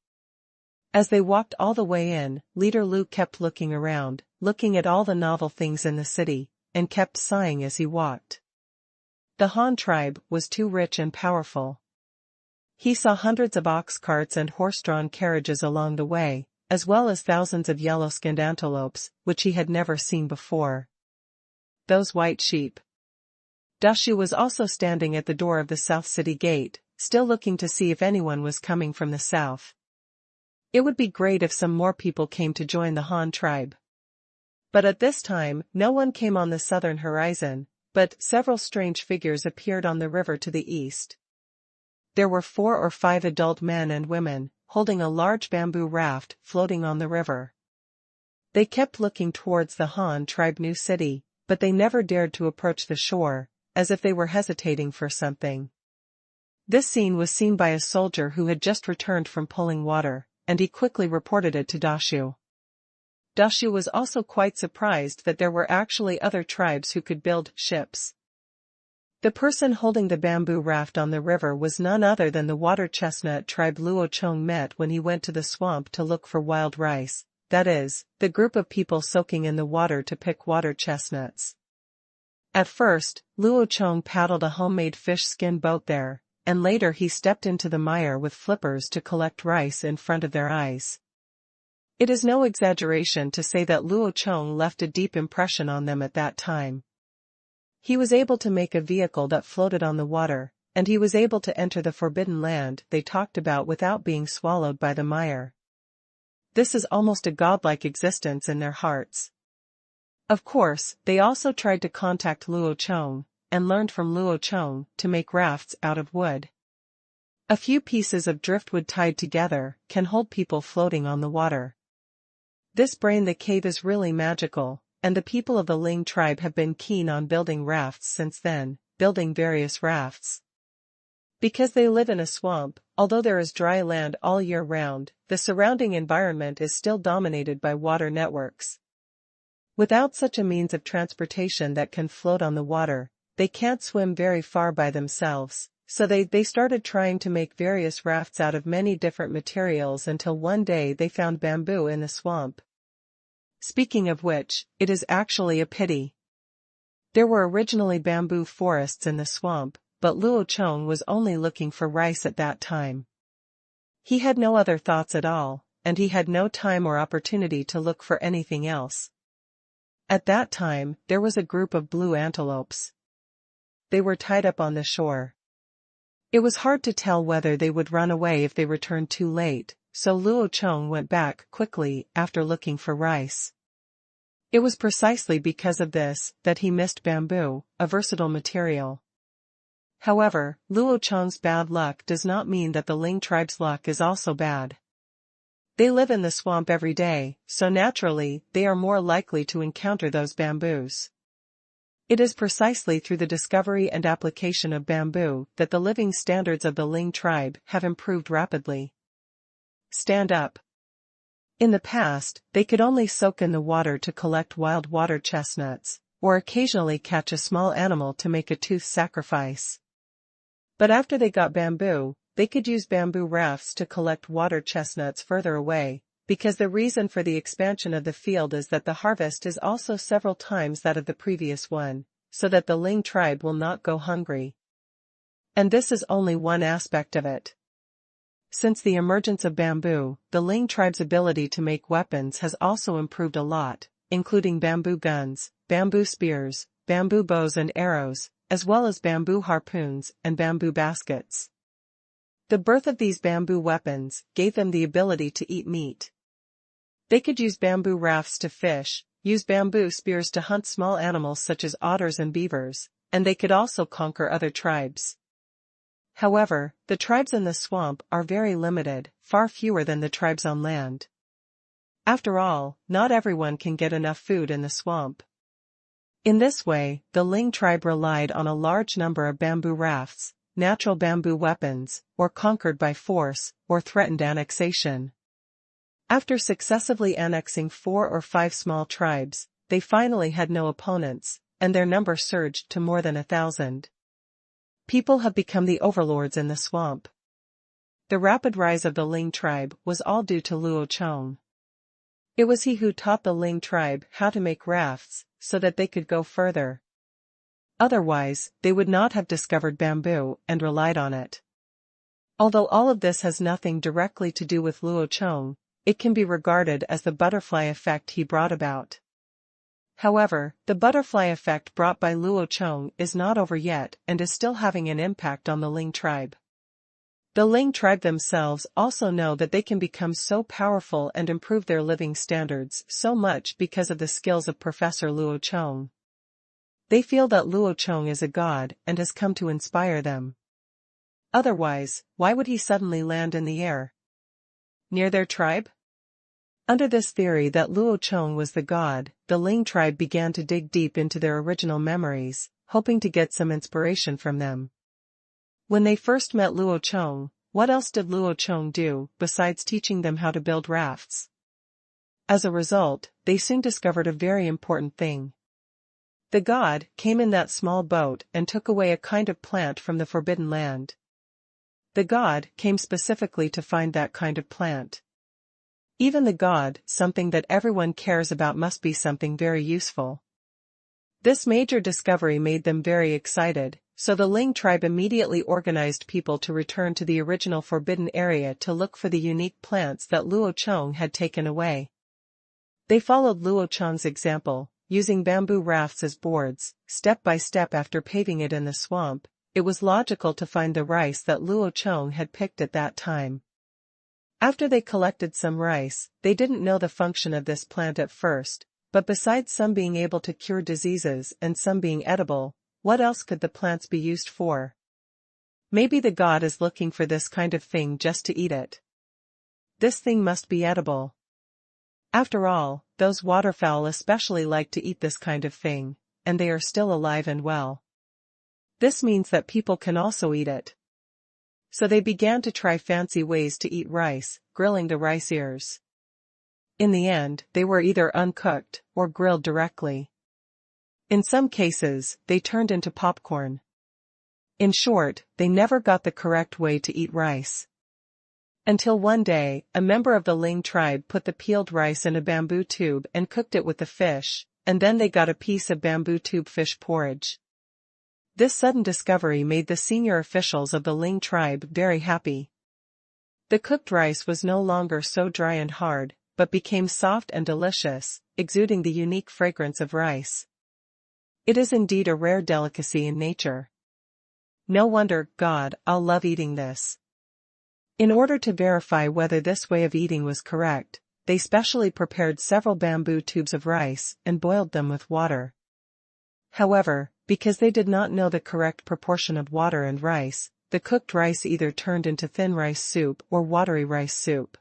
A: As they walked all the way in, Leader Lu kept looking around, looking at all the novel things in the city, and kept sighing as he walked. The Han tribe was too rich and powerful. He saw hundreds of ox carts and horse-drawn carriages along the way, as well as thousands of yellow-skinned antelopes, which he had never seen before. Those white sheep. Dashu was also standing at the door of the South City Gate, still looking to see if anyone was coming from the south. It would be great if some more people came to join the Han tribe. But at this time, no one came on the southern horizon, but several strange figures appeared on the river to the east. There were 4 or 5 adult men and women, holding a large bamboo raft floating on the river. They kept looking towards the Han tribe new city, but they never dared to approach the shore, as if they were hesitating for something. This scene was seen by a soldier who had just returned from pulling water, and he quickly reported it to Dashu. Dashu was also quite surprised that there were actually other tribes who could build ships. The person holding the bamboo raft on the river was none other than the water chestnut tribe Luo Chong met when he went to the swamp to look for wild rice, that is, the group of people soaking in the water to pick water chestnuts. At first, Luo Chong paddled a homemade fish skin boat there, and later he stepped into the mire with flippers to collect rice in front of their eyes. It is no exaggeration to say that Luo Chong left a deep impression on them at that time. He was able to make a vehicle that floated on the water, and he was able to enter the forbidden land they talked about without being swallowed by the mire. This is almost a godlike existence in their hearts. Of course, they also tried to contact Luo Chong, and learned from Luo Chong to make rafts out of wood. A few pieces of driftwood tied together can hold people floating on the water. This brain the cave is really magical, and the people of the Ling tribe have been keen on building rafts since then, building various rafts. Because they live in a swamp, although there is dry land all year round, the surrounding environment is still dominated by water networks. Without such a means of transportation that can float on the water, they can't swim very far by themselves, so they started trying to make various rafts out of many different materials until one day they found bamboo in the swamp. Speaking of which, it is actually a pity. There were originally bamboo forests in the swamp, but Luo Chong was only looking for rice at that time. He had no other thoughts at all, and he had no time or opportunity to look for anything else. At that time, there was a group of blue antelopes. They were tied up on the shore. It was hard to tell whether they would run away if they returned too late, so Luo Chong went back quickly after looking for rice. It was precisely because of this that he missed bamboo, a versatile material. However, Luo Chong's bad luck does not mean that the Ling tribe's luck is also bad. They live in the swamp every day, so naturally, they are more likely to encounter those bamboos. It is precisely through the discovery and application of bamboo that the living standards of the Ling tribe have improved rapidly. Stand up. In the past, they could only soak in the water to collect wild water chestnuts, or occasionally catch a small animal to make a tooth sacrifice. But after they got bamboo, they could use bamboo rafts to collect water chestnuts further away, because the reason for the expansion of the field is that the harvest is also several times that of the previous one, so that the Ling tribe will not go hungry. And this is only one aspect of it. Since the emergence of bamboo, the Ling tribe's ability to make weapons has also improved a lot, including bamboo guns, bamboo spears, bamboo bows and arrows, as well as bamboo harpoons and bamboo baskets. The birth of these bamboo weapons gave them the ability to eat meat. They could use bamboo rafts to fish, use bamboo spears to hunt small animals such as otters and beavers, and they could also conquer other tribes. However, the tribes in the swamp are very limited, far fewer than the tribes on land. After all, not everyone can get enough food in the swamp. In this way, the Ling tribe relied on a large number of bamboo rafts, natural bamboo weapons, or conquered by force, or threatened annexation. After successively annexing 4 or 5 small tribes, they finally had no opponents, and their number surged to more than 1,000. People have become the overlords in the swamp. The rapid rise of the Ling tribe was all due to Luo Chong. It was he who taught the Ling tribe how to make rafts, so that they could go further. Otherwise, they would not have discovered bamboo and relied on it. Although all of this has nothing directly to do with Luo Chong, it can be regarded as the butterfly effect he brought about. However, the butterfly effect brought by Luo Chong is not over yet and is still having an impact on the Ling tribe. The Ling tribe themselves also know that they can become so powerful and improve their living standards so much because of the skills of Professor Luo Chong. They feel that Luo Chong is a god and has come to inspire them. Otherwise, why would he suddenly land in the air? Near their tribe? Under this theory that Luo Chong was the god, the Ling tribe began to dig deep into their original memories, hoping to get some inspiration from them. When they first met Luo Chong, what else did Luo Chong do besides teaching them how to build rafts? As a result, they soon discovered a very important thing. The god came in that small boat and took away a kind of plant from the forbidden land. The god came specifically to find that kind of plant. Even the god, something that everyone cares about, must be something very useful. This major discovery made them very excited, so the Ling tribe immediately organized people to return to the original forbidden area to look for the unique plants that Luo Chong had taken away. They followed Luo Chong's example, using bamboo rafts as boards, step by step. After paving it in the swamp, it was logical to find the rice that Luo Chong had picked at that time. After they collected some rice, they didn't know the function of this plant at first, but besides some being able to cure diseases and some being edible, what else could the plants be used for? Maybe the god is looking for this kind of thing just to eat it. This thing must be edible. After all, those waterfowl especially like to eat this kind of thing, and they are still alive and well. This means that people can also eat it. So they began to try fancy ways to eat rice, grilling the rice ears. In the end, they were either uncooked or grilled directly. In some cases, they turned into popcorn. In short, they never got the correct way to eat rice. Until one day, a member of the Ling tribe put the peeled rice in a bamboo tube and cooked it with the fish, and then they got a piece of bamboo tube fish porridge. This sudden discovery made the senior officials of the Ling tribe very happy. The cooked rice was no longer so dry and hard, but became soft and delicious, exuding the unique fragrance of rice. It is indeed a rare delicacy in nature. No wonder, God, I'll love eating this. In order to verify whether this way of eating was correct, they specially prepared several bamboo tubes of rice and boiled them with water. However, because they did not know the correct proportion of water and rice, the cooked rice either turned into thin rice soup or watery rice soup.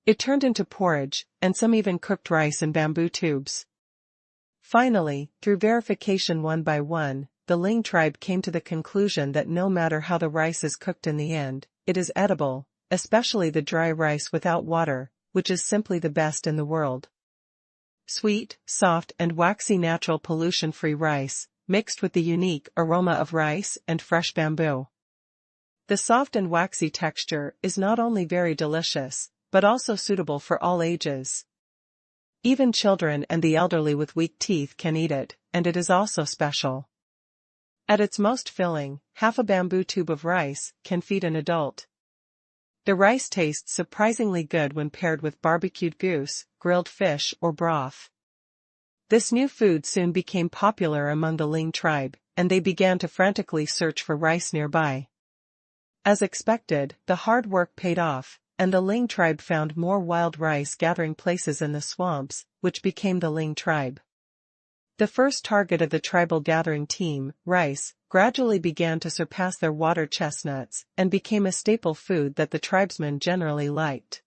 A: It turned into porridge, and some even cooked rice in bamboo tubes. Finally, through verification one by one, the Ling tribe came to the conclusion that no matter how the rice is cooked in the end, it is edible, especially the dry rice without water, which is simply the best in the world. Sweet, soft and waxy natural pollution-free rice, mixed with the unique aroma of rice and fresh bamboo. The soft and waxy texture is not only very delicious, but also suitable for all ages. Even children and the elderly with weak teeth can eat it, and it is also special. At its most filling, half a bamboo tube of rice can feed an adult. The rice tastes surprisingly good when paired with barbecued goose, grilled fish or broth. This new food soon became popular among the Ling tribe, and they began to frantically search for rice nearby. As expected, the hard work paid off, and the Ling tribe found more wild rice gathering places in the swamps, which became the Ling tribe. The first target of the tribal gathering team, rice, gradually began to surpass their water chestnuts and became a staple food that the tribesmen generally liked.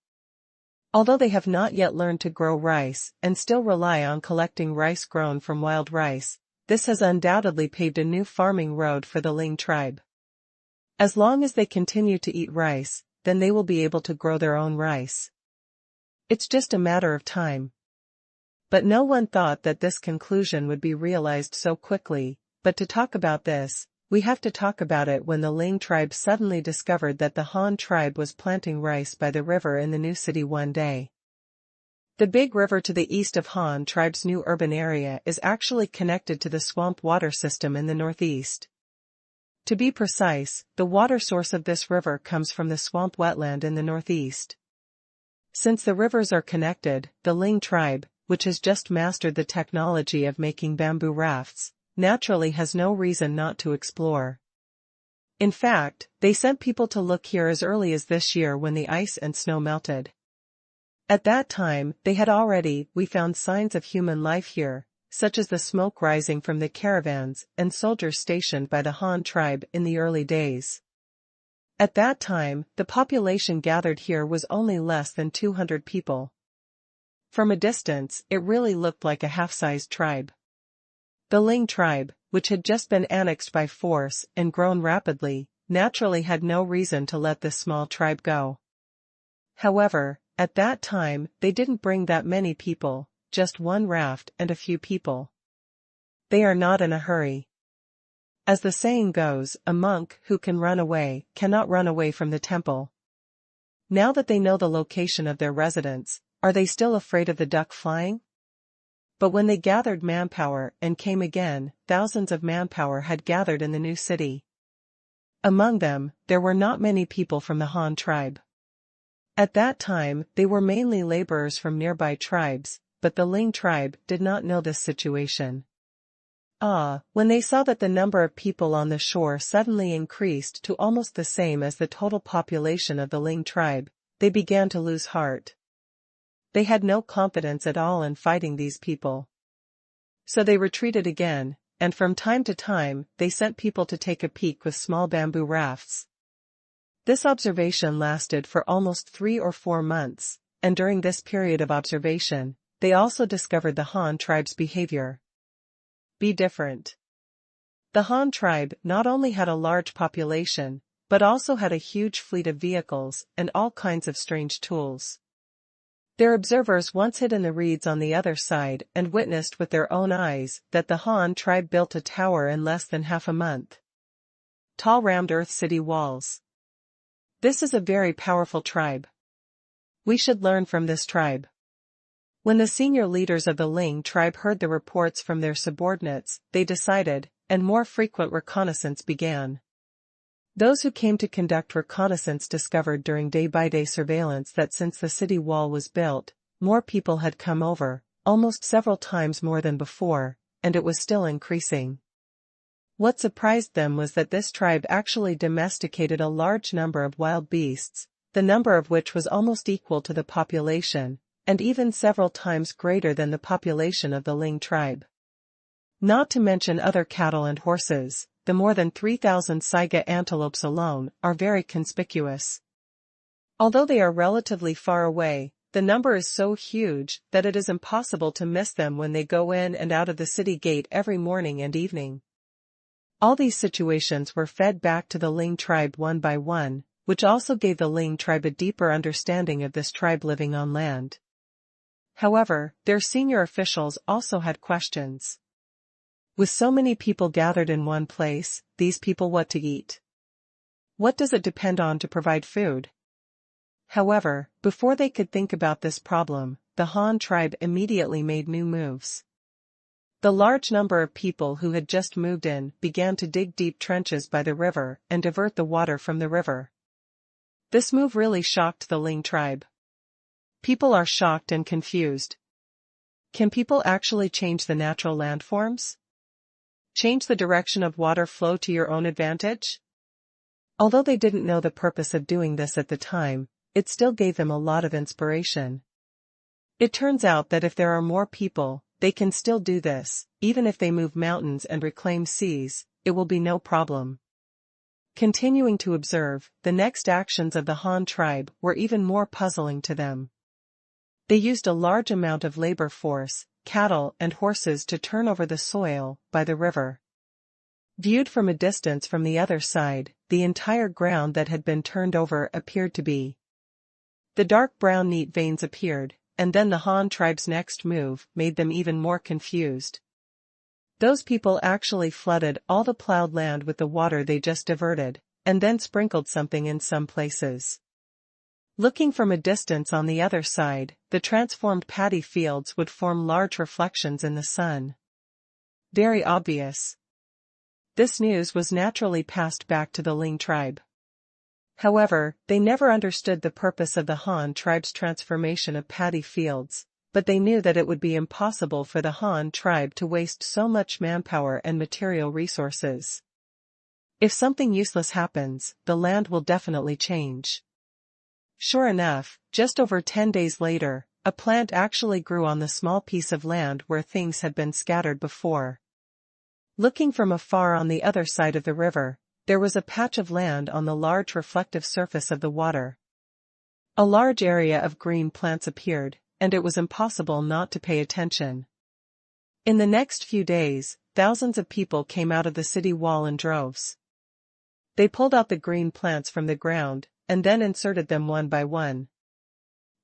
A: Although they have not yet learned to grow rice and still rely on collecting rice grown from wild rice, this has undoubtedly paved a new farming road for the Ling tribe. As long as they continue to eat rice, then they will be able to grow their own rice. It's just a matter of time. But no one thought that this conclusion would be realized so quickly. But to talk about this, we have to talk about it when the Ling tribe suddenly discovered that the Han tribe was planting rice by the river in the new city one day. The big river to the east of Han tribe's new urban area is actually connected to the swamp water system in the northeast. To be precise, the water source of this river comes from the swamp wetland in the northeast. Since the rivers are connected, the Ling tribe, which has just mastered the technology of making bamboo rafts, naturally has no reason not to explore. In fact, they sent people to look here as early as this year when the ice and snow melted. At that time, they had already found signs of human life here, such as the smoke rising from the caravans and soldiers stationed by the Han tribe in the early days. At that time, the population gathered here was only less than 200 people. From a distance, it really looked like a half-sized tribe. The Ling tribe, which had just been annexed by force and grown rapidly, naturally had no reason to let this small tribe go. However, at that time, they didn't bring that many people, just one raft and a few people. They are not in a hurry. As the saying goes, a monk who can run away cannot run away from the temple. Now that they know the location of their residence, are they still afraid of the duck flying? But when they gathered manpower and came again, thousands of manpower had gathered in the new city. Among them, there were not many people from the Han tribe. At that time, they were mainly laborers from nearby tribes, but the Ling tribe did not know this situation. When they saw that the number of people on the shore suddenly increased to almost the same as the total population of the Ling tribe, they began to lose heart. They had no confidence at all in fighting these people. So they retreated again, and from time to time, they sent people to take a peek with small bamboo rafts. This observation lasted for almost 3 or 4 months, and during this period of observation, they also discovered the Han tribe's behavior. Be different. The Han tribe not only had a large population, but also had a huge fleet of vehicles and all kinds of strange tools. Their observers once hid in the reeds on the other side and witnessed with their own eyes that the Han tribe built a tower in less than half a month. Tall rammed earth city walls. This is a very powerful tribe. We should learn from this tribe. When the senior leaders of the Ling tribe heard the reports from their subordinates, they decided, and more frequent reconnaissance began. Those who came to conduct reconnaissance discovered during day-by-day surveillance that since the city wall was built, more people had come over, almost several times more than before, and it was still increasing. What surprised them was that this tribe actually domesticated a large number of wild beasts, the number of which was almost equal to the population, and even several times greater than the population of the Ling tribe. Not to mention other cattle and horses, the more than 3,000 saiga antelopes alone are very conspicuous. Although they are relatively far away, the number is so huge that it is impossible to miss them when they go in and out of the city gate every morning and evening. All these situations were fed back to the Ling tribe one by one, which also gave the Ling tribe a deeper understanding of this tribe living on land. However, their senior officials also had questions. With so many people gathered in one place, these people what to eat? What does it depend on to provide food? However, before they could think about this problem, the Han tribe immediately made new moves. The large number of people who had just moved in began to dig deep trenches by the river and divert the water from the river. This move really shocked the Ling tribe. People are shocked and confused. Can people actually change the natural landforms? Change the direction of water flow to your own advantage? Although they didn't know the purpose of doing this at the time, it still gave them a lot of inspiration. It turns out that if there are more people, they can still do this. Even if they move mountains and reclaim seas, it will be no problem. Continuing to observe, the next actions of the Han tribe were even more puzzling to them. They used a large amount of labor force, cattle and horses to turn over the soil by the river. Viewed from a distance from the other side, the entire ground that had been turned over appeared to be. The dark brown neat veins appeared, and then the Han tribe's next move made them even more confused. Those people actually flooded all the plowed land with the water they just diverted, and then sprinkled something in some places. Looking from a distance on the other side, the transformed paddy fields would form large reflections in the sun. Very obvious. This news was naturally passed back to the Ling tribe. However, they never understood the purpose of the Han tribe's transformation of paddy fields, but they knew that it would be impossible for the Han tribe to waste so much manpower and material resources. If something useless happens, the land will definitely change. Sure enough, just over 10 days later, a plant actually grew on the small piece of land where things had been scattered before. Looking from afar on the other side of the river, there was a patch of land on the large reflective surface of the water. A large area of green plants appeared, and it was impossible not to pay attention. In the next few days, thousands of people came out of the city wall in droves. They pulled out the green plants from the ground, and then inserted them one by one.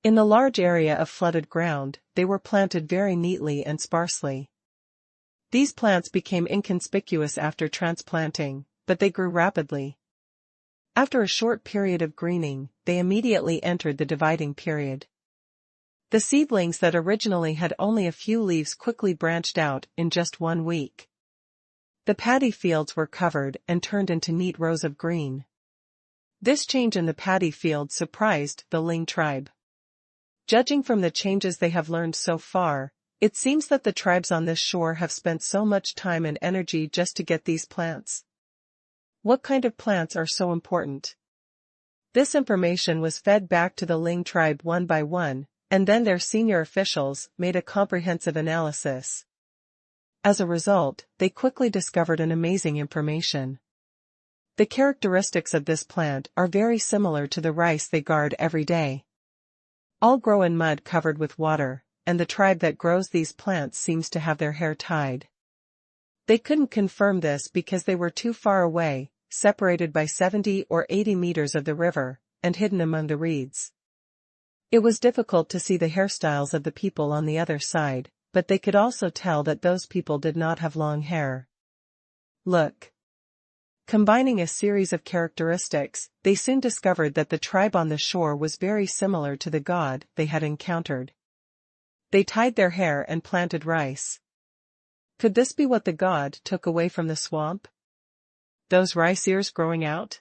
A: In the large area of flooded ground, they were planted very neatly and sparsely. These plants became inconspicuous after transplanting, but they grew rapidly. After a short period of greening, they immediately entered the dividing period. The seedlings that originally had only a few leaves quickly branched out in just 1 week. The paddy fields were covered and turned into neat rows of green. This change in the paddy fields surprised the Ling tribe. Judging from the changes they have learned so far, it seems that the tribes on this shore have spent so much time and energy just to get these plants. What kind of plants are so important? This information was fed back to the Ling tribe one by one, and then their senior officials made a comprehensive analysis. As a result, they quickly discovered an amazing information. The characteristics of this plant are very similar to the rice they guard every day. All grow in mud covered with water, and the tribe that grows these plants seems to have their hair tied. They couldn't confirm this because they were too far away, separated by 70 or 80 meters of the river, and hidden among the reeds. It was difficult to see the hairstyles of the people on the other side, but they could also tell that those people did not have long hair. Look. Combining a series of characteristics, they soon discovered that the tribe on the shore was very similar to the god they had encountered. They tied their hair and planted rice. Could this be what the god took away from the swamp? Those rice ears growing out?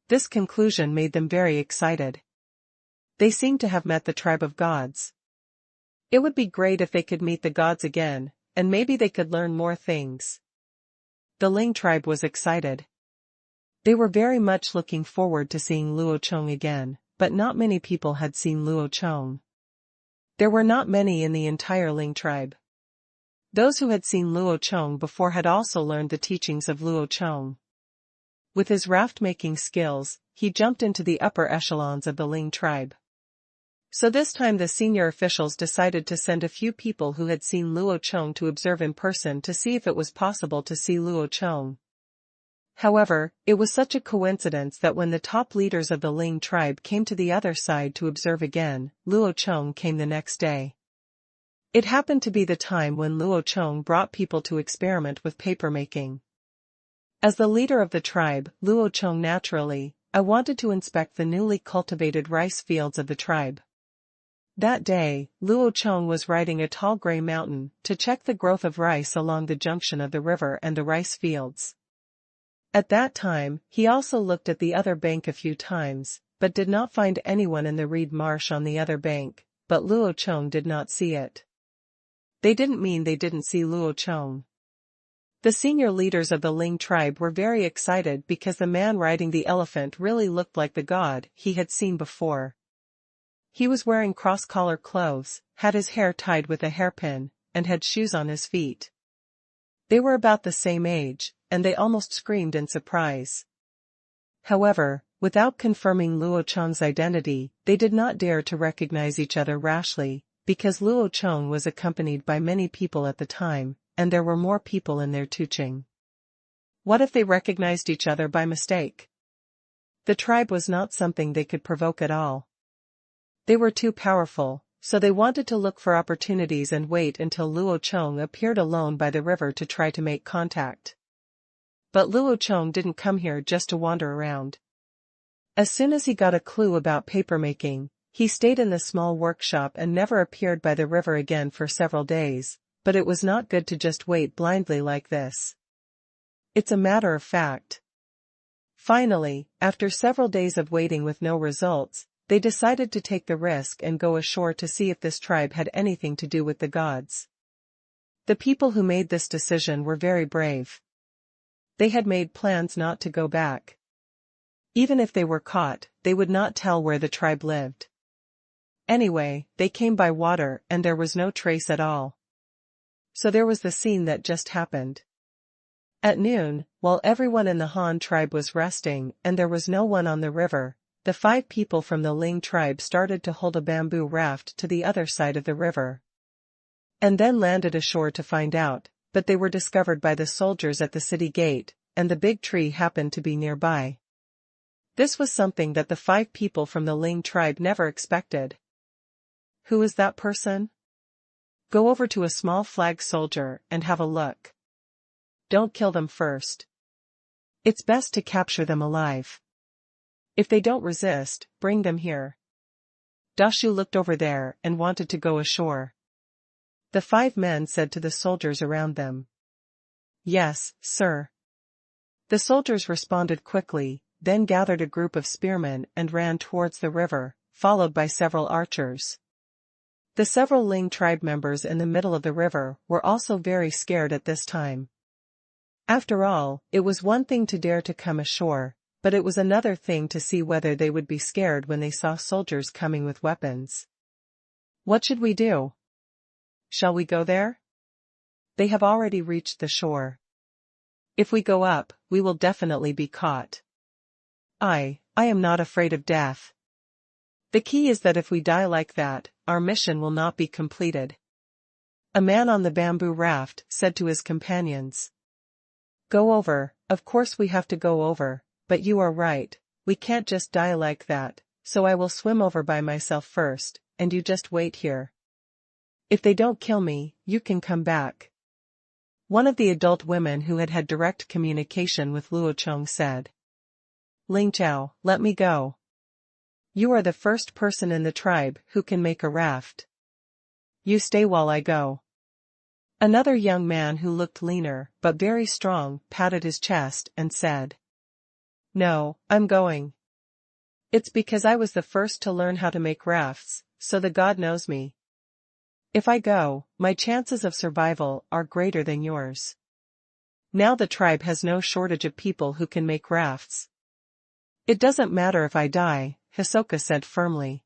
A: This conclusion made them very excited. They seemed to have met the tribe of gods. It would be great if they could meet the gods again, and maybe they could learn more things. The Ling tribe was excited. They were very much looking forward to seeing Luo Chong again, but not many people had seen Luo Chong. There were not many in the entire Ling tribe. Those who had seen Luo Chong before had also learned the teachings of Luo Chong. With his raft-making skills, he jumped into the upper echelons of the Ling tribe. So this time the senior officials decided to send a few people who had seen Luo Chong to observe in person to see if it was possible to see Luo Chong. However, it was such a coincidence that when the top leaders of the Ling tribe came to the other side to observe again, Luo Chong came the next day. It happened to be the time when Luo Chong brought people to experiment with paper making. As the leader of the tribe, Luo Chong naturally, I wanted to inspect the newly cultivated rice fields of the tribe. That day, Luo Chong was riding a tall gray mountain to check the growth of rice along the junction of the river and the rice fields. At that time, he also looked at the other bank a few times, but did not find anyone in the reed marsh on the other bank, but Luo Chong did not see it. They didn't mean they didn't see Luo Chong. The senior leaders of the Ling tribe were very excited because the man riding the elephant really looked like the god he had seen before. He was wearing cross-collar clothes, had his hair tied with a hairpin, and had shoes on his feet. They were about the same age, and they almost screamed in surprise. However, without confirming Luo Chong's identity, they did not dare to recognize each other rashly, because Luo Chong was accompanied by many people at the time, and there were more people in their teaching. What if they recognized each other by mistake? The tribe was not something they could provoke at all. They were too powerful, so they wanted to look for opportunities and wait until Luo Chong appeared alone by the river to try to make contact. But Luo Chong didn't come here just to wander around. As soon as he got a clue about papermaking, he stayed in the small workshop and never appeared by the river again for several days, but it was not good to just wait blindly like this. It's a matter of fact. Finally, after several days of waiting with no results, they decided to take the risk and go ashore to see if this tribe had anything to do with the gods. The people who made this decision were very brave. They had made plans not to go back. Even if they were caught, they would not tell where the tribe lived. Anyway, they came by water and there was no trace at all. So there was the scene that just happened. At noon, while everyone in the Han tribe was resting and there was no one on the river, the 5 people from the Ling tribe started to hold a bamboo raft to the other side of the river. And then landed ashore to find out, but they were discovered by the soldiers at the city gate, and the big tree happened to be nearby. This was something that the 5 people from the Ling tribe never expected. Who is that person? Go over to a small flag soldier and have a look. Don't kill them first. It's best to capture them alive. If they don't resist, bring them here. Dashu looked over there and wanted to go ashore. The 5 men said to the soldiers around them. Yes, sir. The soldiers responded quickly, then gathered a group of spearmen and ran towards the river, followed by several archers. The several Ling tribe members in the middle of the river were also very scared at this time. After all, it was one thing to dare to come ashore, but it was another thing to see whether they would be scared when they saw soldiers coming with weapons. What should we do? Shall we go there? They have already reached the shore. If we go up, we will definitely be caught. I am not afraid of death. The key is that if we die like that, our mission will not be completed. A man on the bamboo raft said to his companions. Go over, of course we have to go over, but you are right, we can't just die like that, so I will swim over by myself first, and you just wait here. If they don't kill me, you can come back. One of the adult women who had had direct communication with Luo Chong said. Ling Chao, let me go. You are the first person in the tribe who can make a raft. You stay while I go. Another young man who looked leaner but very strong patted his chest and said. No, I'm going. It's because I was the first to learn how to make rafts, so the god knows me. If I go, my chances of survival are greater than yours. Now the tribe has no shortage of people who can make rafts. It doesn't matter if I die, Hisoka said firmly.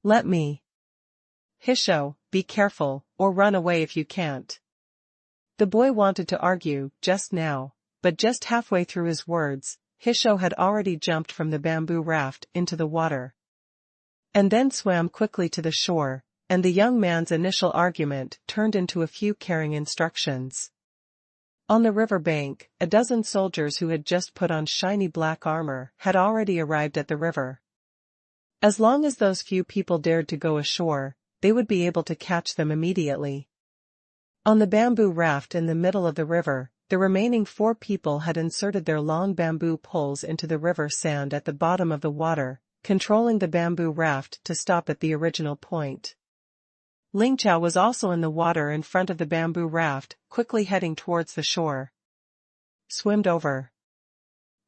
A: Let me. Hisho, be careful, or run away if you can't. The boy wanted to argue just now, but just halfway through his words, Hisho had already jumped from the bamboo raft into the water. And then swam quickly to the shore, and the young man's initial argument turned into a few caring instructions. On the riverbank, a dozen soldiers who had just put on shiny black armor had already arrived at the river. As long as those few people dared to go ashore, they would be able to catch them immediately. On the bamboo raft in the middle of the river, the remaining 4 people had inserted their long bamboo poles into the river sand at the bottom of the water, controlling the bamboo raft to stop at the original point. Ling Chao was also in the water in front of the bamboo raft, quickly heading towards the shore. Swimmed over.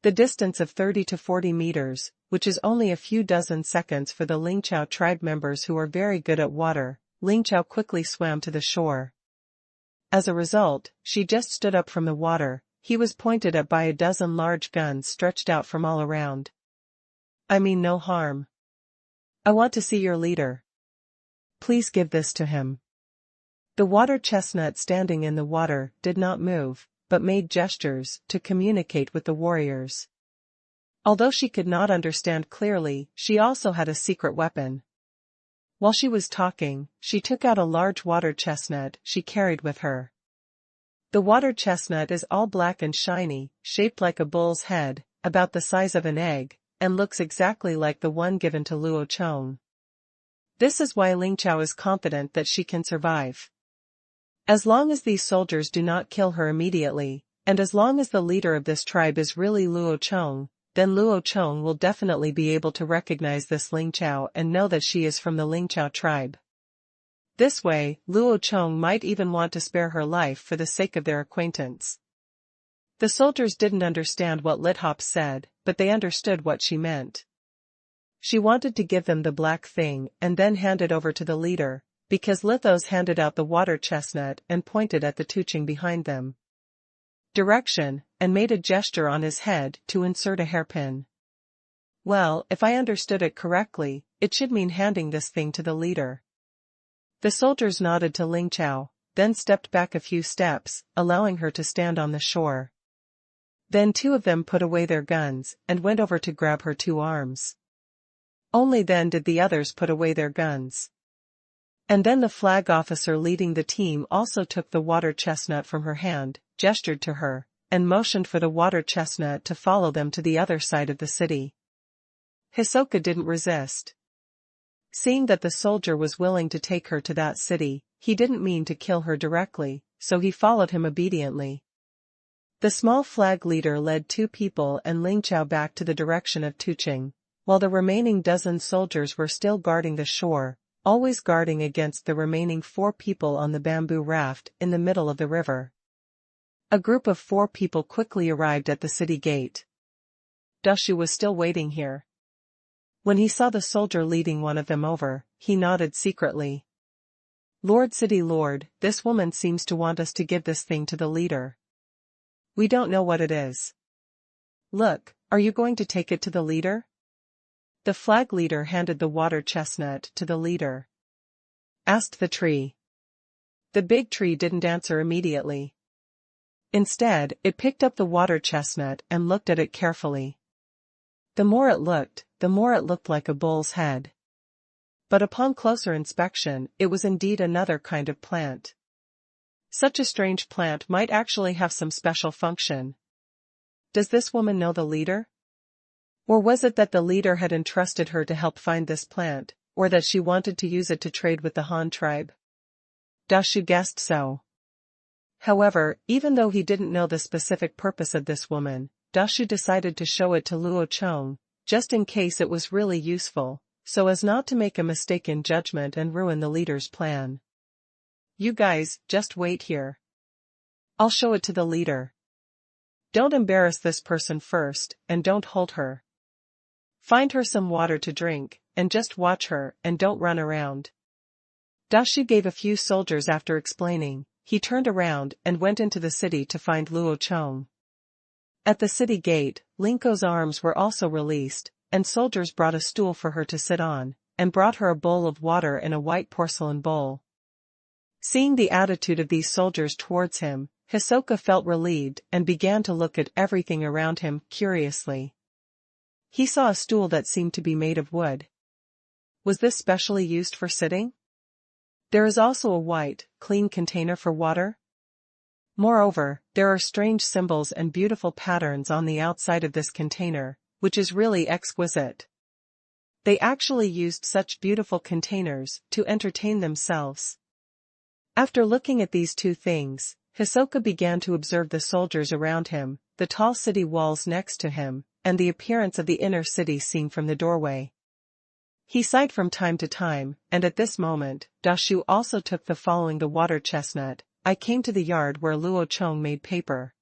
A: The distance of 30 to 40 meters, which is only a few dozen seconds for the Ling Chao tribe members who are very good at water, Ling Chao quickly swam to the shore. As a result, she just stood up from the water. He was pointed at by a dozen large guns stretched out from all around. I mean no harm. I want to see your leader. Please give this to him. The water chestnut standing in the water did not move, but made gestures to communicate with the warriors. Although she could not understand clearly, she also had a secret weapon. While she was talking, she took out a large water chestnut she carried with her. The water chestnut is all black and shiny, shaped like a bull's head, about the size of an egg, and looks exactly like the one given to Luo Chong. This is why Ling Chao is confident that she can survive. As long as these soldiers do not kill her immediately, and as long as the leader of this tribe is really Luo Chong, then Luo Chong will definitely be able to recognize this Ling Chao and know that she is from the Ling Chao tribe. This way, Luo Chong might even want to spare her life for the sake of their acquaintance. The soldiers didn't understand what Lithop said, but they understood what she meant. She wanted to give them the black thing and then hand it over to the leader, because Lithos handed out the water chestnut and pointed at the Tuching behind them. Direction, and made a gesture on his head to insert a hairpin. Well, if I understood it correctly, it should mean handing this thing to the leader. The soldiers nodded to Ling Chao, then stepped back a few steps, allowing her to stand on the shore. Then two of them put away their guns and went over to grab her two arms. Only then did the others put away their guns. And then the flag officer leading the team also took the water chestnut from her hand, gestured to her, and motioned for the water chestnut to follow them to the other side of the city. Hisoka didn't resist. Seeing that the soldier was willing to take her to that city, he didn't mean to kill her directly, so he followed him obediently. The small flag leader led two people and Ling Chao back to the direction of Tuching, while the remaining dozen soldiers were still guarding the shore, always guarding against the remaining 4 people on the bamboo raft in the middle of the river. A group of 4 people quickly arrived at the city gate. Dashu was still waiting here. When he saw the soldier leading one of them over, he nodded secretly. "Lord City Lord, this woman seems to want us to give this thing to the leader. We don't know what it is." "Look, are you going to take it to the leader?" The flag leader handed the water chestnut to the leader. Asked the tree. The big tree didn't answer immediately. Instead, it picked up the water chestnut and looked at it carefully. The more it looked like a bull's head. But upon closer inspection, it was indeed another kind of plant. Such a strange plant might actually have some special function. Does this woman know the leader? Or was it that the leader had entrusted her to help find this plant, or that she wanted to use it to trade with the Han tribe? Dashu guessed so. However, even though he didn't know the specific purpose of this woman, Dashu decided to show it to Luo Chong, just in case it was really useful, so as not to make a mistaken judgment and ruin the leader's plan. "You guys, just wait here. I'll show it to the leader. Don't embarrass this person first, and don't hold her. Find her some water to drink, and just watch her, and don't run around." Dashu gave a few soldiers after explaining. He turned around and went into the city to find Luo Chong. At the city gate, Linko's arms were also released, and soldiers brought a stool for her to sit on, and brought her a bowl of water in a white porcelain bowl. Seeing the attitude of these soldiers towards him, Hisoka felt relieved and began to look at everything around him curiously. He saw a stool that seemed to be made of wood. Was this specially used for sitting? There is also a white, clean container for water. Moreover, there are strange symbols and beautiful patterns on the outside of this container, which is really exquisite. They actually used such beautiful containers to entertain themselves. After looking at these two things, Hisoka began to observe the soldiers around him, the tall city walls next to him, and the appearance of the inner city seen from the doorway. He sighed from time to time, and at this moment, Dashu also took the following: the water chestnut. "I came to the yard where Luo Chong made paper.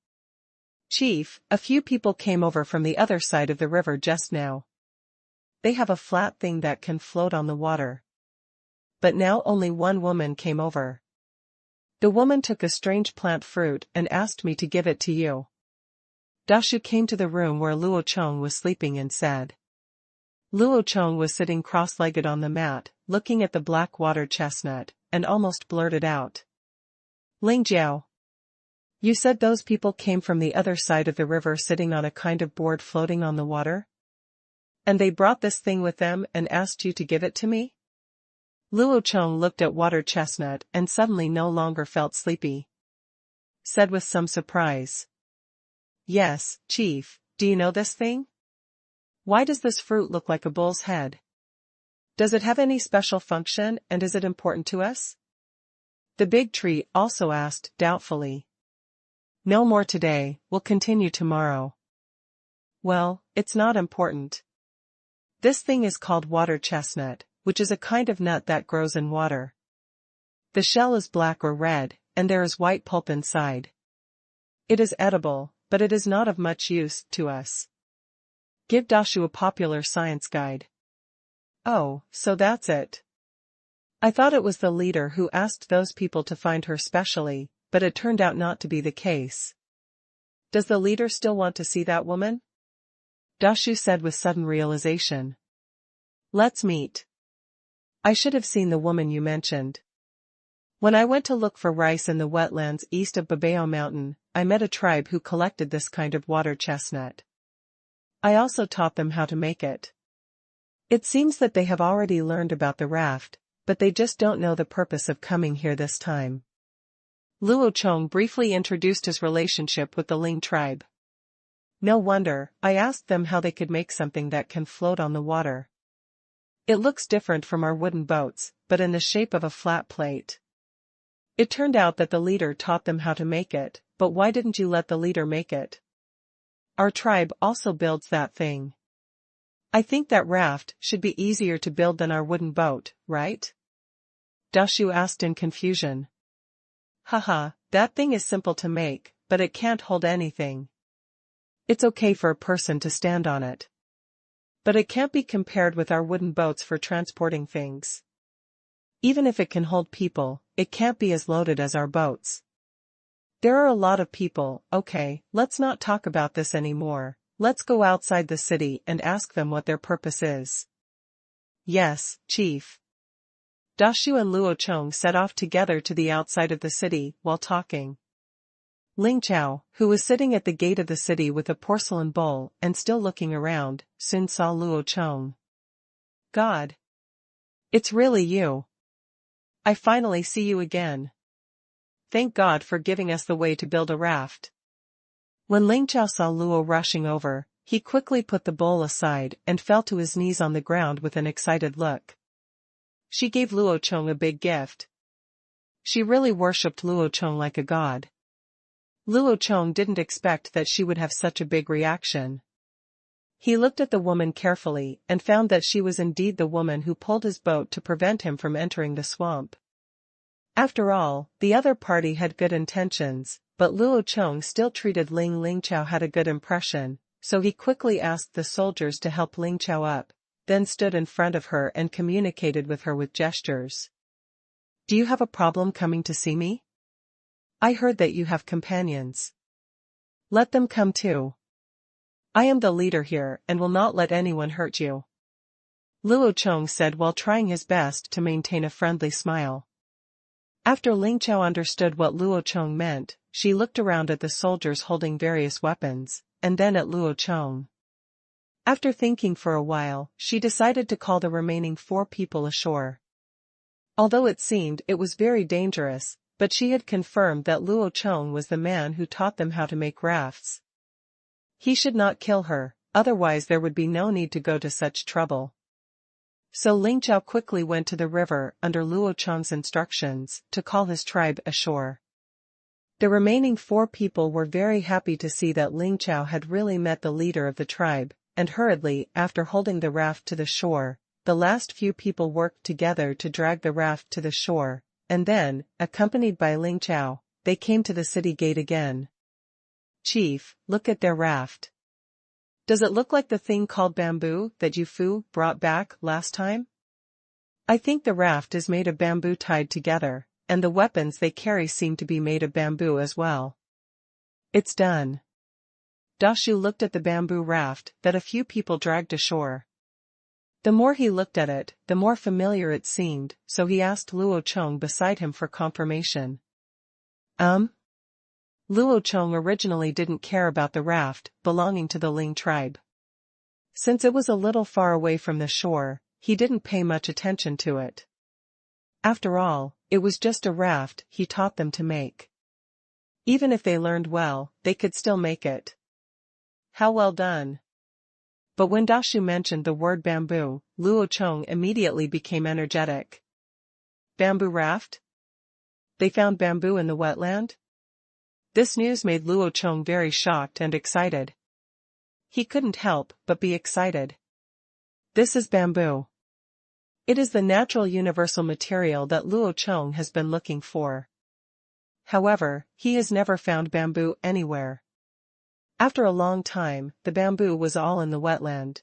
A: Chief, a few people came over from the other side of the river just now. They have a flat thing that can float on the water. But now only one woman came over. The woman took a strange plant fruit and asked me to give it to you." Dashu came to the room where Luo Chong was sleeping and said. Luo Chong was sitting cross-legged on the mat, looking at the black water chestnut, and almost blurted out. "Ling Jiao. You said those people came from the other side of the river sitting on a kind of board floating on the water? And they brought this thing with them and asked you to give it to me?" Luo Chong looked at water chestnut and suddenly no longer felt sleepy. Said with some surprise. "Yes, Chief, do you know this thing? Why does this fruit look like a bull's head?" Does it have any special function and is it important to us? The big tree also asked doubtfully. No more today, we'll continue tomorrow. Well, it's not important. This thing is called water chestnut, which is a kind of nut that grows in water. The shell is black or red, and there is white pulp inside. It is edible, but it is not of much use to us. Give Dashu a popular science guide. Oh, so that's it. I thought it was the leader who asked those people to find her specially, but it turned out not to be the case. Does the leader still want to see that woman? Dashu said with sudden realization. Let's meet. I should have seen the woman you mentioned. When I went to look for rice in the wetlands east of Babao Mountain, I met a tribe who collected this kind of water chestnut. I also taught them how to make it. It seems that they have already learned about the raft, but they just don't know the purpose of coming here this time. Luo Chong briefly introduced his relationship with the Ling tribe. No wonder, I asked them how they could make something that can float on the water. It looks different from our wooden boats, but in the shape of a flat plate. It turned out that the leader taught them how to make it, but why didn't you let the leader make it? Our tribe also builds that thing. I think that raft should be easier to build than our wooden boat, right? Dashu asked in confusion. Haha, that thing is simple to make, but it can't hold anything. It's okay for a person to stand on it. But it can't be compared with our wooden boats for transporting things. Even if it can hold people, it can't be as loaded as our boats. There are a lot of people. Okay, let's not talk about this anymore. Let's go outside the city and ask them what their purpose is. Yes, Chief. Dashu and Luo Chong set off together to the outside of the city while talking. Ling Chao, who was sitting at the gate of the city with a porcelain bowl and still looking around, soon saw Luo Chong. God! It's really you. I finally see you again. Thank God for giving us the way to build a raft. When Ling Chao saw Luo rushing over, he quickly put the bowl aside and fell to his knees on the ground with an excited look. She gave Luo Chong a big gift. She really worshipped Luo Chong like a god. Luo Chong didn't expect that she would have such a big reaction. He looked at the woman carefully and found that she was indeed the woman who pulled his boat to prevent him from entering the swamp. After all, the other party had good intentions, but Luo Chong still treated Ling Chao had a good impression, so he quickly asked the soldiers to help Ling Chao up, then stood in front of her and communicated with her with gestures. Do you have a problem coming to see me? I heard that you have companions. Let them come too. I am the leader here and will not let anyone hurt you. Luo Chong said while trying his best to maintain a friendly smile. After Ling Chao understood what Luo Chong meant, she looked around at the soldiers holding various weapons, and then at Luo Chong. After thinking for a while, she decided to call the remaining 4 people ashore. Although it seemed it was very dangerous, but she had confirmed that Luo Chong was the man who taught them how to make rafts. He should not kill her, otherwise there would be no need to go to such trouble. So Ling Chao quickly went to the river under Luo Chong's instructions to call his tribe ashore. The remaining 4 people were very happy to see that Ling Chao had really met the leader of the tribe, and hurriedly, after holding the raft to the shore, the last few people worked together to drag the raft to the shore, and then, accompanied by Ling Chao, they came to the city gate again. Chief, look at their raft. Does it look like the thing called bamboo that you brought back last time? I think the raft is made of bamboo tied together, and the weapons they carry seem to be made of bamboo as well. It's done. Dashu looked at the bamboo raft that a few people dragged ashore. The more he looked at it, the more familiar it seemed, so he asked Luo Chong beside him for confirmation. Luo Chong originally didn't care about the raft belonging to the Ling tribe. Since it was a little far away from the shore, he didn't pay much attention to it. After all, it was just a raft he taught them to make. Even if they learned well, they could still make it. How well done. But when Dashu mentioned the word bamboo, Luo Chong immediately became energetic. Bamboo raft? They found bamboo in the wetland? This news made Luo Chong very shocked and excited. He couldn't help but be excited. This is bamboo. It is the natural universal material that Luo Chong has been looking for. However, he has never found bamboo anywhere. After a long time, the bamboo was all in the wetland.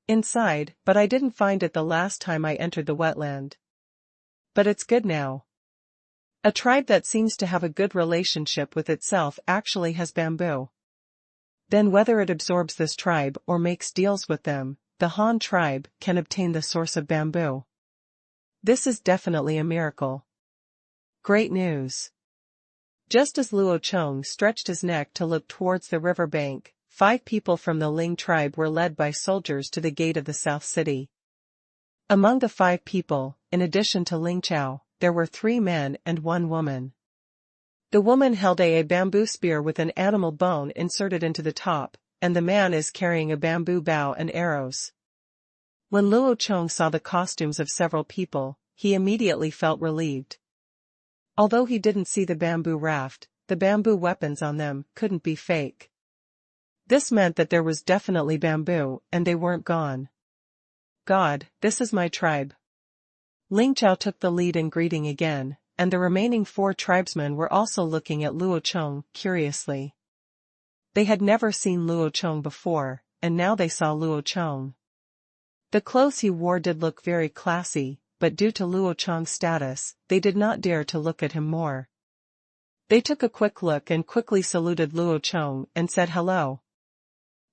A: Inside, but I didn't find it the last time I entered the wetland. But it's good now. A tribe that seems to have a good relationship with itself actually has bamboo. Then whether it absorbs this tribe or makes deals with them, the Han tribe can obtain the source of bamboo. This is definitely a miracle. Great news. Just as Luo Chong stretched his neck to look towards the river bank, 5 people from the Ling tribe were led by soldiers to the gate of the South City. Among the 5 people, in addition to Ling Chao, there were 3 men and 1 woman. The woman held a bamboo spear with an animal bone inserted into the top, and the man is carrying a bamboo bow and arrows. When Luo Chong saw the costumes of several people, he immediately felt relieved. Although he didn't see the bamboo raft, the bamboo weapons on them couldn't be fake. This meant that there was definitely bamboo, and they weren't gone. God, this is my tribe. Ling Chao took the lead in greeting again, and the remaining 4 tribesmen were also looking at Luo Chong curiously. They had never seen Luo Chong before, and now they saw Luo Chong. The clothes he wore did look very classy, but due to Luo Chong's status, they did not dare to look at him more. They took a quick look and quickly saluted Luo Chong and said hello.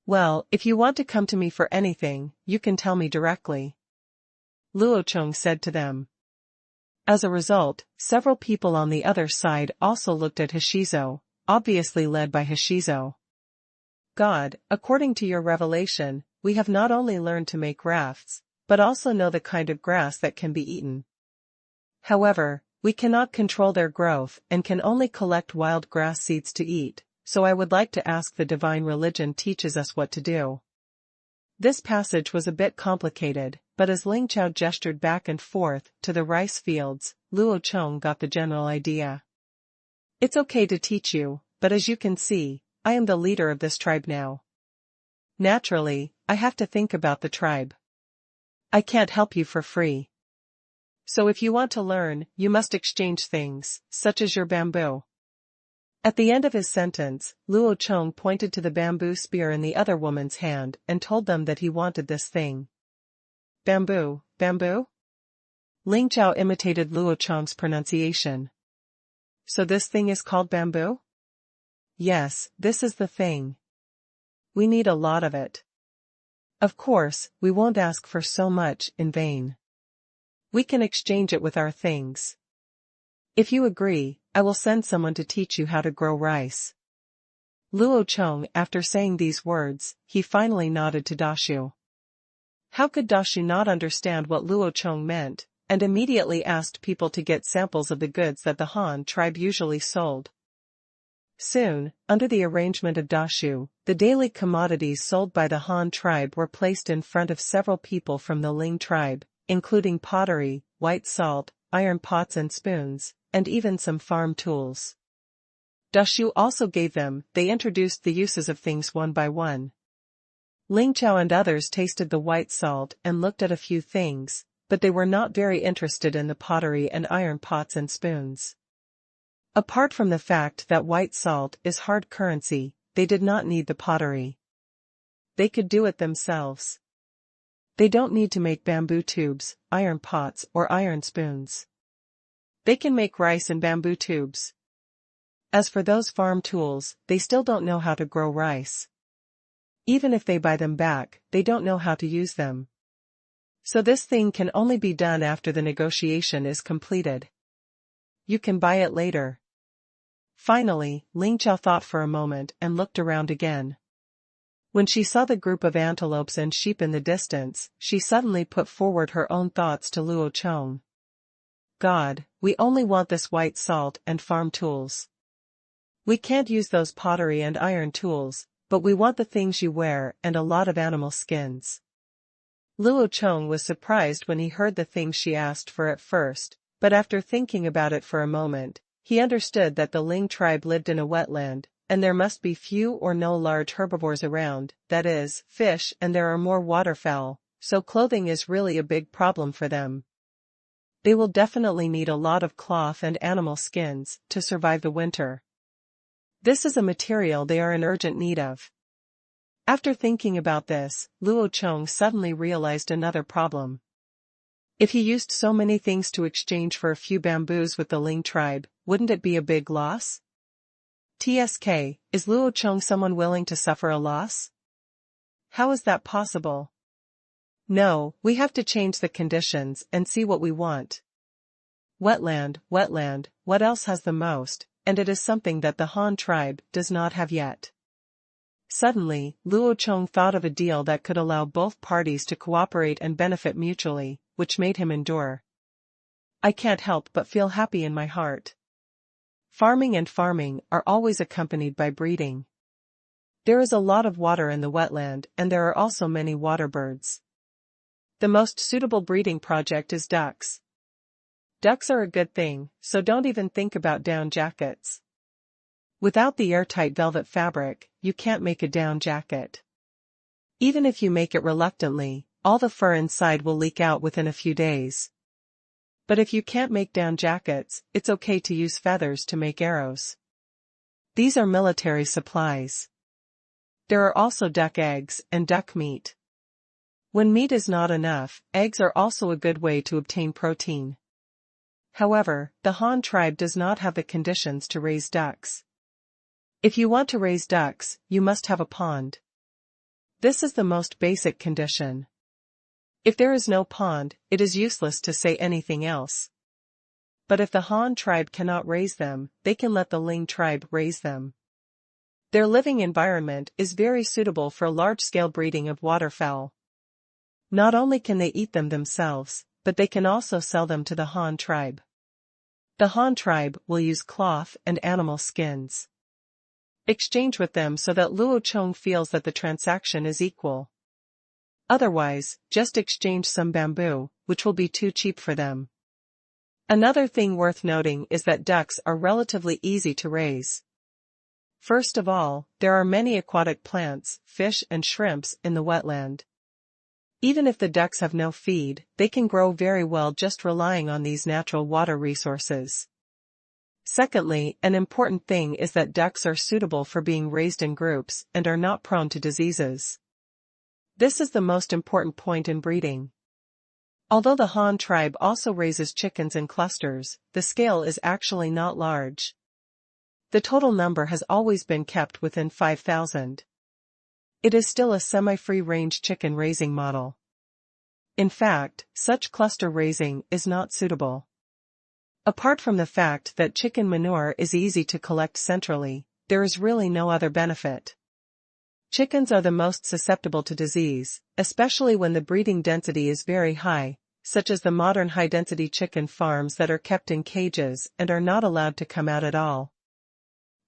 A: Well, if you want to come to me for anything, you can tell me directly, Luo Chong said to them. As a result, several people on the other side also looked at Hashizo, obviously led by Hashizo. God, according to your revelation, we have not only learned to make rafts, but also know the kind of grass that can be eaten. However, we cannot control their growth and can only collect wild grass seeds to eat, so I would like to ask the divine religion teaches us what to do. This passage was a bit complicated, but as Ling Chao gestured back and forth to the rice fields, Luo Chong got the general idea. It's okay to teach you, but as you can see, I am the leader of this tribe now. Naturally, I have to think about the tribe. I can't help you for free. So if you want to learn, you must exchange things, such as your bamboo. At the end of his sentence, Luo Chong pointed to the bamboo spear in the other woman's hand and told them that he wanted this thing. Bamboo, bamboo? Ling Chao imitated Luo Chong's pronunciation. So this thing is called bamboo? Yes, this is the thing. We need a lot of it. Of course, we won't ask for so much in vain. We can exchange it with our things. If you agree, I will send someone to teach you how to grow rice. Luo Chong, after saying these words, he finally nodded to Dashu. How could Dashu not understand what Luo Chong meant, and immediately asked people to get samples of the goods that the Han tribe usually sold. Soon, under the arrangement of Dashu, the daily commodities sold by the Han tribe were placed in front of several people from the Ling tribe, including pottery, white salt, iron pots and spoons, and even some farm tools. Dashu also gave them, they introduced the uses of things one by one. Ling Chao and others tasted the white salt and looked at a few things, but they were not very interested in the pottery and iron pots and spoons. Apart from the fact that white salt is hard currency, they did not need the pottery. They could do it themselves. They don't need to make bamboo tubes, iron pots or iron spoons. They can make rice in bamboo tubes. As for those farm tools, they still don't know how to grow rice. Even if they buy them back, they don't know how to use them. So this thing can only be done after the negotiation is completed. You can buy it later. Finally, Ling Chao thought for a moment and looked around again. When she saw the group of antelopes and sheep in the distance, she suddenly put forward her own thoughts to Luo Chong. God, we only want this white salt and farm tools. We can't use those pottery and iron tools, but we want the things you wear and a lot of animal skins. Luo Chong was surprised when he heard the things she asked for at first, but after thinking about it for a moment, he understood that the Ling tribe lived in a wetland, and there must be few or no large herbivores around, that is, fish, and there are more waterfowl, so clothing is really a big problem for them. They will definitely need a lot of cloth and animal skins to survive the winter. This is a material they are in urgent need of. After thinking about this, Luo Chong suddenly realized another problem. If he used so many things to exchange for a few bamboos with the Ling tribe, wouldn't it be a big loss? TSK, is Luo Chong someone willing to suffer a loss? How is that possible? No, we have to change the conditions and see what we want. Wetland, what else has the most, and it is something that the Han tribe does not have yet. Suddenly, Luo Chong thought of a deal that could allow both parties to cooperate and benefit mutually, which made him endure. I can't help but feel happy in my heart. Farming and farming are always accompanied by breeding. There is a lot of water in the wetland and there are also many water birds. The most suitable breeding project is ducks. Ducks are a good thing, so don't even think about down jackets. Without the airtight velvet fabric, you can't make a down jacket. Even if you make it reluctantly, all the fur inside will leak out within a few days. But if you can't make down jackets, it's okay to use feathers to make arrows. These are military supplies. There are also duck eggs and duck meat. When meat is not enough, eggs are also a good way to obtain protein. However, the Han tribe does not have the conditions to raise ducks. If you want to raise ducks, you must have a pond. This is the most basic condition. If there is no pond, it is useless to say anything else. But if the Han tribe cannot raise them, they can let the Ling tribe raise them. Their living environment is very suitable for large-scale breeding of waterfowl. Not only can they eat them themselves, but they can also sell them to the Han tribe. The Han tribe will use cloth and animal skins. Exchange with them so that Luo Chong feels that the transaction is equal. Otherwise, just exchange some bamboo, which will be too cheap for them. Another thing worth noting is that ducks are relatively easy to raise. First of all, there are many aquatic plants, fish and shrimps in the wetland. Even if the ducks have no feed, they can grow very well just relying on these natural water resources. Secondly, an important thing is that ducks are suitable for being raised in groups and are not prone to diseases. This is the most important point in breeding. Although the Han tribe also raises chickens in clusters, the scale is actually not large. The total number has always been kept within 5,000. It is still a semi-free-range chicken raising model. In fact, such cluster raising is not suitable. Apart from the fact that chicken manure is easy to collect centrally, there is really no other benefit. Chickens are the most susceptible to disease, especially when the breeding density is very high, such as the modern high-density chicken farms that are kept in cages and are not allowed to come out at all.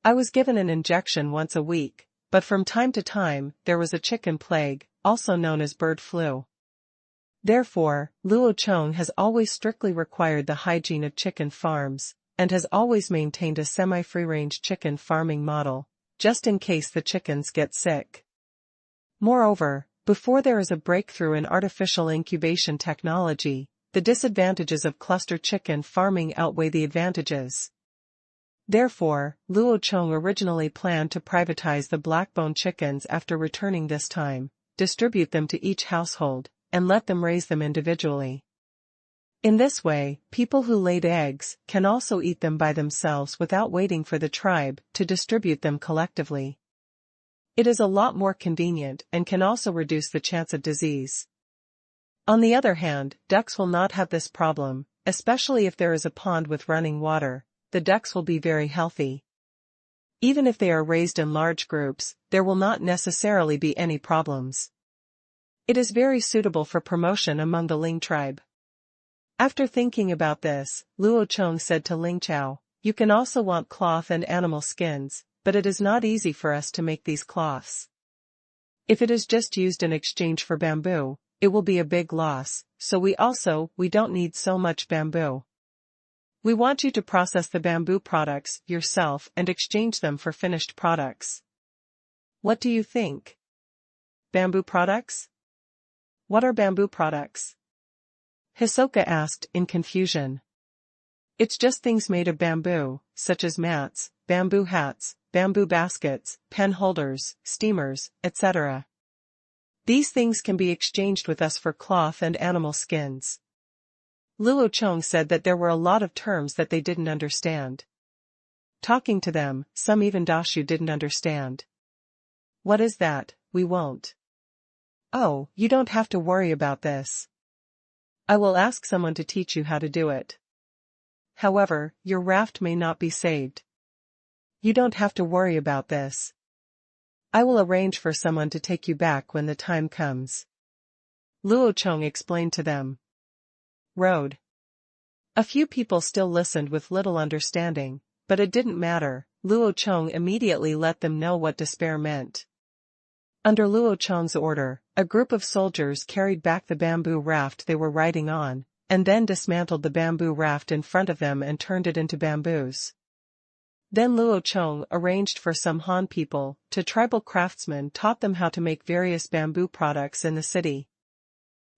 A: I was given an injection once a week, but from time to time there was a chicken plague, also known as bird flu. Therefore, Luo Chong has always strictly required the hygiene of chicken farms, and has always maintained a semi-free-range chicken farming model, just in case the chickens get sick. Moreover, before there is a breakthrough in artificial incubation technology, the disadvantages of cluster chicken farming outweigh the advantages. Therefore, Luo Chong originally planned to privatize the black-bone chickens after returning this time, distribute them to each household, and let them raise them individually. In this way, people who laid eggs can also eat them by themselves without waiting for the tribe to distribute them collectively. It is a lot more convenient and can also reduce the chance of disease. On the other hand, ducks will not have this problem, especially if there is a pond with running water. The ducks will be very healthy. Even if they are raised in large groups, there will not necessarily be any problems. It is very suitable for promotion among the Ling tribe. After thinking about this, Luo Chong said to Ling Chao, "You can also want cloth and animal skins, but it is not easy for us to make these cloths. If it is just used in exchange for bamboo, it will be a big loss, so we don't need so much bamboo. We want you to process the bamboo products yourself and exchange them for finished products. What do you think? Bamboo products? What are bamboo products? Hisoka asked in confusion. It's just things made of bamboo, such as mats, bamboo hats, bamboo baskets, pen holders, steamers, etc. These things can be exchanged with us for cloth and animal skins. Luo Chong said that there were a lot of terms that they didn't understand. Talking to them, some even Dashu didn't understand. What is that? We won't. Oh, you don't have to worry about this. I will ask someone to teach you how to do it. However, your raft may not be saved. You don't have to worry about this. I will arrange for someone to take you back when the time comes. Luo Chong explained to them. Road. A few people still listened with little understanding, but it didn't matter. Luo Chong immediately let them know what despair meant. Under Luo Chong's order, a group of soldiers carried back the bamboo raft they were riding on, and then dismantled the bamboo raft in front of them and turned it into bamboos. Then Luo Chong arranged for some Han people, tribal craftsmen taught them how to make various bamboo products in the city.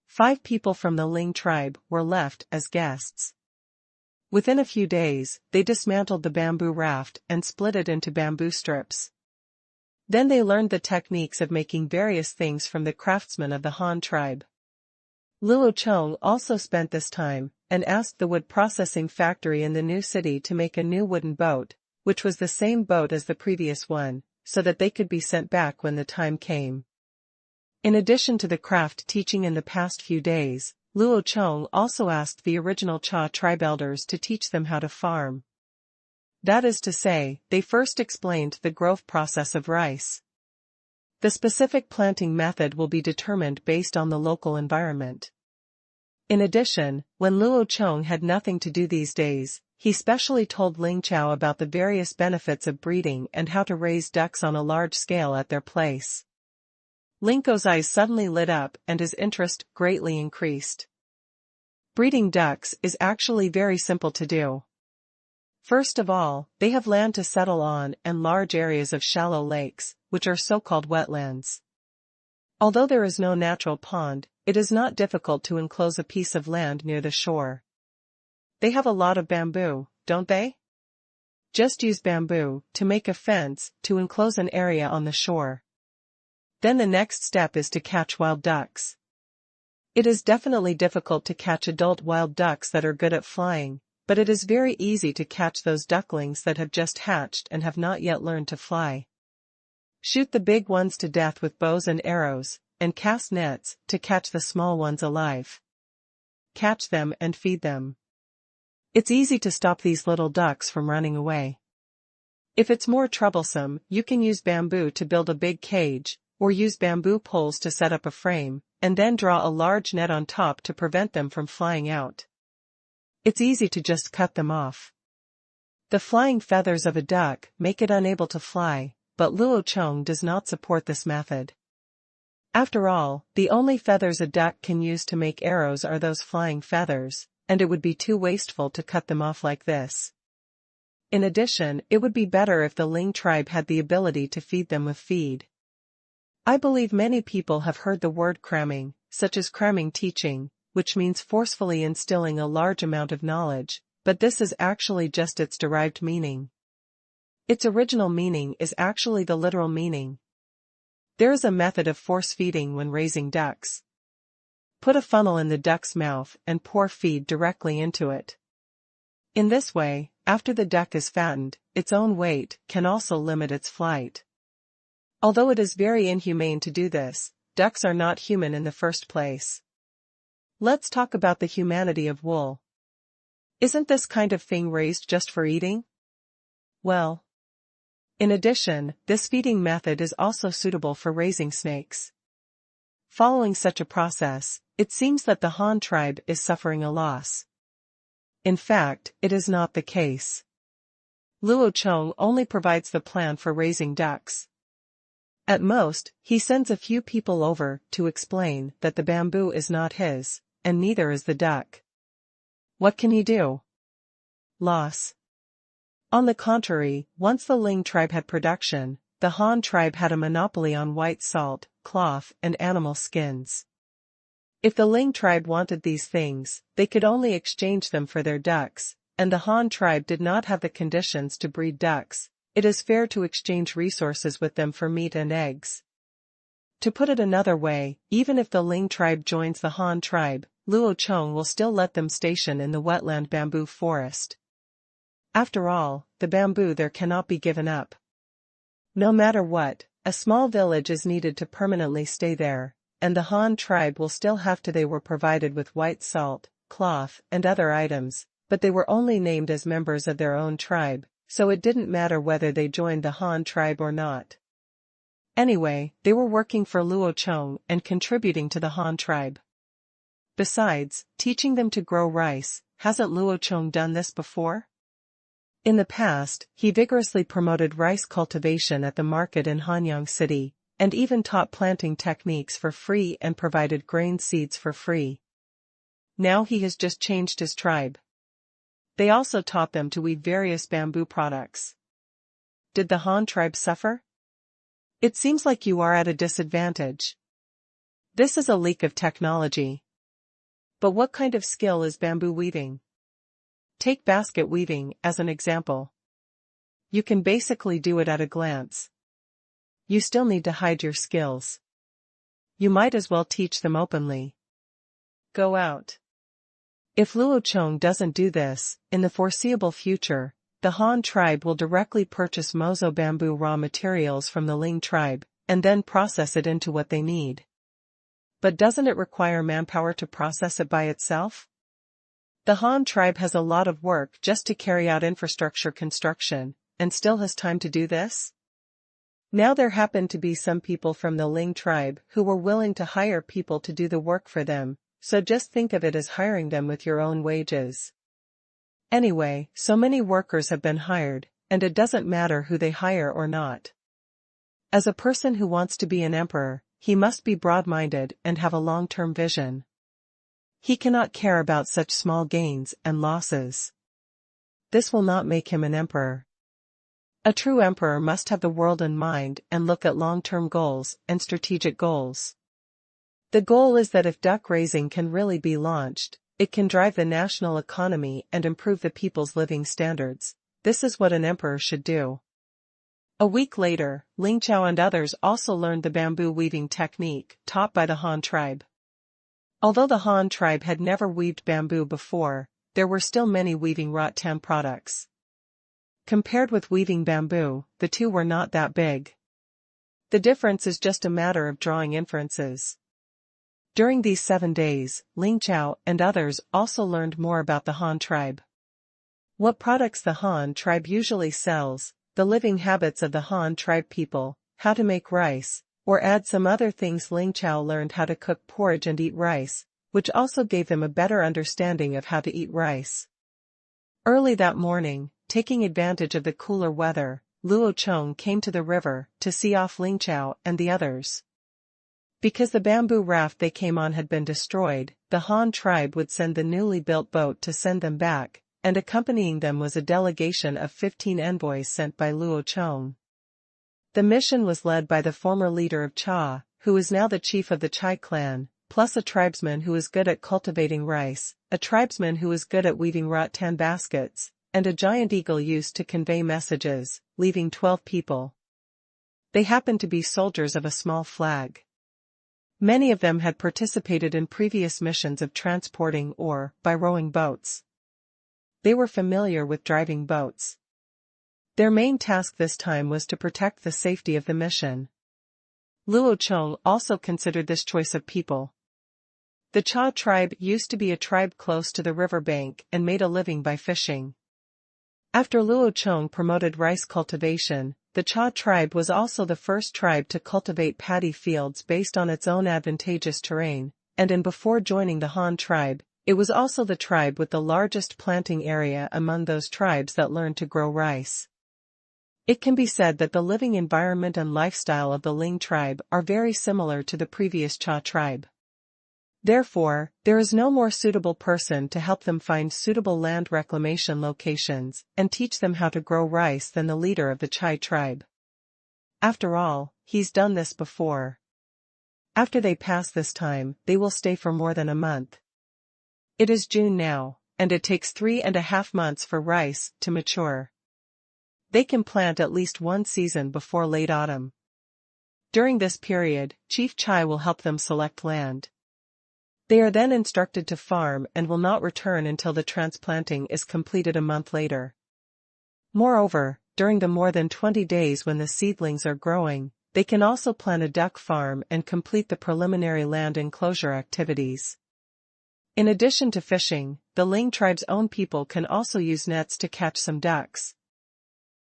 A: 5 people from the Ling tribe were left as guests. Within a few days, they dismantled the bamboo raft and split it into bamboo strips. Then they learned the techniques of making various things from the craftsmen of the Han tribe. Luo Chong also spent this time and asked the wood processing factory in the new city to make a new wooden boat, which was the same boat as the previous one, so that they could be sent back when the time came. In addition to the craft teaching in the past few days, Luo Chong also asked the original Cha tribe elders to teach them how to farm. That is to say, they first explained the growth process of rice. The specific planting method will be determined based on the local environment. In addition, when Luo Chong had nothing to do these days, he specially told Ling Chao about the various benefits of breeding and how to raise ducks on a large scale at their place. Ling Chao's eyes suddenly lit up and his interest greatly increased. Breeding ducks is actually very simple to do. First of all, they have land to settle on and large areas of shallow lakes, which are so-called wetlands. Although there is no natural pond, it is not difficult to enclose a piece of land near the shore. They have a lot of bamboo, don't they? Just use bamboo to make a fence to enclose an area on the shore. Then the next step is to catch wild ducks. It is definitely difficult to catch adult wild ducks that are good at flying, but it is very easy to catch those ducklings that have just hatched and have not yet learned to fly. Shoot the big ones to death with bows and arrows, and cast nets to catch the small ones alive. Catch them and feed them. It's easy to stop these little ducks from running away. If it's more troublesome, you can use bamboo to build a big cage, or use bamboo poles to set up a frame, and then draw a large net on top to prevent them from flying out. It's easy to just cut them off. The flying feathers of a duck make it unable to fly, but Luo Chong does not support this method. After all, the only feathers a duck can use to make arrows are those flying feathers, and it would be too wasteful to cut them off like this. In addition, it would be better if the Ling tribe had the ability to feed them with feed. I believe many people have heard the word cramming, such as cramming teaching, which means forcefully instilling a large amount of knowledge, but this is actually just its derived meaning. Its original meaning is actually the literal meaning. There is a method of force feeding when raising ducks. Put a funnel in the duck's mouth and pour feed directly into it. In this way, after the duck is fattened, its own weight can also limit its flight. Although it is very inhumane to do this, ducks are not human in the first place. Let's talk about the humanity of wool. Isn't this kind of thing raised just for eating? Well, in addition, this feeding method is also suitable for raising snakes. Following such a process, it seems that the Han tribe is suffering a loss. In fact, it is not the case. Luo Chong only provides the plan for raising ducks. At most, he sends a few people over to explain that the bamboo is not his, and neither is the duck. What can he do? Loss. On the contrary, once the Ling tribe had production, the Han tribe had a monopoly on white salt, cloth, and animal skins. If the Ling tribe wanted these things, they could only exchange them for their ducks, and the Han tribe did not have the conditions to breed ducks. It is fair to exchange resources with them for meat and eggs. To put it another way, even if the Ling tribe joins the Han tribe, Luo Chong will still let them station in the wetland bamboo forest. After all, the bamboo there cannot be given up. No matter what, a small village is needed to permanently stay there, and the Han tribe will still have to. They were provided with white salt, cloth, and other items, but they were only named as members of their own tribe, so it didn't matter whether they joined the Han tribe or not. Anyway, they were working for Luo Chong and contributing to the Han tribe. Besides, teaching them to grow rice, hasn't Luo Chong done this before? In the past, he vigorously promoted rice cultivation at the market in Hanyang City, and even taught planting techniques for free and provided grain seeds for free. Now he has just changed his tribe. They also taught them to weave various bamboo products. Did the Han tribe suffer? It seems like you are at a disadvantage. This is a leak of technology. But what kind of skill is bamboo weaving? Take basket weaving as an example. You can basically do it at a glance. You still need to hide your skills. You might as well teach them openly. Go out. If Luo Chong doesn't do this, in the foreseeable future, the Han tribe will directly purchase mozo bamboo raw materials from the Ling tribe, and then process it into what they need. But doesn't it require manpower to process it by itself? The Han tribe has a lot of work just to carry out infrastructure construction, and still has time to do this? Now there happened to be some people from the Ling tribe who were willing to hire people to do the work for them, so just think of it as hiring them with your own wages. Anyway, so many workers have been hired, and it doesn't matter who they hire or not. As a person who wants to be an emperor, he must be broad-minded and have a long-term vision. He cannot care about such small gains and losses. This will not make him an emperor. A true emperor must have the world in mind and look at long-term goals and strategic goals. The goal is that if duck raising can really be launched, it can drive the national economy and improve the people's living standards. This is what an emperor should do. A week later, Ling Chao and others also learned the bamboo weaving technique taught by the Han tribe. Although the Han tribe had never weaved bamboo before, there were still many weaving rattan products. Compared with weaving bamboo, the two were not that big. The difference is just a matter of drawing inferences. During these 7 days, Ling Chao and others also learned more about the Han tribe. What products the Han tribe usually sells, the living habits of the Han tribe people, how to make rice, or add some other things. Ling Chao learned how to cook porridge and eat rice, which also gave them a better understanding of how to eat rice. Early that morning, taking advantage of the cooler weather, Luo Chong came to the river to see off Ling Chao and the others. Because the bamboo raft they came on had been destroyed, the Han tribe would send the newly built boat to send them back, and accompanying them was a delegation of 15 envoys sent by Luo Chong. The mission was led by the former leader of Cha, who is now the chief of the Chai clan, plus a tribesman who is good at cultivating rice, a tribesman who is good at weaving rattan baskets, and a giant eagle used to convey messages, leaving 12 people. They happened to be soldiers of a small flag. Many of them had participated in previous missions of transporting or by rowing boats. They were familiar with driving boats. Their main task this time was to protect the safety of the mission. Luo Chong also considered this choice of people. The Cha tribe used to be a tribe close to the river bank and made a living by fishing. After Luo Chong promoted rice cultivation, the Cha tribe was also the first tribe to cultivate paddy fields based on its own advantageous terrain, and before joining the Han tribe, it was also the tribe with the largest planting area among those tribes that learned to grow rice. It can be said that the living environment and lifestyle of the Ling tribe are very similar to the previous Cha tribe. Therefore, there is no more suitable person to help them find suitable land reclamation locations and teach them how to grow rice than the leader of the Chai tribe. After all, he's done this before. After they pass this time, they will stay for more than a month. It is June now, and it takes 3.5 months for rice to mature. They can plant at least one season before late autumn. During this period, Chief Chai will help them select land. They are then instructed to farm and will not return until the transplanting is completed a month later. Moreover, during the more than 20 days when the seedlings are growing, they can also plan a duck farm and complete the preliminary land enclosure activities. In addition to fishing, the Ling tribe's own people can also use nets to catch some ducks.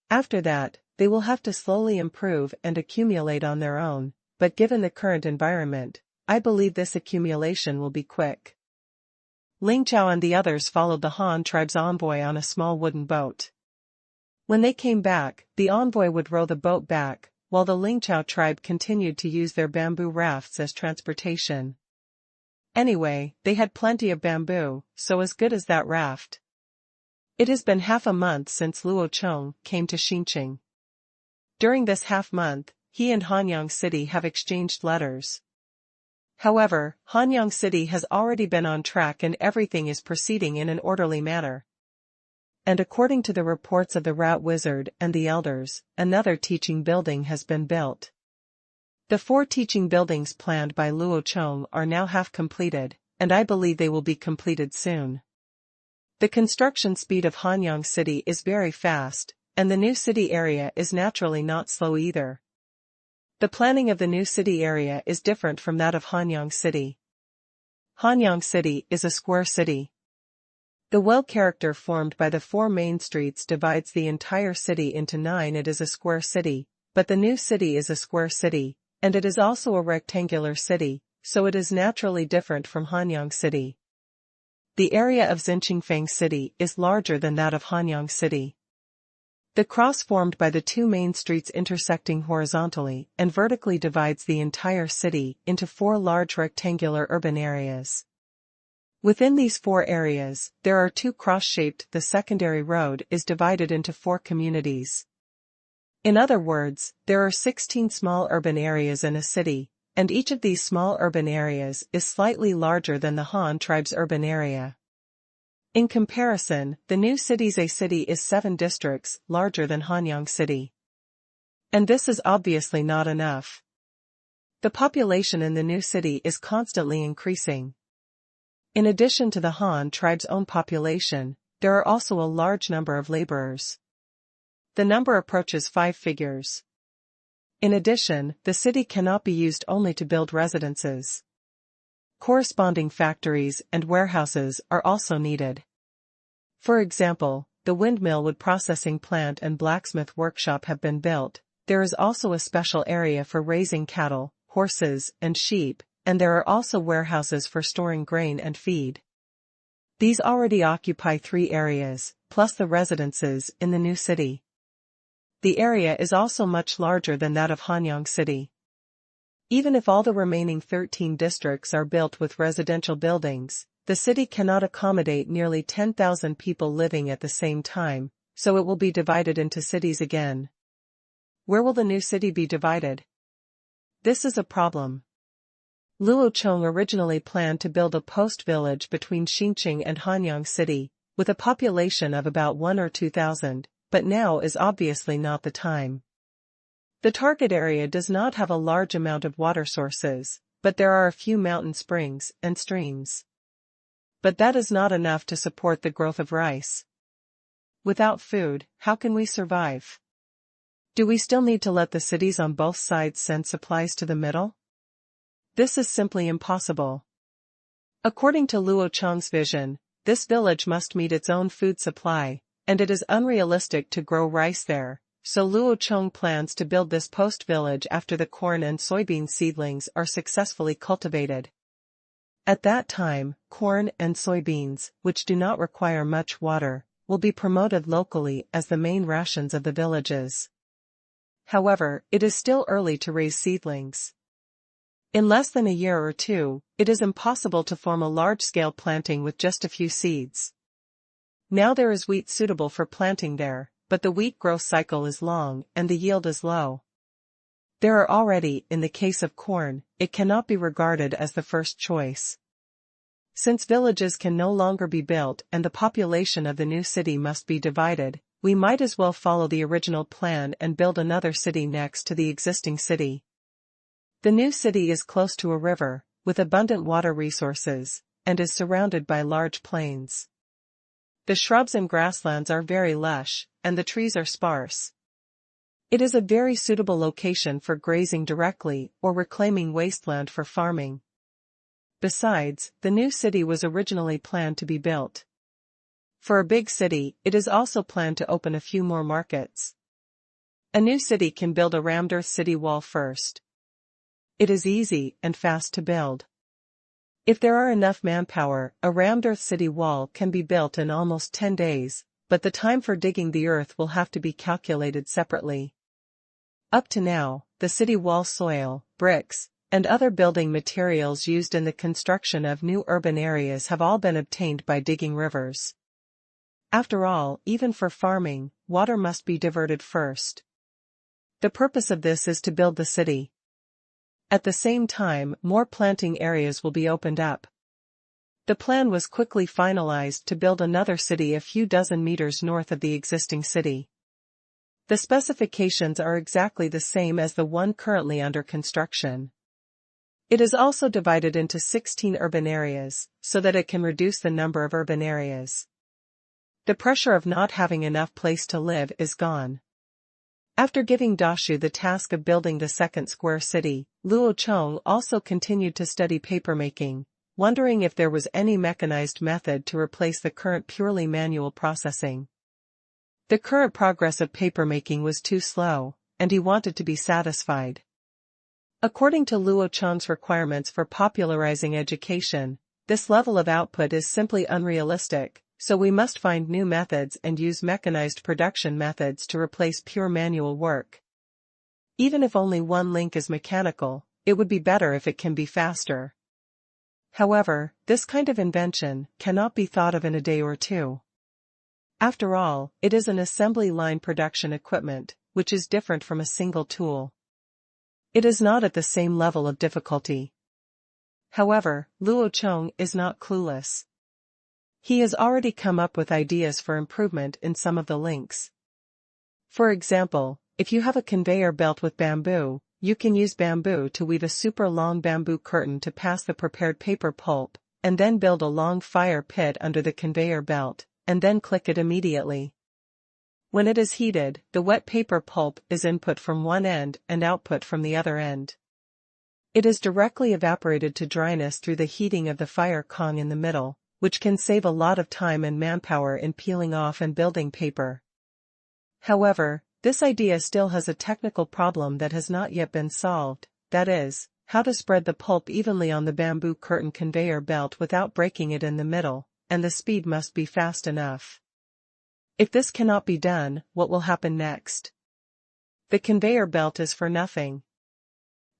A: After that, they will have to slowly improve and accumulate on their own, but given the current environment, I believe this accumulation will be quick. Ling Chao and the others followed the Han tribe's envoy on a small wooden boat. When they came back, the envoy would row the boat back, while the Ling Chao tribe continued to use their bamboo rafts as transportation. Anyway, they had plenty of bamboo, so as good as that raft. It has been half a month since Luo Chong came to Qingshu. During this half-month, he and Hanyang City have exchanged letters. However, Hanyang City has already been on track and everything is proceeding in an orderly manner. And according to the reports of the Rat Wizard and the elders, another teaching building has been built. The 4 teaching buildings planned by Luo Chong are now half completed, and I believe they will be completed soon. The construction speed of Hanyang City is very fast, and the new city area is naturally not slow either. The planning of the new city area is different from that of Hanyang City. Hanyang City is a square city. The well character formed by the 4 main streets divides the entire city into 9. It is a square city, but the new city is a square city, and it is also a rectangular city, so it is naturally different from Hanyang City. The area of Xinqingfang City is larger than that of Hanyang City. The cross formed by the 2 main streets intersecting horizontally and vertically divides the entire city into 4 large rectangular urban areas. Within these 4 areas, there are 2 cross-shaped. The secondary road is divided into 4 communities. In other words, there are 16 small urban areas in a city, and each of these small urban areas is slightly larger than the Han tribe's urban area. In comparison, the new city's A city is 7 districts larger than Hanyang City. And this is obviously not enough. The population in the new city is constantly increasing. In addition to the Han tribe's own population, there are also a large number of laborers. The number approaches 5 figures. In addition, the city cannot be used only to build residences. Corresponding factories and warehouses are also needed. For example, the windmill wood processing plant and blacksmith workshop have been built. There is also a special area for raising cattle, horses, and sheep, and there are also warehouses for storing grain and feed. These already occupy 3 areas, plus the residences in the new city. The area is also much larger than that of Hanyang City. Even if all the remaining 13 districts are built with residential buildings, the city cannot accommodate nearly 10,000 people living at the same time, so it will be divided into cities again. Where will the new city be divided? This is a problem. Luo Chong originally planned to build a post village between Qingshu and Hanyang City, with a population of about 1 or 2,000, but now is obviously not the time. The target area does not have a large amount of water sources, but there are a few mountain springs and streams. But that is not enough to support the growth of rice. Without food, how can we survive? Do we still need to let the cities on both sides send supplies to the middle? This is simply impossible. According to Luo Chong's vision, this village must meet its own food supply, and it is unrealistic to grow rice there. So Luo Chong plans to build this post-village after the corn and soybean seedlings are successfully cultivated. At that time, corn and soybeans, which do not require much water, will be promoted locally as the main rations of the villages. However, it is still early to raise seedlings. In less than a year or two, it is impossible to form a large-scale planting with just a few seeds. Now there is wheat suitable for planting there, but the wheat growth cycle is long and the yield is low. There are already, in the case of corn, it cannot be regarded as the first choice. Since villages can no longer be built and the population of the new city must be divided, we might as well follow the original plan and build another city next to the existing city. The new city is close to a river, with abundant water resources, and is surrounded by large plains. The shrubs and grasslands are very lush, and the trees are sparse. It is a very suitable location for grazing directly or reclaiming wasteland for farming. Besides, the new city was originally planned to be built. For a big city, it is also planned to open a few more markets. A new city can build a rammed earth city wall first. It is easy and fast to build. If there are enough manpower, a rammed earth city wall can be built in almost 10 days, but the time for digging the earth will have to be calculated separately. Up to now, the city wall soil, bricks, and other building materials used in the construction of new urban areas have all been obtained by digging rivers. After all, even for farming, water must be diverted first. The purpose of this is to build the city. At the same time, more planting areas will be opened up. The plan was quickly finalized to build another city a few dozen meters north of the existing city. The specifications are exactly the same as the one currently under construction. It is also divided into 16 urban areas, so that it can reduce the number of urban areas. The pressure of not having enough place to live is gone. After giving Dashu the task of building the second square city, Luo Chong also continued to study papermaking, wondering if there was any mechanized method to replace the current purely manual processing. The current progress of papermaking was too slow, and he wanted to be satisfied. According to Luo Chong's requirements for popularizing education, this level of output is simply unrealistic, so we must find new methods and use mechanized production methods to replace pure manual work. Even if only one link is mechanical, it would be better if it can be faster. However, this kind of invention cannot be thought of in a day or two. After all, it is an assembly line production equipment, which is different from a single tool. It is not at the same level of difficulty. However, Luo Chong is not clueless. He has already come up with ideas for improvement in some of the links. For example, if you have a conveyor belt with bamboo, you can use bamboo to weave a super long bamboo curtain to pass the prepared paper pulp, and then build a long fire pit under the conveyor belt, and then click it immediately. When it is heated, the wet paper pulp is input from one end and output from the other end. It is directly evaporated to dryness through the heating of the fire Kong in the middle, which can save a lot of time and manpower in peeling off and building paper. However, this idea still has a technical problem that has not yet been solved, that is, how to spread the pulp evenly on the bamboo curtain conveyor belt without breaking it in the middle, and the speed must be fast enough. If this cannot be done, what will happen next? The conveyor belt is for nothing.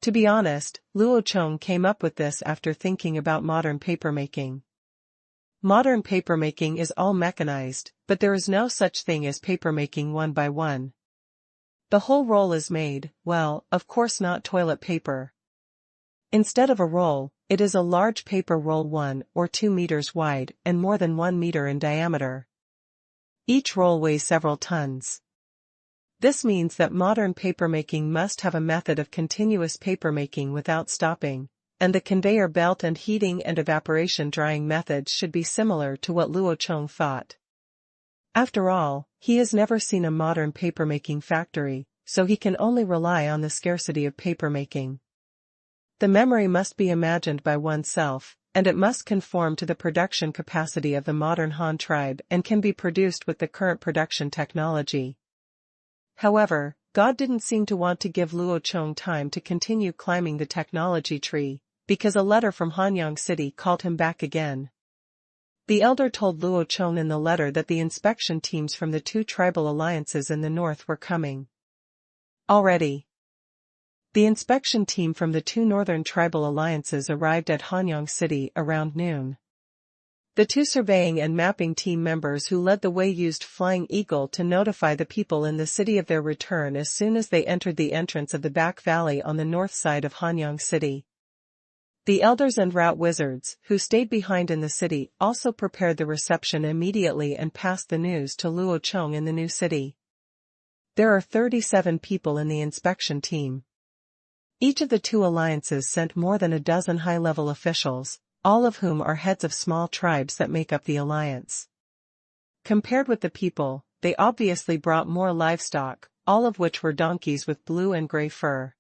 A: To be honest, Luo Chong came up with this after thinking about modern papermaking. Modern papermaking is all mechanized, but there is no such thing as papermaking one by one. The whole roll is made, well, of course not toilet paper. Instead of a roll, it is a large paper roll 1 or 2 meters wide and more than 1 meter in diameter. Each roll weighs several tons. This means that modern papermaking must have a method of continuous papermaking without stopping, and the conveyor belt and heating and evaporation drying methods should be similar to what Luo Chong thought. After all, he has never seen a modern papermaking factory, so he can only rely on the scarcity of papermaking. The memory must be imagined by oneself, and it must conform to the production capacity of the modern Han tribe and can be produced with the current production technology. However, God didn't seem to want to give Luo Chong time to continue climbing the technology tree, because a letter from Hanyang City called him back again. The elder told Luo Chong in the letter that the inspection teams from the 2 tribal alliances in the north were coming. Already, the inspection team from the two northern tribal alliances arrived at Hanyang City around noon. The two surveying and mapping team members who led the way used Flying Eagle to notify the people in the city of their return as soon as they entered the entrance of the back valley on the north side of Hanyang City. The elders and route wizards, who stayed behind in the city, also prepared the reception immediately and passed the news to Luo Chong in the new city. There are 37 people in the inspection team. Each of the two alliances sent more than a dozen high-level officials, all of whom are heads of small tribes that make up the alliance. Compared with the people, they obviously brought more livestock, all of which were donkeys with blue and gray fur.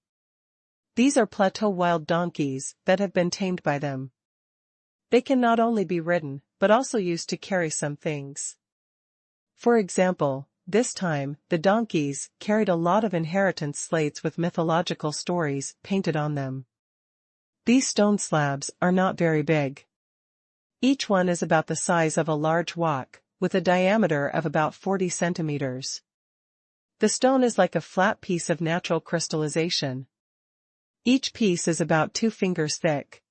A: These are plateau wild donkeys that have been tamed by them. They can not only be ridden, but also used to carry some things. For example, this time, the donkeys carried a lot of inheritance slates with mythological stories painted on them. These stone slabs are not very big. Each one is about the size of a large wok, with a diameter of about 40 centimeters. The stone is like a flat piece of natural crystallization. Each piece is about 2 fingers thick.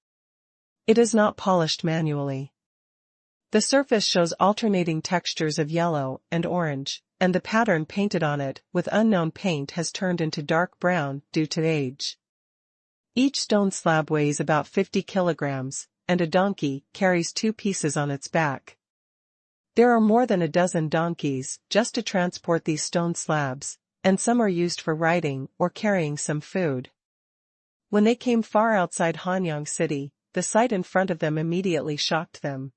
A: It is not polished manually. The surface shows alternating textures of yellow and orange, and the pattern painted on it with unknown paint has turned into dark brown due to age. Each stone slab weighs about 50 kilograms, and a donkey carries 2 pieces on its back. There are more than a dozen donkeys just to transport these stone slabs, and some are used for riding or carrying some food. When they came far outside Hanyang City, the sight in front of them immediately shocked them.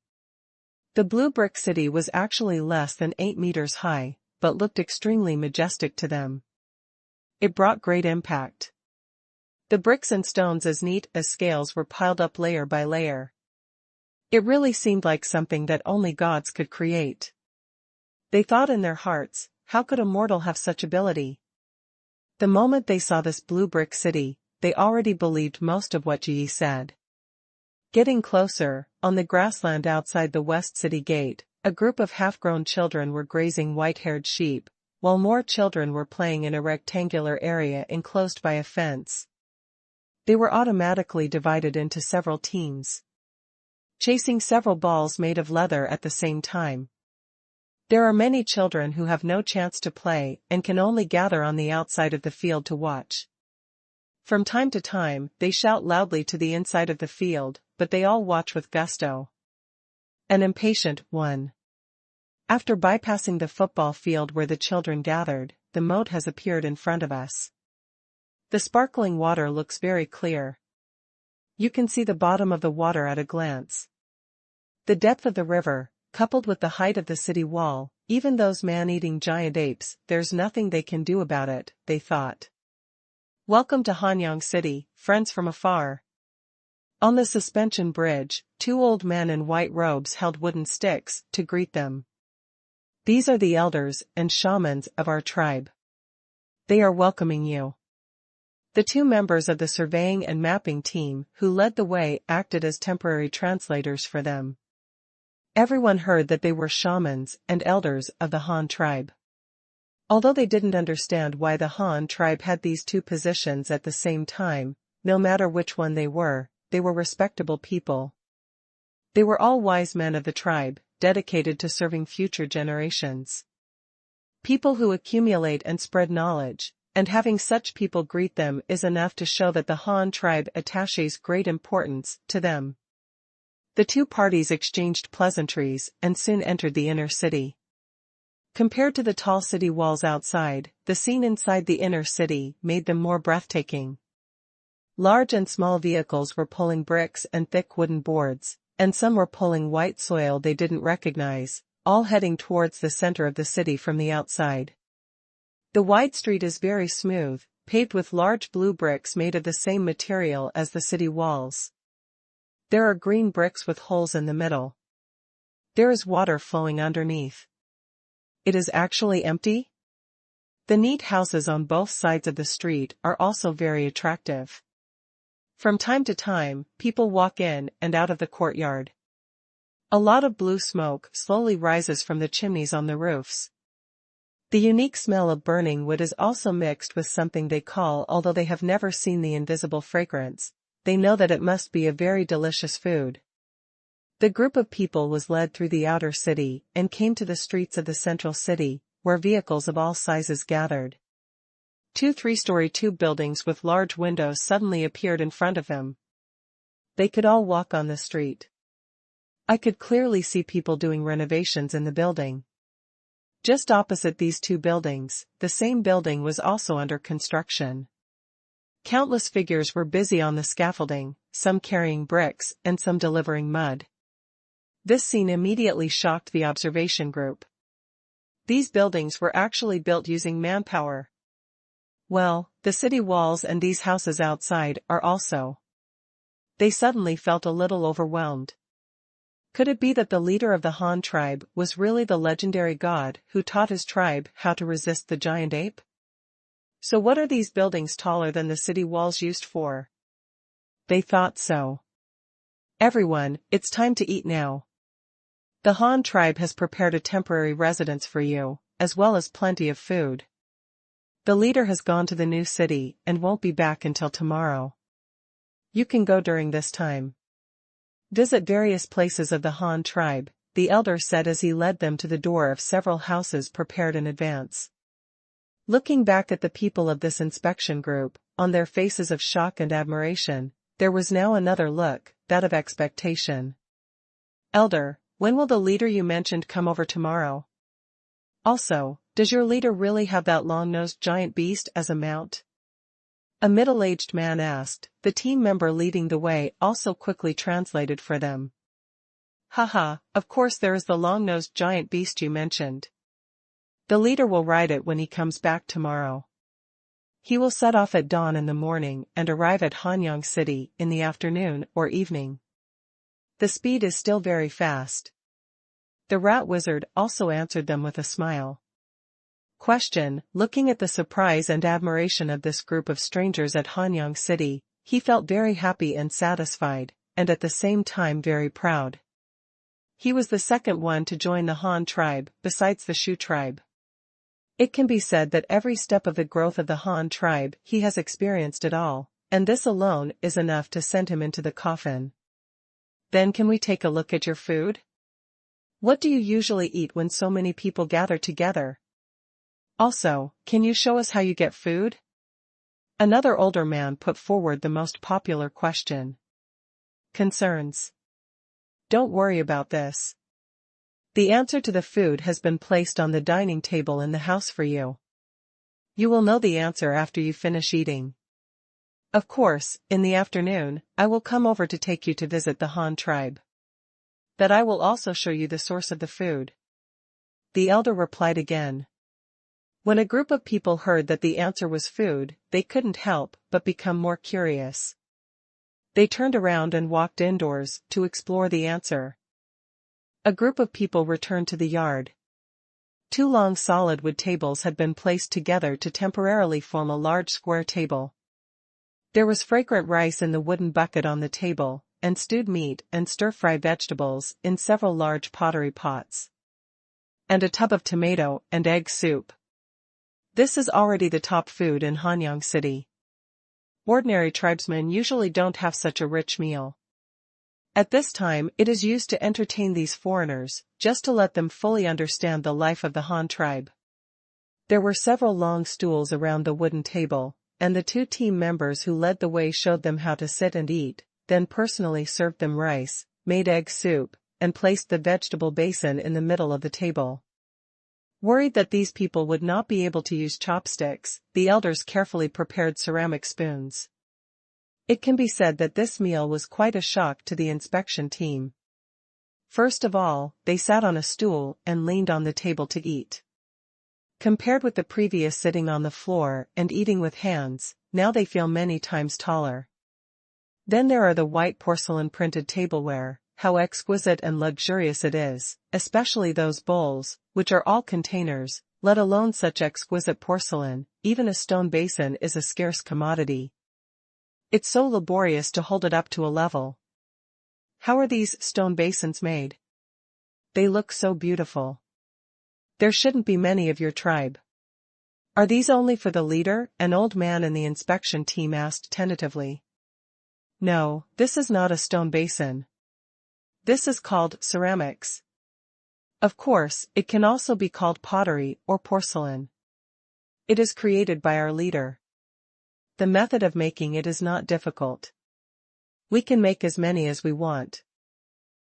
A: The blue brick city was actually less than 8 meters high, but looked extremely majestic to them. It brought great impact. The bricks and stones as neat as scales were piled up layer by layer. It really seemed like something that only gods could create. They thought in their hearts, how could a mortal have such ability? The moment they saw this blue brick city, they already believed most of what Ji said. Getting closer, on the grassland outside the West City Gate, a group of half-grown children were grazing white-haired sheep, while more children were playing in a rectangular area enclosed by a fence. They were automatically divided into several teams, chasing several balls made of leather at the same time. There are many children who have no chance to play and can only gather on the outside of the field to watch. From time to time, they shout loudly to the inside of the field, but they all watch with gusto. An impatient one. After bypassing the football field where the children gathered, the moat has appeared in front of us. The sparkling water looks very clear. You can see the bottom of the water at a glance. The depth of the river, coupled with the height of the city wall, even those man-eating giant apes, there's nothing they can do about it, they thought. Welcome to Hanyang City, friends from afar. On the suspension bridge, 2 old men in white robes held wooden sticks to greet them. These are the elders and shamans of our tribe. They are welcoming you. The 2 members of the surveying and mapping team who led the way acted as temporary translators for them. Everyone heard that they were shamans and elders of the Han tribe. Although they didn't understand why the Han tribe had these 2 positions at the same time, no matter which one they were respectable people. They were all wise men of the tribe, dedicated to serving future generations. People who accumulate and spread knowledge, and having such people greet them is enough to show that the Han tribe attaches great importance to them. The 2 parties exchanged pleasantries and soon entered the inner city. Compared to the tall city walls outside, the scene inside the inner city made them more breathtaking. Large and small vehicles were pulling bricks and thick wooden boards, and some were pulling white soil they didn't recognize, all heading towards the center of the city from the outside. The wide street is very smooth, paved with large blue bricks made of the same material as the city walls. There are green bricks with holes in the middle. There is water flowing underneath. It is actually empty? The neat houses on both sides of the street are also very attractive. From time to time, people walk in and out of the courtyard. A lot of blue smoke slowly rises from the chimneys on the roofs. The unique smell of burning wood is also mixed with something they call, although they have never seen the invisible fragrance, they know that it must be a very delicious food. The group of people was led through the outer city and came to the streets of the central city, where vehicles of all sizes gathered. Two three-story tube buildings with large windows suddenly appeared in front of him. They could all walk on the street. I could clearly see people doing renovations in the building. Just opposite these two buildings, the same building was also under construction. Countless figures were busy on the scaffolding, some carrying bricks and some delivering mud. This scene immediately shocked the observation group. These buildings were actually built using manpower. Well, the city walls and these houses outside are also. They suddenly felt a little overwhelmed. Could it be that the leader of the Han tribe was really the legendary god who taught his tribe how to resist the giant ape? So what are these buildings taller than the city walls used for? They thought so. Everyone, it's time to eat now. The Han tribe has prepared a temporary residence for you, as well as plenty of food. The leader has gone to the new city and won't be back until tomorrow. You can go during this time. Visit various places of the Han tribe, the elder said as he led them to the door of several houses prepared in advance. Looking back at the people of this inspection group, on their faces of shock and admiration, there was now another look, that of expectation. Elder, when will the leader you mentioned come over tomorrow? Also, does your leader really have that long-nosed giant beast as a mount? A middle-aged man asked. The team member leading the way also quickly translated for them. Haha, of course there is the long-nosed giant beast you mentioned. The leader will ride it when he comes back tomorrow. He will set off at dawn in the morning and arrive at Hanyang City in the afternoon or evening. The speed is still very fast. The rat wizard also answered them with a smile. Question, looking at the surprise and admiration of this group of strangers at Hanyang City, he felt very happy and satisfied, and at the same time very proud. He was the second one to join the Han tribe, besides the Shu tribe. It can be said that every step of the growth of the Han tribe he has experienced it all, and this alone is enough to send him into the coffin. Then can we take a look at your food? What do you usually eat when so many people gather together? Also, can you show us how you get food? Another older man put forward the most popular question. Concerns. Don't worry about this. The answer to the food has been placed on the dining table in the house for you. You will know the answer after you finish eating. Of course, in the afternoon, I will come over to take you to visit the Han tribe. That I will also show you the source of the food. The elder replied again. When a group of people heard that the answer was food, they couldn't help but become more curious. They turned around and walked indoors to explore the answer. A group of people returned to the yard. Two long solid wood tables had been placed together to temporarily form a large square table. There was fragrant rice in the wooden bucket on the table, and stewed meat and stir-fry vegetables in several large pottery pots. And a tub of tomato and egg soup. This is already the top food in Hanyang City. Ordinary tribesmen usually don't have such a rich meal. At this time it is used to entertain these foreigners, just to let them fully understand the life of the Han tribe. There were several long stools around the wooden table, and the two team members who led the way showed them how to sit and eat, then personally served them rice, made egg soup, and placed the vegetable basin in the middle of the table. Worried that these people would not be able to use chopsticks, the elders carefully prepared ceramic spoons. It can be said that this meal was quite a shock to the inspection team. First of all, they sat on a stool and leaned on the table to eat. Compared with the previous sitting on the floor and eating with hands, now they feel many times taller. Then there are the white porcelain printed tableware, how exquisite and luxurious it is, especially those bowls, which are all containers, let alone such exquisite porcelain, even a stone basin is a scarce commodity. It's so laborious to hold it up to a level. How are these stone basins made? They look so beautiful. There shouldn't be many of your tribe. Are these only for the leader? An old man in the inspection team asked tentatively. No, this is not a stone basin. This is called ceramics. Of course, it can also be called pottery or porcelain. It is created by our leader. The method of making it is not difficult. We can make as many as we want.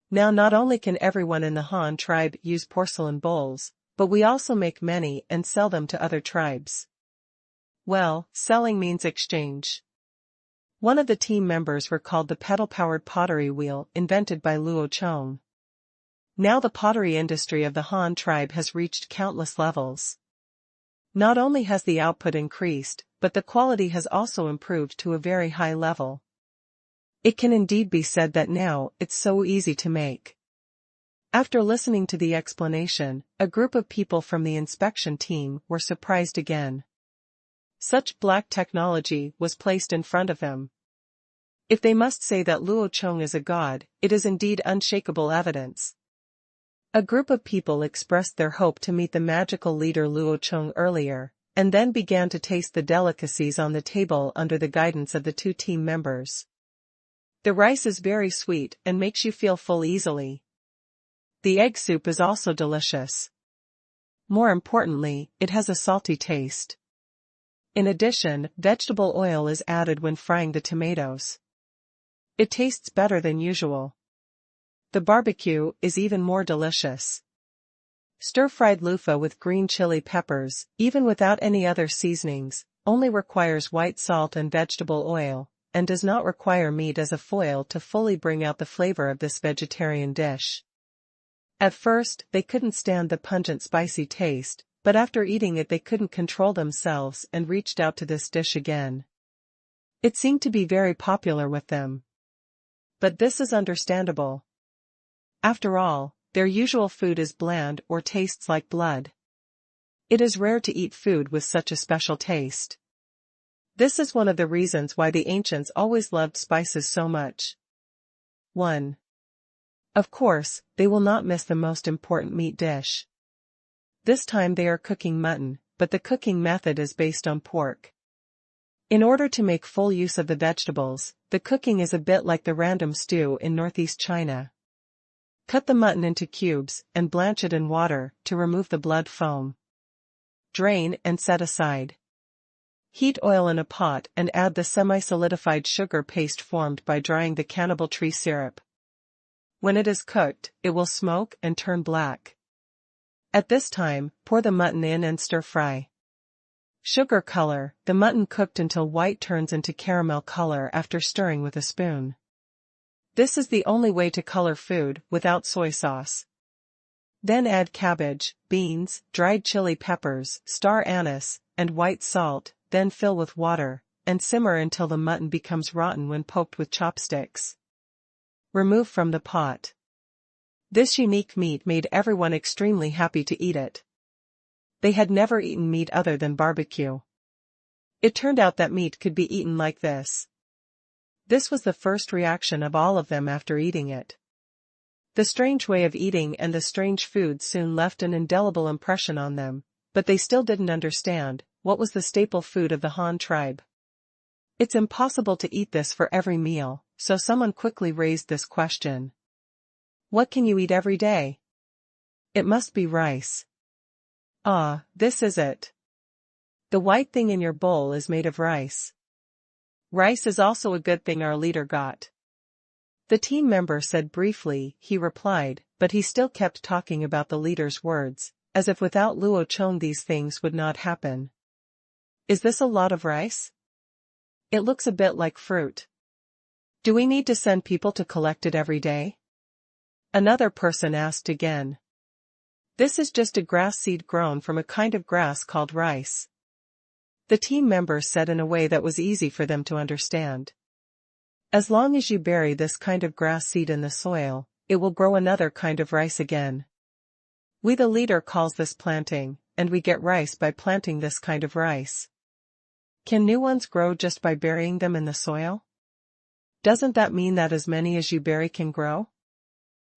A: Now not only can everyone in the Han tribe use porcelain bowls, but we also make many and sell them to other tribes. Well, selling means exchange. One of the team members recalled the pedal-powered pottery wheel invented by Luo Chong. Now the pottery industry of the Han tribe has reached countless levels. Not only has the output increased, but the quality has also improved to a very high level. It can indeed be said that now it's so easy to make. After listening to the explanation, a group of people from the inspection team were surprised again. Such black technology was placed in front of them. If they must say that Luo Chong is a god, it is indeed unshakable evidence. A group of people expressed their hope to meet the magical leader Luo Chong earlier, and then began to taste the delicacies on the table under the guidance of the two team members. The rice is very sweet and makes you feel full easily. The egg soup is also delicious. More importantly, it has a salty taste. In addition, vegetable oil is added when frying the tomatoes. It tastes better than usual. The barbecue is even more delicious. Stir-fried loofah with green chili peppers, even without any other seasonings, only requires white salt and vegetable oil, and does not require meat as a foil to fully bring out the flavor of this vegetarian dish. At first, they couldn't stand the pungent spicy taste, but after eating it they couldn't control themselves and reached out to this dish again. It seemed to be very popular with them. But this is understandable. After all, their usual food is bland or tastes like blood. It is rare to eat food with such a special taste. This is one of the reasons why the ancients always loved spices so much. 1. Of course, they will not miss the most important meat dish. This time they are cooking mutton, but the cooking method is based on pork. In order to make full use of the vegetables, the cooking is a bit like the random stew in northeast China. Cut the mutton into cubes and blanch it in water to remove the blood foam. Drain and set aside. Heat oil in a pot and add the semi-solidified sugar paste formed by drying the cannibal tree syrup. When it is cooked, it will smoke and turn black. At this time, pour the mutton in and stir-fry. Sugar color, the mutton cooked until white turns into caramel color after stirring with a spoon. This is the only way to color food without soy sauce. Then add cabbage, beans, dried chili peppers, star anise, and white salt, then fill with water, and simmer until the mutton becomes rotten when poked with chopsticks. Remove from the pot. This unique meat made everyone extremely happy to eat it. They had never eaten meat other than barbecue. It turned out that meat could be eaten like this. This was the first reaction of all of them after eating it. The strange way of eating and the strange food soon left an indelible impression on them, but they still didn't understand what was the staple food of the Han tribe. It's impossible to eat this for every meal, so someone quickly raised this question. What can you eat every day? It must be rice. Ah, this is it. The white thing in your bowl is made of rice. Rice is also a good thing our leader got. The team member said briefly, he replied, but he still kept talking about the leader's words, as if without Luo Chong these things would not happen. Is this a lot of rice? It looks a bit like fruit. Do we need to send people to collect it every day? Another person asked again. This is just a grass seed grown from a kind of grass called rice. The team members said in a way that was easy for them to understand. As long as you bury this kind of grass seed in the soil, it will grow another kind of rice again. We the leader calls this planting, and we get rice by planting this kind of rice. Can new ones grow just by burying them in the soil? Doesn't that mean that as many as you bury can grow?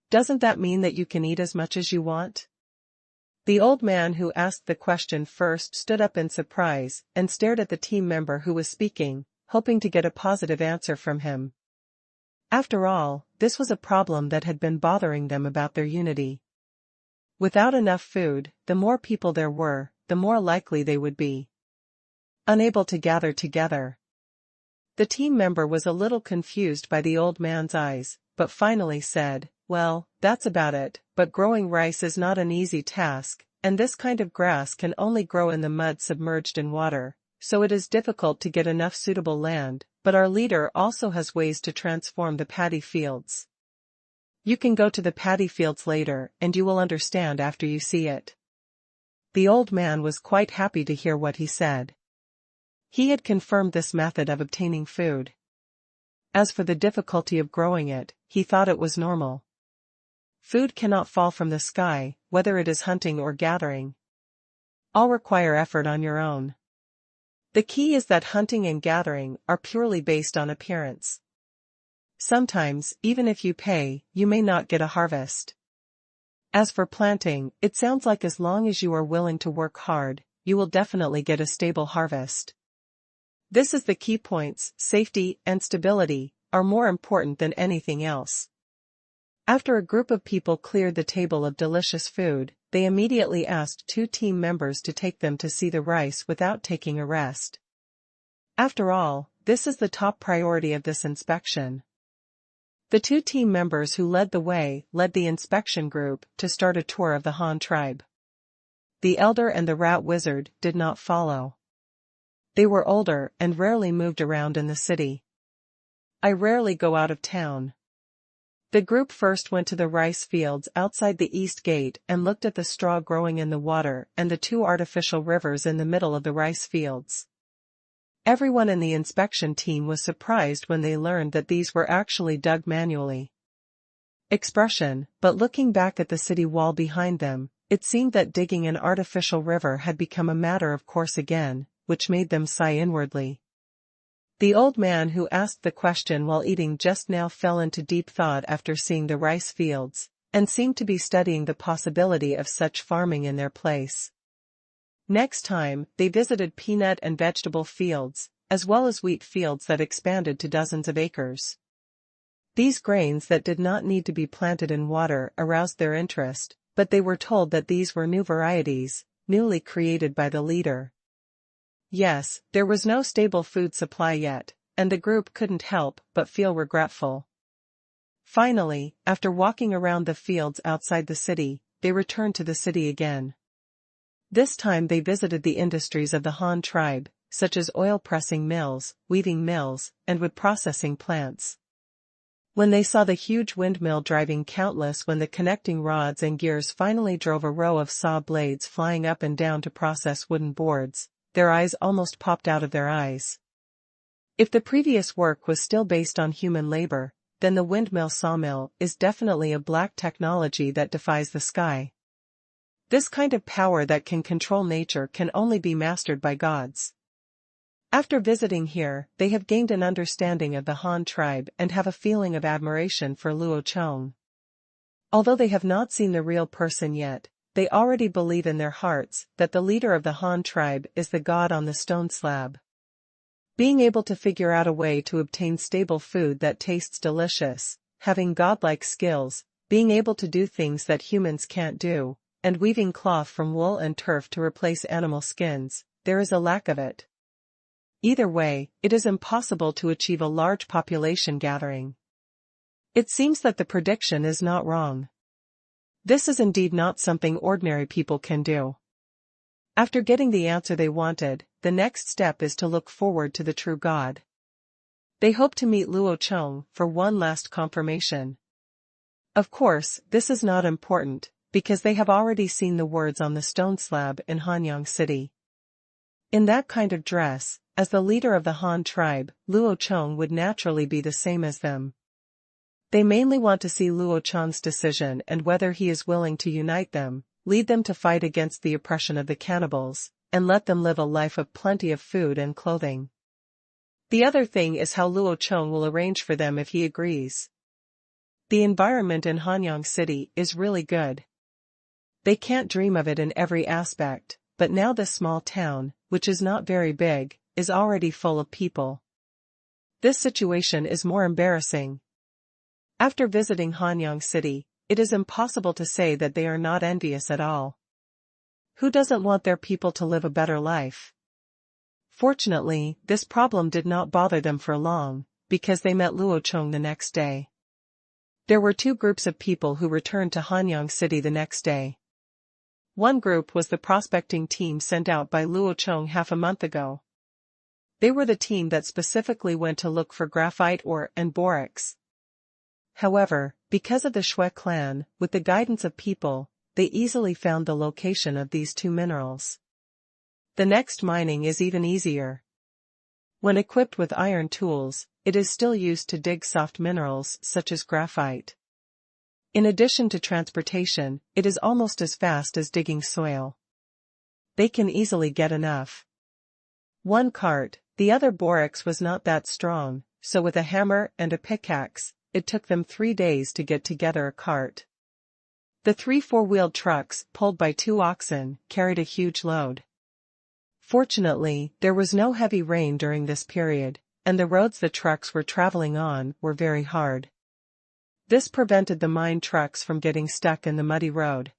A: Doesn't that mean that you can eat as much as you want? The old man who asked the question first stood up in surprise and stared at the team member who was speaking, hoping to get a positive answer from him. After all, this was a problem that had been bothering them about their unity. Without enough food, the more people there were, the more likely they would be unable to gather together. The team member was a little confused by the old man's eyes, but finally said, "Well, that's about it, but growing rice is not an easy task, and this kind of grass can only grow in the mud submerged in water, so it is difficult to get enough suitable land, but our leader also has ways to transform the paddy fields. You can go to the paddy fields later and you will understand after you see it." The old man was quite happy to hear what he said. He had confirmed this method of obtaining food. As for the difficulty of growing it, he thought it was normal. Food cannot fall from the sky, whether it is hunting or gathering. All require effort on your own. The key is that hunting and gathering are purely based on appearance. Sometimes, even if you pay, you may not get a harvest. As for planting, it sounds like as long as you are willing to work hard, you will definitely get a stable harvest. This is the key points: safety and stability are more important than anything else. After a group of people cleared the table of delicious food, they immediately asked 2 team members to take them to see the rice without taking a rest. After all, this is the top priority of this inspection. The 2 team members who led the way led the inspection group to start a tour of the Han tribe. The elder and the rat wizard did not follow. They were older and rarely moved around in the city. "I rarely go out of town." The group first went to the rice fields outside the east gate and looked at the straw growing in the water and the 2 artificial rivers in the middle of the rice fields. Everyone in the inspection team was surprised when they learned that these were actually dug manually. But looking back at the city wall behind them, it seemed that digging an artificial river had become a matter of course again, which made them sigh inwardly. The old man who asked the question while eating just now fell into deep thought after seeing the rice fields, and seemed to be studying the possibility of such farming in their place. Next time, they visited peanut and vegetable fields, as well as wheat fields that expanded to dozens of acres. These grains that did not need to be planted in water aroused their interest, but they were told that these were new varieties, newly created by the leader. Yes, there was no stable food supply yet, and the group couldn't help but feel regretful. Finally, after walking around the fields outside the city, they returned to the city again. This time they visited the industries of the Han tribe, such as oil-pressing mills, weaving mills, and wood-processing plants. When they saw the huge windmill driving countless when the connecting rods and gears finally drove a row of saw blades flying up and down to process wooden boards, their eyes almost popped out of their eyes. If the previous work was still based on human labor, then the windmill sawmill is definitely a black technology that defies the sky. This kind of power that can control nature can only be mastered by gods. After visiting here, they have gained an understanding of the Han tribe and have a feeling of admiration for Luo Chong. Although they have not seen the real person yet, they already believe in their hearts that the leader of the Han tribe is the god on the stone slab. Being able to figure out a way to obtain stable food that tastes delicious, having godlike skills, being able to do things that humans can't do, and weaving cloth from wool and turf to replace animal skins, there is a lack of it. Either way, it is impossible to achieve a large population gathering. It seems that the prediction is not wrong. This is indeed not something ordinary people can do. After getting the answer they wanted, the next step is to look forward to the true God. They hope to meet Luo Chong for one last confirmation. Of course, this is not important, because they have already seen the words on the stone slab in Hanyang City. In that kind of dress, as the leader of the Han tribe, Luo Chong would naturally be the same as them. They mainly want to see Luo Chong's decision and whether he is willing to unite them, lead them to fight against the oppression of the cannibals, and let them live a life of plenty of food and clothing. The other thing is how Luo Chong will arrange for them if he agrees. The environment in Hanyang City is really good. They can't dream of it in every aspect, but now this small town, which is not very big, is already full of people. This situation is more embarrassing. After visiting Hanyang City, it is impossible to say that they are not envious at all. Who doesn't want their people to live a better life? Fortunately, this problem did not bother them for long, because they met Luo Chong the next day. There were two groups of people who returned to Hanyang City the next day. One group was the prospecting team sent out by Luo Chong half a month ago. They were the team that specifically went to look for graphite ore and borax. However, because of the Shui clan, with the guidance of people, they easily found the location of these two minerals. The next mining is even easier. When equipped with iron tools, it is still used to dig soft minerals such as graphite. In addition to transportation, it is almost as fast as digging soil. They can easily get enough. One cart, the other borax was not that strong, so with a hammer and a pickaxe, it took them 3 days to get together a cart. The 3 four-wheeled trucks, pulled by 2 oxen, carried a huge load. Fortunately, there was no heavy rain during this period, and the roads the trucks were traveling on were very hard. This prevented the mine trucks from getting stuck in the muddy road.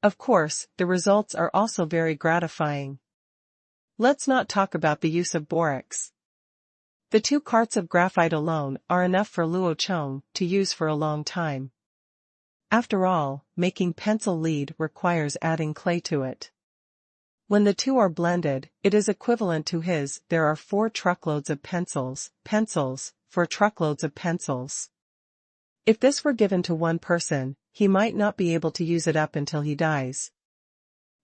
A: Of course, the results are also very gratifying. Let's not talk about the use of borax. The 2 carts of graphite alone are enough for Luo Chong to use for a long time. After all, making pencil lead requires adding clay to it. When the 2 are blended, it is equivalent to there are 4 truckloads of pencils, 4 truckloads of pencils. If this were given to one person, he might not be able to use it up until he dies.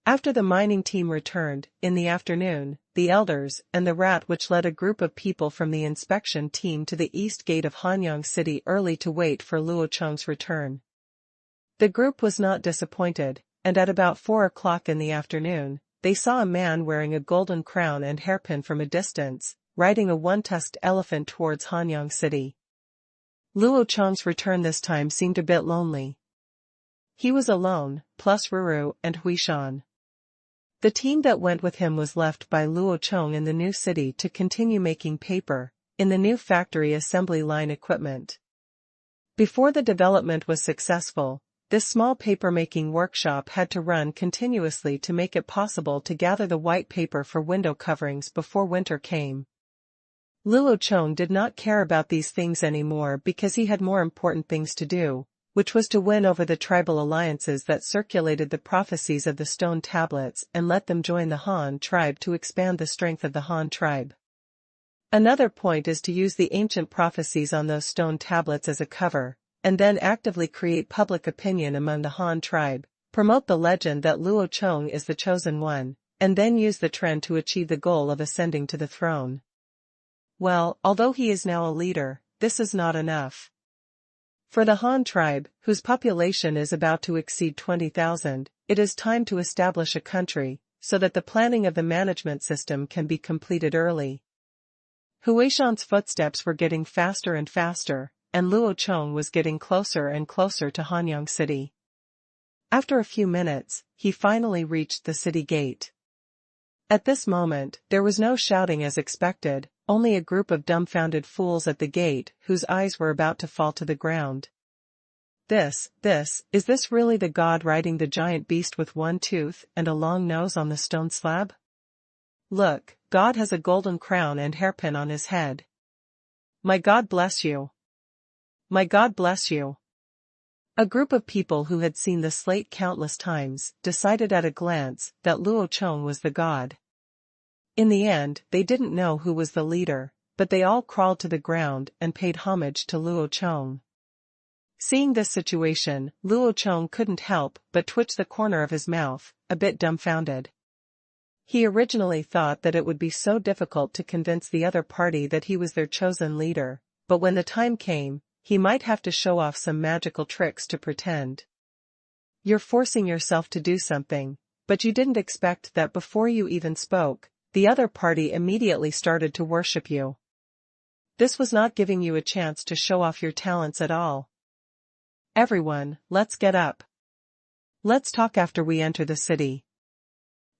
A: After the mining team returned, in the afternoon, the elders and the rat which led a group of people from the inspection team to the east gate of Hanyang City early to wait for Luo Chong's return. The group was not disappointed, and at about 4 o'clock in the afternoon, they saw a man wearing a golden crown and hairpin from a distance, riding a one-tusked elephant towards Hanyang City. Luo Chong's return this time seemed a bit lonely. He was alone, plus Ruru and Huishan. The team that went with him was left by Luo Chong in the new city to continue making paper, in the new factory assembly line equipment. Before the development was successful, this small paper-making workshop had to run continuously to make it possible to gather the white paper for window coverings before winter came. Luo Chong did not care about these things anymore because he had more important things to do, which was to win over the tribal alliances that circulated the prophecies of the stone tablets and let them join the Han tribe to expand the strength of the Han tribe. Another point is to use the ancient prophecies on those stone tablets as a cover, and then actively create public opinion among the Han tribe, promote the legend that Luo Chong is the chosen one, and then use the trend to achieve the goal of ascending to the throne. Well, although he is now a leader, this is not enough. For the Han tribe, whose population is about to exceed 20,000, it is time to establish a country, so that the planning of the management system can be completed early. Huishan's footsteps were getting faster and faster, and Luo Chong was getting closer and closer to Hanyang City. After a few minutes, he finally reached the city gate. At this moment, there was no shouting as expected, only a group of dumbfounded fools at the gate whose eyes were about to fall to the ground. Is this really the god riding the giant beast with one tooth and a long nose on the stone slab? Look, God has a golden crown and hairpin on his head. My God bless you. My God bless you. A group of people who had seen the slate countless times decided at a glance that Luo Chong was the god. In the end, they didn't know who was the leader, but they all crawled to the ground and paid homage to Luo Chong. Seeing this situation, Luo Chong couldn't help but twitch the corner of his mouth, a bit dumbfounded. He originally thought that it would be so difficult to convince the other party that he was their chosen leader, but when the time came, he might have to show off some magical tricks to pretend. You're forcing yourself to do something, but you didn't expect that before you even spoke, the other party immediately started to worship you. This was not giving you a chance to show off your talents at all. Everyone, let's get up. Let's talk after we enter the city.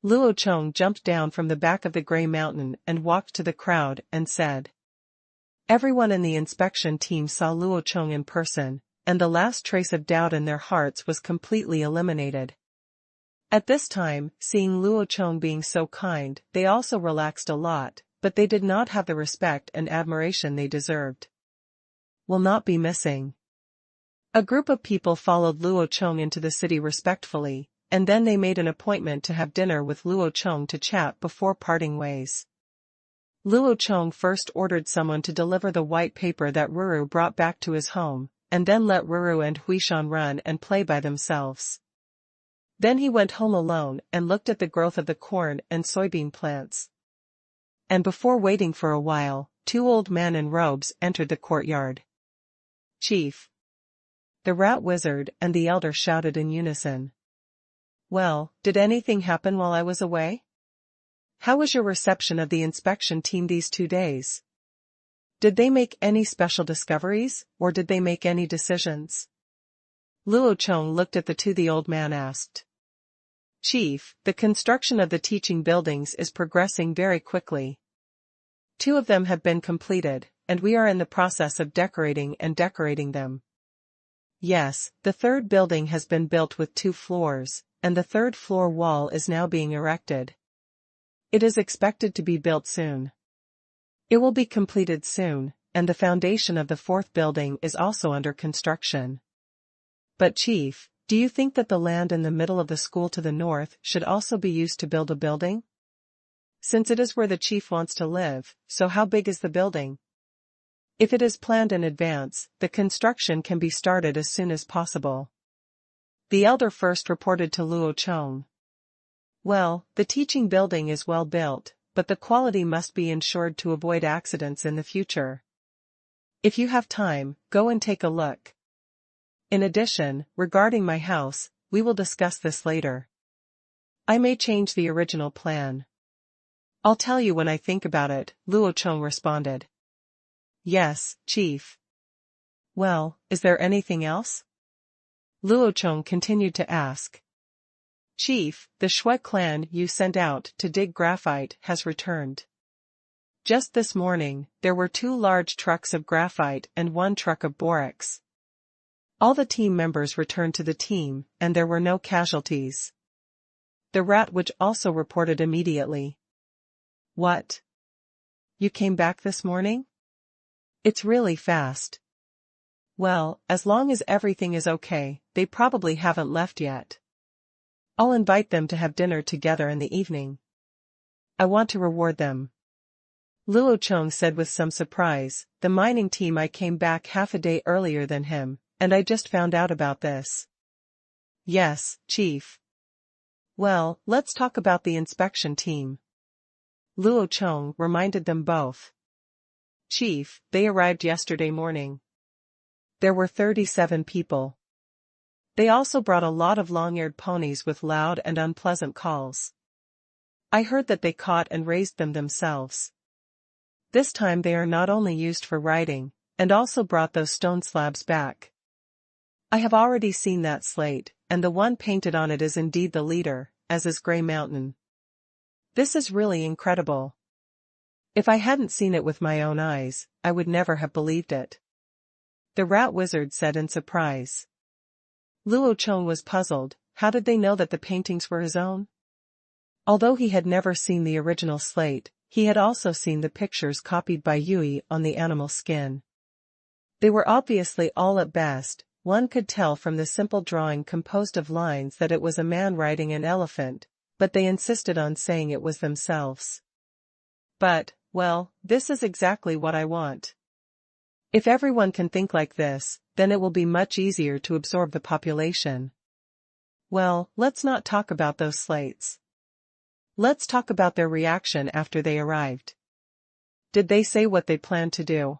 A: Luo Chong jumped down from the back of the gray mountain and walked to the crowd and said. Everyone in the inspection team saw Luo Chong in person, and the last trace of doubt in their hearts was completely eliminated. At this time, seeing Luo Chong being so kind, they also relaxed a lot, but they did not have the respect and admiration they deserved. Will not be missing. A group of people followed Luo Chong into the city respectfully, and then they made an appointment to have dinner with Luo Chong to chat before parting ways. Luo Chong first ordered someone to deliver the white paper that Ruru brought back to his home, and then let Ruru and Huishan run and play by themselves. Then he went home alone and looked at the growth of the corn and soybean plants. And before waiting for a while, two old men in robes entered the courtyard. Chief. The rat wizard and the elder shouted in unison. Well, did anything happen while I was away? How was your reception of the inspection team these 2 days? Did they make any special discoveries, or did they make any decisions? Luo Chong looked at the two. The old man asked. Chief, the construction of the teaching buildings is progressing very quickly. 2 of them have been completed, and we are in the process of decorating them. Yes, the 3rd building has been built with 2 floors, and the 3rd floor wall is now being erected. It is expected to be built soon. It will be completed soon, and the foundation of the 4th building is also under construction. But Chief, do you think that the land in the middle of the school to the north should also be used to build a building? Since it is where the chief wants to live, so how big is the building? If it is planned in advance, the construction can be started as soon as possible. The elder first reported to Luo Chong. Well, the teaching building is well built, but the quality must be ensured to avoid accidents in the future. If you have time, go and take a look. In addition, regarding my house, we will discuss this later. I may change the original plan. I'll tell you when I think about it, Luo Chong responded. Yes, Chief. Well, is there anything else? Luo Chong continued to ask. Chief, the Shui clan you sent out to dig graphite has returned. Just this morning, there were 2 large trucks of graphite and 1 truck of borax. All the team members returned to the team, and there were no casualties. The rat witch also reported immediately. What? You came back this morning? It's really fast. Well, as long as everything is okay, they probably haven't left yet. I'll invite them to have dinner together in the evening. I want to reward them. Luo Chong said with some surprise, the mining team I came back half a day earlier than him, and I just found out about this. Yes, Chief. Well, let's talk about the inspection team. Luo Chong reminded them both. Chief, they arrived yesterday morning. There were 37 people. They also brought a lot of long-eared ponies with loud and unpleasant calls. I heard that they caught and raised them themselves. This time they are not only used for riding, and also brought those stone slabs back. I have already seen that slate, and the one painted on it is indeed the leader, as is Grey Mountain. This is really incredible. If I hadn't seen it with my own eyes, I would never have believed it. The rat wizard said in surprise. Luo Chong was puzzled. How did they know that the paintings were his own? Although he had never seen the original slate, he had also seen the pictures copied by Yui on the animal skin. They were obviously all at best. One could tell from the simple drawing composed of lines that it was a man riding an elephant, but they insisted on saying it was themselves. But, well, this is exactly what I want. If everyone can think like this, then it will be much easier to absorb the population. Well, let's not talk about those slates. Let's talk about their reaction after they arrived. Did they say what they planned to do?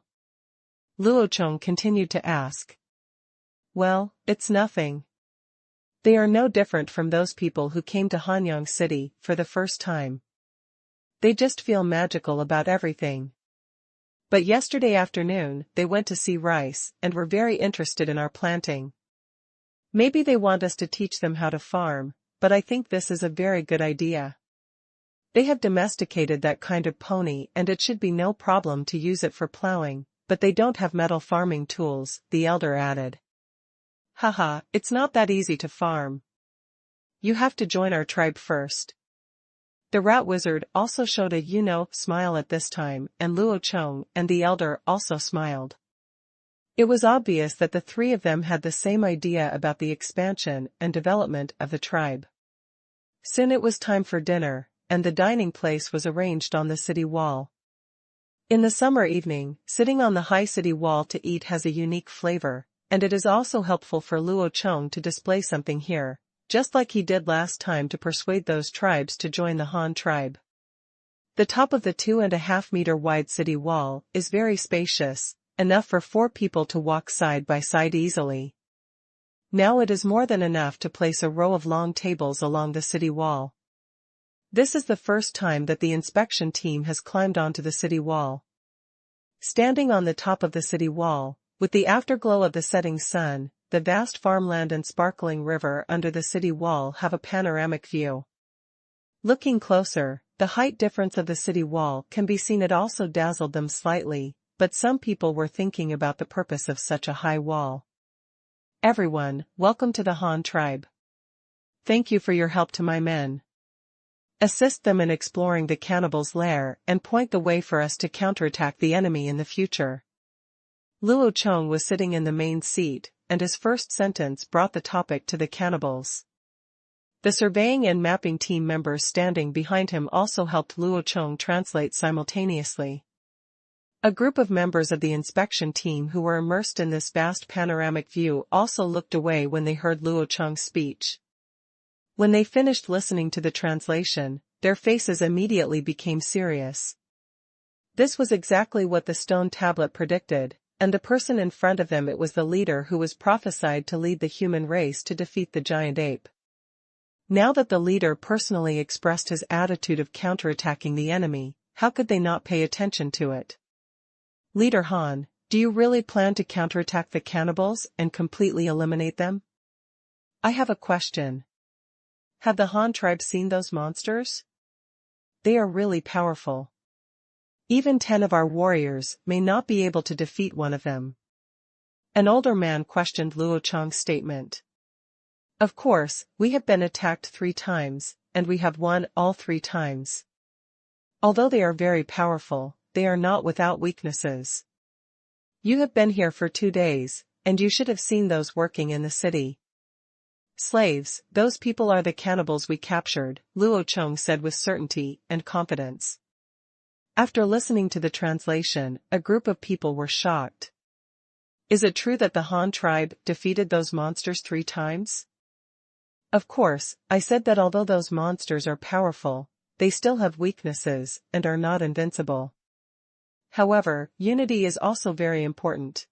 A: Luo Chong continued to ask. Well, it's nothing. They are no different from those people who came to Hanyang City for the first time. They just feel magical about everything. But yesterday afternoon, they went to see rice and were very interested in our planting. Maybe they want us to teach them how to farm, but I think this is a very good idea. They have domesticated that kind of pony and it should be no problem to use it for plowing, but they don't have metal farming tools, the elder added. Haha, it's not that easy to farm. You have to join our tribe first. The rat wizard also showed a smile at this time, and Luo Chong and the elder also smiled. It was obvious that the three of them had the same idea about the expansion and development of the tribe. Soon it was time for dinner, and the dining place was arranged on the city wall. In the summer evening, sitting on the high city wall to eat has a unique flavor, and it is also helpful for Luo Chong to display something here, just like he did last time to persuade those tribes to join the Han tribe. The top of the 2.5-meter wide city wall is very spacious, enough for 4 people to walk side by side easily. Now it is more than enough to place a row of long tables along the city wall. This is the first time that the inspection team has climbed onto the city wall. Standing on the top of the city wall, with the afterglow of the setting sun, the vast farmland and sparkling river under the city wall have a panoramic view. Looking closer, the height difference of the city wall can be seen. It also dazzled them slightly, but some people were thinking about the purpose of such a high wall. Everyone, welcome to the Han tribe. Thank you for your help to my men. Assist them in exploring the cannibals' lair and point the way for us to counterattack the enemy in the future. Luo Chong was sitting in the main seat, and his first sentence brought the topic to the cannibals. The surveying and mapping team members standing behind him also helped Luo Chong translate simultaneously. A group of members of the inspection team who were immersed in this vast panoramic view also looked away when they heard Luo Chong's speech. When they finished listening to the translation, their faces immediately became serious. This was exactly what the stone tablet predicted, and the person in front of them, it was the leader who was prophesied to lead the human race to defeat the giant ape. Now that the leader personally expressed his attitude of counterattacking the enemy, how could they not pay attention to it? Leader Han, do you really plan to counterattack the cannibals and completely eliminate them? I have a question. Have the Han tribe seen those monsters? They are really powerful. Even 10 of our warriors may not be able to defeat one of them. An older man questioned Luo Chong's statement. Of course, we have been attacked 3 times, and we have won all 3 times. Although they are very powerful, they are not without weaknesses. You have been here for 2 days, and you should have seen those working in the city. Slaves, those people are the cannibals we captured, Luo Chong said with certainty and confidence. After listening to the translation, a group of people were shocked. Is it true that the Han tribe defeated those monsters 3 times? Of course, I said that although those monsters are powerful, they still have weaknesses and are not invincible. However, unity is also very important.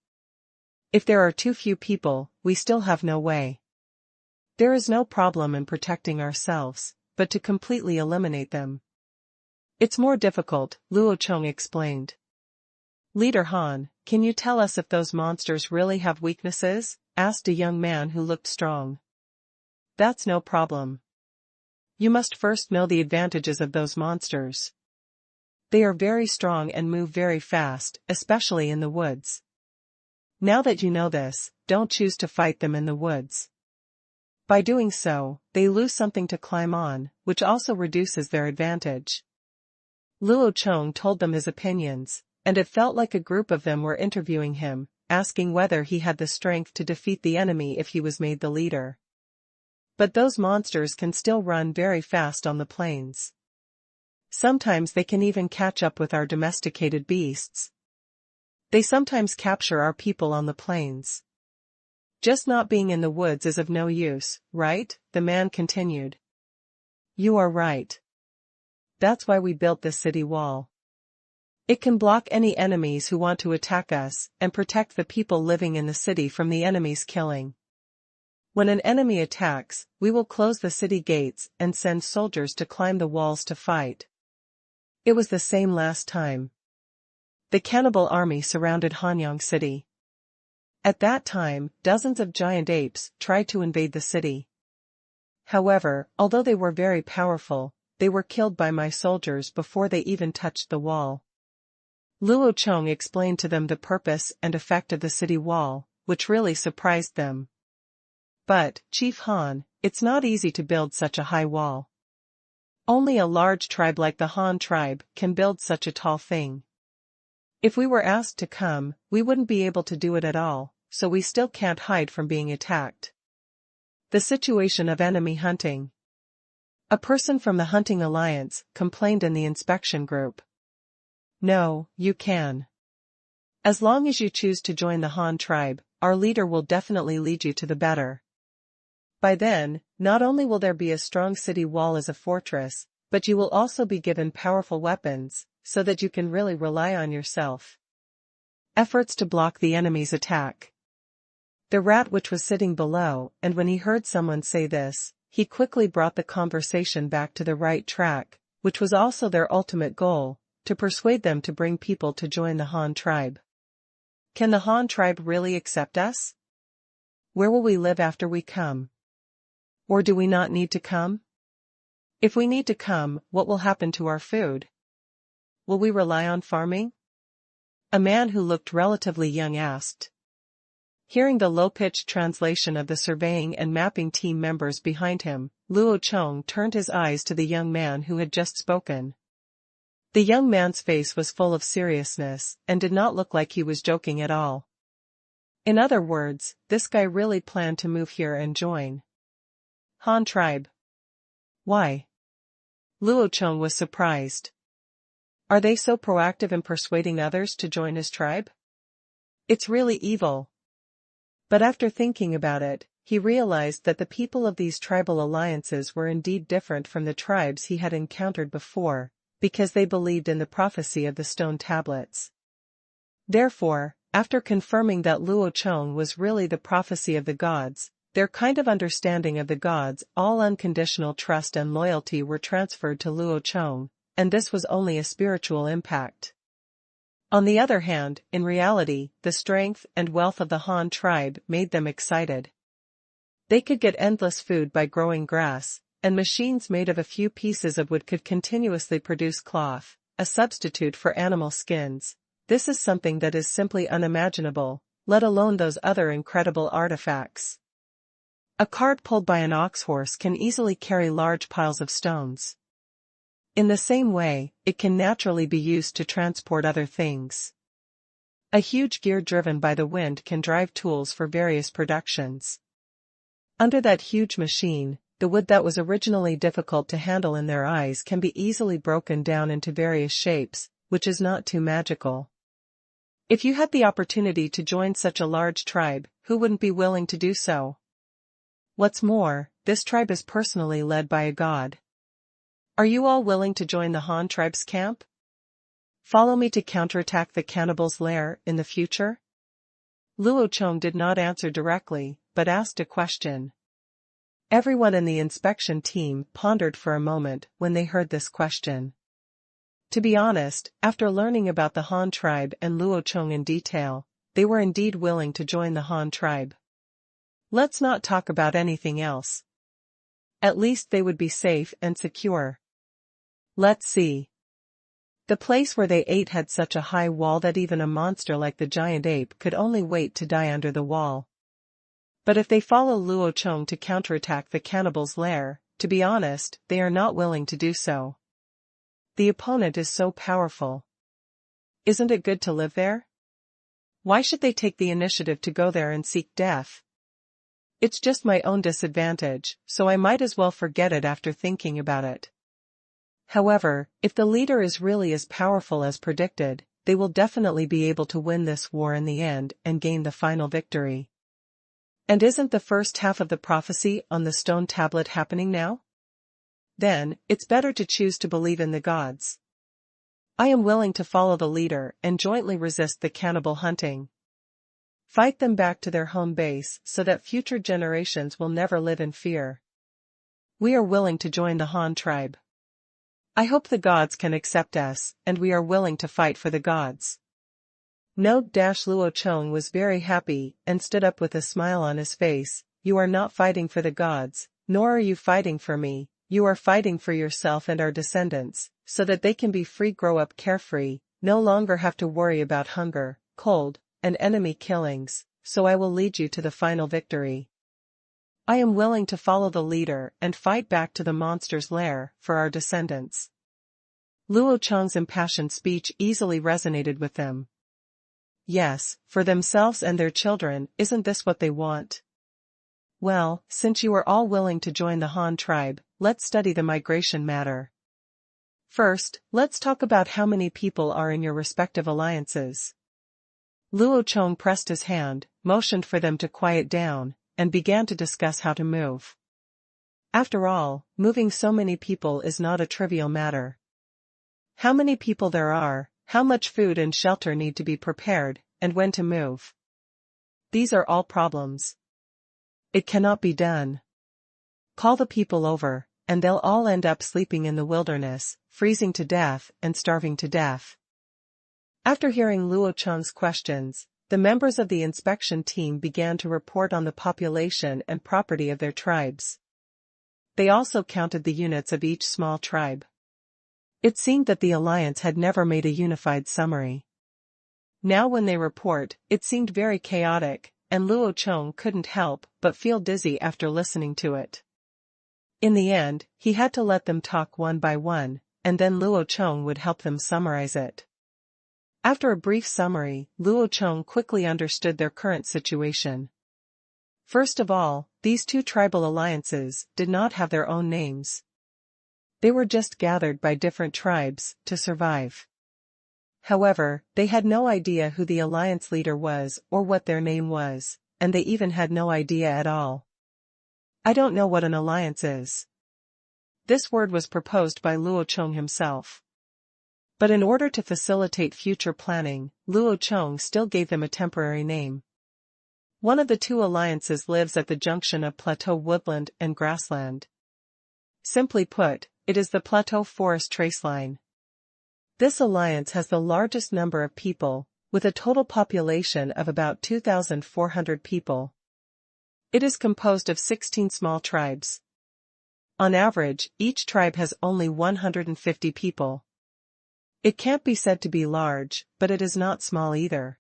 A: If there are too few people, we still have no way. There is no problem in protecting ourselves, but to completely eliminate them. It's more difficult, Luo Chong explained. Leader Han, can you tell us if those monsters really have weaknesses? Asked a young man who looked strong. That's no problem. You must first know the advantages of those monsters. They are very strong and move very fast, especially in the woods. Now that you know this, don't choose to fight them in the woods. By doing so, they lose something to climb on, which also reduces their advantage. Luo Chong told them his opinions, and it felt like a group of them were interviewing him, asking whether he had the strength to defeat the enemy if he was made the leader. But those monsters can still run very fast on the plains. Sometimes they can even catch up with our domesticated beasts. They sometimes capture our people on the plains. Just not being in the woods is of no use, right? The man continued. You are right. That's why we built this city wall. It can block any enemies who want to attack us and protect the people living in the city from the enemy's killing. When an enemy attacks, we will close the city gates and send soldiers to climb the walls to fight. It was the same last time. The cannibal army surrounded Hanyang City. At that time, dozens of giant apes tried to invade the city. However, although they were very powerful, they were killed by my soldiers before they even touched the wall. Luo Chong explained to them the purpose and effect of the city wall, which really surprised them. But, Chief Han, it's not easy to build such a high wall. Only a large tribe like the Han tribe can build such a tall thing. If we were asked to come, we wouldn't be able to do it at all, so we still can't hide from being attacked. The situation of enemy hunting. A person from the Hunting Alliance complained in the inspection group. No, you can. As long as you choose to join the Han tribe, our leader will definitely lead you to the better. By then, not only will there be a strong city wall as a fortress, but you will also be given powerful weapons, so that you can really rely on yourself. Efforts to block the enemy's attack. The rat which was sitting below, and when he heard someone say this, he quickly brought the conversation back to the right track, which was also their ultimate goal, to persuade them to bring people to join the Han tribe. Can the Han tribe really accept us? Where will we live after we come? Or do we not need to come? If we need to come, what will happen to our food? Will we rely on farming? A man who looked relatively young asked. Hearing the low-pitched translation of the surveying and mapping team members behind him, Luo Chong turned his eyes to the young man who had just spoken. The young man's face was full of seriousness, and did not look like he was joking at all. In other words, this guy really planned to move here and join Han tribe. Why? Luo Chong was surprised. Are they so proactive in persuading others to join his tribe? It's really evil. But after thinking about it, he realized that the people of these tribal alliances were indeed different from the tribes he had encountered before, because they believed in the prophecy of the stone tablets. Therefore, after confirming that Luo Chong was really the prophecy of the gods, their kind of understanding of the gods, all unconditional trust and loyalty were transferred to Luo Chong, and this was only a spiritual impact. On the other hand, in reality, the strength and wealth of the Han tribe made them excited. They could get endless food by growing grass, and machines made of a few pieces of wood could continuously produce cloth, a substitute for animal skins. This is something that is simply unimaginable, let alone those other incredible artifacts. A cart pulled by an ox horse can easily carry large piles of stones. In the same way, it can naturally be used to transport other things. A huge gear driven by the wind can drive tools for various productions. Under that huge machine, the wood that was originally difficult to handle in their eyes can be easily broken down into various shapes, which is not too magical. If you had the opportunity to join such a large tribe, who wouldn't be willing to do so? What's more, this tribe is personally led by a god. Are you all willing to join the Han tribe's camp? Follow me to counterattack the cannibals' lair in the future? Luo Chong did not answer directly, but asked a question. Everyone in the inspection team pondered for a moment when they heard this question. To be honest, after learning about the Han tribe and Luo Chong in detail, they were indeed willing to join the Han tribe. Let's not talk about anything else. At least they would be safe and secure. Let's see. The place where they ate had such a high wall that even a monster like the giant ape could only wait to die under the wall. But if they follow Luo Chong to counterattack the cannibals' lair, to be honest, they are not willing to do so. The opponent is so powerful. Isn't it good to live there? Why should they take the initiative to go there and seek death? It's just my own disadvantage, so I might as well forget it after thinking about it. However, if the leader is really as powerful as predicted, they will definitely be able to win this war in the end and gain the final victory. And isn't the first half of the prophecy on the stone tablet happening now? Then, it's better to choose to believe in the gods. I am willing to follow the leader and jointly resist the cannibal hunting. Fight them back to their home base so that future generations will never live in fear. We are willing to join the Han tribe. I hope the gods can accept us, and we are willing to fight for the gods. Luo Chong was very happy and stood up with a smile on his face. You are not fighting for the gods, nor are you fighting for me, you are fighting for yourself and our descendants, so that they can be free, grow up carefree, no longer have to worry about hunger, cold, and enemy killings, so I will lead you to the final victory. I am willing to follow the leader and fight back to the monster's lair for our descendants. Luo Chong's impassioned speech easily resonated with them. Yes, for themselves and their children, isn't this what they want? Well, since you are all willing to join the Han tribe, let's study the migration matter. First, let's talk about how many people are in your respective alliances. Luo Chong pressed his hand, motioned for them to quiet down, and began to discuss how to move. After all, moving so many people is not a trivial matter. How many people there are, how much food and shelter need to be prepared, and when to move. These are all problems. It cannot be done. Call the people over, and they'll all end up sleeping in the wilderness, freezing to death and starving to death. After hearing Luo Chong's questions, the members of the inspection team began to report on the population and property of their tribes. They also counted the units of each small tribe. It seemed that the alliance had never made a unified summary. Now when they report, it seemed very chaotic, and Luo Chong couldn't help but feel dizzy after listening to it. In the end, he had to let them talk one by one, and then Luo Chong would help them summarize it. After a brief summary, Luo Chong quickly understood their current situation. First of all, these two tribal alliances did not have their own names. They were just gathered by different tribes to survive. However, they had no idea who the alliance leader was or what their name was, and they even had no idea at all. I don't know what an alliance is. This word was proposed by Luo Chong himself. But in order to facilitate future planning, Luo Chong still gave them a temporary name. One of the two alliances lives at the junction of plateau woodland and grassland. Simply put, it is the plateau forest traceline. This alliance has the largest number of people, with a total population of about 2,400 people. It is composed of 16 small tribes. On average, each tribe has only 150 people. It can't be said to be large, but it is not small either.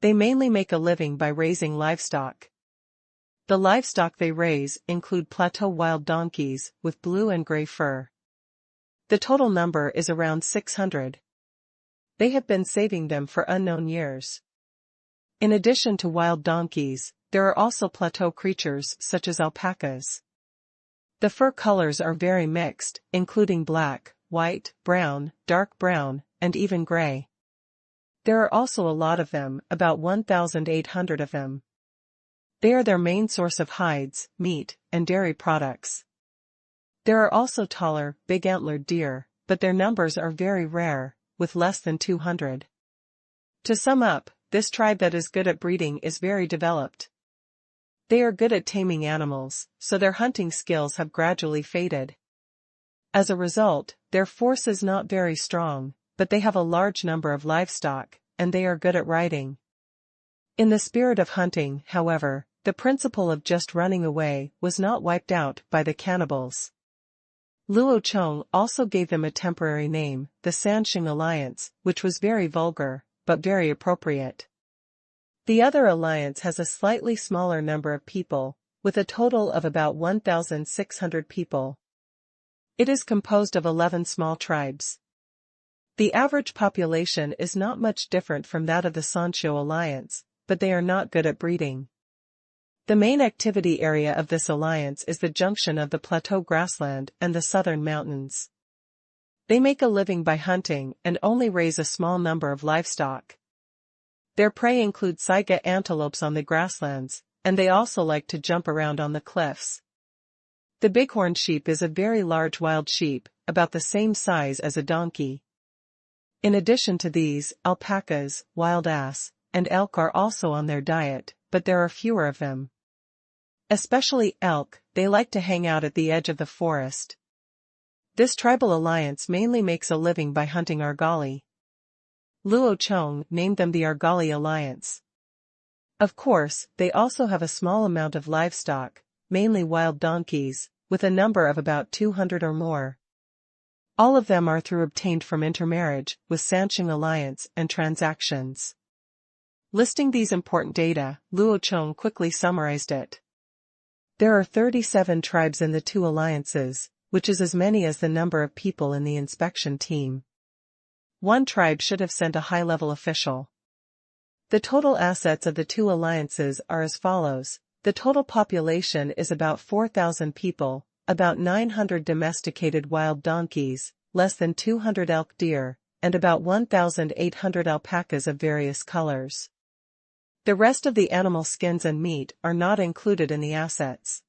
A: They mainly make a living by raising livestock. The livestock they raise include plateau wild donkeys with blue and gray fur. The total number is around 600. They have been saving them for unknown years. In addition to wild donkeys, there are also plateau creatures such as alpacas. The fur colors are very mixed, including black, white, brown, dark brown, and even gray. There are also a lot of them, about 1,800 of them. They are their main source of hides, meat, and dairy products. There are also taller, big-antlered deer, but their numbers are very rare, with less than 200. To sum up, this tribe that is good at breeding is very developed. They are good at taming animals, so their hunting skills have gradually faded. As a result, their force is not very strong, but they have a large number of livestock, and they are good at riding. In the spirit of hunting, however, the principle of just running away was not wiped out by the cannibals. Luo Chong also gave them a temporary name, the Sanxing Alliance, which was very vulgar, but very appropriate. The other alliance has a slightly smaller number of people, with a total of about 1,600 people. It is composed of 11 small tribes. The average population is not much different from that of the Sanxio Alliance, but they are not good at breeding. The main activity area of this alliance is the junction of the plateau grassland and the southern mountains. They make a living by hunting and only raise a small number of livestock. Their prey include saiga antelopes on the grasslands, and they also like to jump around on the cliffs. The bighorn sheep is a very large wild sheep, about the same size as a donkey. In addition to these, alpacas, wild ass, and elk are also on their diet, but there are fewer of them. Especially elk, they like to hang out at the edge of the forest. This tribal alliance mainly makes a living by hunting argali. Luo Chong named them the Argali Alliance. Of course, they also have a small amount of livestock, mainly wild donkeys, with a number of about 200 or more. All of them are obtained from intermarriage with Sanqing alliance and transactions. Listing these important data, Luo Chong quickly summarized it. There are 37 tribes in the two alliances, which is as many as the number of people in the inspection team. One tribe should have sent a high-level official. The total assets of the two alliances are as follows. The total population is about 4,000 people, about 900 domesticated wild donkeys, less than 200 elk deer, and about 1,800 alpacas of various colors. The rest of the animal skins and meat are not included in the assets.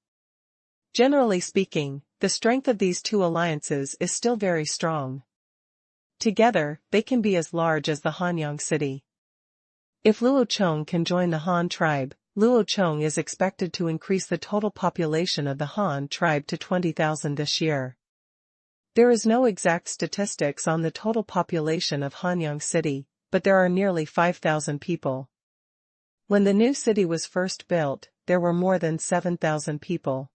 A: Generally speaking, the strength of these two alliances is still very strong. Together, they can be as large as the Hanyang city. If Luo Chong can join the Han tribe, Luo Chong is expected to increase the total population of the Han tribe to 20,000 this year. There is no exact statistics on the total population of Hanyang city, but there are nearly 5,000 people. When the new city was first built, there were more than 7,000 people.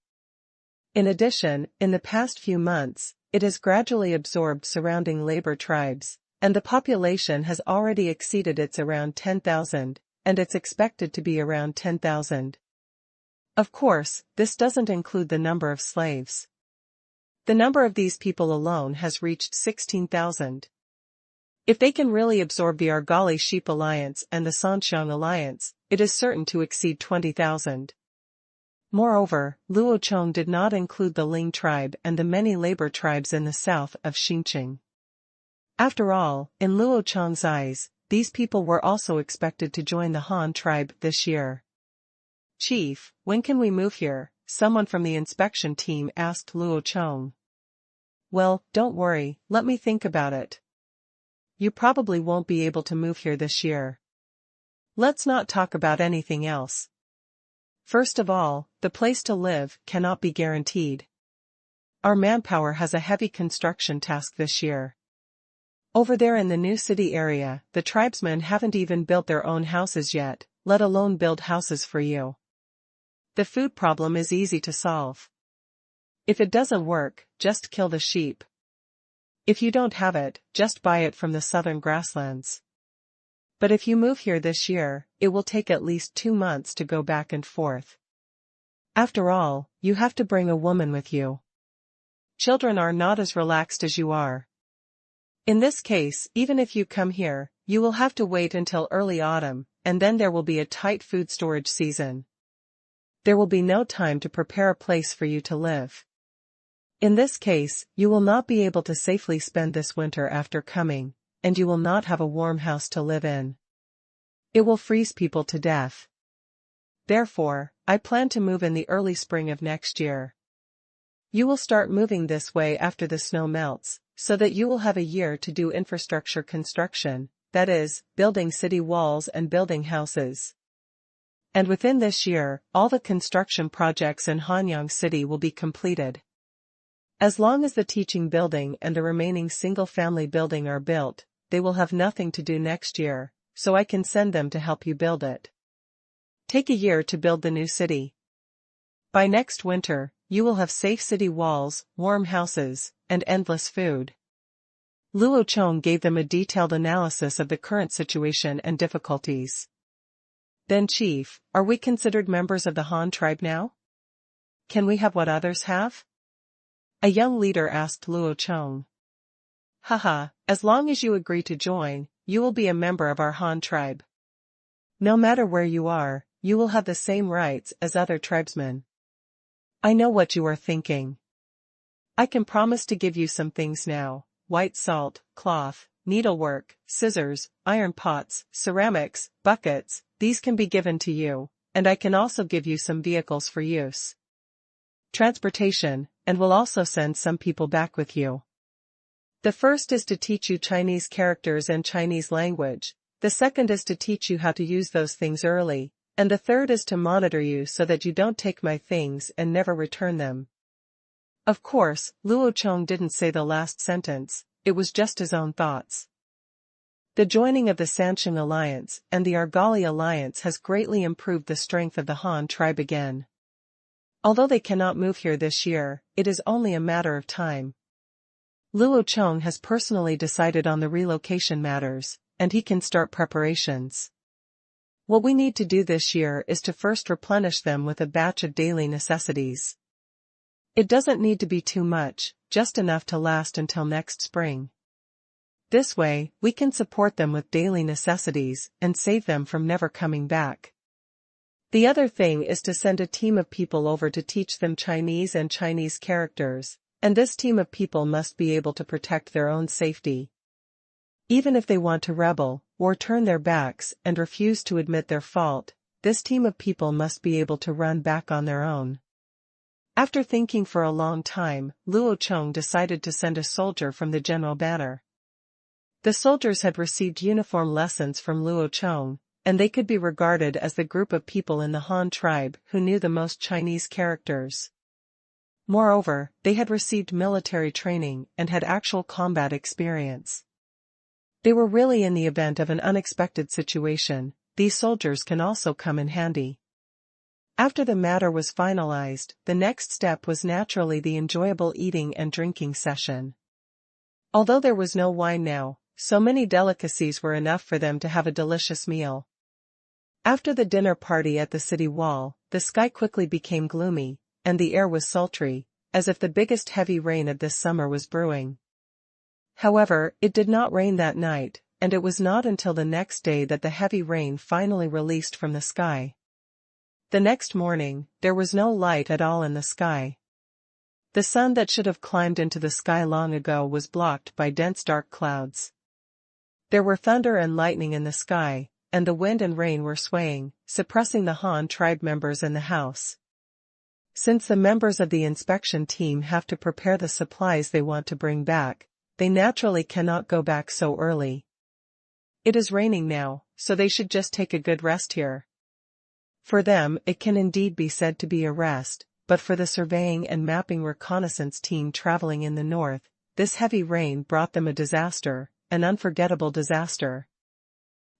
A: In addition, in the past few months, it has gradually absorbed surrounding labor tribes, and the population has already exceeded its around 10,000, and it's expected to be around 10,000. Of course, this doesn't include the number of slaves. The number of these people alone has reached 16,000. If they can really absorb the Argali Sheep Alliance and the Sanxiang Alliance, it is certain to exceed 20,000. Moreover, Luo Chong did not include the Ling tribe and the many labor tribes in the south of Xinjiang. After all, in Luo Chong's eyes, these people were also expected to join the Han tribe this year. "Chief, when can we move here?" someone from the inspection team asked Luo Chong. "Well, don't worry, let me think about it. You probably won't be able to move here this year. Let's not talk about anything else. First of all, the place to live cannot be guaranteed. Our manpower has a heavy construction task this year. Over there in the new city area, the tribesmen haven't even built their own houses yet, let alone build houses for you. The food problem is easy to solve. If it doesn't work, just kill the sheep. If you don't have it, just buy it from the southern grasslands. But if you move here this year, it will take at least 2 months to go back and forth. After all, you have to bring a woman with you. Children are not as relaxed as you are. In this case, even if you come here, you will have to wait until early autumn, and then there will be a tight food storage season. There will be no time to prepare a place for you to live. In this case, you will not be able to safely spend this winter after coming, and you will not have a warm house to live in. It will freeze people to death. Therefore, I plan to move in the early spring of next year. You will start moving this way after the snow melts, so that you will have a year to do infrastructure construction, that is, building city walls and building houses. And within this year, all the construction projects in Hanyang City will be completed. As long as the teaching building and the remaining single-family building are built, they will have nothing to do next year, so I can send them to help you build it. Take a year to build the new city. By next winter, you will have safe city walls, warm houses, and endless food. Luo Chong gave them a detailed analysis of the current situation and difficulties. Then Chief, are we considered members of the Han tribe now? Can we have what others have? A young leader asked Luo Chong. Haha, as long as you agree to join, you will be a member of our Han tribe. No matter where you are, you will have the same rights as other tribesmen. I know what you are thinking. I can promise to give you some things now: white salt, cloth, needlework, scissors, iron pots, ceramics, buckets. These can be given to you, and I can also give you some vehicles for use. Transportation, and will also send some people back with you. The first is to teach you Chinese characters and Chinese language, the second is to teach you how to use those things early, and the third is to monitor you so that you don't take my things and never return them. Of course, Luo Chong didn't say the last sentence, it was just his own thoughts. The joining of the Sansheng Alliance and the Argali Alliance has greatly improved the strength of the Han tribe again. Although they cannot move here this year, it is only a matter of time. Luo Chong has personally decided on the relocation matters, and he can start preparations. What we need to do this year is to first replenish them with a batch of daily necessities. It doesn't need to be too much, just enough to last until next spring. This way, we can support them with daily necessities and save them from never coming back. The other thing is to send a team of people over to teach them Chinese and Chinese characters, and this team of people must be able to protect their own safety. Even if they want to rebel, or turn their backs and refuse to admit their fault, this team of people must be able to run back on their own. After thinking for a long time, Luo Chong decided to send a soldier from the general banner. The soldiers had received uniform lessons from Luo Chong, and they could be regarded as the group of people in the Han tribe who knew the most Chinese characters. Moreover, they had received military training and had actual combat experience. They were really in the event of an unexpected situation. These soldiers can also come in handy. After the matter was finalized, the next step was naturally the enjoyable eating and drinking session. Although there was no wine now, so many delicacies were enough for them to have a delicious meal. After the dinner party at the city wall, the sky quickly became gloomy, and the air was sultry, as if the biggest heavy rain of this summer was brewing. However, it did not rain that night, and it was not until the next day that the heavy rain finally released from the sky. The next morning, there was no light at all in the sky. The sun that should have climbed into the sky long ago was blocked by dense dark clouds. There were thunder and lightning in the sky, and the wind and rain were swaying, suppressing the Han tribe members in the house. Since the members of the inspection team have to prepare the supplies they want to bring back, they naturally cannot go back so early. It is raining now, so they should just take a good rest here. For them, it can indeed be said to be a rest, but for the surveying and mapping reconnaissance team traveling in the north, this heavy rain brought them a disaster, an unforgettable disaster.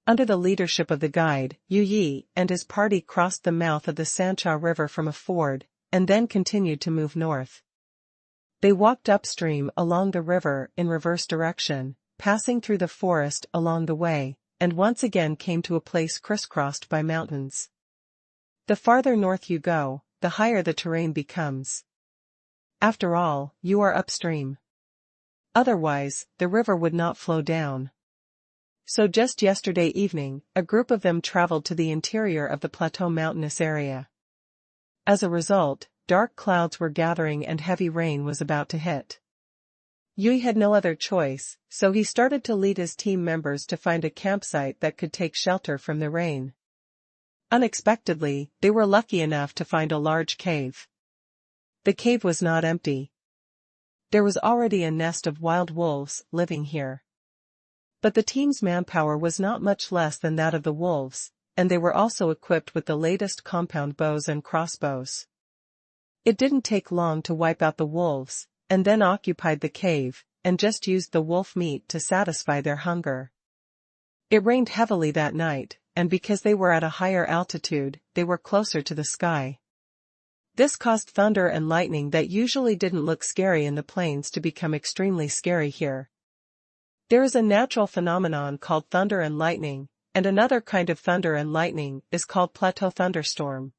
A: Under the leadership of the guide, Yu Yi and his party crossed the mouth of the Sancha River from a ford, and then continued to move north. They walked upstream along the river in reverse direction, passing through the forest along the way, and once again came to a place crisscrossed by mountains. The farther north you go, the higher the terrain becomes. After all, you are upstream. Otherwise, the river would not flow down. So just yesterday evening, a group of them traveled to the interior of the plateau mountainous area. As a result, dark clouds were gathering and heavy rain was about to hit. Yui had no other choice, so he started to lead his team members to find a campsite that could take shelter from the rain. Unexpectedly, they were lucky enough to find a large cave. The cave was not empty. There was already a nest of wild wolves living here. But the team's manpower was not much less than that of the wolves, and they were also equipped with the latest compound bows and crossbows. It didn't take long to wipe out the wolves, and then occupied the cave, and just used the wolf meat to satisfy their hunger. It rained heavily that night, and because they were at a higher altitude, they were closer to the sky. This caused thunder and lightning that usually didn't look scary in the plains to become extremely scary here. There is a natural phenomenon called thunder and lightning, and another kind of thunder and lightning is called plateau thunderstorm.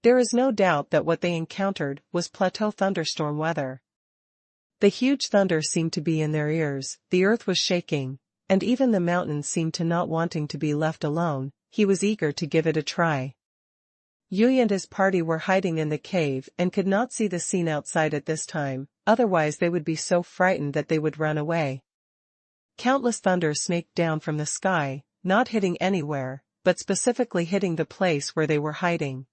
A: There is no doubt that what they encountered was plateau thunderstorm weather. The huge thunder seemed to be in their ears, the earth was shaking, and even the mountains seemed to not wanting to be left alone. He was eager to give it a try. Yui and his party were hiding in the cave and could not see the scene outside at this time, otherwise they would be so frightened that they would run away. Countless thunders snaked down from the sky, not hitting anywhere, but specifically hitting the place where they were hiding.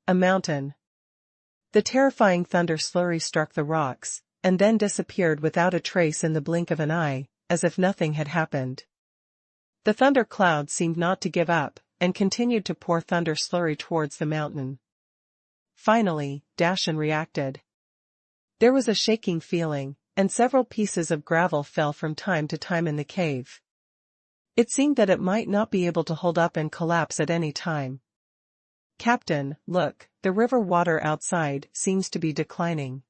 A: A mountain. The terrifying thunder slurry struck the rocks, and then disappeared without a trace in the blink of an eye, as if nothing had happened. The thunder cloud seemed not to give up, and continued to pour thunder slurry towards the mountain. Finally, Dashan reacted. There was a shaking feeling, and several pieces of gravel fell from time to time in the cave. It seemed that it might not be able to hold up and collapse at any time. Captain, look, the river water outside seems to be declining.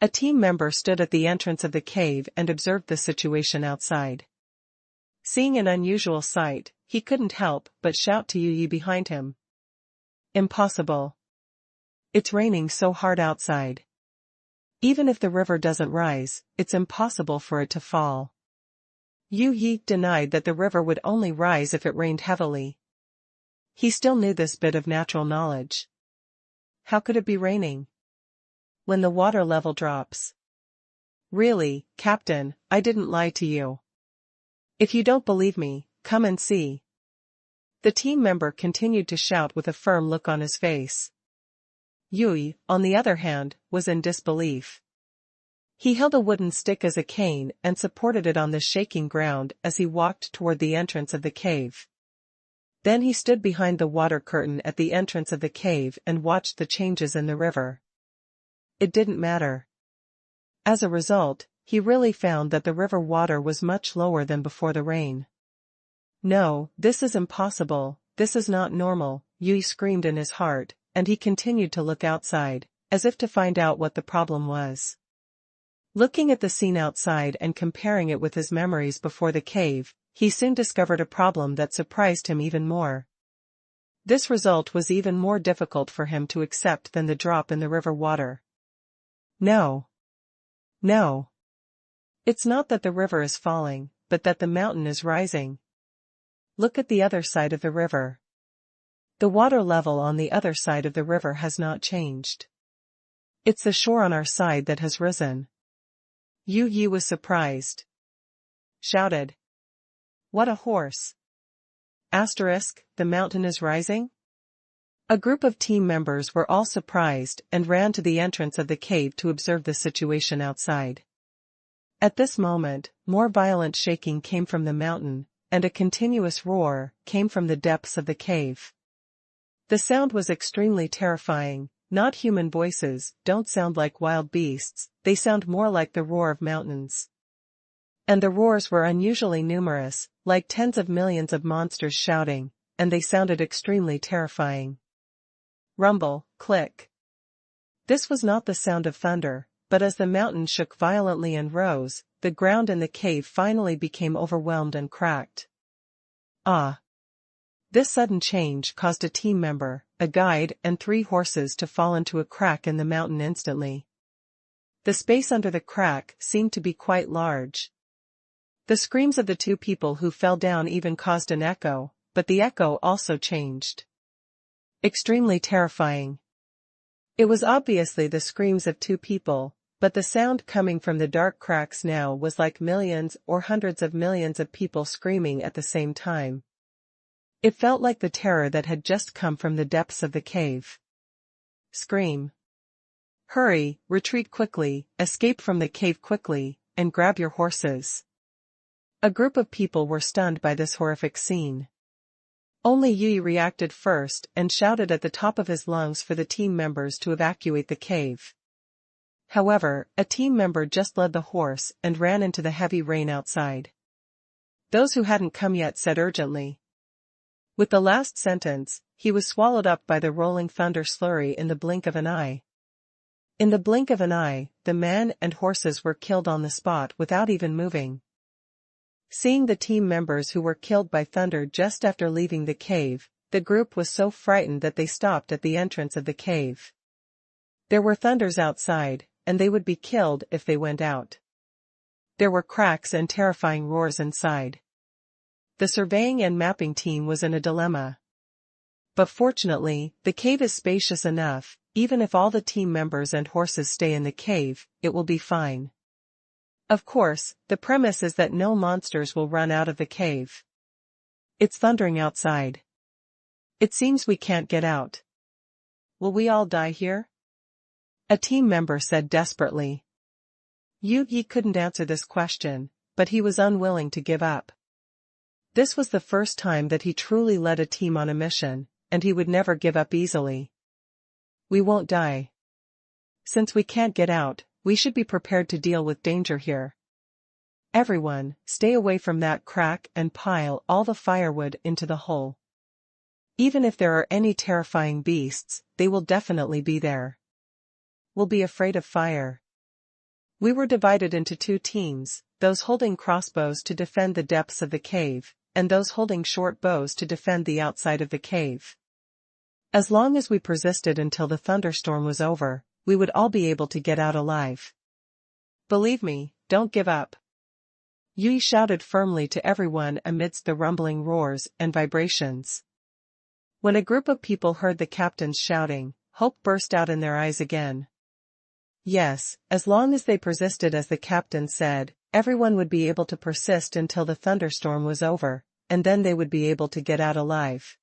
A: A team member stood at the entrance of the cave and observed the situation outside. Seeing an unusual sight, he couldn't help but shout to Yi behind him. Impossible. It's raining so hard outside. Even if the river doesn't rise, it's impossible for it to fall. Yi denied that the river would only rise if it rained heavily. He still knew this bit of natural knowledge. How could it be raining when the water level drops? Really, Captain, I didn't lie to you. If you don't believe me, come and see. The team member continued to shout with a firm look on his face. Yui, on the other hand, was in disbelief. He held a wooden stick as a cane and supported it on the shaking ground as he walked toward the entrance of the cave. Then he stood behind the water curtain at the entrance of the cave and watched the changes in the river. It didn't matter. As a result, he really found that the river water was much lower than before the rain. No, this is impossible, this is not normal, Yui screamed in his heart, and he continued to look outside, as if to find out what the problem was. Looking at the scene outside and comparing it with his memories before the cave, he soon discovered a problem that surprised him even more. This result was even more difficult for him to accept than the drop in the river water. No. No. It's not that the river is falling, but that the mountain is rising. Look at the other side of the river. The water level on the other side of the river has not changed. It's the shore on our side that has risen. Yi was surprised. Shouted. What a horse! The mountain is rising? A group of team members were all surprised and ran to the entrance of the cave to observe the situation outside. At this moment, more violent shaking came from the mountain, and a continuous roar came from the depths of the cave. The sound was extremely terrifying. Not human voices don't sound like wild beasts, they sound more like the roar of mountains. And the roars were unusually numerous, like tens of millions of monsters shouting, and they sounded extremely terrifying. Rumble, click. This was not the sound of thunder, but as the mountain shook violently and rose, the ground in the cave finally became overwhelmed and cracked. Ah! This sudden change caused a team member, a guide and 3 horses to fall into a crack in the mountain instantly. The space under the crack seemed to be quite large. The screams of the 2 people who fell down even caused an echo, but the echo also changed. Extremely terrifying. It was obviously the screams of 2 people, but the sound coming from the dark cracks now was like millions or hundreds of millions of people screaming at the same time. It felt like the terror that had just come from the depths of the cave. Scream. Hurry, retreat quickly, escape from the cave quickly, and grab your horses. A group of people were stunned by this horrific scene. Only Yui reacted first and shouted at the top of his lungs for the team members to evacuate the cave. However, a team member just led the horse and ran into the heavy rain outside. Those who hadn't come yet said urgently. With the last sentence, he was swallowed up by the rolling thunder slurry in the blink of an eye. In the blink of an eye, the men and horses were killed on the spot without even moving. Seeing the team members who were killed by thunder just after leaving the cave, the group was so frightened that they stopped at the entrance of the cave. There were thunders outside, and they would be killed if they went out. There were cracks and terrifying roars inside. The surveying and mapping team was in a dilemma. But fortunately, the cave is spacious enough, even if all the team members and horses stay in the cave, it will be fine. Of course, the premise is that no monsters will run out of the cave. It's thundering outside. It seems we can't get out. Will we all die here? A team member said desperately. Yugi couldn't answer this question, but he was unwilling to give up. This was the first time that he truly led a team on a mission, and he would never give up easily. We won't die. Since we can't get out, we should be prepared to deal with danger here. Everyone, stay away from that crack and pile all the firewood into the hole. Even if there are any terrifying beasts, they will definitely be there. We'll be afraid of fire. We were divided into two teams, those holding crossbows to defend the depths of the cave, and those holding short bows to defend the outside of the cave. As long as we persisted until the thunderstorm was over, we would all be able to get out alive. Believe me, don't give up. Yui shouted firmly to everyone amidst the rumbling roars and vibrations. When a group of people heard the captain's shouting, hope burst out in their eyes again. Yes, as long as they persisted as the captain said, everyone would be able to persist until the thunderstorm was over, and then they would be able to get out alive.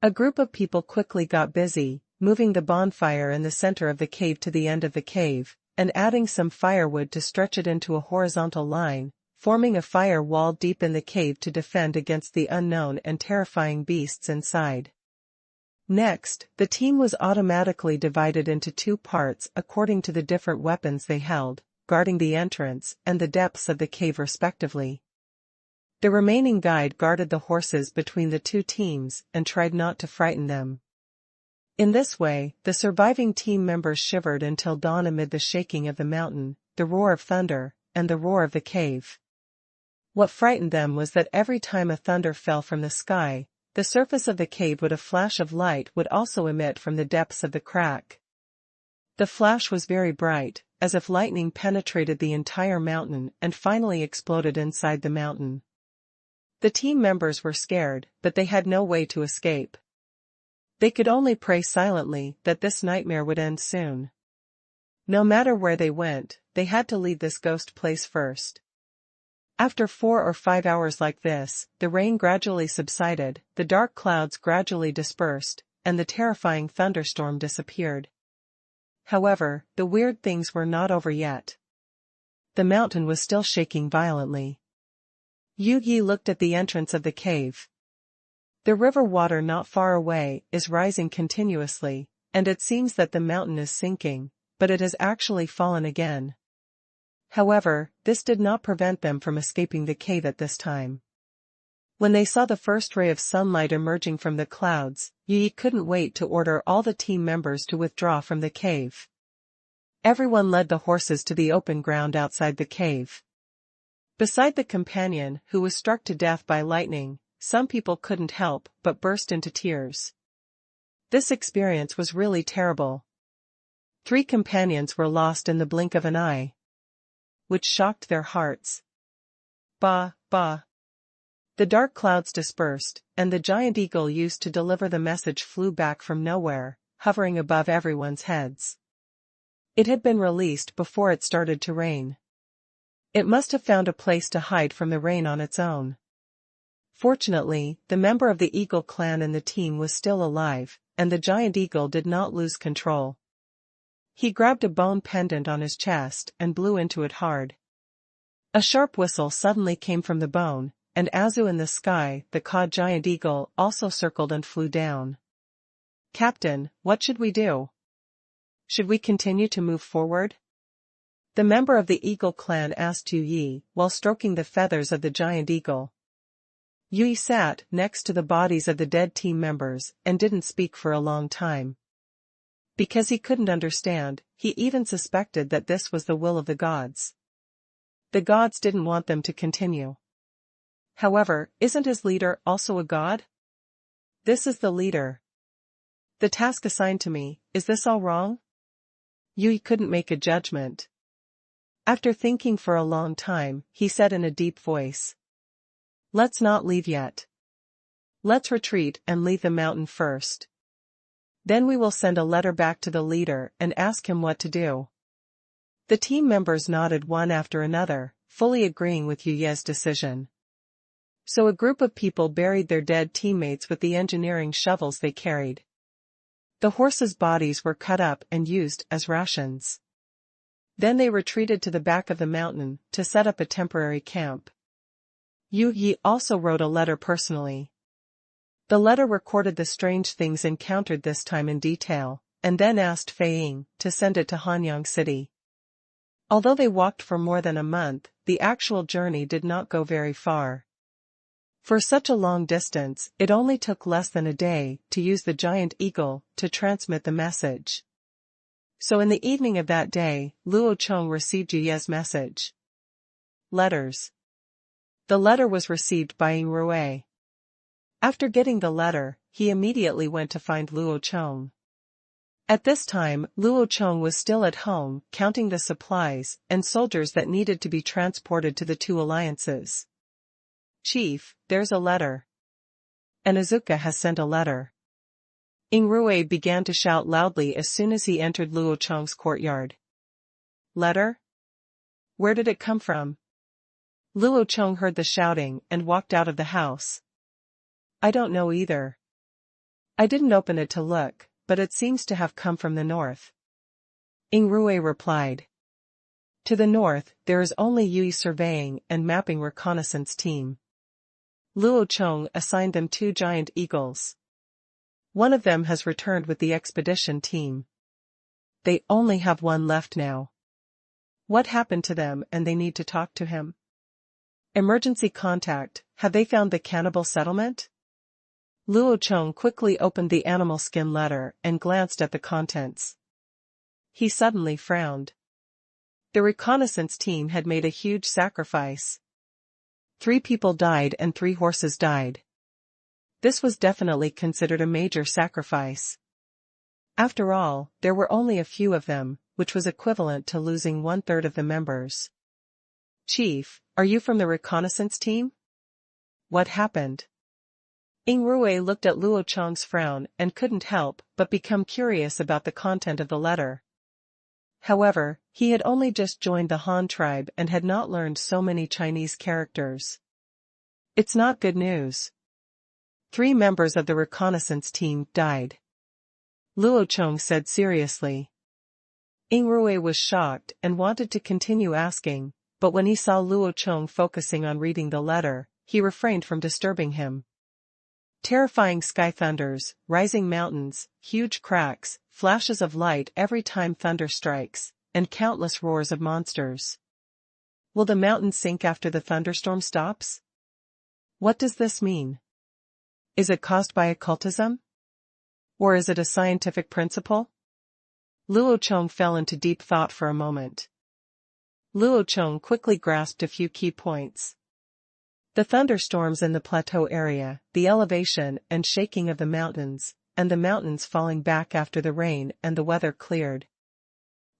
A: A group of people quickly got busy, moving the bonfire in the center of the cave to the end of the cave, and adding some firewood to stretch it into a horizontal line, forming a fire wall deep in the cave to defend against the unknown and terrifying beasts inside. Next, the team was automatically divided into two parts according to the different weapons they held, guarding the entrance and the depths of the cave respectively. The remaining guide guarded the horses between the two teams and tried not to frighten them. In this way, the surviving team members shivered until dawn amid the shaking of the mountain, the roar of thunder, and the roar of the cave. What frightened them was that every time a thunder fell from the sky, the surface of the cave with a flash of light would also emit from the depths of the crack. The flash was very bright, as if lightning penetrated the entire mountain and finally exploded inside the mountain. The team members were scared, but they had no way to escape. They could only pray silently that this nightmare would end soon. No matter where they went, they had to leave this ghost place first. After 4 or 5 hours like this, the rain gradually subsided, the dark clouds gradually dispersed, and the terrifying thunderstorm disappeared. However, the weird things were not over yet. The mountain was still shaking violently. Yu-Gi looked at the entrance of the cave. The river water not far away is rising continuously, and it seems that the mountain is sinking, but it has actually fallen again. However, this did not prevent them from escaping the cave at this time. When they saw the first ray of sunlight emerging from the clouds, Yi couldn't wait to order all the team members to withdraw from the cave. Everyone led the horses to the open ground outside the cave. Beside the companion who was struck to death by lightning, some people couldn't help but burst into tears. This experience was really terrible. 3 companions were lost in the blink of an eye, which shocked their hearts. Bah, bah. The dark clouds dispersed, and the giant eagle used to deliver the message flew back from nowhere, hovering above everyone's heads. It had been released before it started to rain. It must have found a place to hide from the rain on its own. Fortunately, the member of the eagle clan in the team was still alive, and the giant eagle did not lose control. He grabbed a bone pendant on his chest and blew into it hard. A sharp whistle suddenly came from the bone, and Azu in the sky, the cod giant eagle, also circled and flew down. "Captain, what should we do? Should we continue to move forward?" The member of the eagle clan asked Yu Yi, while stroking the feathers of the giant eagle. Yu Yi sat next to the bodies of the dead team members and didn't speak for a long time. Because he couldn't understand, he even suspected that this was the will of the gods. The gods didn't want them to continue. However, isn't his leader also a god? This is the leader. The task assigned to me, is this all wrong? Yu Yi couldn't make a judgment. After thinking for a long time, he said in a deep voice, "Let's not leave yet. Let's retreat and leave the mountain first. Then we will send a letter back to the leader and ask him what to do." The team members nodded one after another, fully agreeing with Yu Ye's decision. So a group of people buried their dead teammates with the engineering shovels they carried. The horses' bodies were cut up and used as rations. Then they retreated to the back of the mountain to set up a temporary camp. Yu Yi also wrote a letter personally. The letter recorded the strange things encountered this time in detail, and then asked Fei Ying to send it to Hanyang City. Although they walked for more than a month, the actual journey did not go very far. For such a long distance, it only took less than a day to use the giant eagle to transmit the message. So in the evening of that day, Luo Chong received Yuye's message. Letters. The letter was received by Qingshu. After getting the letter, he immediately went to find Luo Chong. At this time, Luo Chong was still at home, counting the supplies and soldiers that needed to be transported to the two alliances. Chief, there's a letter. And Izuka has sent a letter. Qingshu began to shout loudly as soon as he entered Luo Chong's courtyard. Letter? Where did it come from? Luo Chong heard the shouting and walked out of the house. I don't know either. I didn't open it to look, but it seems to have come from the north. Qingshu replied. To the north, there is only Yui surveying and mapping reconnaissance team. Luo Chong assigned them 2 giant eagles. One of them has returned with the expedition team. They only have one left now. What happened to them and they need to talk to him? Emergency contact, have they found the cannibal settlement? Luo Chong quickly opened the animal skin letter and glanced at the contents. He suddenly frowned. The reconnaissance team had made a huge sacrifice. 3 people died and 3 horses died. This was definitely considered a major sacrifice. After all, there were only a few of them, which was equivalent to losing 1/3 of the members. Chief, are you from the reconnaissance team? What happened? Qingshu looked at Luo Chong's frown and couldn't help but become curious about the content of the letter. However, he had only just joined the Han tribe and had not learned so many Chinese characters. It's not good news. 3 members of the reconnaissance team died. Luo Chong said seriously. Qingshu was shocked and wanted to continue asking, but when he saw Luo Chong focusing on reading the letter, he refrained from disturbing him. Terrifying sky thunders, rising mountains, huge cracks, flashes of light every time thunder strikes, and countless roars of monsters. Will the mountain sink after the thunderstorm stops? What does this mean? Is it caused by occultism? Or is it a scientific principle? Luo Chong fell into deep thought for a moment. Luo Chong quickly grasped a few key points. The thunderstorms in the plateau area, the elevation and shaking of the mountains, and the mountains falling back after the rain and the weather cleared.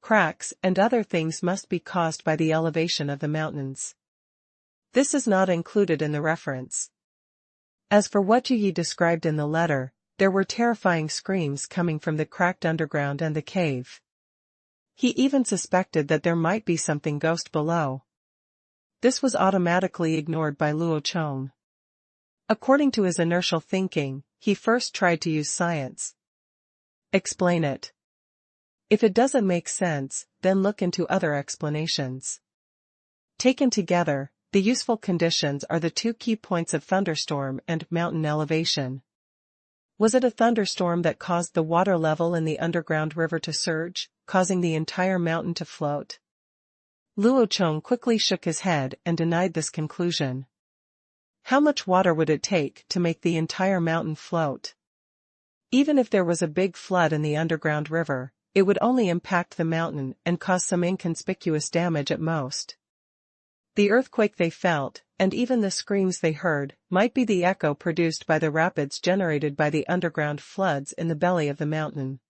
A: Cracks and other things must be caused by the elevation of the mountains. This is not included in the reference. As for what Yi described in the letter, there were terrifying screams coming from the cracked underground and the cave. He even suspected that there might be something ghost below. This was automatically ignored by Luo Chong. According to his inertial thinking, he first tried to use science. Explain it. If it doesn't make sense, then look into other explanations. Taken together, the useful conditions are the 2 key points of thunderstorm and mountain elevation. Was it a thunderstorm that caused the water level in the underground river to surge, causing the entire mountain to float? Luo Chong quickly shook his head and denied this conclusion. How much water would it take to make the entire mountain float? Even if there was a big flood in the underground river, it would only impact the mountain and cause some inconspicuous damage at most. The earthquake they felt, and even the screams they heard, might be the echo produced by the rapids generated by the underground floods in the belly of the mountain.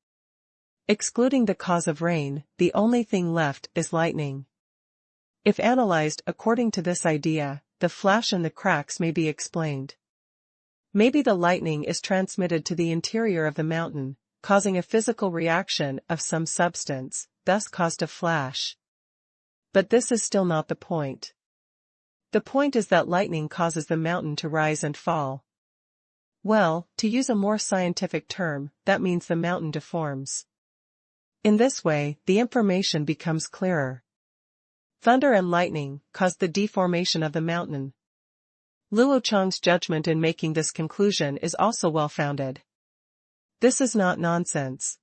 A: Excluding the cause of rain, the only thing left is lightning. If analyzed according to this idea, the flash and the cracks may be explained. Maybe the lightning is transmitted to the interior of the mountain, causing a physical reaction of some substance, thus caused a flash. But this is still not the point. The point is that lightning causes the mountain to rise and fall. Well, to use a more scientific term, that means the mountain deforms. In this way, the information becomes clearer. Thunder and lightning caused the deformation of the mountain. Luo Chong's judgment in making this conclusion is also well-founded. This is not nonsense.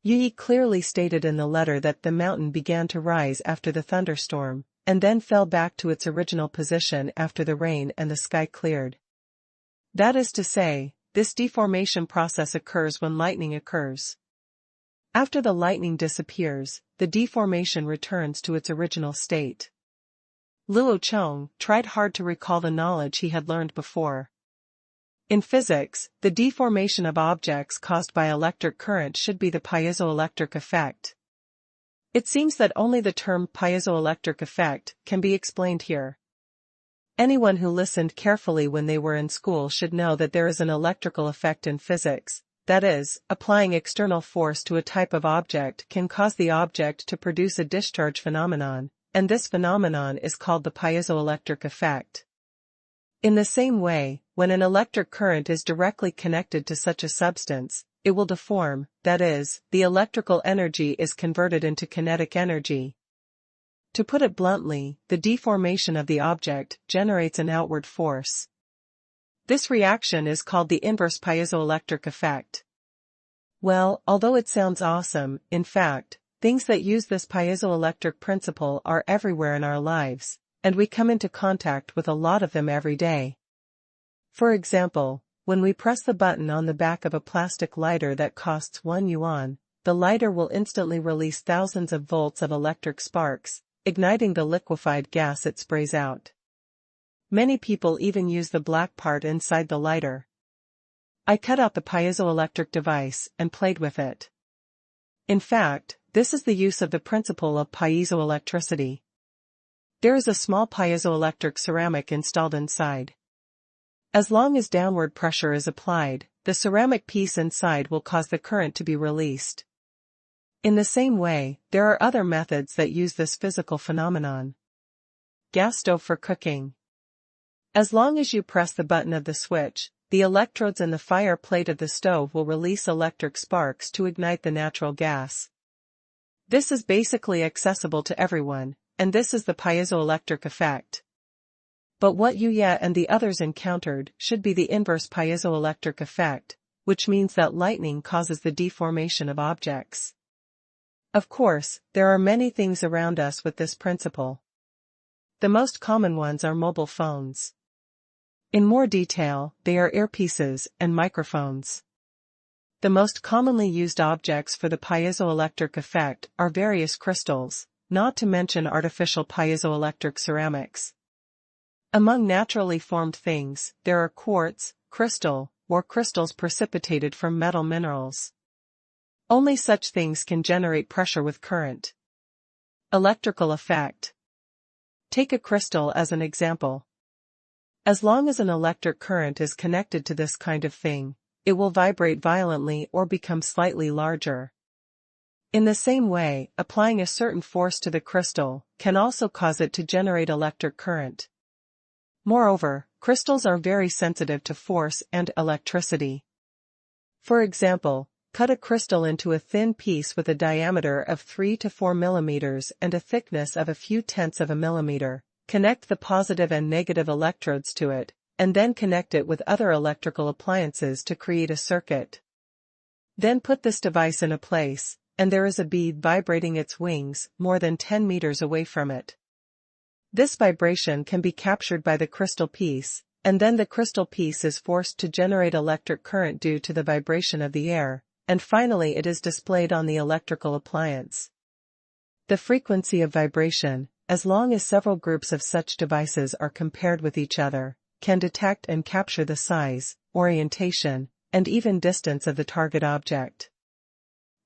A: Yi clearly stated in the letter that the mountain began to rise after the thunderstorm, and then fell back to its original position after the rain and the sky cleared. That is to say, this deformation process occurs when lightning occurs. After the lightning disappears, the deformation returns to its original state. Luo Chong tried hard to recall the knowledge he had learned before. In physics, the deformation of objects caused by electric current should be the piezoelectric effect. It seems that only the term piezoelectric effect can be explained here. Anyone who listened carefully when they were in school should know that there is an electrical effect in physics, that is, applying external force to a type of object can cause the object to produce a discharge phenomenon, and this phenomenon is called the piezoelectric effect. In the same way, when an electric current is directly connected to such a substance, it will deform, that is, the electrical energy is converted into kinetic energy. To put it bluntly, the deformation of the object generates an outward force. This reaction is called the inverse piezoelectric effect. Well, although it sounds awesome, in fact, things that use this piezoelectric principle are everywhere in our lives, and we come into contact with a lot of them every day. For example, when we press the button on the back of a plastic lighter that costs 1 yuan, the lighter will instantly release thousands of volts of electric sparks, igniting the liquefied gas it sprays out. Many people even use the black part inside the lighter. I cut out the piezoelectric device and played with it. In fact, this is the use of the principle of piezoelectricity. There is a small piezoelectric ceramic installed inside. As long as downward pressure is applied, the ceramic piece inside will cause the current to be released. In the same way, there are other methods that use this physical phenomenon. Gas stove for cooking. As long as you press the button of the switch, the electrodes in the fire plate of the stove will release electric sparks to ignite the natural gas. This is basically accessible to everyone, and this is the piezoelectric effect. But what Yu and the others encountered should be the inverse piezoelectric effect, which means that lightning causes the deformation of objects. Of course, there are many things around us with this principle. The most common ones are mobile phones. In more detail, they are earpieces and microphones. The most commonly used objects for the piezoelectric effect are various crystals, not to mention artificial piezoelectric ceramics. Among naturally formed things, there are quartz, crystal, or crystals precipitated from metal minerals. Only such things can generate pressure with current. Electrical effect. Take a crystal as an example. As long as an electric current is connected to this kind of thing, it will vibrate violently or become slightly larger. In the same way, applying a certain force to the crystal can also cause it to generate electric current. Moreover, crystals are very sensitive to force and electricity. For example, cut a crystal into a thin piece with a diameter of 3 to 4 millimeters and a thickness of a few tenths of a millimeter, connect the positive and negative electrodes to it, and then connect it with other electrical appliances to create a circuit. Then put this device in a place, and there is a bead vibrating its wings more than 10 meters away from it. This vibration can be captured by the crystal piece, and then the crystal piece is forced to generate electric current due to the vibration of the air, and finally it is displayed on the electrical appliance. The frequency of vibration, as long as several groups of such devices are compared with each other, can detect and capture the size, orientation, and even distance of the target object.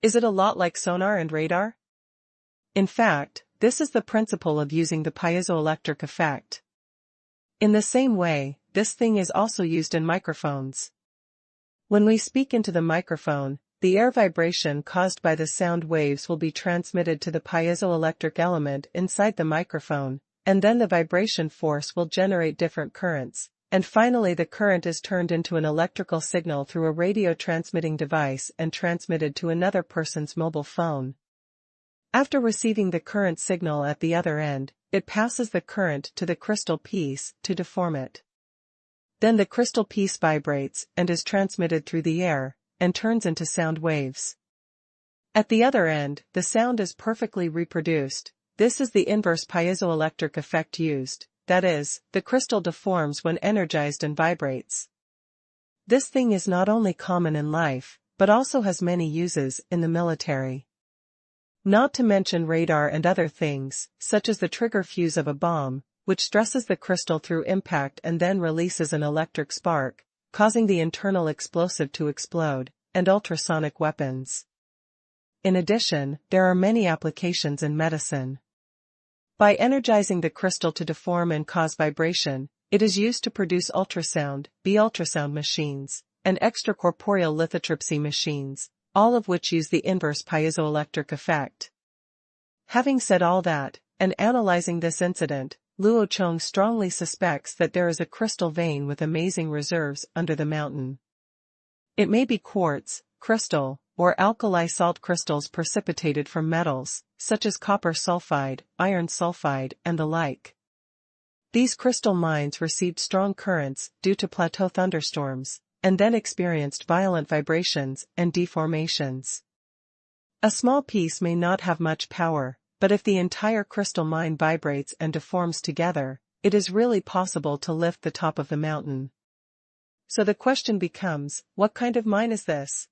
A: Is it a lot like sonar and radar? In fact, this is the principle of using the piezoelectric effect. In the same way, this thing is also used in microphones. When we speak into the microphone, the air vibration caused by the sound waves will be transmitted to the piezoelectric element inside the microphone, and then the vibration force will generate different currents, and finally the current is turned into an electrical signal through a radio transmitting device and transmitted to another person's mobile phone. After receiving the current signal at the other end, it passes the current to the crystal piece to deform it. Then the crystal piece vibrates and is transmitted through the air, and turns into sound waves. At the other end, the sound is perfectly reproduced. This is the inverse piezoelectric effect used, that is, the crystal deforms when energized and vibrates. This thing is not only common in life, but also has many uses in the military. Not to mention radar and other things, such as the trigger fuse of a bomb, which stresses the crystal through impact and then releases an electric spark, causing the internal explosive to explode, and ultrasonic weapons. In addition, there are many applications in medicine. By energizing the crystal to deform and cause vibration, it is used to produce ultrasound, ultrasound machines, and extracorporeal lithotripsy machines, all of which use the inverse piezoelectric effect. Having said all that, and analyzing this incident, Luo Chong strongly suspects that there is a crystal vein with amazing reserves under the mountain. It may be quartz, crystal, or alkali salt crystals precipitated from metals, such as copper sulfide, iron sulfide, and the like. These crystal mines received strong currents due to plateau thunderstorms, and then experienced violent vibrations and deformations. A small piece may not have much power, but if the entire crystal mine vibrates and deforms together, it is really possible to lift the top of the mountain. So the question becomes, what kind of mine is this?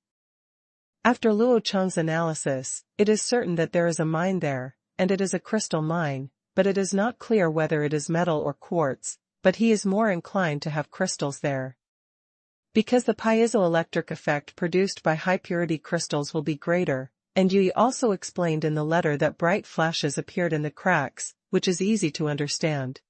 A: After Luo Chong's analysis, it is certain that there is a mine there, and it is a crystal mine, but it is not clear whether it is metal or quartz, but he is more inclined to have crystals there. Because the piezoelectric effect produced by high-purity crystals will be greater, and Yui also explained in the letter that bright flashes appeared in the cracks, which is easy to understand.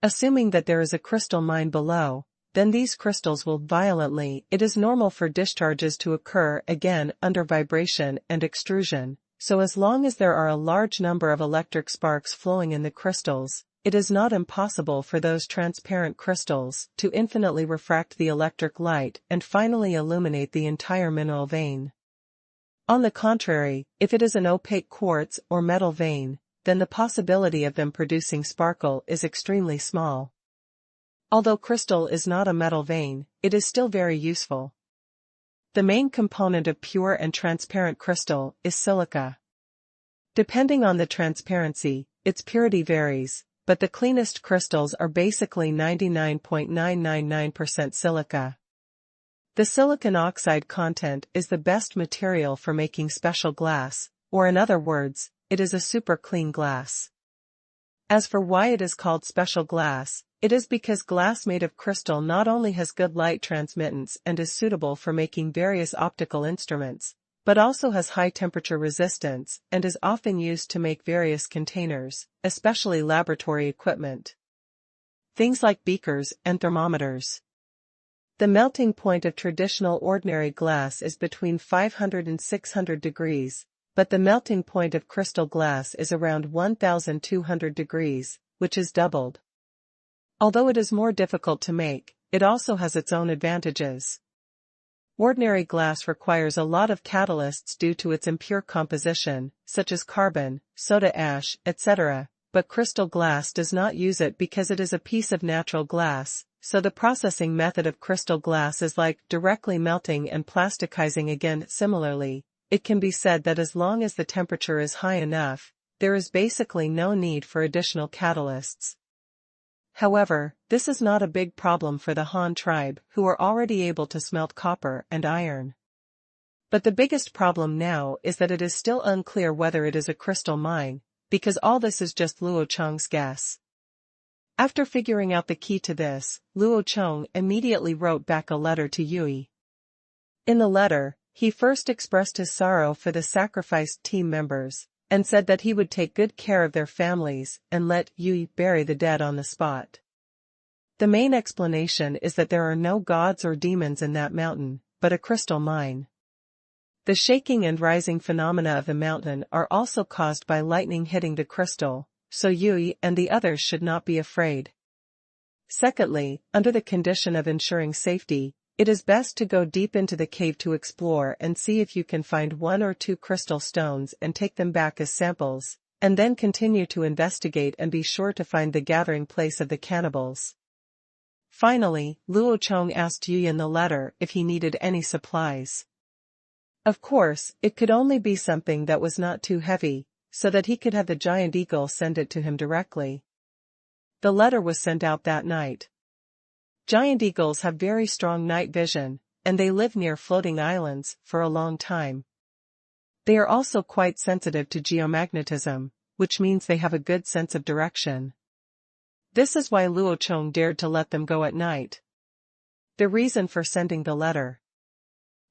A: Assuming that there is a crystal mine below, then these crystals will violently. It is normal for discharges to occur again under vibration and extrusion, so as long as there are a large number of electric sparks flowing in the crystals, it is not impossible for those transparent crystals to infinitely refract the electric light and finally illuminate the entire mineral vein. On the contrary, if it is an opaque quartz or metal vein, then the possibility of them producing sparkle is extremely small. Although crystal is not a metal vein, it is still very useful. The main component of pure and transparent crystal is silica. Depending on the transparency, its purity varies, but the cleanest crystals are basically 99.999% silica. The silicon oxide content is the best material for making special glass, or in other words, it is a super clean glass. As for why it is called special glass, it is because glass made of crystal not only has good light transmittance and is suitable for making various optical instruments, but also has high temperature resistance and is often used to make various containers, especially laboratory equipment. Things like beakers and thermometers. The melting point of traditional ordinary glass is between 500 and 600 degrees, but the melting point of crystal glass is around 1200 degrees, which is doubled. Although it is more difficult to make, it also has its own advantages. Ordinary glass requires a lot of catalysts due to its impure composition, such as carbon, soda ash, etc., but crystal glass does not use it because it is a piece of natural glass, so the processing method of crystal glass is like directly melting and plasticizing again. Similarly, it can be said that as long as the temperature is high enough, there is basically no need for additional catalysts. However, this is not a big problem for the Han tribe, who are already able to smelt copper and iron. But the biggest problem now is that it is still unclear whether it is a crystal mine, because all this is just Luo Chong's guess. After figuring out the key to this, Luo Chong immediately wrote back a letter to Yui. In the letter, he first expressed his sorrow for the sacrificed team members, and said that he would take good care of their families and let Yui bury the dead on the spot. The main explanation is that there are no gods or demons in that mountain, but a crystal mine. The shaking and rising phenomena of the mountain are also caused by lightning hitting the crystal, so Yui and the others should not be afraid. Secondly, under the condition of ensuring safety, it is best to go deep into the cave to explore and see if you can find 1 or 2 crystal stones and take them back as samples, and then continue to investigate and be sure to find the gathering place of the cannibals. Finally, Luo Chong asked Yui in the letter if he needed any supplies. Of course, it could only be something that was not too heavy, so that he could have the giant eagle send it to him directly. The letter was sent out that night. Giant eagles have very strong night vision, and they live near floating islands for a long time. They are also quite sensitive to geomagnetism, which means they have a good sense of direction. This is why Luo Chong dared to let them go at night. The reason for sending the letter.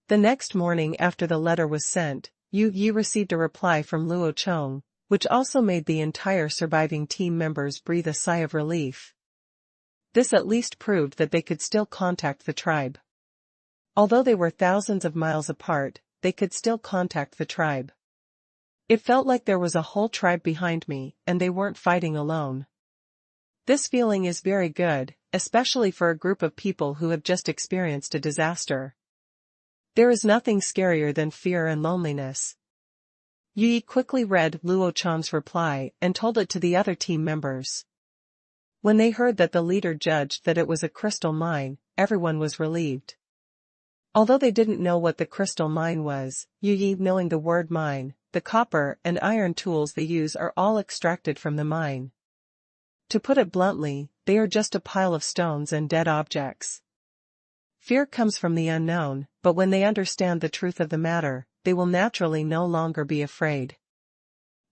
A: The next morning after the letter was sent, Yu Yi received a reply from Luo Chong, which also made the entire surviving team members breathe a sigh of relief. This at least proved that they could still contact the tribe. Although they were thousands of miles apart, they could still contact the tribe. It felt like there was a whole tribe behind me, and they weren't fighting alone. This feeling is very good, especially for a group of people who have just experienced a disaster. There is nothing scarier than fear and loneliness. Yi quickly read Luo Chong's reply and told it to the other team members. When they heard that the leader judged that it was a crystal mine, everyone was relieved. Although they didn't know what the crystal mine was, Yi, knowing the word mine, the copper and iron tools they use are all extracted from the mine. To put it bluntly, they are just a pile of stones and dead objects. Fear comes from the unknown, but when they understand the truth of the matter, they will naturally no longer be afraid.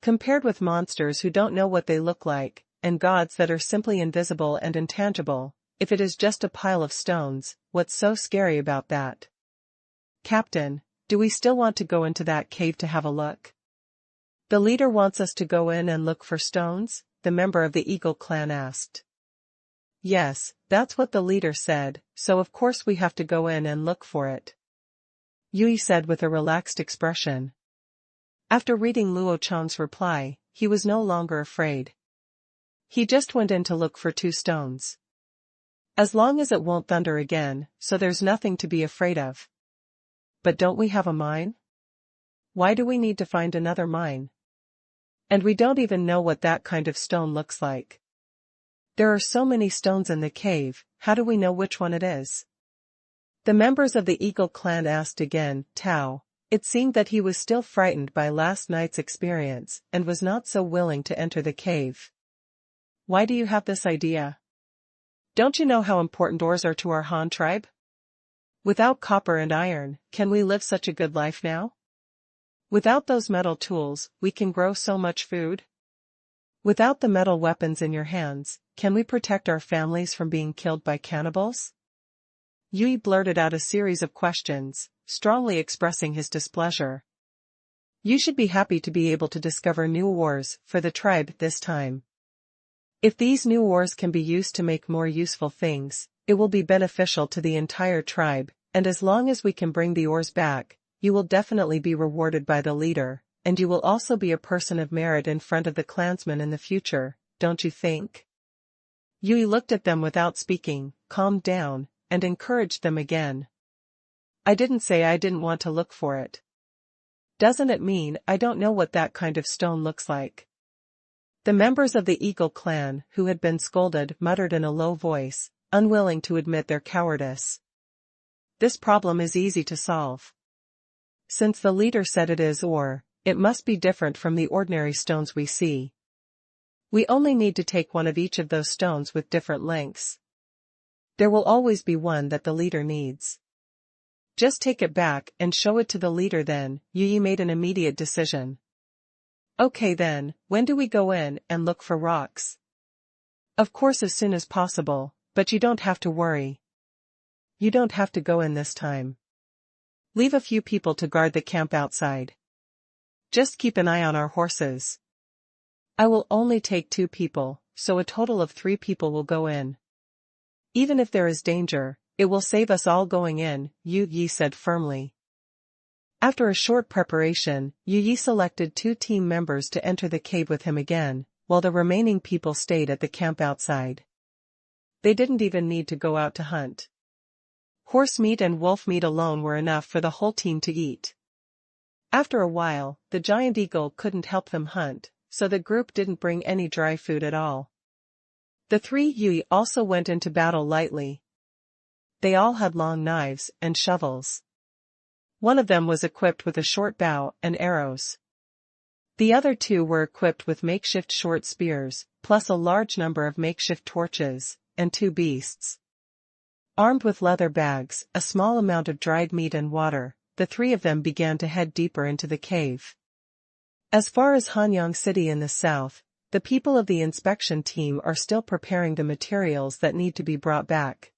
A: Compared with monsters who don't know what they look like, and gods that are simply invisible and intangible, if it is just a pile of stones, what's so scary about that? Captain, do we still want to go into that cave to have a look? The leader wants us to go in and look for stones, the member of the Eagle clan asked. Yes, that's what the leader said, so of course we have to go in and look for it. Yui said with a relaxed expression. After reading Luo Chong's reply, he was no longer afraid. He just went in to look for 2 stones. As long as it won't thunder again, so there's nothing to be afraid of. But don't we have a mine? Why do we need to find another mine? And we don't even know what that kind of stone looks like. There are so many stones in the cave, how do we know which one it is? The members of the Eagle clan asked again. Tao. It seemed that he was still frightened by last night's experience and was not so willing to enter the cave. Why do you have this idea? Don't you know how important ores are to our Han tribe? Without copper and iron, can we live such a good life now? Without those metal tools, we can grow so much food. Without the metal weapons in your hands, can we protect our families from being killed by cannibals? Yui blurted out a series of questions, strongly expressing his displeasure. You should be happy to be able to discover new ores for the tribe this time. If these new ores can be used to make more useful things, it will be beneficial to the entire tribe, and as long as we can bring the ores back, you will definitely be rewarded by the leader, and you will also be a person of merit in front of the clansmen in the future, don't you think? Yui looked at them without speaking, calmed down, and encouraged them again. I didn't say I didn't want to look for it. Doesn't it mean I don't know what that kind of stone looks like? The members of the Eagle clan, who had been scolded, muttered in a low voice, unwilling to admit their cowardice. This problem is easy to solve. Since the leader said it is ore, it must be different from the ordinary stones we see. We only need to take one of each of those stones with different lengths. There will always be one that the leader needs. Just take it back and show it to the leader then. Yui made an immediate decision. Okay then, when do we go in and look for rocks? Of course as soon as possible, but you don't have to worry. You don't have to go in this time. Leave a few people to guard the camp outside. Just keep an eye on our horses. I will only take 2 people, so a total of 3 people will go in. Even if there is danger, it will save us all going in, Yu Yi said firmly. After a short preparation, Yu Yi selected 2 team members to enter the cave with him again, while the remaining people stayed at the camp outside. They didn't even need to go out to hunt. Horse meat and wolf meat alone were enough for the whole team to eat. After a while, the giant eagle couldn't help them hunt, so the group didn't bring any dry food at all. The 3 Yui also went into battle lightly. They all had long knives and shovels. One of them was equipped with a short bow and arrows. The other two were equipped with makeshift short spears, plus a large number of makeshift torches, and 2 beasts. Armed with leather bags, a small amount of dried meat and water, the 3 of them began to head deeper into the cave. As far as Hanyang City in the south, the people of the inspection team are still preparing the materials that need to be brought back.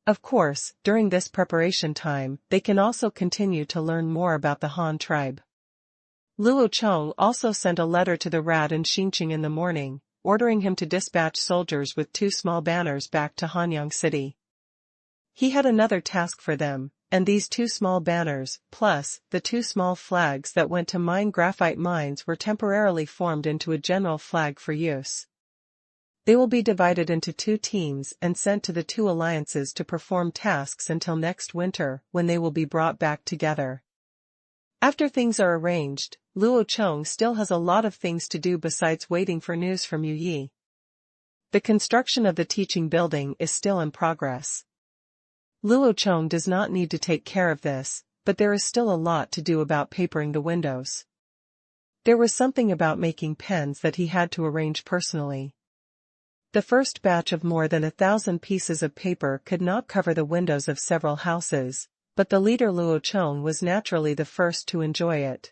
A: Of course, during this preparation time, they can also continue to learn more about the Han tribe. Luo Chong also sent a letter to the rat in Qingshu in the morning, ordering him to dispatch soldiers with 2 small banners back to Hanyang City. He had another task for them, and these 2 small banners, plus the 2 small flags that went to mine graphite mines, were temporarily formed into a general flag for use. They will be divided into 2 teams and sent to the 2 alliances to perform tasks until next winter, when they will be brought back together. After things are arranged, Luo Chong still has a lot of things to do besides waiting for news from Yu Yi. The construction of the teaching building is still in progress. Luo Chong does not need to take care of this, but there is still a lot to do about papering the windows. There was something about making pens that he had to arrange personally. The first batch of more than 1,000 pieces of paper could not cover the windows of several houses, but the leader Luo Chong was naturally the first to enjoy it.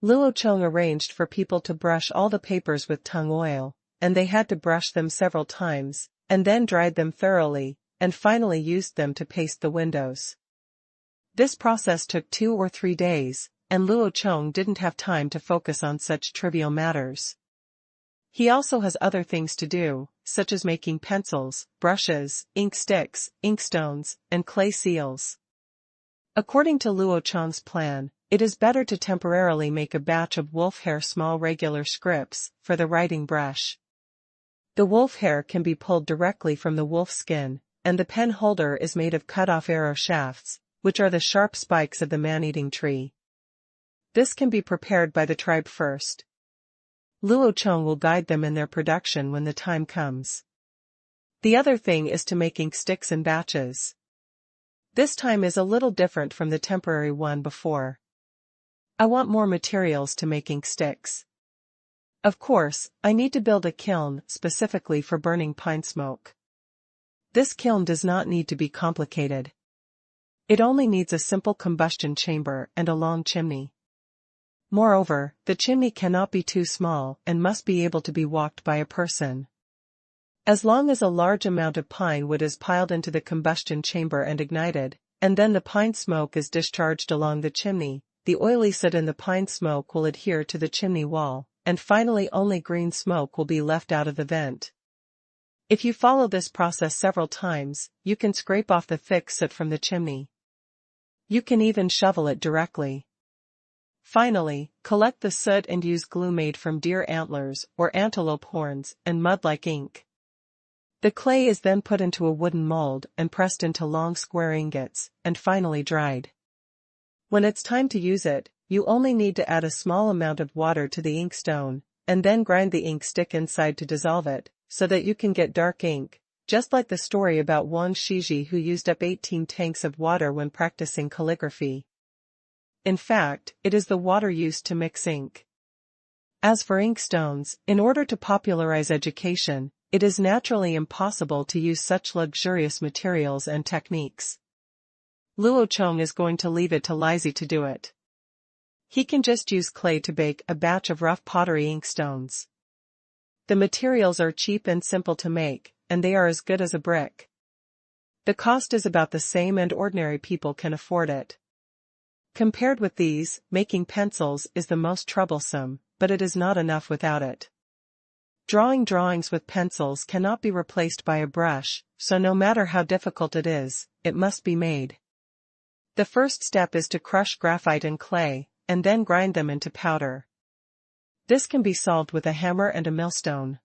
A: Luo Chong arranged for people to brush all the papers with tung oil, and they had to brush them several times, and then dried them thoroughly, and finally used them to paste the windows. This process took 2 or 3 days, and Luo Chong didn't have time to focus on such trivial matters. He also has other things to do, such as making pencils, brushes, ink sticks, inkstones, and clay seals. According to Luo Chong's plan, it is better to temporarily make a batch of wolf hair small regular scripts for the writing brush. The wolf hair can be pulled directly from the wolf skin, and the pen holder is made of cut-off arrow shafts, which are the sharp spikes of the man-eating tree. This can be prepared by the tribe first. Luo Chong will guide them in their production when the time comes. The other thing is to making sticks in batches. This time is a little different from the temporary one before. I want more materials to making sticks. Of course, I need to build a kiln specifically for burning pine smoke. This kiln does not need to be complicated. It only needs a simple combustion chamber and a long chimney. Moreover, the chimney cannot be too small and must be able to be walked by a person. As long as a large amount of pine wood is piled into the combustion chamber and ignited, and then the pine smoke is discharged along the chimney, the oily soot in the pine smoke will adhere to the chimney wall, and finally only green smoke will be left out of the vent. If you follow this process several times, you can scrape off the thick soot from the chimney. You can even shovel it directly. Finally, collect the soot and use glue made from deer antlers or antelope horns and mud like ink. The clay is then put into a wooden mold and pressed into long square ingots, and finally dried. When it's time to use it, you only need to add a small amount of water to the inkstone, and then grind the ink stick inside to dissolve it, so that you can get dark ink, just like the story about Wang Shiji who used up 18 tanks of water when practicing calligraphy. In fact, it is the water used to mix ink. As for inkstones, in order to popularize education, it is naturally impossible to use such luxurious materials and techniques. Luo Chong is going to leave it to Lizzie to do it. He can just use clay to bake a batch of rough pottery inkstones. The materials are cheap and simple to make, and they are as good as a brick. The cost is about the same and ordinary people can afford it. Compared with these, making pencils is the most troublesome, but it is not enough without it. Drawing drawings with pencils cannot be replaced by a brush, so no matter how difficult it is, it must be made. The first step is to crush graphite and clay, and then grind them into powder. This can be solved with a hammer and a millstone.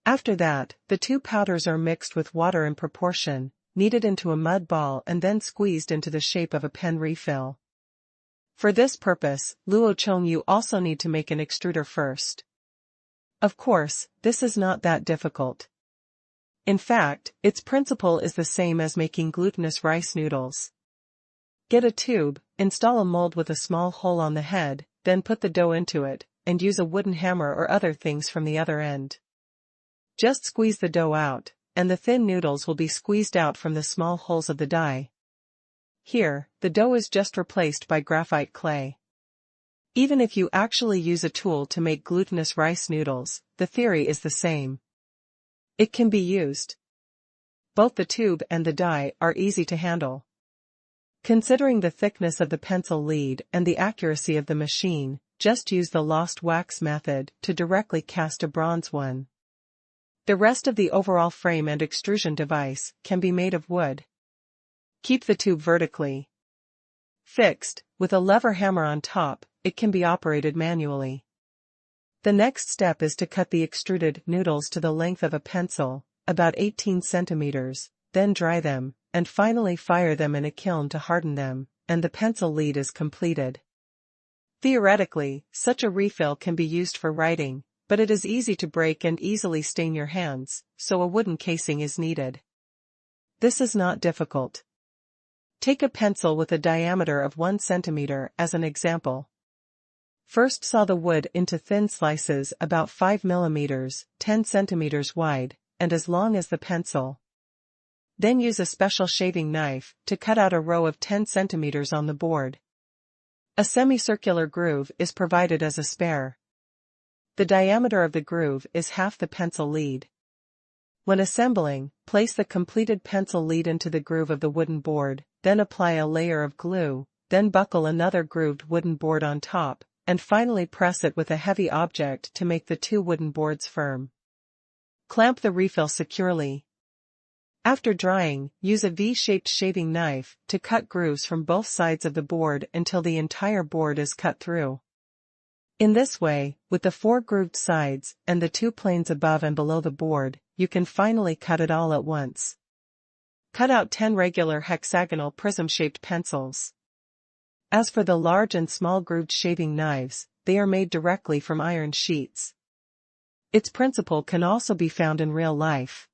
A: After that, the 2 powders are mixed with water in proportion, kneaded into a mud ball and then squeezed into the shape of a pen refill. For this purpose, Luo Chong, you also need to make an extruder first. Of course, this is not that difficult. In fact, its principle is the same as making glutinous rice noodles. Get a tube, install a mold with a small hole on the head, then put the dough into it, and use a wooden hammer or other things from the other end. Just squeeze the dough out, and the thin noodles will be squeezed out from the small holes of the die. Here, the dough is just replaced by graphite clay. Even if you actually use a tool to make glutinous rice noodles, the theory is the same. It can be used. Both the tube and the die are easy to handle. Considering the thickness of the pencil lead and the accuracy of the machine, just use the lost wax method to directly cast a bronze one. The rest of the overall frame and extrusion device can be made of wood. Keep the tube vertically fixed, with a lever hammer on top. It can be operated manually. The next step is to cut the extruded noodles to the length of a pencil, about 18 centimeters, then dry them, and finally fire them in a kiln to harden them, and the pencil lead is completed. Theoretically, such a refill can be used for writing, but it is easy to break and easily stain your hands, so a wooden casing is needed. This is not difficult. Take a pencil with a diameter of 1 centimeter as an example. First saw the wood into thin slices about 5 millimeters, 10 centimeters wide, and as long as the pencil. Then use a special shaving knife to cut out a row of 10 centimeters on the board. A semicircular groove is provided as a spare. The diameter of the groove is half the pencil lead. When assembling, place the completed pencil lead into the groove of the wooden board, then apply a layer of glue, then buckle another grooved wooden board on top, and finally press it with a heavy object to make the two wooden boards firm. Clamp the refill securely. After drying, use a V-shaped shaving knife to cut grooves from both sides of the board until the entire board is cut through. In this way, with the 4 grooved sides and the 2 planes above and below the board, you can finally cut it all at once. Cut out 10 regular hexagonal prism-shaped pencils. As for the large and small grooved shaving knives, they are made directly from iron sheets. Its principle can also be found in real life.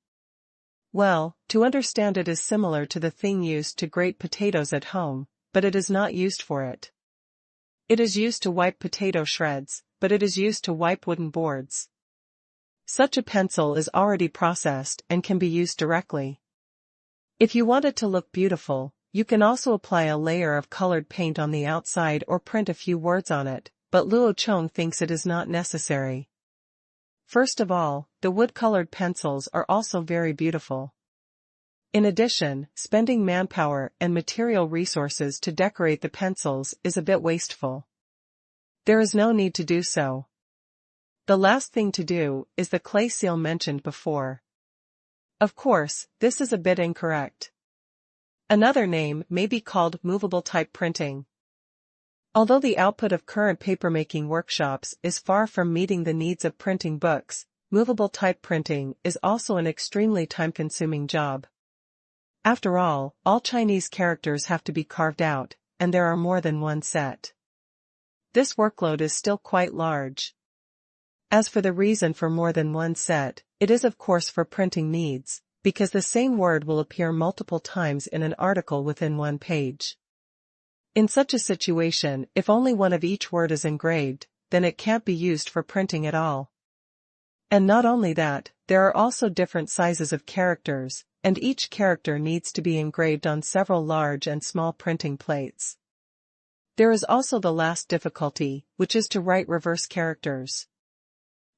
A: Well, to understand it is similar to the thing used to grate potatoes at home, but it is not used for it. It is used to wipe potato shreds, but it is used to wipe wooden boards. Such a pencil is already processed and can be used directly. If you want it to look beautiful, you can also apply a layer of colored paint on the outside or print a few words on it, but Luo Chong thinks it is not necessary. First of all, the wood-colored pencils are also very beautiful. In addition, spending manpower and material resources to decorate the pencils is a bit wasteful. There is no need to do so. The last thing to do is the clay seal mentioned before. Of course, this is a bit incorrect. Another name may be called movable type printing. Although the output of current papermaking workshops is far from meeting the needs of printing books, movable type printing is also an extremely time-consuming job. After all Chinese characters have to be carved out, and there are more than one set. This workload is still quite large. As for the reason for more than one set, it is of course for printing needs, because the same word will appear multiple times in an article within one page. In such a situation, if only one of each word is engraved, then it can't be used for printing at all. And not only that, there are also different sizes of characters, and each character needs to be engraved on several large and small printing plates. There is also the last difficulty, which is to write reverse characters.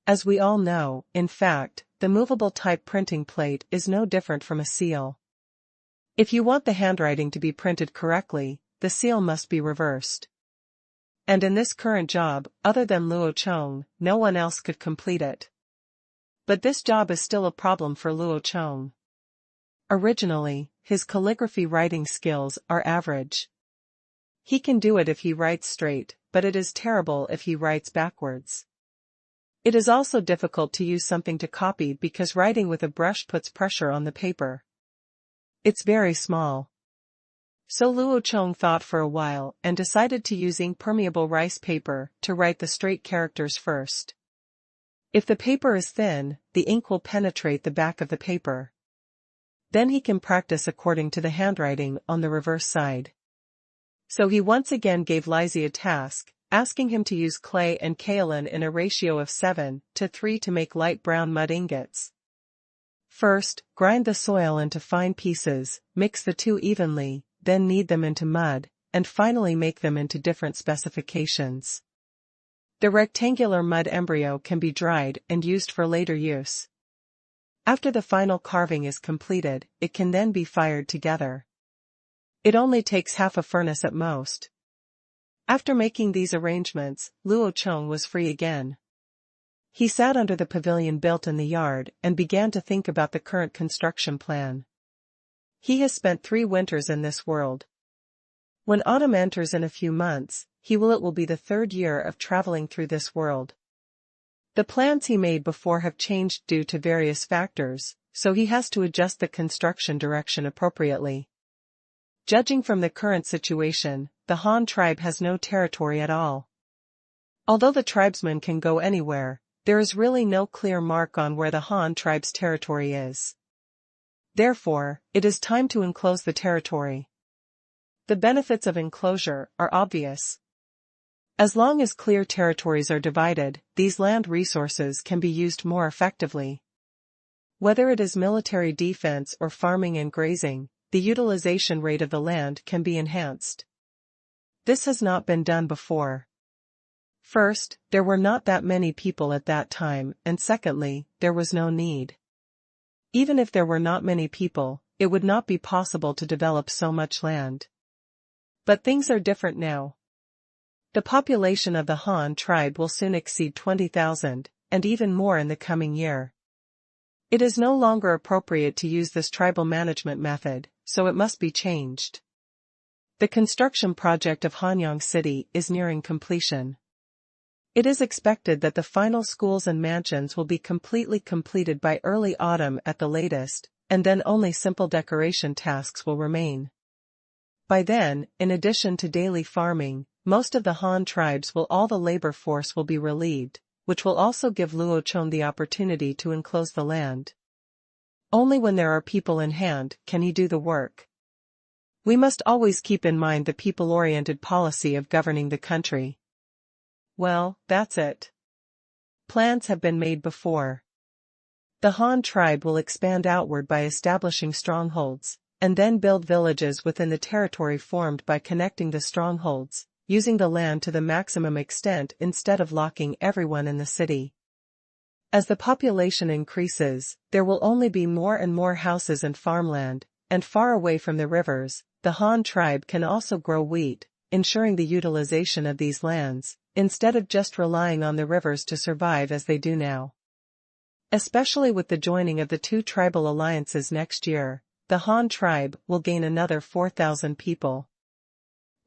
A: As we all know, in fact, the movable type printing plate is no different from a seal. If you want the handwriting to be printed correctly, the seal must be reversed. And in this current job, other than Luo Chong, no one else could complete it. But this job is still a problem for Luo Chong. Originally, his calligraphy writing skills are average. He can do it if he writes straight, but it is terrible if he writes backwards. It is also difficult to use something to copy because writing with a brush puts pressure on the paper. It's very small. So Luo Chong thought for a while and decided to using permeable rice paper to write the straight characters first. If the paper is thin, the ink will penetrate the back of the paper. Then he can practice according to the handwriting on the reverse side. So he once again gave Lizzie a task, asking him to use clay and kaolin in a ratio of 7:3 to make light brown mud ingots. First, grind the soil into fine pieces, mix the two evenly, then knead them into mud, and finally make them into different specifications. The rectangular mud embryo can be dried and used for later use. After the final carving is completed, it can then be fired together. It only takes half a furnace at most. After making these arrangements, Luo Chong was free again. He sat under the pavilion built in the yard and began to think about the current construction plan. He has spent 3 winters in this world. When autumn enters in a few months, it will be the 3rd year of traveling through this world. The plans he made before have changed due to various factors, so he has to adjust the construction direction appropriately. Judging from the current situation, the Han tribe has no territory at all. Although the tribesmen can go anywhere, there is really no clear mark on where the Han tribe's territory is. Therefore, it is time to enclose the territory. The benefits of enclosure are obvious. As long as clear territories are divided, these land resources can be used more effectively. Whether it is military defense or farming and grazing, the utilization rate of the land can be enhanced. This has not been done before. First, there were not that many people at that time, and secondly, there was no need. Even if there were not many people, it would not be possible to develop so much land. But things are different now. The population of the Han tribe will soon exceed 20,000, and even more in the coming year. It is no longer appropriate to use this tribal management method, so it must be changed. The construction project of Hanyang City is nearing completion. It is expected that the final schools and mansions will be completely completed by early autumn at the latest, and then only simple decoration tasks will remain. By then, in addition to daily farming, most of the Han tribes all the labor force will be relieved, which will also give Luo Chong the opportunity to enclose the land. Only when there are people in hand can he do the work. We must always keep in mind the people-oriented policy of governing the country. Well, that's it. Plans have been made before. The Han tribe will expand outward by establishing strongholds, and then build villages within the territory formed by connecting the strongholds, using the land to the maximum extent instead of locking everyone in the city. As the population increases, there will only be more and more houses and farmland, and far away from the rivers, the Han tribe can also grow wheat, ensuring the utilization of these lands, instead of just relying on the rivers to survive as they do now. Especially with the joining of the 2 tribal alliances next year, the Han tribe will gain another 4,000 people.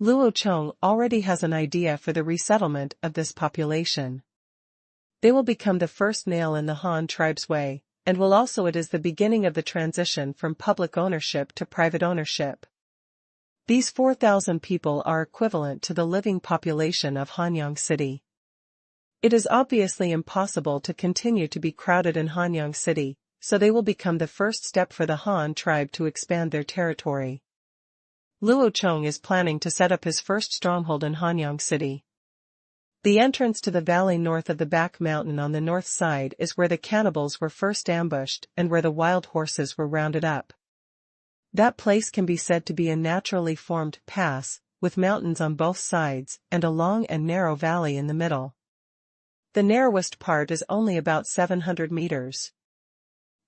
A: Luo Chong already has an idea for the resettlement of this population. They will become the first nail in the Han tribe's way, and it is the beginning of the transition from public ownership to private ownership. These 4,000 people are equivalent to the living population of Hanyang City. It is obviously impossible to continue to be crowded in Hanyang City, so they will become the first step for the Han tribe to expand their territory. Luo Chong is planning to set up his first stronghold in Hanyang City. The entrance to the valley north of the back mountain on the north side is where the cannibals were first ambushed and where the wild horses were rounded up. That place can be said to be a naturally formed pass, with mountains on both sides and a long and narrow valley in the middle. The narrowest part is only about 700 meters.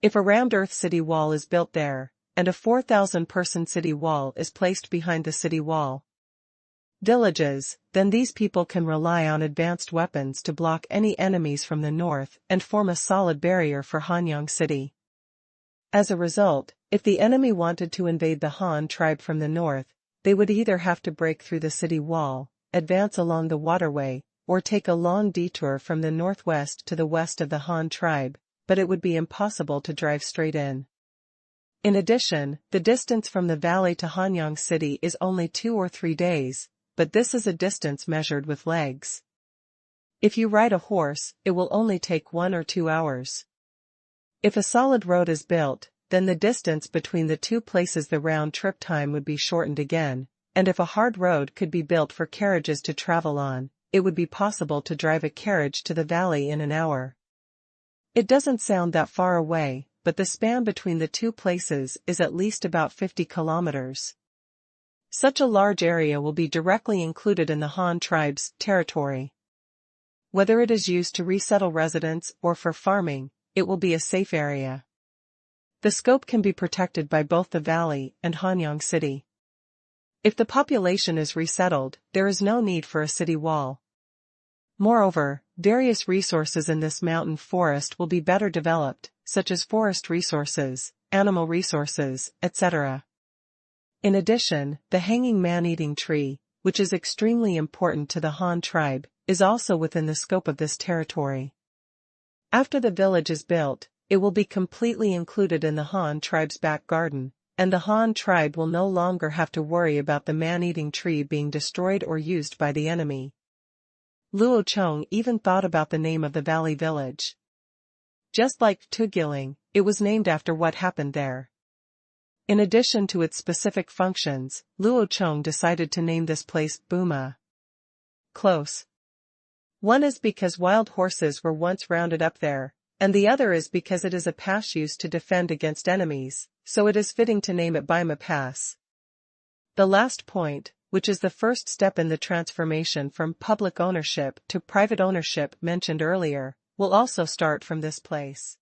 A: If a rammed earth city wall is built there, and a 4,000-person city wall is placed behind the city wall villages, then these people can rely on advanced weapons to block any enemies from the north and form a solid barrier for Hanyang City. As a result, if the enemy wanted to invade the Han tribe from the north, they would either have to break through the city wall, advance along the waterway, or take a long detour from the northwest to the west of the Han tribe, but it would be impossible to drive straight in. In addition, the distance from the valley to Hanyang City is only 2 or 3 days, but this is a distance measured with legs. If you ride a horse, it will only take 1 or 2 hours. If a solid road is built, then the distance between the 2 places, the round trip time would be shortened again, and if a hard road could be built for carriages to travel on, it would be possible to drive a carriage to the valley in an hour. It doesn't sound that far away, but the span between the two places is at least about 50 kilometers. Such a large area will be directly included in the Han tribe's territory. Whether it is used to resettle residents or for farming, it will be a safe area. The scope can be protected by both the valley and Hanyang City. If the population is resettled, there is no need for a city wall. Moreover, various resources in this mountain forest will be better developed, such as forest resources, animal resources, etc. In addition, the hanging man-eating tree, which is extremely important to the Han tribe, is also within the scope of this territory. After the village is built, it will be completely included in the Han tribe's back garden, and the Han tribe will no longer have to worry about the man-eating tree being destroyed or used by the enemy. Luo Chong even thought about the name of the valley village. Just like Tugiling, it was named after what happened there. In addition to its specific functions, Luo Chong decided to name this place Buma. Close. One is because wild horses were once rounded up there, and the other is because it is a pass used to defend against enemies, so it is fitting to name it Bima Pass. The last point, which is the first step in the transformation from public ownership to private ownership mentioned earlier, will also start from this place.